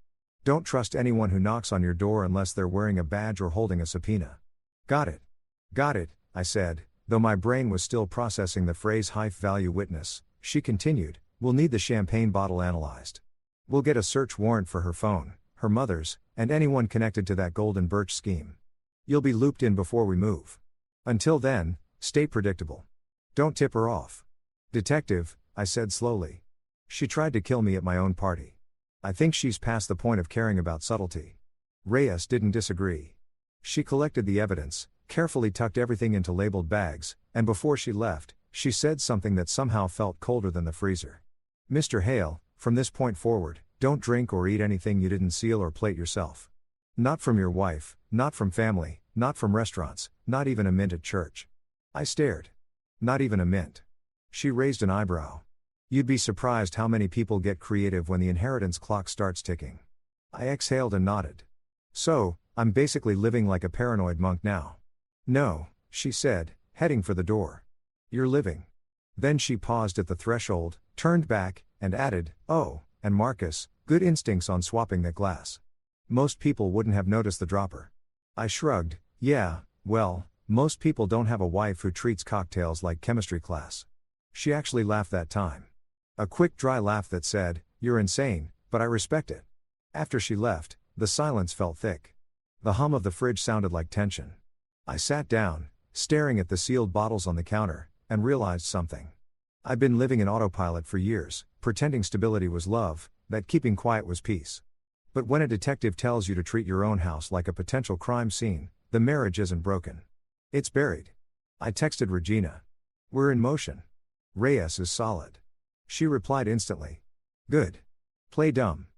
Don't trust anyone who knocks on your door unless they're wearing a badge or holding a subpoena." "Got it. Got it," I said, though my brain was still processing the phrase high-value witness. She continued, "We'll need the champagne bottle analyzed. We'll get a search warrant for her phone, her mother's, and anyone connected to that Golden Birch scheme. You'll be looped in before we move. Until then, stay predictable. Don't tip her off." "Detective," I said slowly. "She tried to kill me at my own party. I think she's past the point of caring about subtlety." Reyes didn't disagree. She collected the evidence, carefully tucked everything into labeled bags, and before she left, she said something that somehow felt colder than the freezer. "Mr. Hale, from this point forward, don't drink or eat anything you didn't seal or plate yourself. Not from your wife, not from family, not from restaurants, not even a mint at church." I stared. "Not even a mint?" She raised an eyebrow. "You'd be surprised how many people get creative when the inheritance clock starts ticking." I exhaled and nodded. "So, I'm basically living like a paranoid monk now." "No," she said, heading for the door. "You're living." Then she paused at the threshold, turned back, and added, "Oh, and Marcus, good instincts on swapping that glass. Most people wouldn't have noticed the dropper." I shrugged, "Yeah, well, most people don't have a wife who treats cocktails like chemistry class." She actually laughed that time. A quick dry laugh that said, "You're insane, but I respect it." After she left, the silence felt thick. The hum of the fridge sounded like tension. I sat down, staring at the sealed bottles on the counter, and realized something. I'd been living in autopilot for years, pretending stability was love, that keeping quiet was peace. But when a detective tells you to treat your own house like a potential crime scene, the marriage isn't broken. It's buried. I texted Regina. "We're in motion. Reyes is solid." She replied instantly. "Good. Play dumb.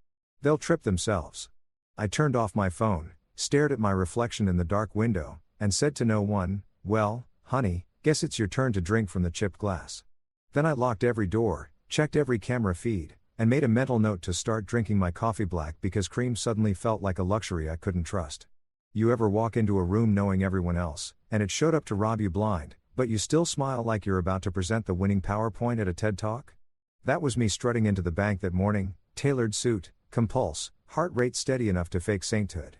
They'll trip themselves." I turned off my phone, stared at my reflection in the dark window, and said to no one, "Well, honey, guess it's your turn to drink from the chipped glass." Then I locked every door, checked every camera feed, and made a mental note to start drinking my coffee black because cream suddenly felt like a luxury I couldn't trust. You ever walk into a room knowing everyone else, and it showed up to rob you blind, but you still smile like you're about to present the winning PowerPoint at a TED Talk? That was me strutting into the bank that morning, tailored suit, compulse, heart rate steady enough to fake sainthood.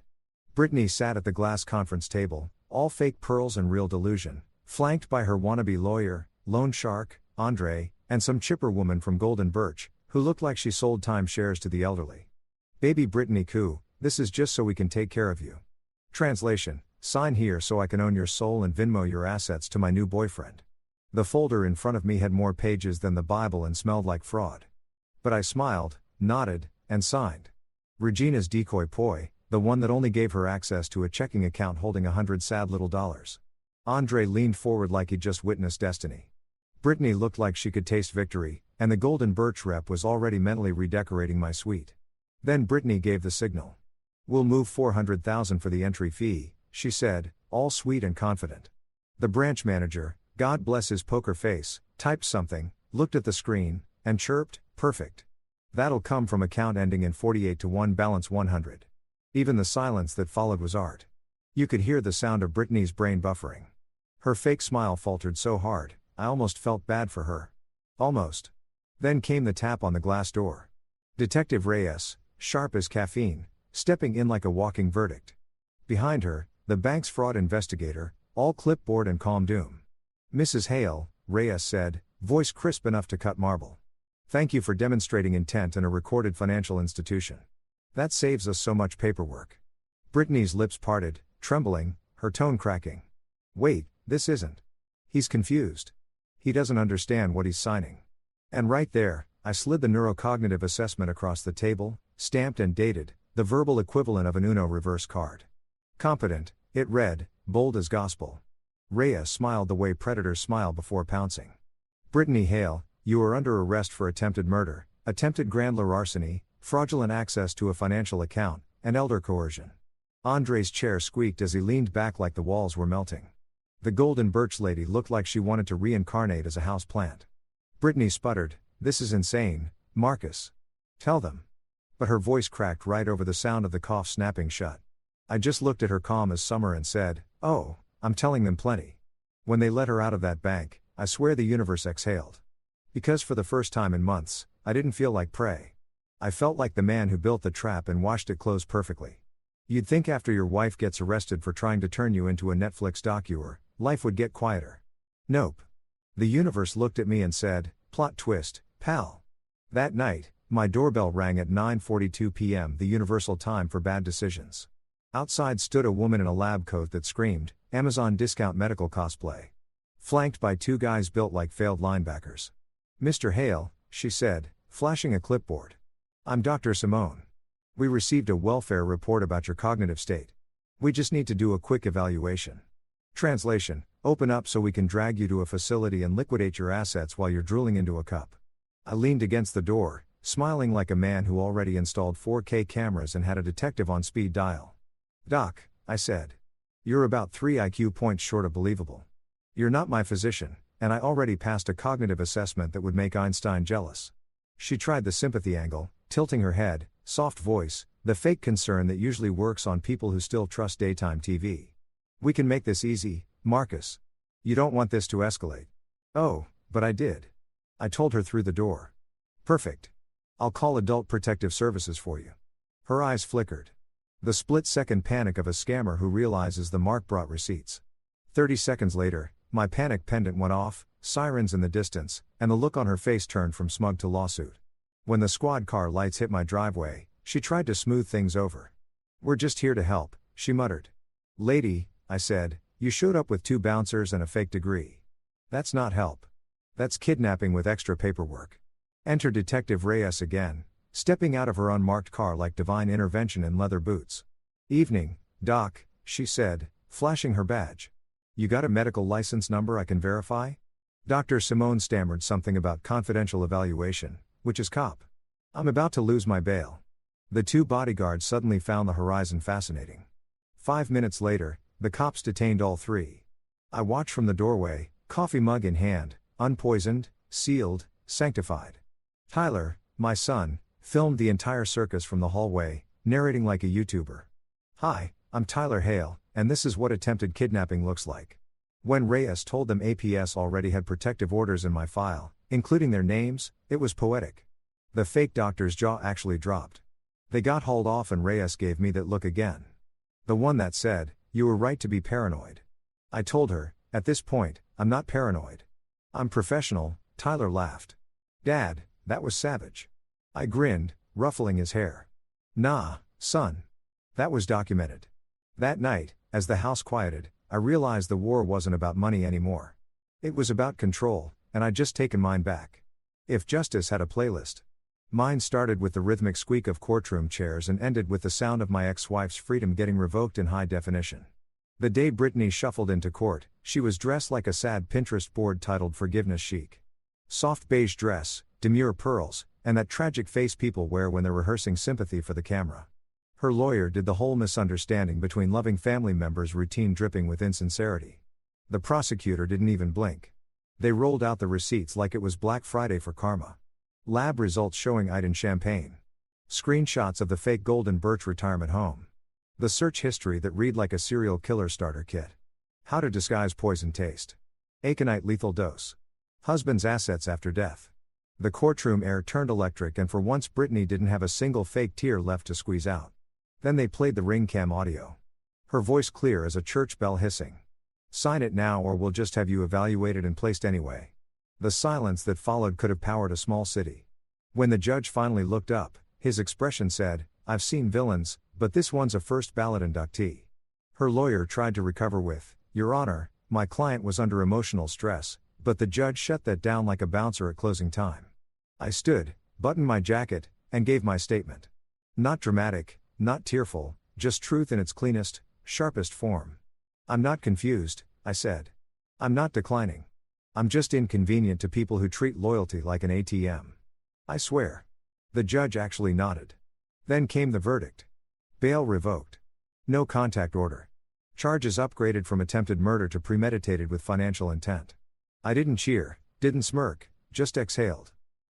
Brittany sat at the glass conference table, all fake pearls and real delusion, flanked by her wannabe lawyer, loan shark, Andre, and some chipper woman from Golden Birch, who looked like she sold timeshares to the elderly. "Baby Brittany Koo, this is just so we can take care of you. Translation: sign here so I can own your soul and Venmo your assets to my new boyfriend." The folder in front of me had more pages than the Bible and smelled like fraud. But I smiled, nodded, and signed. Regina's decoy poi, the one that only gave her access to a checking account holding $100 sad little dollars. Andre leaned forward like he'd just witnessed destiny. Brittany looked like she could taste victory, and the Golden Birch rep was already mentally redecorating my suite. Then Brittany gave the signal. "We'll move $400,000 for the entry fee," she said, all sweet and confident. The branch manager, God bless his poker face, typed something, looked at the screen, and chirped, "Perfect. That'll come from account ending in 48-1 balance 100. Even the silence that followed was art. You could hear the sound of Brittany's brain buffering. Her fake smile faltered so hard, I almost felt bad for her. Almost. Then came the tap on the glass door. Detective Reyes, sharp as caffeine, stepping in like a walking verdict. Behind her, the bank's fraud investigator, all clipboard and calm doom. "Mrs. Hale," Reyes said, voice crisp enough to cut marble. "Thank you for demonstrating intent in a recorded financial institution. That saves us so much paperwork." Brittany's lips parted, trembling, her tone cracking. "Wait, this isn't." He's confused. He doesn't understand what he's signing. And right there, I slid the neurocognitive assessment across the table, stamped and dated, the verbal equivalent of an Uno reverse card. "Competent," it read, bold as gospel. Reyes smiled the way predators smile before pouncing. "Brittany Hale, you are under arrest for attempted murder, attempted grand larceny, fraudulent access to a financial account, and elder coercion." Andre's chair squeaked as he leaned back like the walls were melting. The Golden Birch lady looked like she wanted to reincarnate as a house plant. Brittany sputtered, "This is insane, Marcus. Tell them." But her voice cracked right over the sound of the cough snapping shut. I just looked at her calm as summer and said, "Oh, I'm telling them plenty." When they let her out of that bank, I swear the universe exhaled. Because for the first time in months, I didn't feel like prey. I felt like the man who built the trap and watched it close perfectly. You'd think after your wife gets arrested for trying to turn you into a Netflix documentary, life would get quieter. Nope. The universe looked at me and said, "Plot twist, pal." That night, my doorbell rang at 9:42 p.m., the universal time for bad decisions. Outside stood a woman in a lab coat that screamed, "Amazon discount medical cosplay." Flanked by two guys built like failed linebackers. "Mr. Hale," she said, flashing a clipboard. "I'm Dr. Simone. We received a welfare report about your cognitive state. We just need to do a quick evaluation. Translation: open up so we can drag you to a facility and liquidate your assets while you're drooling into a cup." I leaned against the door, smiling like a man who already installed 4K cameras and had a detective on speed dial. "Doc," I said. "You're about 3 IQ points short of believable. You're not my physician, and I already passed a cognitive assessment that would make Einstein jealous." She tried the sympathy angle, tilting her head, soft voice, the fake concern that usually works on people who still trust daytime TV. "We can make this easy, Marcus. You don't want this to escalate." "Oh, but I did." I told her through the door. "Perfect. I'll call Adult Protective Services for you. Her eyes flickered. The split-second panic of a scammer who realizes the mark brought receipts. 30 seconds later, my panic pendant went off, sirens in the distance, and the look on her face turned from smug to lawsuit. When the squad car lights hit my driveway, she tried to smooth things over. "We're just here to help," she muttered. "Lady," I said, "you showed up with 2 bouncers and a fake degree. That's not help. That's kidnapping with extra paperwork." Enter Detective Reyes again, stepping out of her unmarked car like divine intervention in leather boots. "Evening, Doc," she said, flashing her badge. "You got a medical license number I can verify?" Dr. Simone stammered something about confidential evaluation, which is cop. "I'm about to lose my bail." The 2 bodyguards suddenly found the horizon fascinating. 5 minutes later, the cops detained all 3. I watched from the doorway, coffee mug in hand, unpoisoned, sealed, sanctified. Tyler, my son, filmed the entire circus from the hallway, narrating like a YouTuber. "Hi, I'm Tyler Hale, and this is what attempted kidnapping looks like." When Reyes told them APS already had protective orders in my file, including their names, it was poetic. The fake doctor's jaw actually dropped. They got hauled off and Reyes gave me that look again. The one that said, "You were right to be paranoid." I told her, "At this point, I'm not paranoid. I'm professional." Tyler laughed. "Dad, that was savage." I grinned, ruffling his hair. "Nah, son. That was documented." That night, as the house quieted, I realized the war wasn't about money anymore. It was about control, and I'd just taken mine back. If justice had a playlist, mine started with the rhythmic squeak of courtroom chairs and ended with the sound of my ex-wife's freedom getting revoked in high definition. The day Brittany shuffled into court, she was dressed like a sad Pinterest board titled Forgiveness Chic. Soft beige dress, demure pearls, and that tragic face people wear when they're rehearsing sympathy for the camera. Her lawyer did the whole misunderstanding between loving family members routine dripping with insincerity. The prosecutor didn't even blink. They rolled out the receipts like it was Black Friday for karma. Lab results showing AITA champagne. Screenshots of the fake Golden Birch retirement home. The search history that read like a serial killer starter kit. How to disguise poison taste. Aconite lethal dose. Husband's assets after death. The courtroom air turned electric and for once Brittany didn't have a single fake tear left to squeeze out. Then they played the ring cam audio. Her voice clear as a church bell hissing. "Sign it now or we'll just have you evaluated and placed anyway." The silence that followed could have powered a small city. When the judge finally looked up, his expression said, "I've seen villains, but this one's a first ballot inductee." Her lawyer tried to recover with, "Your Honor, my client was under emotional stress," but the judge shut that down like a bouncer at closing time. I stood, buttoned my jacket, and gave my statement. Not dramatic, not tearful, just truth in its cleanest, sharpest form. "I'm not confused," I said. "I'm not declining. I'm just inconvenient to people who treat loyalty like an ATM. I swear." The judge actually nodded. Then came the verdict. Bail revoked. No contact order. Charges upgraded from attempted murder to premeditated with financial intent. I didn't cheer, didn't smirk, just exhaled.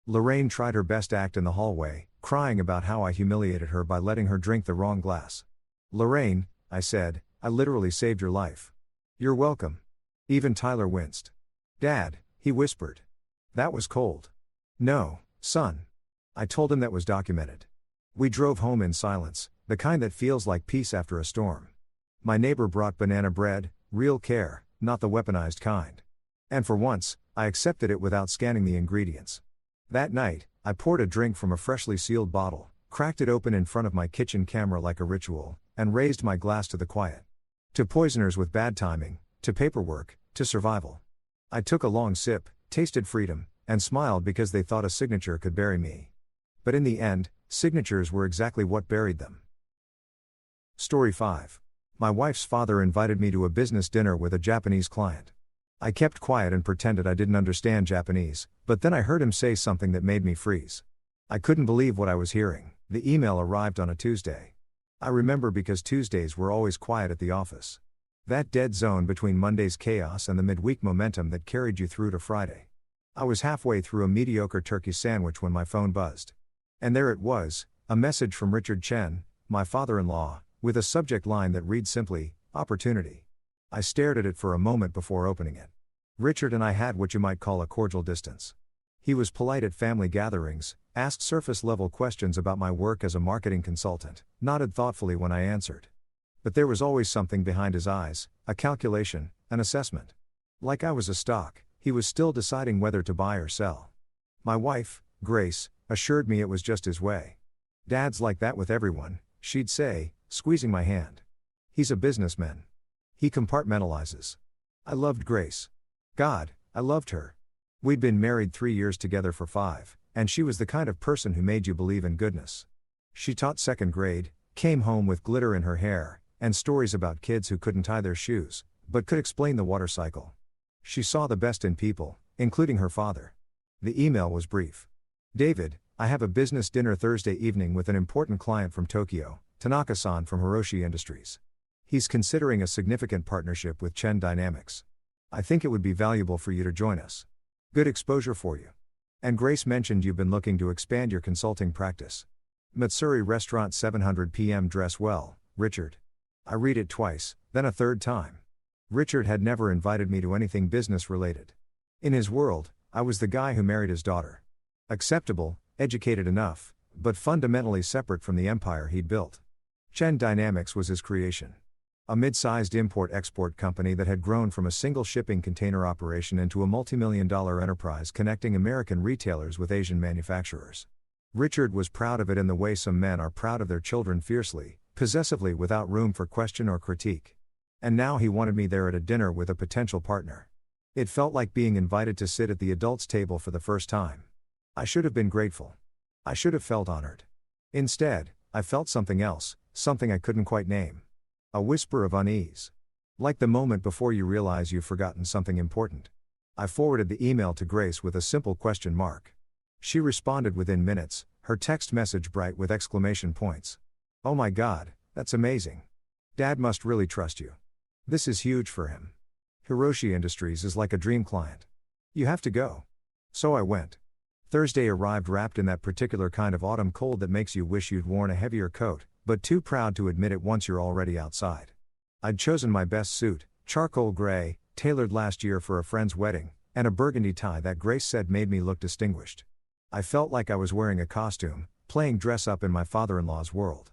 Lorraine tried her best act in the hallway, crying about how I humiliated her by letting her drink the wrong glass. "Lorraine," I said, "I literally saved your life." "You're welcome." Even Tyler winced. "Dad," he whispered. "That was cold." "No, son." I told him that was documented. We drove home in silence, the kind that feels like peace after a storm. My neighbor brought banana bread, real care, not the weaponized kind. And for once, I accepted it without scanning the ingredients. That night, I poured a drink from a freshly sealed bottle, cracked it open in front of my kitchen camera like a ritual, and raised my glass to the quiet. To poisoners with bad timing, to paperwork, to survival. I took a long sip, tasted freedom, and smiled because they thought a signature could bury me. But in the end, signatures were exactly what buried them. Story 5. My wife's father invited me to a business dinner with a Japanese client. I kept quiet and pretended I didn't understand Japanese, but then I heard him say something that made me freeze. I couldn't believe what I was hearing. The email arrived on a Tuesday. I remember because Tuesdays were always quiet at the office. That dead zone between Monday's chaos and the midweek momentum that carried you through to Friday. I was halfway through a mediocre turkey sandwich when my phone buzzed. And there it was, a message from Richard Chen, my father-in-law, with a subject line that read simply, "Opportunity." I stared at it for a moment before opening it. Richard and I had what you might call a cordial distance. He was polite at family gatherings, asked surface-level questions about my work as a marketing consultant, nodded thoughtfully when I answered. But there was always something behind his eyes, a calculation, an assessment. Like I was a stock, he was still deciding whether to buy or sell. My wife, Grace, assured me it was just his way. "Dad's like that with everyone," she'd say, squeezing my hand. "He's a businessman. He compartmentalizes." I loved Grace. God, I loved her. We'd been married 3 years together for 5, and she was the kind of person who made you believe in goodness. She taught second grade, came home with glitter in her hair, and stories about kids who couldn't tie their shoes, but could explain the water cycle. She saw the best in people, including her father. The email was brief. "David, I have a business dinner Thursday evening with an important client from Tokyo, Tanaka-san from Hiroshi Industries. He's considering a significant partnership with Chen Dynamics. I think it would be valuable for you to join us. Good exposure for you. And Grace mentioned you've been looking to expand your consulting practice. Matsuri Restaurant 700 p.m. Dress well, Richard." I read it twice, then a third time. Richard had never invited me to anything business related. In his world, I was the guy who married his daughter. Acceptable, educated enough, but fundamentally separate from the empire he'd built. Chen Dynamics was his creation. A mid-sized import-export company that had grown from a single shipping container operation into a multi-million-dollar enterprise connecting American retailers with Asian manufacturers. Richard was proud of it in the way some men are proud of their children, fiercely, possessively, without room for question or critique. And now he wanted me there at a dinner with a potential partner. It felt like being invited to sit at the adults' table for the first time. I should have been grateful. I should have felt honored. Instead, I felt something else, something I couldn't quite name. A whisper of unease. Like the moment before you realize you've forgotten something important. I forwarded the email to Grace with a simple question mark. She responded within minutes, her text message bright with exclamation points. "Oh my God, that's amazing. Dad must really trust you. This is huge for him. Hiroshi Industries is like a dream client. You have to go." So I went. Thursday arrived wrapped in that particular kind of autumn cold that makes you wish you'd worn a heavier coat, but too proud to admit it once you're already outside. I'd chosen my best suit, charcoal gray, tailored last year for a friend's wedding, and a burgundy tie that Grace said made me look distinguished. I felt like I was wearing a costume, playing dress up in my father-in-law's world.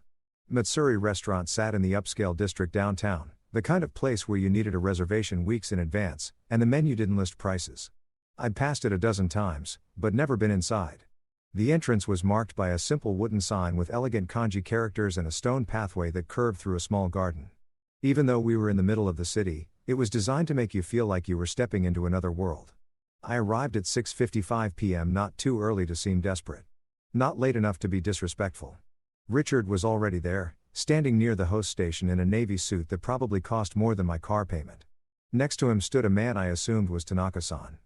Matsuri Restaurant sat in the upscale district downtown, the kind of place where you needed a reservation weeks in advance, and the menu didn't list prices. I'd passed it a dozen times, but never been inside. The entrance was marked by a simple wooden sign with elegant kanji characters and a stone pathway that curved through a small garden. Even though we were in the middle of the city, it was designed to make you feel like you were stepping into another world. I arrived at 6:55 p.m., not too early to seem desperate. Not late enough to be disrespectful. Richard was already there, standing near the host station in a navy suit that probably cost more than my car payment. Next to him stood a man I assumed was Tanaka-san.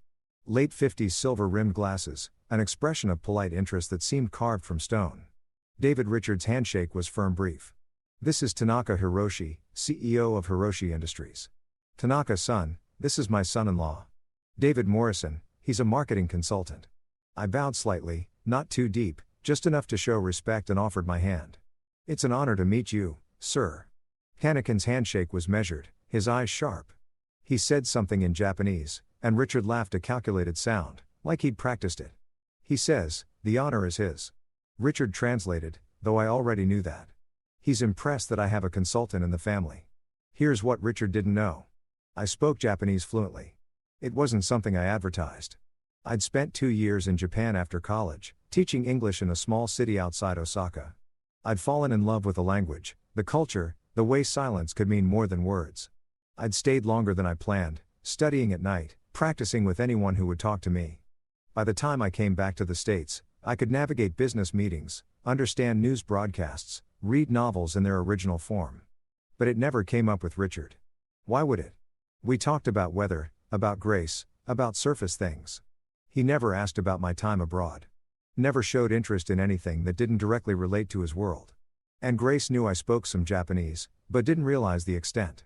Late 50s, silver-rimmed glasses, an expression of polite interest that seemed carved from stone. David Richards' handshake was firm, brief. "This is Tanaka Hiroshi, CEO of Hiroshi Industries. Tanaka-san, this is my son-in-law. David Morrison, he's a marketing consultant." I bowed slightly, not too deep, just enough to show respect, and offered my hand. "It's an honor to meet you, sir." Hanakin's handshake was measured, his eyes sharp. He said something in Japanese, and Richard laughed a calculated sound, like he'd practiced it. He says, "The honor is his." Richard translated, though I already knew that. He's impressed that I have a consultant in the family. Here's what Richard didn't know. I spoke Japanese fluently. It wasn't something I advertised. I'd spent 2 years in Japan after college, teaching English in a small city outside Osaka. I'd fallen in love with the language, the culture, the way silence could mean more than words. I'd stayed longer than I planned, studying at night, practicing with anyone who would talk to me. By the time I came back to the States, I could navigate business meetings, understand news broadcasts, read novels in their original form. But it never came up with Richard. Why would it? We talked about weather, about Grace, about surface things. He never asked about my time abroad. Never showed interest in anything that didn't directly relate to his world. And Grace knew I spoke some Japanese, but didn't realize the extent.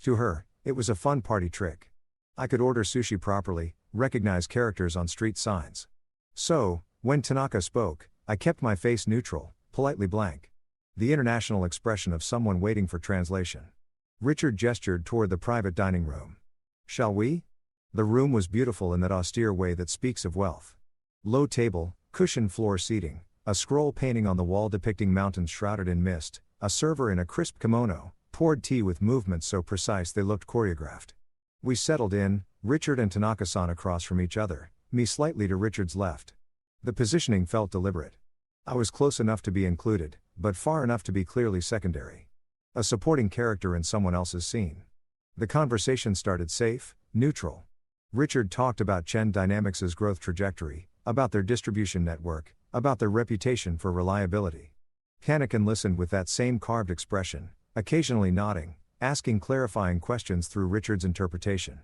To her, it was a fun party trick. I could order sushi properly, recognize characters on street signs. So, when Tanaka spoke, I kept my face neutral, politely blank. The international expression of someone waiting for translation. Richard gestured toward the private dining room. "Shall we?" The room was beautiful in that austere way that speaks of wealth. Low table, cushioned floor seating, a scroll painting on the wall depicting mountains shrouded in mist, a server in a crisp kimono, poured tea with movements so precise they looked choreographed. We settled in, Richard and Tanaka-san across from each other, me slightly to Richard's left. The positioning felt deliberate. I was close enough to be included, but far enough to be clearly secondary. A supporting character in someone else's scene. The conversation started safe, neutral. Richard talked about Chen Dynamics' growth trajectory, about their distribution network, about their reputation for reliability. Kanakin listened with that same carved expression, occasionally nodding, asking clarifying questions through Richard's interpretation.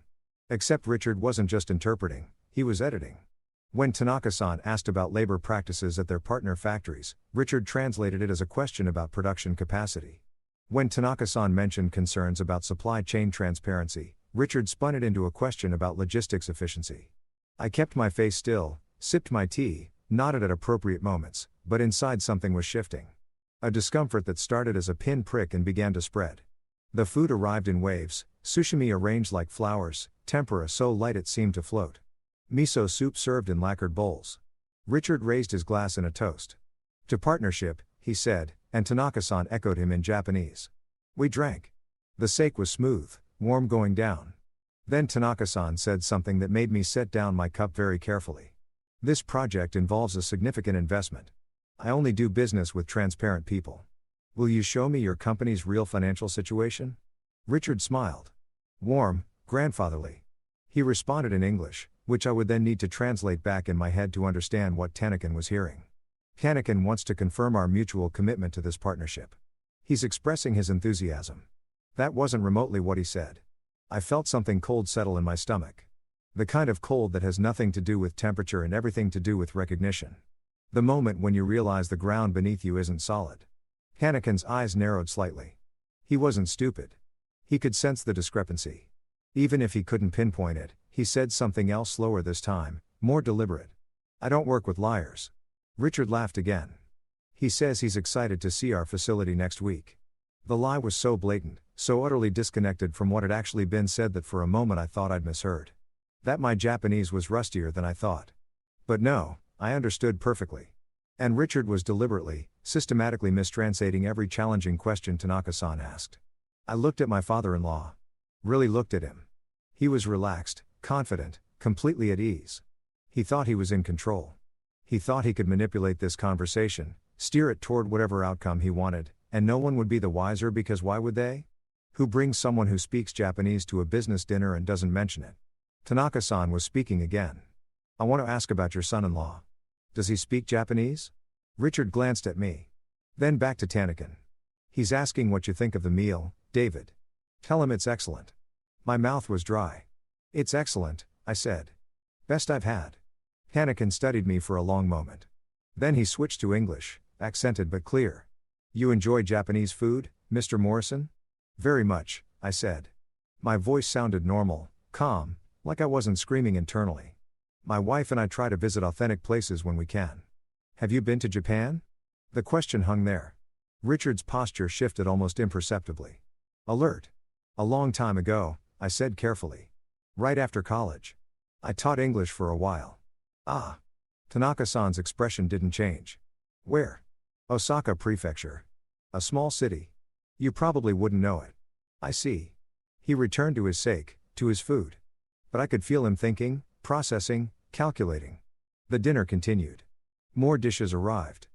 Except Richard wasn't just interpreting, he was editing. When Tanaka-san asked about labor practices at their partner factories, Richard translated it as a question about production capacity. When Tanaka-san mentioned concerns about supply chain transparency, Richard spun it into a question about logistics efficiency. I kept my face still, sipped my tea, nodded at appropriate moments, but inside something was shifting. A discomfort that started as a pin-prick and began to spread. The food arrived in waves, sushimi arranged like flowers, tempura so light it seemed to float. Miso soup served in lacquered bowls. Richard raised his glass in a toast. To partnership, he said, and Tanaka-san echoed him in Japanese. We drank. The sake was smooth, warm going down. Then Tanaka-san said something that made me set down my cup very carefully. This project involves a significant investment. I only do business with transparent people. Will you show me your company's real financial situation? Richard smiled. Warm, grandfatherly. He responded in English, which I would then need to translate back in my head to understand what Tanakin was hearing. Tanakin wants to confirm our mutual commitment to this partnership. He's expressing his enthusiasm. That wasn't remotely what he said. I felt something cold settle in my stomach. The kind of cold that has nothing to do with temperature and everything to do with recognition. The moment when you realize the ground beneath you isn't solid. Tanakin's eyes narrowed slightly. He wasn't stupid. He could sense the discrepancy. Even if he couldn't pinpoint it, he said something else slower this time, more deliberate. I don't work with liars. Richard laughed again. He says he's excited to see our facility next week. The lie was so blatant, so utterly disconnected from what had actually been said that for a moment I thought I'd misheard. That my Japanese was rustier than I thought. But no, I understood perfectly. And Richard was deliberately, systematically mistranslating every challenging question Tanaka-san asked. I looked at my father-in-law. Really looked at him. He was relaxed, confident, completely at ease. He thought he was in control. He thought he could manipulate this conversation, steer it toward whatever outcome he wanted, and no one would be the wiser because why would they? Who brings someone who speaks Japanese to a business dinner and doesn't mention it? Tanaka-san was speaking again. I want to ask about your son-in-law. Does he speak Japanese? Richard glanced at me. Then back to Tanakin. He's asking what you think of the meal, David. Tell him it's excellent. My mouth was dry. It's excellent, I said. Best I've had. Tanakin studied me for a long moment. Then he switched to English, accented but clear. You enjoy Japanese food, Mr. Morrison? Very much, I said. My voice sounded normal, calm, like I wasn't screaming internally. My wife and I try to visit authentic places when we can. Have you been to Japan? The question hung there. Richard's posture shifted almost imperceptibly. Alert. A long time ago, I said carefully. Right after college. I taught English for a while. Ah. Tanaka-san's expression didn't change. Where? Osaka Prefecture. A small city. You probably wouldn't know it. I see. He returned to his sake, to his food. But I could feel him thinking, processing, calculating. The dinner continued. More dishes arrived.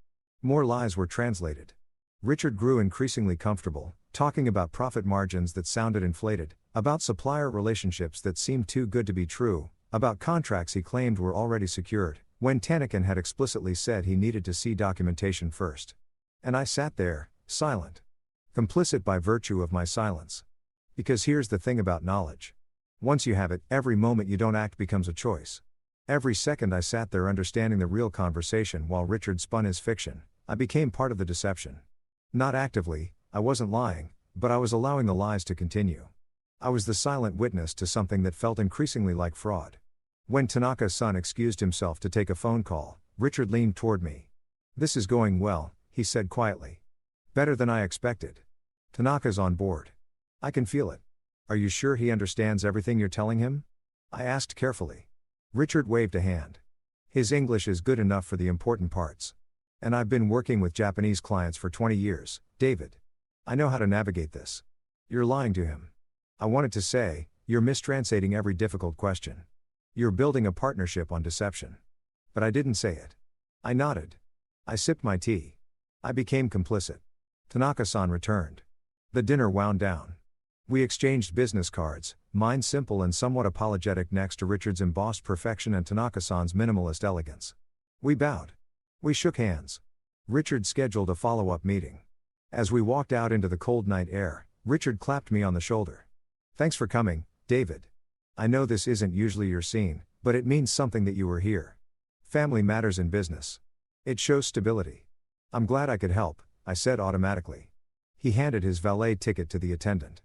More lies were translated. Richard grew increasingly comfortable, talking about profit margins that sounded inflated, about supplier relationships that seemed too good to be true, about contracts he claimed were already secured, when Tanakin had explicitly said he needed to see documentation first. And I sat there, silent. Complicit by virtue of my silence. Because here's the thing about knowledge. Once you have it, every moment you don't act becomes a choice. Every second I sat there understanding the real conversation while Richard spun his fiction, I became part of the deception. Not actively, I wasn't lying, but I was allowing the lies to continue. I was the silent witness to something that felt increasingly like fraud. When Tanaka's son excused himself to take a phone call, Richard leaned toward me. This is going well, he said quietly. Better than I expected. Tanaka's on board. I can feel it. Are you sure he understands everything you're telling him? I asked carefully. Richard waved a hand. His English is good enough for the important parts. And I've been working with Japanese clients for 20 years, David. I know how to navigate this. You're lying to him. I wanted to say, you're mistranslating every difficult question. You're building a partnership on deception. But I didn't say it. I nodded. I sipped my tea. I became complicit. Tanaka-san returned. The dinner wound down. We exchanged business cards, mine simple and somewhat apologetic next to Richard's embossed perfection and Tanaka-san's minimalist elegance. We bowed. We shook hands. Richard scheduled a follow-up meeting. As we walked out into the cold night air, Richard clapped me on the shoulder. Thanks for coming, David. I know this isn't usually your scene, but it means something that you were here. Family matters in business. It shows stability. I'm glad I could help, I said automatically. He handed his valet ticket to the attendant.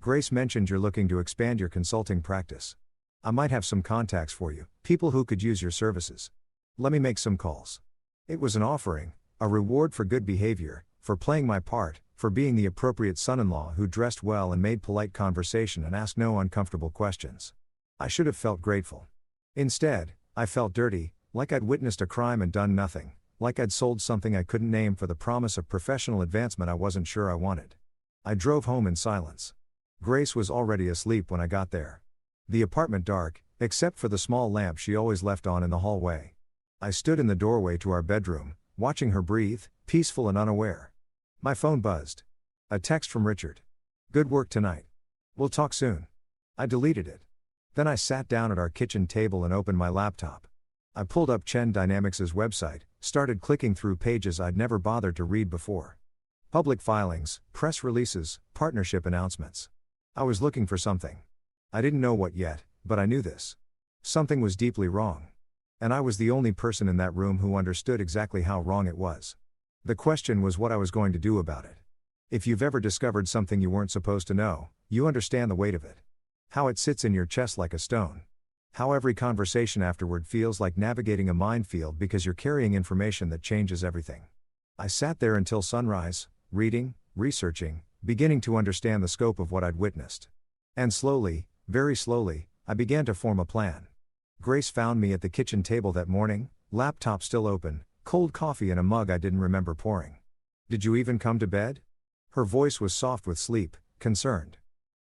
Grace mentioned you're looking to expand your consulting practice. I might have some contacts for you, people who could use your services. Let me make some calls. It was an offering, a reward for good behavior, for playing my part, for being the appropriate son-in-law who dressed well and made polite conversation and asked no uncomfortable questions. I should have felt grateful. Instead, I felt dirty, like I'd witnessed a crime and done nothing, like I'd sold something I couldn't name for the promise of professional advancement I wasn't sure I wanted. I drove home in silence. Grace was already asleep when I got there. The apartment dark, except for the small lamp she always left on in the hallway. I stood in the doorway to our bedroom, watching her breathe, peaceful and unaware. My phone buzzed. A text from Richard. Good work tonight. We'll talk soon. I deleted it. Then I sat down at our kitchen table and opened my laptop. I pulled up Chen Dynamics' website, started clicking through pages I'd never bothered to read before. Public filings, press releases, partnership announcements. I was looking for something. I didn't know what yet, but I knew this. Something was deeply wrong. And I was the only person in that room who understood exactly how wrong it was. The question was what I was going to do about it. If you've ever discovered something you weren't supposed to know, you understand the weight of it. How it sits in your chest like a stone. How every conversation afterward feels like navigating a minefield because you're carrying information that changes everything. I sat there until sunrise, reading, researching, beginning to understand the scope of what I'd witnessed. And slowly, very slowly, I began to form a plan. Grace found me at the kitchen table that morning, laptop still open, cold coffee in a mug I didn't remember pouring. Did you even come to bed? Her voice was soft with sleep, concerned.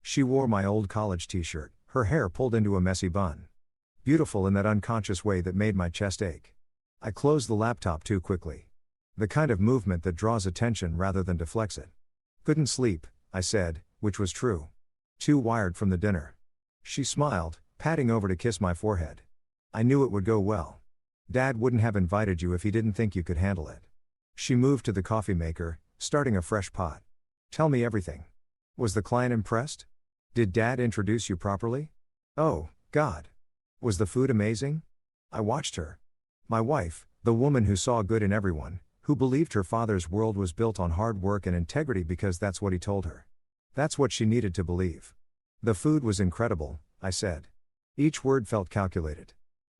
She wore my old college t-shirt, her hair pulled into a messy bun. Beautiful in that unconscious way that made my chest ache. I closed the laptop too quickly. The kind of movement that draws attention rather than deflects it. Couldn't sleep, I said, which was true. Too wired from the dinner. She smiled, patting over to kiss my forehead. I knew it would go well. Dad wouldn't have invited you if he didn't think you could handle it. She moved to the coffee maker, starting a fresh pot. Tell me everything. Was the client impressed? Did Dad introduce you properly? Oh, God. Was the food amazing? I watched her. My wife, the woman who saw good in everyone, who believed her father's world was built on hard work and integrity because that's what he told her. That's what she needed to believe. The food was incredible, I said. Each word felt calculated.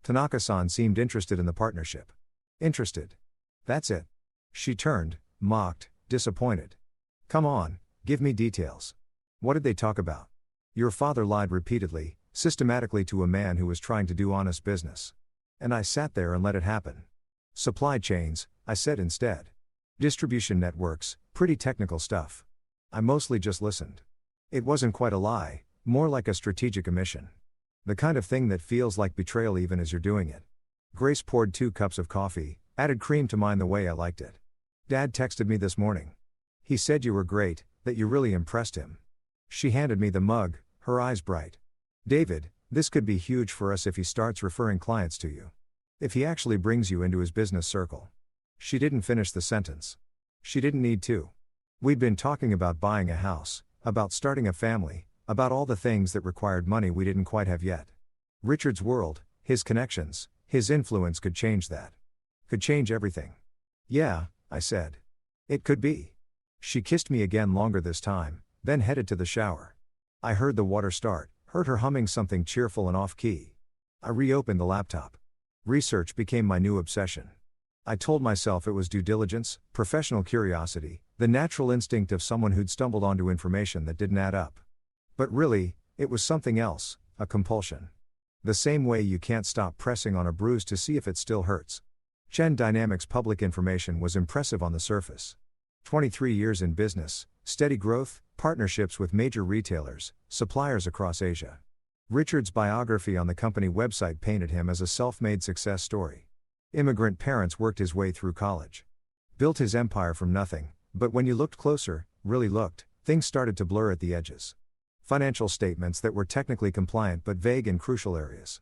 Tanaka-san seemed interested in the partnership. Interested. That's it. She turned, mocked, disappointed. Come on, give me details. What did they talk about? Your father lied repeatedly, systematically to a man who was trying to do honest business. And I sat there and let it happen. Supply chains, I said instead. Distribution networks, pretty technical stuff. I mostly just listened. It wasn't quite a lie, more like a strategic omission. The kind of thing that feels like betrayal even as you're doing it. Grace poured 2 cups of coffee, added cream to mine the way I liked it. Dad texted me this morning. He said you were great, that you really impressed him. She handed me the mug, her eyes bright. David, this could be huge for us if he starts referring clients to you. If he actually brings you into his business circle. She didn't finish the sentence. She didn't need to. We'd been talking about buying a house, about starting a family, about all the things that required money we didn't quite have yet. Richard's world, his connections, his influence could change that. Could change everything. Yeah, I said. It could be. She kissed me again longer this time, then headed to the shower. I heard the water start, heard her humming something cheerful and off-key. I reopened the laptop. Research became my new obsession. I told myself it was due diligence, professional curiosity, the natural instinct of someone who'd stumbled onto information that didn't add up. But really, it was something else, a compulsion. The same way you can't stop pressing on a bruise to see if it still hurts. Chen Dynamics' public information was impressive on the surface. 23 years in business, steady growth, partnerships with major retailers, suppliers across Asia. Richard's biography on the company website painted him as a self-made success story. Immigrant parents, worked his way through college. Built his empire from nothing, but when you looked closer, really looked, things started to blur at the edges. Financial statements that were technically compliant but vague in crucial areas.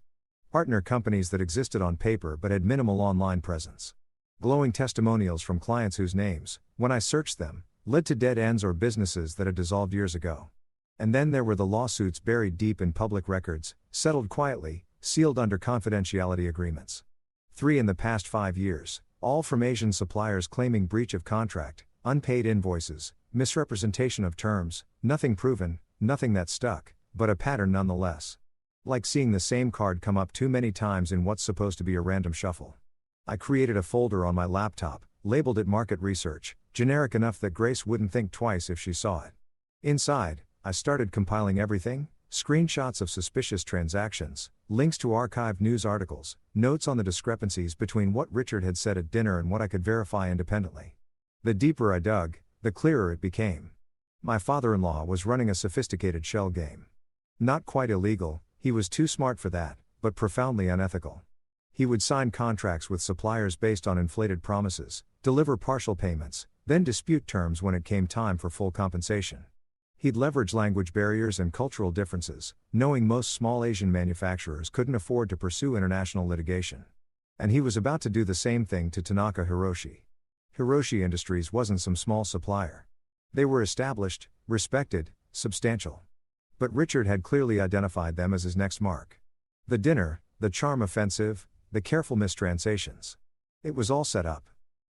Partner companies that existed on paper but had minimal online presence. Glowing testimonials from clients whose names, when I searched them, led to dead ends or businesses that had dissolved years ago. And then there were the lawsuits buried deep in public records, settled quietly, sealed under confidentiality agreements. 3 in the past 5 years, all from Asian suppliers claiming breach of contract, unpaid invoices, misrepresentation of terms, nothing proven, nothing that stuck, but a pattern nonetheless. Like seeing the same card come up too many times in what's supposed to be a random shuffle. I created a folder on my laptop, labeled it Market Research, generic enough that Grace wouldn't think twice if she saw it. Inside, I started compiling everything: screenshots of suspicious transactions, links to archived news articles, notes on the discrepancies between what Richard had said at dinner and what I could verify independently. The deeper I dug, the clearer it became. My father-in-law was running a sophisticated shell game. Not quite illegal, he was too smart for that, but profoundly unethical. He would sign contracts with suppliers based on inflated promises, deliver partial payments, then dispute terms when it came time for full compensation. He'd leverage language barriers and cultural differences, knowing most small Asian manufacturers couldn't afford to pursue international litigation. And he was about to do the same thing to Tanaka Hiroshi. Hiroshi Industries wasn't some small supplier. They were established, respected, substantial. But Richard had clearly identified them as his next mark. The dinner, the charm offensive, the careful mistranslations. It was all set up.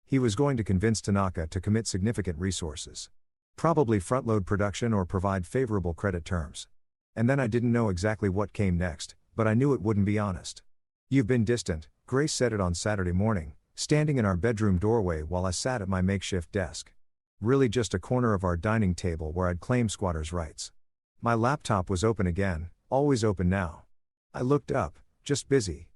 He was going to convince Tanaka to commit significant resources. Probably front-load production or provide favorable credit terms. And then I didn't know exactly what came next, but I knew it wouldn't be honest. "You've been distant," Grace said it on Saturday morning, standing in our bedroom doorway while I sat at my makeshift desk. Really just a corner of our dining table where I'd claimed squatters' rights. My laptop was open again, always open now. I looked up, just busy.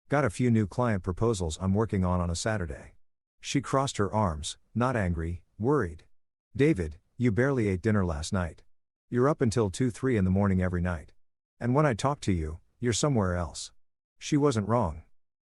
Got a few new client proposals I'm working on a Saturday. She crossed her arms, not angry, worried. "David, you barely ate dinner last night. You're up until 2-3 in the morning every night. And when I talk to you, you're somewhere else." She wasn't wrong.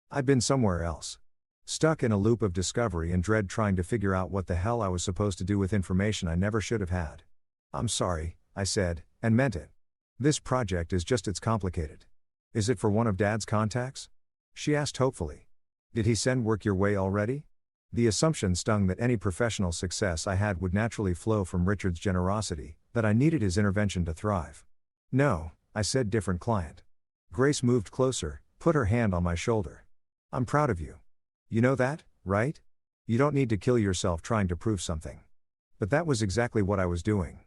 I'd been somewhere else. Stuck in a loop of discovery and dread, trying to figure out what the hell I was supposed to do with information I never should have had. "I'm sorry," I said, and meant it. "This project is just, it's complicated." "Is it for one of Dad's contacts?" she asked hopefully. "Did he send work your way already?" The assumption stung that any professional success I had would naturally flow from Richard's generosity, that I needed his intervention to thrive. "No," I said, "different client." Grace moved closer, put her hand on my shoulder. "I'm proud of you. You know that, right? You don't need to kill yourself trying to prove something." But that was exactly what I was doing.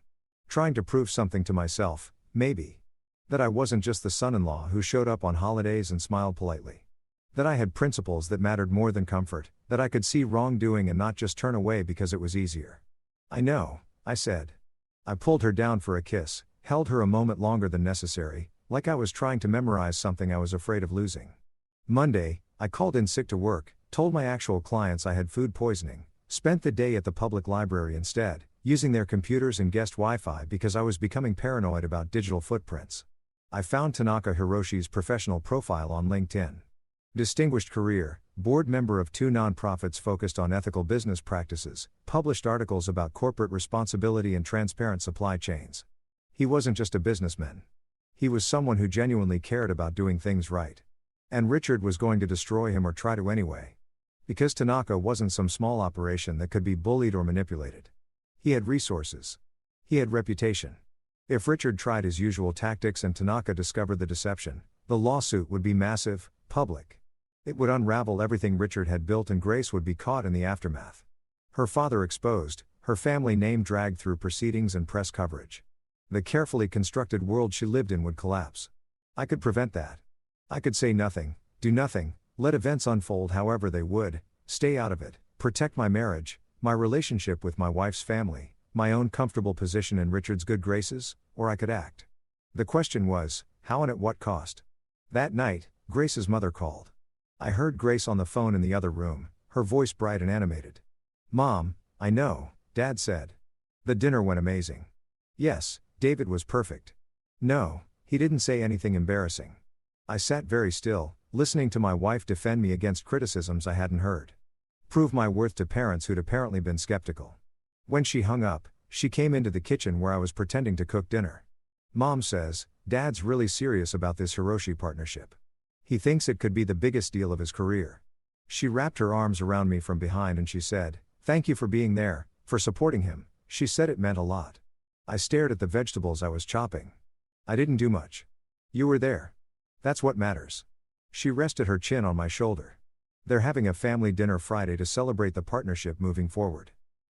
Trying to prove something to myself, maybe. That I wasn't just the son-in-law who showed up on holidays and smiled politely. That I had principles that mattered more than comfort, that I could see wrongdoing and not just turn away because it was easier. "I know," I said. I pulled her down for a kiss, held her a moment longer than necessary, like I was trying to memorize something I was afraid of losing. Monday, I called in sick to work, told my actual clients I had food poisoning, spent the day at the public library instead, using their computers and guest Wi-Fi because I was becoming paranoid about digital footprints. I found Tanaka Hiroshi's professional profile on LinkedIn. Distinguished career, board member of 2 nonprofits focused on ethical business practices, published articles about corporate responsibility and transparent supply chains. He wasn't just a businessman. He was someone who genuinely cared about doing things right. And Richard was going to destroy him, or try to anyway. Because Tanaka wasn't some small operation that could be bullied or manipulated. He had resources. He had reputation. If Richard tried his usual tactics and Tanaka discovered the deception, the lawsuit would be massive, public. It would unravel everything Richard had built, and Grace would be caught in the aftermath. Her father exposed, her family name dragged through proceedings and press coverage. The carefully constructed world she lived in would collapse. I could prevent that. I could say nothing, do nothing, let events unfold however they would, stay out of it, protect my marriage, my relationship with my wife's family, my own comfortable position in Richard's good graces, or I could act. The question was, how and at what cost? That night, Grace's mother called. I heard Grace on the phone in the other room, her voice bright and animated. "Mom, I know," Dad said. "The dinner went amazing." "Yes, David was perfect." "No, he didn't say anything embarrassing." I sat very still, listening to my wife defend me against criticisms I hadn't heard. Prove my worth to parents who'd apparently been skeptical. When she hung up, she came into the kitchen where I was pretending to cook dinner. "Mom says, Dad's really serious about this Hiroshi partnership. He thinks it could be the biggest deal of his career." She wrapped her arms around me from behind and she said, "Thank you for being there, for supporting him." She said it meant a lot. I stared at the vegetables I was chopping. "I didn't do much. You were there. That's what matters." She rested her chin on my shoulder. "They're having a family dinner Friday to celebrate the partnership moving forward.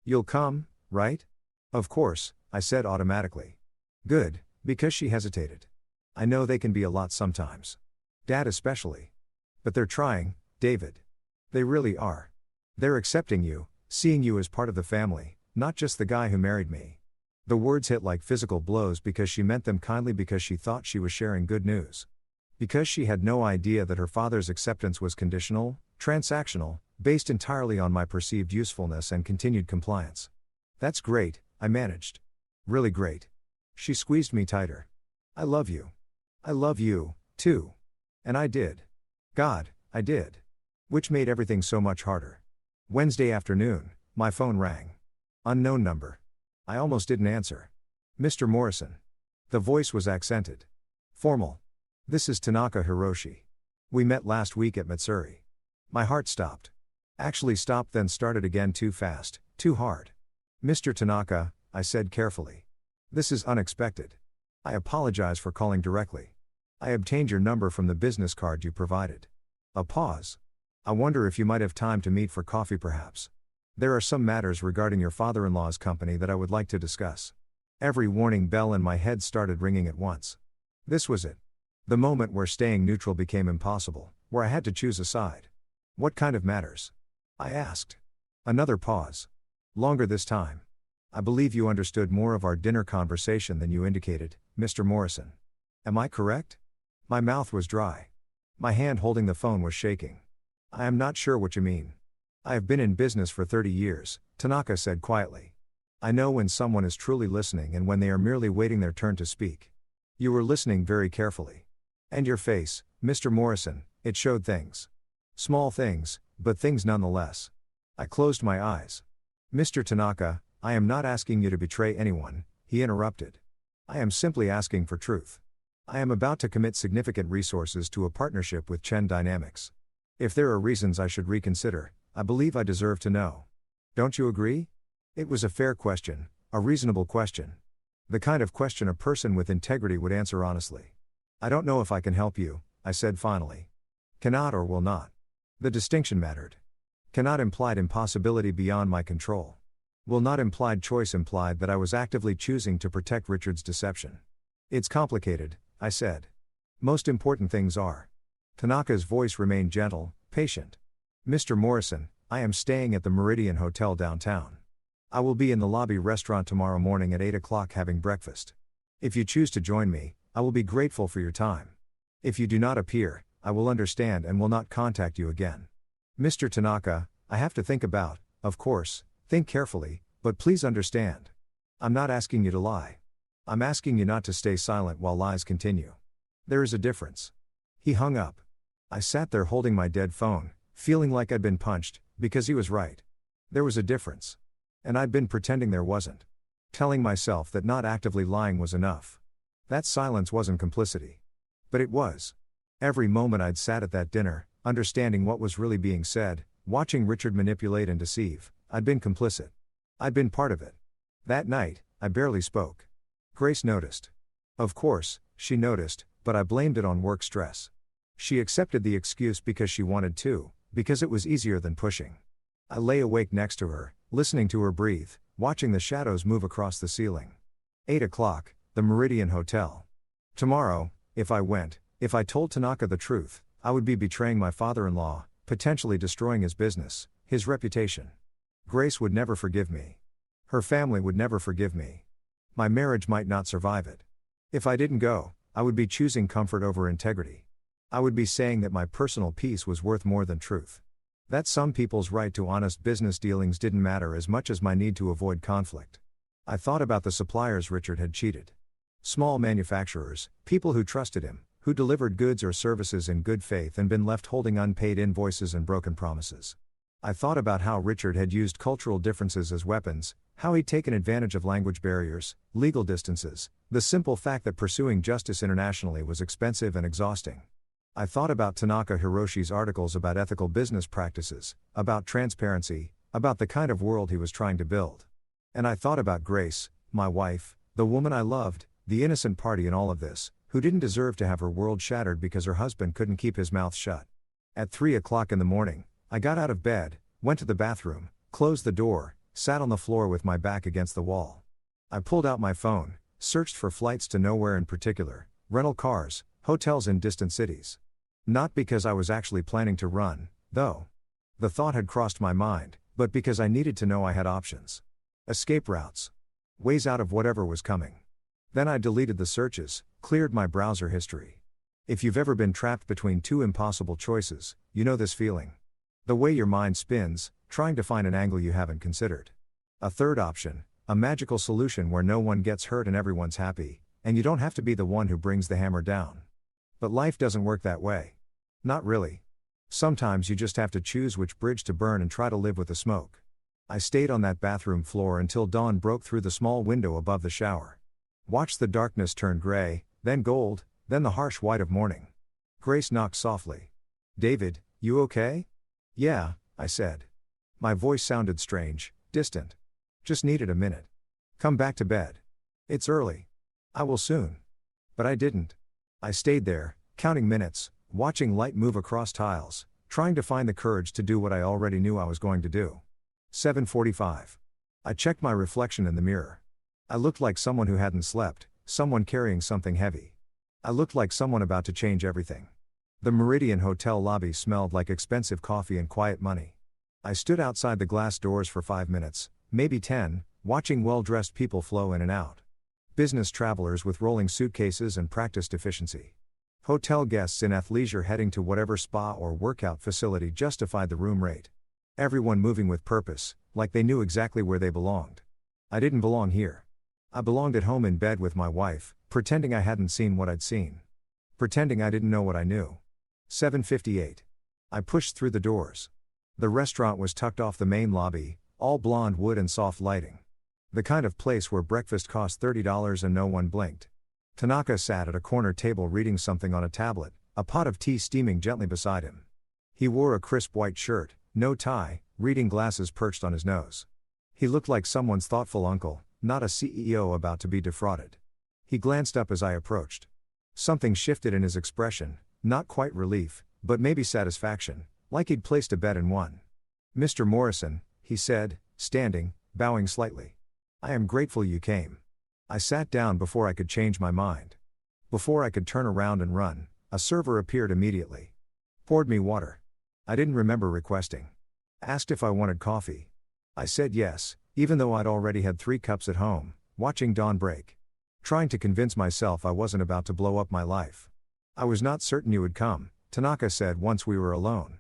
You'll come, right?" "Of course," I said automatically. "Good," because she hesitated. "I know they can be a lot sometimes. Dad especially. But they're trying, David. They really are. They're accepting you, seeing you as part of the family, not just the guy who married me." The words hit like physical blows because she meant them kindly, because she thought she was sharing good news. Because she had no idea that her father's acceptance was conditional, transactional, based entirely on my perceived usefulness and continued compliance. "That's great," I managed. "Really great." She squeezed me tighter. "I love you. I love you, too." And I did. God, I did. Which made everything so much harder. Wednesday afternoon, my phone rang. Unknown number. I almost didn't answer. "Mr. Morrison." The voice was accented. Formal. "This is Tanaka Hiroshi. We met last week at Matsuri." My heart stopped. Actually stopped, then started again, too fast, too hard. "Mr. Tanaka," I said carefully. "This is unexpected. I apologize for calling directly. I obtained your number from the business card you provided." A pause. "I wonder if you might have time to meet for coffee perhaps. There are some matters regarding your father-in-law's company that I would like to discuss." Every warning bell in my head started ringing at once. This was it. The moment where staying neutral became impossible, where I had to choose a side. "What kind of matters?" I asked. Another pause. Longer this time. "I believe you understood more of our dinner conversation than you indicated, Mr. Morrison. Am I correct?" My mouth was dry. My hand holding the phone was shaking. "I am not sure what you mean." "I have been in business for 30 years, Tanaka said quietly. "I know when someone is truly listening and when they are merely waiting their turn to speak. You were listening very carefully. And your face, Mr. Morrison, it showed things. Small things, but things nonetheless." I closed my eyes. "Mr. Tanaka, I am not asking you to betray anyone," he interrupted. "I am simply asking for truth. I am about to commit significant resources to a partnership with Chen Dynamics. If there are reasons I should reconsider, I believe I deserve to know. Don't you agree?" It was a fair question, a reasonable question. The kind of question a person with integrity would answer honestly. "I don't know if I can help you," I said finally. "Cannot or will not." The distinction mattered. Cannot implied impossibility beyond my control. Will not implied choice, implied that I was actively choosing to protect Richard's deception. "It's complicated," I said. "Most important things are." Tanaka's voice remained gentle, patient. "Mr. Morrison, I am staying at the Meridian Hotel downtown. I will be in the lobby restaurant tomorrow morning at 8 o'clock having breakfast. If you choose to join me, I will be grateful for your time. If you do not appear, I will understand and will not contact you again. Mr. Tanaka, I have to think about, of course, think carefully, but please understand. I'm not asking you to lie. I'm asking you not to stay silent while lies continue. There is a difference." He hung up. I sat there holding my dead phone, feeling like I'd been punched, because he was right. There was a difference. And I'd been pretending there wasn't. Telling myself that not actively lying was enough. That silence wasn't complicity. But it was. Every moment I'd sat at that dinner, understanding what was really being said, watching Richard manipulate and deceive, I'd been complicit. I'd been part of it. That night, I barely spoke. Grace noticed. Of course, she noticed, but I blamed it on work stress. She accepted the excuse because she wanted to, because it was easier than pushing. I lay awake next to her, listening to her breathe, watching the shadows move across the ceiling. 8 o'clock, the Meridian Hotel. Tomorrow, if I went, if I told Tanaka the truth, I would be betraying my father-in-law, potentially destroying his business, his reputation. Grace would never forgive me. Her family would never forgive me. My marriage might not survive it. If I didn't go, I would be choosing comfort over integrity. I would be saying that my personal peace was worth more than truth. That some people's right to honest business dealings didn't matter as much as my need to avoid conflict. I thought about the suppliers Richard had cheated. Small manufacturers, people who trusted him, who delivered goods or services in good faith and been left holding unpaid invoices and broken promises. I thought about how Richard had used cultural differences as weapons, how he'd taken advantage of language barriers, legal distances, the simple fact that pursuing justice internationally was expensive and exhausting. I thought about Tanaka Hiroshi's articles about ethical business practices, about transparency, about the kind of world he was trying to build. And I thought about Grace, my wife, the woman I loved, the innocent party in all of this, who didn't deserve to have her world shattered because her husband couldn't keep his mouth shut. At 3 o'clock in the morning, I got out of bed, went to the bathroom, closed the door, sat on the floor with my back against the wall. I pulled out my phone, searched for flights to nowhere in particular, rental cars, hotels in distant cities. Not because I was actually planning to run, though. The thought had crossed my mind, but because I needed to know I had options. Escape routes. Ways out of whatever was coming. Then I deleted the searches, cleared my browser history. If you've ever been trapped between two impossible choices, you know this feeling. The way your mind spins, trying to find an angle you haven't considered. A third option, a magical solution where no one gets hurt and everyone's happy, and you don't have to be the one who brings the hammer down. But life doesn't work that way. Not really. Sometimes you just have to choose which bridge to burn and try to live with the smoke. I stayed on that bathroom floor until dawn broke through the small window above the shower. Watched the darkness turn gray, then gold, then the harsh white of morning. Grace knocked softly. "David, you okay?" "Yeah," I said. My voice sounded strange, distant. "Just needed a minute. Come back to bed. It's early. I will soon." But I didn't. I stayed there, counting minutes, watching light move across tiles, trying to find the courage to do what I already knew I was going to do. 7:45. I checked my reflection in the mirror. I looked like someone who hadn't slept, someone carrying something heavy. I looked like someone about to change everything. The Meridian Hotel lobby smelled like expensive coffee and quiet money. I stood outside the glass doors for 5 minutes, maybe 10, watching well-dressed people flow in and out. Business travelers with rolling suitcases and practiced efficiency. Hotel guests in athleisure heading to whatever spa or workout facility justified the room rate. Everyone moving with purpose, like they knew exactly where they belonged. I didn't belong here. I belonged at home in bed with my wife, pretending I hadn't seen what I'd seen. Pretending I didn't know what I knew. 7:58. I pushed through the doors. The restaurant was tucked off the main lobby, all blonde wood and soft lighting. The kind of place where breakfast cost $30 and no one blinked. Tanaka sat at a corner table reading something on a tablet, a pot of tea steaming gently beside him. He wore a crisp white shirt, no tie, reading glasses perched on his nose. He looked like someone's thoughtful uncle, not a CEO about to be defrauded. He glanced up as I approached. Something shifted in his expression, not quite relief, but maybe satisfaction, like he'd placed a bet and won. "Mr. Morrison," he said, standing, bowing slightly. "I am grateful you came." I sat down before I could change my mind. Before I could turn around and run, a server appeared immediately. Poured me water. I didn't remember requesting. Asked if I wanted coffee. I said yes, even though I'd already had 3 cups at home, watching dawn break. Trying to convince myself I wasn't about to blow up my life. "I was not certain you would come," Tanaka said once we were alone.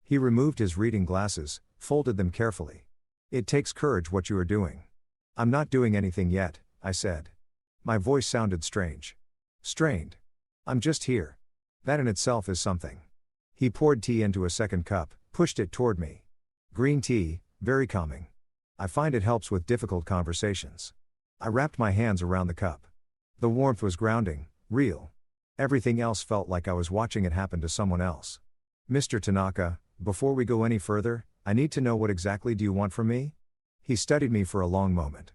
He removed his reading glasses, folded them carefully. "It takes courage what you are doing." "I'm not doing anything yet," I said. My voice sounded strange. Strained. "I'm just here. That in itself is something." He poured tea into a second cup, pushed it toward me. Green tea, very calming. I find it helps with difficult conversations. I wrapped my hands around the cup. The warmth was grounding, real. Everything else felt like I was watching it happen to someone else. "Mr. Tanaka, before we go any further, I need to know what exactly do you want from me?" He studied me for a long moment.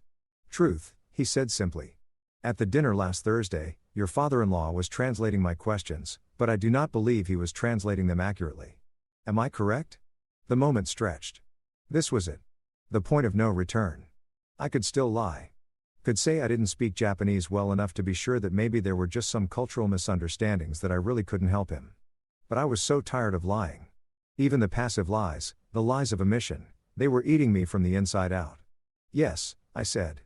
"Truth," he said simply. "At the dinner last Thursday, your father-in-law was translating my questions, but I do not believe he was translating them accurately. Am I correct?" The moment stretched. This was it. The point of no return. I could still lie. Could say I didn't speak Japanese well enough to be sure that maybe there were just some cultural misunderstandings that I really couldn't help him. But I was so tired of lying. Even the passive lies, the lies of omission, they were eating me from the inside out. "Yes," I said.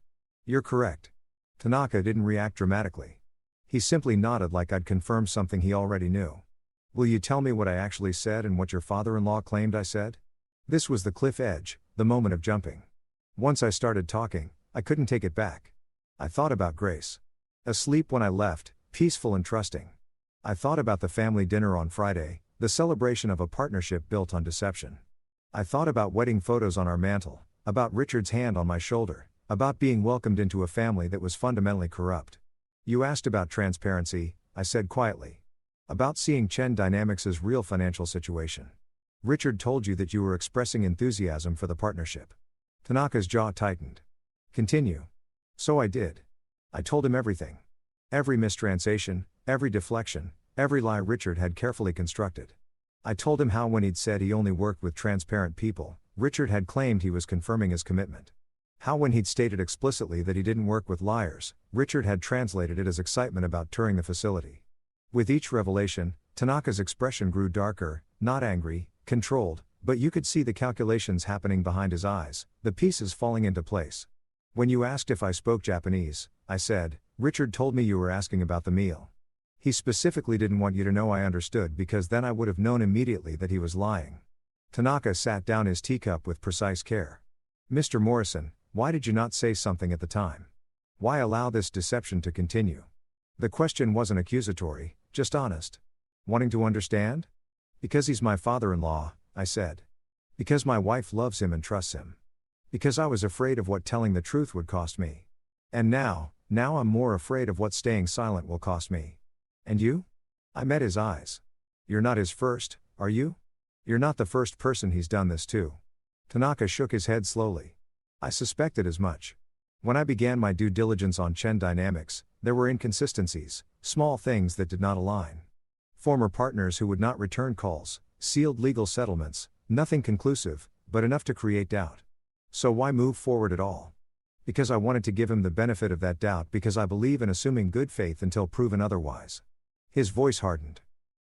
"You're correct." Tanaka didn't react dramatically. He simply nodded like I'd confirmed something he already knew. Will you tell me what I actually said and what your father-in-law claimed I said? This was the cliff edge, the moment of jumping. Once I started talking, I couldn't take it back. I thought about Grace. Asleep when I left, peaceful and trusting. I thought about the family dinner on Friday, the celebration of a partnership built on deception. I thought about wedding photos on our mantle, about Richard's hand on my shoulder, about being welcomed into a family that was fundamentally corrupt. You asked about transparency, I said quietly. About seeing Chen Dynamics' real financial situation. Richard told you that you were expressing enthusiasm for the partnership. Tanaka's jaw tightened. Continue. So I did. I told him everything. Every mistranslation, every deflection, every lie Richard had carefully constructed. I told him how when he'd said he only worked with transparent people, Richard had claimed he was confirming his commitment. How when he'd stated explicitly that he didn't work with liars, Richard had translated it as excitement about touring the facility. With each revelation, Tanaka's expression grew darker, not angry, controlled, but you could see the calculations happening behind his eyes, the pieces falling into place. When you asked if I spoke Japanese, I said, Richard told me you were asking about the meal. He specifically didn't want you to know I understood because then I would have known immediately that he was lying. Tanaka sat down his teacup with precise care. Mr. Morrison, why did you not say something at the time? Why allow this deception to continue? The question wasn't accusatory, just honest. Wanting to understand? Because he's my father-in-law, I said. Because my wife loves him and trusts him. Because I was afraid of what telling the truth would cost me. And now I'm more afraid of what staying silent will cost me. And you? I met his eyes. You're not his first, are you? You're not the first person he's done this to. Tanaka shook his head slowly. I suspected as much. When I began my due diligence on Chen Dynamics, there were inconsistencies, small things that did not align. Former partners who would not return calls, sealed legal settlements, nothing conclusive, but enough to create doubt. So why move forward at all? Because I wanted to give him the benefit of that doubt because I believe in assuming good faith until proven otherwise. His voice hardened.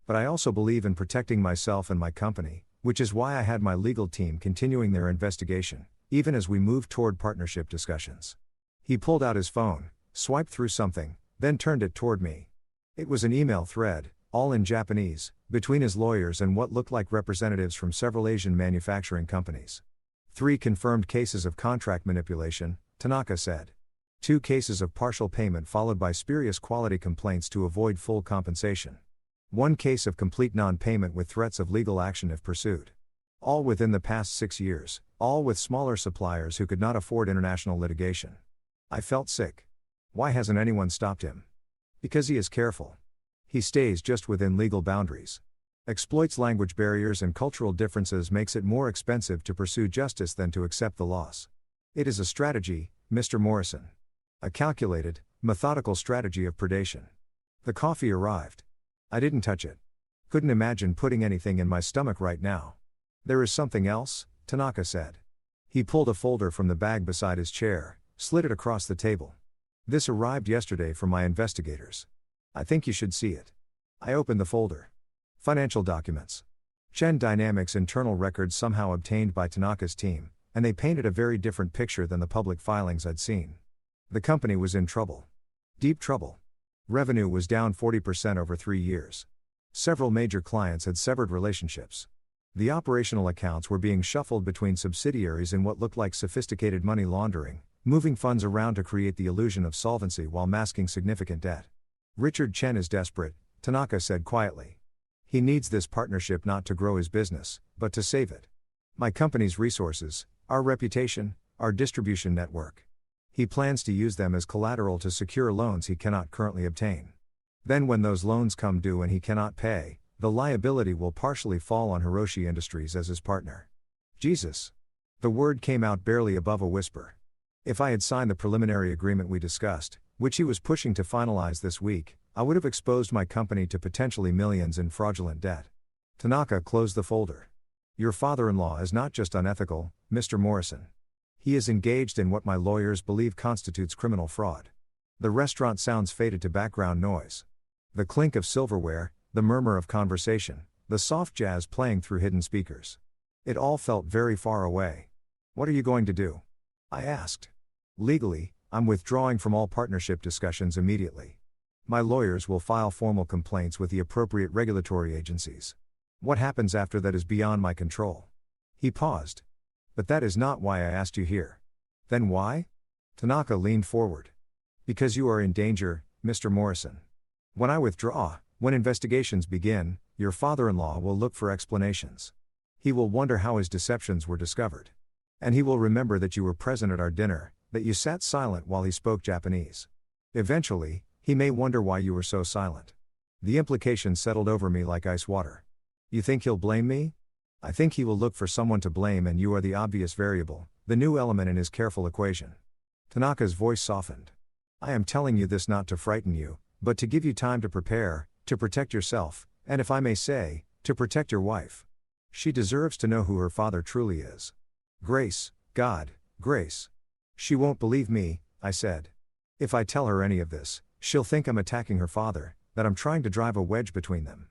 But I also believe in protecting myself and my company, which is why I had my legal team continuing their investigation, even as we moved toward partnership discussions. He pulled out his phone, swiped through something, then turned it toward me. It was an email thread, all in Japanese, between his lawyers and what looked like representatives from several Asian manufacturing companies. 3 confirmed cases of contract manipulation, Tanaka said. 2 cases of partial payment followed by spurious quality complaints to avoid full compensation. 1 case of complete non-payment with threats of legal action if pursued. All within the past 6 years, all with smaller suppliers who could not afford international litigation. I felt sick. Why hasn't anyone stopped him? Because he is careful. He stays just within legal boundaries. Exploits language barriers and cultural differences, makes it more expensive to pursue justice than to accept the loss. It is a strategy, Mr. Morrison. A calculated, methodical strategy of predation. The coffee arrived. I didn't touch it. Couldn't imagine putting anything in my stomach right now. There is something else, Tanaka said. He pulled a folder from the bag beside his chair, slid it across the table. This arrived yesterday from my investigators. I think you should see it. I opened the folder. Financial documents. Chen Dynamics internal records somehow obtained by Tanaka's team, and they painted a very different picture than the public filings I'd seen. The company was in trouble. Deep trouble. Revenue was down 40% over 3 years. Several major clients had severed relationships. The operational accounts were being shuffled between subsidiaries in what looked like sophisticated money laundering, moving funds around to create the illusion of solvency while masking significant debt. Richard Chen is desperate, Tanaka said quietly. He needs this partnership not to grow his business, but to save it. My company's resources, our reputation, our distribution network. He plans to use them as collateral to secure loans he cannot currently obtain. Then when those loans come due and he cannot pay, the liability will partially fall on Hiroshi Industries as his partner. Jesus. The word came out barely above a whisper. If I had signed the preliminary agreement we discussed, which he was pushing to finalize this week, I would have exposed my company to potentially millions in fraudulent debt. Tanaka closed the folder. Your father-in-law is not just unethical, Mr. Morrison. He is engaged in what my lawyers believe constitutes criminal fraud. The restaurant sounds faded to background noise. The clink of silverware, the murmur of conversation, the soft jazz playing through hidden speakers. It all felt very far away. What are you going to do? I asked. Legally, I'm withdrawing from all partnership discussions immediately. My lawyers will file formal complaints with the appropriate regulatory agencies. What happens after that is beyond my control. He paused. But that is not why I asked you here. Then why? Tanaka leaned forward. Because you are in danger, Mr. Morrison. When I withdraw, when investigations begin, your father-in-law will look for explanations. He will wonder how his deceptions were discovered. And he will remember that you were present at our dinner, that you sat silent while he spoke Japanese. Eventually, he may wonder why you were so silent. The implication settled over me like ice water. You think he'll blame me? I think he will look for someone to blame, and you are the obvious variable, the new element in his careful equation. Tanaka's voice softened. I am telling you this not to frighten you, but to give you time to prepare, to protect yourself, and if I may say, to protect your wife. She deserves to know who her father truly is. Grace, God, Grace. She won't believe me, I said. If I tell her any of this, she'll think I'm attacking her father, that I'm trying to drive a wedge between them.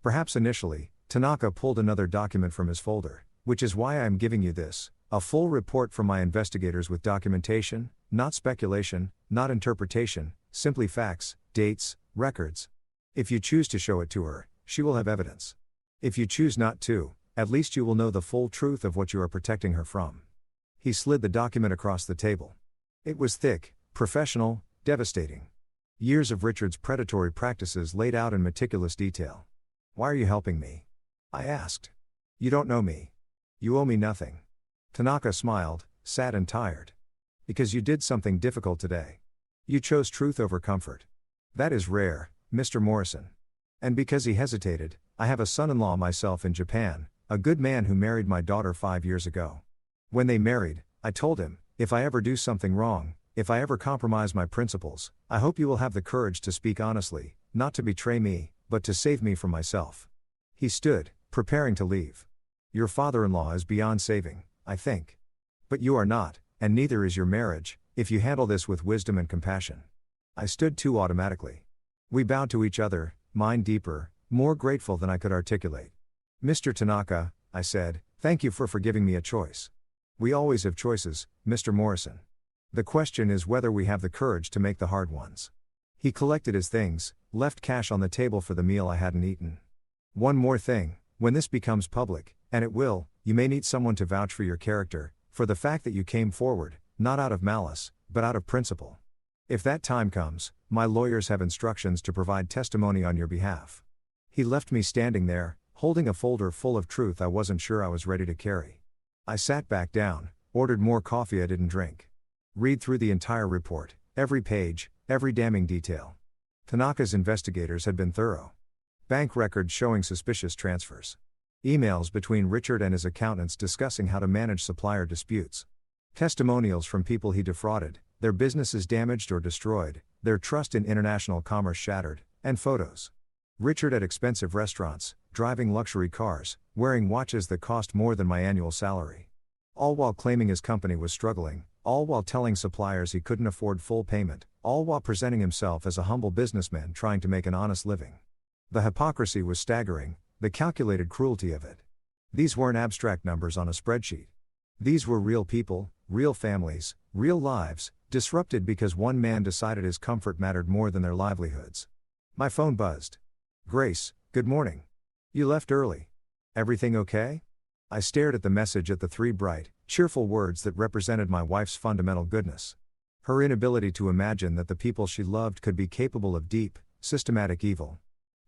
Perhaps initially, Tanaka pulled another document from his folder, which is why I am giving you this, a full report from my investigators with documentation, not speculation, not interpretation, simply facts, dates, records. If you choose to show it to her, she will have evidence. If you choose not to, at least you will know the full truth of what you are protecting her from. He slid the document across the table. It was thick, professional, devastating. Years of Richard's predatory practices laid out in meticulous detail. Why are you helping me? I asked. You don't know me. You owe me nothing. Tanaka smiled, sad and tired. Because you did something difficult today. You chose truth over comfort. That is rare, Mr. Morrison. And because he hesitated, I have a son-in-law myself in Japan, a good man who married my daughter 5 years ago. When they married, I told him, if I ever do something wrong, if I ever compromise my principles, I hope you will have the courage to speak honestly, not to betray me, but to save me from myself. He stood, preparing to leave. Your father-in-law is beyond saving, I think. But you are not, and neither is your marriage, if you handle this with wisdom and compassion. I stood too automatically. We bowed to each other, mine deeper, more grateful than I could articulate. Mr. Tanaka, I said, thank you for giving me a choice. We always have choices, Mr. Morrison. The question is whether we have the courage to make the hard ones. He collected his things, left cash on the table for the meal I hadn't eaten. One more thing, when this becomes public, and it will, you may need someone to vouch for your character, for the fact that you came forward, not out of malice, but out of principle. If that time comes, my lawyers have instructions to provide testimony on your behalf. He left me standing there, holding a folder full of truth I wasn't sure I was ready to carry. I sat back down, ordered more coffee I didn't drink. Read through the entire report, every page, every damning detail. Tanaka's investigators had been thorough. Bank records showing suspicious transfers. Emails between Richard and his accountants discussing how to manage supplier disputes. Testimonials from people he defrauded, their businesses damaged or destroyed, their trust in international commerce shattered, and photos. Richard at expensive restaurants, driving luxury cars, wearing watches that cost more than my annual salary. All while claiming his company was struggling, all while telling suppliers he couldn't afford full payment, all while presenting himself as a humble businessman trying to make an honest living. The hypocrisy was staggering, the calculated cruelty of it. These weren't abstract numbers on a spreadsheet. These were real people, real families, real lives, disrupted because one man decided his comfort mattered more than their livelihoods. My phone buzzed. Grace, good morning. You left early. Everything okay? I stared at the message at the three bright, cheerful words that represented my wife's fundamental goodness. Her inability to imagine that the people she loved could be capable of deep, systematic evil.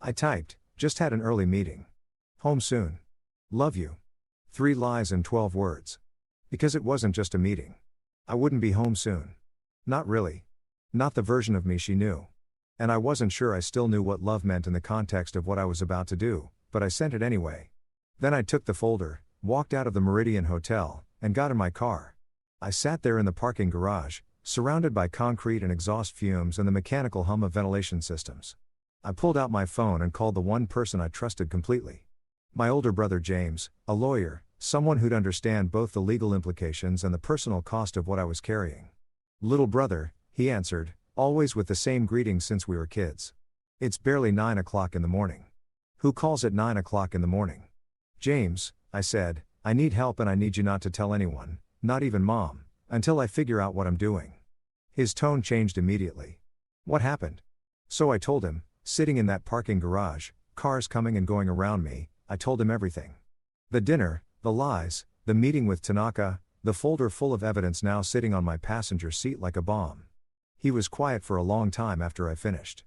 I typed, just had an early meeting. Home soon. Love you. 3 lies and 12 words. Because it wasn't just a meeting. I wouldn't be home soon. Not really. Not the version of me she knew. And I wasn't sure I still knew what love meant in the context of what I was about to do, but I sent it anyway. Then I took the folder, walked out of the Meridian Hotel, and got in my car. I sat there in the parking garage, surrounded by concrete and exhaust fumes and the mechanical hum of ventilation systems. I pulled out my phone and called the one person I trusted completely. My older brother James, a lawyer, someone who'd understand both the legal implications and the personal cost of what I was carrying. Little brother, he answered, always with the same greeting since we were kids. It's barely 9 o'clock in the morning. Who calls at 9 o'clock in the morning? James, I said, I need help and I need you not to tell anyone, not even Mom, until I figure out what I'm doing. His tone changed immediately. What happened? So I told him, sitting in that parking garage, cars coming and going around me, I told him everything. The dinner, the lies, the meeting with Tanaka, the folder full of evidence now sitting on my passenger seat like a bomb. He was quiet for a long time after I finished.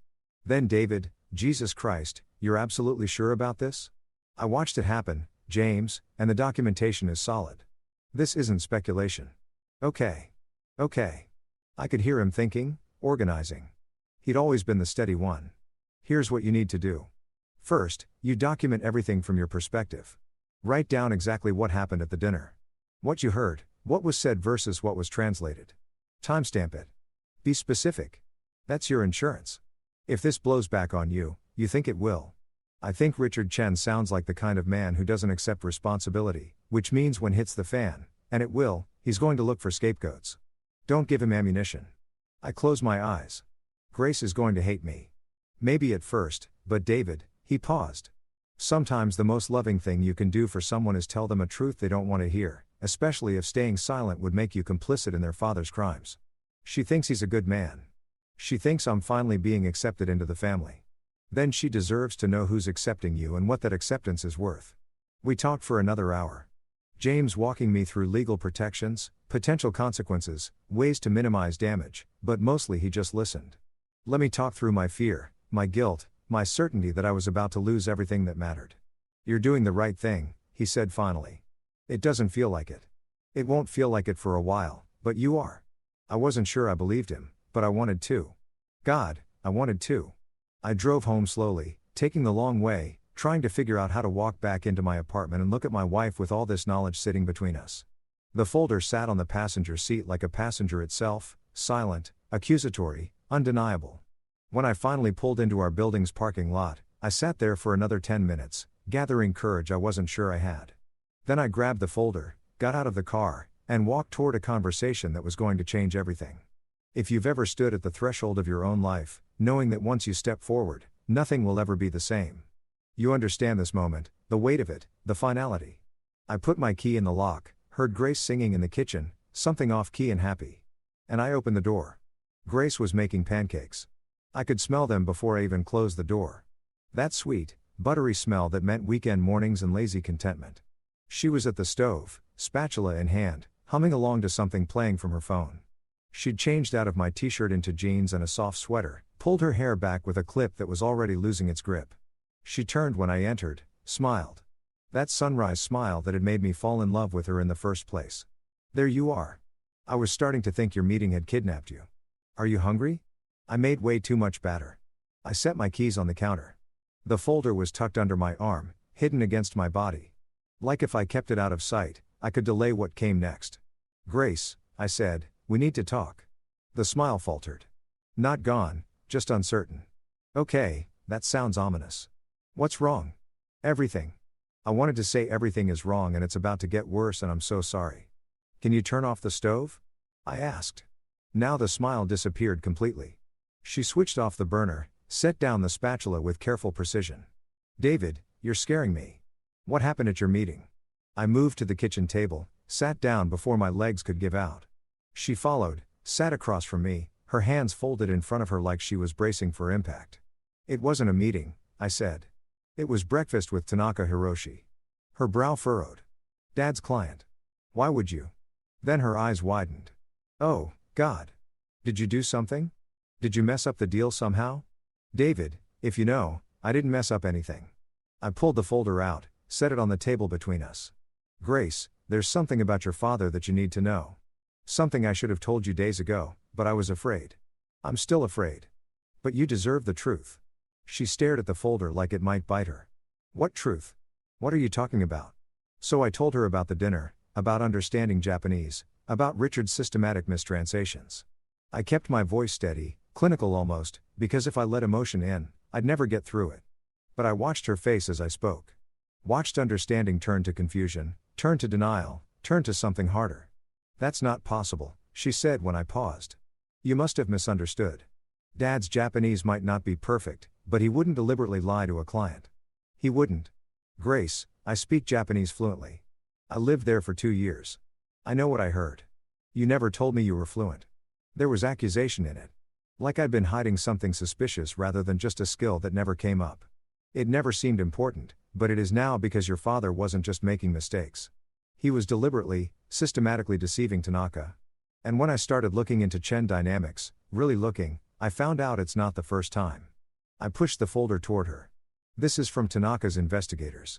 Then David, Jesus Christ, you're absolutely sure about this? I watched it happen, James, and the documentation is solid. This isn't speculation. Okay. I could hear him thinking, organizing. He'd always been the steady one. Here's what you need to do. First, you document everything from your perspective. Write down exactly what happened at the dinner. What you heard, what was said versus what was translated. Timestamp it. Be specific. That's your insurance. If this blows back on you, you think it will. I think Richard Chen sounds like the kind of man who doesn't accept responsibility, which means when hits the fan, and it will, he's going to look for scapegoats. Don't give him ammunition. I close my eyes. Grace is going to hate me. Maybe at first, but David, he paused. Sometimes the most loving thing you can do for someone is tell them a truth they don't want to hear, especially if staying silent would make you complicit in their father's crimes. She thinks he's a good man. She thinks I'm finally being accepted into the family. Then she deserves to know who's accepting you and what that acceptance is worth. We talked for another hour. James walking me through legal protections, potential consequences, ways to minimize damage, but mostly he just listened. Let me talk through my fear, my guilt, my certainty that I was about to lose everything that mattered. You're doing the right thing, he said finally. It doesn't feel like it. It won't feel like it for a while, but you are. I wasn't sure I believed him, but I wanted to. God, I wanted to. I drove home slowly, taking the long way, trying to figure out how to walk back into my apartment and look at my wife with all this knowledge sitting between us. The folder sat on the passenger seat like a passenger itself, silent, accusatory, undeniable. When I finally pulled into our building's parking lot, I sat there for another 10 minutes, gathering courage I wasn't sure I had. Then I grabbed the folder, got out of the car, and walked toward a conversation that was going to change everything. If you've ever stood at the threshold of your own life, knowing that once you step forward, nothing will ever be the same. You understand this moment, the weight of it, the finality. I put my key in the lock, heard Grace singing in the kitchen, something off-key and happy. And I opened the door. Grace was making pancakes. I could smell them before I even closed the door. That sweet, buttery smell that meant weekend mornings and lazy contentment. She was at the stove, spatula in hand, humming along to something playing from her phone. She'd changed out of my t-shirt into jeans and a soft sweater, pulled her hair back with a clip that was already losing its grip. She turned when I entered, smiled. That sunrise smile that had made me fall in love with her in the first place. There you are. I was starting to think your meeting had kidnapped you. Are you hungry? I made way too much batter. I set my keys on the counter. The folder was tucked under my arm, hidden against my body. Like if I kept it out of sight, I could delay what came next. Grace, I said, we need to talk. The smile faltered. Not gone, just uncertain. Okay, that sounds ominous. What's wrong? Everything. I wanted to say everything is wrong and it's about to get worse and I'm so sorry. Can you turn off the stove? I asked. Now the smile disappeared completely. She switched off the burner, set down the spatula with careful precision. David, you're scaring me. What happened at your meeting? I moved to the kitchen table, sat down before my legs could give out. She followed, sat across from me, her hands folded in front of her like she was bracing for impact. It wasn't a meeting, I said. It was breakfast with Tanaka Hiroshi. Her brow furrowed. Dad's client. Why would you? Then her eyes widened. Oh, God. Did you do something? Did you mess up the deal somehow? David, if you know, I didn't mess up anything. I pulled the folder out, set it on the table between us. Grace, there's something about your father that you need to know. Something I should have told you days ago, but I was afraid. I'm still afraid. But you deserve the truth. She stared at the folder like it might bite her. What truth? What are you talking about? So I told her about the dinner, about understanding Japanese, about Richard's systematic mistranslations. I kept my voice steady, clinical almost, because if I let emotion in, I'd never get through it. But I watched her face as I spoke. Watched understanding turn to confusion, turn to denial, turn to something harder. That's not possible, she said when I paused. You must have misunderstood. Dad's Japanese might not be perfect, but he wouldn't deliberately lie to a client. He wouldn't. Grace, I speak Japanese fluently. I lived there for 2 years. I know what I heard. You never told me you were fluent. There was accusation in it. Like I'd been hiding something suspicious rather than just a skill that never came up. It never seemed important, but it is now because your father wasn't just making mistakes. He was deliberately, systematically deceiving Tanaka. And when I started looking into Chen dynamics, really looking, I found out it's not the first time. I pushed the folder toward her. This is from Tanaka's investigators.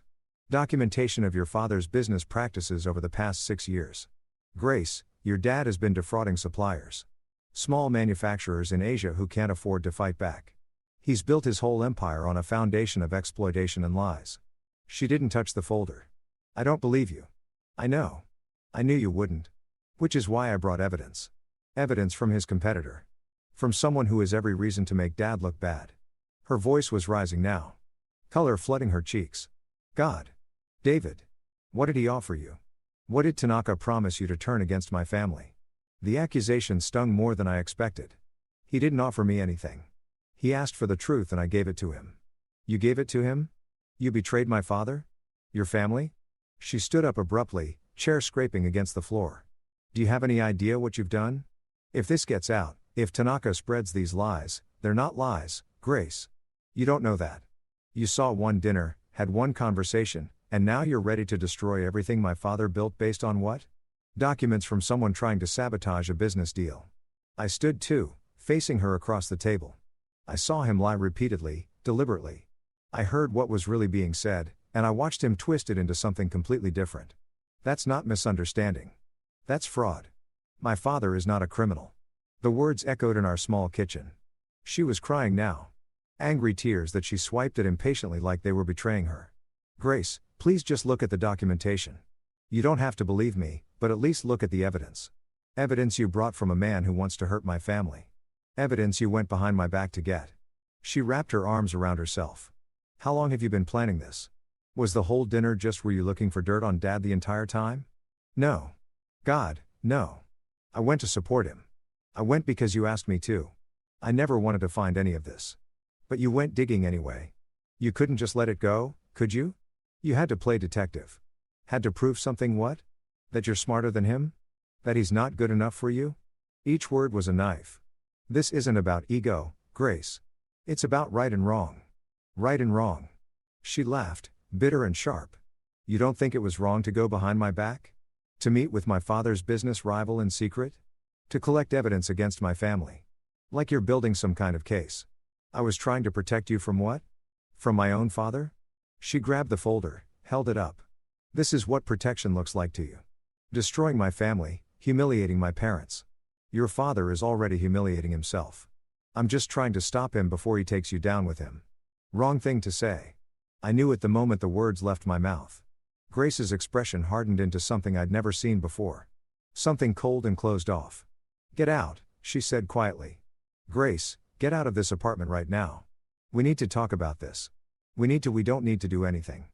Documentation of your father's business practices over the past 6 years. Grace, your dad has been defrauding suppliers. Small manufacturers in Asia who can't afford to fight back. He's built his whole empire on a foundation of exploitation and lies. She didn't touch the folder. I don't believe you. I know. I knew you wouldn't. Which is why I brought evidence. Evidence from his competitor. From someone who has every reason to make Dad look bad. Her voice was rising now. Color flooding her cheeks. God. David. What did he offer you? What did Tanaka promise you to turn against my family? The accusation stung more than I expected. He didn't offer me anything. He asked for the truth and I gave it to him. You gave it to him? You betrayed my father? Your family? She stood up abruptly, chair scraping against the floor. Do you have any idea what you've done? If this gets out, if Tanaka spreads these lies, they're not lies, Grace. You don't know that. You saw one dinner, had one conversation, and now you're ready to destroy everything my father built based on what? Documents from someone trying to sabotage a business deal. I stood too, facing her across the table. I saw him lie repeatedly, deliberately. I heard what was really being said, and I watched him twist it into something completely different. That's not misunderstanding. That's fraud. My father is not a criminal. The words echoed in our small kitchen. She was crying now. Angry tears that she swiped at impatiently like they were betraying her. Grace, please just look at the documentation. You don't have to believe me, but at least look at the evidence. Evidence you brought from a man who wants to hurt my family. Evidence you went behind my back to get. She wrapped her arms around herself. How long have you been planning this? Was the whole dinner just were you looking for dirt on Dad the entire time? No. God, no. I went to support him. I went because you asked me to. I never wanted to find any of this. But you went digging anyway. You couldn't just let it go, could you? You had to play detective. Had to prove something what? That you're smarter than him? That he's not good enough for you? Each word was a knife. This isn't about ego, Grace. It's about right and wrong. Right and wrong. She laughed, bitter and sharp. You don't think it was wrong to go behind my back? To meet with my father's business rival in secret? To collect evidence against my family? Like you're building some kind of case. I was trying to protect you from what? From my own father? She grabbed the folder, held it up. This is what protection looks like to you. Destroying my family, humiliating my parents. Your father is already humiliating himself. I'm just trying to stop him before he takes you down with him. Wrong thing to say. I knew it the moment the words left my mouth. Grace's expression hardened into something I'd never seen before. Something cold and closed off. Get out, she said quietly. Grace, get out of this apartment right now. We need to talk about this. We don't need to do anything.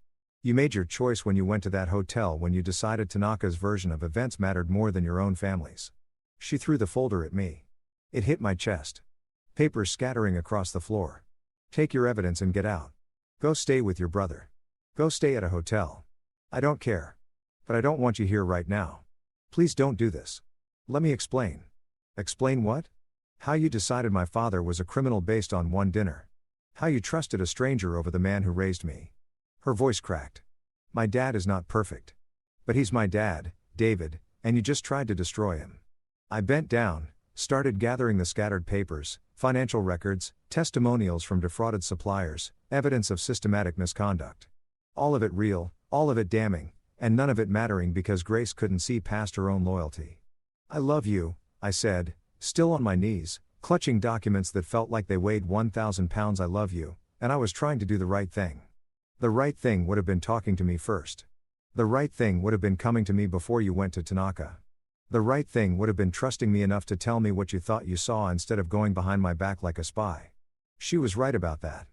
You made your choice when you went to that hotel when you decided Tanaka's version of events mattered more than your own family's. She threw the folder at me. It hit my chest. Papers scattering across the floor. Take your evidence and get out. Go stay with your brother. Go stay at a hotel. I don't care. But I don't want you here right now. Please don't do this. Let me explain. Explain what? How you decided my father was a criminal based on one dinner. How you trusted a stranger over the man who raised me. Her voice cracked. My dad is not perfect. But he's my dad, David, and you just tried to destroy him. I bent down, started gathering the scattered papers, financial records, testimonials from defrauded suppliers, evidence of systematic misconduct. All of it real, all of it damning, and none of it mattering because Grace couldn't see past her own loyalty. I love you, I said, still on my knees, clutching documents that felt like they weighed 1,000 pounds. I love you, and I was trying to do the right thing. The right thing would have been talking to me first. The right thing would have been coming to me before you went to Tanaka. The right thing would have been trusting me enough to tell me what you thought you saw instead of going behind my back like a spy. She was right about that.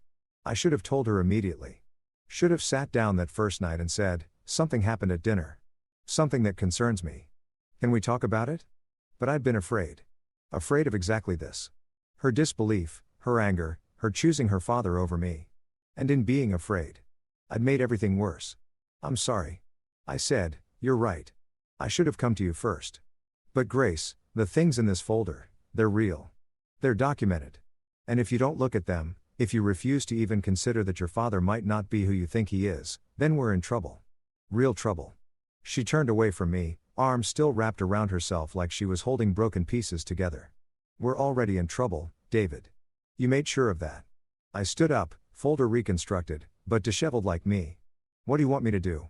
I should have told her immediately. Should have sat down that first night and said, something happened at dinner. Something that concerns me. Can we talk about it? But I'd been afraid. Afraid of exactly this. Her disbelief, her anger, her choosing her father over me. And in being afraid, I'd made everything worse. I'm sorry. I said, you're right. I should have come to you first. But Grace, the things in this folder, they're real. They're documented. And if you don't look at them, if you refuse to even consider that your father might not be who you think he is, then we're in trouble. Real trouble. She turned away from me, arms still wrapped around herself like she was holding broken pieces together. We're already in trouble, David. You made sure of that. I stood up, folder reconstructed, but disheveled like me. What do you want me to do?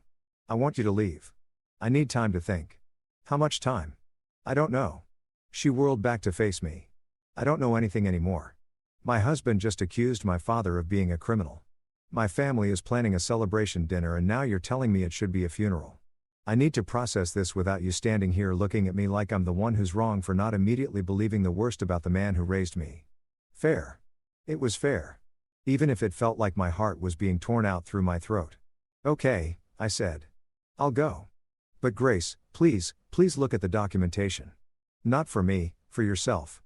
I want you to leave. I need time to think. How much time? I don't know. She whirled back to face me. I don't know anything anymore. My husband just accused my father of being a criminal. My family is planning a celebration dinner and now you're telling me it should be a funeral. I need to process this without you standing here looking at me like I'm the one who's wrong for not immediately believing the worst about the man who raised me. Fair. It was fair. Even if it felt like my heart was being torn out through my throat. Okay, I said. I'll go. But Grace, please look at the documentation. Not for me, for yourself.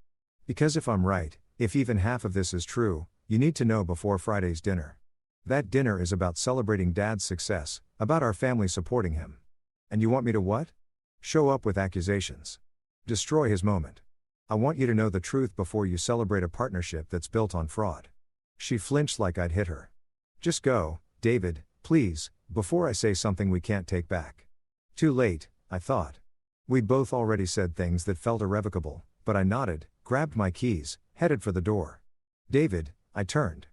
Because if I'm right, if even half of this is true, you need to know before Friday's dinner. That dinner is about celebrating Dad's success, about our family supporting him. And you want me to what? Show up with accusations. Destroy his moment. I want you to know the truth before you celebrate a partnership that's built on fraud. She flinched like I'd hit her. Just go, David, please, before I say something we can't take back. Too late, I thought. We'd both already said things that felt irrevocable, but I nodded, grabbed my keys, headed for the door. David, I turned.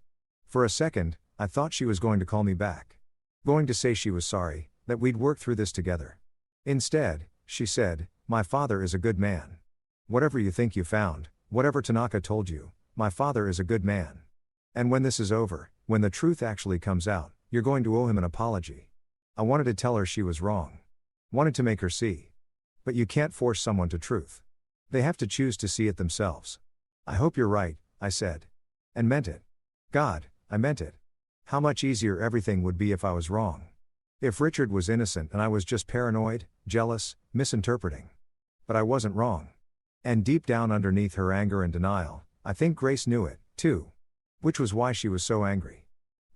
For a second, I thought she was going to call me back. Going to say she was sorry, that we'd work through this together. Instead, she said, my father is a good man. Whatever you think you found, whatever Tanaka told you, my father is a good man. And when this is over, when the truth actually comes out, you're going to owe him an apology. I wanted to tell her she was wrong. Wanted to make her see. But you can't force someone to truth. They have to choose to see it themselves. I hope you're right, I said. And meant it. God, I meant it. How much easier everything would be if I was wrong. If Richard was innocent and I was just paranoid, jealous, misinterpreting. But I wasn't wrong. And deep down underneath her anger and denial, I think Grace knew it, too. Which was why she was so angry.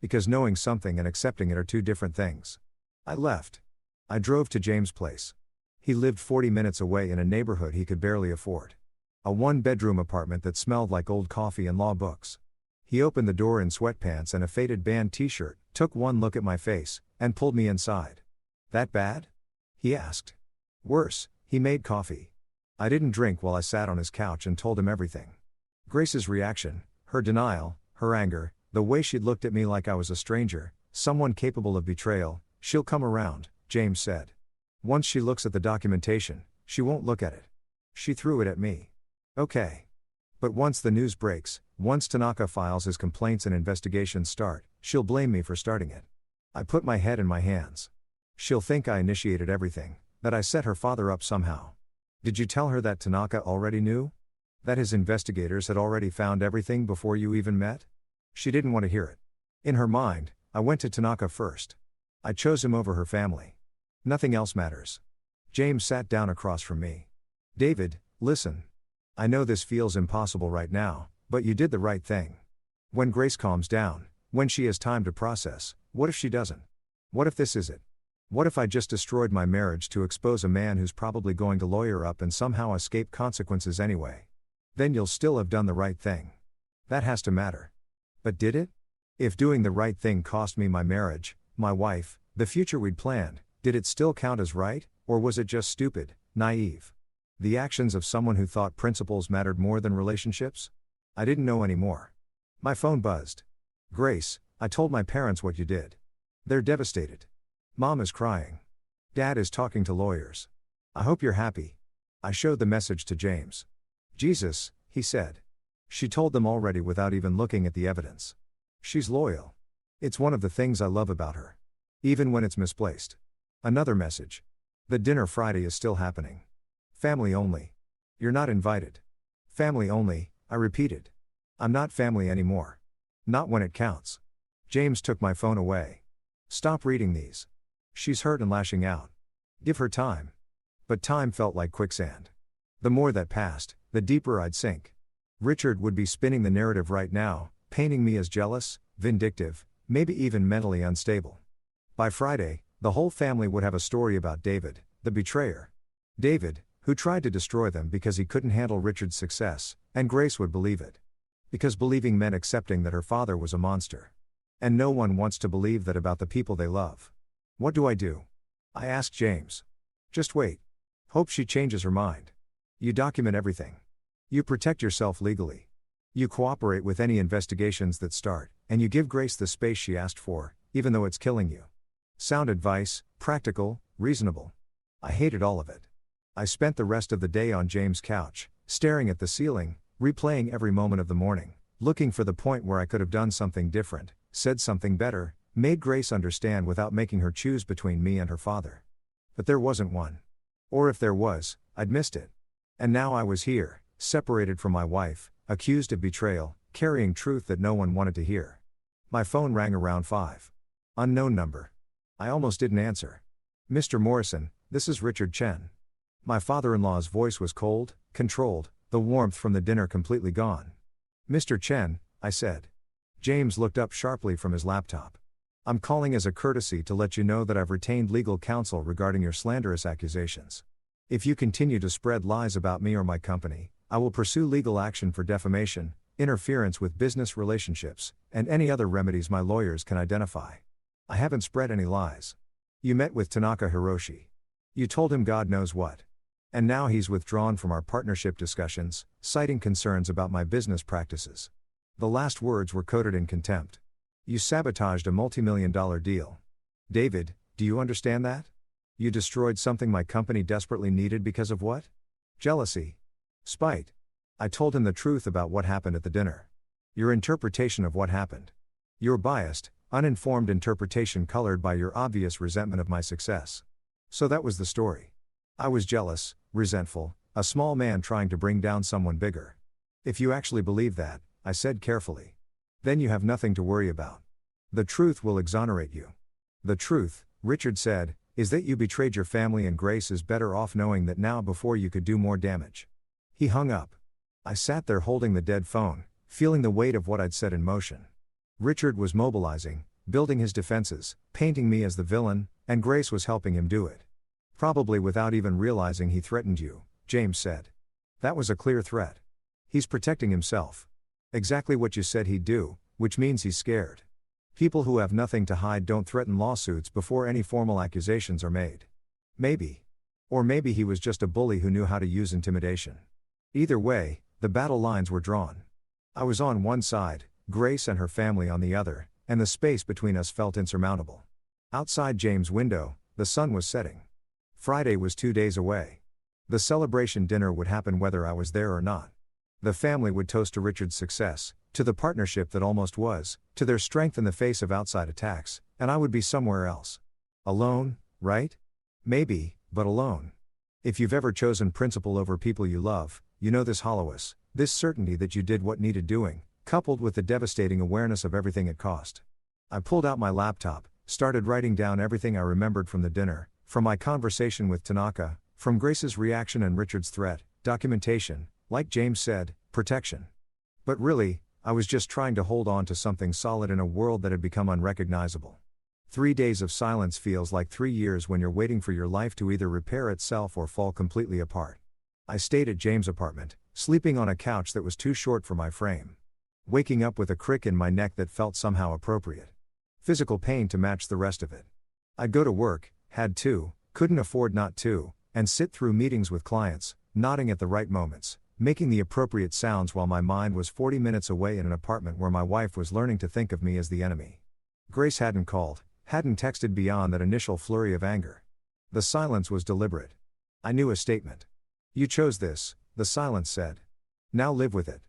Because knowing something and accepting it are two different things. I left. I drove to James' place. He lived 40 minutes away in a neighborhood he could barely afford. A one-bedroom apartment that smelled like old coffee and law books. He opened the door in sweatpants and a faded band t-shirt, took one look at my face, and pulled me inside. That bad? He asked. Worse, he made coffee. I didn't drink while I sat on his couch and told him everything. Grace's reaction, her denial, her anger, the way she'd looked at me like I was a stranger, someone capable of betrayal. She'll come around, James said. Once she looks at the documentation, she won't look at it. She threw it at me. Okay. But once the news breaks, once Tanaka files his complaints and investigations start, she'll blame me for starting it. I put my head in my hands. She'll think I initiated everything, that I set her father up somehow. Did you tell her that Tanaka already knew? That his investigators had already found everything before you even met? She didn't want to hear it. In her mind, I went to Tanaka first. I chose him over her family. Nothing else matters. James sat down across from me. David, listen. I know this feels impossible right now, but you did the right thing. When Grace calms down, when she has time to process, what if she doesn't? What if this is it? What if I just destroyed my marriage to expose a man who's probably going to lawyer up and somehow escape consequences anyway? Then you'll still have done the right thing. That has to matter. But did it? If doing the right thing cost me my marriage, my wife, the future we'd planned, did it still count as right, or was it just stupid, naive? The actions of someone who thought principles mattered more than relationships? I didn't know anymore. My phone buzzed. Grace, I told my parents what you did. They're devastated. Mom is crying. Dad is talking to lawyers. I hope you're happy. I showed the message to James. Jesus, he said. She told them already without even looking at the evidence. She's loyal. It's one of the things I love about her. Even when it's misplaced. Another message. The dinner Friday is still happening. Family only. You're not invited. Family only, I repeated. I'm not family anymore. Not when it counts. James took my phone away. Stop reading these. She's hurt and lashing out. Give her time. But time felt like quicksand. The more that passed, the deeper I'd sink. Richard would be spinning the narrative right now, painting me as jealous, vindictive, maybe even mentally unstable. By Friday, the whole family would have a story about David, the betrayer. David, who tried to destroy them because he couldn't handle Richard's success, and Grace would believe it. Because believing meant accepting that her father was a monster. And no one wants to believe that about the people they love. What do? I asked James. Just wait. Hope she changes her mind. You document everything. You protect yourself legally. You cooperate with any investigations that start, and you give Grace the space she asked for, even though it's killing you. Sound advice, practical, reasonable. I hated all of it. I spent the rest of the day on James' couch, staring at the ceiling, replaying every moment of the morning, looking for the point where I could have done something different, said something better, made Grace understand without making her choose between me and her father. But there wasn't one. Or if there was, I'd missed it. And now I was here, separated from my wife, accused of betrayal, carrying truth that no one wanted to hear. My phone rang around 5. Unknown number. I almost didn't answer. Mr. Morrison, this is Richard Chen. My father-in-law's voice was cold, controlled, the warmth from the dinner completely gone. Mr. Chen, I said. James looked up sharply from his laptop. I'm calling as a courtesy to let you know that I've retained legal counsel regarding your slanderous accusations. If you continue to spread lies about me or my company, I will pursue legal action for defamation, interference with business relationships, and any other remedies my lawyers can identify. I haven't spread any lies. You met with Tanaka Hiroshi. You told him God knows what. And now he's withdrawn from our partnership discussions, citing concerns about my business practices. The last words were coded in contempt. You sabotaged a multi-million-dollar deal. David, do you understand that? You destroyed something my company desperately needed because of what? Jealousy. Spite. I told him the truth about what happened at the dinner. Your interpretation of what happened. Your biased, uninformed interpretation colored by your obvious resentment of my success. So that was the story. I was jealous, resentful, a small man trying to bring down someone bigger. If you actually believe that, I said carefully, then you have nothing to worry about. The truth will exonerate you. The truth, Richard said, is that you betrayed your family and Grace is better off knowing that now before you could do more damage. He hung up. I sat there holding the dead phone, feeling the weight of what I'd set in motion. Richard was mobilizing, building his defenses, painting me as the villain, and Grace was helping him do it. Probably without even realizing he threatened you, James said. That was a clear threat. He's protecting himself. Exactly what you said he'd do, which means he's scared. People who have nothing to hide don't threaten lawsuits before any formal accusations are made. Maybe. Or maybe he was just a bully who knew how to use intimidation. Either way, the battle lines were drawn. I was on one side, Grace and her family on the other, and the space between us felt insurmountable. Outside James' window, the sun was setting. Friday was 2 days away. The celebration dinner would happen whether I was there or not. The family would toast to Richard's success, to the partnership that almost was, to their strength in the face of outside attacks, and I would be somewhere else. Alone, right? Maybe, but alone. If you've ever chosen principle over people you love, you know this hollowness, this certainty that you did what needed doing, coupled with the devastating awareness of everything it cost. I pulled out my laptop, started writing down everything I remembered from the dinner, from my conversation with Tanaka, from Grace's reaction and Richard's threat, documentation, like James said, protection. But really, I was just trying to hold on to something solid in a world that had become unrecognizable. 3 days of silence feels like 3 years when you're waiting for your life to either repair itself or fall completely apart. I stayed at James' apartment, sleeping on a couch that was too short for my frame. Waking up with a crick in my neck that felt somehow appropriate. Physical pain to match the rest of it. I'd go to work, had to, couldn't afford not to, and sit through meetings with clients, nodding at the right moments, making the appropriate sounds while my mind was 40 minutes away in an apartment where my wife was learning to think of me as the enemy. Grace hadn't called, hadn't texted beyond that initial flurry of anger. The silence was deliberate. I knew a statement. You chose this, the silence said. Now live with it.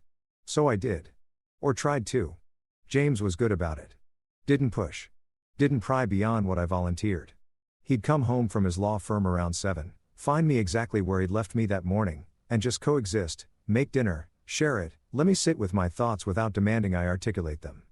So I did. Or tried to. James was good about it. Didn't push. Didn't pry beyond what I volunteered. He'd come home from his law firm around 7, find me exactly where he'd left me that morning, and just coexist, make dinner, share it, let me sit with my thoughts without demanding I articulate them.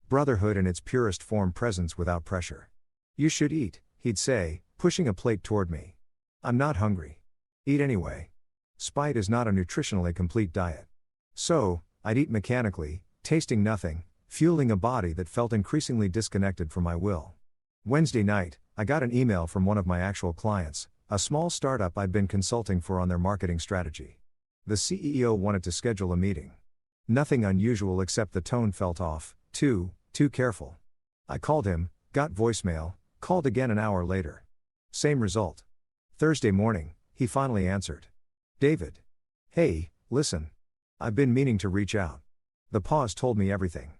Brotherhood in its purest form, presence without pressure. You should eat, he'd say, pushing a plate toward me. I'm not hungry. Eat anyway. Spite is not a nutritionally complete diet. So, I'd eat mechanically, tasting nothing, fueling a body that felt increasingly disconnected from my will. Wednesday night, I got an email from one of my actual clients, A small startup I'd been consulting for on their marketing strategy. The CEO wanted to schedule a meeting. Nothing unusual except the tone felt off, too careful. I called him, got voicemail, called again an hour later. Same result. Thursday morning, he finally answered. David. Hey, listen. I've been meaning to reach out. The pause told me everything.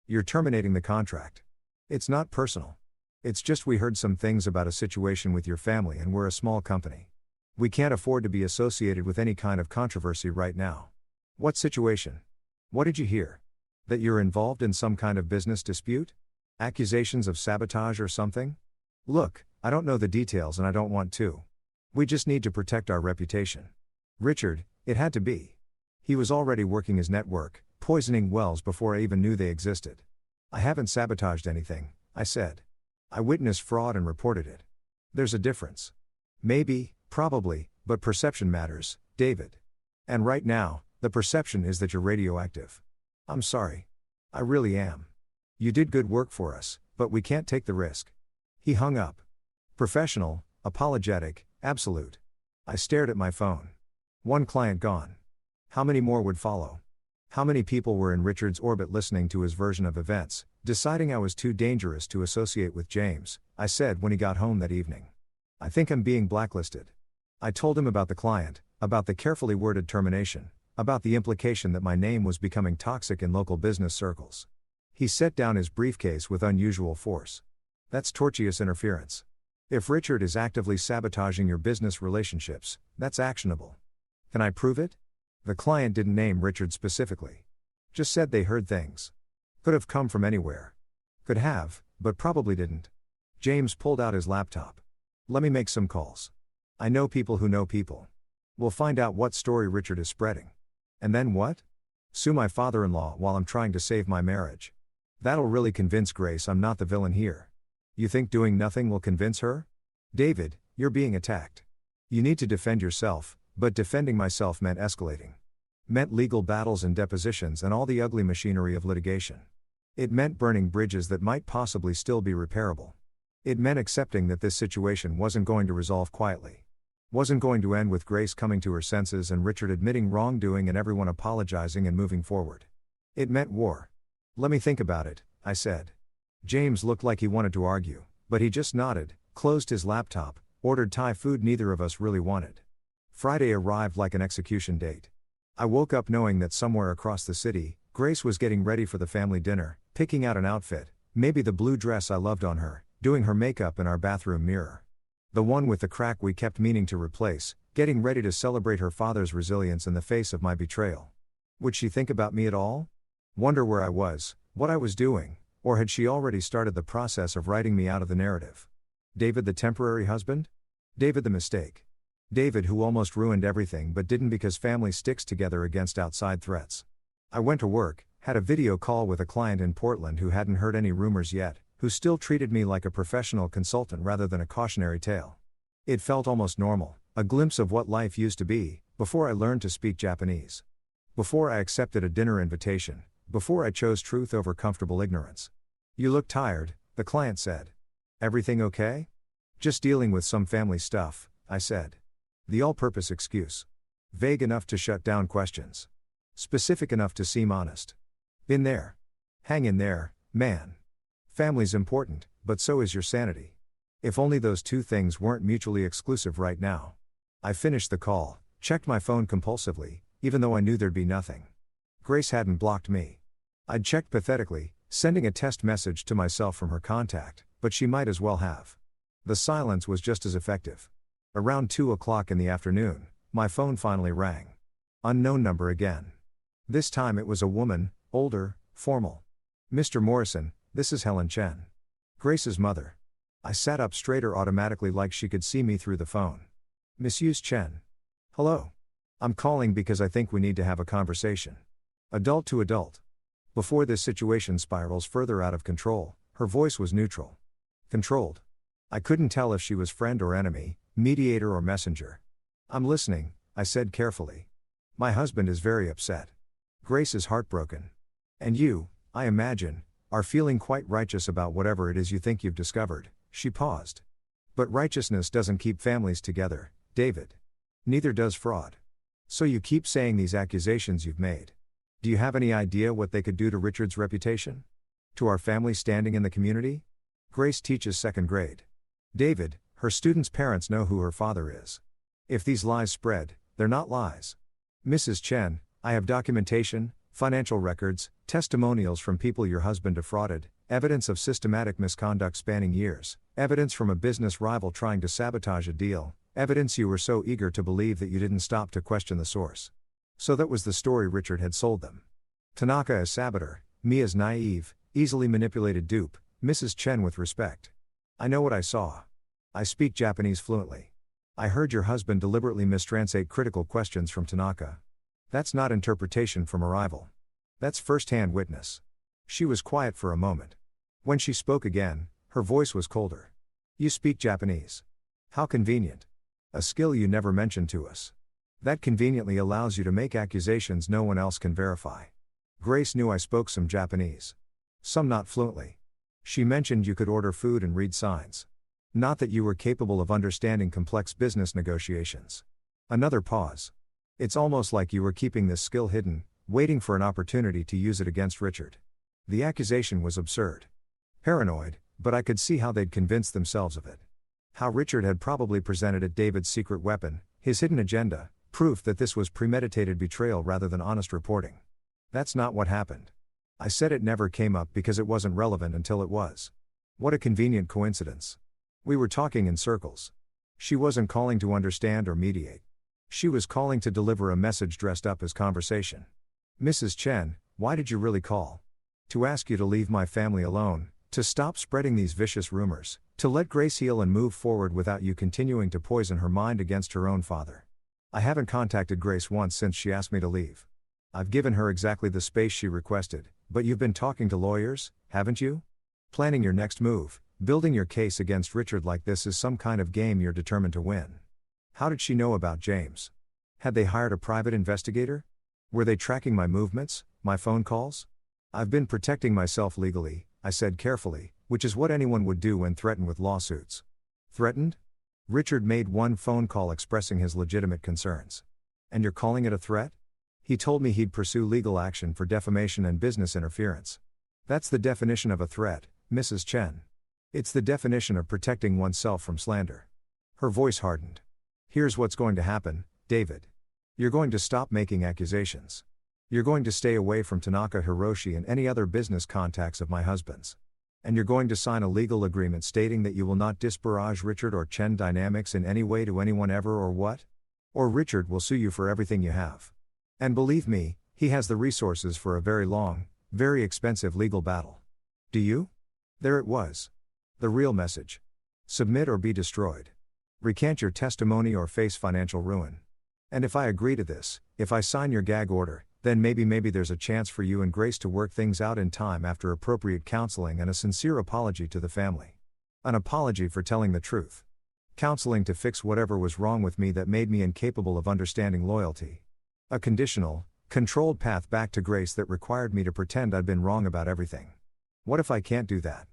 You're terminating the contract. It's not personal. It's just we heard some things about a situation with your family and we're a small company. We can't afford to be associated with any kind of controversy right now. What situation? What did you hear? That you're involved in some kind of business dispute? Accusations of sabotage or something? Look, I don't know the details and I don't want to. We just need to protect our reputation. Richard, it had to be. He was already working his network, poisoning wells before I even knew they existed. I haven't sabotaged anything, I said. I witnessed fraud and reported it. There's a difference. Maybe, probably, but perception matters, David. And right now, the perception is that you're radioactive. I'm sorry. I really am. You did good work for us, but we can't take the risk. He hung up. Professional, apologetic, absolute. I stared at my phone. One client gone. How many more would follow? How many people were in Richard's orbit listening to his version of events, deciding I was too dangerous to associate with James, I said when he got home that evening. I think I'm being blacklisted. I told him about the client, about the carefully worded termination, about the implication that my name was becoming toxic in local business circles. He set down his briefcase with unusual force. That's tortious interference. If Richard is actively sabotaging your business relationships, that's actionable. Can I prove it? The client didn't name Richard specifically. Just said they heard things. Could have come from anywhere. Could have, but probably didn't. James pulled out his laptop. Let me make some calls. I know people who know people. We'll find out what story Richard is spreading. And then what? Sue my father-in-law while I'm trying to save my marriage. That'll really convince Grace I'm not the villain here. You think doing nothing will convince her? David, you're being attacked. You need to defend yourself, but defending myself meant escalating. Meant legal battles and depositions and all the ugly machinery of litigation. It meant burning bridges that might possibly still be repairable. It meant accepting that this situation wasn't going to resolve quietly. Wasn't going to end with Grace coming to her senses and Richard admitting wrongdoing and everyone apologizing and moving forward. It meant war. Let me think about it, I said. James looked like he wanted to argue, but he just nodded, closed his laptop, ordered Thai food neither of us really wanted. Friday arrived like an execution date. I woke up knowing that somewhere across the city, Grace was getting ready for the family dinner, picking out an outfit, maybe the blue dress I loved on her, doing her makeup in our bathroom mirror. The one with the crack we kept meaning to replace, getting ready to celebrate her father's resilience in the face of my betrayal. Would she think about me at all? Wonder where I was, what I was doing, or had she already started the process of writing me out of the narrative? David the temporary husband? David the mistake. David who almost ruined everything but didn't because family sticks together against outside threats. I went to work, had a video call with a client in Portland who hadn't heard any rumors yet, who still treated me like a professional consultant rather than a cautionary tale. It felt almost normal, a glimpse of what life used to be, before I learned to speak Japanese. Before I accepted a dinner invitation, before I chose truth over comfortable ignorance. You look tired, the client said. Everything okay? Just dealing with some family stuff, I said. The all-purpose excuse. Vague enough to shut down questions. Specific enough to seem honest. Been there. Hang in there, man. Family's important, but so is your sanity. If only those two things weren't mutually exclusive right now. I finished the call, checked my phone compulsively, even though I knew there'd be nothing. Grace hadn't blocked me. I'd checked pathetically, sending a test message to myself from her contact, but she might as well have. The silence was just as effective. Around 2 o'clock in the afternoon, my phone finally rang. Unknown number again. This time it was a woman, older, formal. Mr. Morrison, this is Helen Chen. Grace's mother. I sat up straighter automatically like she could see me through the phone. Mrs. Chen. Hello. I'm calling because I think we need to have a conversation. Adult to adult. Before this situation spirals further out of control, her voice was neutral. Controlled. I couldn't tell if she was friend or enemy, mediator or messenger. I'm listening, I said carefully. My husband is very upset. Grace is heartbroken. And you, I imagine, are feeling quite righteous about whatever it is you think you've discovered. She paused. But righteousness doesn't keep families together, David. Neither does fraud. So you keep saying these accusations you've made. Do you have any idea what they could do to Richard's reputation? To our family standing in the community? Grace teaches second grade. David, her students' parents know who her father is. If these lies spread, they're not lies. Mrs. Chen, I have documentation, financial records, testimonials from people your husband defrauded, evidence of systematic misconduct spanning years, evidence from a business rival trying to sabotage a deal, evidence you were so eager to believe that you didn't stop to question the source. So that was the story Richard had sold them. Tanaka as saboteur, me as naive, easily manipulated dupe, Mrs. Chen with respect. I know what I saw. I speak Japanese fluently. I heard your husband deliberately mistranslate critical questions from Tanaka. That's not interpretation from a rival. That's first-hand witness. She was quiet for a moment. When she spoke again, her voice was colder. You speak Japanese. How convenient. A skill you never mentioned to us. That conveniently allows you to make accusations no one else can verify. Grace knew I spoke some Japanese. Some not fluently. She mentioned you could order food and read signs. Not that you were capable of understanding complex business negotiations. Another pause. It's almost like you were keeping this skill hidden, waiting for an opportunity to use it against Richard. The accusation was absurd. Paranoid, but I could see how they'd convinced themselves of it. How Richard had probably presented it David's secret weapon, his hidden agenda, proof that this was premeditated betrayal rather than honest reporting. That's not what happened. I said it never came up because it wasn't relevant until it was. What a convenient coincidence. We were talking in circles. She wasn't calling to understand or mediate. She was calling to deliver a message dressed up as conversation. Mrs. Chen, why did you really call? To ask you to leave my family alone, to stop spreading these vicious rumors, to let Grace heal and move forward without you continuing to poison her mind against her own father. I haven't contacted Grace once since she asked me to leave. I've given her exactly the space she requested, but you've been talking to lawyers, haven't you? Planning your next move, building your case against Richard like this is some kind of game you're determined to win. How did she know about James? Had they hired a private investigator? Were they tracking my movements, my phone calls? I've been protecting myself legally, I said carefully, which is what anyone would do when threatened with lawsuits. Threatened? Richard made one phone call expressing his legitimate concerns. And you're calling it a threat? He told me he'd pursue legal action for defamation and business interference. That's the definition of a threat, Mrs. Chen. It's the definition of protecting oneself from slander. Her voice hardened. Here's what's going to happen, David. You're going to stop making accusations. You're going to stay away from Tanaka Hiroshi and any other business contacts of my husband's. And you're going to sign a legal agreement stating that you will not disparage Richard or Chen dynamics in any way to anyone ever or what? Or Richard will sue you for everything you have. And believe me, he has the resources for a very long, very expensive legal battle. Do you? There it was. The real message. Submit or be destroyed. Recant your testimony or face financial ruin. And if I agree to this, if I sign your gag order, then maybe there's a chance for you and Grace to work things out in time after appropriate counseling and a sincere apology to the family. An apology for telling the truth. Counseling to fix whatever was wrong with me that made me incapable of understanding loyalty. A conditional, controlled path back to Grace that required me to pretend I'd been wrong about everything. What if I can't do that?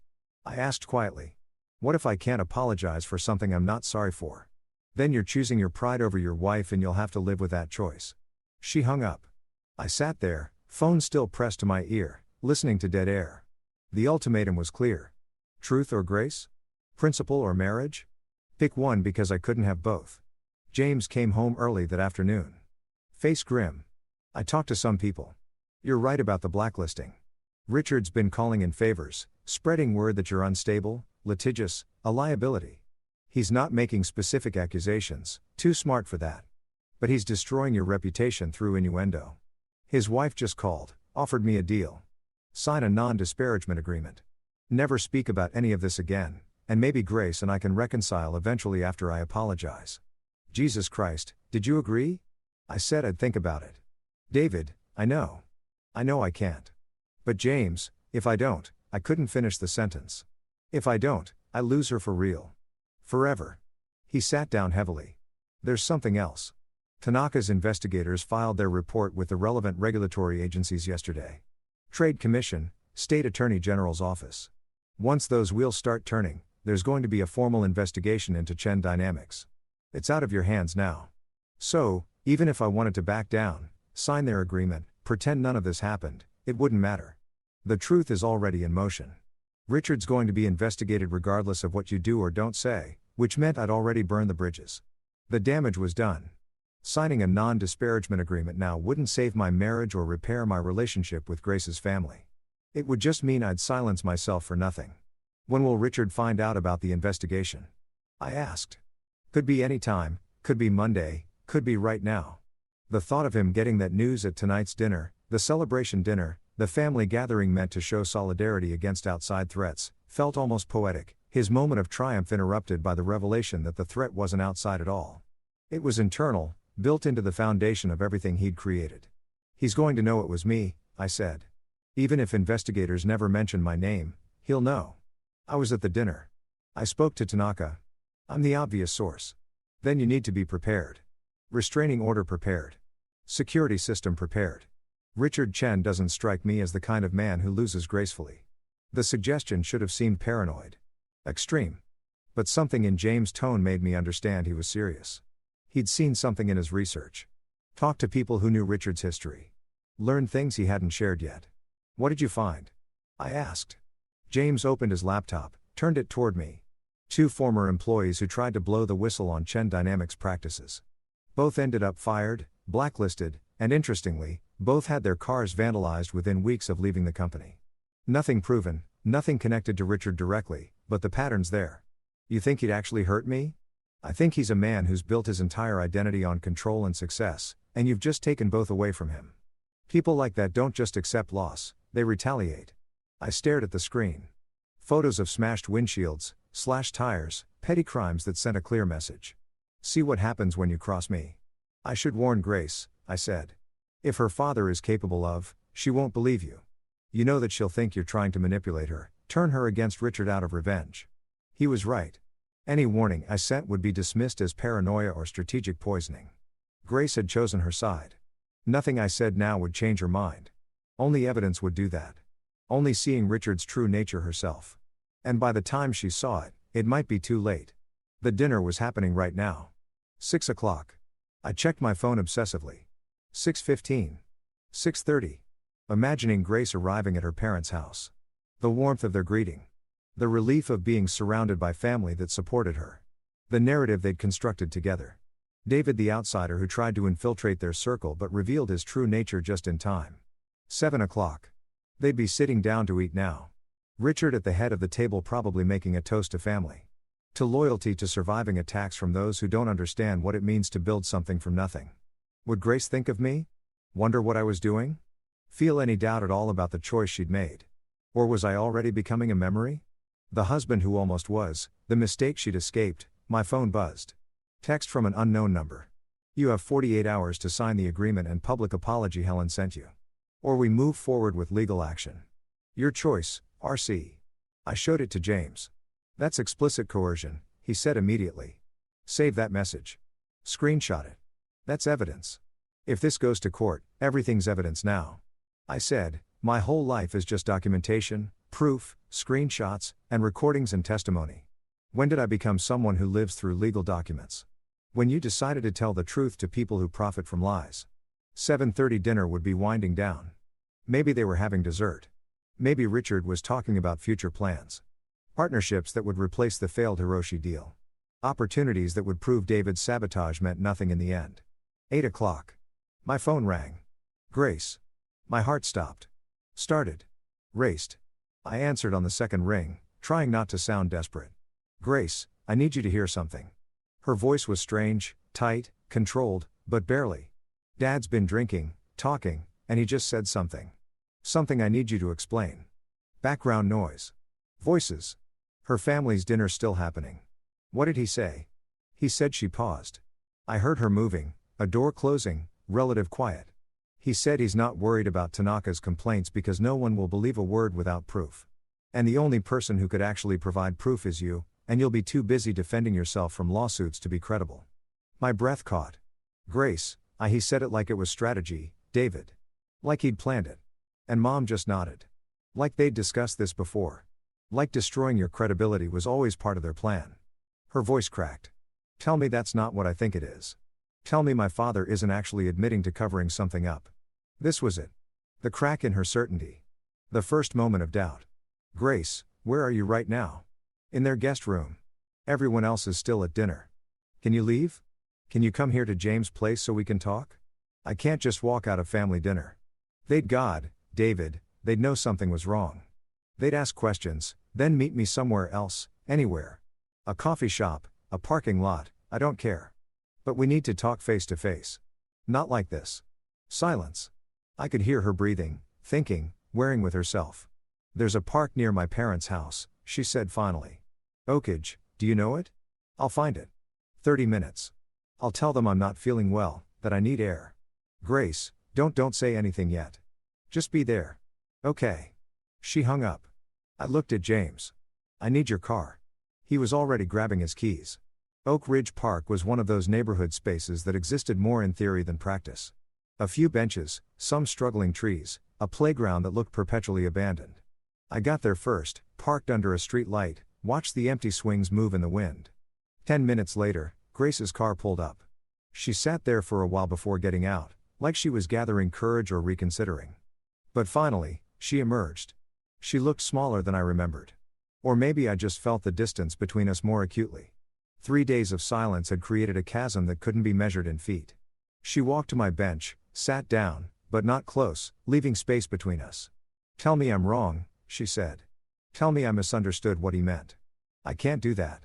I asked quietly. What if I can't apologize for something I'm not sorry for? Then you're choosing your pride over your wife and you'll have to live with that choice. She hung up. I sat there, phone still pressed to my ear, listening to dead air. The ultimatum was clear. Truth or grace? Principle or marriage? Pick one because I couldn't have both. James came home early that afternoon. Face grim. I talked to some people. You're right about the blacklisting. Richard's been calling in favors, spreading word that you're unstable, litigious, a liability. He's not making specific accusations, too smart for that. But he's destroying your reputation through innuendo. His wife just called, offered me a deal. Sign a non-disparagement agreement. Never speak about any of this again, and maybe Grace and I can reconcile eventually after I apologize. Jesus Christ, did you agree? I said I'd think about it. David, I know I can't. But James, if I don't, I couldn't finish the sentence. If I don't, I lose her for real. Forever. He sat down heavily. There's something else. Tanaka's investigators filed their report with the relevant regulatory agencies yesterday. Trade Commission, State Attorney General's Office. Once those wheels start turning, there's going to be a formal investigation into Chen dynamics. It's out of your hands now. So, even if I wanted to back down, sign their agreement, pretend none of this happened, it wouldn't matter. The truth is already in motion. Richard's going to be investigated regardless of what you do or don't say, which meant I'd already burned the bridges. The damage was done. Signing a non-disparagement agreement now wouldn't save my marriage or repair my relationship with Grace's family. It would just mean I'd silence myself for nothing. When will Richard find out about the investigation? I asked. Could be any time, could be Monday, could be right now. The thought of him getting that news at tonight's dinner, the celebration dinner, the family gathering meant to show solidarity against outside threats, felt almost poetic, his moment of triumph interrupted by the revelation that the threat wasn't outside at all. It was internal, built into the foundation of everything he'd created. He's going to know it was me, I said. Even if investigators never mention my name, he'll know. I was at the dinner. I spoke to Tanaka. I'm the obvious source. Then you need to be prepared. Restraining order prepared. Security system prepared. Richard Chen doesn't strike me as the kind of man who loses gracefully. The suggestion should have seemed paranoid. Extreme. But something in James' tone made me understand he was serious. He'd seen something in his research. Talked to people who knew Richard's history. Learned things he hadn't shared yet. What did you find? I asked. James opened his laptop, turned it toward me. 2 former employees who tried to blow the whistle on Chen Dynamics practices. Both ended up fired, blacklisted, and interestingly, both had their cars vandalized within weeks of leaving the company. Nothing proven, nothing connected to Richard directly, but the pattern's there. You think he'd actually hurt me? I think he's a man who's built his entire identity on control and success, and you've just taken both away from him. People like that don't just accept loss, they retaliate. I stared at the screen. Photos of smashed windshields, slashed tires, petty crimes that sent a clear message. See what happens when you cross me. I should warn Grace, I said. If her father is capable of, she won't believe you. You know that she'll think you're trying to manipulate her, turn her against Richard out of revenge. He was right. Any warning I sent would be dismissed as paranoia or strategic poisoning. Grace had chosen her side. Nothing I said now would change her mind. Only evidence would do that. Only seeing Richard's true nature herself. And by the time she saw it, it might be too late. The dinner was happening right now. 6 o'clock. I checked my phone obsessively. 6:15. 6:30. Imagining Grace arriving at her parents' house. The warmth of their greeting. The relief of being surrounded by family that supported her. The narrative they'd constructed together. David the outsider who tried to infiltrate their circle but revealed his true nature just in time. 7 o'clock. They'd be sitting down to eat now. Richard at the head of the table probably making a toast to family. To loyalty, to surviving attacks from those who don't understand what it means to build something from nothing. Would Grace think of me? Wonder what I was doing? Feel any doubt at all about the choice she'd made? Or was I already becoming a memory? The husband who almost was, the mistake she'd escaped. My phone buzzed. Text from an unknown number. You have 48 hours to sign the agreement and public apology Helen sent you. Or we move forward with legal action. Your choice, RC. I showed it to James. That's explicit coercion, he said immediately. Save that message. Screenshot it. That's evidence. If this goes to court, everything's evidence now. I said, my whole life is just documentation, proof, screenshots, and recordings and testimony. When did I become someone who lives through legal documents? When you decided to tell the truth to people who profit from lies. 7:30 dinner would be winding down. Maybe they were having dessert. Maybe Richard was talking about future plans. Partnerships that would replace the failed Hiroshi deal. Opportunities that would prove David's sabotage meant nothing in the end. 8 o'clock. My phone rang. Grace. My heart stopped. Started. Raced. I answered on the second ring, trying not to sound desperate. Grace, I need you to hear something. Her voice was strange, tight, controlled, but barely. Dad's been drinking, talking, and he just said something. Something I need you to explain. Background noise. Voices. Her family's dinner's still happening. What did he say? He said. She paused. I heard her moving, a door closing, relative quiet. He said he's not worried about Tanaka's complaints because no one will believe a word without proof. And the only person who could actually provide proof is you, and you'll be too busy defending yourself from lawsuits to be credible. My breath caught. Grace, he said it like it was strategy, David. Like he'd planned it. And Mom just nodded. Like they'd discussed this before. Like destroying your credibility was always part of their plan. Her voice cracked. Tell me that's not what I think it is. Tell me my father isn't actually admitting to covering something up. This was it. The crack in her certainty. The first moment of doubt. Grace, where are you right now? In their guest room. Everyone else is still at dinner. Can you leave? Can you come here to James' place so we can talk? I can't just walk out of family dinner. David, they'd know something was wrong. They'd ask questions, then meet me somewhere else, anywhere. A coffee shop, a parking lot, I don't care. But we need to talk face to face. Not like this. Silence. I could hear her breathing, thinking, wearing with herself. There's a park near my parents' house, she said finally. Oakage, do you know it? I'll find it. 30 minutes. I'll tell them I'm not feeling well, that I need air. Grace, don't say anything yet. Just be there. Okay. She hung up. I looked at James. I need your car. He was already grabbing his keys. Oak Ridge Park was one of those neighborhood spaces that existed more in theory than practice. A few benches, some struggling trees, a playground that looked perpetually abandoned. I got there first, parked under a street light, watched the empty swings move in the wind. 10 minutes later, Grace's car pulled up. She sat there for a while before getting out, like she was gathering courage or reconsidering. But finally, she emerged. She looked smaller than I remembered. Or maybe I just felt the distance between us more acutely. 3 days of silence had created a chasm that couldn't be measured in feet. She walked to my bench, sat down, but not close, leaving space between us. Tell me I'm wrong, she said. Tell me I misunderstood what he meant. I can't do that.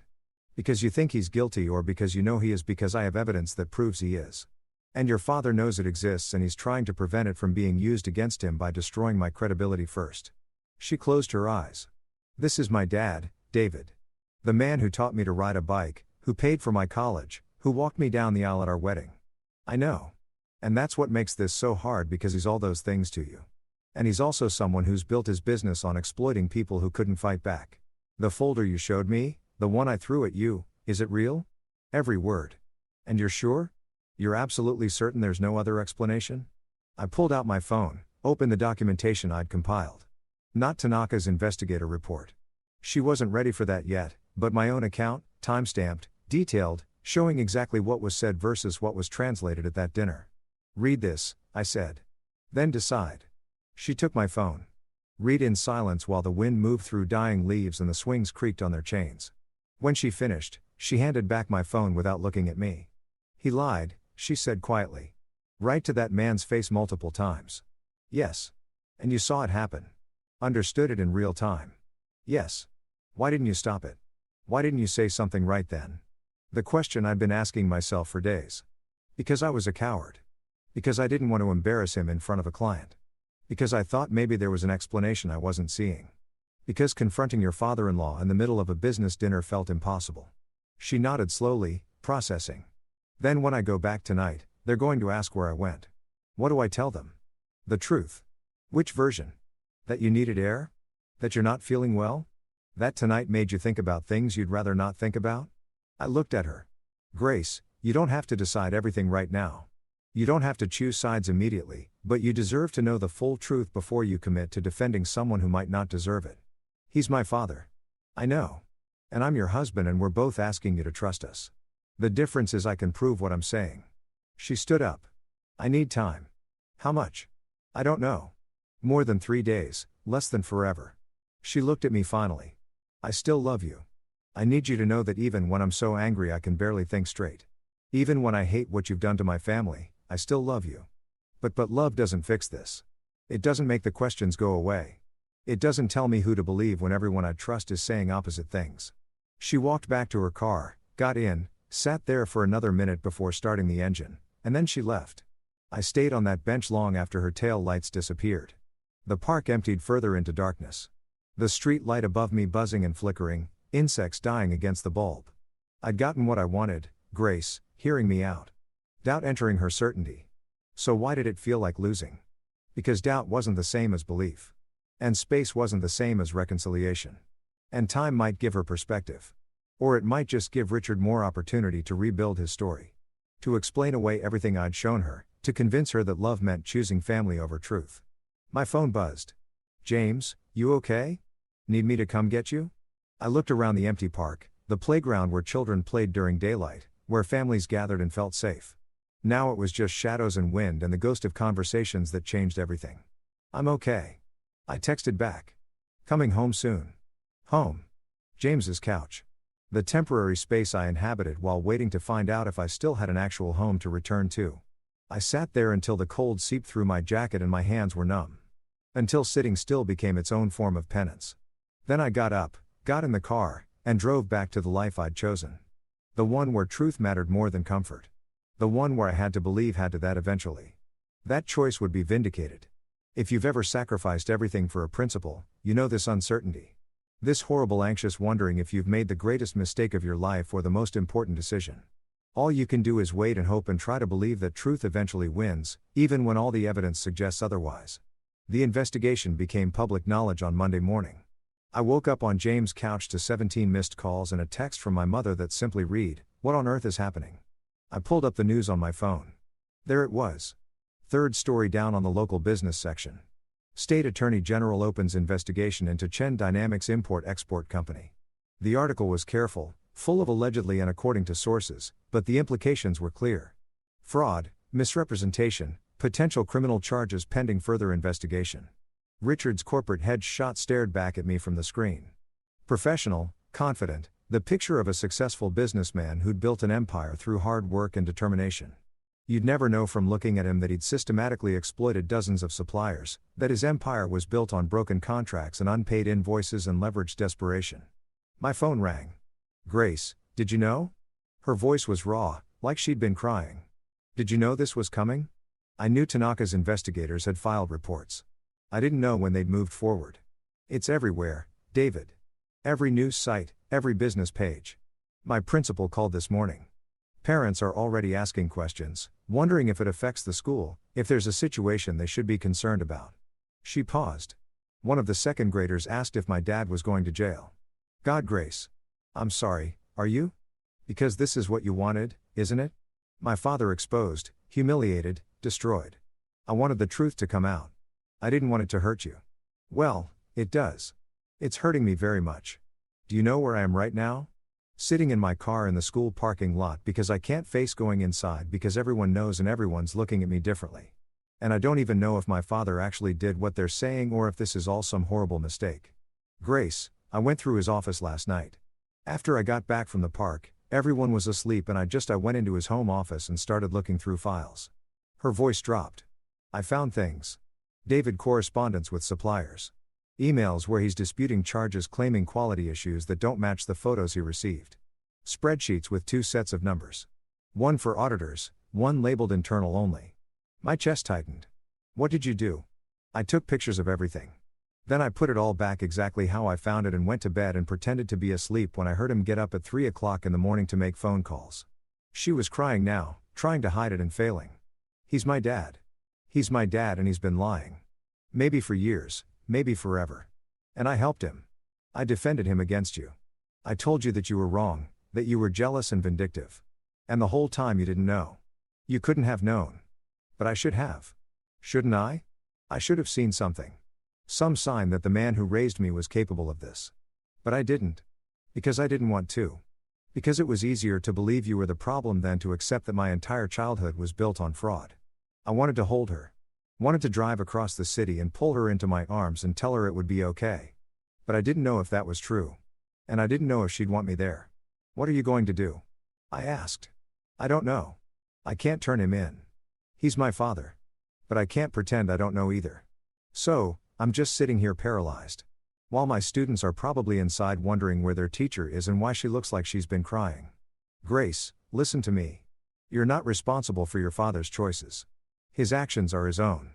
Because you think he's guilty or because you know he is, because I have evidence that proves he is. And your father knows it exists and he's trying to prevent it from being used against him by destroying my credibility first. She closed her eyes. This is my dad, David. The man who taught me to ride a bike, who paid for my college, who walked me down the aisle at our wedding. I know. And that's what makes this so hard, because he's all those things to you. And he's also someone who's built his business on exploiting people who couldn't fight back. The folder you showed me, the one I threw at you, is it real? Every word. And you're sure? You're absolutely certain there's no other explanation? I pulled out my phone, opened the documentation I'd compiled. Not Tanaka's investigator report. She wasn't ready for that yet, but my own account, time-stamped, detailed, showing exactly what was said versus what was translated at that dinner. Read this, I said. Then decide. She took my phone. Read in silence while the wind moved through dying leaves and the swings creaked on their chains. When she finished, she handed back my phone without looking at me. He lied, she said quietly. Right to that man's face multiple times. Yes. And you saw it happen. Understood it in real time. Yes. Why didn't you stop it? Why didn't you say something right then? The question I'd been asking myself for days. Because I was a coward. Because I didn't want to embarrass him in front of a client. Because I thought maybe there was an explanation I wasn't seeing. Because confronting your father-in-law in the middle of a business dinner felt impossible. She nodded slowly, processing. Then when I go back tonight, they're going to ask where I went. What do I tell them? The truth. Which version? That you needed air? That you're not feeling well? That tonight made you think about things you'd rather not think about? I looked at her. Grace, you don't have to decide everything right now. You don't have to choose sides immediately, but you deserve to know the full truth before you commit to defending someone who might not deserve it. He's my father. I know. And I'm your husband, and we're both asking you to trust us. The difference is I can prove what I'm saying. She stood up. I need time. How much? I don't know. More than 3 days, less than forever. She looked at me finally. I still love you. I need you to know that even when I'm so angry I can barely think straight. Even when I hate what you've done to my family, I still love you. But love doesn't fix this. It doesn't make the questions go away. It doesn't tell me who to believe when everyone I trust is saying opposite things. She walked back to her car, got in, sat there for another minute before starting the engine, and then she left. I stayed on that bench long after her tail lights disappeared. The park emptied further into darkness. The street light above me buzzing and flickering, insects dying against the bulb. I'd gotten what I wanted, Grace, hearing me out. Doubt entering her certainty. So why did it feel like losing? Because doubt wasn't the same as belief. And space wasn't the same as reconciliation. And time might give her perspective. Or it might just give Richard more opportunity to rebuild his story. To explain away everything I'd shown her, to convince her that love meant choosing family over truth. My phone buzzed. James, you okay? Need me to come get you? I looked around the empty park, the playground where children played during daylight, where families gathered and felt safe. Now it was just shadows and wind and the ghost of conversations that changed everything. I'm okay. I texted back. Coming home soon. Home. James's couch. The temporary space I inhabited while waiting to find out if I still had an actual home to return to. I sat there until the cold seeped through my jacket and my hands were numb. Until sitting still became its own form of penance. Then I got up, got in the car, and drove back to the life I'd chosen. The one where truth mattered more than comfort. The one where I had to believe had to that eventually. That choice would be vindicated. If you've ever sacrificed everything for a principle, you know this uncertainty. This horrible anxious wondering if you've made the greatest mistake of your life or the most important decision. All you can do is wait and hope and try to believe that truth eventually wins, even when all the evidence suggests otherwise. The investigation became public knowledge on Monday morning. I woke up on James' couch to 17 missed calls and a text from my mother that simply read, "What on earth is happening?" I pulled up the news on my phone. There it was. Third story down on the local business section. State Attorney General opens investigation into Chen Dynamics Import-Export Company. The article was careful, full of allegedly and according to sources, but the implications were clear. Fraud, misrepresentation, potential criminal charges pending further investigation. Richard's corporate headshot stared back at me from the screen. Professional, confident, the picture of a successful businessman who'd built an empire through hard work and determination. You'd never know from looking at him that he'd systematically exploited dozens of suppliers, that his empire was built on broken contracts and unpaid invoices and leveraged desperation. My phone rang. "Grace, did you know?" Her voice was raw, like she'd been crying. "Did you know this was coming?" I knew Tanaka's investigators had filed reports. I didn't know when they'd moved forward. It's everywhere, David. Every news site, every business page. My principal called this morning. Parents are already asking questions, wondering if it affects the school, if there's a situation they should be concerned about. She paused. One of the second graders asked if my dad was going to jail. "God, Grace. I'm sorry, are you? Because this is what you wanted, isn't it?" My father exposed, humiliated, destroyed. I wanted the truth to come out. I didn't want it to hurt you. Well, it does. It's hurting me very much. Do you know where I am right now? Sitting in my car in the school parking lot because I can't face going inside because everyone knows and everyone's looking at me differently. And I don't even know if my father actually did what they're saying or if this is all some horrible mistake. Grace, I went through his office last night. After I got back from the park, everyone was asleep and I went into his home office and started looking through files. Her voice dropped. I found things. David correspondence with suppliers. Emails where he's disputing charges claiming quality issues that don't match the photos he received. Spreadsheets with 2 sets of numbers. One for auditors, one labeled internal only. My chest tightened. What did you do? I took pictures of everything. Then I put it all back exactly how I found it and went to bed and pretended to be asleep when I heard him get up at 3 o'clock in the morning to make phone calls. She was crying now, trying to hide it and failing. He's my dad. He's my dad and he's been lying. Maybe for years, maybe forever. And I helped him. I defended him against you. I told you that you were wrong, that you were jealous and vindictive. And the whole time you didn't know. You couldn't have known. But I should have. Shouldn't I? I should have seen something. Some sign that the man who raised me was capable of this. But I didn't. Because I didn't want to. Because it was easier to believe you were the problem than to accept that my entire childhood was built on fraud. I wanted to hold her. Wanted to drive across the city and pull her into my arms and tell her it would be okay. But I didn't know if that was true. And I didn't know if she'd want me there. What are you going to do? I asked. I don't know. I can't turn him in. He's my father. But I can't pretend I don't know either. So, I'm just sitting here paralyzed. While my students are probably inside wondering where their teacher is and why she looks like she's been crying. Grace, listen to me. You're not responsible for your father's choices. His actions are his own.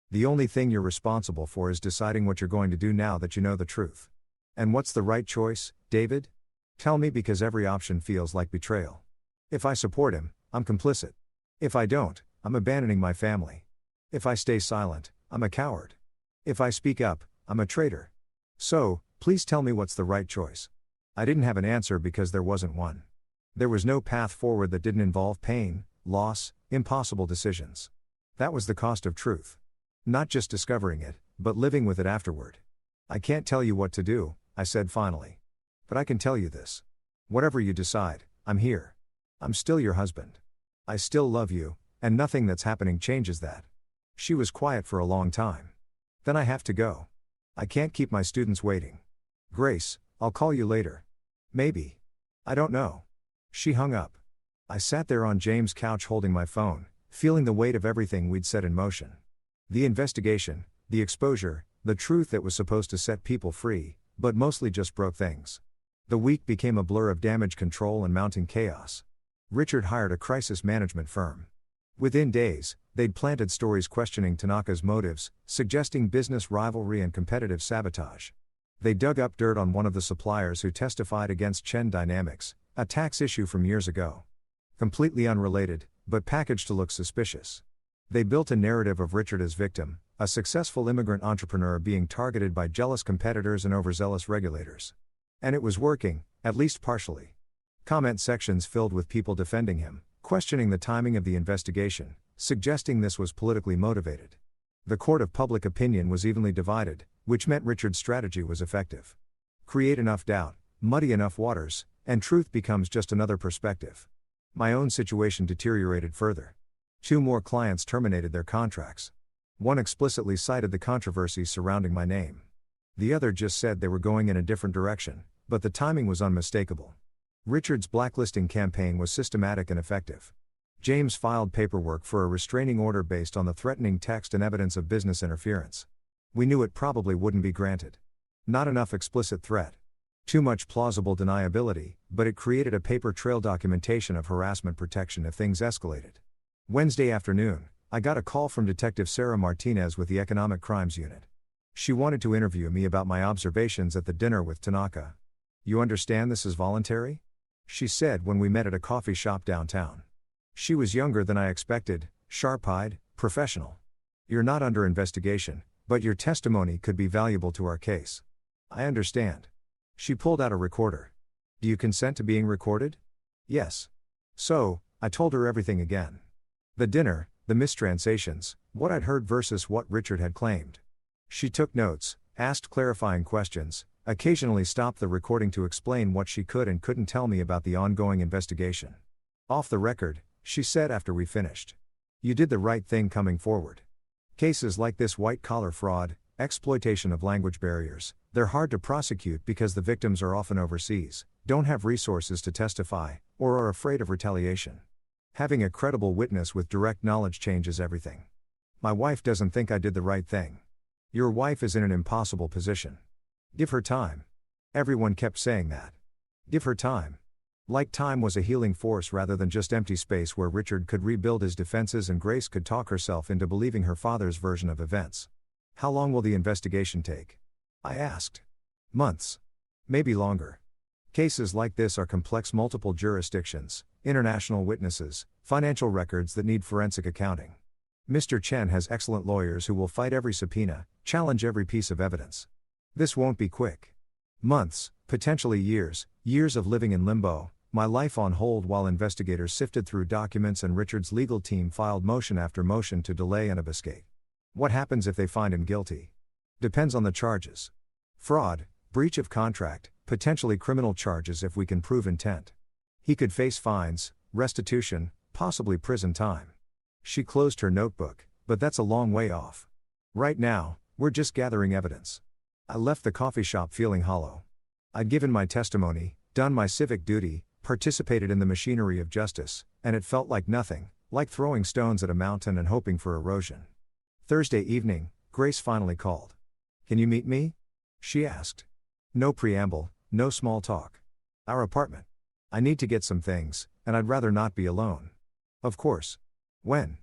The only thing you're responsible for is deciding what you're going to do now that you know the truth. And what's the right choice, David? Tell me, because every option feels like betrayal. If I support him, I'm complicit. If I don't, I'm abandoning my family. If I stay silent, I'm a coward. If I speak up, I'm a traitor. So, please tell me what's the right choice. I didn't have an answer because there wasn't one. There was no path forward that didn't involve pain, loss, impossible decisions. That was the cost of truth. Not just discovering it, but living with it afterward. I can't tell you what to do, I said finally. But I can tell you this. Whatever you decide, I'm here. I'm still your husband. I still love you, and nothing that's happening changes that. She was quiet for a long time. Then I have to go. I can't keep my students waiting. Grace, I'll call you later. Maybe. I don't know. She hung up. I sat there on James' couch holding my phone, feeling the weight of everything we'd set in motion. The investigation, the exposure, the truth that was supposed to set people free, but mostly just broke things. The week became a blur of damage control and mounting chaos. Richard hired a crisis management firm. Within days, they'd planted stories questioning Tanaka's motives, suggesting business rivalry and competitive sabotage. They dug up dirt on one of the suppliers who testified against Chen Dynamics, a tax issue from years ago. Completely unrelated, but packaged to look suspicious. They built a narrative of Richard as victim, a successful immigrant entrepreneur being targeted by jealous competitors and overzealous regulators. And it was working, at least partially. Comment sections filled with people defending him, questioning the timing of the investigation, suggesting this was politically motivated. The court of public opinion was evenly divided, which meant Richard's strategy was effective. Create enough doubt, muddy enough waters, and truth becomes just another perspective. My own situation deteriorated further. 2 more clients terminated their contracts. One explicitly cited the controversy surrounding my name. The other just said they were going in a different direction, but the timing was unmistakable. Richard's blacklisting campaign was systematic and effective. James filed paperwork for a restraining order based on the threatening text and evidence of business interference. We knew it probably wouldn't be granted. Not enough explicit threat. Too much plausible deniability, but it created a paper trail documentation of harassment protection if things escalated. Wednesday afternoon, I got a call from Detective Sarah Martinez with the Economic Crimes Unit. She wanted to interview me about my observations at the dinner with Tanaka. You understand this is voluntary? She said when we met at a coffee shop downtown. She was younger than I expected, sharp-eyed, professional. You're not under investigation, but your testimony could be valuable to our case. I understand. She pulled out a recorder. Do you consent to being recorded? Yes. So, I told her everything again. The dinner, the mistranslations, what I'd heard versus what Richard had claimed. She took notes, asked clarifying questions, occasionally stopped the recording to explain what she could and couldn't tell me about the ongoing investigation. Off the record, she said after we finished. You did the right thing coming forward. Cases like this white-collar fraud, exploitation of language barriers, they're hard to prosecute because the victims are often overseas, don't have resources to testify, or are afraid of retaliation. Having a credible witness with direct knowledge changes everything. My wife doesn't think I did the right thing. Your wife is in an impossible position. Give her time. Everyone kept saying that. Give her time. Like time was a healing force rather than just empty space where Richard could rebuild his defenses and Grace could talk herself into believing her father's version of events. How long will the investigation take? I asked. Months. Maybe longer. Cases like this are complex, multiple jurisdictions, international witnesses, financial records that need forensic accounting. Mr. Chen has excellent lawyers who will fight every subpoena, challenge every piece of evidence. This won't be quick. Months, potentially years, years of living in limbo, my life on hold while investigators sifted through documents and Richard's legal team filed motion after motion to delay and obfuscate. What happens if they find him guilty? Depends on the charges. Fraud, breach of contract, potentially criminal charges if we can prove intent. He could face fines, restitution, possibly prison time. She closed her notebook, but that's a long way off. Right now, we're just gathering evidence. I left the coffee shop feeling hollow. I'd given my testimony, done my civic duty, participated in the machinery of justice, and it felt like nothing, like throwing stones at a mountain and hoping for erosion. Thursday evening, Grace finally called. Can you meet me? She asked. No preamble, no small talk. Our apartment. I need to get some things, and I'd rather not be alone. Of course. When?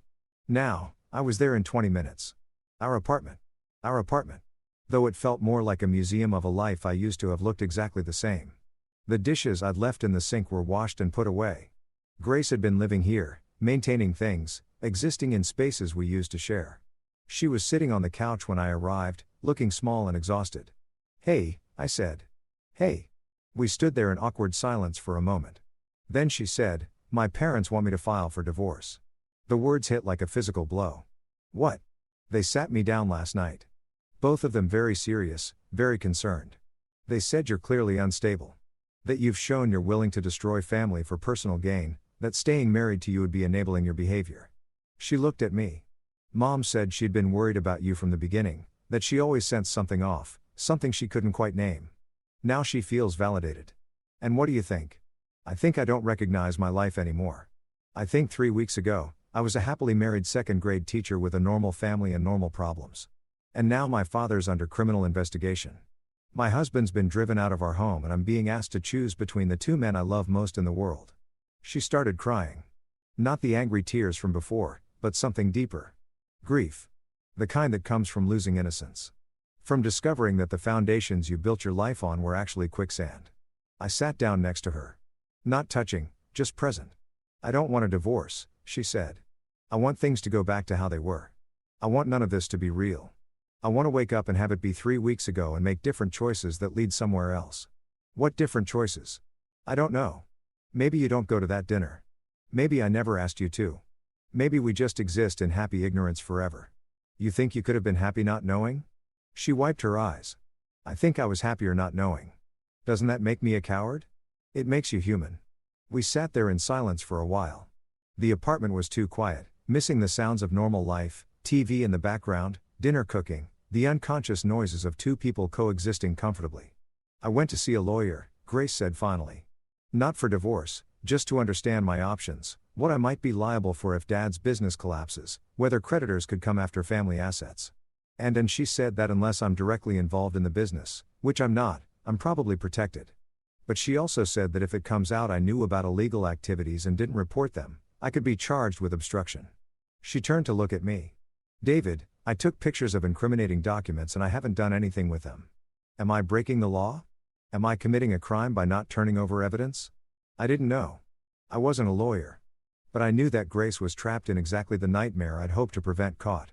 Now, I was there in 20 minutes. Our apartment. Our apartment. Though it felt more like a museum of a life I used to have looked exactly the same. The dishes I'd left in the sink were washed and put away. Grace had been living here, maintaining things, existing in spaces we used to share. She was sitting on the couch when I arrived, looking small and exhausted. Hey, I said. Hey. We stood there in awkward silence for a moment. Then she said, my parents want me to file for divorce. The words hit like a physical blow. What? They sat me down last night. Both of them very serious, very concerned. They said you're clearly unstable. That you've shown you're willing to destroy family for personal gain, that staying married to you would be enabling your behavior. She looked at me. Mom said she'd been worried about you from the beginning, that she always sensed something off, something she couldn't quite name. Now she feels validated. And what do you think? I think I don't recognize my life anymore. I think 3 weeks ago, I was a happily married second-grade teacher with a normal family and normal problems. And now my father's under criminal investigation. My husband's been driven out of our home and I'm being asked to choose between the two men I love most in the world. She started crying. Not the angry tears from before, but something deeper. Grief. The kind that comes from losing innocence. From discovering that the foundations you built your life on were actually quicksand. I sat down next to her. Not touching, just present. I don't want a divorce, she said. I want things to go back to how they were. I want none of this to be real. I want to wake up and have it be 3 weeks ago and make different choices that lead somewhere else. What different choices? I don't know. Maybe you don't go to that dinner. Maybe I never asked you to. Maybe we just exist in happy ignorance forever. You think you could have been happy not knowing? She wiped her eyes. I think I was happier not knowing. Doesn't that make me a coward? It makes you human. We sat there in silence for a while. The apartment was too quiet, missing the sounds of normal life, TV in the background, dinner cooking, the unconscious noises of two people coexisting comfortably. I went to see a lawyer, Grace said finally. Not for divorce, just to understand my options, what I might be liable for if Dad's business collapses, whether creditors could come after family assets. And she said that unless I'm directly involved in the business, which I'm not, I'm probably protected. But she also said that if it comes out I knew about illegal activities and didn't report them, I could be charged with obstruction. She turned to look at me. David, I took pictures of incriminating documents and I haven't done anything with them. Am I breaking the law? Am I committing a crime by not turning over evidence? I didn't know. I wasn't a lawyer. But I knew that Grace was trapped in exactly the nightmare I'd hoped to prevent caught.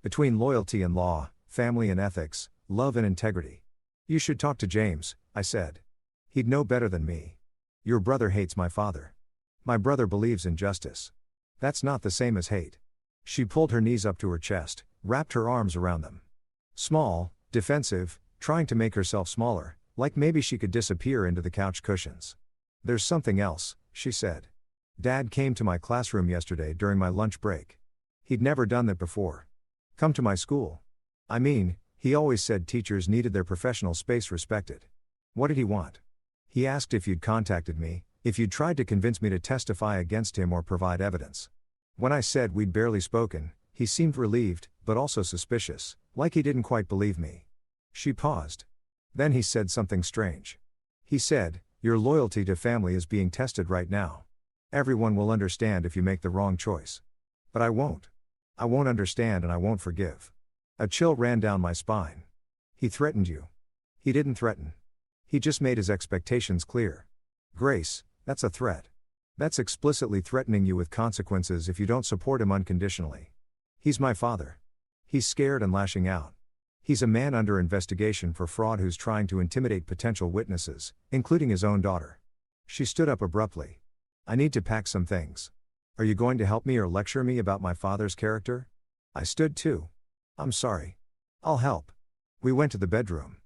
Between loyalty and law, family and ethics, love and integrity. You should talk to James, I said. He'd know better than me. Your brother hates my father. My brother believes in justice. That's not the same as hate. She pulled her knees up to her chest, wrapped her arms around them. Small, defensive, trying to make herself smaller, like maybe she could disappear into the couch cushions. There's something else, she said. Dad came to my classroom yesterday during my lunch break. He'd never done that before. Come to my school. I mean, he always said teachers needed their professional space respected. What did he want? He asked if you'd contacted me, if you'd tried to convince me to testify against him or provide evidence. When I said we'd barely spoken, he seemed relieved, but also suspicious, like he didn't quite believe me. She paused. Then he said something strange. He said, your loyalty to family is being tested right now. Everyone will understand if you make the wrong choice. But I won't. I won't understand and I won't forgive. A chill ran down my spine. He threatened you. He didn't threaten. He just made his expectations clear. Grace, that's a threat. That's explicitly threatening you with consequences if you don't support him unconditionally. He's my father. He's scared and lashing out. He's a man under investigation for fraud who's trying to intimidate potential witnesses, including his own daughter. She stood up abruptly. I need to pack some things. Are you going to help me or lecture me about my father's character? I stood too. I'm sorry. I'll help. We went to the bedroom.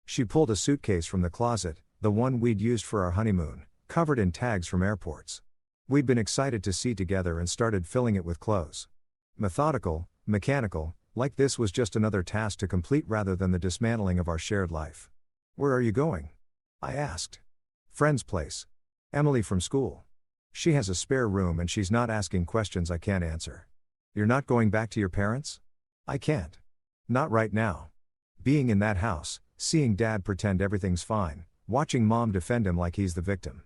She pulled a suitcase from the closet, the one we'd used for our honeymoon, covered in tags from airports. We'd been excited to see together and started filling it with clothes. Methodical, mechanical, like this was just another task to complete rather than the dismantling of our shared life. Where are you going? I asked. Friend's place. Emily from school. She has a spare room and she's not asking questions I can't answer. You're not going back to your parents? I can't. Not right now. Being in that house, seeing Dad pretend everything's fine, watching Mom defend him like he's the victim.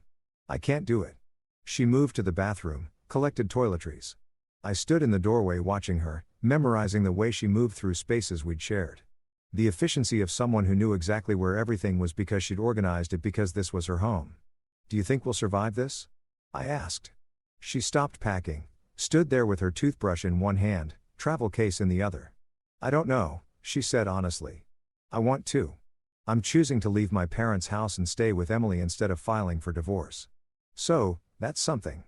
I can't do it. She moved to the bathroom, collected toiletries. I stood in the doorway watching her, memorizing the way she moved through spaces we'd shared. The efficiency of someone who knew exactly where everything was because she'd organized it because this was her home. Do you think we'll survive this? I asked. She stopped packing, stood there with her toothbrush in one hand, travel case in the other. I don't know, she said honestly. I want to. I'm choosing to leave my parents' house and stay with Emily instead of filing for divorce. So, that's something.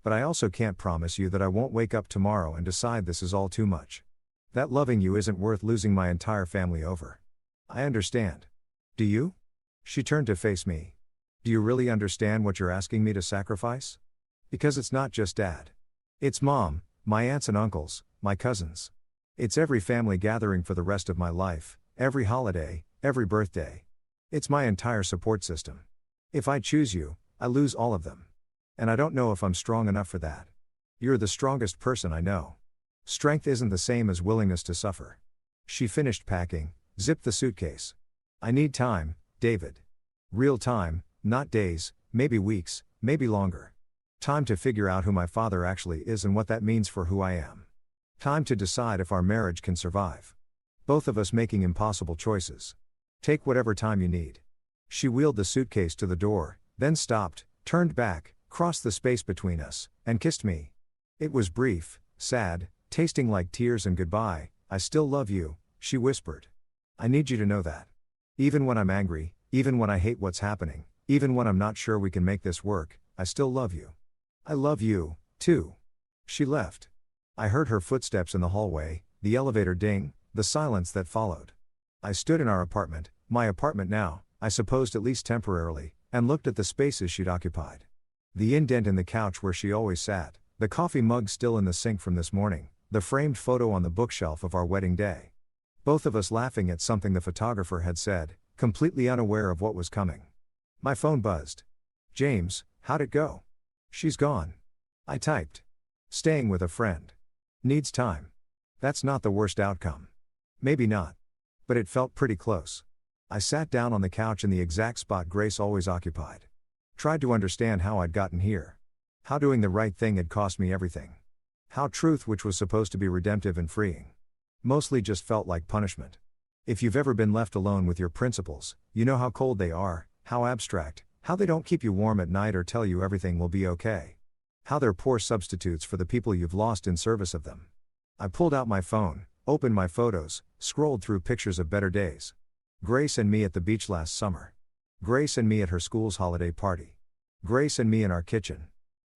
But I also can't promise you that I won't wake up tomorrow and decide this is all too much. That loving you isn't worth losing my entire family over. I understand. Do you? She turned to face me. Do you really understand what you're asking me to sacrifice? Because it's not just Dad. It's Mom, my aunts and uncles, my cousins. It's every family gathering for the rest of my life, every holiday, every birthday. It's my entire support system. If I choose you, I lose all of them. And I don't know if I'm strong enough for that. You're the strongest person I know. Strength isn't the same as willingness to suffer. She finished packing, zipped the suitcase. I need time, David. Real time, not days, maybe weeks, maybe longer. Time to figure out who my father actually is and what that means for who I am. Time to decide if our marriage can survive. Both of us making impossible choices. Take whatever time you need. She wheeled the suitcase to the door, then stopped, turned back, crossed the space between us, and kissed me. It was brief, sad, tasting like tears and goodbye. I still love you, she whispered. I need you to know that. Even when I'm angry, even when I hate what's happening, even when I'm not sure we can make this work, I still love you. I love you, too. She left. I heard her footsteps in the hallway, the elevator ding, the silence that followed. I stood in our apartment, my apartment now, I supposed at least temporarily, and looked at the spaces she'd occupied. The indent in the couch where she always sat, the coffee mug still in the sink from this morning, the framed photo on the bookshelf of our wedding day. Both of us laughing at something the photographer had said, completely unaware of what was coming. My phone buzzed. James, how'd it go? She's gone. I typed. Staying with a friend. Needs time. That's not the worst outcome. Maybe not. But it felt pretty close. I sat down on the couch in the exact spot Grace always occupied. Tried to understand how I'd gotten here. How doing the right thing had cost me everything. How truth, which was supposed to be redemptive and freeing, mostly just felt like punishment. If you've ever been left alone with your principles, you know how cold they are, how abstract, how they don't keep you warm at night or tell you everything will be okay. How they're poor substitutes for the people you've lost in service of them. I pulled out my phone, opened my photos, scrolled through pictures of better days. Grace and me at the beach last summer. Grace and me at her school's holiday party. Grace and me in our kitchen.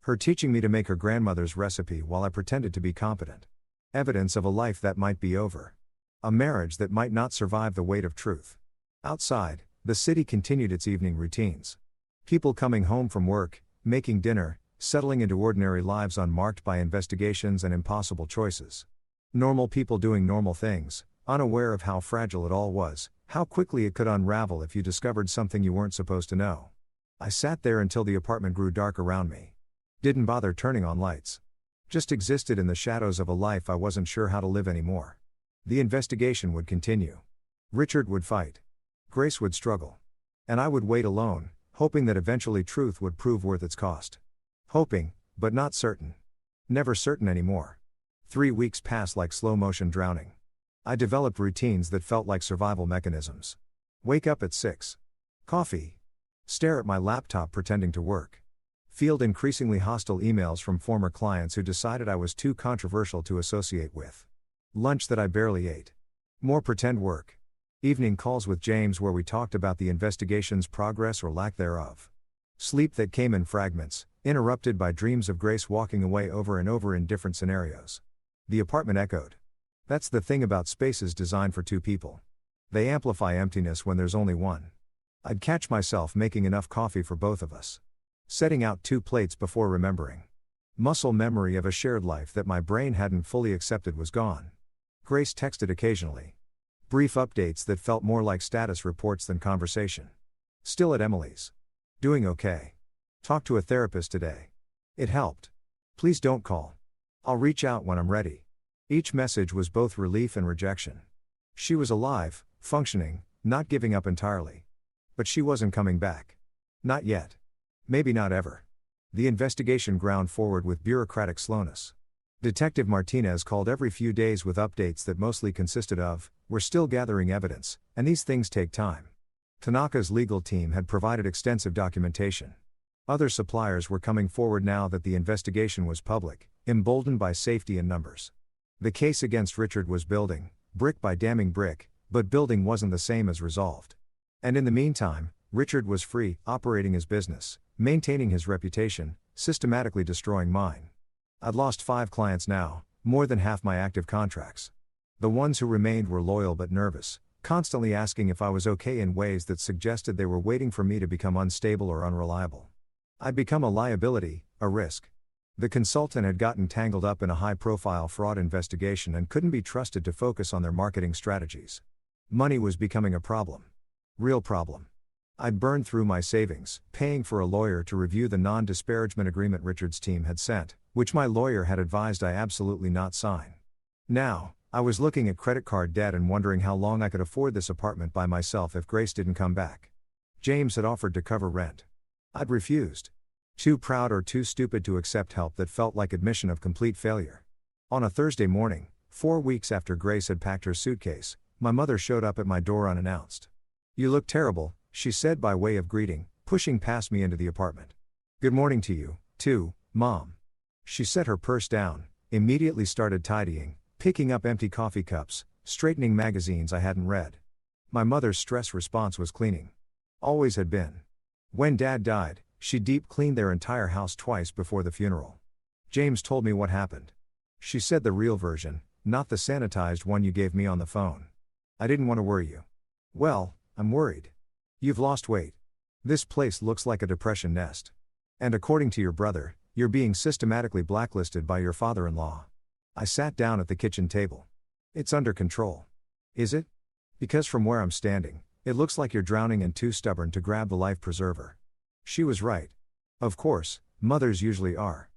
Her teaching me to make her grandmother's recipe while I pretended to be competent. Evidence of a life that might be over. A marriage that might not survive the weight of truth. Outside, the city continued its evening routines. People coming home from work, making dinner, settling into ordinary lives unmarked by investigations and impossible choices. Normal people doing normal things, unaware of how fragile it all was, how quickly it could unravel if you discovered something you weren't supposed to know. I sat there until the apartment grew dark around me. Didn't bother turning on lights. Just existed in the shadows of a life I wasn't sure how to live anymore. The investigation would continue. Richard would fight. Grace would struggle. And I would wait alone, hoping that eventually truth would prove worth its cost. Hoping, but not certain. Never certain anymore. 3 weeks passed like slow motion drowning. I developed routines that felt like survival mechanisms. Wake up at 6. Coffee. Stare at my laptop pretending to work. Field increasingly hostile emails from former clients who decided I was too controversial to associate with. Lunch that I barely ate. More pretend work. Evening calls with James where we talked about the investigation's progress or lack thereof. Sleep that came in fragments, interrupted by dreams of Grace walking away over and over in different scenarios. The apartment echoed. That's the thing about spaces designed for two people. They amplify emptiness when there's only one. I'd catch myself making enough coffee for both of us. Setting out 2 plates before remembering. Muscle memory of a shared life that my brain hadn't fully accepted was gone. Grace texted occasionally. Brief updates that felt more like status reports than conversation. Still at Emily's. Doing okay. Talked to a therapist today. It helped. Please don't call. I'll reach out when I'm ready. Each message was both relief and rejection. She was alive, functioning, not giving up entirely. But she wasn't coming back. Not yet. Maybe not ever. The investigation ground forward with bureaucratic slowness. Detective Martinez called every few days with updates that mostly consisted of, "We're still gathering evidence, and these things take time." Tanaka's legal team had provided extensive documentation. Other suppliers were coming forward now that the investigation was public, emboldened by safety and numbers. The case against Richard was building, brick by damning brick, but building wasn't the same as resolved. And in the meantime, Richard was free, operating his business, maintaining his reputation, systematically destroying mine. I'd lost 5 clients now, more than half my active contracts. The ones who remained were loyal but nervous, constantly asking if I was okay in ways that suggested they were waiting for me to become unstable or unreliable. I'd become a liability, a risk. The consultant had gotten tangled up in a high-profile fraud investigation and couldn't be trusted to focus on their marketing strategies. Money was becoming a problem. Real problem. I'd burned through my savings, paying for a lawyer to review the non-disparagement agreement Richard's team had sent, which my lawyer had advised I absolutely not sign. Now, I was looking at credit card debt and wondering how long I could afford this apartment by myself if Grace didn't come back. James had offered to cover rent. I'd refused. Too proud or too stupid to accept help that felt like admission of complete failure. On a Thursday morning, 4 weeks after Grace had packed her suitcase, my mother showed up at my door unannounced. "You look terrible," she said by way of greeting, pushing past me into the apartment. "Good morning to you, too, Mom." She set her purse down, immediately started tidying, picking up empty coffee cups, straightening magazines I hadn't read. My mother's stress response was cleaning. Always had been. When Dad died, she deep cleaned their entire house twice before the funeral. James told me what happened. She said the real version, not the sanitized one you gave me on the phone. "I didn't want to worry you." "Well, I'm worried. You've lost weight. This place looks like a depression nest. And according to your brother, you're being systematically blacklisted by your father-in-law." I sat down at the kitchen table. "It's under control." "Is it? Because from where I'm standing, it looks like you're drowning and too stubborn to grab the life preserver." She was right. Of course, mothers usually are.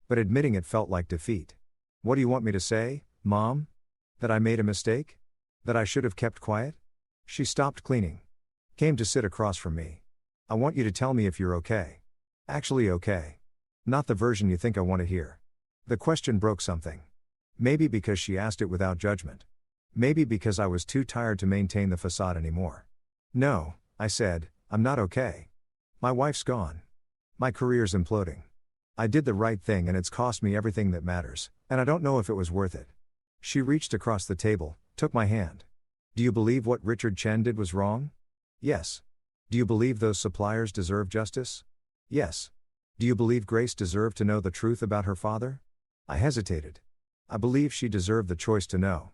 But admitting it felt like defeat. "What do you want me to say, Mom? That I made a mistake? That I should have kept quiet?" She stopped cleaning. Came to sit across from me. "I want you to tell me if you're okay. Actually okay. Not the version you think I want to hear." The question broke something. Maybe because she asked it without judgment. Maybe because I was too tired to maintain the facade anymore. "No," I said, "I'm not okay. My wife's gone. My career's imploding. I did the right thing and it's cost me everything that matters, and I don't know if it was worth it." She reached across the table, took my hand. "Do you believe what Richard Chen did was wrong?" "Yes." "Do you believe those suppliers deserve justice?" "Yes." "Do you believe Grace deserved to know the truth about her father?" I hesitated. I believe she deserved the choice to know.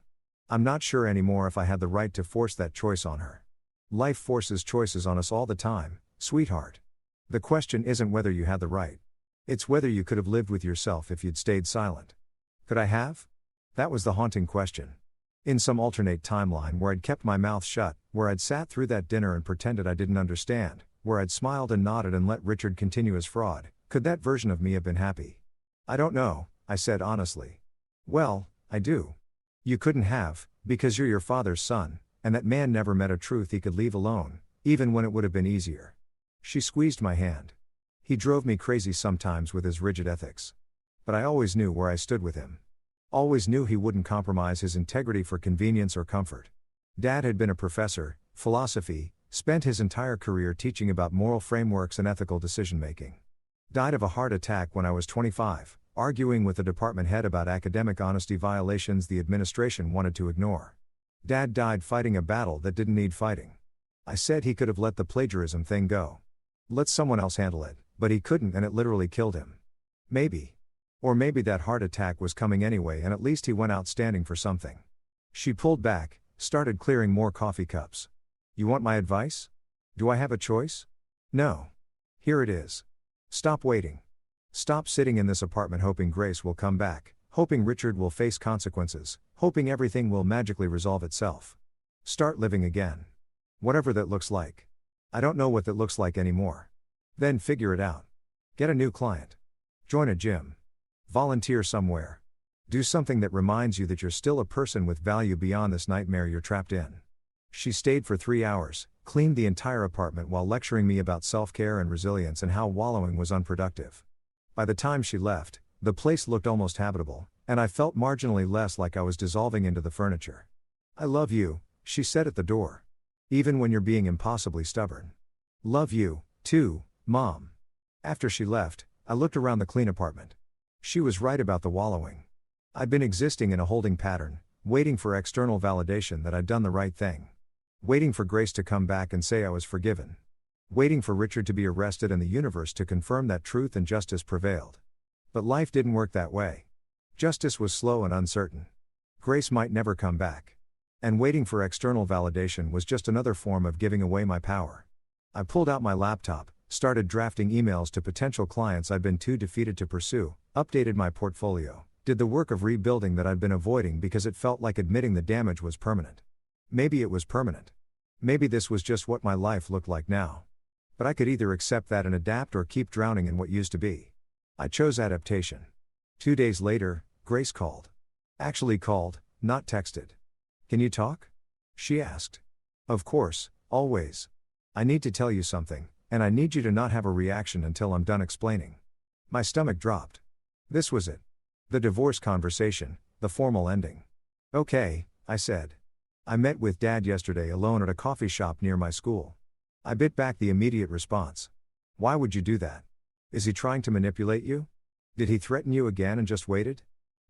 I'm not sure anymore if I had the right to force that choice on her. Life forces choices on us all the time, sweetheart. The question isn't whether you had the right. It's whether you could have lived with yourself if you'd stayed silent. Could I have? That was the haunting question. In some alternate timeline where I'd kept my mouth shut, where I'd sat through that dinner and pretended I didn't understand, where I'd smiled and nodded and let Richard continue his fraud, could that version of me have been happy? "I don't know," I said honestly. "Well, I do. You couldn't have, because you're your father's son, and that man never met a truth he could leave alone, even when it would have been easier." She squeezed my hand. "He drove me crazy sometimes with his rigid ethics. But I always knew where I stood with him. Always knew he wouldn't compromise his integrity for convenience or comfort. Dad had been a professor, philosophy, spent his entire career teaching about moral frameworks and ethical decision-making. Died of a heart attack when I was 25. Arguing with the department head about academic honesty violations the administration wanted to ignore. Dad died fighting a battle that didn't need fighting. I said he could have let the plagiarism thing go. Let someone else handle it, but he couldn't and it literally killed him. Maybe. Or maybe that heart attack was coming anyway and at least he went out standing for something." She pulled back, started clearing more coffee cups. "You want my advice? Do I have a choice? No. Here it is. Stop waiting. Stop sitting in this apartment hoping Grace will come back, hoping Richard will face consequences, hoping everything will magically resolve itself. Start living again. Whatever that looks like. I don't know what that looks like anymore. Then figure it out. Get a new client. Join a gym. Volunteer somewhere. Do something that reminds you that you're still a person with value beyond this nightmare you're trapped in." She stayed for 3 hours, cleaned the entire apartment while lecturing me about self-care and resilience and how wallowing was unproductive. By the time she left, the place looked almost habitable, and I felt marginally less like I was dissolving into the furniture. "I love you," she said at the door. "Even when you're being impossibly stubborn. Love you, too, Mom." After she left, I looked around the clean apartment. She was right about the wallowing. I'd been existing in a holding pattern, waiting for external validation that I'd done the right thing. Waiting for Grace to come back and say I was forgiven. Waiting for Richard to be arrested and the universe to confirm that truth and justice prevailed. But life didn't work that way. Justice was slow and uncertain. Grace might never come back. And waiting for external validation was just another form of giving away my power. I pulled out my laptop, started drafting emails to potential clients I'd been too defeated to pursue, updated my portfolio, did the work of rebuilding that I'd been avoiding because it felt like admitting the damage was permanent. Maybe it was permanent. Maybe this was just what my life looked like now. But I could either accept that and adapt or keep drowning in what used to be. I chose adaptation. 2 days later, Grace called. Actually called, not texted. "Can you talk?" she asked. "Of course, always. I need to tell you something, and I need you to not have a reaction until I'm done explaining." My stomach dropped. This was it. The divorce conversation, the formal ending. "Okay," I said. "I met with Dad yesterday alone at a coffee shop near my school." I bit back the immediate response. "Why would you do that? Is he trying to manipulate you? Did he threaten you again and just waited?"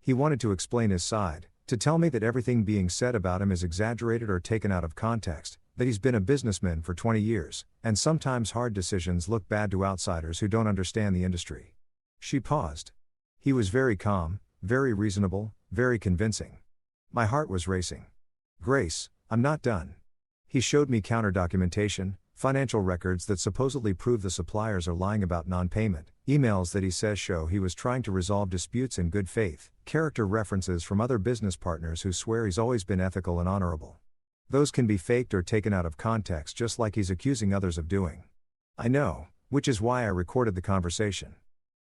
He wanted to explain his side, to tell me that everything being said about him is exaggerated or taken out of context, that he's been a businessman for 20 years, and sometimes hard decisions look bad to outsiders who don't understand the industry. She paused. He was very calm, very reasonable, very convincing. My heart was racing. "Grace, I'm not done." He showed me counter documentation, financial records that supposedly prove the suppliers are lying about non-payment, emails that he says show he was trying to resolve disputes in good faith, character references from other business partners who swear he's always been ethical and honorable. Those can be faked or taken out of context just like he's accusing others of doing. I know, which is why I recorded the conversation.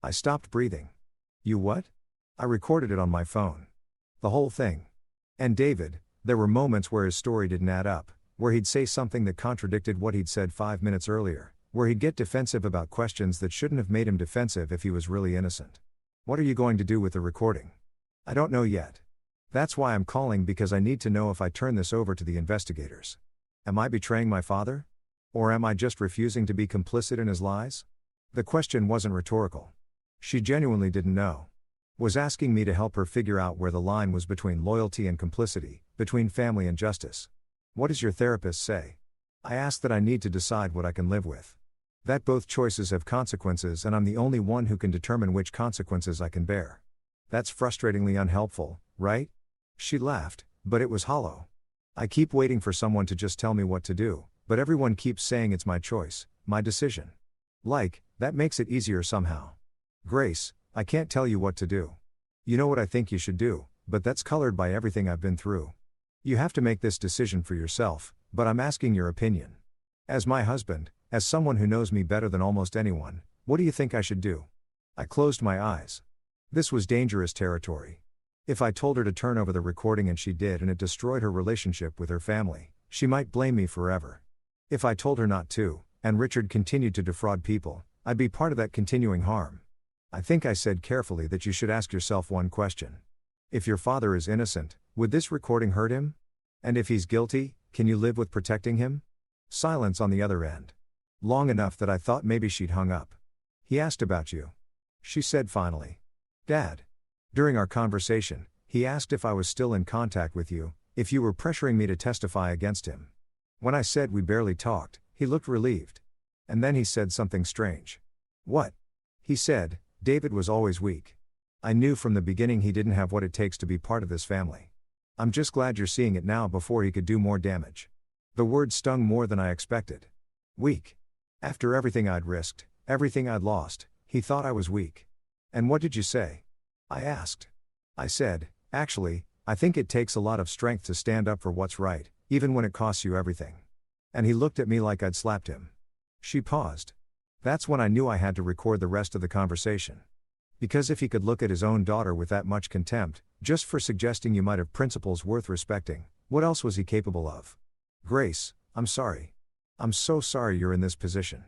I stopped breathing. "You what?" I recorded it on my phone. The whole thing. And David, there were moments where his story didn't add up, where he'd say something that contradicted what he'd said 5 minutes earlier, where he'd get defensive about questions that shouldn't have made him defensive if he was really innocent. "What are you going to do with the recording?" "I don't know yet. That's why I'm calling, because I need to know if I turn this over to the investigators. Am I betraying my father? Or am I just refusing to be complicit in his lies?" The question wasn't rhetorical. She genuinely didn't know. Was asking me to help her figure out where the line was between loyalty and complicity, between family and justice. "What does your therapist say?" I asked that I need to decide what I can live with. That both choices have consequences and I'm the only one who can determine which consequences I can bear. That's frustratingly unhelpful, right? She laughed, but it was hollow. I keep waiting for someone to just tell me what to do, but everyone keeps saying it's my choice, my decision. Like, that makes it easier somehow. "Grace, I can't tell you what to do. You know what I think you should do, but that's colored by everything I've been through. You have to make this decision for yourself, but I'm asking your opinion. As my husband, as someone who knows me better than almost anyone, what do you think I should do?" I closed my eyes. This was dangerous territory. If I told her to turn over the recording and she did and it destroyed her relationship with her family, she might blame me forever. If I told her not to, and Richard continued to defraud people, I'd be part of that continuing harm. I think I said carefully that you should ask yourself one question. If your father is innocent, would this recording hurt him? And if he's guilty, can you live with protecting him? Silence on the other end. Long enough that I thought maybe she'd hung up. "He asked about you," she said finally. "Dad." During our conversation, he asked if I was still in contact with you, if you were pressuring me to testify against him. When I said we barely talked, he looked relieved. And then he said something strange. "What?" He said, "David was always weak. I knew from the beginning he didn't have what it takes to be part of this family. I'm just glad you're seeing it now before he could do more damage." The word stung more than I expected. Weak. After everything I'd risked, everything I'd lost, he thought I was weak. "And what did you say?" I asked. I said, "Actually, I think it takes a lot of strength to stand up for what's right, even when it costs you everything." And he looked at me like I'd slapped him. She paused. That's when I knew I had to record the rest of the conversation. Because if he could look at his own daughter with that much contempt, just for suggesting you might have principles worth respecting, what else was he capable of? "Grace, I'm sorry. I'm so sorry you're in this position.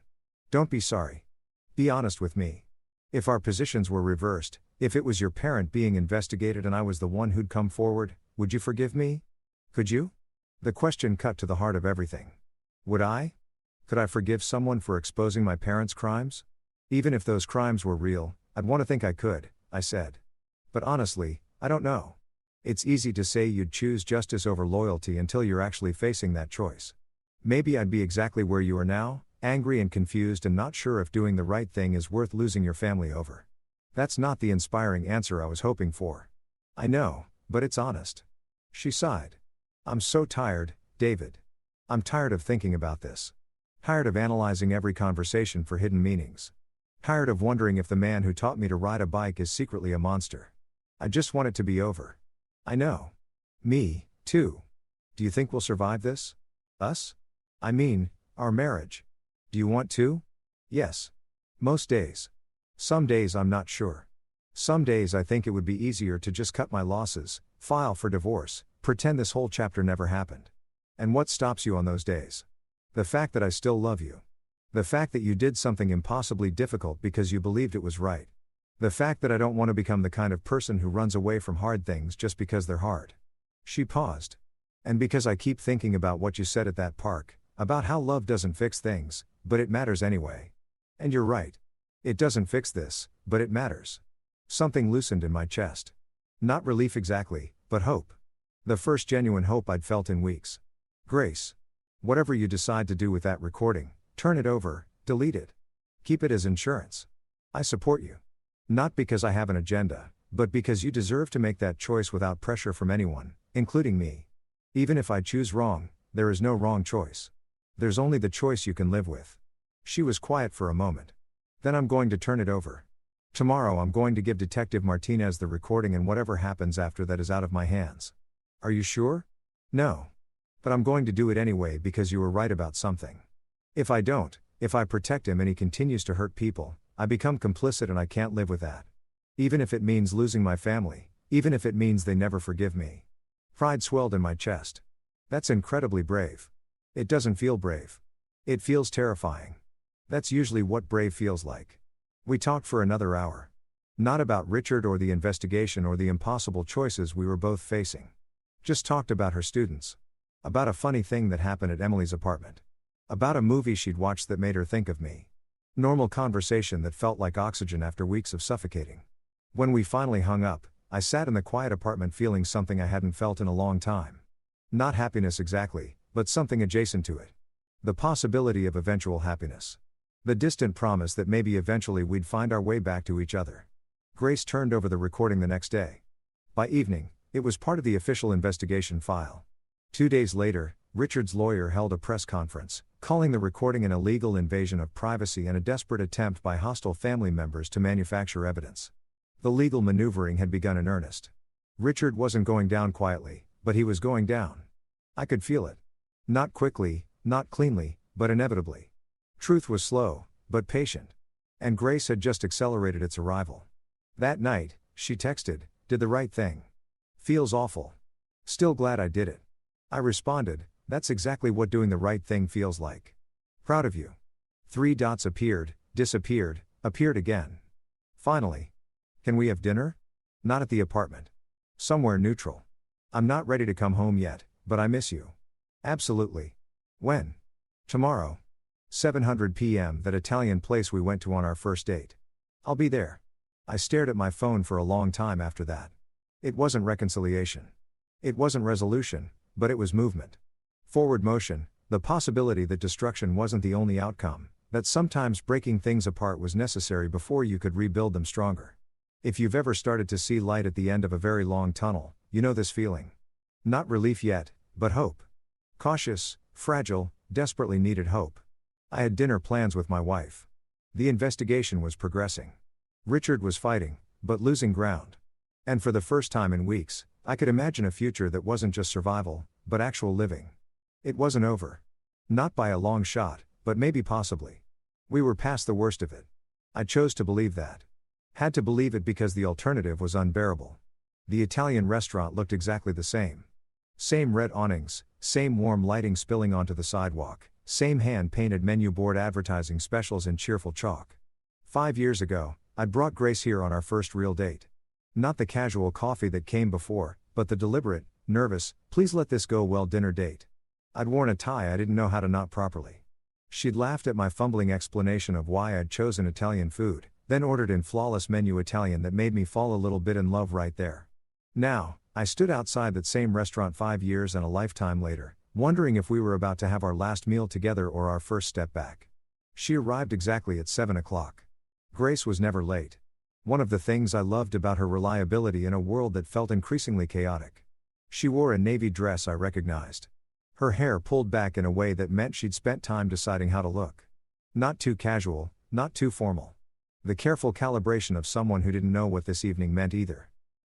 Don't be sorry. Be honest with me. If our positions were reversed, if it was your parent being investigated and I was the one who'd come forward, would you forgive me? Could you?" The question cut to the heart of everything. Would I? Could I forgive someone for exposing my parents' crimes? Even if those crimes were real, I'd want to think I could, I said. But honestly, I don't know. It's easy to say you'd choose justice over loyalty until you're actually facing that choice. Maybe I'd be exactly where you are now, angry and confused and not sure if doing the right thing is worth losing your family over. That's not the inspiring answer I was hoping for. I know, but it's honest. She sighed. I'm so tired, David. I'm tired of thinking about this. Tired of analyzing every conversation for hidden meanings. Tired of wondering if the man who taught me to ride a bike is secretly a monster. I just want it to be over. I know. Me, too. Do you think we'll survive this? Us? I mean, our marriage. Do you want to? Yes. Most days. Some days I'm not sure. Some days I think it would be easier to just cut my losses, file for divorce, pretend this whole chapter never happened. And what stops you on those days? The fact that I still love you. The fact that you did something impossibly difficult because you believed it was right. The fact that I don't want to become the kind of person who runs away from hard things just because they're hard. She paused. And because I keep thinking about what you said at that park, about how love doesn't fix things, but it matters anyway. And you're right. It doesn't fix this, but it matters. Something loosened in my chest. Not relief exactly, but hope. The first genuine hope I'd felt in weeks. Grace. Whatever you decide to do with that recording, turn it over, delete it. Keep it as insurance. I support you. Not because I have an agenda, but because you deserve to make that choice without pressure from anyone, including me. Even if I choose wrong, there is no wrong choice. There's only the choice you can live with. She was quiet for a moment. Then I'm going to turn it over. Tomorrow I'm going to give Detective Martinez the recording, and whatever happens after that is out of my hands. Are you sure? No. But I'm going to do it anyway because you were right about something. If I don't, if I protect him and he continues to hurt people, I become complicit and I can't live with that. Even if it means losing my family, even if it means they never forgive me. Pride swelled in my chest. That's incredibly brave. It doesn't feel brave. It feels terrifying. That's usually what brave feels like. We talked for another hour. Not about Richard or the investigation or the impossible choices we were both facing. Just talked about her students. About a funny thing that happened at Emily's apartment. About a movie she'd watched that made her think of me. Normal conversation that felt like oxygen after weeks of suffocating. When we finally hung up, I sat in the quiet apartment feeling something I hadn't felt in a long time. Not happiness exactly, but something adjacent to it. The possibility of eventual happiness. The distant promise that maybe eventually we'd find our way back to each other. Grace turned over the recording the next day. By evening, it was part of the official investigation file. 2 days later, Richard's lawyer held a press conference, calling the recording an illegal invasion of privacy and a desperate attempt by hostile family members to manufacture evidence. The legal maneuvering had begun in earnest. Richard wasn't going down quietly, but he was going down. I could feel it. Not quickly, not cleanly, but inevitably. Truth was slow, but patient. And grace had just accelerated its arrival. That night, she texted, "Did the right thing. Feels awful. Still glad I did it." I responded, "That's exactly what doing the right thing feels like. Proud of you." 3 dots appeared, disappeared, appeared again. Finally. "Can we have dinner?" "Not at the apartment. Somewhere neutral. I'm not ready to come home yet, but I miss you." "Absolutely. When?" "Tomorrow. 7:00 p.m. that Italian place we went to on our first date. I'll be there." I stared at my phone for a long time after that. It wasn't reconciliation. It wasn't resolution, but it was movement. Forward motion, the possibility that destruction wasn't the only outcome, that sometimes breaking things apart was necessary before you could rebuild them stronger. If you've ever started to see light at the end of a very long tunnel, you know this feeling. Not relief yet, but hope. Cautious, fragile, desperately needed hope. I had dinner plans with my wife. The investigation was progressing. Richard was fighting, but losing ground. And for the first time in weeks, I could imagine a future that wasn't just survival, but actual living. It wasn't over. Not by a long shot, but maybe possibly. We were past the worst of it. I chose to believe that. Had to believe it because the alternative was unbearable. The Italian restaurant looked exactly the same. Same red awnings, same warm lighting spilling onto the sidewalk, same hand-painted menu board advertising specials in cheerful chalk. 5 years ago, I'd brought Grace here on our first real date. Not the casual coffee that came before, but the deliberate, nervous, "please let this go well" dinner date. I'd worn a tie I didn't know how to knot properly. She'd laughed at my fumbling explanation of why I'd chosen Italian food, then ordered in flawless menu Italian that made me fall a little bit in love right there. Now, I stood outside that same restaurant 5 years and a lifetime later, wondering if we were about to have our last meal together or our first step back. She arrived exactly at 7 o'clock. Grace was never late. One of the things I loved about her reliability in a world that felt increasingly chaotic. She wore a navy dress I recognized. Her hair pulled back in a way that meant she'd spent time deciding how to look. Not too casual, not too formal. The careful calibration of someone who didn't know what this evening meant either.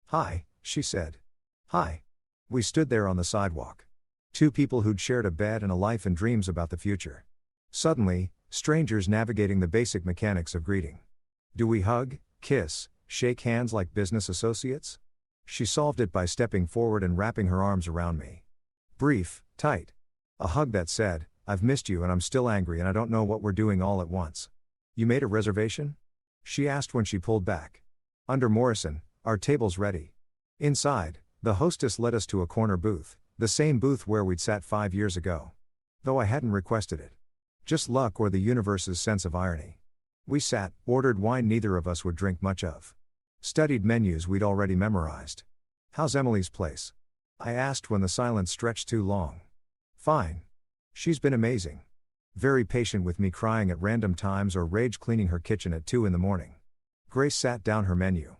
"Hi," she said. "Hi." We stood there on the sidewalk. Two people who'd shared a bed and a life and dreams about the future. Suddenly, strangers navigating the basic mechanics of greeting. Do we hug, kiss, shake hands like business associates? She solved it by stepping forward and wrapping her arms around me. Brief, tight. A hug that said, "I've missed you and I'm still angry and I don't know what we're doing all at once." "You made a reservation?" she asked when she pulled back. "Under Morrison, our table's ready." Inside, the hostess led us to a corner booth, the same booth where we'd sat 5 years ago. Though I hadn't requested it. Just luck or the universe's sense of irony. We sat, ordered wine neither of us would drink much of. Studied menus we'd already memorized. "How's Emily's place?" I asked when the silence stretched too long. "Fine. She's been amazing. Very patient with me crying at random times or rage cleaning her kitchen at 2 in the morning." Grace sat down her menu.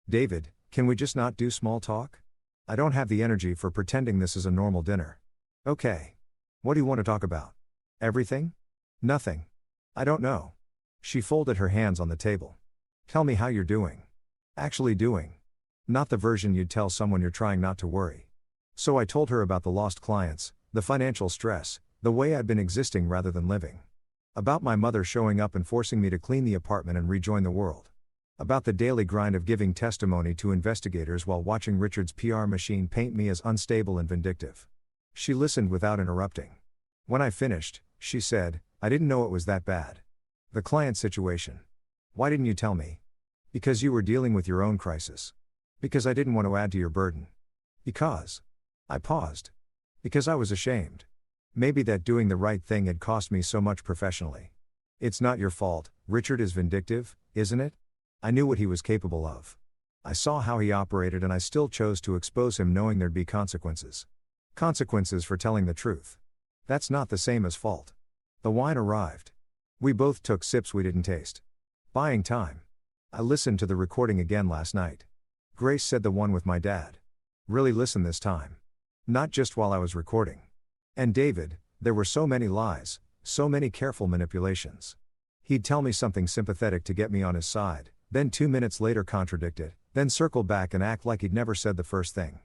"David, can we just not do small talk? I don't have the energy for pretending this is a normal dinner." "Okay. What do you want to talk about?" "Everything?" "Nothing. I don't know." She folded her hands on the table. "Tell me how you're doing." "Actually doing. Not the version you'd tell someone you're trying not to worry." So I told her about the lost clients, the financial stress, the way I'd been existing rather than living. About my mother showing up and forcing me to clean the apartment and rejoin the world. About the daily grind of giving testimony to investigators while watching Richard's PR machine paint me as unstable and vindictive. She listened without interrupting. When I finished, she said, "I didn't know it was that bad. The client situation. Why didn't you tell me?" "Because you were dealing with your own crisis." "Because I didn't want to add to your burden." "Because." I paused. "Because I was ashamed. Maybe that doing the right thing had cost me so much professionally." "It's not your fault, Richard is vindictive, isn't it?" I knew what he was capable of. I saw how he operated and I still chose to expose him knowing there'd be consequences. Consequences for telling the truth. That's not the same as fault. The wine arrived. We both took sips we didn't taste. Buying time. I listened to the recording again last night. Grace said the one with my dad. Really listened this time. Not just while I was recording. And David, there were so many lies, so many careful manipulations. He'd tell me something sympathetic to get me on his side, then 2 minutes later contradict it, then circle back and act like he'd never said the first thing.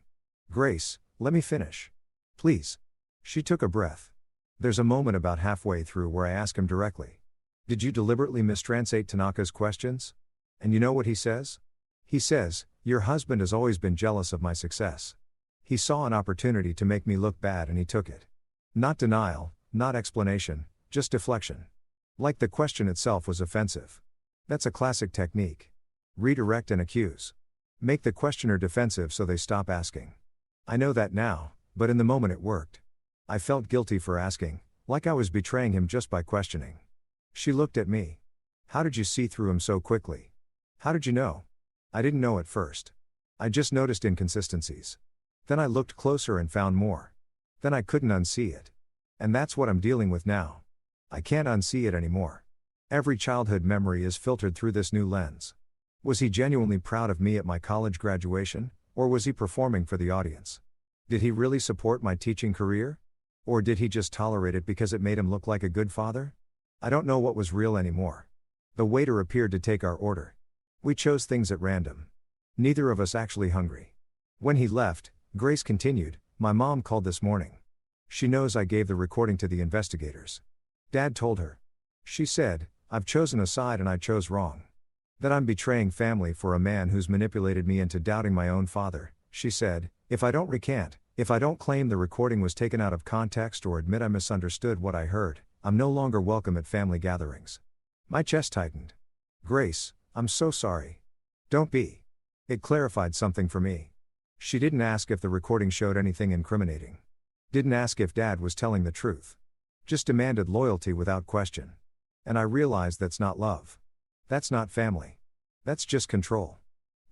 "Grace, let me finish. Please." She took a breath. There's a moment about halfway through where I ask him directly. "Did you deliberately mistranslate Tanaka's questions?" And you know what he says? He says, "Your husband has always been jealous of my success. He saw an opportunity to make me look bad and he took it." Not denial, not explanation, just deflection. Like the question itself was offensive. That's a classic technique. Redirect and accuse. Make the questioner defensive so they stop asking. I know that now, but in the moment it worked. I felt guilty for asking, like I was betraying him just by questioning. She looked at me. "How did you see through him so quickly? How did you know?" I didn't know at first. I just noticed inconsistencies. Then I looked closer and found more. Then I couldn't unsee it. And that's what I'm dealing with now. I can't unsee it anymore. Every childhood memory is filtered through this new lens. Was he genuinely proud of me at my college graduation, or was he performing for the audience? Did he really support my teaching career? Or did he just tolerate it because it made him look like a good father? I don't know what was real anymore. The waiter appeared to take our order. We chose things at random. Neither of us actually hungry. When he left, Grace continued, "My mom called this morning. She knows I gave the recording to the investigators. Dad told her. She said, I've chosen a side and I chose wrong. That I'm betraying family for a man who's manipulated me into doubting my own father. She said, if I don't recant, if I don't claim the recording was taken out of context or admit I misunderstood what I heard, I'm no longer welcome at family gatherings." My chest tightened. "Grace, I'm so sorry. Don't be." It clarified something for me. She didn't ask if the recording showed anything incriminating. Didn't ask if Dad was telling the truth. Just demanded loyalty without question. And I realized that's not love. That's not family. That's just control.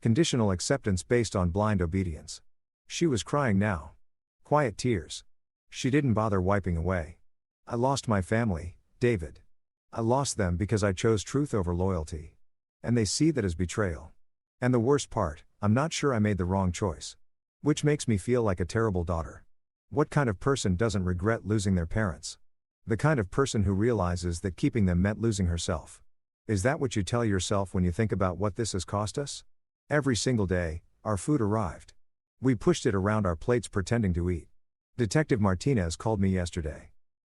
Conditional acceptance based on blind obedience. She was crying now. Quiet tears. She didn't bother wiping away. I lost my family, David. I lost them because I chose truth over loyalty. And they see that as betrayal. And the worst part, I'm not sure I made the wrong choice. Which makes me feel like a terrible daughter. What kind of person doesn't regret losing their parents? The kind of person who realizes that keeping them meant losing herself. Is that what you tell yourself when you think about what this has cost us? Every single day, our food arrived. We pushed it around our plates pretending to eat. Detective Martinez called me yesterday.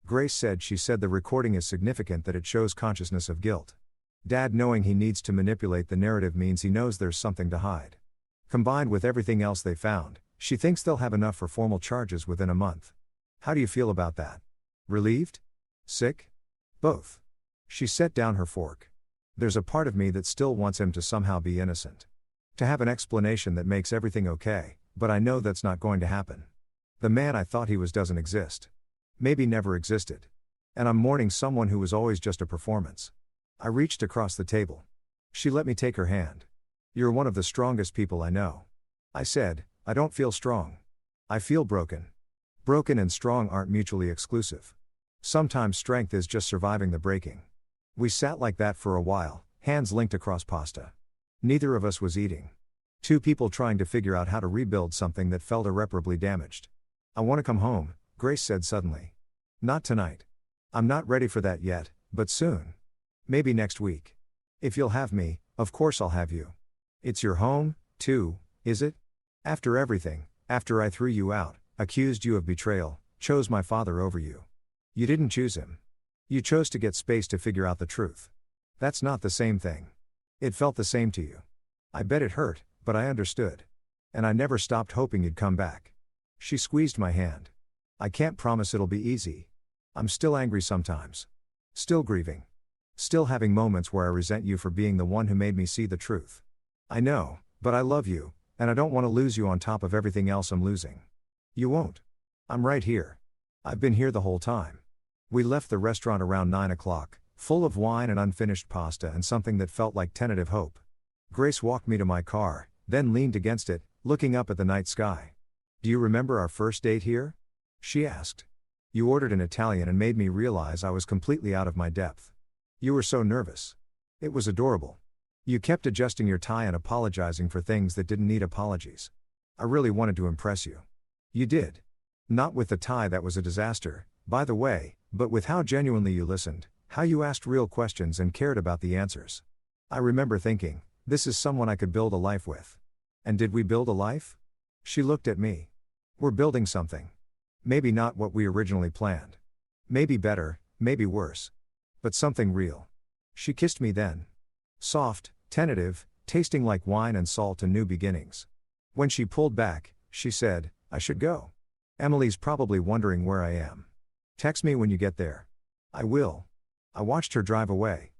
Grace said the recording is significant, that it shows consciousness of guilt. Dad knowing he needs to manipulate the narrative means he knows there's something to hide. Combined with everything else they found, she thinks they'll have enough for formal charges within a month. How do you feel about that? Relieved? Sick? Both. She set down her fork. There's a part of me that still wants him to somehow be innocent. To have an explanation that makes everything okay, but I know that's not going to happen. The man I thought he was doesn't exist. Maybe never existed. And I'm mourning someone who was always just a performance. I reached across the table. She let me take her hand. You're one of the strongest people I know. I said, I don't feel strong. I feel broken. Broken and strong aren't mutually exclusive. Sometimes strength is just surviving the breaking. We sat like that for a while, hands linked across pasta. Neither of us was eating. Two people trying to figure out how to rebuild something that felt irreparably damaged. I want to come home, Grace said suddenly. Not tonight. I'm not ready for that yet, but soon. Maybe next week. If you'll have me, of course I'll have you. It's your home, too, is it? After everything, after I threw you out, accused you of betrayal, chose my father over you. You didn't choose him. You chose to get space to figure out the truth. That's not the same thing. It felt the same to you. I bet it hurt, but I understood. And I never stopped hoping you'd come back. She squeezed my hand. I can't promise it'll be easy. I'm still angry sometimes. Still grieving. Still having moments where I resent you for being the one who made me see the truth. I know, but I love you, and I don't want to lose you on top of everything else I'm losing. You won't. I'm right here. I've been here the whole time. We left the restaurant around 9 o'clock, full of wine and unfinished pasta and something that felt like tentative hope. Grace walked me to my car, then leaned against it, looking up at the night sky. Do you remember our first date here? She asked. You ordered an Italian and made me realize I was completely out of my depth. You were so nervous. It was adorable. You kept adjusting your tie and apologizing for things that didn't need apologies. I really wanted to impress you. You did. Not with the tie that was a disaster, by the way, but with how genuinely you listened, how you asked real questions and cared about the answers. I remember thinking, this is someone I could build a life with. And did we build a life? She looked at me. We're building something. Maybe not what we originally planned. Maybe better, maybe worse. But something real. She kissed me then. Soft, tentative, tasting like wine and salt and new beginnings. When she pulled back, she said, I should go. Emily's probably wondering where I am. Text me when you get there. I will. I watched her drive away.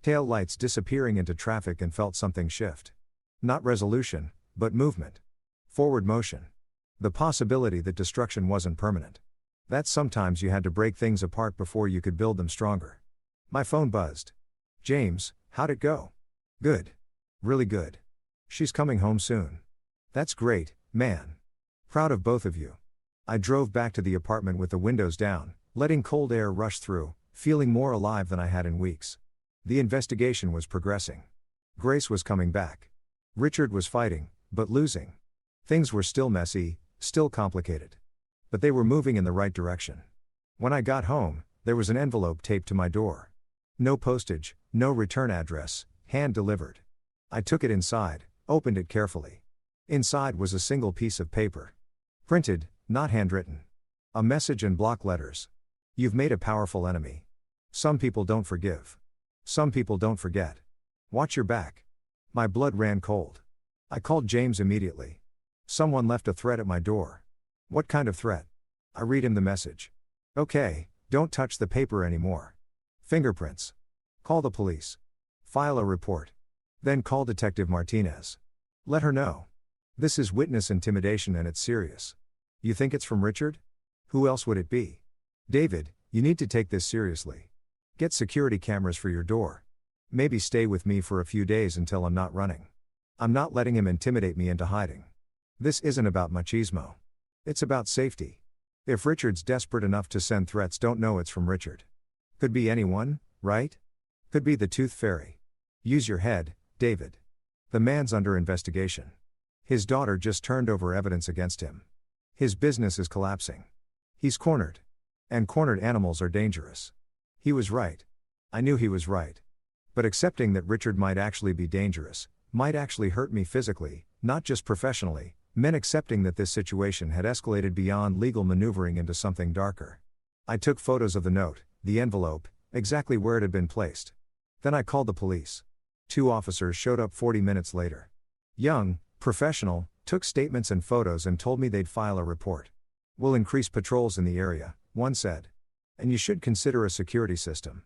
Tail lights disappearing into traffic and felt something shift. Not resolution, but movement. Forward motion. The possibility that destruction wasn't permanent. That sometimes you had to break things apart before you could build them stronger. My phone buzzed. James, how'd it go? Good. Really good. She's coming home soon. That's great, man. Proud of both of you. I drove back to the apartment with the windows down, letting cold air rush through, feeling more alive than I had in weeks. The investigation was progressing. Grace was coming back. Richard was fighting, but losing. Things were still messy, still complicated. But they were moving in the right direction. When I got home, there was an envelope taped to my door. No postage, no return address, hand delivered. I took it inside, opened it carefully. Inside was a single piece of paper. Printed, not handwritten. A message in block letters. You've made a powerful enemy. Some people don't forgive. Some people don't forget. Watch your back. My blood ran cold. I called James immediately. Someone left a threat at my door. What kind of threat? I read him the message. Okay, don't touch the paper anymore. Fingerprints. Call the police. File a report. Then call Detective Martinez. Let her know. This is witness intimidation and it's serious. You think it's from Richard? Who else would it be? David, you need to take this seriously. Get security cameras for your door. Maybe stay with me for a few days until I'm not running. I'm not letting him intimidate me into hiding. This isn't about machismo. It's about safety. If Richard's desperate enough to send threats, don't know it's from Richard. Could be anyone, right? Could be the Tooth Fairy. Use your head, David. The man's under investigation. His daughter just turned over evidence against him. His business is collapsing. He's cornered. And cornered animals are dangerous. He was right. I knew he was right. But accepting that Richard might actually be dangerous, might actually hurt me physically, not just professionally, meant accepting that this situation had escalated beyond legal maneuvering into something darker. I took photos of the note, the envelope, exactly where it had been placed. Then I called the police. 2 officers showed up 40 minutes later. Young, professional, took statements and photos and told me they'd file a report. "We'll increase patrols in the area," one said. "And you should consider a security system.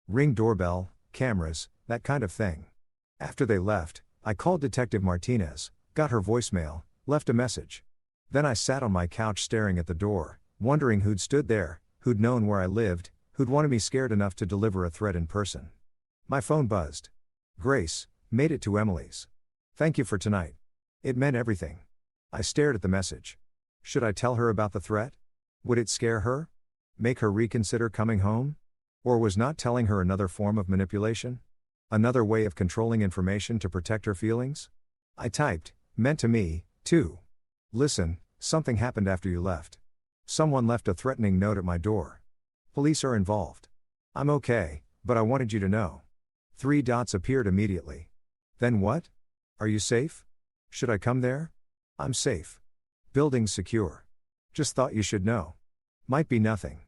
Ring doorbell, cameras, that kind of thing." After they left, I called Detective Martinez, got her voicemail, left a message. Then I sat on my couch staring at the door, wondering who'd stood there, who'd known where I lived, who'd wanted me scared enough to deliver a threat in person. My phone buzzed. "Grace, made it to Emily's. Thank you for tonight." It meant everything. I stared at the message. Should I tell her about the threat? Would it scare her? Make her reconsider coming home? Or was not telling her another form of manipulation? Another way of controlling information to protect her feelings? I typed, "Meant to me, too. Listen, something happened after you left. Someone left a threatening note at my door. Police are involved. I'm okay, but I wanted you to know." 3 dots appeared immediately. Then what? "Are you safe? Should I come there?" "I'm safe. Building's secure. Just thought you should know. Might be nothing.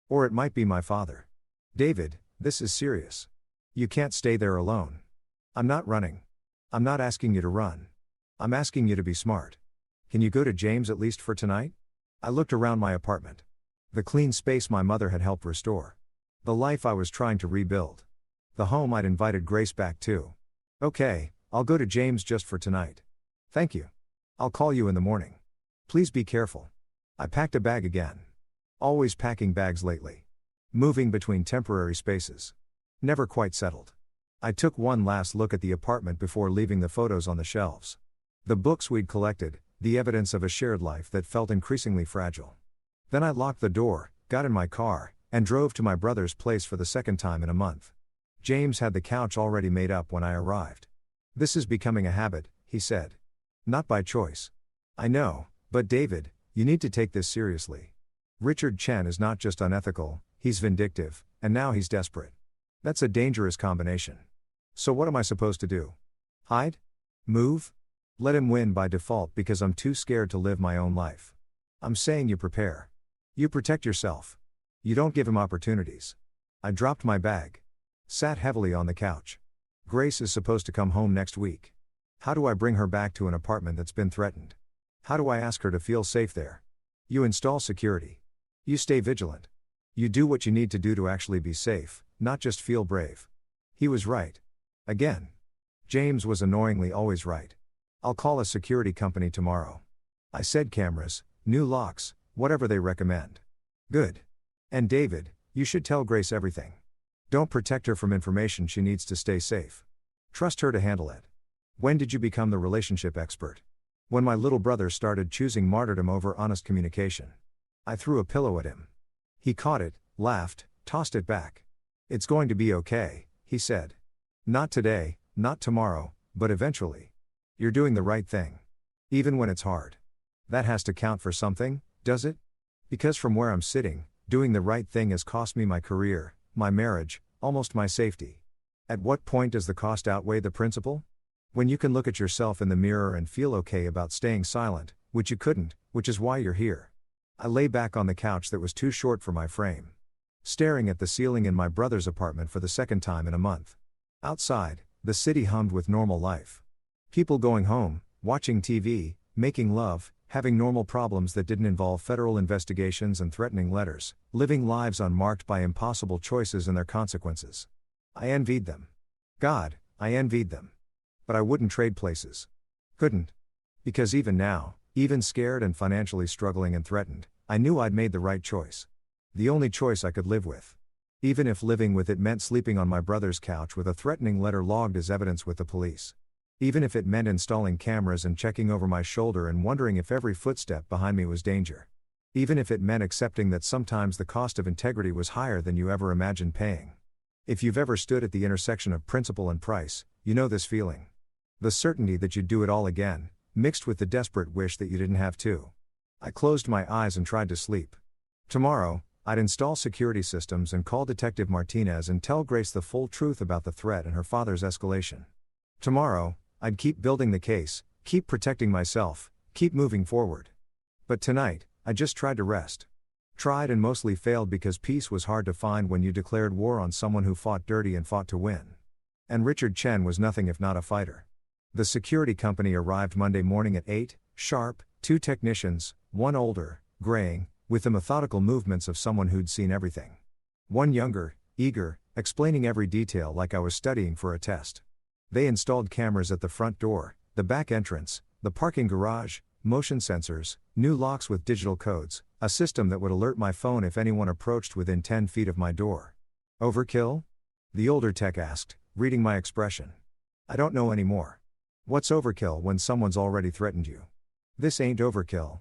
Or it might be my father. David, this is serious. You can't stay there alone. I'm not running. I'm not asking you to run. I'm asking you to be smart. Can you go to James at least for tonight?" I looked around my apartment. The clean space my mother had helped restore. The life I was trying to rebuild. The home I'd invited Grace back to. "Okay, I'll go to James just for tonight. Thank you. I'll call you in the morning. Please be careful." I packed a bag again. Always packing bags lately. Moving between temporary spaces. Never quite settled. I took one last look at the apartment before leaving the photos on the shelves. The books we'd collected, the evidence of a shared life that felt increasingly fragile. Then I locked the door, got in my car, and drove to my brother's place for the second time in a month. James had the couch already made up when I arrived. "This is becoming a habit," he said. "Not by choice. I know, but David, you need to take this seriously. Richard Chen is not just unethical, he's vindictive, and now he's desperate. That's a dangerous combination. So what am I supposed to do? Hide? Move? Let him win by default because I'm too scared to live my own life. I'm saying you prepare. You protect yourself. You don't give him opportunities." I dropped my bag. Sat heavily on the couch. Grace is supposed to come home next week. How do I bring her back to an apartment that's been threatened? How do I ask her to feel safe there? You install security. You stay vigilant. You do what you need to do to actually be safe, not just feel brave. He was right. Again. James was annoyingly always right. I'll call a security company tomorrow. I said cameras, new locks, whatever they recommend. Good. And David, you should tell Grace everything. Don't protect her from information she needs to stay safe. Trust her to handle it. When did you become the relationship expert? When my little brother started choosing martyrdom over honest communication. I threw a pillow at him. He caught it, laughed, tossed it back. "It's going to be okay," he said. "Not today, not tomorrow, but eventually. You're doing the right thing. Even when it's hard. That has to count for something, does it? Because from where I'm sitting, doing the right thing has cost me my career, my marriage, almost my safety. At what point does the cost outweigh the principle? When you can look at yourself in the mirror and feel okay about staying silent, which you couldn't, which is why you're here." I lay back on the couch that was too short for my frame. Staring at the ceiling in my brother's apartment for the second time in a month. Outside, the city hummed with normal life. People going home, watching TV, making love, having normal problems that didn't involve federal investigations and threatening letters, living lives unmarked by impossible choices and their consequences. I envied them. God, I envied them. But I wouldn't trade places. Couldn't. Because even now, even scared and financially struggling and threatened, I knew I'd made the right choice. The only choice I could live with. Even if living with it meant sleeping on my brother's couch with a threatening letter logged as evidence with the police. Even if it meant installing cameras and checking over my shoulder and wondering if every footstep behind me was danger. Even if it meant accepting that sometimes the cost of integrity was higher than you ever imagined paying. If you've ever stood at the intersection of principle and price, you know this feeling. The certainty that you'd do it all again, mixed with the desperate wish that you didn't have to. I closed my eyes and tried to sleep. Tomorrow, I'd install security systems and call Detective Martinez and tell Grace the full truth about the threat and her father's escalation. Tomorrow, I'd keep building the case, keep protecting myself, keep moving forward. But tonight, I just tried to rest. Tried and mostly failed because peace was hard to find when you declared war on someone who fought dirty and fought to win. And Richard Chen was nothing if not a fighter. The security company arrived Monday morning at 8, sharp, 2 technicians, one older, graying, with the methodical movements of someone who'd seen everything. One younger, eager, explaining every detail like I was studying for a test. They installed cameras at the front door, the back entrance, the parking garage, motion sensors, new locks with digital codes, a system that would alert my phone if anyone approached within 10 feet of my door. Overkill? The older tech asked, reading my expression. I don't know anymore. What's overkill when someone's already threatened you? This ain't overkill.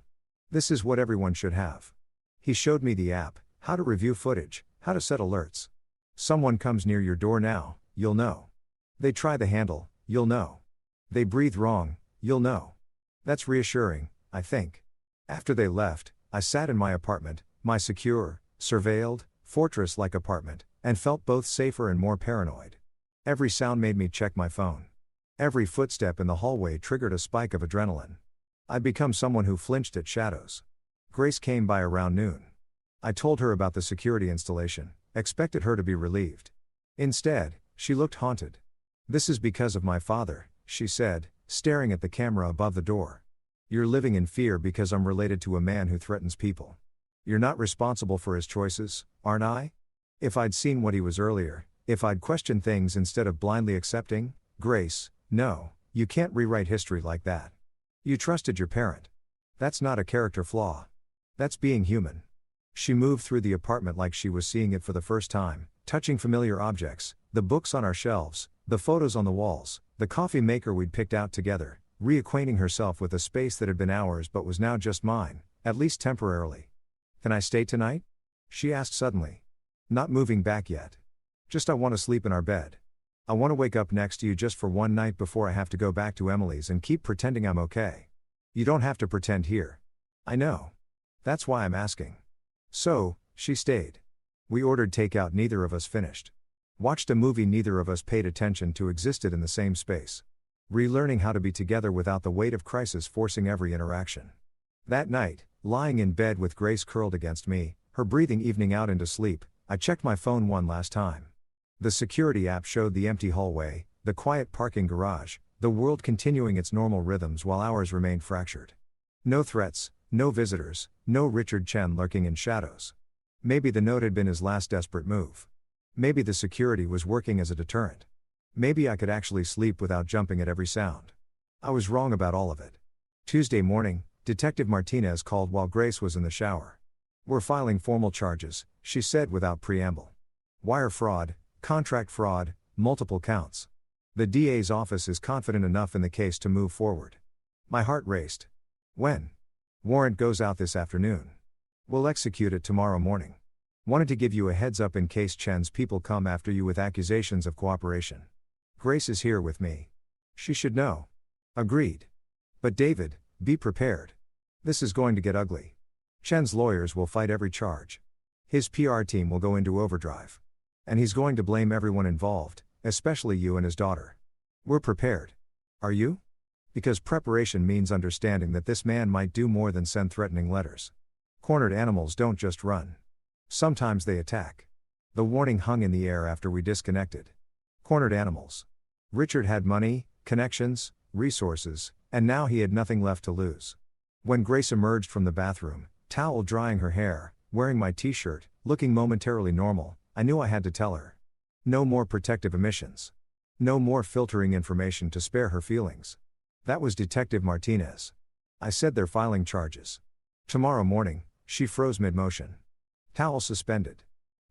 This is what everyone should have. He showed me the app, how to review footage, how to set alerts. Someone comes near your door now, you'll know. They try the handle, you'll know. They breathe wrong, you'll know. That's reassuring, I think. After they left, I sat in my apartment, my secure, surveilled, fortress-like apartment, and felt both safer and more paranoid. Every sound made me check my phone. Every footstep in the hallway triggered a spike of adrenaline. I'd become someone who flinched at shadows. Grace came by around noon. I told her about the security installation, expected her to be relieved. Instead, she looked haunted. This is because of my father, she said, staring at the camera above the door. You're living in fear because I'm related to a man who threatens people. You're not responsible for his choices, aren't I? If I'd seen what he was earlier, if I'd questioned things instead of blindly accepting, Grace, no, you can't rewrite history like that. You trusted your parent. That's not a character flaw. That's being human. She moved through the apartment like she was seeing it for the first time, touching familiar objects, the books on our shelves, the photos on the walls, the coffee maker we'd picked out together, reacquainting herself with a space that had been ours but was now just mine, at least temporarily. Can I stay tonight? She asked suddenly. Not moving back yet. Just I want to sleep in our bed. I want to wake up next to you just for one night before I have to go back to Emily's and keep pretending I'm okay. You don't have to pretend here. I know. That's why I'm asking. So, she stayed. We ordered takeout neither of us finished. Watched a movie neither of us paid attention to existed in the same space. Relearning how to be together without the weight of crisis forcing every interaction. That night, lying in bed with Grace curled against me, her breathing evening out into sleep, I checked my phone one last time. The security app showed the empty hallway, the quiet parking garage, the world continuing its normal rhythms while ours remained fractured. No threats, no visitors, no Richard Chen lurking in shadows. Maybe the note had been his last desperate move. Maybe the security was working as a deterrent. Maybe I could actually sleep without jumping at every sound. I was wrong about all of it. Tuesday morning, Detective Martinez called while Grace was in the shower. We're filing formal charges, she said without preamble. Wire fraud, contract fraud, multiple counts. The DA's office is confident enough in the case to move forward. My heart raced. When? Warrant goes out this afternoon. We'll execute it tomorrow morning. Wanted to give you a heads up in case Chen's people come after you with accusations of cooperation. Grace is here with me. She should know. Agreed. But David, be prepared. This is going to get ugly. Chen's lawyers will fight every charge. His PR team will go into overdrive. And he's going to blame everyone involved, especially you and his daughter. We're prepared. Are you? Because preparation means understanding that this man might do more than send threatening letters. Cornered animals don't just run. Sometimes they attack. The warning hung in the air after we disconnected. Cornered animals. Richard had money, connections, resources, and now he had nothing left to lose. When Grace emerged from the bathroom, towel drying her hair, wearing my t-shirt, looking momentarily normal, I knew I had to tell her. No more protective omissions. No more filtering information to spare her feelings. That was Detective Martinez. I said they're filing charges. Tomorrow morning, she froze mid-motion. Towel suspended.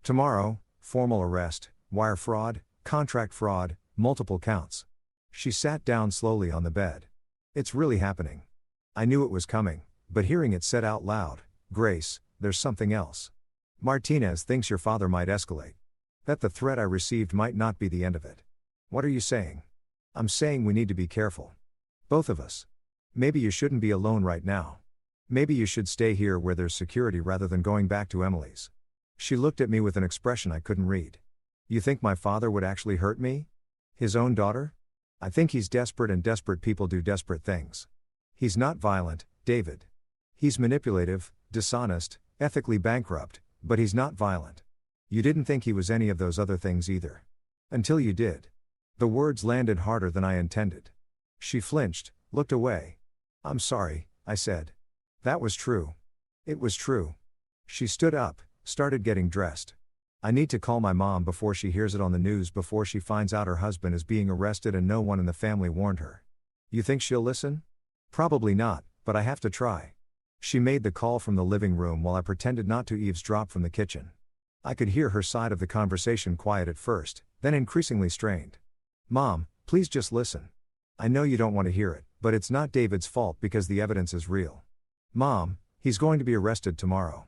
Tomorrow, formal arrest, wire fraud, contract fraud, multiple counts. She sat down slowly on the bed. It's really happening. I knew it was coming, but hearing it said out loud, Grace, there's something else. Martinez thinks your father might escalate. That the threat I received might not be the end of it. What are you saying? I'm saying we need to be careful. Both of us. Maybe you shouldn't be alone right now. Maybe you should stay here where there's security rather than going back to Emily's. She looked at me with an expression I couldn't read. You think my father would actually hurt me? His own daughter? I think he's desperate, and desperate people do desperate things. He's not violent, David. He's manipulative, dishonest, ethically bankrupt, but he's not violent. You didn't think he was any of those other things either. Until you did. The words landed harder than I intended. She flinched, looked away. I'm sorry, I said. That was true. It was true. She stood up, started getting dressed. I need to call my mom before she hears it on the news, before she finds out her husband is being arrested and no one in the family warned her. You think she'll listen? Probably not, but I have to try. She made the call from the living room while I pretended not to eavesdrop from the kitchen. I could hear her side of the conversation, quiet at first, then increasingly strained. Mom, please just listen. I know you don't want to hear it, but it's not David's fault because the evidence is real. Mom, he's going to be arrested tomorrow.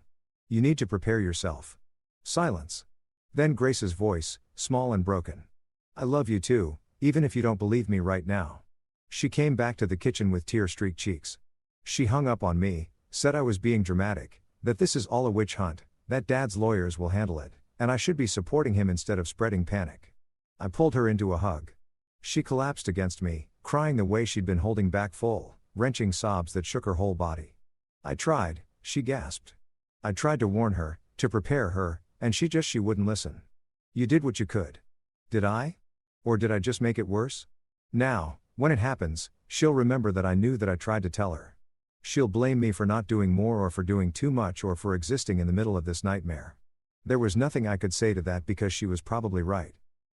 You need to prepare yourself. Silence. Then Grace's voice, small and broken. I love you too, even if you don't believe me right now. She came back to the kitchen with tear-streaked cheeks. She hung up on me, said I was being dramatic, that this is all a witch hunt, that Dad's lawyers will handle it, and I should be supporting him instead of spreading panic. I pulled her into a hug. She collapsed against me, crying the way she'd been holding back, full, wrenching sobs that shook her whole body. I tried, she gasped. I tried to warn her, to prepare her, and she wouldn't listen. You did what you could. Did I? Or did I just make it worse? Now, when it happens, she'll remember that I knew that I tried to tell her. She'll blame me for not doing more, or for doing too much, or for existing in the middle of this nightmare. There was nothing I could say to that because she was probably right.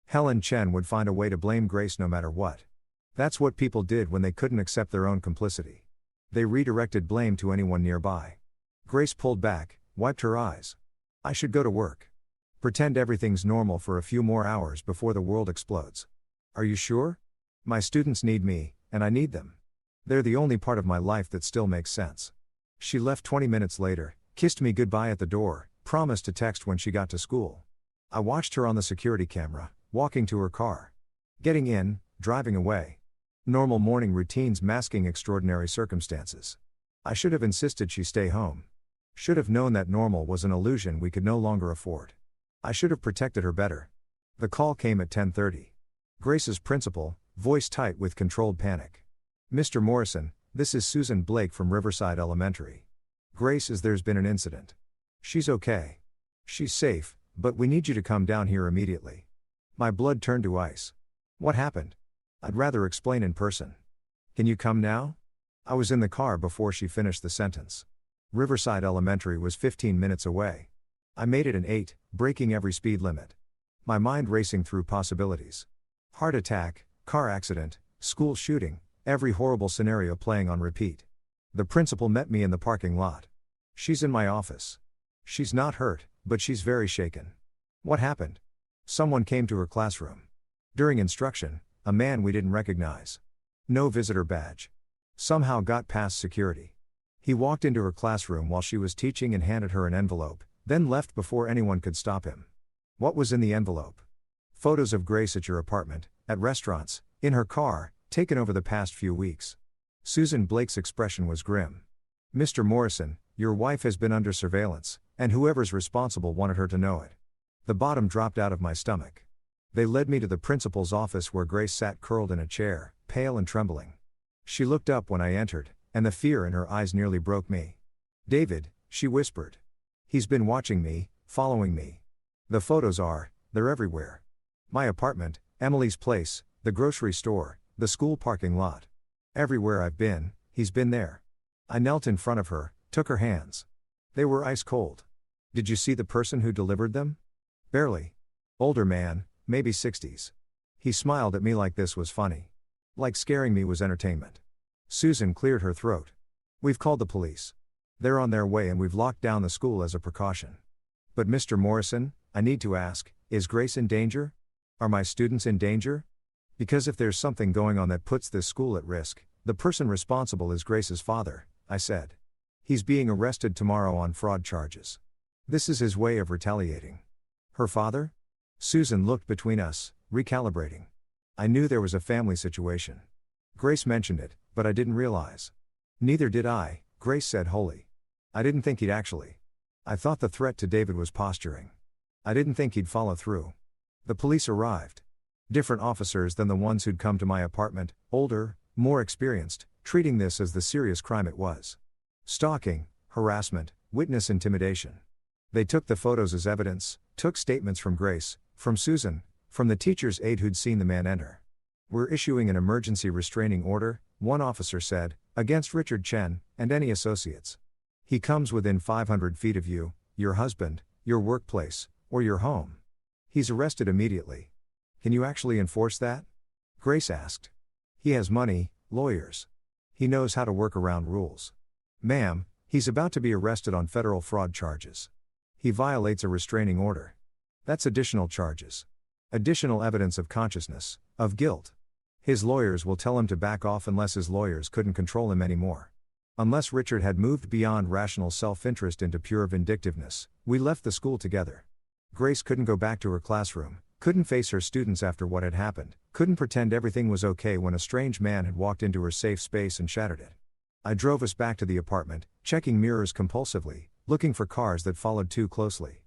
Helen Chen would find a way to blame Grace no matter what. That's what people did when they couldn't accept their own complicity. They redirected blame to anyone nearby. Grace pulled back, wiped her eyes. I should go to work. Pretend everything's normal for a few more hours before the world explodes. Are you sure? My students need me, and I need them. They're the only part of my life that still makes sense. She left 20 minutes later, kissed me goodbye at the door, promised to text when she got to school. I watched her on the security camera, walking to her car. Getting in, driving away. Normal morning routines masking extraordinary circumstances. I should have insisted she stay home. Should have known that normal was an illusion we could no longer afford. I should have protected her better. The call came at 10:30. Grace's principal, voice tight with controlled panic. Mr. Morrison, this is Susan Blake from Riverside Elementary. Grace, there's been an incident. She's okay. She's safe, but we need you to come down here immediately. My blood turned to ice. What happened? I'd rather explain in person. Can you come now? I was in the car before she finished the sentence. Riverside Elementary was 15 minutes away. I made it in 8, breaking every speed limit. My mind racing through possibilities. Heart attack, car accident, school shooting, every horrible scenario playing on repeat. The principal met me in the parking lot. She's in my office. She's not hurt, but she's very shaken. What happened? Someone came to her classroom. During instruction, a man we didn't recognize. No visitor badge. Somehow got past security. He walked into her classroom while she was teaching and handed her an envelope, then left before anyone could stop him. What was in the envelope? Photos of Grace at your apartment, at restaurants, in her car, taken over the past few weeks. Susan Blake's expression was grim. Mr. Morrison, your wife has been under surveillance, and whoever's responsible wanted her to know it. The bottom dropped out of my stomach. They led me to the principal's office where Grace sat curled in a chair, pale and trembling. She looked up when I entered, and the fear in her eyes nearly broke me. David, she whispered. He's been watching me, following me. The photos they're everywhere. My apartment, Emily's place, the grocery store, the school parking lot. Everywhere I've been, he's been there. I knelt in front of her, took her hands. They were ice cold. Did you see the person who delivered them? Barely. Older man, maybe 60s. He smiled at me like this was funny. Like scaring me was entertainment. Susan cleared her throat. We've called the police. They're on their way and we've locked down the school as a precaution. But Mr. Morrison, I need to ask, is Grace in danger? Are my students in danger? Because if there's something going on that puts this school at risk, the person responsible is Grace's father, I said. He's being arrested tomorrow on fraud charges. This is his way of retaliating. Her father? Susan looked between us, recalibrating. I knew there was a family situation. Grace mentioned it, but I didn't realize. Neither did I, Grace said wholly. I didn't think he'd actually. I thought the threat to David was posturing. I didn't think he'd follow through. The police arrived. Different officers than the ones who'd come to my apartment, older, more experienced, treating this as the serious crime it was. Stalking, harassment, witness intimidation. They took the photos as evidence, took statements from Grace, from Susan, from the teacher's aide who'd seen the man enter. We're issuing an emergency restraining order, one officer said, against Richard Chen, and any associates. He comes within 500 feet of you, your husband, your workplace, or your home. He's arrested immediately. Can you actually enforce that? Grace asked. He has money, lawyers. He knows how to work around rules. Ma'am, he's about to be arrested on federal fraud charges. He violates a restraining order. That's additional charges. Additional evidence of consciousness, of guilt. His lawyers will tell him to back off unless his lawyers couldn't control him anymore. Unless Richard had moved beyond rational self-interest into pure vindictiveness, we left the school together. Grace couldn't go back to her classroom, couldn't face her students after what had happened, couldn't pretend everything was okay when a strange man had walked into her safe space and shattered it. I drove us back to the apartment, checking mirrors compulsively, looking for cars that followed too closely.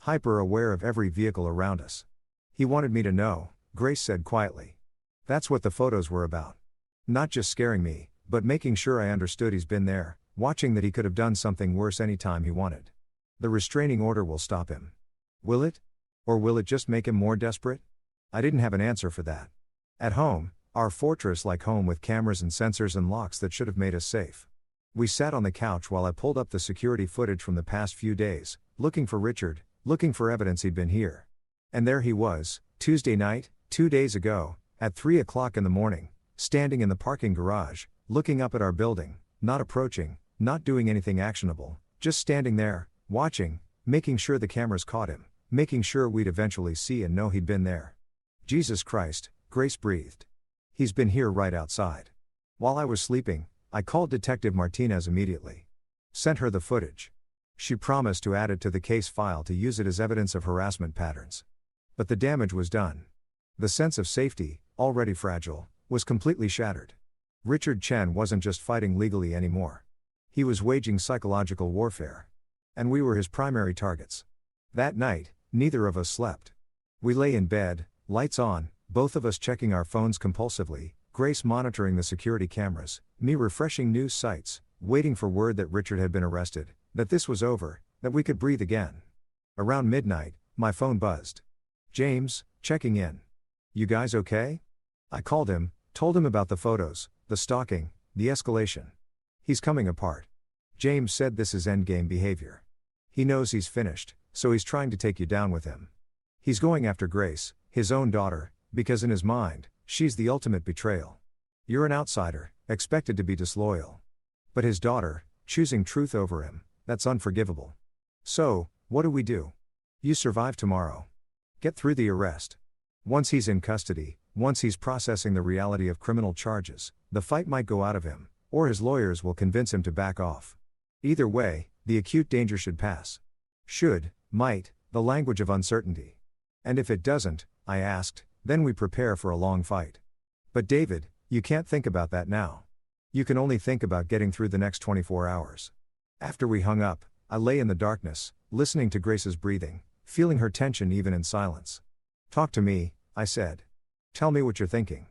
Hyper aware of every vehicle around us. He wanted me to know, Grace said quietly. That's what the photos were about. Not just scaring me, but making sure I understood he's been there, watching that he could have done something worse anytime he wanted. The restraining order will stop him. Will it? Or will it just make him more desperate? I didn't have an answer for that. At home, our fortress-like home with cameras and sensors and locks that should have made us safe. We sat on the couch while I pulled up the security footage from the past few days, looking for Richard, looking for evidence he'd been here. And there he was, Tuesday night, 2 days ago, at 3 o'clock in the morning, standing in the parking garage, looking up at our building, not approaching, not doing anything actionable, just standing there, watching, making sure the cameras caught him, making sure we'd eventually see and know he'd been there. Jesus Christ, Grace breathed. He's been here right outside. While I was sleeping, I called Detective Martinez immediately. Sent her the footage. She promised to add it to the case file to use it as evidence of harassment patterns. But the damage was done. The sense of safety, already fragile, was completely shattered. Richard Chen wasn't just fighting legally anymore. He was waging psychological warfare. And we were his primary targets. That night, neither of us slept. We lay in bed, lights on, both of us checking our phones compulsively, Grace monitoring the security cameras, me refreshing news sites, waiting for word that Richard had been arrested, that this was over, that we could breathe again. Around midnight, my phone buzzed. James, checking in. You guys okay? I called him, told him about the photos, the stalking, the escalation. He's coming apart. James said this is endgame behavior. He knows he's finished, so he's trying to take you down with him. He's going after Grace, his own daughter, because in his mind, she's the ultimate betrayal. You're an outsider, expected to be disloyal. But his daughter, choosing truth over him, that's unforgivable. So, what do we do? You survive tomorrow. Get through the arrest. Once he's in custody, once he's processing the reality of criminal charges, the fight might go out of him, or his lawyers will convince him to back off. Either way, the acute danger should pass. Should, might, the language of uncertainty. And if it doesn't, I asked, then we prepare for a long fight. But David, you can't think about that now. You can only think about getting through the next 24 hours. After we hung up, I lay in the darkness, listening to Grace's breathing, feeling her tension even in silence. Talk to me, I said. Tell me what you're thinking.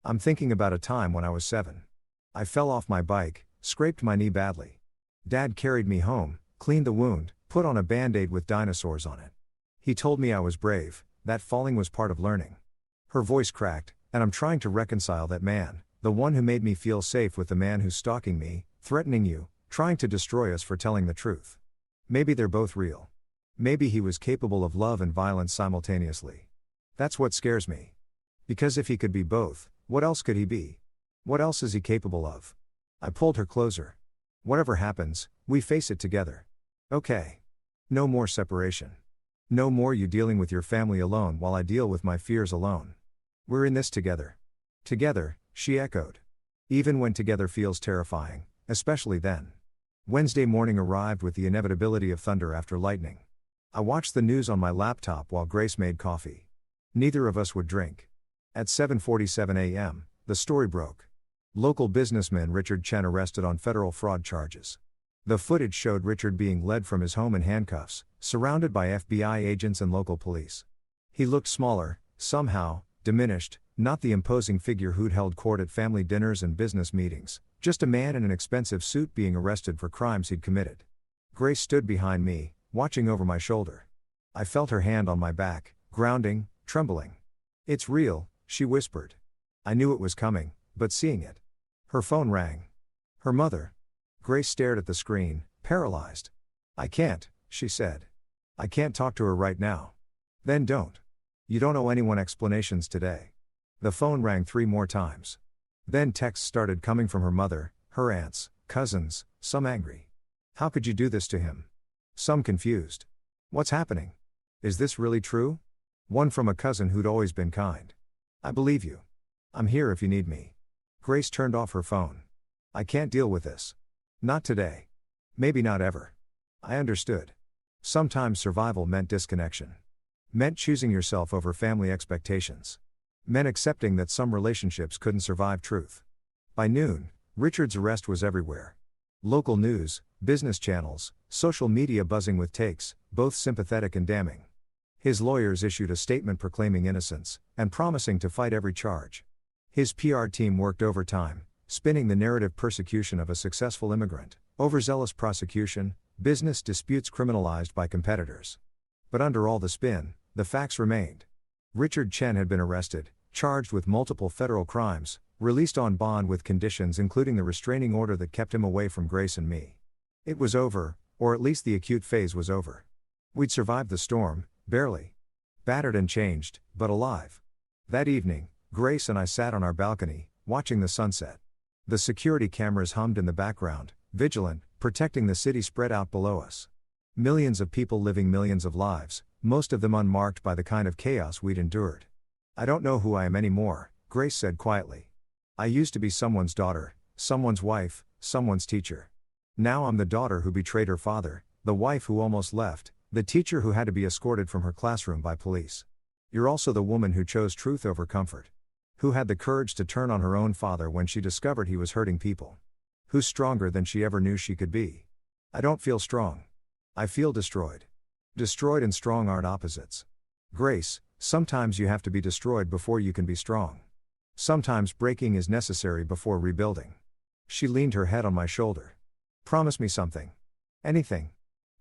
I'm thinking about a time when I was 7. I fell off my bike, scraped my knee badly. Dad carried me home, cleaned the wound, put on a band-aid with dinosaurs on it. He told me I was brave, that falling was part of learning. Her voice cracked, and I'm trying to reconcile that man, the one who made me feel safe, with the man who's stalking me, threatening you, trying to destroy us for telling the truth. Maybe they're both real. Maybe he was capable of love and violence simultaneously. That's what scares me. Because if he could be both, what else could he be? What else is he capable of? I pulled her closer. Whatever happens, we face it together. Okay. No more separation. No more you dealing with your family alone while I deal with my fears alone. We're in this together. Together, she echoed. Even when together feels terrifying, especially then. Wednesday morning arrived with the inevitability of thunder after lightning. I watched the news on my laptop while Grace made coffee. Neither of us would drink. At 7:47 a.m., the story broke. Local businessman Richard Chen arrested on federal fraud charges. The footage showed Richard being led from his home in handcuffs, surrounded by FBI agents and local police. He looked smaller, somehow, diminished, not the imposing figure who'd held court at family dinners and business meetings, just a man in an expensive suit being arrested for crimes he'd committed. Grace stood behind me, watching over my shoulder. I felt her hand on my back, grounding, trembling. "It's real," she whispered. I knew it was coming, but seeing it. Her phone rang. Her mother. Grace stared at the screen, paralyzed. "I can't," she said. "I can't talk to her right now." "Then don't. You don't owe anyone explanations today." The phone rang 3 more times. Then texts started coming from her mother, her aunts, cousins, some angry. "How could you do this to him?" Some confused. "What's happening? Is this really true?" One from a cousin who'd always been kind. "I believe you. I'm here if you need me." Grace turned off her phone. "I can't deal with this. Not today. Maybe not ever." I understood. Sometimes survival meant disconnection. Meant choosing yourself over family expectations. Meant accepting that some relationships couldn't survive truth. By noon, Richard's arrest was everywhere. Local news, business channels, social media buzzing with takes, both sympathetic and damning. His lawyers issued a statement proclaiming innocence, and promising to fight every charge. His PR team worked overtime, spinning the narrative persecution of a successful immigrant, overzealous prosecution, business disputes criminalized by competitors. But under all the spin, the facts remained. Richard Chen had been arrested, charged with multiple federal crimes, released on bond with conditions including the restraining order that kept him away from Grace and me. It was over, or at least the acute phase was over. We'd survived the storm, barely. Battered and changed, but alive. That evening, Grace and I sat on our balcony, watching the sunset. The security cameras hummed in the background, vigilant, protecting the city spread out below us. Millions of people living millions of lives, most of them unmarked by the kind of chaos we'd endured. "I don't know who I am anymore," Grace said quietly. "I used to be someone's daughter, someone's wife, someone's teacher. Now I'm the daughter who betrayed her father, the wife who almost left, the teacher who had to be escorted from her classroom by police. You're also the woman who chose truth over comfort. Who had the courage to turn on her own father when she discovered he was hurting people. Who's stronger than she ever knew she could be. I don't feel strong. I feel destroyed. Destroyed and strong aren't opposites. Grace, sometimes you have to be destroyed before you can be strong. Sometimes breaking is necessary before rebuilding." She leaned her head on my shoulder. "Promise me something. Anything.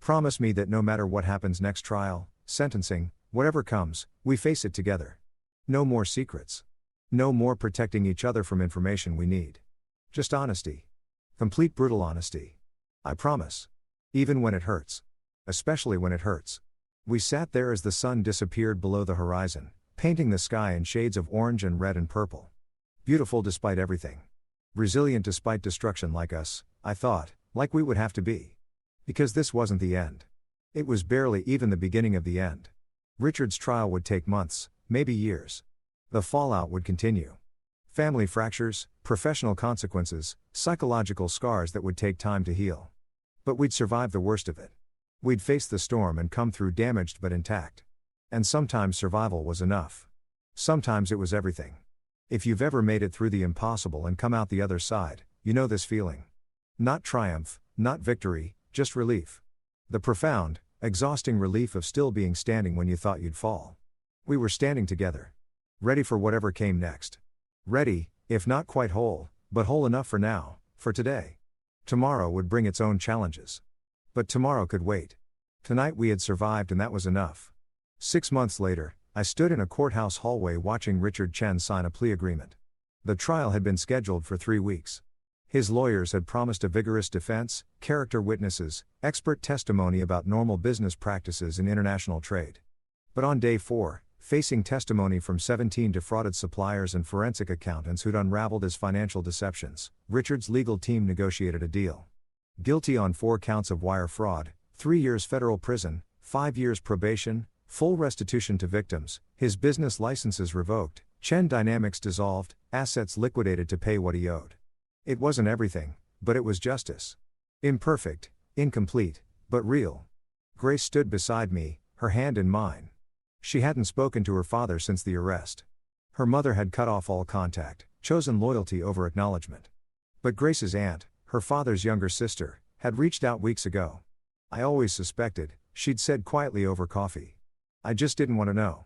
Promise me that no matter what happens next trial, sentencing, whatever comes, we face it together. No more secrets. No more protecting each other from information we need. Just honesty. Complete brutal honesty. I promise. Even when it hurts. Especially when it hurts." We sat there as the sun disappeared below the horizon, painting the sky in shades of orange and red and purple. Beautiful despite everything. Resilient despite destruction, like us, I thought, like we would have to be. Because this wasn't the end. It was barely even the beginning of the end. Richard's trial would take months, maybe years. The fallout would continue. Family fractures, professional consequences, psychological scars that would take time to heal. But we'd survive the worst of it. We'd face the storm and come through damaged but intact. And sometimes survival was enough. Sometimes it was everything. If you've ever made it through the impossible and come out the other side, you know this feeling. Not triumph, not victory, just relief. The profound, exhausting relief of still being standing when you thought you'd fall. We were standing together. Ready for whatever came next. Ready, if not quite whole, but whole enough for now, for today. Tomorrow would bring its own challenges. But tomorrow could wait. Tonight we had survived and that was enough. 6 months later, I stood in a courthouse hallway watching Richard Chen sign a plea agreement. The trial had been scheduled for 3 weeks. His lawyers had promised a vigorous defense, character witnesses, expert testimony about normal business practices in international trade. But on day 4, facing testimony from 17 defrauded suppliers and forensic accountants who'd unraveled his financial deceptions, Richard's legal team negotiated a deal. Guilty on 4 counts of wire fraud, 3 years federal prison, 5 years probation, full restitution to victims, his business licenses revoked, Chen Dynamics dissolved, assets liquidated to pay what he owed. It wasn't everything, but it was justice. Imperfect, incomplete, but real. Grace stood beside me, her hand in mine. She hadn't spoken to her father since the arrest. Her mother had cut off all contact, chosen loyalty over acknowledgement. But Grace's aunt, her father's younger sister, had reached out weeks ago. I always suspected, she'd said quietly over coffee. I just didn't want to know.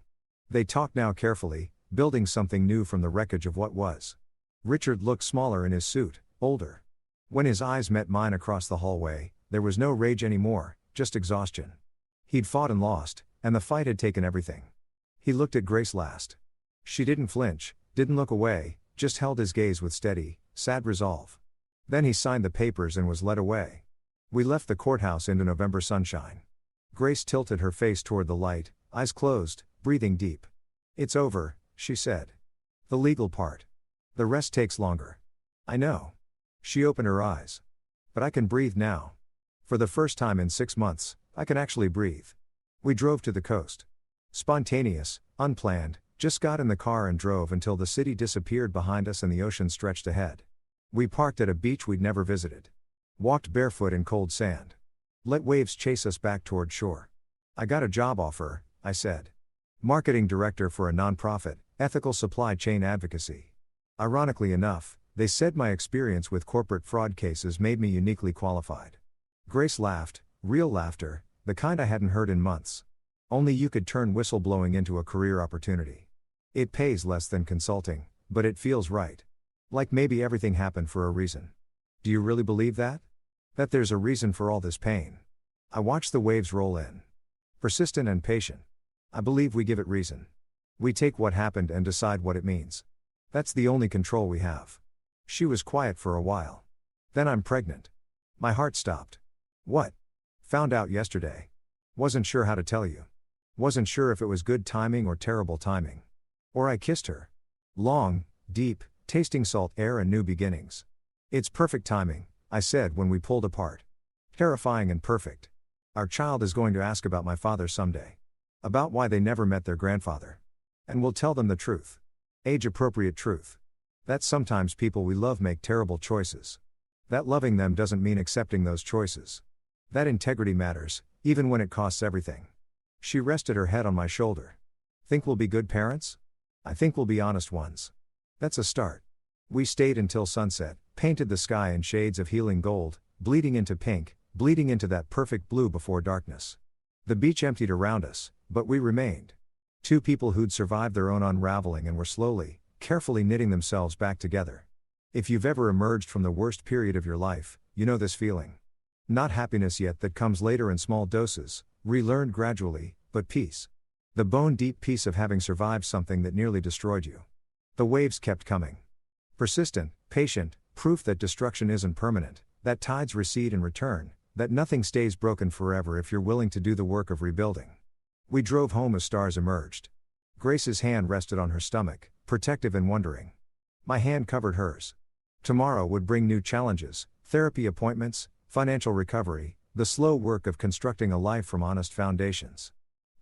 They talked now carefully, building something new from the wreckage of what was. Richard looked smaller in his suit, older. When his eyes met mine across the hallway, there was no rage anymore, just exhaustion. He'd fought and lost, and the fight had taken everything. He looked at Grace last. She didn't flinch, didn't look away, just held his gaze with steady, sad resolve. Then he signed the papers and was led away. We left the courthouse into November sunshine. Grace tilted her face toward the light, eyes closed, breathing deep. "It's over," she said. "The legal part. The rest takes longer." "I know." She opened her eyes. "But I can breathe now. For the first time in 6 months, I can actually breathe." We drove to the coast. Spontaneous, unplanned, just got in the car and drove until the city disappeared behind us and the ocean stretched ahead. We parked at a beach we'd never visited. Walked barefoot in cold sand. Let waves chase us back toward shore. "I got a job offer," I said. "Marketing director for a nonprofit, ethical supply chain advocacy." Ironically enough, they said my experience with corporate fraud cases made me uniquely qualified. Grace laughed, real laughter, the kind I hadn't heard in months. "Only you could turn whistleblowing into a career opportunity. It pays less than consulting, but it feels right. Like maybe everything happened for a reason." "Do you really believe that? That there's a reason for all this pain?" I watched the waves roll in. Persistent and patient. I believe we give it reason. We take what happened and decide what it means. That's the only control we have. She was quiet for a while. "Then I'm pregnant." My heart stopped. "What?" "Found out yesterday. Wasn't sure how to tell you. Wasn't sure if it was good timing or terrible timing." Or I kissed her. Long, deep, tasting salt air and new beginnings. "It's perfect timing," I said when we pulled apart. "Terrifying and perfect. Our child is going to ask about my father someday. About why they never met their grandfather. And we'll tell them the truth. Age-appropriate truth. That sometimes people we love make terrible choices. That loving them doesn't mean accepting those choices. That integrity matters, even when it costs everything." She rested her head on my shoulder. "Think we'll be good parents?" "I think we'll be honest ones." "That's a start." We stayed until sunset, painted the sky in shades of healing gold, bleeding into pink, bleeding into that perfect blue before darkness. The beach emptied around us, but we remained. Two people who'd survived their own unraveling and were slowly, carefully knitting themselves back together. If you've ever emerged from the worst period of your life, you know this feeling. Not happiness yet, that comes later in small doses, relearned gradually, but peace. The bone-deep peace of having survived something that nearly destroyed you. The waves kept coming. Persistent, patient, proof that destruction isn't permanent, that tides recede and return, that nothing stays broken forever if you're willing to do the work of rebuilding. We drove home as stars emerged. Grace's hand rested on her stomach, protective and wondering. My hand covered hers. Tomorrow would bring new challenges, therapy appointments, financial recovery, the slow work of constructing a life from honest foundations.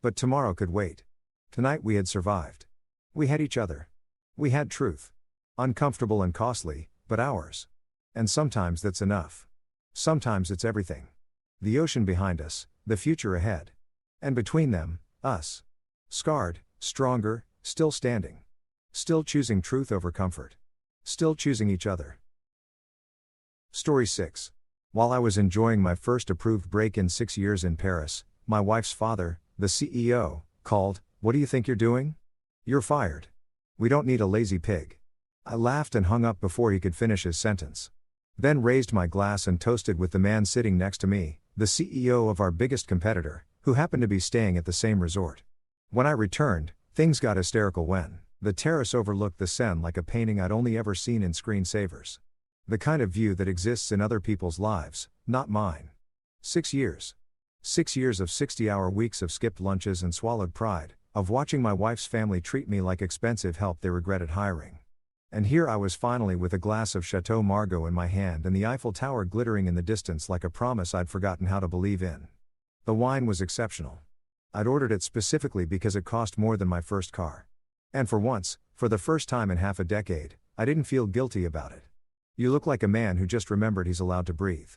But tomorrow could wait. Tonight we had survived. We had each other. We had truth. Uncomfortable and costly, but ours. And sometimes that's enough. Sometimes it's everything. The ocean behind us, the future ahead. And between them, us. Scarred, stronger, still standing. Still choosing truth over comfort. Still choosing each other. Story 6. While I was enjoying my first approved break in 6 years in Paris, my wife's father, the CEO, called. "What do you think you're doing? You're fired. We don't need a lazy pig." I laughed and hung up before he could finish his sentence. Then raised my glass and toasted with the man sitting next to me, the CEO of our biggest competitor, who happened to be staying at the same resort. When I returned, things got hysterical when the terrace overlooked the Seine like a painting I'd only ever seen in screensavers. The kind of view that exists in other people's lives, not mine. 6 years. 6 years of 60-hour weeks of skipped lunches and swallowed pride, of watching my wife's family treat me like expensive help they regretted hiring. And here I was finally with a glass of Chateau Margaux in my hand and the Eiffel Tower glittering in the distance like a promise I'd forgotten how to believe in. The wine was exceptional. I'd ordered it specifically because it cost more than my first car. And for once, for the first time in half a decade, I didn't feel guilty about it. "You look like a man who just remembered he's allowed to breathe."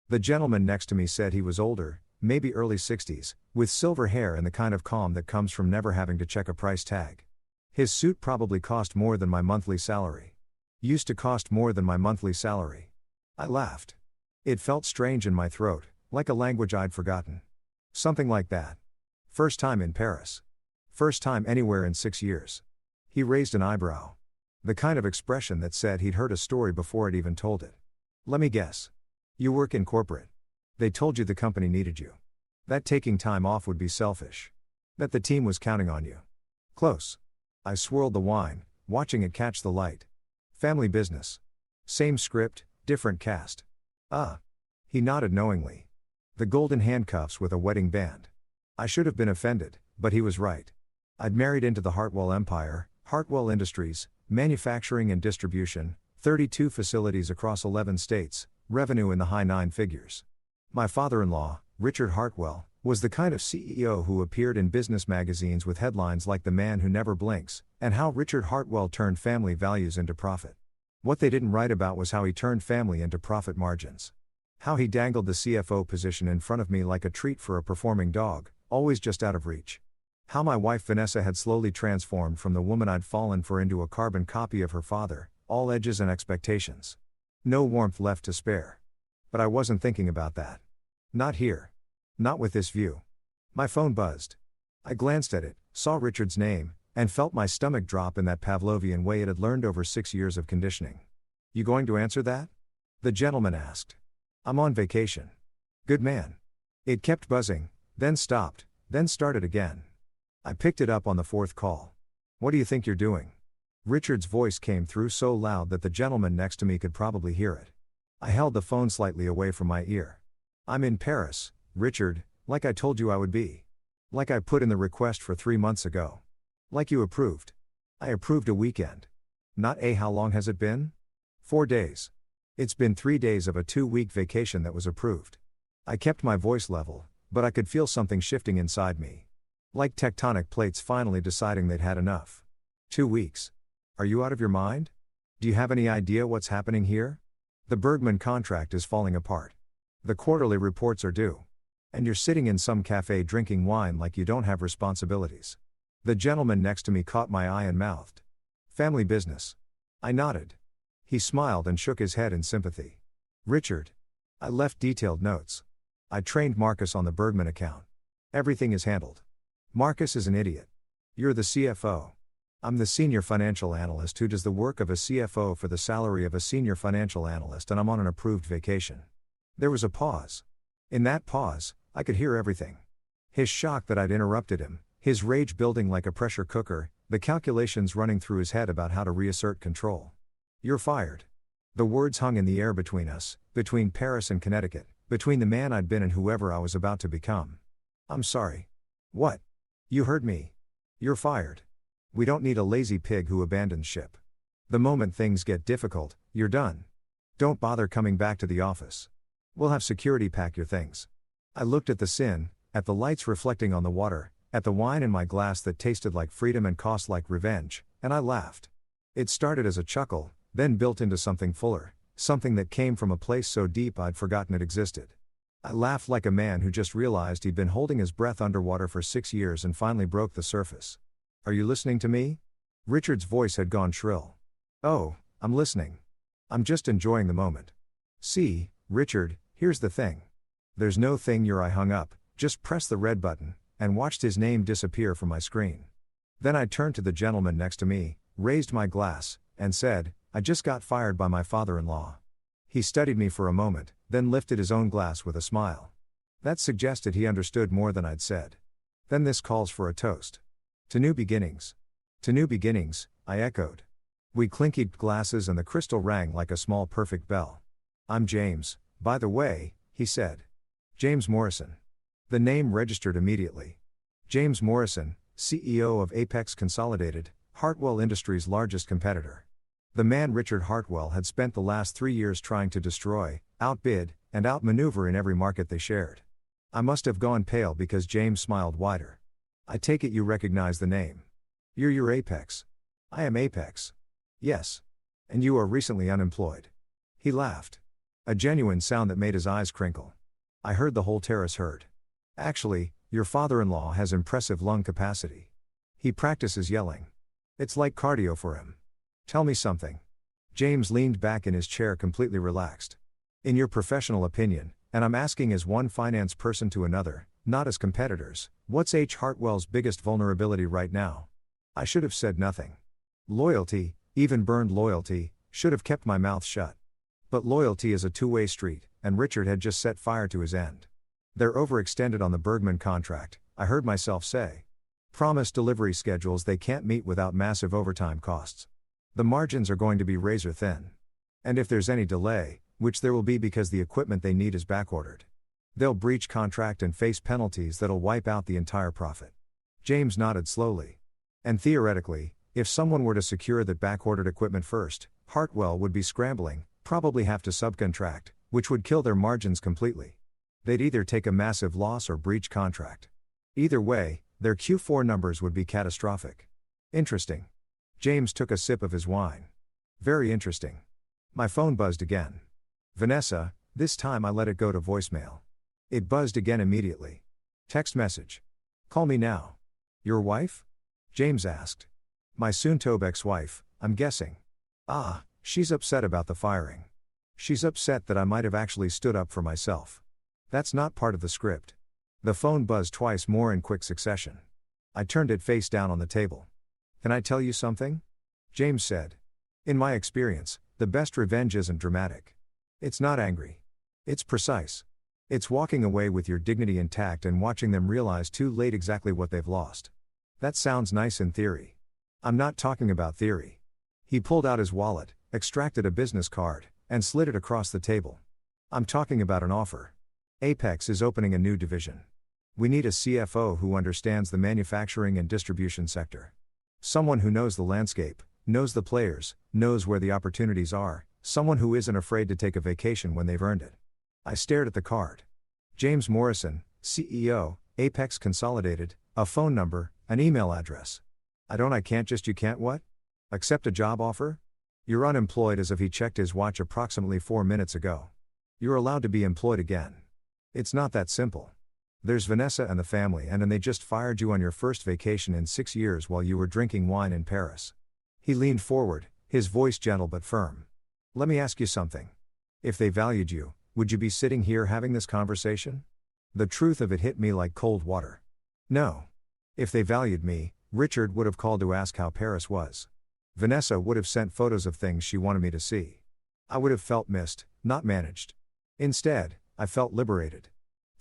The gentleman next to me said he was older, maybe early 60s, with silver hair and the kind of calm that comes from never having to check a price tag. His suit probably cost more than my monthly salary. Used to cost more than my monthly salary. I laughed. It felt strange in my throat, like a language I'd forgotten. Something like that. First time in Paris. First time anywhere in 6 years. He raised an eyebrow. The kind of expression that said he'd heard a story before I'd even told it. Let me guess. You work in corporate. They told you the company needed you. That taking time off would be selfish. That the team was counting on you. Close. I swirled the wine, watching it catch the light. Family business. Same script, different cast. He nodded knowingly. The golden handcuffs with a wedding band. I should have been offended, but he was right. I'd married into the Hartwell empire, Hartwell Industries, manufacturing and distribution, 32 facilities across 11 states, revenue in the high 9 figures. My father-in-law, Richard Hartwell, was the kind of CEO who appeared in business magazines with headlines like "The Man Who Never Blinks," and how Richard Hartwell turned family values into profit. What they didn't write about was how he turned family into profit margins. How he dangled the CFO position in front of me like a treat for a performing dog, always just out of reach. How my wife Vanessa had slowly transformed from the woman I'd fallen for into a carbon copy of her father, all edges and expectations. No warmth left to spare. But I wasn't thinking about that. Not here. Not with this view. My phone buzzed. I glanced at it, saw Richard's name, and felt my stomach drop in that Pavlovian way it had learned over 6 years of conditioning. You going to answer that? The gentleman asked. I'm on vacation. Good man. It kept buzzing, then stopped, then started again. I picked it up on the 4th call. What do you think you're doing? Richard's voice came through so loud that the gentleman next to me could probably hear it. I held the phone slightly away from my ear. I'm in Paris, Richard, like I told you I would be. Like I put in the request for 3 months ago. Like you approved. I approved a weekend. Not how long has it been? 4 days. It's been 3 days of a 2-week vacation that was approved. I kept my voice level, but I could feel something shifting inside me. Like tectonic plates finally deciding they'd had enough. 2 weeks. Are you out of your mind? Do you have any idea what's happening here? The Bergman contract is falling apart. The quarterly reports are due. And you're sitting in some cafe drinking wine like you don't have responsibilities. The gentleman next to me caught my eye and mouthed. Family business. I nodded. He smiled and shook his head in sympathy. Richard. I left detailed notes. I trained Marcus on the Bergman account. Everything is handled. Marcus is an idiot. You're the CFO. I'm the senior financial analyst who does the work of a CFO for the salary of a senior financial analyst, and I'm on an approved vacation. There was a pause. In that pause, I could hear everything. His shock that I'd interrupted him, his rage building like a pressure cooker, the calculations running through his head about how to reassert control. You're fired. The words hung in the air between us, between Paris and Connecticut, between the man I'd been and whoever I was about to become. I'm sorry. What? You heard me. You're fired. We don't need a lazy pig who abandons ship. The moment things get difficult, you're done. Don't bother coming back to the office. We'll have security pack your things. I looked at the sin, at the lights reflecting on the water, at the wine in my glass that tasted like freedom and cost like revenge, and I laughed. It started as a chuckle, then built into something fuller, something that came from a place so deep I'd forgotten it existed. I laughed like a man who just realized he'd been holding his breath underwater for 6 years and finally broke the surface. Are you listening to me? Richard's voice had gone shrill. Oh, I'm listening. I'm just enjoying the moment. See, Richard, here's the thing. There's no thing. I hung up, just pressed the red button, and watched his name disappear from my screen. Then I turned to the gentleman next to me, raised my glass, and said, I just got fired by my father-in-law. He studied me for a moment, then lifted his own glass with a smile. That suggested he understood more than I'd said. Then this calls for a toast. To new beginnings. To new beginnings, I echoed. We clinkied glasses and the crystal rang like a small perfect bell. I'm James, by the way, he said. James Morrison. The name registered immediately. James Morrison, CEO of Apex Consolidated, Hartwell Industries' largest competitor. The man Richard Hartwell had spent the last 3 years trying to destroy, outbid, and outmaneuver in every market they shared. I must have gone pale because James smiled wider. I take it you recognize the name. You're Apex. I am Apex. Yes. And you are recently unemployed. He laughed. A genuine sound that made his eyes crinkle. I heard the whole terrace heard. Actually, your father-in-law has impressive lung capacity. He practices yelling. It's like cardio for him. Tell me something. James leaned back in his chair completely relaxed. In your professional opinion, and I'm asking as one finance person to another, not as competitors, what's H. Hartwell's biggest vulnerability right now? I should have said nothing. Loyalty, even burned loyalty, should have kept my mouth shut. But loyalty is a two-way street, and Richard had just set fire to his end. They're overextended on the Bergman contract, I heard myself say. Promised delivery schedules they can't meet without massive overtime costs. The margins are going to be razor thin. And if there's any delay, which there will be because the equipment they need is backordered, they'll breach contract and face penalties that'll wipe out the entire profit. James nodded slowly. And theoretically, if someone were to secure that backordered equipment first, Hartwell would be scrambling, probably have to subcontract, which would kill their margins completely. They'd either take a massive loss or breach contract. Either way, their Q4 numbers would be catastrophic. Interesting. James took a sip of his wine. Very interesting. My phone buzzed again. Vanessa, this time I let it go to voicemail. It buzzed again immediately. Text message. Call me now. Your wife? James asked. My soon-to-be ex-wife, I'm guessing. Ah, she's upset about the firing. She's upset that I might have actually stood up for myself. That's not part of the script. The phone buzzed twice more in quick succession. I turned it face down on the table. Can I tell you something? James said. In my experience, the best revenge isn't dramatic. It's not angry. It's precise. It's walking away with your dignity intact and watching them realize too late exactly what they've lost. That sounds nice in theory. I'm not talking about theory. He pulled out his wallet, extracted a business card, and slid it across the table. I'm talking about an offer. Apex is opening a new division. We need a CFO who understands the manufacturing and distribution sector. Someone who knows the landscape, knows the players, knows where the opportunities are, someone who isn't afraid to take a vacation when they've earned it. I stared at the card. James Morrison, CEO, Apex Consolidated, a phone number, an email address. I can't you can't what? Accept a job offer? You're unemployed as if he checked his watch approximately 4 minutes ago. You're allowed to be employed again. It's not that simple. There's Vanessa and the family and they just fired you on your first vacation in 6 years while you were drinking wine in Paris. He leaned forward, his voice gentle but firm. Let me ask you something. If they valued you, would you be sitting here having this conversation? The truth of it hit me like cold water. No. If they valued me, Richard would have called to ask how Paris was. Vanessa would have sent photos of things she wanted me to see. I would have felt missed, not managed. Instead, I felt liberated.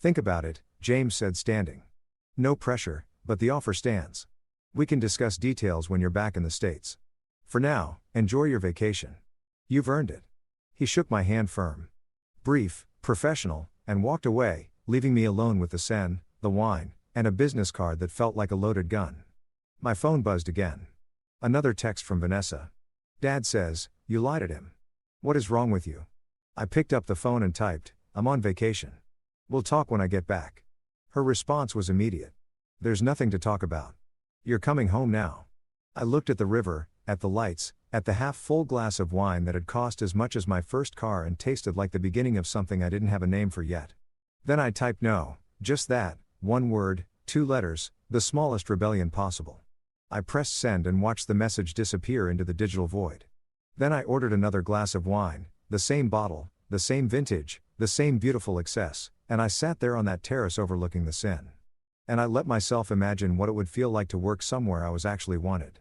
Think about it, James said standing. No pressure, but the offer stands. We can discuss details when you're back in the States. For now, enjoy your vacation. You've earned it. He shook my hand firm. Brief, professional, and walked away, leaving me alone with the sen, the wine, and a business card that felt like a loaded gun. My phone buzzed again. Another text from Vanessa. Dad says, you lied at him. What is wrong with you? I picked up the phone and typed, I'm on vacation. We'll talk when I get back. Her response was immediate. There's nothing to talk about. You're coming home now. I looked at the river, at the lights, at the half-full glass of wine that had cost as much as my first car and tasted like the beginning of something I didn't have a name for yet. Then I typed no, just that, one word, 2 letters, the smallest rebellion possible. I pressed send and watched the message disappear into the digital void. Then I ordered another glass of wine, the same bottle, the same vintage, the same beautiful excess, and I sat there on that terrace overlooking the Seine. And I let myself imagine what it would feel like to work somewhere I was actually wanted.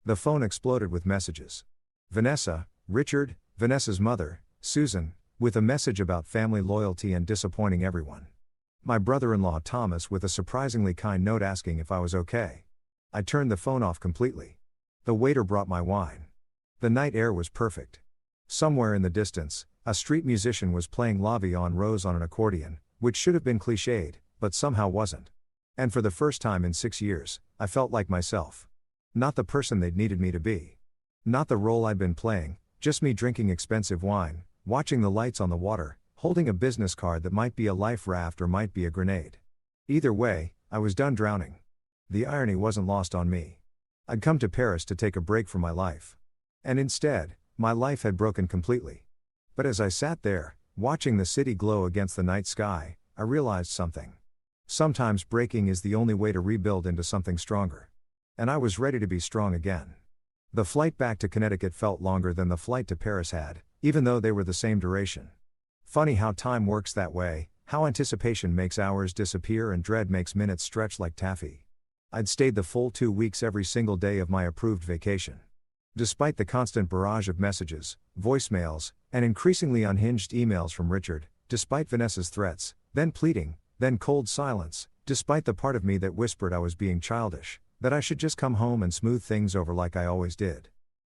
The phone exploded with messages. Vanessa, Richard, Vanessa's mother, Susan, with a message about family loyalty and disappointing everyone. My brother-in-law Thomas with a surprisingly kind note asking if I was okay. I turned the phone off completely. The waiter brought my wine. The night air was perfect. Somewhere in the distance, a street musician was playing La Vie en Rose on an accordion, which should have been cliched, but somehow wasn't. And for the first time in 6 years, I felt like myself. Not the person they'd needed me to be. Not the role I'd been playing, just me drinking expensive wine, watching the lights on the water, holding a business card that might be a life raft or might be a grenade. Either way, I was done drowning. The irony wasn't lost on me. I'd come to Paris to take a break from my life. And instead, my life had broken completely. But as I sat there, watching the city glow against the night sky, I realized something. Sometimes breaking is the only way to rebuild into something stronger. And I was ready to be strong again. The flight back to Connecticut felt longer than the flight to Paris had, even though they were the same duration. Funny how time works that way, how anticipation makes hours disappear and dread makes minutes stretch like taffy. I'd stayed the full 2 weeks every single day of my approved vacation. Despite the constant barrage of messages, voicemails, and increasingly unhinged emails from Richard, despite Vanessa's threats, then pleading, then cold silence, despite the part of me that whispered I was being childish, that I should just come home and smooth things over like I always did.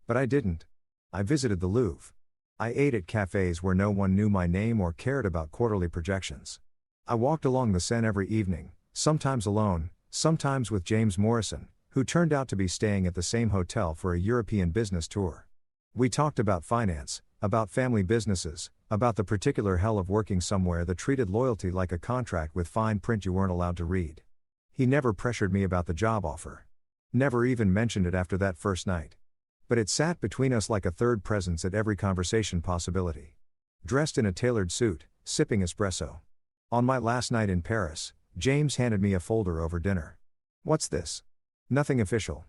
But I didn't. I visited the Louvre. I ate at cafes where no one knew my name or cared about quarterly projections. I walked along the Seine every evening, sometimes alone, sometimes with James Morrison, who turned out to be staying at the same hotel for a European business tour. We talked about finance, about family businesses, about the particular hell of working somewhere that treated loyalty like a contract with fine print you weren't allowed to read. He never pressured me about the job offer. Never even mentioned it after that first night. But it sat between us like a third presence at every conversation possibility. Dressed in a tailored suit, sipping espresso. On my last night in Paris, James handed me a folder over dinner. "What's this?" "Nothing official.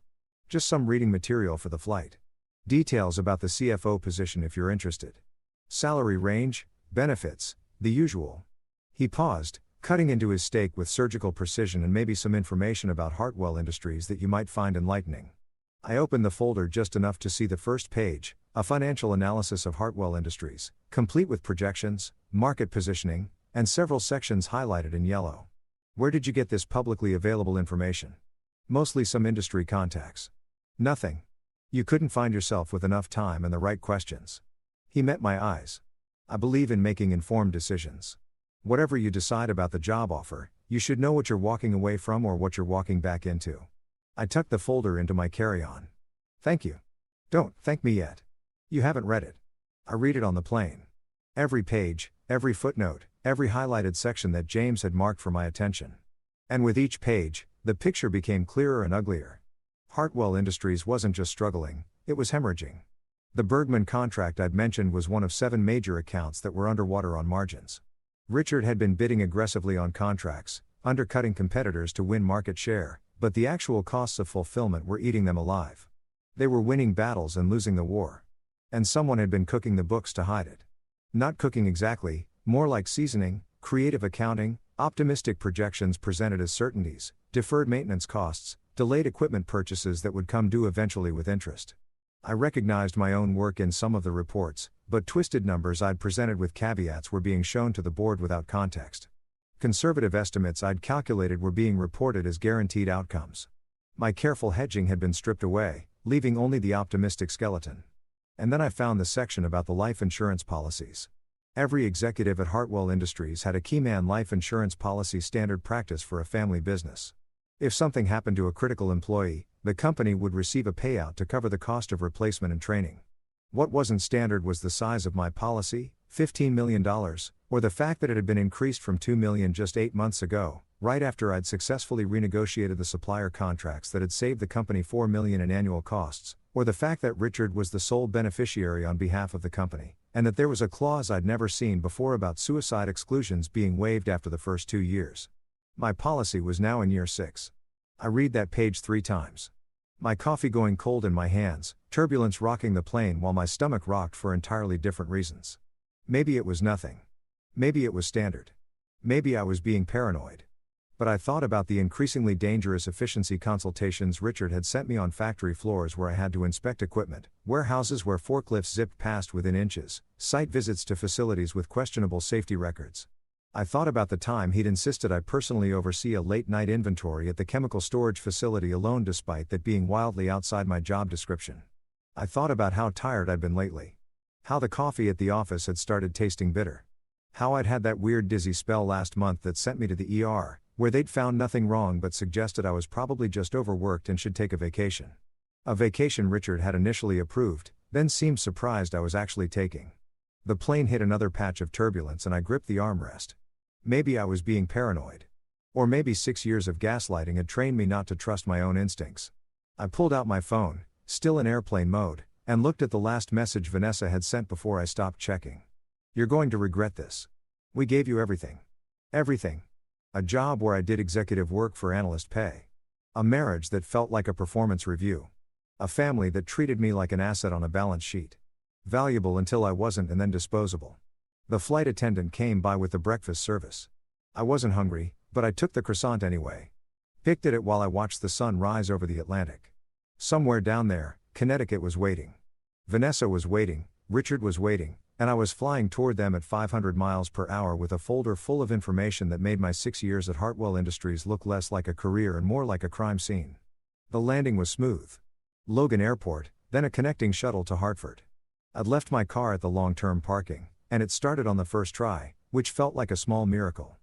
Just some reading material for the flight. Details about the CFO position if you're interested. Salary range, benefits, the usual." He paused, cutting into his steak with surgical precision, and maybe some information about Hartwell Industries that you might find enlightening. I opened the folder just enough to see the first page, a financial analysis of Hartwell Industries, complete with projections, market positioning, and several sections highlighted in yellow. "Where did you get this publicly available information?" "Mostly some industry contacts." "Nothing. You couldn't find yourself with enough time and the right questions." He met my eyes. "I believe in making informed decisions. Whatever you decide about the job offer, you should know what you're walking away from or what you're walking back into." I tucked the folder into my carry-on. "Thank you." "Don't thank me yet. You haven't read it." "I read it on the plane." Every page, every footnote, every highlighted section that James had marked for my attention. And with each page, the picture became clearer and uglier. Hartwell Industries wasn't just struggling, it was hemorrhaging. The Bergman contract I'd mentioned was one of 7 major accounts that were underwater on margins. Richard had been bidding aggressively on contracts, undercutting competitors to win market share, but the actual costs of fulfillment were eating them alive. They were winning battles and losing the war. And someone had been cooking the books to hide it. Not cooking exactly, more like seasoning, creative accounting, optimistic projections presented as certainties, deferred maintenance costs, delayed equipment purchases that would come due eventually with interest. I recognized my own work in some of the reports, but twisted numbers I'd presented with caveats were being shown to the board without context. Conservative estimates I'd calculated were being reported as guaranteed outcomes. My careful hedging had been stripped away, leaving only the optimistic skeleton. And then I found the section about the life insurance policies. Every executive at Hartwell Industries had a keyman life insurance policy, standard practice for a family business. If something happened to a critical employee, the company would receive a payout to cover the cost of replacement and training. What wasn't standard was the size of my policy, $15 million, or the fact that it had been increased from $2 million just 8 months ago, right after I'd successfully renegotiated the supplier contracts that had saved the company $4 million in annual costs, or the fact that Richard was the sole beneficiary on behalf of the company, and that there was a clause I'd never seen before about suicide exclusions being waived after the first 2 years. My policy was now in year 6. I read that page 3 times. My coffee going cold in my hands, turbulence rocking the plane while my stomach rocked for entirely different reasons. Maybe it was nothing. Maybe it was standard. Maybe I was being paranoid. But I thought about the increasingly dangerous efficiency consultations Richard had sent me on factory floors where I had to inspect equipment, warehouses where forklifts zipped past within inches, site visits to facilities with questionable safety records. I thought about the time he'd insisted I personally oversee a late-night inventory at the chemical storage facility alone, despite that being wildly outside my job description. I thought about how tired I'd been lately. How the coffee at the office had started tasting bitter. How I'd had that weird dizzy spell last month that sent me to the ER, where they'd found nothing wrong but suggested I was probably just overworked and should take a vacation. A vacation Richard had initially approved, then seemed surprised I was actually taking. The plane hit another patch of turbulence and I gripped the armrest. Maybe I was being paranoid. Or maybe 6 years of gaslighting had trained me not to trust my own instincts. I pulled out my phone, still in airplane mode, and looked at the last message Vanessa had sent before I stopped checking. "You're going to regret this. We gave you everything. Everything. A job where I did executive work for analyst pay. A marriage that felt like a performance review. A family that treated me like an asset on a balance sheet. Valuable until I wasn't and then disposable. The flight attendant came by with the breakfast service. I wasn't hungry, but I took the croissant anyway. Picked at it while I watched the sun rise over the Atlantic. Somewhere down there, Connecticut was waiting. Vanessa was waiting, Richard was waiting, and I was flying toward them at 500 miles per hour with a folder full of information that made my 6 years at Hartwell Industries look less like a career and more like a crime scene. The landing was smooth. Logan Airport, then a connecting shuttle to Hartford. I'd left my car at the long-term parking, and it started on the first try, which felt like a small miracle.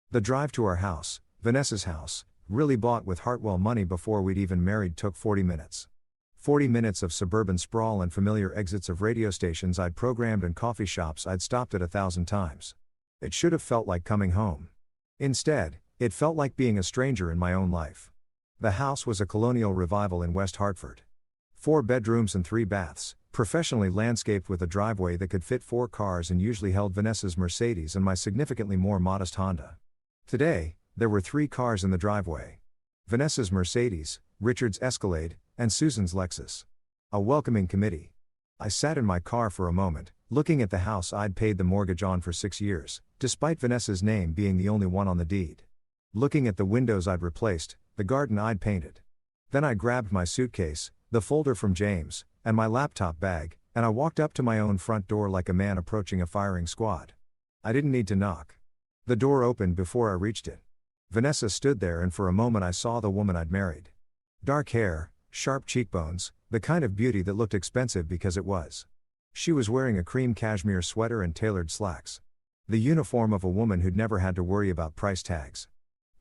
The drive to our house, Vanessa's house, really bought with Hartwell money before we'd even married, took 40 minutes. 40 minutes of suburban sprawl and familiar exits of radio stations I'd programmed and coffee shops I'd stopped at 1,000 times. It should have felt like coming home. Instead, it felt like being a stranger in my own life. The house was a colonial revival in West Hartford. 4 bedrooms and 3 baths, professionally landscaped with a driveway that could fit 4 cars and usually held Vanessa's Mercedes and my significantly more modest Honda. Today, there were 3 cars in the driveway. Vanessa's Mercedes, Richard's Escalade, and Susan's Lexus. A welcoming committee. I sat in my car for a moment, looking at the house I'd paid the mortgage on for 6 years, despite Vanessa's name being the only one on the deed. Looking at the windows I'd replaced, the garden I'd painted. Then I grabbed my suitcase, the folder from James, and my laptop bag, and I walked up to my own front door like a man approaching a firing squad. I didn't need to knock. The door opened before I reached it. Vanessa stood there, and for a moment I saw the woman I'd married. Dark hair, sharp cheekbones, the kind of beauty that looked expensive because it was. She was wearing a cream cashmere sweater and tailored slacks. The uniform of a woman who'd never had to worry about price tags.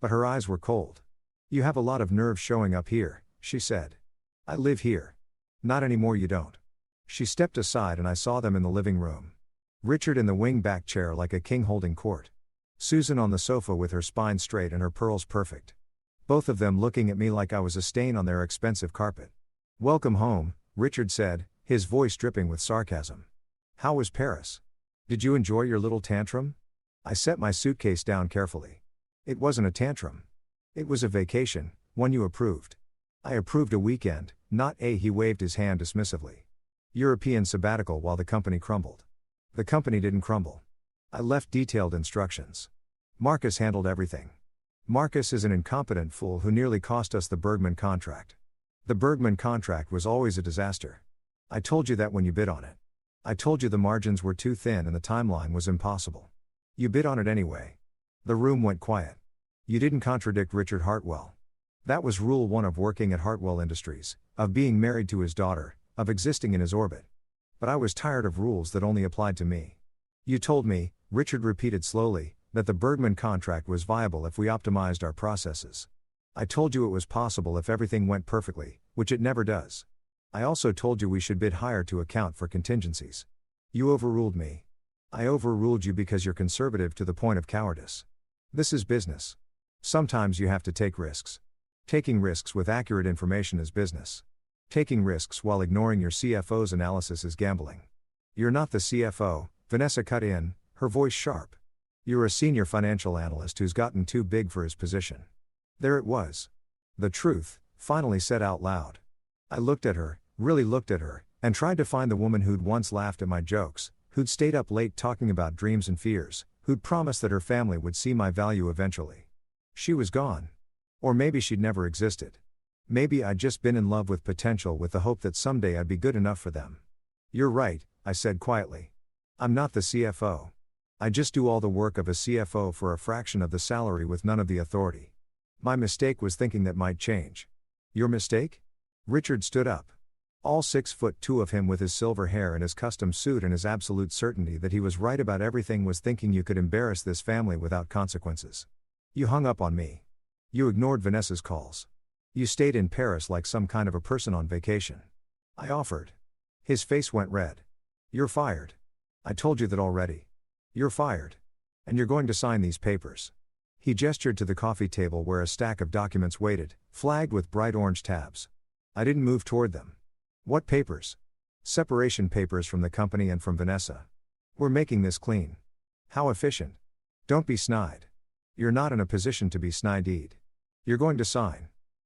But her eyes were cold. "You have a lot of nerve showing up here," she said. "I live here." "Not anymore, you don't." She stepped aside and I saw them in the living room. Richard in the wing-back chair like a king holding court. Susan on the sofa with her spine straight and her pearls perfect. Both of them looking at me like I was a stain on their expensive carpet. "Welcome home," Richard said, his voice dripping with sarcasm. "How was Paris? Did you enjoy your little tantrum?" I set my suitcase down carefully. It wasn't a tantrum. It was a vacation, one you approved. I approved a weekend, not a. He waved his hand dismissively. European sabbatical while the company crumbled. The company didn't crumble. I left detailed instructions. Marcus handled everything. Marcus is an incompetent fool who nearly cost us the Bergman contract. The Bergman contract was always a disaster. I told you that when you bid on it. I told you the margins were too thin and the timeline was impossible. You bid on it anyway. The room went quiet. You didn't contradict Richard Hartwell. That was rule 1 of working at Hartwell Industries, of being married to his daughter, of existing in his orbit. But I was tired of rules that only applied to me. You told me, Richard repeated slowly, that the Bergman contract was viable if we optimized our processes. I told you it was possible if everything went perfectly, which it never does. I also told you we should bid higher to account for contingencies. You overruled me. I overruled you because you're conservative to the point of cowardice. This is business. Sometimes you have to take risks. Taking risks with accurate information is business. Taking risks while ignoring your CFO's analysis is gambling. You're not the CFO, Vanessa cut in, her voice sharp. You're a senior financial analyst who's gotten too big for his position. There it was. The truth, finally said out loud. I looked at her, really looked at her, and tried to find the woman who'd once laughed at my jokes, who'd stayed up late talking about dreams and fears, who'd promised that her family would see my value eventually. She was gone. Or maybe she'd never existed. Maybe I'd just been in love with potential with the hope that someday I'd be good enough for them. You're right, I said quietly. I'm not the CFO. I just do all the work of a CFO for a fraction of the salary with none of the authority. My mistake was thinking that might change. Your mistake? Richard stood up. All 6'2" of him with his silver hair and his custom suit and his absolute certainty that he was right about everything was thinking you could embarrass this family without consequences. You hung up on me. You ignored Vanessa's calls. You stayed in Paris like some kind of a person on vacation. I offered. His face went red. You're fired. I told you that already. You're fired. And you're going to sign these papers. He gestured to the coffee table where a stack of documents waited, flagged with bright orange tabs. I didn't move toward them. What papers? Separation papers from the company and from Vanessa. We're making this clean. How efficient. Don't be snide. You're not in a position to be snide-eyed. You're going to sign.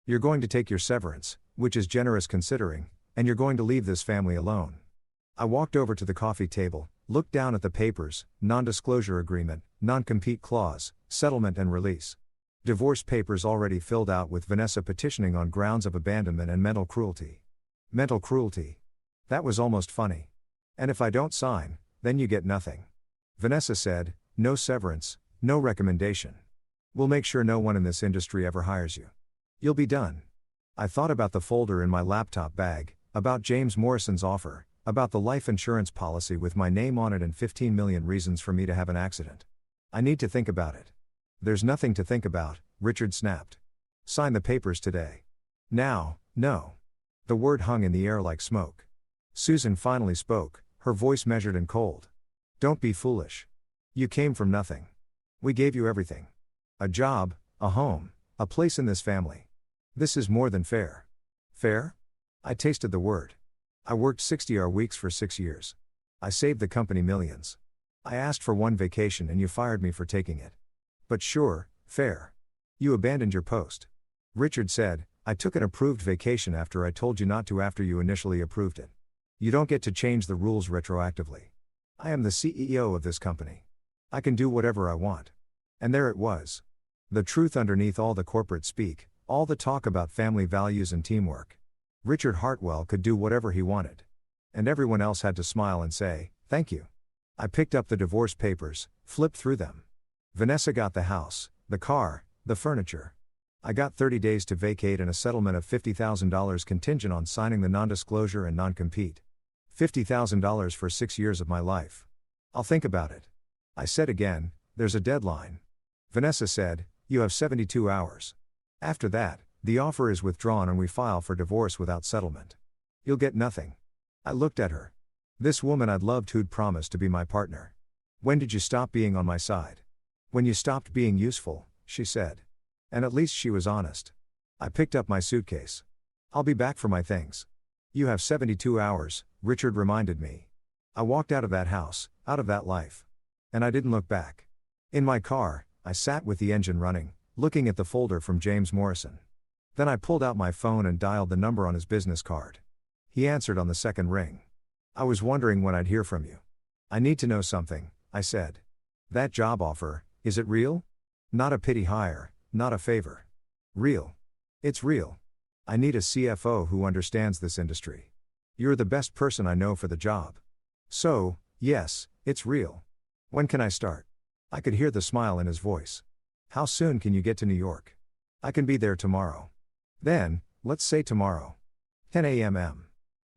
You're going to take your severance, which is generous considering, And you're going to leave this family alone. I walked over to the coffee table, looked down at the papers: non-disclosure agreement, non-compete clause, settlement and release. Divorce papers already filled out with Vanessa petitioning on grounds of abandonment and mental cruelty. Mental cruelty. That was almost funny. And if I don't sign, then you get nothing. Vanessa said, no severance, no recommendation. We'll make sure no one in this industry ever hires you. You'll be done. I thought about the folder in my laptop bag, about James Morrison's offer, about the life insurance policy with my name on it and 15 million reasons for me to have an accident. I need to think about it. There's nothing to think about, Richard snapped. Sign the papers today. Now, no. The word hung in the air like smoke. Susan finally spoke, her voice measured and cold. Don't be foolish. You came from nothing. We gave you everything. A job, a home, a place in this family. This is more than fair. Fair? I tasted the word. I worked 60-hour weeks for 6 years. I saved the company millions. I asked for one vacation and you fired me for taking it. But sure, fair. You abandoned your post. Richard said, I took an approved vacation after I told you not to after you initially approved it. You don't get to change the rules retroactively. I am the CEO of this company. I can do whatever I want. And there it was. The truth underneath all the corporate speak, all the talk about family values and teamwork. Richard Hartwell could do whatever he wanted. And everyone else had to smile and say, thank you. I picked up the divorce papers, flipped through them. Vanessa got the house, the car, the furniture. I got 30 days to vacate and a settlement of $50,000 contingent on signing the non-disclosure and non-compete. $50,000 for 6 years of my life. I'll think about it. I said again, there's a deadline. Vanessa said, you have 72 hours. After that, the offer is withdrawn and we file for divorce without settlement. You'll get nothing. I looked at her. This woman I'd loved who'd promised to be my partner. When did you stop being on my side? When you stopped being useful, she said. And at least she was honest. I picked up my suitcase. I'll be back for my things. You have 72 hours, Richard reminded me. I walked out of that house, out of that life. And I didn't look back. In my car, I sat with the engine running, looking at the folder from James Morrison. Then I pulled out my phone and dialed the number on his business card. He answered on the second ring. I was wondering when I'd hear from you. I need to know something, I said. That job offer, is it real? Not a pity hire, not a favor. Real. It's real. I need a CFO who understands this industry. You're the best person I know for the job. So, yes, it's real. When can I start? I could hear the smile in his voice. How soon can you get to New York? I can be there tomorrow. Then, let's say tomorrow. 10 a.m.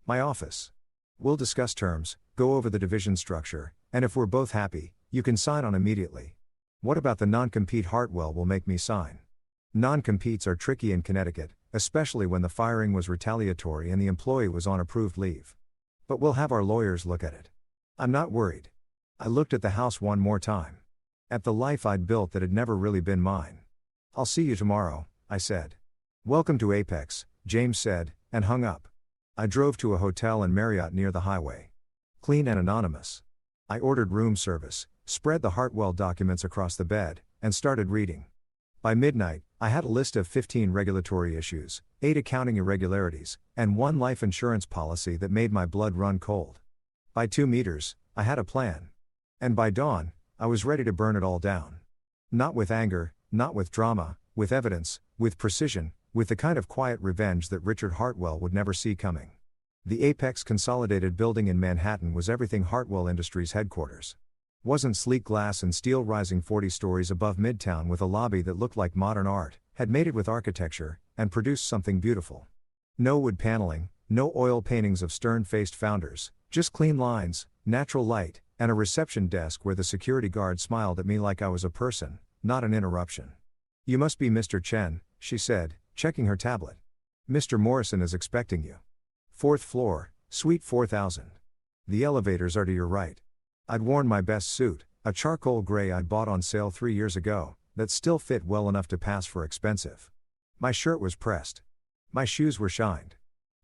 My office. We'll discuss terms, go over the division structure, and if we're both happy, you can sign on immediately. What about the non-compete? Hartwell will make me sign. Non-competes are tricky in Connecticut, especially when the firing was retaliatory and the employee was on approved leave. But we'll have our lawyers look at it. I'm not worried. I looked at the house one more time. At the life I'd built that had never really been mine. I'll see you tomorrow, I said. Welcome to Apex, James said, and hung up. I drove to a hotel in Marriott near the highway. Clean and anonymous. I ordered room service, spread the Hartwell documents across the bed, and started reading. By midnight, I had a list of 15 regulatory issues, 8 accounting irregularities, and 1 life insurance policy that made my blood run cold. By 2 meters, I had a plan. And by dawn, I was ready to burn it all down. Not with anger, not with drama, with evidence, with precision, with the kind of quiet revenge that Richard Hartwell would never see coming. The Apex Consolidated building in Manhattan was everything Hartwell Industries headquarters. Wasn't sleek glass and steel rising 40 stories above Midtown with a lobby that looked like modern art, had made it with architecture, and produced something beautiful. No wood paneling, no oil paintings of stern-faced founders, just clean lines, natural light, and a reception desk where the security guard smiled at me like I was a person, not an interruption. You must be Mr. Chen, she said, checking her tablet. Mr. Morrison is expecting you. 4th floor, suite 4000. The elevators are to your right. I'd worn my best suit, a charcoal gray I'd bought on sale 3 years ago, that still fit well enough to pass for expensive. My shirt was pressed. My shoes were shined.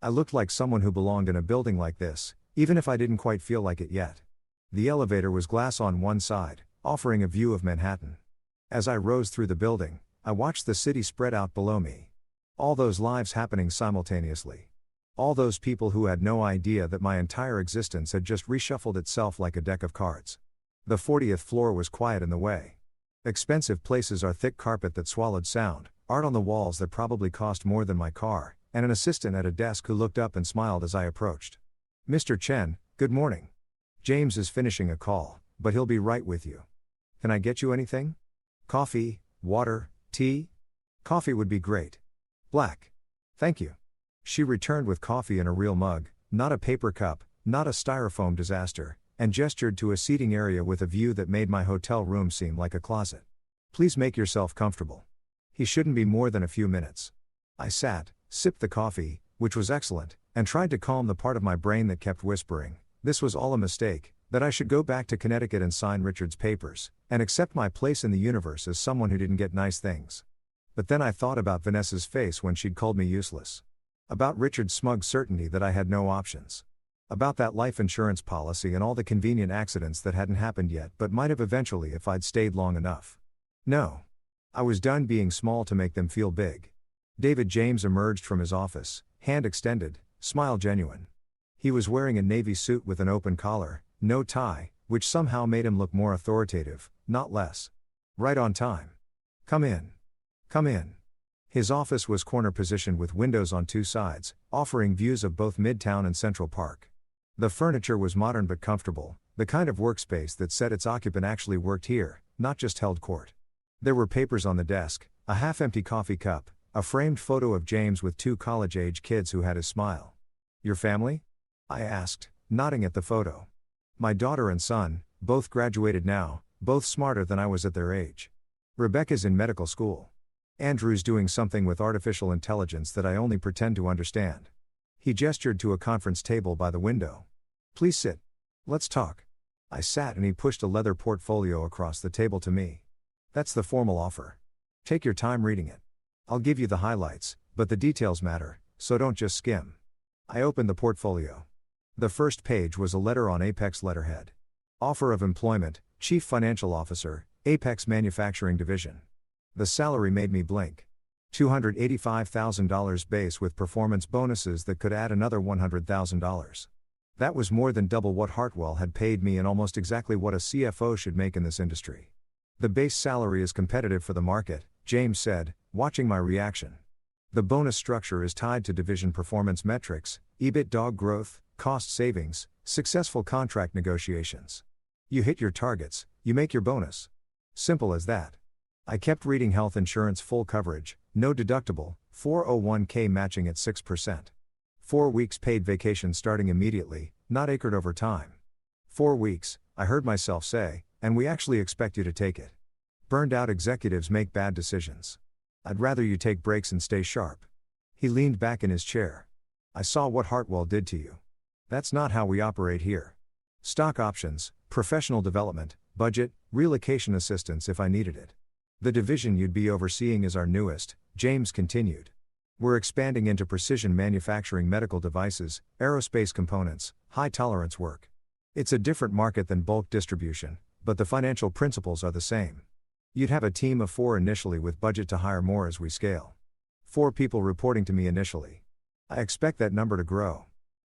I looked like someone who belonged in a building like this, even if I didn't quite feel like it yet. The elevator was glass on one side, offering a view of Manhattan. As I rose through the building, I watched the city spread out below me. All those lives happening simultaneously. All those people who had no idea that my entire existence had just reshuffled itself like a deck of cards. The 40th floor was quiet in the way. Expensive places are thick carpet that swallowed sound, art on the walls that probably cost more than my car, and an assistant at a desk who looked up and smiled as I approached. "Mr. Chen, good morning. James is finishing a call, but he'll be right with you. Can I get you anything? Coffee, water, tea? Coffee would be great. Black. Thank you." She returned with coffee in a real mug, not a paper cup, not a styrofoam disaster, and gestured to a seating area with a view that made my hotel room seem like a closet. "Please make yourself comfortable. He shouldn't be more than a few minutes." I sat, sipped the coffee, which was excellent, and tried to calm the part of my brain that kept whispering, this was all a mistake, that I should go back to Connecticut and sign Richard's papers, and accept my place in the universe as someone who didn't get nice things. But then I thought about Vanessa's face when she'd called me useless. About Richard's smug certainty that I had no options. About that life insurance policy and all the convenient accidents that hadn't happened yet but might have eventually if I'd stayed long enough. No. I was done being small to make them feel big. David James emerged from his office, hand extended, smile genuine. He was wearing a navy suit with an open collar, no tie, which somehow made him look more authoritative, not less. Right on time. "Come in. Come in." His office was corner positioned with windows on two sides, offering views of both Midtown and Central Park. The furniture was modern but comfortable, the kind of workspace that said its occupant actually worked here, not just held court. There were papers on the desk, a half-empty coffee cup, a framed photo of James with two college-age kids who had his smile. "Your family?" I asked, nodding at the photo. "My daughter and son, both graduated now, both smarter than I was at their age. Rebecca's in medical school. Andrew's doing something with artificial intelligence that I only pretend to understand." He gestured to a conference table by the window. "Please sit. Let's talk." I sat and he pushed a leather portfolio across the table to me. "That's the formal offer. Take your time reading it. I'll give you the highlights, but the details matter, so don't just skim." I opened the portfolio. The first page was a letter on Apex letterhead. Offer of employment, Chief Financial Officer, Apex Manufacturing Division. The salary made me blink. $285,000 base with performance bonuses that could add another $100,000. That was more than double what Hartwell had paid me and almost exactly what a CFO should make in this industry. "The base salary is competitive for the market," James said, watching my reaction. "The bonus structure is tied to division performance metrics, EBITDA growth, cost savings, successful contract negotiations. You hit your targets, you make your bonus. Simple as that." I kept reading health insurance full coverage, no deductible, 401k matching at 6%. 4 weeks paid vacation starting immediately, not acred over time. 4 weeks, I heard myself say, and we actually expect you to take it. Burned out executives make bad decisions. I'd rather you take breaks and stay sharp. He leaned back in his chair. "I saw what Hartwell did to you. That's not how we operate here. Stock options, professional development, budget, relocation assistance if I needed it. The division you'd be overseeing is our newest," James continued. "We're expanding into precision manufacturing medical devices, aerospace components, high-tolerance work. It's a different market than bulk distribution, but the financial principles are the same. You'd have a team of 4 initially with budget to hire more as we scale. 4 people reporting to me initially. I expect that number to grow.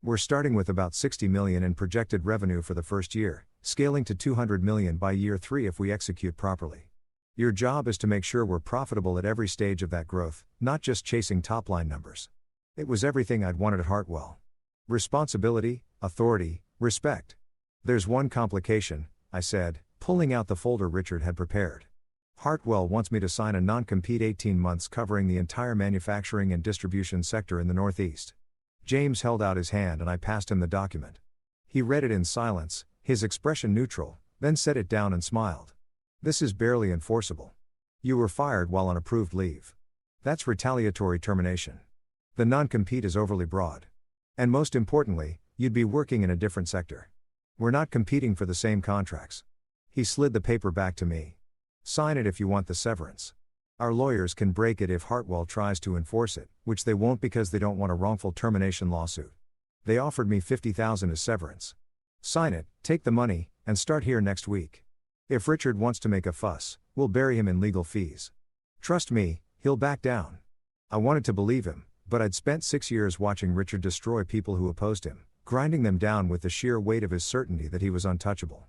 We're starting with about $60 million in projected revenue for the first year, scaling to $200 million by year 3 if we execute properly. Your job is to make sure we're profitable at every stage of that growth, not just chasing top-line numbers." It was everything I'd wanted at Hartwell. Responsibility, authority, respect. "There's one complication," I said, pulling out the folder Richard had prepared. "Hartwell wants me to sign a non-compete 18 months covering the entire manufacturing and distribution sector in the Northeast." James held out his hand and I passed him the document. He read it in silence, his expression neutral, then set it down and smiled. "This is barely enforceable. You were fired while on approved leave. That's retaliatory termination. The non-compete is overly broad. And most importantly, you'd be working in a different sector. We're not competing for the same contracts." He slid the paper back to me. "Sign it if you want the severance. Our lawyers can break it if Hartwell tries to enforce it, which they won't because they don't want a wrongful termination lawsuit. They offered me $50,000 as severance. Sign it, take the money, and start here next week. If Richard wants to make a fuss, we'll bury him in legal fees. Trust me, he'll back down." I wanted to believe him, But I'd spent 6 years watching Richard destroy people who opposed him, grinding them down with the sheer weight of his certainty that he was untouchable.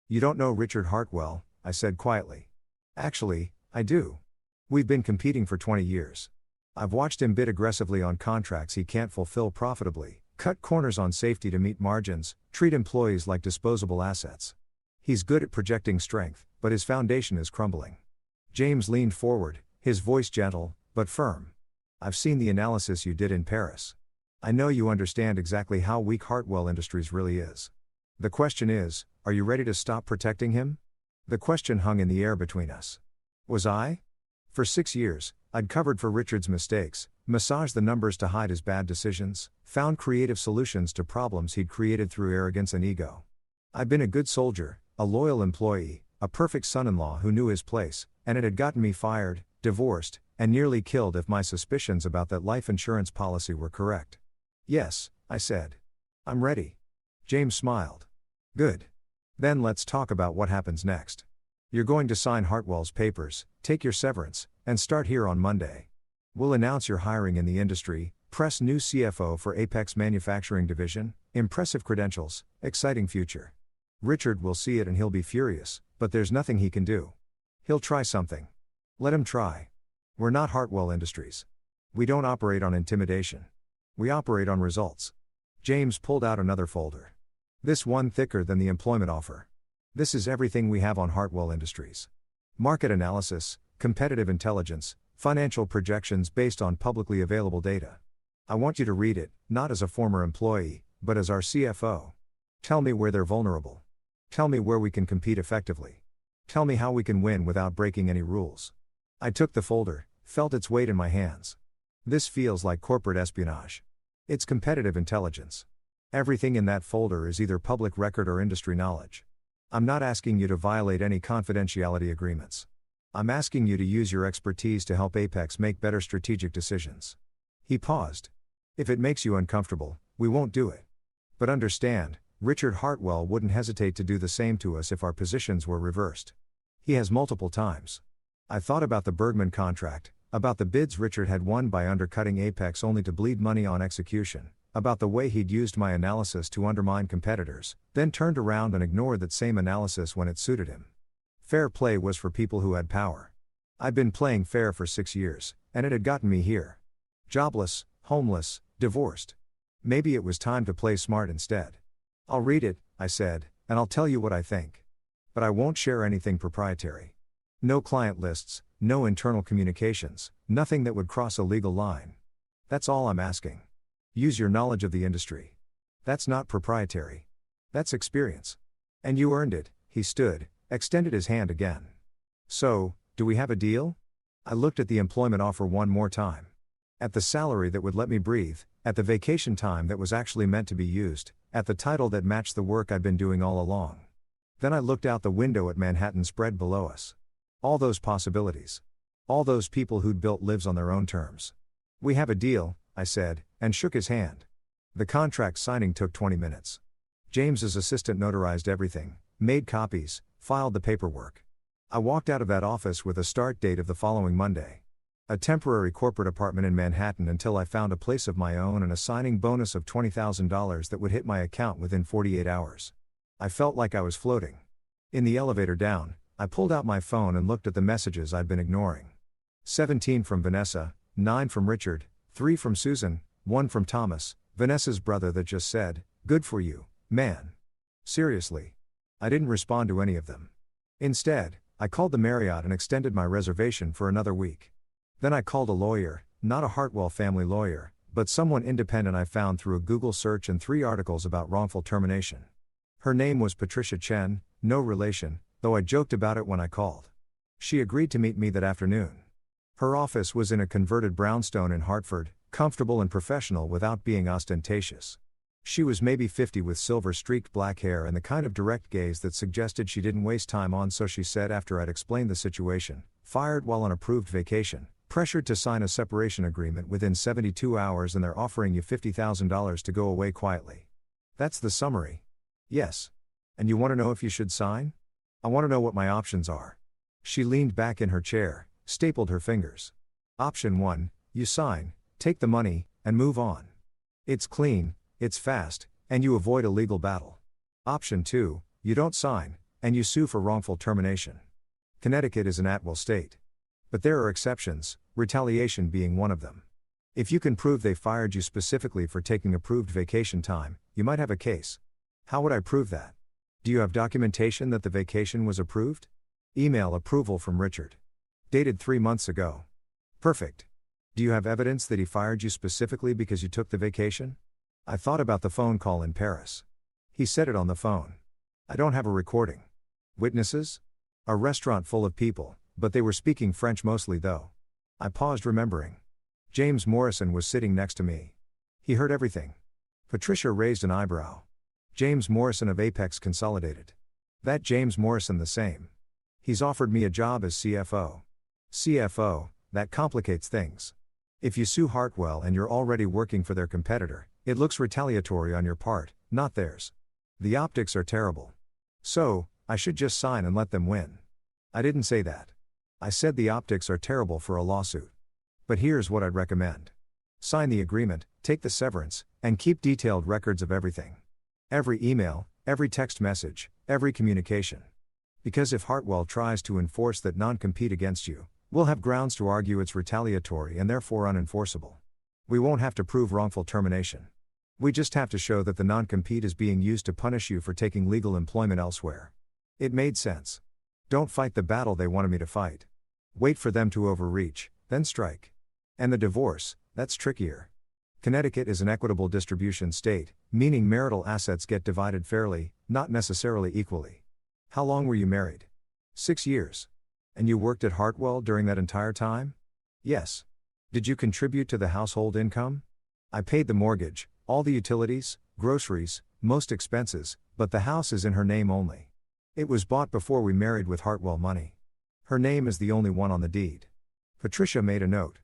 "You don't know Richard Hartwell," I said quietly. "Actually, I do. We've been competing for 20 years. I've watched him bid aggressively on contracts he can't fulfill profitably, cut corners on safety to meet margins, treat employees like disposable assets. He's good at projecting strength, but his foundation is crumbling." James leaned forward, his voice gentle, but firm. "I've seen the analysis you did in Paris. I know you understand exactly how weak Hartwell Industries really is. The question is, are you ready to stop protecting him?" The question hung in the air between us. Was I? For 6 years, I'd covered for Richard's mistakes, massaged the numbers to hide his bad decisions, found creative solutions to problems he'd created through arrogance and ego. I'd been a good soldier, a loyal employee, a perfect son-in-law who knew his place, and it had gotten me fired, divorced, and nearly killed if my suspicions about that life insurance policy were correct. "Yes," I said. "I'm ready." James smiled. "Good. Then let's talk about what happens next. You're going to sign Hartwell's papers, take your severance, and start here on Monday. We'll announce your hiring in the industry, press new CFO for Apex Manufacturing Division, impressive credentials, exciting future. Richard will see it and he'll be furious, but there's nothing he can do. He'll try something. Let him try. We're not Hartwell Industries. We don't operate on intimidation. We operate on results." James pulled out another folder. This one thicker than the employment offer. "This is everything we have on Hartwell Industries. Market analysis, competitive intelligence, financial projections based on publicly available data. I want you to read it, not as a former employee, but as our CFO. Tell me where they're vulnerable. Tell me where we can compete effectively. Tell me how we can win without breaking any rules." I took the folder, felt its weight in my hands. This feels like corporate espionage. It's competitive intelligence. Everything in that folder is either public record or industry knowledge. I'm not asking you to violate any confidentiality agreements. I'm asking you to use your expertise to help Apex make better strategic decisions. He paused. "If it makes you uncomfortable, we won't do it. But understand, Richard Hartwell wouldn't hesitate to do the same to us if our positions were reversed. He has multiple times." I thought about the Bergman contract, about the bids Richard had won by undercutting Apex only to bleed money on execution, about the way he'd used my analysis to undermine competitors, then turned around and ignored that same analysis when it suited him. Fair play was for people who had power. I'd been playing fair for 6 years, and it had gotten me here. Jobless, homeless, divorced. Maybe it was time to play smart instead. "I'll read it," I said, "and I'll tell you what I think. But I won't share anything proprietary. No client lists, no internal communications, nothing that would cross a legal line. That's all I'm asking. Use your knowledge of the industry. That's not proprietary. That's experience. And you earned it." He stood, extended his hand again. "So, do we have a deal?" I looked at the employment offer one more time. At the salary that would let me breathe, at the vacation time that was actually meant to be used, at the title that matched the work I'd been doing all along. Then I looked out the window at Manhattan spread below us. All those possibilities. All those people who'd built lives on their own terms. "We have a deal," I said, and shook his hand. The contract signing took 20 minutes. James's assistant notarized everything, made copies, filed the paperwork. I walked out of that office with a start date of the following Monday. A temporary corporate apartment in Manhattan until I found a place of my own and a signing bonus of $20,000 that would hit my account within 48 hours. I felt like I was floating. In the elevator down, I pulled out my phone and looked at the messages I'd been ignoring. 17 from Vanessa, 9 from Richard, 3 from Susan, 1 from Thomas, Vanessa's brother, that just said, "Good for you, man." Seriously. I didn't respond to any of them. Instead, I called the Marriott and extended my reservation for another week. Then I called a lawyer, not a Hartwell family lawyer, but someone independent I found through a Google search and 3 articles about wrongful termination. Her name was Patricia Chen, no relation, though I joked about it when I called. She agreed to meet me that afternoon. Her office was in a converted brownstone in Hartford, comfortable and professional without being ostentatious. She was maybe 50 with silver-streaked black hair and the kind of direct gaze that suggested she didn't waste time on, so she said after I'd explained the situation, "Fired while on approved vacation, pressured to sign a separation agreement within 72 hours, and they're offering you $50,000 to go away quietly. That's the summary." "Yes. And you want to know if you should sign?" "I want to know what my options are." She leaned back in her chair, stapled her fingers. "Option 1, you sign, take the money, and move on. It's clean, it's fast, and you avoid a legal battle. Option 2, you don't sign, and you sue for wrongful termination. Connecticut is an at-will state. But there are exceptions, retaliation being one of them. If you can prove they fired you specifically for taking approved vacation time, you might have a case. How would I prove that? Do you have documentation that the vacation was approved? Email approval from Richard. Dated 3 months ago. Perfect. Do you have evidence that he fired you specifically because you took the vacation? I thought about the phone call in Paris. He said it on the phone. I don't have a recording. Witnesses? A restaurant full of people, but they were speaking French mostly though. I paused remembering. James Morrison was sitting next to me. He heard everything. Patricia raised an eyebrow. James Morrison of Apex Consolidated. That James Morrison the same. He's offered me a job as CFO. CFO, that complicates things. If you sue Hartwell and you're already working for their competitor, it looks retaliatory on your part, not theirs. The optics are terrible. So, I should just sign and let them win. I didn't say that. I said the optics are terrible for a lawsuit. But here's what I'd recommend. Sign the agreement, take the severance, and keep detailed records of everything. Every email, every text message, every communication. Because if Hartwell tries to enforce that non-compete against you, we'll have grounds to argue it's retaliatory and therefore unenforceable. We won't have to prove wrongful termination. We just have to show that the non-compete is being used to punish you for taking legal employment elsewhere. It made sense. Don't fight the battle they wanted me to fight. Wait for them to overreach, then strike. And the divorce, that's trickier. Connecticut is an equitable distribution state, meaning marital assets get divided fairly, not necessarily equally. How long were you married? 6 years. And you worked at Hartwell during that entire time? Yes. Did you contribute to the household income? I paid the mortgage, all the utilities, groceries, most expenses, but the house is in her name only. It was bought before we married with Hartwell money. Her name is the only one on the deed. Patricia made a note.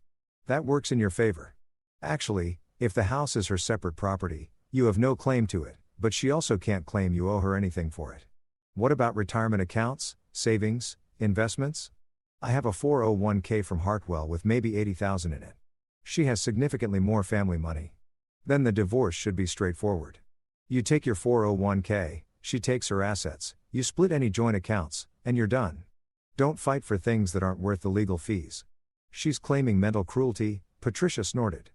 That works in your favor. Actually, if the house is her separate property, you have no claim to it, but she also can't claim you owe her anything for it. What about retirement accounts, savings, investments? I have a 401k from Hartwell with maybe $80,000 in it. She has significantly more family money. Then the divorce should be straightforward. You take your 401k, she takes her assets, you split any joint accounts, and you're done. Don't fight for things that aren't worth the legal fees. She's claiming mental cruelty, Patricia snorted.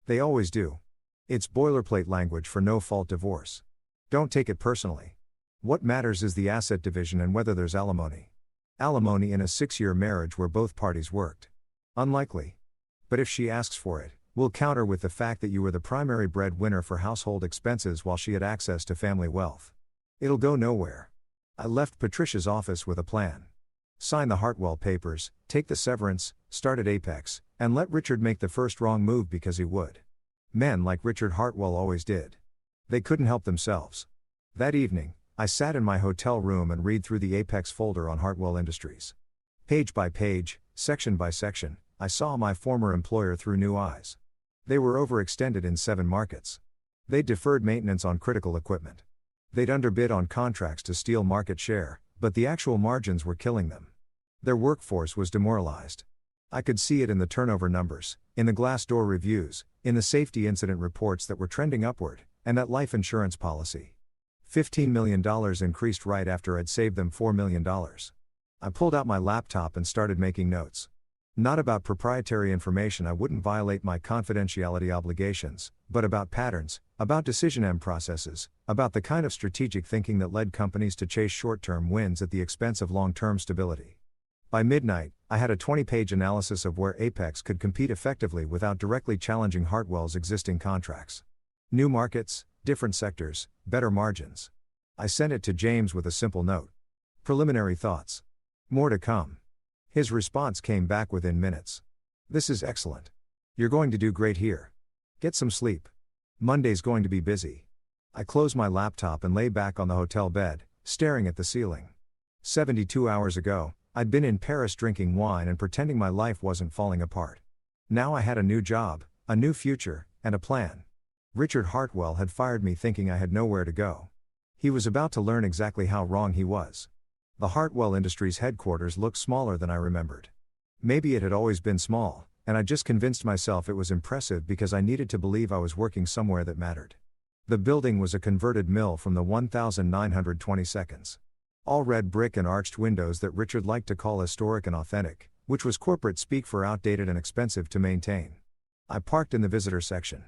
They always do. It's boilerplate language for no-fault divorce. Don't take it personally. What matters is the asset division and whether there's alimony. Alimony in a 6-year marriage where both parties worked. Unlikely. But if she asks for it, we'll counter with the fact that you were the primary breadwinner for household expenses while she had access to family wealth. It'll go nowhere. I left Patricia's office with a plan. Sign the Hartwell papers, take the severance, start at Apex, and let Richard make the first wrong move because he would. Men like Richard Hartwell always did. They couldn't help themselves. That evening, I sat in my hotel room and read through the Apex folder on Hartwell Industries. Page by page, section by section, I saw my former employer through new eyes. They were overextended in 7 markets. They'd deferred maintenance on critical equipment. They'd underbid on contracts to steal market share, but the actual margins were killing them. Their workforce was demoralized. I could see it in the turnover numbers, in the Glassdoor reviews, in the safety incident reports that were trending upward, and that life insurance policy. $15 million increased right after I'd saved them $4 million. I pulled out my laptop and started making notes. Not about proprietary information I wouldn't violate my confidentiality obligations, but about patterns, about decision processes, about the kind of strategic thinking that led companies to chase short-term wins at the expense of long-term stability. By midnight, I had a 20-page analysis of where Apex could compete effectively without directly challenging Hartwell's existing contracts. New markets, different sectors, better margins. I sent it to James with a simple note. Preliminary thoughts. More to come. His response came back within minutes. This is excellent. You're going to do great here. Get some sleep. Monday's going to be busy. I closed my laptop and lay back on the hotel bed, staring at the ceiling. 72 hours ago, I'd been in Paris drinking wine and pretending my life wasn't falling apart. Now I had a new job, a new future, and a plan. Richard Hartwell had fired me thinking I had nowhere to go. He was about to learn exactly how wrong he was. The Hartwell Industries headquarters looked smaller than I remembered. Maybe it had always been small, and I just convinced myself it was impressive because I needed to believe I was working somewhere that mattered. The building was a converted mill from the 1922. All red brick and arched windows that Richard liked to call historic and authentic, which was corporate speak for outdated and expensive to maintain. I parked in the visitor section.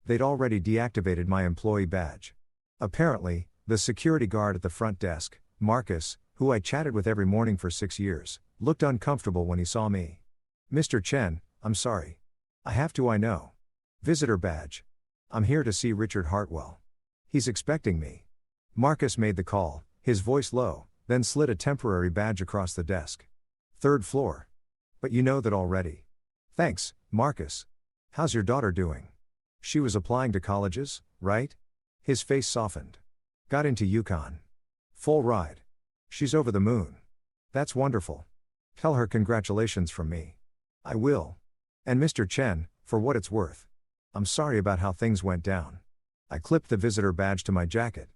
They'd already deactivated my employee badge. Apparently, the security guard at the front desk, Marcus, who I chatted with every morning for 6 years, looked uncomfortable when he saw me. "Mr. Chen, I'm sorry. I have to, I know. Visitor badge. I'm here to see Richard Hartwell. He's expecting me." Marcus made the call, his voice low, then slid a temporary badge across the desk. "Third floor. But you know that already." "Thanks, Marcus. How's your daughter doing? She was applying to colleges, right?" His face softened. "Got into UConn. Full ride. She's over the moon." "That's wonderful. Tell her congratulations from me." "I will. And Mr. Chen, for what it's worth, I'm sorry about how things went down." I clipped the visitor badge to my jacket.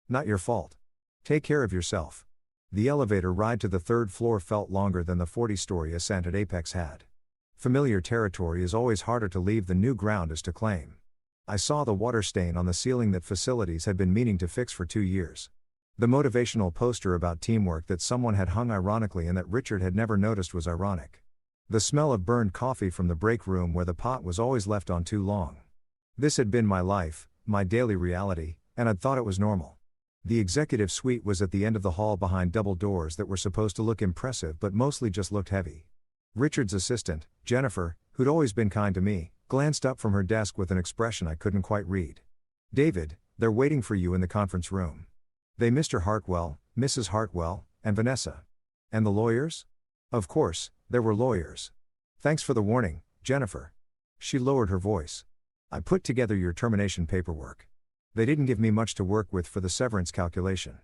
"Not your fault. Take care of yourself." The elevator ride to the third floor felt longer than the 40-story ascent at Apex had. Familiar territory is always harder to leave than new ground is to claim. I saw the water stain on the ceiling that facilities had been meaning to fix for 2 years. The motivational poster about teamwork that someone had hung ironically and that Richard had never noticed was ironic. The smell of burned coffee from the break room where the pot was always left on too long. This had been my life, my daily reality, and I'd thought it was normal. The executive suite was at the end of the hall behind double doors that were supposed to look impressive but mostly just looked heavy. Richard's assistant, Jennifer, who'd always been kind to me, glanced up from her desk with an expression I couldn't quite read. "David, they're waiting for you in the conference room. They Mr. Hartwell, Mrs. Hartwell, and Vanessa." "And the lawyers?" "Of course, there were lawyers. Thanks for the warning, Jennifer." She lowered her voice. "I put together your termination paperwork. They didn't give me much to work with for the severance calculation.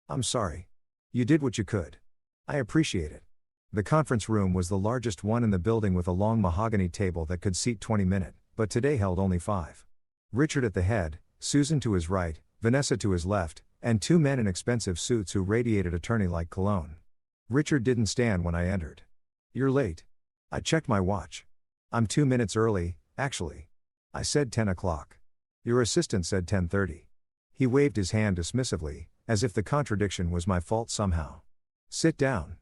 I'm sorry. You did what you could. I appreciate it." The conference room was the largest one in the building with a long mahogany table that could seat 20 minutes, but today held only 5. Richard at the head, Susan to his right, Vanessa to his left, and 2 men in expensive suits who radiated attorney-like cologne. Richard didn't stand when I entered. "You're late." I checked my watch. "I'm 2 minutes early, actually." I said 10 o'clock. "Your assistant said 10:30. He waved his hand dismissively, as if the contradiction was my fault somehow. "Sit down.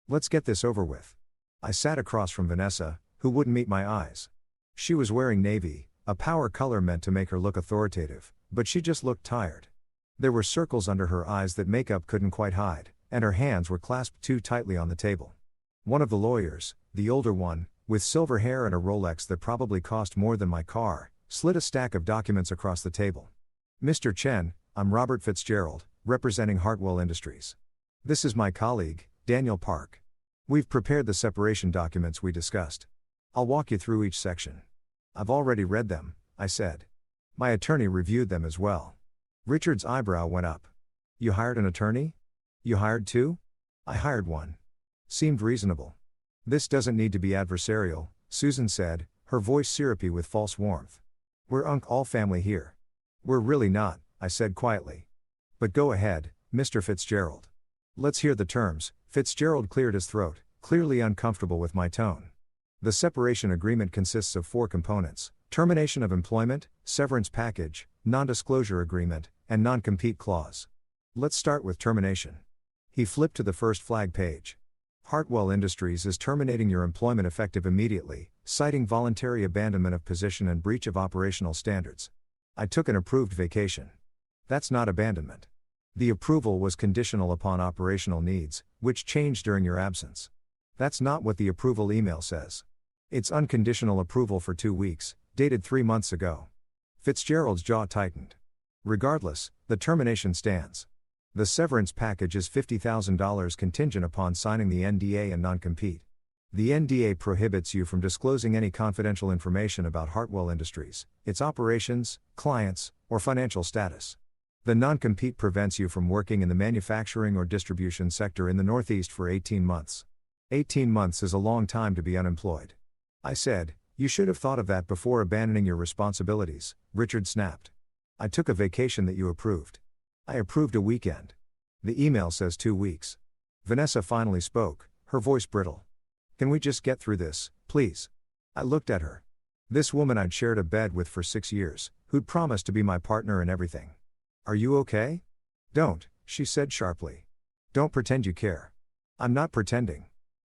Let's get this over with." I sat across from Vanessa, who wouldn't meet my eyes. She was wearing navy, a power color meant to make her look authoritative, but she just looked tired. There were circles under her eyes that makeup couldn't quite hide, and her hands were clasped too tightly on the table. One of the lawyers, the older one, with silver hair and a Rolex that probably cost more than my car, slid a stack of documents across the table. "Mr. Chen, I'm Robert Fitzgerald, representing Hartwell Industries. This is my colleague, Daniel Park. We've prepared the separation documents we discussed. I'll walk you through each section." "I've already read them," I said. "My attorney reviewed them as well." Richard's eyebrow went up. "You hired an attorney? You hired 2? "I hired 1. Seemed reasonable." "This doesn't need to be adversarial," Susan said, her voice syrupy with false warmth. "We're all family here." "We're really not," I said quietly. "But go ahead, Mr. Fitzgerald. Let's hear the terms." Fitzgerald cleared his throat, clearly uncomfortable with my tone. "The separation agreement consists of 4 components: termination of employment, severance package, non-disclosure agreement, and non-compete clause. Let's start with termination." He flipped to the first flag page. "Hartwell Industries is terminating your employment effective immediately, citing voluntary abandonment of position and breach of operational standards." I took an approved vacation. "That's not abandonment. The approval was conditional upon operational needs, which changed during your absence." "That's not what the approval email says. It's unconditional approval for 2 weeks, dated 3 months ago." Fitzgerald's jaw tightened. "Regardless, the termination stands. The severance package is $50,000 contingent upon signing the NDA and non-compete. The NDA prohibits you from disclosing any confidential information about Hartwell Industries, its operations, clients, or financial status. The non-compete prevents you from working in the manufacturing or distribution sector in the Northeast for 18 months. 18 months is a long time to be unemployed." I said. "You should have thought of that before abandoning your responsibilities," Richard snapped. "I took a vacation that you approved. I approved a weekend. The email says 2 weeks." Vanessa finally spoke, her voice brittle. "Can we just get through this, please?" I looked at her. This woman I'd shared a bed with for 6 years, who'd promised to be my partner and everything. Are you okay? Don't, she said sharply. Don't pretend you care. I'm not pretending.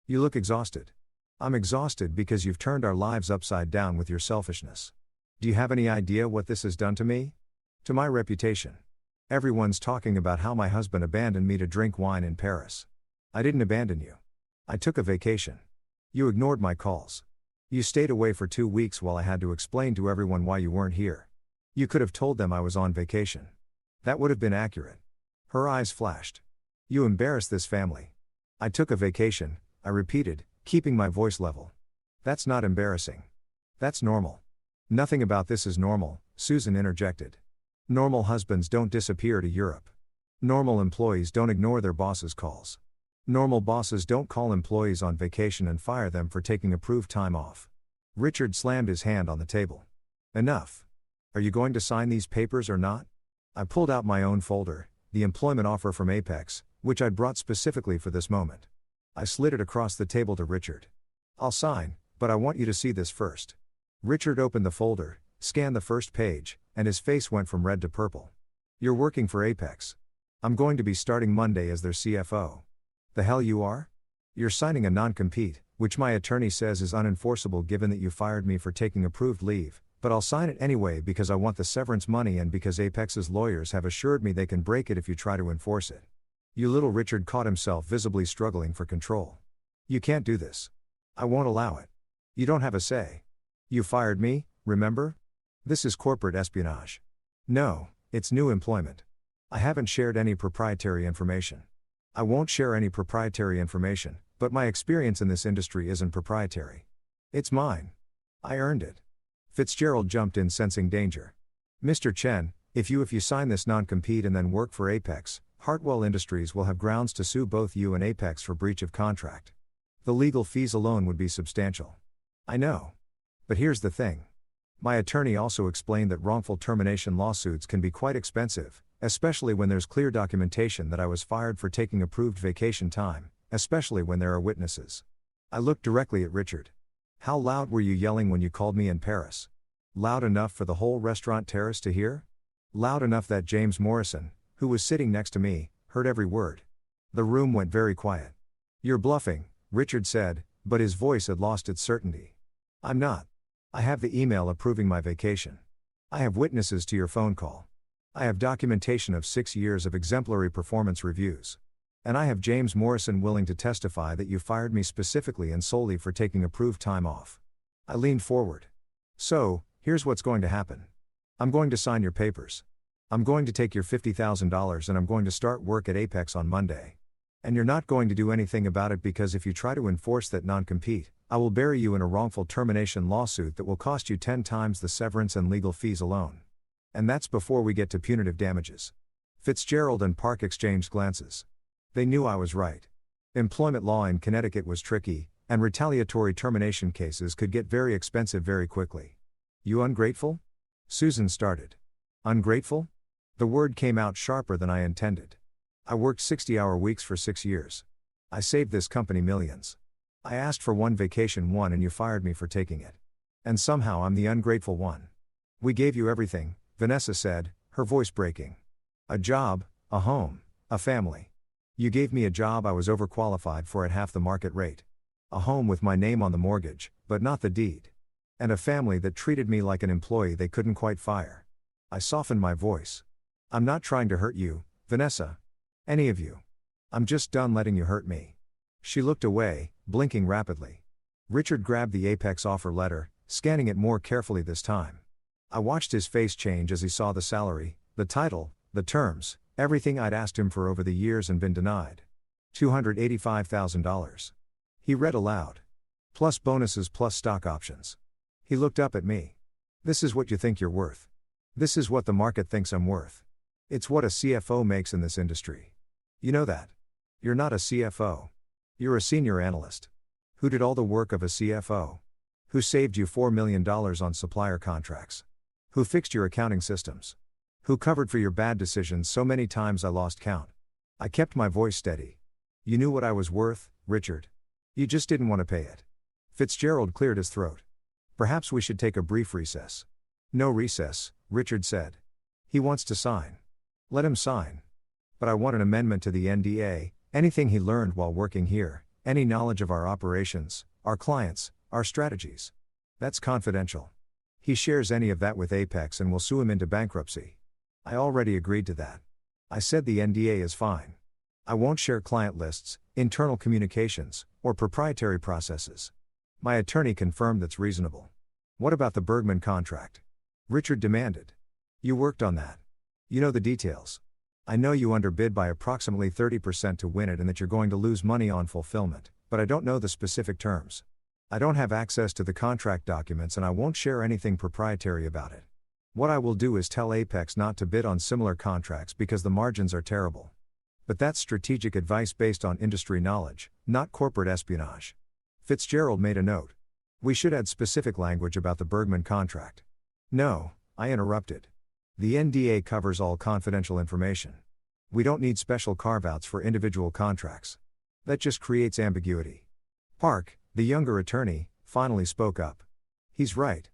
You look exhausted. I'm exhausted because you've turned our lives upside down with your selfishness. Do you have any idea what this has done to me? To my reputation. Everyone's talking about how my husband abandoned me to drink wine in Paris. I didn't abandon you. I took a vacation. You ignored my calls. You stayed away for 2 weeks while I had to explain to everyone why you weren't here. You could have told them I was on vacation. That would have been accurate. Her eyes flashed. You embarrassed this family. I took a vacation, I repeated, keeping my voice level. That's not embarrassing. That's normal. Nothing about this is normal, Susan interjected. Normal husbands don't disappear to Europe. Normal employees don't ignore their bosses' calls. Normal bosses don't call employees on vacation and fire them for taking approved time off. Richard slammed his hand on the table. Enough. Are you going to sign these papers or not? I pulled out my own folder, the employment offer from Apex, which I'd brought specifically for this moment. I slid it across the table to Richard. I'll sign, but I want you to see this first. Richard opened the folder, scanned the first page, and his face went from red to purple. You're working for Apex. I'm going to be starting Monday as their CFO. The hell you are? You're signing a non-compete, which my attorney says is unenforceable given that you fired me for taking approved leave, but I'll sign it anyway because I want the severance money and because Apex's lawyers have assured me they can break it if you try to enforce it. You little Richard caught himself visibly struggling for control. You can't do this. I won't allow it. You don't have a say. You fired me, remember? This is corporate espionage. No, it's new employment. I haven't shared any proprietary information. I won't share any proprietary information, but my experience in this industry isn't proprietary. It's mine. I earned it. Fitzgerald jumped in, sensing danger. Mr. Chen, if you sign this non-compete and then work for Apex, Hartwell Industries will have grounds to sue both you and Apex for breach of contract. The legal fees alone would be substantial. I know. But here's the thing. My attorney also explained that wrongful termination lawsuits can be quite expensive, especially when there's clear documentation that I was fired for taking approved vacation time, especially when there are witnesses. I looked directly at Richard. How loud were you yelling when you called me in Paris? Loud enough for the whole restaurant terrace to hear? Loud enough that James Morrison, who was sitting next to me, heard every word. The room went very quiet. You're bluffing, Richard said, but his voice had lost its certainty. I'm not. I have the email approving my vacation. I have witnesses to your phone call. I have documentation of 6 years of exemplary performance reviews. And I have James Morrison willing to testify that you fired me specifically and solely for taking approved time off. I leaned forward. So, here's what's going to happen. I'm going to sign your papers. I'm going to take your $50,000 and I'm going to start work at Apex on Monday. And you're not going to do anything about it because if you try to enforce that non-compete, I will bury you in a wrongful termination lawsuit that will cost you 10 times the severance and legal fees alone. And that's before we get to punitive damages. Fitzgerald and Park exchanged glances. They knew I was right. Employment law in Connecticut was tricky, and retaliatory termination cases could get very expensive very quickly. You ungrateful? Susan started. Ungrateful? The word came out sharper than I intended. I worked 60-hour weeks for 6 years. I saved this company millions. I asked for one vacation and you fired me for taking it. And somehow I'm the ungrateful one. We gave you everything, Vanessa said, her voice breaking. A job, a home, a family. You gave me a job I was overqualified for at half the market rate. A home with my name on the mortgage, but not the deed. And a family that treated me like an employee they couldn't quite fire. I softened my voice. I'm not trying to hurt you, Vanessa. Any of you. I'm just done letting you hurt me. She looked away, blinking rapidly. Richard grabbed the Apex offer letter, scanning it more carefully this time. I watched his face change as he saw the salary, the title, the terms, everything I'd asked him for over the years and been denied. $285,000. He read aloud. Plus bonuses plus stock options. He looked up at me. This is what you think you're worth. This is what the market thinks I'm worth. It's what a CFO makes in this industry. You know that. You're not a CFO. You're a senior analyst. Who did all the work of a CFO? Who saved you $4 million on supplier contracts? Who fixed your accounting systems? Who covered for your bad decisions so many times I lost count? I kept my voice steady. You knew what I was worth, Richard. You just didn't want to pay it. Fitzgerald cleared his throat. Perhaps we should take a brief recess. No recess, Richard said. He wants to sign. Let him sign. But I want an amendment to the NDA, anything he learned while working here, any knowledge of our operations, our clients, our strategies. That's confidential. He shares any of that with Apex and will sue him into bankruptcy. I already agreed to that. I said the NDA is fine. I won't share client lists, internal communications, or proprietary processes. My attorney confirmed that's reasonable. What about the Bergman contract? Richard demanded. You worked on that. You know the details. I know you underbid by approximately 30% to win it and that you're going to lose money on fulfillment, but I don't know the specific terms. I don't have access to the contract documents and I won't share anything proprietary about it. What I will do is tell Apex not to bid on similar contracts because the margins are terrible. But that's strategic advice based on industry knowledge, not corporate espionage. Fitzgerald made a note. We should add specific language about the Bergman contract. No, I interrupted. The NDA covers all confidential information. We don't need special carve-outs for individual contracts. That just creates ambiguity. Park, the younger attorney, finally spoke up. He's right.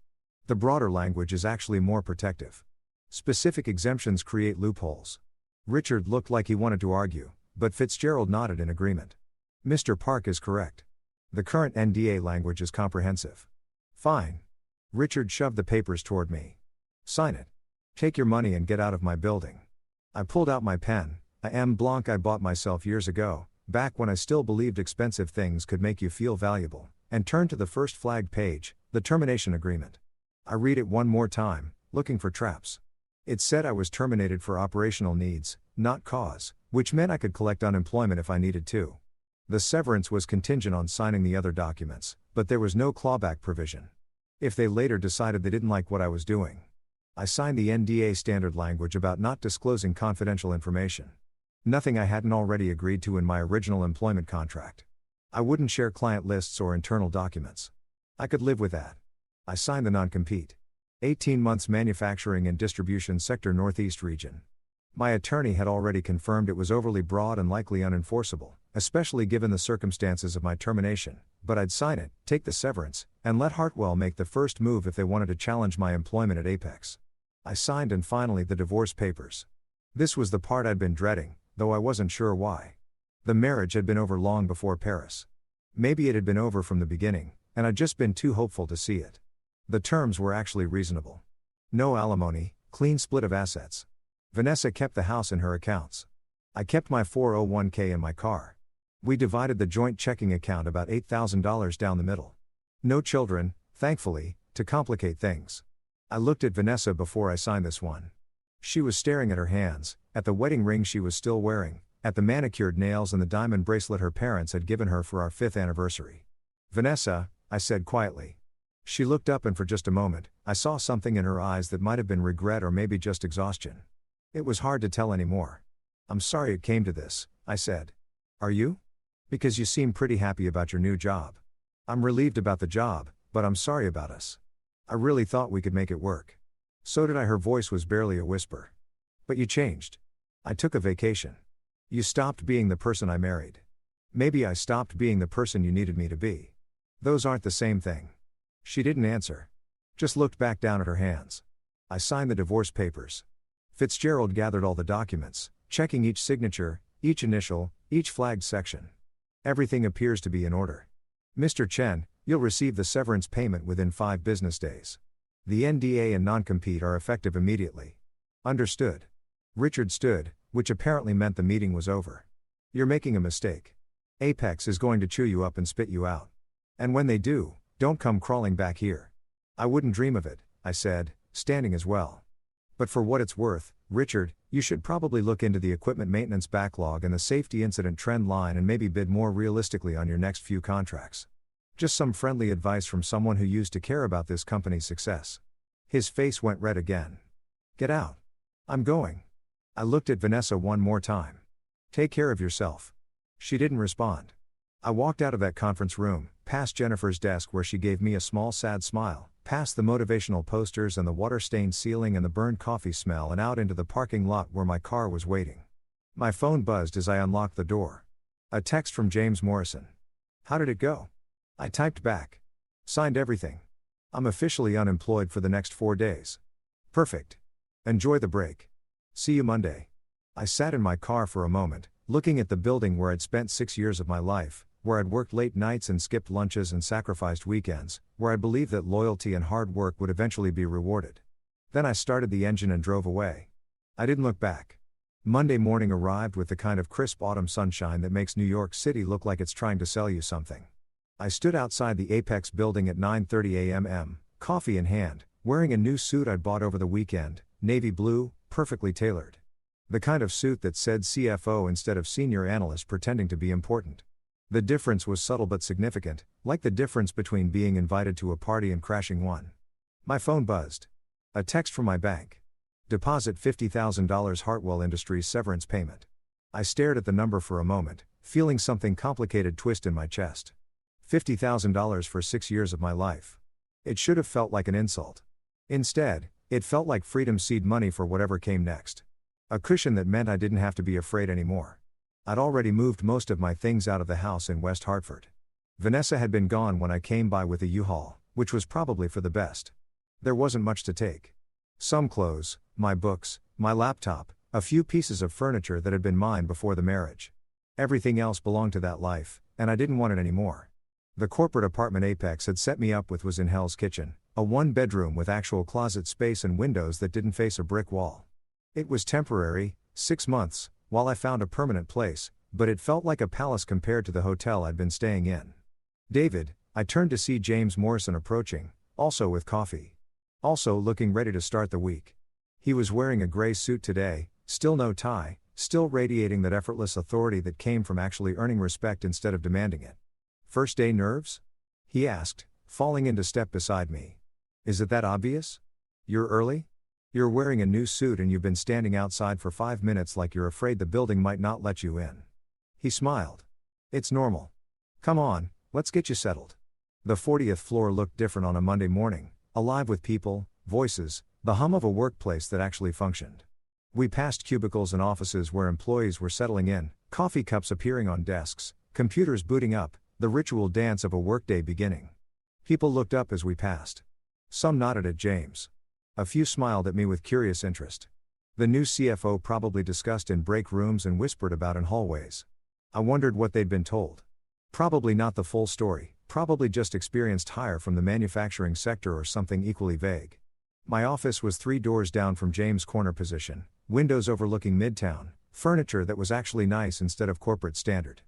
The broader language is actually more protective. Specific exemptions create loopholes. Richard looked like he wanted to argue, but Fitzgerald nodded in agreement. Mr. Park is correct. The current NDA language is comprehensive. Fine. Richard shoved the papers toward me. Sign it. Take your money and get out of my building. I pulled out my pen, a M. Blanc I bought myself years ago, back when I still believed expensive things could make you feel valuable, and turned to the first flagged page, the termination agreement. I read it one more time, looking for traps. It said I was terminated for operational needs, not cause, which meant I could collect unemployment if I needed to. The severance was contingent on signing the other documents, but there was no clawback provision. If they later decided they didn't like what I was doing. I signed the NDA standard language about not disclosing confidential information. Nothing I hadn't already agreed to in my original employment contract. I wouldn't share client lists or internal documents. I could live with that. I signed the non-compete. 18 months manufacturing and distribution sector Northeast region. My attorney had already confirmed it was overly broad and likely unenforceable, especially given the circumstances of my termination, but I'd sign it, take the severance, and let Hartwell make the first move if they wanted to challenge my employment at Apex. I signed and finally the divorce papers. This was the part I'd been dreading, though I wasn't sure why. The marriage had been over long before Paris. Maybe it had been over from the beginning, and I'd just been too hopeful to see it. The terms were actually reasonable. No alimony, clean split of assets. Vanessa kept the house in her accounts. I kept my 401k in my car. We divided the joint checking account about $8,000 down the middle. No children, thankfully, to complicate things. I looked at Vanessa before I signed this one. She was staring at her hands, at the wedding ring she was still wearing, at the manicured nails and the diamond bracelet her parents had given her for our 5th anniversary. Vanessa, I said quietly. She looked up and for just a moment, I saw something in her eyes that might have been regret or maybe just exhaustion. It was hard to tell anymore. I'm sorry it came to this, I said. Are you? Because you seem pretty happy about your new job. I'm relieved about the job, but I'm sorry about us. I really thought we could make it work. So did I. Her voice was barely a whisper. But you changed. I took a vacation. You stopped being the person I married. Maybe I stopped being the person you needed me to be. Those aren't the same thing. She didn't answer. Just looked back down at her hands. I signed the divorce papers. Fitzgerald gathered all the documents, checking each signature, each initial, each flagged section. Everything appears to be in order. Mr. Chen, you'll receive the severance payment within 5 business days. The NDA and non-compete are effective immediately. Understood. Richard stood, which apparently meant the meeting was over. You're making a mistake. Apex is going to chew you up and spit you out. And when they do, don't come crawling back here. I wouldn't dream of it, I said, standing as well. But for what it's worth, Richard, you should probably look into the equipment maintenance backlog and the safety incident trend line and maybe bid more realistically on your next few contracts. Just some friendly advice from someone who used to care about this company's success. His face went red again. Get out. I'm going. I looked at Vanessa one more time. Take care of yourself. She didn't respond. I walked out of that conference room, past Jennifer's desk where she gave me a small sad smile, past the motivational posters and the water-stained ceiling and the burned coffee smell and out into the parking lot where my car was waiting. My phone buzzed as I unlocked the door. A text from James Morrison. How did it go? I typed back. Signed everything. I'm officially unemployed for the next 4 days. Perfect. Enjoy the break. See you Monday. I sat in my car for a moment, looking at the building where I'd spent 6 years of my life, where I'd worked late nights and skipped lunches and sacrificed weekends, where I believed that loyalty and hard work would eventually be rewarded. Then I started the engine and drove away. I didn't look back. Monday morning arrived with the kind of crisp autumn sunshine that makes New York City look like it's trying to sell you something. I stood outside the Apex building at 9:30 a.m., coffee in hand, wearing a new suit I'd bought over the weekend, navy blue, perfectly tailored. The kind of suit that said CFO instead of senior analyst pretending to be important. The difference was subtle but significant, like the difference between being invited to a party and crashing one. My phone buzzed. A text from my bank. Deposit $50,000 Hartwell Industries severance payment. I stared at the number for a moment, feeling something complicated twist in my chest. $50,000 for 6 years of my life. It should have felt like an insult. Instead, it felt like freedom seed money for whatever came next. A cushion that meant I didn't have to be afraid anymore. I'd already moved most of my things out of the house in West Hartford. Vanessa had been gone when I came by with a U-Haul, which was probably for the best. There wasn't much to take. Some clothes, my books, my laptop, a few pieces of furniture that had been mine before the marriage. Everything else belonged to that life, and I didn't want it anymore. The corporate apartment Apex had set me up with was in Hell's Kitchen, a one-bedroom with actual closet space and windows that didn't face a brick wall. It was temporary, 6 months, while I found a permanent place, but it felt like a palace compared to the hotel I'd been staying in. David, I turned to see James Morrison approaching, also with coffee. Also looking ready to start the week. He was wearing a gray suit today, still no tie, still radiating that effortless authority that came from actually earning respect instead of demanding it. First day nerves? He asked, falling into step beside me. Is it that obvious? You're early? You're wearing a new suit and you've been standing outside for 5 minutes like you're afraid the building might not let you in. He smiled. It's normal. Come on, let's get you settled. The 40th floor looked different on a Monday morning, alive with people, voices, the hum of a workplace that actually functioned. We passed cubicles and offices where employees were settling in, coffee cups appearing on desks, computers booting up, the ritual dance of a workday beginning. People looked up as we passed. Some nodded at James. A few smiled at me with curious interest. The new CFO probably discussed in break rooms and whispered about in hallways. I wondered what they'd been told. Probably not the full story, probably just experienced hire from the manufacturing sector or something equally vague. My office was 3 doors down from James' corner position, windows overlooking Midtown, furniture that was actually nice instead of corporate standard.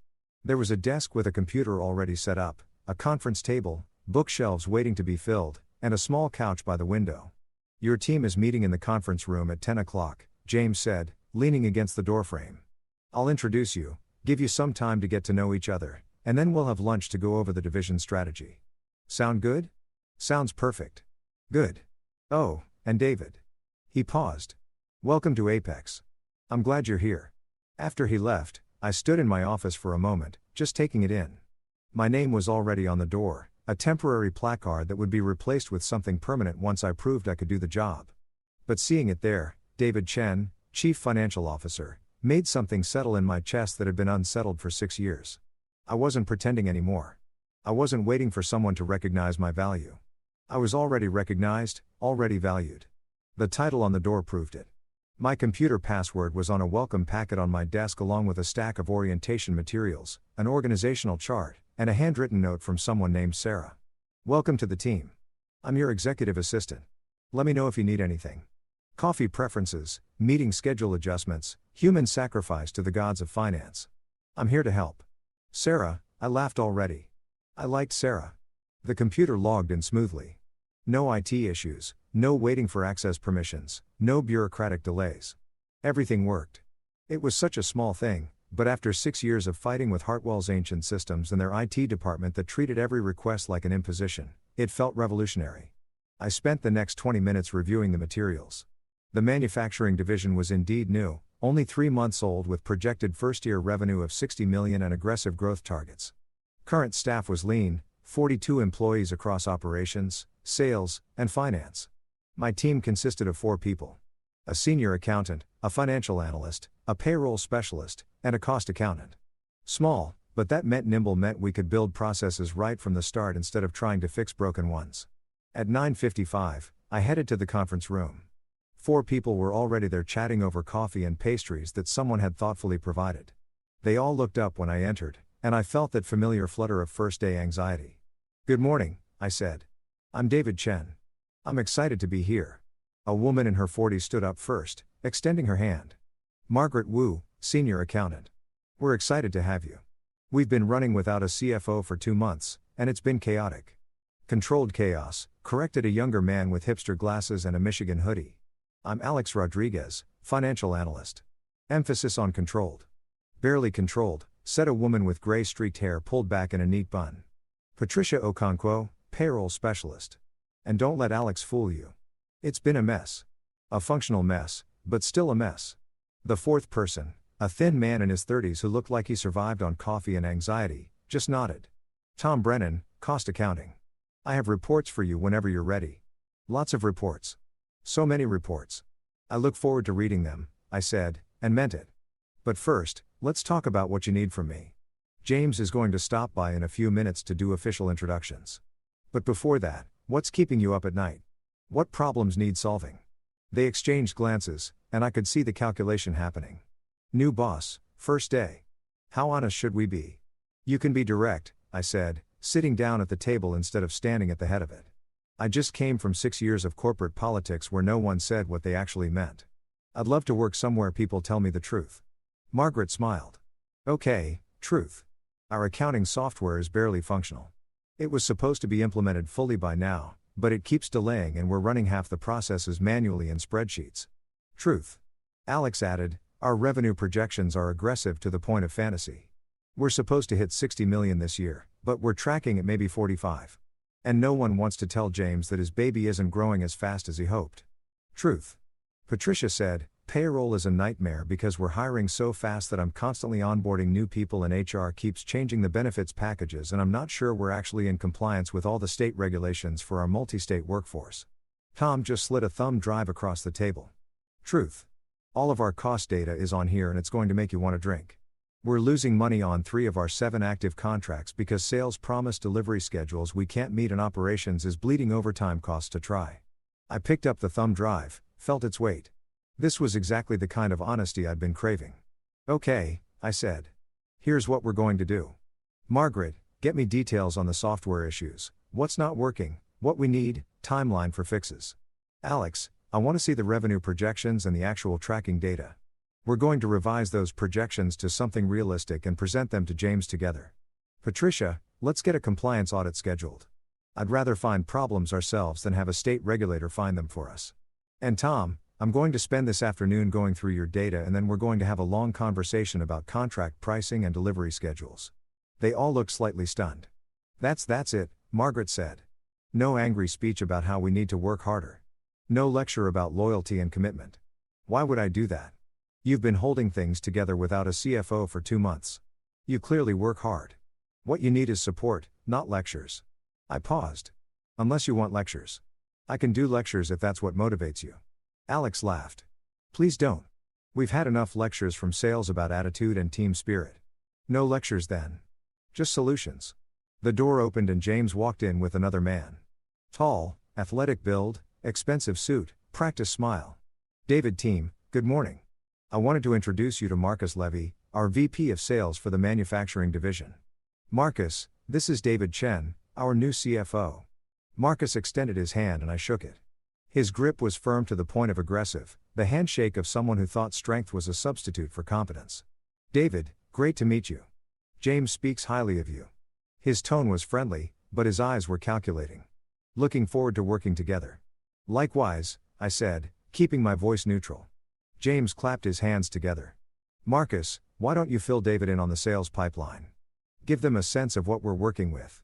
There was a desk with a computer already set up, a conference table, bookshelves waiting to be filled, and a small couch by the window. Your team is meeting in the conference room at 10 o'clock, James said, leaning against the doorframe. I'll introduce you, give you some time to get to know each other, and then we'll have lunch to go over the division strategy. Sound good? Sounds perfect. Good. Oh, and David. He paused. Welcome to Apex. I'm glad you're here. After he left, I stood in my office for a moment, just taking it in. My name was already on the door, a temporary placard that would be replaced with something permanent once I proved I could do the job. But seeing it there, David Chen, Chief Financial Officer, made something settle in my chest that had been unsettled for 6 years. I wasn't pretending anymore. I wasn't waiting for someone to recognize my value. I was already recognized, already valued. The title on the door proved it. My computer password was on a welcome packet on my desk along with a stack of orientation materials, an organizational chart, and a handwritten note from someone named Sarah. Welcome to the team. I'm your executive assistant. Let me know if you need anything. Coffee preferences, meeting schedule adjustments, human sacrifice to the gods of finance. I'm here to help. Sarah, I laughed already. I liked Sarah. The computer logged in smoothly. No IT issues, no waiting for access permissions, no bureaucratic delays. Everything worked. It was such a small thing, but after 6 years of fighting with Hartwell's ancient systems and their IT department that treated every request like an imposition, it felt revolutionary. I spent the next 20 minutes reviewing the materials. The manufacturing division was indeed new, only 3 months old with projected first-year revenue of $60 million and aggressive growth targets. Current staff was lean, 42 employees across operations, sales, and finance. My team consisted of 4 people. A senior accountant, a financial analyst, a payroll specialist, and a cost accountant. Small, but that meant nimble meant we could build processes right from the start instead of trying to fix broken ones. At 9:55, I headed to the conference room. 4 people were already there chatting over coffee and pastries that someone had thoughtfully provided. They all looked up when I entered, and I felt that familiar flutter of first-day anxiety. "Good morning," I said. "I'm David Chen. I'm excited to be here." A woman in her 40s stood up first, extending her hand. "Margaret Wu, Senior Accountant. We're excited to have you. We've been running without a CFO for 2 months, and it's been chaotic." "Controlled chaos," corrected a younger man with hipster glasses and a Michigan hoodie. "I'm Alex Rodriguez, Financial Analyst. Emphasis on controlled." "Barely controlled," said a woman with gray streaked hair pulled back in a neat bun. "Patricia Okonkwo, Payroll Specialist. And don't let Alex fool you. It's been a mess. A functional mess, but still a mess." The fourth person, a thin man in his 30s who looked like he survived on coffee and anxiety, just nodded. "Tom Brennan, Cost Accounting. I have reports for you whenever you're ready." "Lots of reports. So many reports. I look forward to reading them," I said, and meant it. "But first, let's talk about what you need from me. James is going to stop by in a few minutes to do official introductions. But before that, what's keeping you up at night? What problems need solving?" They exchanged glances, and I could see the calculation happening. "New boss, first day. How honest should we be?" "You can be direct," I said, sitting down at the table instead of standing at the head of it. I just came from 6 years of corporate politics where no one said what they actually meant. I'd love to work somewhere people tell me the truth. Margaret smiled. "Okay, truth. Our accounting software is barely functional. It was supposed to be implemented fully by now, but it keeps delaying and we're running half the processes manually in spreadsheets." "Truth." Alex added, "Our revenue projections are aggressive to the point of fantasy. We're supposed to hit 60 million this year, but we're tracking at maybe 45. And no one wants to tell James that his baby isn't growing as fast as he hoped." "Truth." Patricia said, "Payroll is a nightmare because we're hiring so fast that I'm constantly onboarding new people and HR keeps changing the benefits packages and I'm not sure we're actually in compliance with all the state regulations for our multi-state workforce." Tom just slid a thumb drive across the table. "Truth. All of our cost data is on here and it's going to make you want to drink. We're losing money on 3 of our 7 active contracts because sales promise delivery schedules we can't meet and operations is bleeding overtime costs to try." I picked up the thumb drive, felt its weight. This was exactly the kind of honesty I'd been craving. "Okay," I said. "Here's what we're going to do. Margaret, get me details on the software issues, what's not working, what we need, timeline for fixes. Alex, I want to see the revenue projections and the actual tracking data. We're going to revise those projections to something realistic and present them to James together. Patricia, let's get a compliance audit scheduled. I'd rather find problems ourselves than have a state regulator find them for us. And Tom, I'm going to spend this afternoon going through your data and then we're going to have a long conversation about contract pricing and delivery schedules." They all looked slightly stunned. That's it," Margaret said. "No angry speech about how we need to work harder. No lecture about loyalty and commitment. Why would I do that? You've been holding things together without a CFO for 2 months. You clearly work hard. What you need is support, not lectures." I paused. "Unless you want lectures. I can do lectures if that's what motivates you." Alex laughed. "Please don't. We've had enough lectures from sales about attitude and team spirit. No lectures then. Just solutions." The door opened and James walked in with another man. Tall, athletic build, expensive suit, practice smile. "David team, good morning. I wanted to introduce you to Marcus Levy, our VP of Sales for the Manufacturing Division." "Marcus, this is David Chen, our new CFO." Marcus extended his hand and I shook it. His grip was firm to the point of aggressive, the handshake of someone who thought strength was a substitute for competence. "David, great to meet you. James speaks highly of you." His tone was friendly, but his eyes were calculating. "Looking forward to working together." "Likewise," I said, keeping my voice neutral. James clapped his hands together. "Marcus, why don't you fill David in on the sales pipeline? Give them a sense of what we're working with."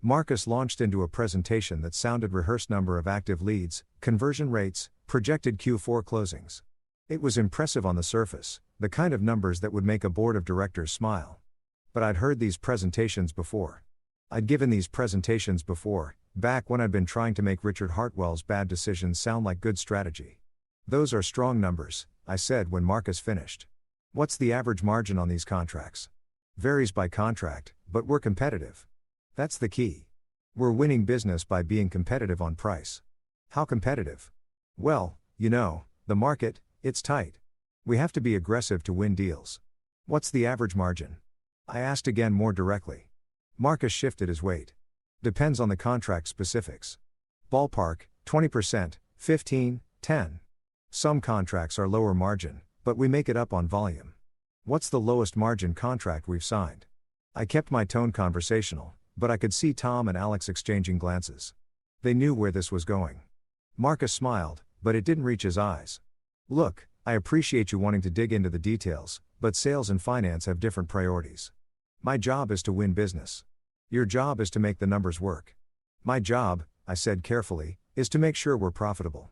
Marcus launched into a presentation that sounded rehearsed: number of active leads, conversion rates, projected Q4 closings. It was impressive on the surface, the kind of numbers that would make a board of directors smile. But I'd heard these presentations before. I'd given these presentations before, back when I'd been trying to make Richard Hartwell's bad decisions sound like good strategy. "Those are strong numbers," I said when Marcus finished. "What's the average margin on these contracts?" "Varies by contract, but we're competitive. That's the key. We're winning business by being competitive on price. How competitive? Well, the market, it's tight. We have to be aggressive to win deals. What's the average margin? I asked again more directly. Marcus shifted his weight. Depends on the contract specifics. Ballpark, 20%, 15, 10. Some contracts are lower margin, but we make it up on volume. What's the lowest margin contract we've signed? I kept my tone conversational, but I could see Tom and Alex exchanging glances. They knew where this was going. Marcus smiled, but it didn't reach his eyes. Look, I appreciate you wanting to dig into the details, but sales and finance have different priorities. My job is to win business. Your job is to make the numbers work. My job, I said carefully, is to make sure we're profitable.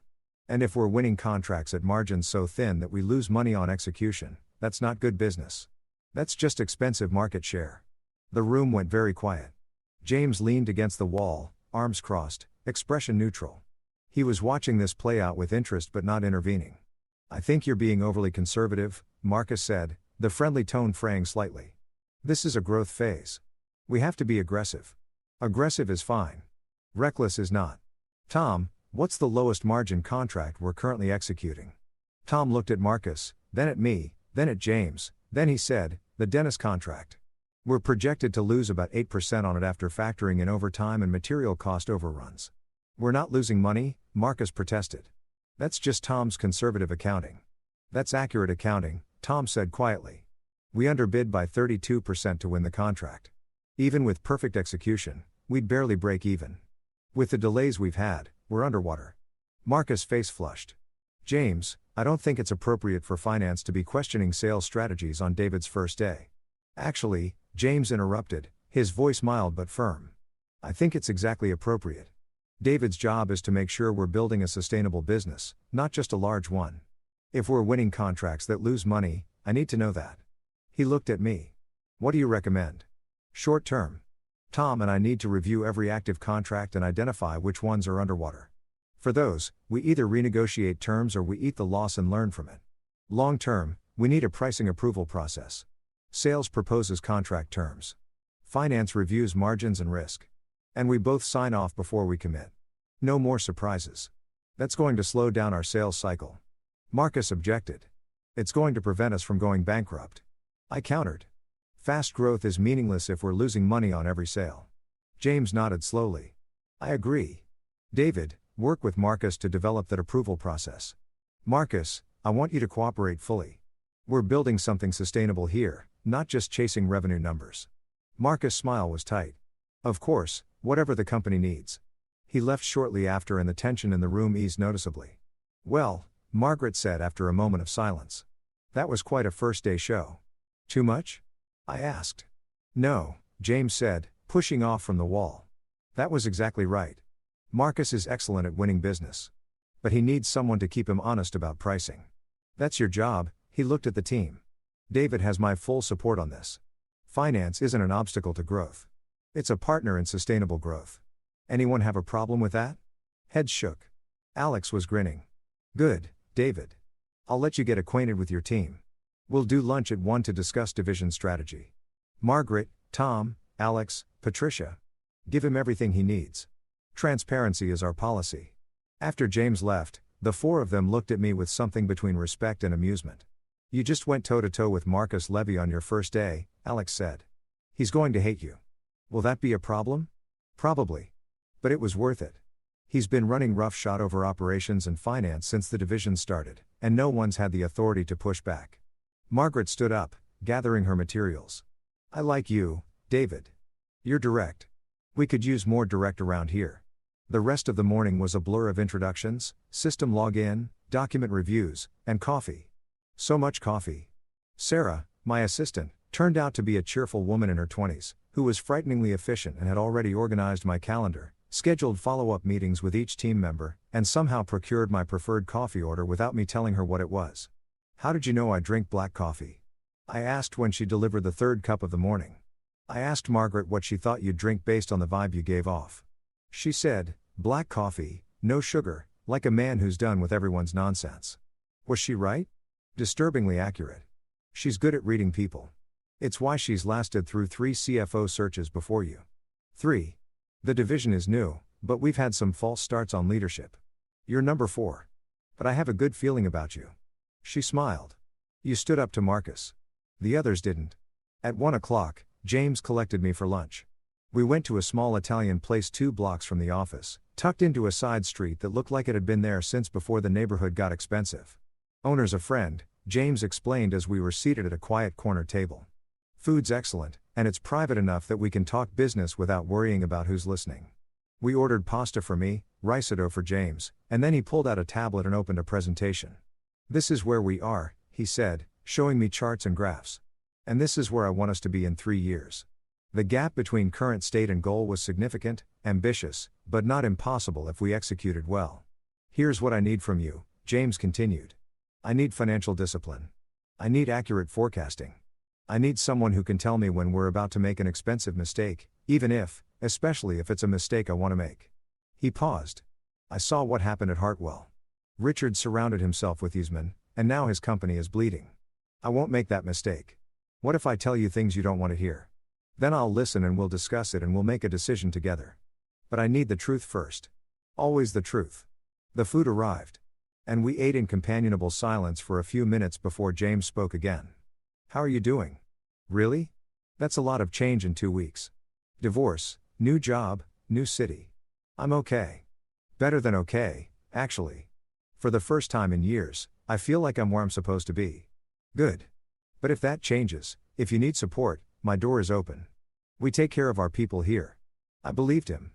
And if we're winning contracts at margins so thin that we lose money on execution, that's not good business. That's just expensive market share. The room went very quiet. James leaned against the wall, arms crossed, expression neutral. He was watching this play out with interest but not intervening. I think you're being overly conservative, Marcus said, the friendly tone fraying slightly. This is a growth phase. We have to be aggressive. Aggressive is fine. Reckless is not. Tom, what's the lowest margin contract we're currently executing? Tom looked at Marcus, then at me, then at James, then he said, the dentist contract. We're projected to lose about 8% on it after factoring in overtime and material cost overruns. We're not losing money, Marcus protested. That's just Tom's conservative accounting. That's accurate accounting, Tom said quietly. We underbid by 32% to win the contract. Even with perfect execution, we'd barely break even. With the delays we've had, we're underwater. Marcus' face flushed. James, I don't think it's appropriate for finance to be questioning sales strategies on David's first day. Actually, James interrupted, his voice mild but firm. I think it's exactly appropriate. David's job is to make sure we're building a sustainable business, not just a large one. If we're winning contracts that lose money, I need to know that. He looked at me. What do you recommend? Short term. Tom and I need to review every active contract and identify which ones are underwater. For those, we either renegotiate terms or we eat the loss and learn from it. Long term, we need a pricing approval process. Sales proposes contract terms. Finance reviews margins and risk. And we both sign off before we commit. No more surprises. That's going to slow down our sales cycle. Marcus objected. It's going to prevent us from going bankrupt. I countered. Fast growth is meaningless if we're losing money on every sale. James nodded slowly. I agree. David, work with Marcus to develop that approval process. Marcus, I want you to cooperate fully. We're building something sustainable here, not just chasing revenue numbers. Marcus' smile was tight. Of course, whatever the company needs. He left shortly after and the tension in the room eased noticeably. Well, Margaret said after a moment of silence. That was quite a first-day show. Too much? I asked. No, James said, pushing off from the wall. That was exactly right. Marcus is excellent at winning business. But he needs someone to keep him honest about pricing. That's your job, he looked at the team. David has my full support on this. Finance isn't an obstacle to growth. It's a partner in sustainable growth. Anyone have a problem with that? Heads shook. Alex was grinning. Good, David. I'll let you get acquainted with your team. We'll do lunch at 1 to discuss division strategy. Margaret, Tom, Alex, Patricia. Give him everything he needs. Transparency is our policy. After James left, the four of them looked at me with something between respect and amusement. You just went toe-to-toe with Marcus Levy on your first day, Alex said. He's going to hate you. Will that be a problem? Probably. But it was worth it. He's been running roughshod over operations and finance since the division started, and no one's had the authority to push back. Margaret stood up, gathering her materials. I like you, David. You're direct. We could use more direct around here. The rest of the morning was a blur of introductions, system login, document reviews, and coffee. So much coffee. Sarah, my assistant, turned out to be a cheerful woman in her 20s, who was frighteningly efficient and had already organized my calendar, scheduled follow-up meetings with each team member, and somehow procured my preferred coffee order without me telling her what it was. How did you know I drink black coffee? I asked when she delivered the third cup of the morning. I asked Margaret what she thought you'd drink based on the vibe you gave off. She said, black coffee, no sugar, like a man who's done with everyone's nonsense. Was she right? Disturbingly accurate. She's good at reading people. It's why she's lasted through 3 CFO searches before you. 3. The division is new, but we've had some false starts on leadership. You're number 4. But I have a good feeling about you. She smiled. You stood up to Marcus. The others didn't. At 1 o'clock, James collected me for lunch. We went to a small Italian place 2 blocks from the office, tucked into a side street that looked like it had been there since before the neighborhood got expensive. Owner's a friend, James explained as we were seated at a quiet corner table. Food's excellent, and it's private enough that we can talk business without worrying about who's listening. We ordered pasta for me, risotto for James, and then he pulled out a tablet and opened a presentation. This is where we are, he said, showing me charts and graphs. And this is where I want us to be in 3 years. The gap between current state and goal was significant, ambitious, but not impossible if we executed well. Here's what I need from you, James continued. I need financial discipline. I need accurate forecasting. I need someone who can tell me when we're about to make an expensive mistake, especially if it's a mistake I want to make. He paused. I saw what happened at Hartwell. Richard surrounded himself with these men, and now his company is bleeding. I won't make that mistake. What if I tell you things you don't want to hear? Then I'll listen and we'll discuss it and we'll make a decision together. But I need the truth first. Always the truth. The food arrived. And we ate in companionable silence for a few minutes before James spoke again. How are you doing? Really? That's a lot of change in 2 weeks. Divorce, new job, new city. I'm okay. Better than okay, actually. For the first time in years, I feel like I'm where I'm supposed to be. Good. But if that changes, if you need support, my door is open. We take care of our people here. I believed him.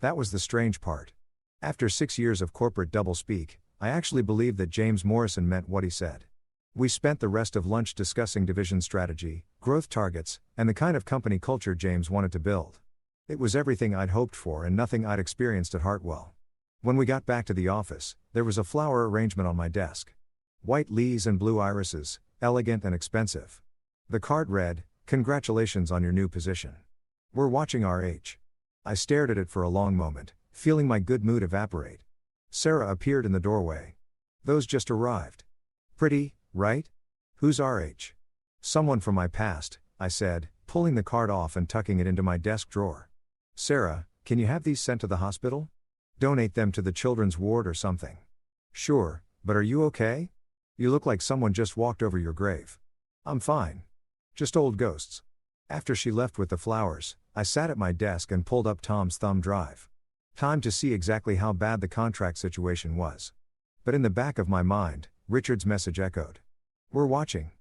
That was the strange part. After 6 years of corporate doublespeak, I actually believed that James Morrison meant what he said. We spent the rest of lunch discussing division strategy, growth targets, and the kind of company culture James wanted to build. It was everything I'd hoped for and nothing I'd experienced at Hartwell. When we got back to the office, there was a flower arrangement on my desk. White lees and blue irises, elegant and expensive. The card read, "Congratulations on your new position. We're watching RH." I stared at it for a long moment, feeling my good mood evaporate. Sarah appeared in the doorway. Those just arrived. Pretty, right? Who's RH? Someone from my past, I said, pulling the card off and tucking it into my desk drawer. Sarah, can you have these sent to the hospital? Donate them to the children's ward or something. Sure, but are you okay? You look like someone just walked over your grave. I'm fine. Just old ghosts. After she left with the flowers, I sat at my desk and pulled up Tom's thumb drive. Time to see exactly how bad the contract situation was. But in the back of my mind, Richard's message echoed. We're watching.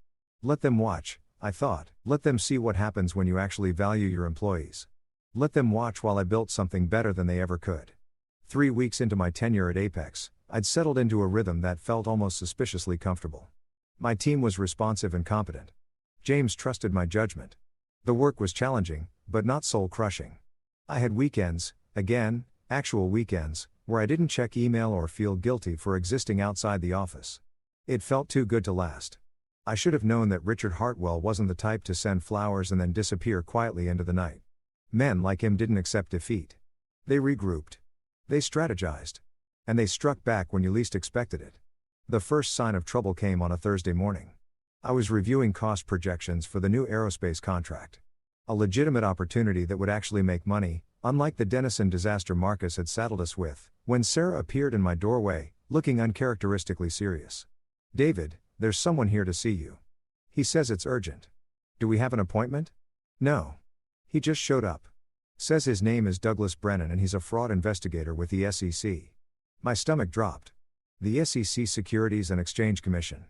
Let them watch, I thought. Let them see what happens when you actually value your employees. Let them watch while I built something better than they ever could. 3 weeks into my tenure at Apex, I'd settled into a rhythm that felt almost suspiciously comfortable. My team was responsive and competent. James trusted my judgment. The work was challenging, but not soul-crushing. I had weekends, again, actual weekends, where I didn't check email or feel guilty for existing outside the office. It felt too good to last. I should have known that Richard Hartwell wasn't the type to send flowers and then disappear quietly into the night. Men like him didn't accept defeat. They regrouped. They strategized. And they struck back when you least expected it. The first sign of trouble came on a Thursday morning. I was reviewing cost projections for the new aerospace contract. A legitimate opportunity that would actually make money, unlike the Denison disaster Marcus had saddled us with, when Sarah appeared in my doorway, looking uncharacteristically serious. David, there's someone here to see you. He says it's urgent. Do we have an appointment? No. He just showed up. Says his name is Douglas Brennan and he's a fraud investigator with the SEC. My stomach dropped. The SEC Securities and Exchange Commission.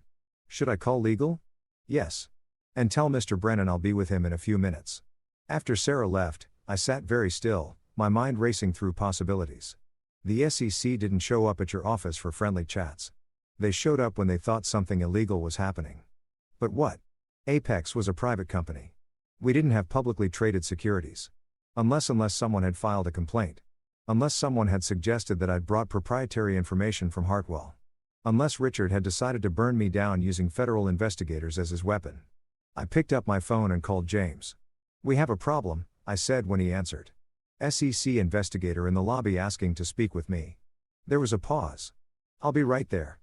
Should I call legal? Yes. And tell Mr. Brennan I'll be with him in a few minutes. After Sarah left, I sat very still, my mind racing through possibilities. The SEC didn't show up at your office for friendly chats. They showed up when they thought something illegal was happening. But what? Apex was a private company. We didn't have publicly traded securities. Unless someone had filed a complaint. Unless someone had suggested that I'd brought proprietary information from Hartwell. Unless Richard had decided to burn me down using federal investigators as his weapon. I picked up my phone and called James. We have a problem, I said when he answered. SEC investigator in the lobby asking to speak with me. There was a pause. I'll be right there.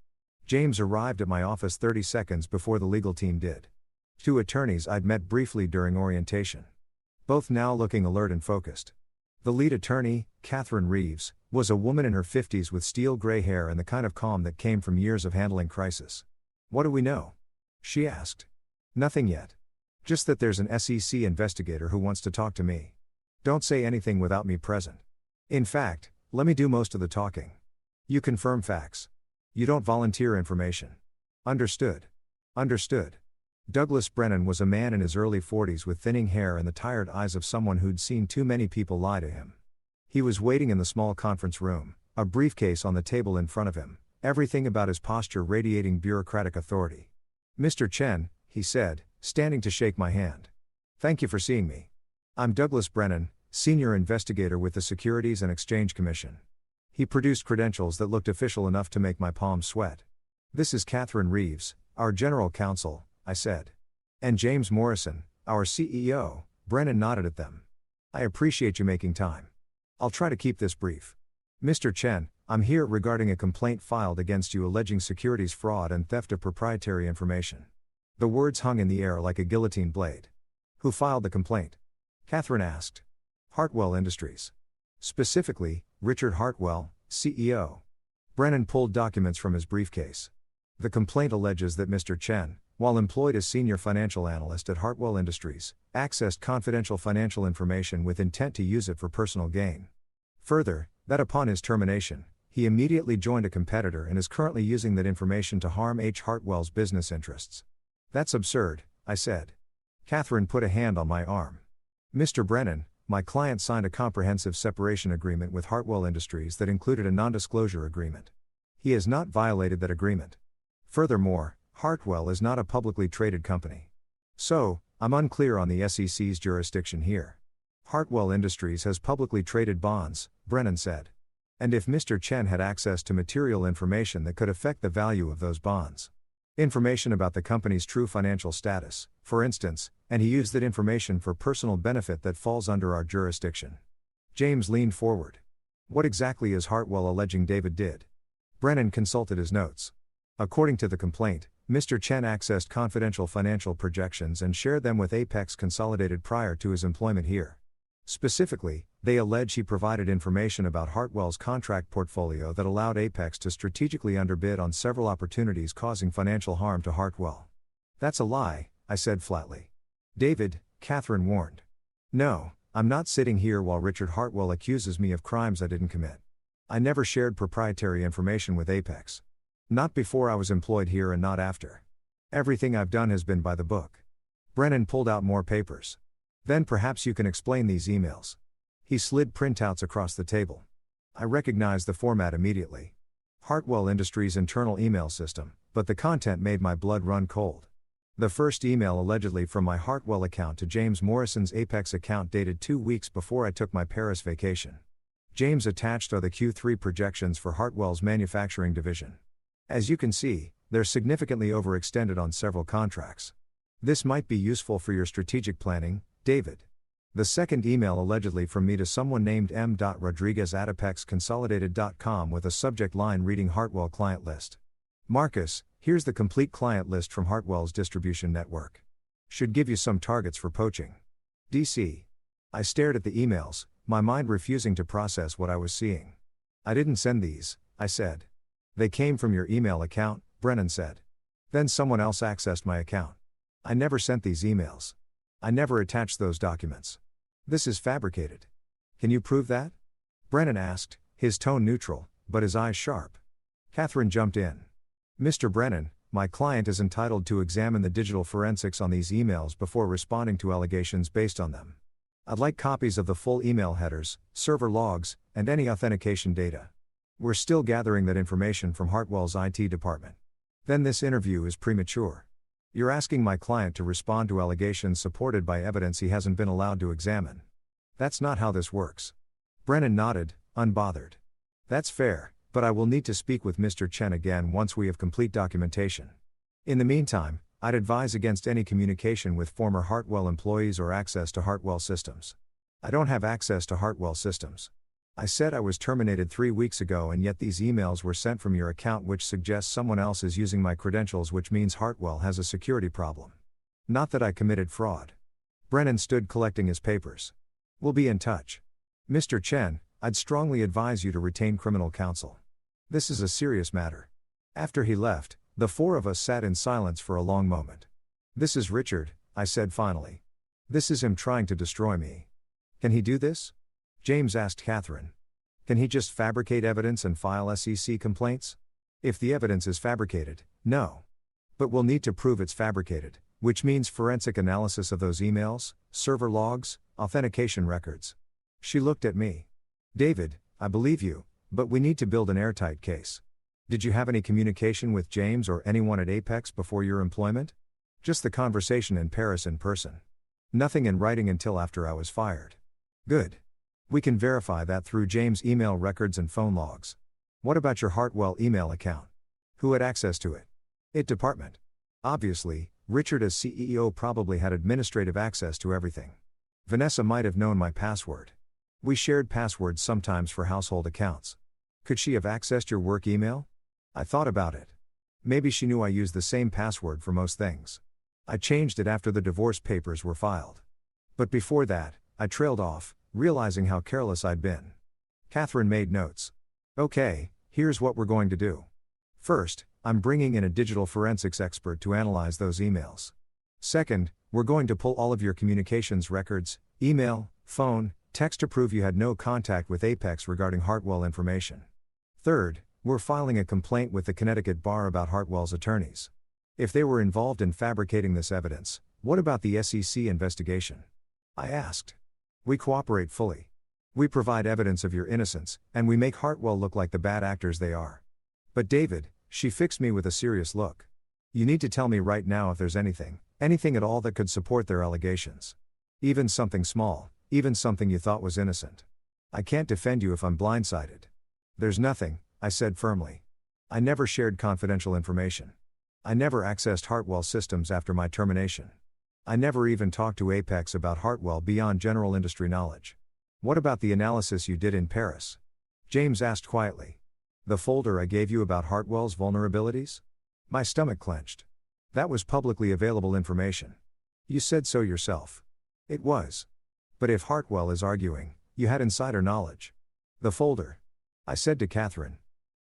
James arrived at my office 30 seconds before the legal team did. 2 attorneys I'd met briefly during orientation. Both now looking alert and focused. The lead attorney, Catherine Reeves, was a woman in her 50s with steel gray hair and the kind of calm that came from years of handling crisis. "What do we know?" she asked. "Nothing yet. Just that there's an SEC investigator who wants to talk to me. Don't say anything without me present. In fact, let me do most of the talking. You confirm facts. You don't volunteer information. Understood." Understood. Douglas Brennan was a man in his early 40s with thinning hair and the tired eyes of someone who'd seen too many people lie to him. He was waiting in the small conference room, a briefcase on the table in front of him, everything about his posture radiating bureaucratic authority. "Mr. Chen," he said, standing to shake my hand. "Thank you for seeing me. I'm Douglas Brennan, senior investigator with the Securities and Exchange Commission." He produced credentials that looked official enough to make my palms sweat. "This is Catherine Reeves, our general counsel," I said. "And James Morrison, our CEO," Brennan nodded at them. "I appreciate you making time. I'll try to keep this brief. Mr. Chen, I'm here regarding a complaint filed against you alleging securities fraud and theft of proprietary information." The words hung in the air like a guillotine blade. "Who filed the complaint?" Catherine asked. "Hartwell Industries. Specifically, Richard Hartwell, CEO." Brennan pulled documents from his briefcase. "The complaint alleges that Mr. Chen, while employed as senior financial analyst at Hartwell Industries, accessed confidential financial information with intent to use it for personal gain. Further, that upon his termination, he immediately joined a competitor and is currently using that information to harm H. Hartwell's business interests." "That's absurd," I said. Catherine put a hand on my arm. "Mr. Brennan, my client signed a comprehensive separation agreement with Hartwell Industries that included a non-disclosure agreement. He has not violated that agreement. Furthermore, Hartwell is not a publicly traded company. So, I'm unclear on the SEC's jurisdiction here. Hartwell Industries has publicly traded bonds," Brennan said. "And if Mr. Chen had access to material information that could affect the value of those bonds, information about the company's true financial status, for instance, and he used that information for personal benefit that falls under our jurisdiction." James leaned forward. "What exactly is Hartwell alleging David did?" Brennan consulted his notes. "According to the complaint, Mr. Chen accessed confidential financial projections and shared them with Apex Consolidated prior to his employment here. Specifically, they allege he provided information about Hartwell's contract portfolio that allowed Apex to strategically underbid on several opportunities, causing financial harm to Hartwell." "That's a lie," I said flatly. "David," Catherine warned. "No, I'm not sitting here while Richard Hartwell accuses me of crimes I didn't commit. I never shared proprietary information with Apex. Not before I was employed here and not after. Everything I've done has been by the book." Brennan pulled out more papers. "Then perhaps you can explain these emails." He slid printouts across the table. I recognized the format immediately. Hartwell Industries' internal email system, but the content made my blood run cold. The first email allegedly from my Hartwell account to James Morrison's Apex account dated 2 weeks before I took my Paris vacation. James attached are the Q3 projections for Hartwell's manufacturing division. As you can see, they're significantly overextended on several contracts. This might be useful for your strategic planning, David. The second email allegedly from me to someone named M. Rodriguez at apexconsolidated.com with a subject line reading Hartwell client list. "Marcus, here's the complete client list from Hartwell's distribution network. Should give you some targets for poaching. DC." I stared at the emails, my mind refusing to process what I was seeing. "I didn't send these," I said. "They came from your email account," Brennan said. "Then someone else accessed my account. I never sent these emails. I never attached those documents. This is fabricated. Can you prove that?" Brennan asked, his tone neutral, but his eyes sharp. Catherine jumped in. "Mr. Brennan, my client is entitled to examine the digital forensics on these emails before responding to allegations based on them. I'd like copies of the full email headers, server logs, and any authentication data. We're still gathering that information from Hartwell's IT department. Then this interview is premature. You're asking my client to respond to allegations supported by evidence he hasn't been allowed to examine. That's not how this works." Brennan nodded, unbothered. "That's fair, but I will need to speak with Mr. Chen again once we have complete documentation. In the meantime, I'd advise against any communication with former Hartwell employees or access to Hartwell systems. I don't have access to Hartwell systems. I said I was terminated 3 weeks ago, and yet these emails were sent from your account, which suggests someone else is using my credentials, which means Hartwell has a security problem. Not that I committed fraud." Brennan stood collecting his papers. "We'll be in touch." Mr. Chen, I'd strongly advise you to retain criminal counsel. This is a serious matter. After he left, the four of us sat in silence for a long moment. This is Richard, I said finally. This is him trying to destroy me. Can he do this? James asked Catherine. Can he just fabricate evidence and file SEC complaints? If the evidence is fabricated, no. But we'll need to prove it's fabricated, which means forensic analysis of those emails, server logs, authentication records. She looked at me. David, I believe you, but we need to build an airtight case. Did you have any communication with James or anyone at Apex before your employment? Just the conversation in Paris in person. Nothing in writing until after I was fired. Good. We can verify that through James' email records and phone logs. What about your Hartwell email account? Who had access to it? IT department. Obviously, Richard as CEO probably had administrative access to everything. Vanessa might have known my password. We shared passwords sometimes for household accounts. Could she have accessed your work email? I thought about it. Maybe she knew I used the same password for most things. I changed it after the divorce papers were filed. But before that, I trailed off, realizing how careless I'd been. Catherine made notes. Okay, here's what we're going to do. First, I'm bringing in a digital forensics expert to analyze those emails. Second, we're going to pull all of your communications records, email, phone, text to prove you had no contact with Apex regarding Hartwell information. Third, we're filing a complaint with the Connecticut Bar about Hartwell's attorneys. If they were involved in fabricating this evidence, what about the SEC investigation? I asked. We cooperate fully. We provide evidence of your innocence, and we make Hartwell look like the bad actors they are. But David, she fixed me with a serious look. You need to tell me right now if there's anything at all that could support their allegations. Even something small, even something you thought was innocent. I can't defend you if I'm blindsided. There's nothing, I said firmly. I never shared confidential information. I never accessed Hartwell systems after my termination. I never even talked to Apex about Hartwell beyond general industry knowledge. What about the analysis you did in Paris? James asked quietly. The folder I gave you about Hartwell's vulnerabilities? My stomach clenched. That was publicly available information. You said so yourself. It was. But if Hartwell is arguing, you had insider knowledge. The folder. I said to Catherine.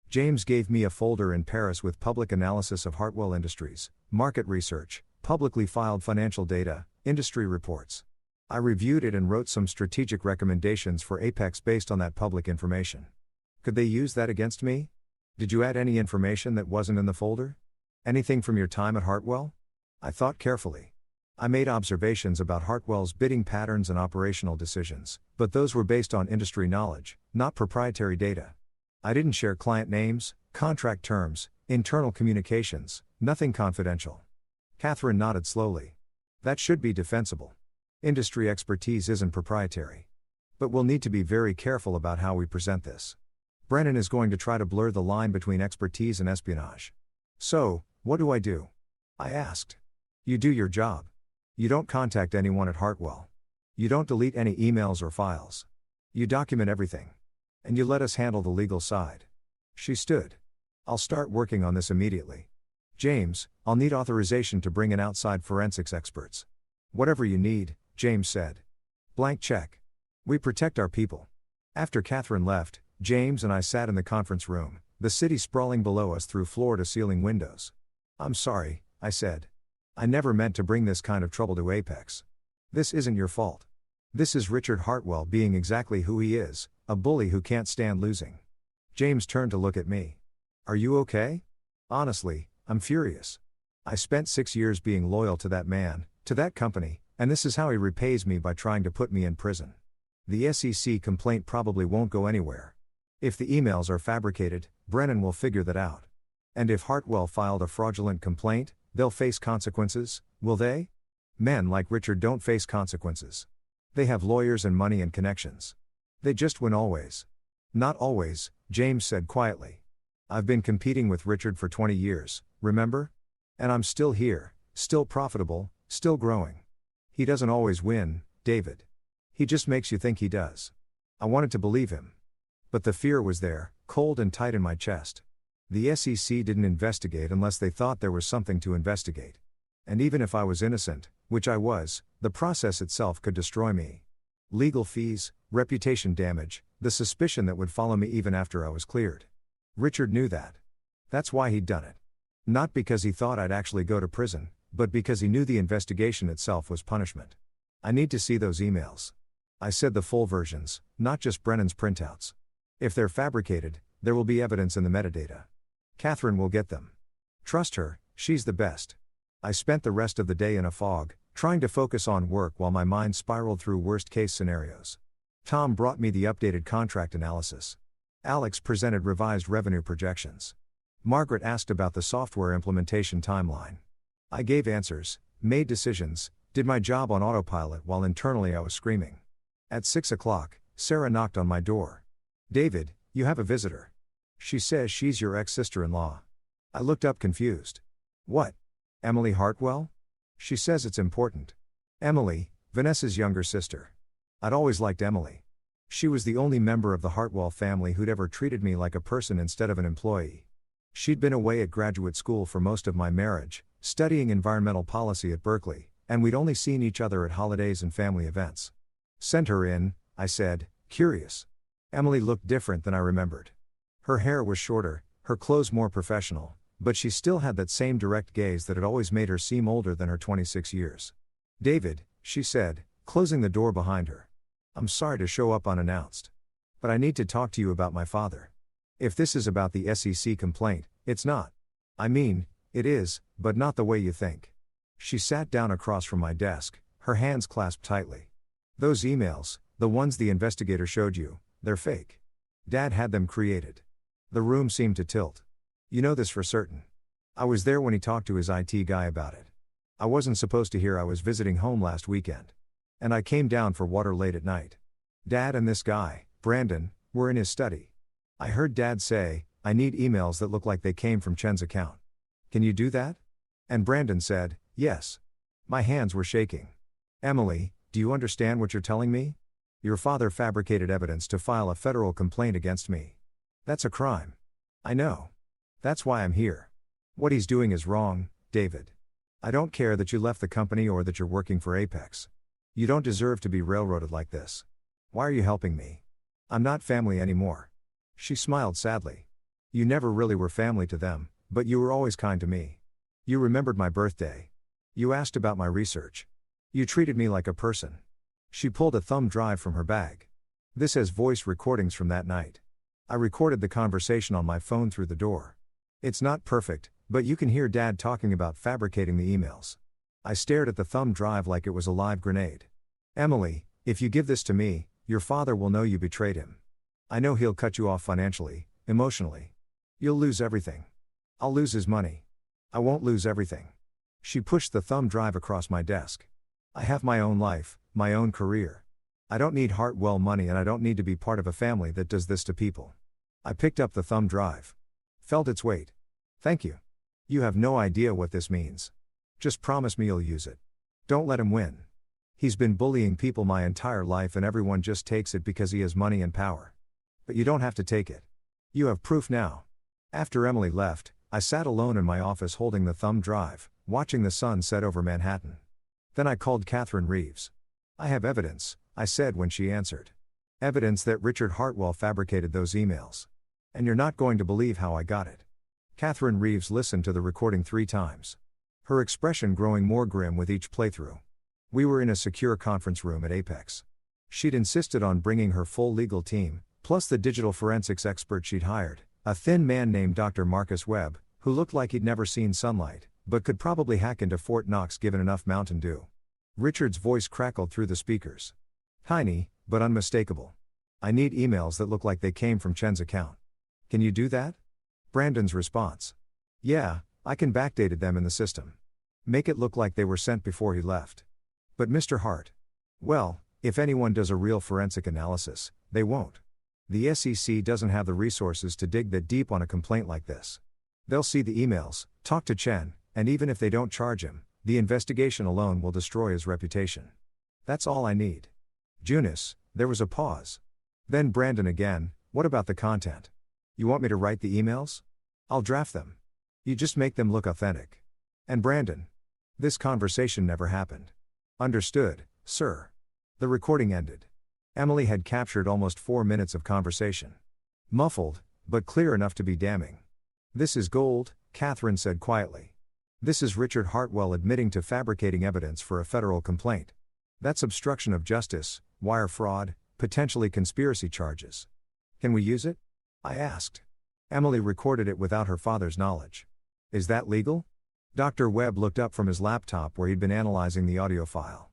James gave me a folder in Paris with public analysis of Hartwell Industries, market research, publicly filed financial data, industry reports. I reviewed it and wrote some strategic recommendations for Apex based on that public information. Could they use that against me? Did you add any information that wasn't in the folder? Anything from your time at Hartwell? I thought carefully. I made observations about Hartwell's bidding patterns and operational decisions, but those were based on industry knowledge, not proprietary data. I didn't share client names, contract terms, internal communications, nothing confidential. Catherine nodded slowly. That should be defensible. Industry expertise isn't proprietary. But we'll need to be very careful about how we present this. Brennan is going to try to blur the line between expertise and espionage. So, what do I do? I asked. You do your job. You don't contact anyone at Hartwell. You don't delete any emails or files. You document everything. And you let us handle the legal side. She stood. I'll start working on this immediately. James, I'll need authorization to bring in outside forensics experts. Whatever you need, James said. Blank check. We protect our people. After Catherine left, James and I sat in the conference room, the city sprawling below us through floor-to-ceiling windows. I'm sorry, I said. I never meant to bring this kind of trouble to Apex. This isn't your fault. This is Richard Hartwell being exactly who he is, a bully who can't stand losing. James turned to look at me. Are you okay? Honestly, I'm furious. I spent 6 years being loyal to that man, to that company, and this is how he repays me by trying to put me in prison. The SEC complaint probably won't go anywhere. If the emails are fabricated, Brennan will figure that out. And if Hartwell filed a fraudulent complaint, they'll face consequences, will they? Men like Richard don't face consequences. They have lawyers and money and connections. They just win always. Not always, James said quietly. I've been competing with Richard for 20 years, remember? And I'm still here, still profitable, still growing. He doesn't always win, David. He just makes you think he does. I wanted to believe him. But the fear was there, cold and tight in my chest. The SEC didn't investigate unless they thought there was something to investigate. And even if I was innocent, which I was, the process itself could destroy me. Legal fees, reputation damage, the suspicion that would follow me even after I was cleared. Richard knew that. That's why he'd done it. Not because he thought I'd actually go to prison, but because he knew the investigation itself was punishment. I need to see those emails. I said the full versions, not just Brennan's printouts. If they're fabricated, there will be evidence in the metadata. Catherine will get them. Trust her, she's the best. I spent the rest of the day in a fog, trying to focus on work while my mind spiraled through worst-case scenarios. Tom brought me the updated contract analysis. Alex presented revised revenue projections. Margaret asked about the software implementation timeline. I gave answers, made decisions, did my job on autopilot while internally I was screaming. At 6 o'clock, Sarah knocked on my door. "David, you have a visitor. She says she's your ex-sister-in-law." I looked up confused. "What? Emily Hartwell?" "She says it's important." Emily, Vanessa's younger sister. I'd always liked Emily. She was the only member of the Hartwell family who'd ever treated me like a person instead of an employee. She'd been away at graduate school for most of my marriage, studying environmental policy at Berkeley, and we'd only seen each other at holidays and family events. "Send her in," I said, curious. Emily looked different than I remembered. Her hair was shorter, her clothes more professional, but she still had that same direct gaze that had always made her seem older than her 26 years. "David," she said, closing the door behind her. "I'm sorry to show up unannounced. But I need to talk to you about my father. If this is about the SEC complaint, it's not. I mean, it is, but not the way you think." She sat down across from my desk, her hands clasped tightly. "Those emails, the ones the investigator showed you, they're fake. Dad had them created." The room seemed to tilt. "You know this for certain." I was there when he talked to his IT guy about it. I wasn't supposed to hear I was visiting home last weekend. And I came down for water late at night. Dad and this guy, Brandon, were in his study. I heard Dad say, "I need emails that look like they came from Chen's account. Can you do that?" And Brandon said, "Yes." My hands were shaking. "Emily, do you understand what you're telling me? Your father fabricated evidence to file a federal complaint against me. That's a crime." "I know. That's why I'm here. What he's doing is wrong, David. I don't care that you left the company or that you're working for Apex. You don't deserve to be railroaded like this. Why are you helping me? I'm not family anymore." She smiled sadly. "You never really were family to them, but you were always kind to me. You remembered my birthday. You asked about my research. You treated me like a person." She pulled a thumb drive from her bag. "This has voice recordings from that night. I recorded the conversation on my phone through the door. It's not perfect, but you can hear Dad talking about fabricating the emails." I stared at the thumb drive like it was a live grenade. "Emily, if you give this to me, your father will know you betrayed him. I know he'll cut you off financially, emotionally. You'll lose everything. I'll lose his money. I won't lose everything." She pushed the thumb drive across my desk. "I have my own life, my own career. I don't need Hartwell money and I don't need to be part of a family that does this to people." I picked up the thumb drive. Felt its weight. "Thank you. You have no idea what this means. Just promise me you'll use it. Don't let him win. He's been bullying people my entire life and everyone just takes it because he has money and power. But you don't have to take it. You have proof now." After Emily left, I sat alone in my office holding the thumb drive, watching the sun set over Manhattan. Then I called Catherine Reeves. "I have evidence," I said when she answered. "Evidence that Richard Hartwell fabricated those emails. And you're not going to believe how I got it." Catherine Reeves listened to the recording 3 times. Her expression growing more grim with each playthrough. We were in a secure conference room at Apex. She'd insisted on bringing her full legal team, plus the digital forensics expert she'd hired, a thin man named Dr. Marcus Webb, who looked like he'd never seen sunlight, but could probably hack into Fort Knox given enough Mountain Dew. Richard's voice crackled through the speakers. Tiny, but unmistakable. "I need emails that look like they came from Chen's account. Can you do that?" Brandon's response. "Yeah, I can backdate them in the system. Make it look like they were sent before he left." "But Mr. Hart." "Well, if anyone does a real forensic analysis, they won't. The SEC doesn't have the resources to dig that deep on a complaint like this. They'll see the emails, talk to Chen, and even if they don't charge him, the investigation alone will destroy his reputation. That's all I need." Junis, there was a pause. Then Brandon again, "What about the content? You want me to write the emails? I'll draft them. You just make them look authentic." And Brandon. "This conversation never happened." "Understood, sir." The recording ended. Emily had captured almost 4 minutes of conversation. Muffled, but clear enough to be damning. "This is gold," Catherine said quietly. "This is Richard Hartwell admitting to fabricating evidence for a federal complaint. That's obstruction of justice, wire fraud, potentially conspiracy charges. Can we use it?" I asked. Emily recorded it without her father's knowledge. "Is that legal?" Dr. Webb looked up from his laptop where he'd been analyzing the audio file.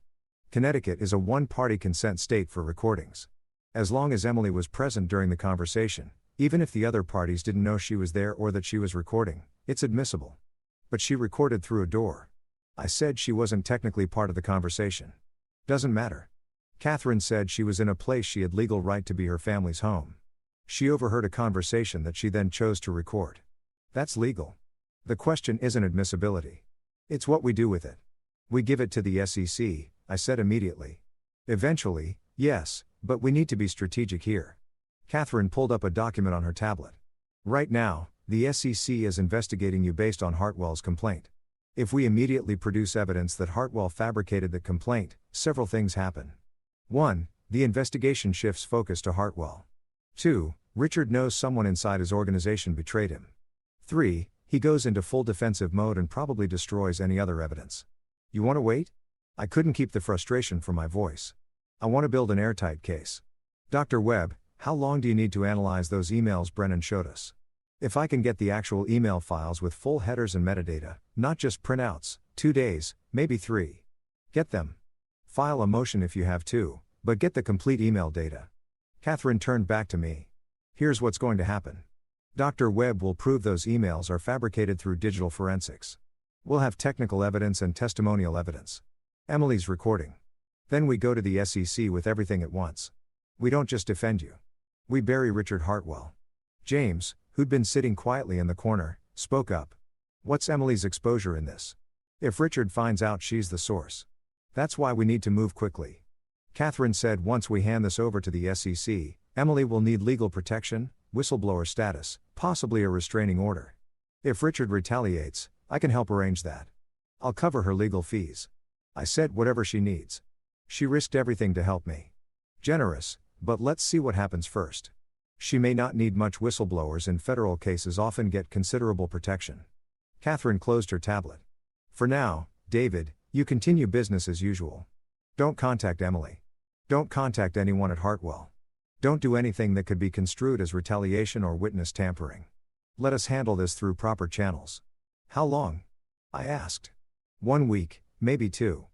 Connecticut is a one-party consent state for recordings. As long as Emily was present during the conversation, even if the other parties didn't know she was there or that she was recording, it's admissible. But she recorded through a door. I said she wasn't technically part of the conversation. "Doesn't matter." Catherine said she was in a place she had legal right to be her family's home. She overheard a conversation that she then chose to record. That's legal. The question isn't admissibility. It's what we do with it. We give it to the SEC, I said immediately. Eventually, yes, but we need to be strategic here. Catherine pulled up a document on her tablet. Right now, the SEC is investigating you based on Hartwell's complaint. If we immediately produce evidence that Hartwell fabricated the complaint, several things happen. 1. The investigation shifts focus to Hartwell. 2. Richard knows someone inside his organization betrayed him. 3. He goes into full defensive mode and probably destroys any other evidence. You want to wait? I couldn't keep the frustration from my voice. I want to build an airtight case. Dr. Webb, how long do you need to analyze those emails Brennan showed us? If I can get the actual email files with full headers and metadata, not just printouts, 2 days, maybe 3. Get them. File a motion if you have to, but get the complete email data. Catherine turned back to me. Here's what's going to happen. Dr. Webb will prove those emails are fabricated through digital forensics. We'll have technical evidence and testimonial evidence. Emily's recording. Then we go to the SEC with everything at once. We don't just defend you. We bury Richard Hartwell. James, who'd been sitting quietly in the corner, spoke up. What's Emily's exposure in this? If Richard finds out she's the source. That's why we need to move quickly. Catherine said once we hand this over to the SEC, Emily will need legal protection, whistleblower status, possibly a restraining order. If Richard retaliates, I can help arrange that. I'll cover her legal fees. I said whatever she needs. She risked everything to help me. Generous, but let's see what happens first. She may not need much. Whistleblowers in federal cases often get considerable protection. Catherine closed her tablet. For now, David, you continue business as usual. Don't contact Emily. Don't contact anyone at Hartwell. Don't do anything that could be construed as retaliation or witness tampering. Let us handle this through proper channels. How long? I asked. 1 week, maybe 2.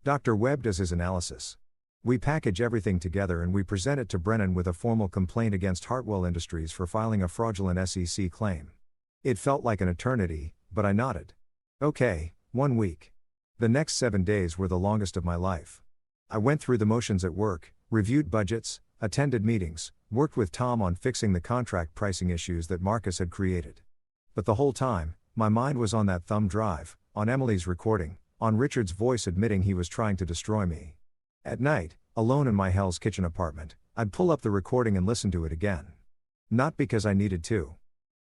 Dr. Webb does his analysis. We package everything together and we present it to Brennan with a formal complaint against Hartwell Industries for filing a fraudulent SEC claim. It felt like an eternity, but I nodded. Okay, 1 week. The next 7 days were the longest of my life. I went through the motions at work, reviewed budgets, attended meetings, worked with Tom on fixing the contract pricing issues that Marcus had created. But the whole time, my mind was on that thumb drive, on Emily's recording, on Richard's voice admitting he was trying to destroy me. At night, alone in my Hell's Kitchen apartment, I'd pull up the recording and listen to it again. Not because I needed to.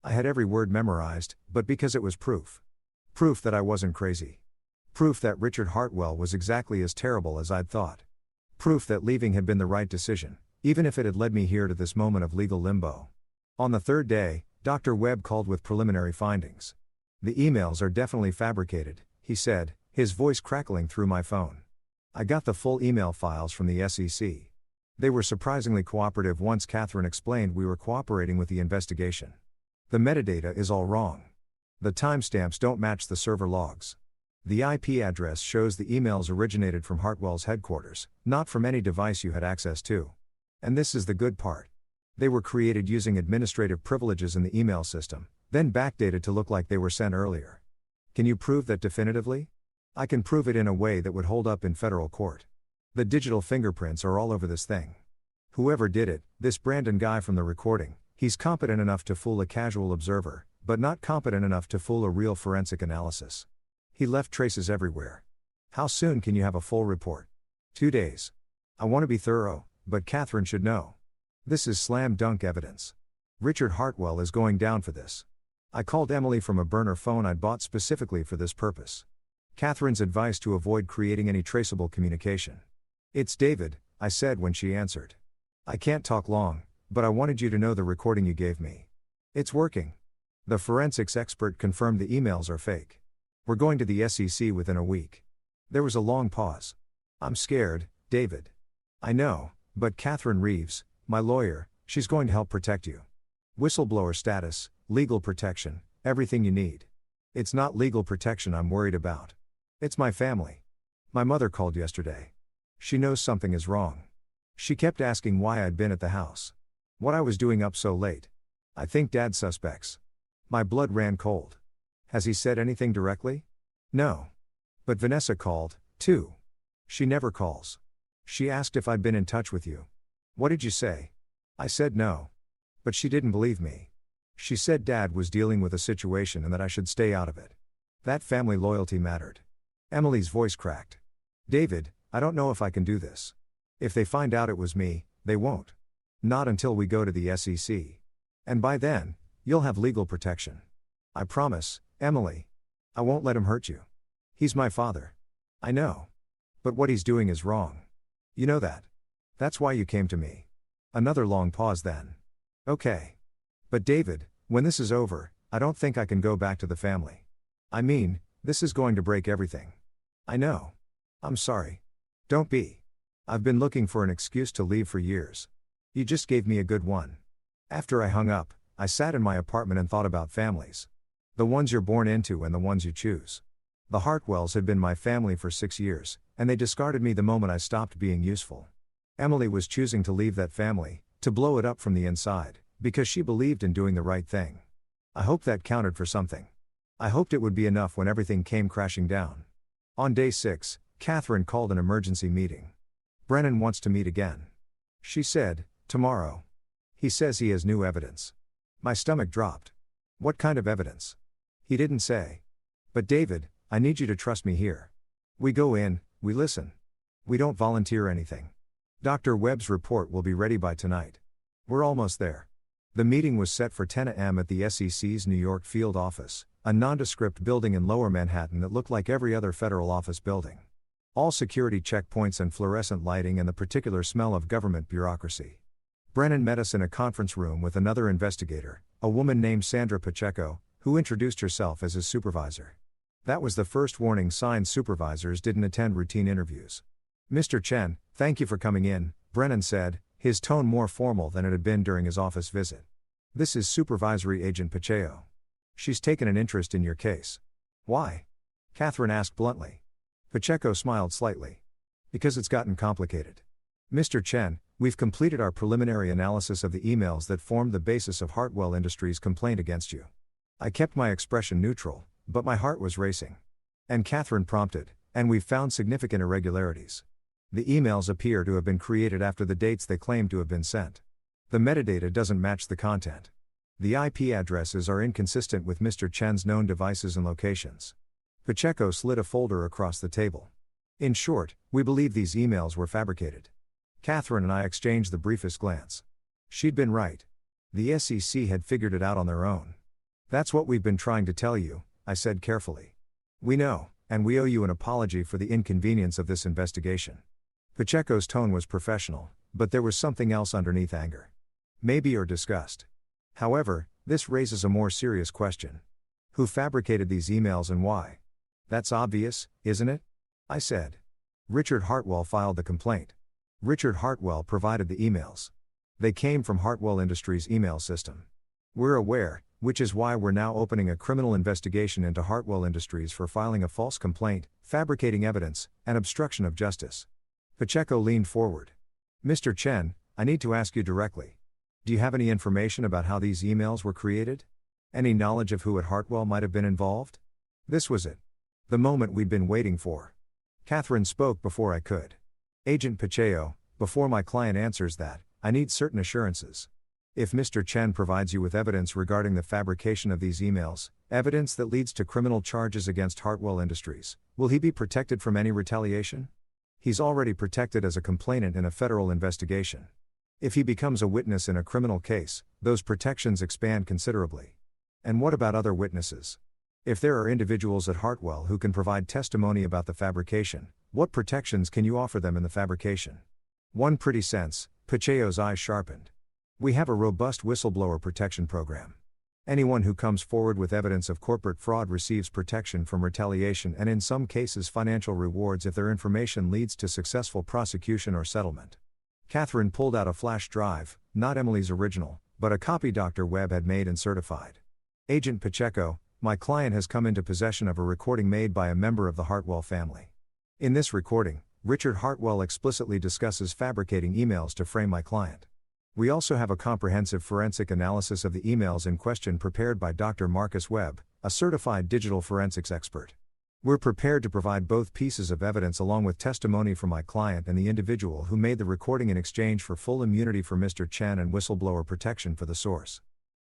I had every word memorized, but because it was proof. Proof that I wasn't crazy. Proof that Richard Hartwell was exactly as terrible as I'd thought. Proof that leaving had been the right decision, even if it had led me here to this moment of legal limbo. On the 3rd day, Dr. Webb called with preliminary findings. The emails are definitely fabricated, he said, his voice crackling through my phone. I got the full email files from the SEC. They were surprisingly cooperative once Catherine explained we were cooperating with the investigation. The metadata is all wrong. The timestamps don't match the server logs. The IP address shows the emails originated from Hartwell's headquarters, not from any device you had access to. And this is the good part. They were created using administrative privileges in the email system, then backdated to look like they were sent earlier. Can you prove that definitively? I can prove it in a way that would hold up in federal court. The digital fingerprints are all over this thing. Whoever did it, this Brandon guy from the recording, he's competent enough to fool a casual observer, but not competent enough to fool a real forensic analysis. He left traces everywhere. How soon can you have a full report? 2 days. I want to be thorough, but Catherine should know. This is slam dunk evidence. Richard Hartwell is going down for this. I called Emily from a burner phone I'd bought specifically for this purpose. Catherine's advice to avoid creating any traceable communication. It's David, I said when she answered. I can't talk long, but I wanted you to know the recording you gave me. It's working. The forensics expert confirmed the emails are fake. We're going to the SEC within a week. There was a long pause. I'm scared, David. I know, but Catherine Reeves, my lawyer, she's going to help protect you. Whistleblower status, legal protection, everything you need. It's not legal protection I'm worried about. It's my family. My mother called yesterday. She knows something is wrong. She kept asking why I'd been at the house. What I was doing up so late. I think Dad suspects. My blood ran cold. Has he said anything directly? No. But Vanessa called, too. She never calls. She asked if I'd been in touch with you. What did you say? I said no. But she didn't believe me. She said Dad was dealing with a situation and that I should stay out of it. That family loyalty mattered. Emily's voice cracked. David, I don't know if I can do this. If they find out it was me, they won't. Not until we go to the SEC. And by then, you'll have legal protection. I promise, Emily. I won't let him hurt you. He's my father. I know. But what he's doing is wrong. You know that. That's why you came to me. Another long pause then. Okay. But David, when this is over, I don't think I can go back to the family. I mean, this is going to break everything. I know. I'm sorry. Don't be. I've been looking for an excuse to leave for years. You just gave me a good one. After I hung up, I sat in my apartment and thought about families. The ones you're born into and the ones you choose. The Hartwells had been my family for 6 years, and they discarded me the moment I stopped being useful. Emily was choosing to leave that family, to blow it up from the inside, because she believed in doing the right thing. I hoped that counted for something. I hoped it would be enough when everything came crashing down. On day 6, Catherine called an emergency meeting. Brennan wants to meet again. She said, tomorrow. He says he has new evidence. My stomach dropped. What kind of evidence? He didn't say. But David, I need you to trust me here. We go in, we listen. We don't volunteer anything. Dr. Webb's report will be ready by tonight. We're almost there. The meeting was set for 10 a.m. at the SEC's New York field office, a nondescript building in Lower Manhattan that looked like every other federal office building. All security checkpoints and fluorescent lighting and the particular smell of government bureaucracy. Brennan met us in a conference room with another investigator, a woman named Sandra Pacheco, who introduced herself as his supervisor. That was the first warning sign supervisors didn't attend routine interviews. Mr. Chen, thank you for coming in, Brennan said, his tone more formal than it had been during his office visit. This is Supervisory Agent Pacheco. She's taken an interest in your case. Why? Catherine asked bluntly. Pacheco smiled slightly. Because it's gotten complicated. Mr. Chen, we've completed our preliminary analysis of the emails that formed the basis of Hartwell Industries' complaint against you. I kept my expression neutral, but my heart was racing. And Catherine prompted, and we've found significant irregularities. The emails appear to have been created after the dates they claim to have been sent. The metadata doesn't match the content. The IP addresses are inconsistent with Mr. Chen's known devices and locations. Pacheco slid a folder across the table. In short, we believe these emails were fabricated. Catherine and I exchanged the briefest glance. She'd been right. The SEC had figured it out on their own. That's what we've been trying to tell you, I said carefully. We know, and we owe you an apology for the inconvenience of this investigation. Pacheco's tone was professional, but there was something else underneath anger. Maybe or disgust. However, this raises a more serious question. Who fabricated these emails and why? That's obvious, isn't it? I said. Richard Hartwell filed the complaint. Richard Hartwell provided the emails. They came from Hartwell Industries' email system. We're aware, which is why we're now opening a criminal investigation into Hartwell Industries for filing a false complaint, fabricating evidence, and obstruction of justice. Pacheco leaned forward. Mr. Chen, I need to ask you directly. Do you have any information about how these emails were created? Any knowledge of who at Hartwell might have been involved? This was it. The moment we'd been waiting for. Catherine spoke before I could. Agent Pacheco, before my client answers that, I need certain assurances. If Mr. Chen provides you with evidence regarding the fabrication of these emails, evidence that leads to criminal charges against Hartwell Industries, will he be protected from any retaliation? He's already protected as a complainant in a federal investigation. If he becomes a witness in a criminal case, those protections expand considerably. And what about other witnesses? If there are individuals at Hartwell who can provide testimony about the fabrication, what protections can you offer them in the fabrication? One pretty sense, Pacheco's eyes sharpened. We have a robust whistleblower protection program. Anyone who comes forward with evidence of corporate fraud receives protection from retaliation and in some cases financial rewards if their information leads to successful prosecution or settlement. Catherine pulled out a flash drive, not Emily's original, but a copy Dr. Webb had made and certified. Agent Pacheco, my client has come into possession of a recording made by a member of the Hartwell family. In this recording, Richard Hartwell explicitly discusses fabricating emails to frame my client. We also have a comprehensive forensic analysis of the emails in question prepared by Dr. Marcus Webb, a certified digital forensics expert. We're prepared to provide both pieces of evidence along with testimony from my client and the individual who made the recording in exchange for full immunity for Mr. Chen and whistleblower protection for the source.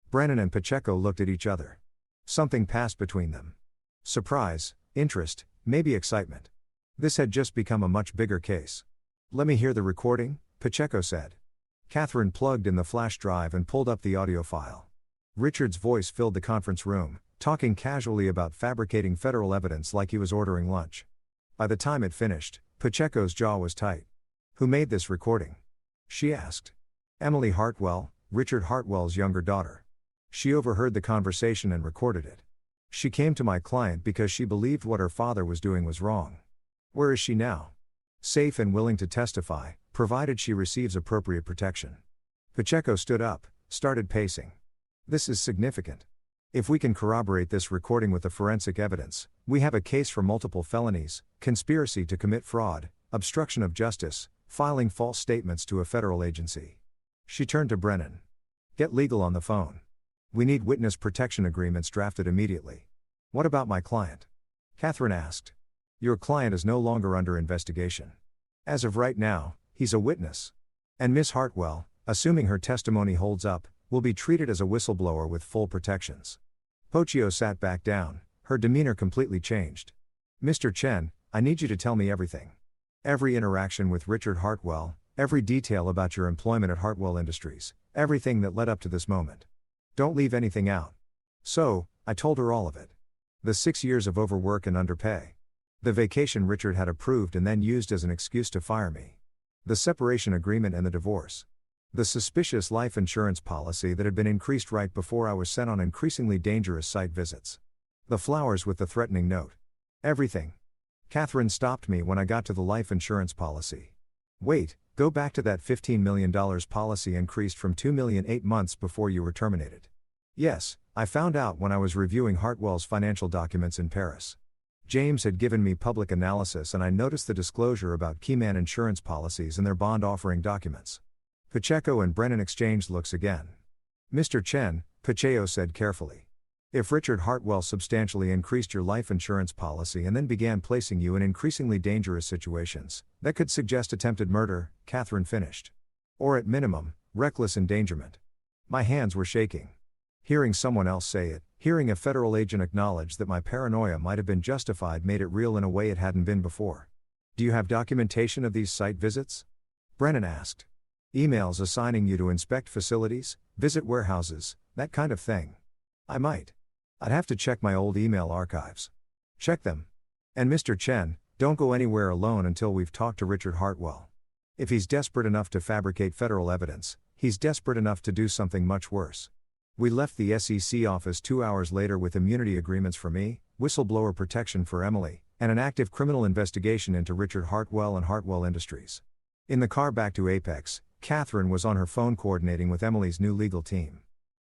Brennan and Pacheco looked at each other. Something passed between them. Surprise, interest, maybe excitement. This had just become a much bigger case. Let me hear the recording, Pacheco said. Catherine plugged in the flash drive and pulled up the audio file. Richard's voice filled the conference room, talking casually about fabricating federal evidence like he was ordering lunch. By the time it finished, Pacheco's jaw was tight. Who made this recording? She asked. Emily Hartwell, Richard Hartwell's younger daughter. She overheard the conversation and recorded it. She came to my client because she believed what her father was doing was wrong. Where is she now? Safe and willing to testify, provided she receives appropriate protection. Pacheco stood up, started pacing. This is significant. If we can corroborate this recording with the forensic evidence, we have a case for multiple felonies, conspiracy to commit fraud, obstruction of justice, filing false statements to a federal agency. She turned to Brennan. Get legal on the phone. We need witness protection agreements drafted immediately. What about my client? Catherine asked. Your client is no longer under investigation. As of right now, he's a witness. And Miss Hartwell, assuming her testimony holds up, will be treated as a whistleblower with full protections. Pacheco sat back down, her demeanor completely changed. Mr. Chen, I need you to tell me everything. Every interaction with Richard Hartwell, every detail about your employment at Hartwell Industries, everything that led up to this moment. Don't leave anything out. So, I told her all of it. The 6 years of overwork and underpay. The vacation Richard had approved and then used as an excuse to fire me. The separation agreement and the divorce. The suspicious life insurance policy that had been increased right before I was sent on increasingly dangerous site visits. The flowers with the threatening note. Everything. Catherine stopped me when I got to the life insurance policy. Wait, go back to that $15 million policy increased from $2 million 8 months before you were terminated. Yes, I found out when I was reviewing Hartwell's financial documents in Paris. James had given me public analysis and I noticed the disclosure about Keyman insurance policies and their bond offering documents. Pacheco and Brennan exchanged looks again. Mr. Chen, Pacheco said carefully. If Richard Hartwell substantially increased your life insurance policy and then began placing you in increasingly dangerous situations, that could suggest attempted murder, Catherine finished. Or at minimum, reckless endangerment. My hands were shaking. Hearing someone else say it, hearing a federal agent acknowledge that my paranoia might have been justified made it real in a way it hadn't been before. Do you have documentation of these site visits? Brennan asked. Emails assigning you to inspect facilities, visit warehouses, that kind of thing. I might. I'd have to check my old email archives. Check them. And Mr. Chen, don't go anywhere alone until we've talked to Richard Hartwell. If he's desperate enough to fabricate federal evidence, he's desperate enough to do something much worse. We left the SEC office 2 hours later with immunity agreements for me, whistleblower protection for Emily, and an active criminal investigation into Richard Hartwell and Hartwell Industries. In the car back to Apex, Catherine was on her phone coordinating with Emily's new legal team.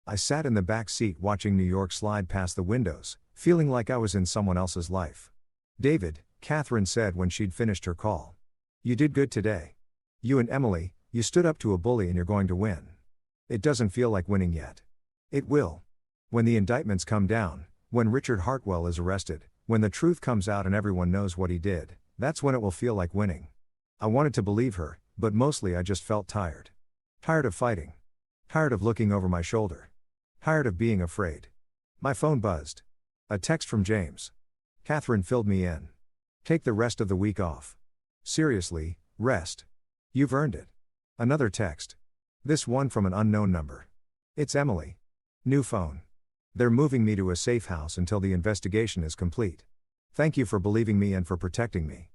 I sat in the back seat watching New York slide past the windows, feeling like I was in someone else's life. David, Catherine said when she'd finished her call. You did good today. You and Emily, you stood up to a bully and you're going to win. It doesn't feel like winning yet. It will. When the indictments come down, when Richard Hartwell is arrested, when the truth comes out and everyone knows what he did, that's when it will feel like winning. I wanted to believe her, but mostly I just felt tired. Tired of fighting. Tired of looking over my shoulder. Tired of being afraid. My phone buzzed. A text from James. Catherine filled me in. Take the rest of the week off. Seriously, rest. You've earned it. Another text. This one from an unknown number. It's Emily. New phone. They're moving me to a safe house until the investigation is complete. Thank you for believing me and for protecting me.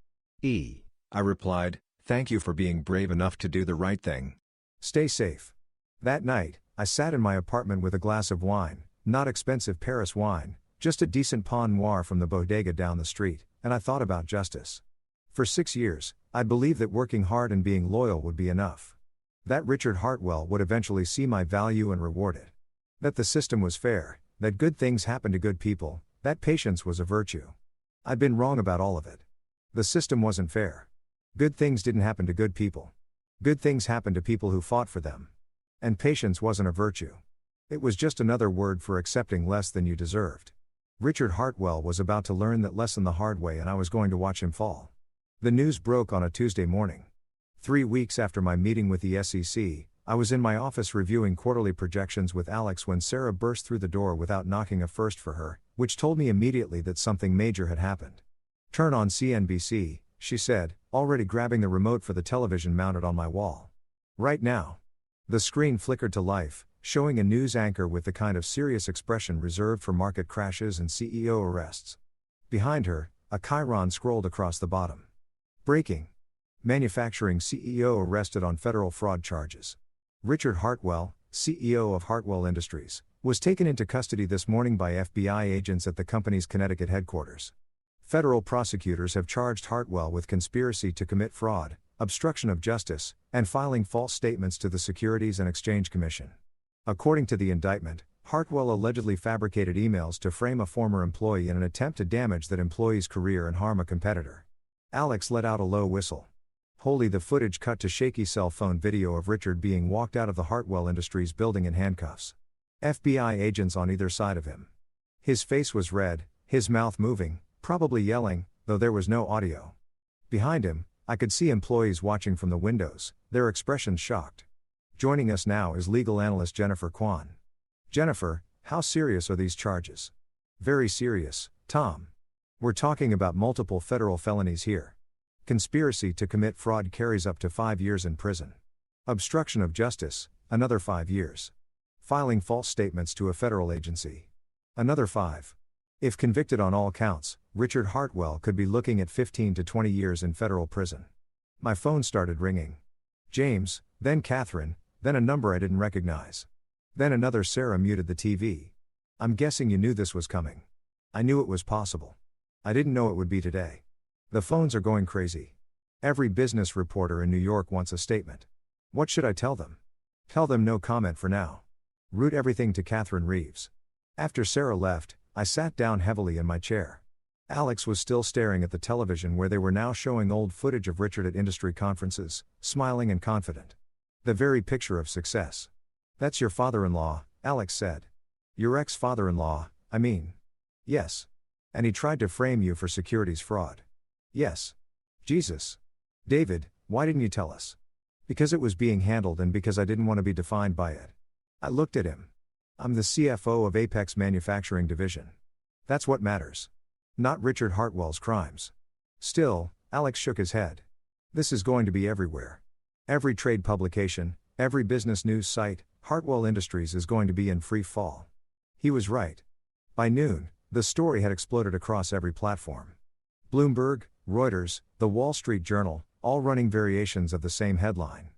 I replied, thank you for being brave enough to do the right thing. Stay safe. That night, I sat in my apartment with a glass of wine, not expensive Paris wine, just a decent Pinot Noir from the bodega down the street, and I thought about justice. For 6 years, I'd believed that working hard and being loyal would be enough. That Richard Hartwell would eventually see my value and reward it. That the system was fair, that good things happen to good people, that patience was a virtue. I'd been wrong about all of it. The system wasn't fair. Good things didn't happen to good people. Good things happened to people who fought for them. And patience wasn't a virtue. It was just another word for accepting less than you deserved. Richard Hartwell was about to learn that lesson the hard way, and I was going to watch him fall. The news broke on a Tuesday morning. 3 weeks after my meeting with the SEC, I was in my office reviewing quarterly projections with Alex when Sarah burst through the door without knocking, a first for her, which told me immediately that something major had happened. "Turn on CNBC," she said, already grabbing the remote for the television mounted on my wall. "Right now." The screen flickered to life, showing a news anchor with the kind of serious expression reserved for market crashes and CEO arrests. Behind her, a chyron scrolled across the bottom. Breaking. Manufacturing CEO arrested on federal fraud charges. Richard Hartwell, CEO of Hartwell Industries, was taken into custody this morning by FBI agents at the company's Connecticut headquarters. Federal prosecutors have charged Hartwell with conspiracy to commit fraud, obstruction of justice, and filing false statements to the Securities and Exchange Commission. According to the indictment, Hartwell allegedly fabricated emails to frame a former employee in an attempt to damage that employee's career and harm a competitor. Alex let out a low whistle. Holy, the footage cut to shaky cell phone video of Richard being walked out of the Hartwell Industries building in handcuffs. FBI agents on either side of him. His face was red, his mouth moving, probably yelling, though there was no audio. Behind him, I could see employees watching from the windows, their expressions shocked. Joining us now is legal analyst Jennifer Kwan. Jennifer, how serious are these charges? Very serious, Tom. We're talking about multiple federal felonies here. Conspiracy to commit fraud carries up to 5 years in prison. Obstruction of justice, another 5 years. Filing false statements to a federal agency. Another 5. If convicted on all counts, Richard Hartwell could be looking at 15 to 20 years in federal prison. My phone started ringing. James, then Catherine, then a number I didn't recognize. Then another. Sarah muted the TV. "I'm guessing you knew this was coming." "I knew it was possible. I didn't know it would be today." The phones are going crazy. Every business reporter in New York wants a statement. What should I tell them? Tell them no comment for now. Root everything to Catherine Reeves. After Sarah left, I sat down heavily in my chair. Alex was still staring at the television where they were now showing old footage of Richard at industry conferences, smiling and confident. The very picture of success. "That's your father-in-law," Alex said. "Your ex-father-in-law, I mean." "Yes. And he tried to frame you for securities fraud." "Yes." "Jesus. David, why didn't you tell us?" "Because it was being handled and because I didn't want to be defined by it." I looked at him. "I'm the CFO of Apex Manufacturing Division. That's what matters. Not Richard Hartwell's crimes." Still, Alex shook his head. "This is going to be everywhere. Every trade publication, every business news site, Hartwell Industries is going to be in free fall." He was right. By noon, the story had exploded across every platform. Bloomberg, Reuters, The Wall Street Journal, all running variations of the same headline.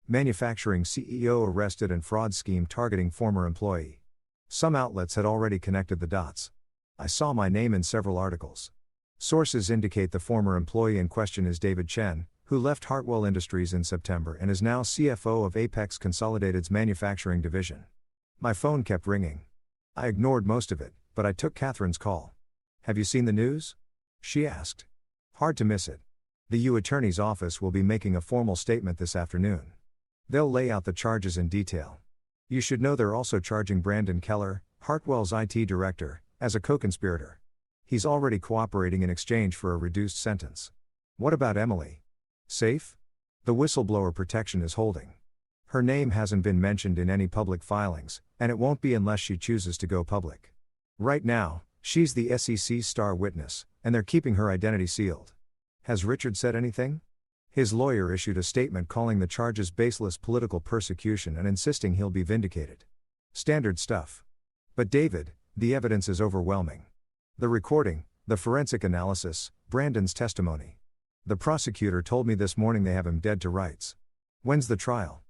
Manufacturing CEO arrested in fraud scheme targeting former employee. Some outlets had already connected the dots. I saw my name in several articles. Sources indicate the former employee in question is David Chen, who left Hartwell Industries in September and is now CFO of Apex Consolidated's manufacturing division. My phone kept ringing. I ignored most of it, but I took Catherine's call. "Have you seen the news?" she asked. "Hard to miss it. The U Attorney's Office will be making a formal statement this afternoon. They'll lay out the charges in detail. You should know they're also charging Brandon Keller, Hartwell's IT director, as a co-conspirator. He's already cooperating in exchange for a reduced sentence." "What about Emily? Safe?" "The whistleblower protection is holding. Her name hasn't been mentioned in any public filings, and it won't be unless she chooses to go public. Right now, she's the SEC's star witness, and they're keeping her identity sealed." "Has Richard said anything?" His lawyer issued a statement calling the charges baseless political persecution and insisting he'll be vindicated. Standard stuff. "But David, the evidence is overwhelming. The recording, the forensic analysis, Brandon's testimony. The prosecutor told me this morning they have him dead to rights." "When's the trial?"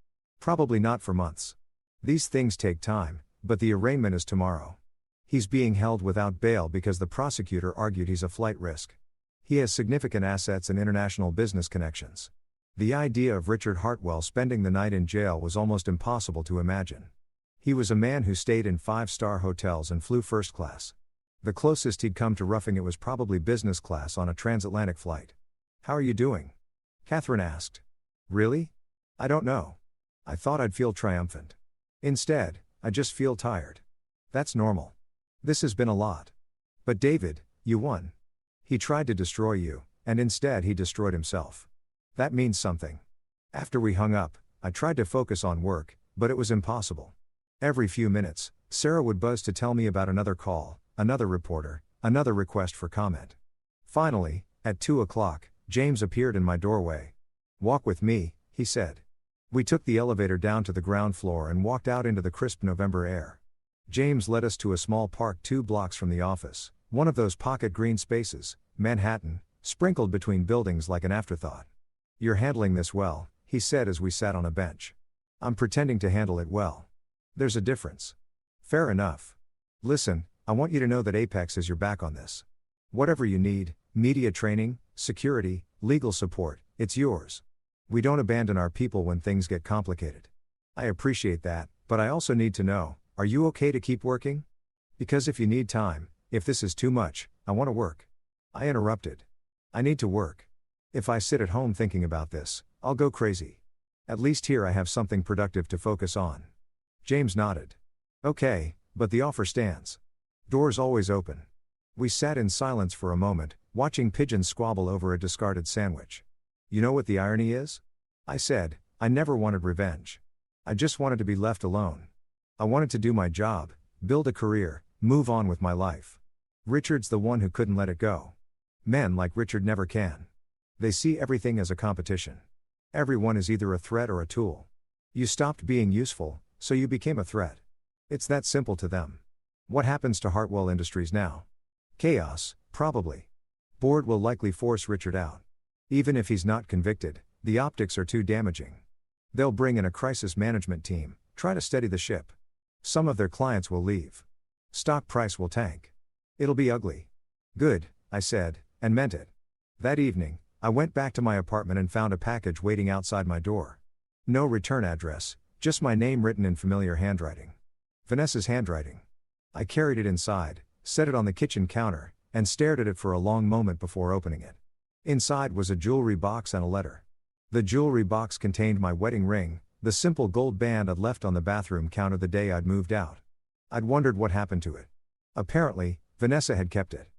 Probably not for months. These things take time, but the arraignment is tomorrow. He's being held without bail because the prosecutor argued he's a flight risk. He has significant assets and international business connections. The idea of Richard Hartwell spending the night in jail was almost impossible to imagine. He was a man who stayed in 5-star hotels and flew first class. The closest he'd come to roughing it was probably business class on a transatlantic flight. "How are you doing?" Catherine asked. "Really? I don't know. I thought I'd feel triumphant. Instead, I just feel tired. That's normal. This has been a lot. But David, you won. He tried to destroy you, and instead he destroyed himself. That means something." After we hung up, I tried to focus on work, but it was impossible. Every few minutes, Sarah would buzz to tell me about another call, another reporter, another request for comment. Finally, at 2 o'clock, James appeared in my doorway. "Walk with me," he said. We took the elevator down to the ground floor and walked out into the crisp November air. James led us to a small park 2 blocks from the office, one of those pocket green spaces, Manhattan, sprinkled between buildings like an afterthought. "You're handling this well," he said as we sat on a bench. "I'm pretending to handle it well. There's a difference." "Fair enough. Listen, I want you to know that Apex is your back on this. Whatever you need, media training, security, legal support, it's yours. We don't abandon our people when things get complicated." "I appreciate that, but I also need to know, are you okay to keep working? Because if you need time, if this is too much, I want to work." I interrupted. "I need to work. If I sit at home thinking about this, I'll go crazy. At least here I have something productive to focus on." James nodded. "Okay, but the offer stands. Doors always open." We sat in silence for a moment, watching pigeons squabble over a discarded sandwich. "You know what the irony is?" I said. "I never wanted revenge. I just wanted to be left alone. I wanted to do my job, build a career, move on with my life. Richard's the one who couldn't let it go. Men like Richard never can. They see everything as a competition. Everyone is either a threat or a tool. You stopped being useful, so you became a threat. It's that simple to them. What happens to Hartwell Industries now? Chaos, probably. Board will likely force Richard out. Even if he's not convicted, the optics are too damaging. They'll bring in a crisis management team, try to steady the ship. Some of their clients will leave. Stock price will tank. It'll be ugly." "Good," I said, and meant it. That evening, I went back to my apartment and found a package waiting outside my door. No return address, just my name written in familiar handwriting. Vanessa's handwriting. I carried it inside, set it on the kitchen counter, and stared at it for a long moment before opening it. Inside was a jewelry box and a letter. The jewelry box contained my wedding ring, the simple gold band I'd left on the bathroom counter the day I'd moved out. I'd wondered what happened to it. Apparently, Vanessa had kept it.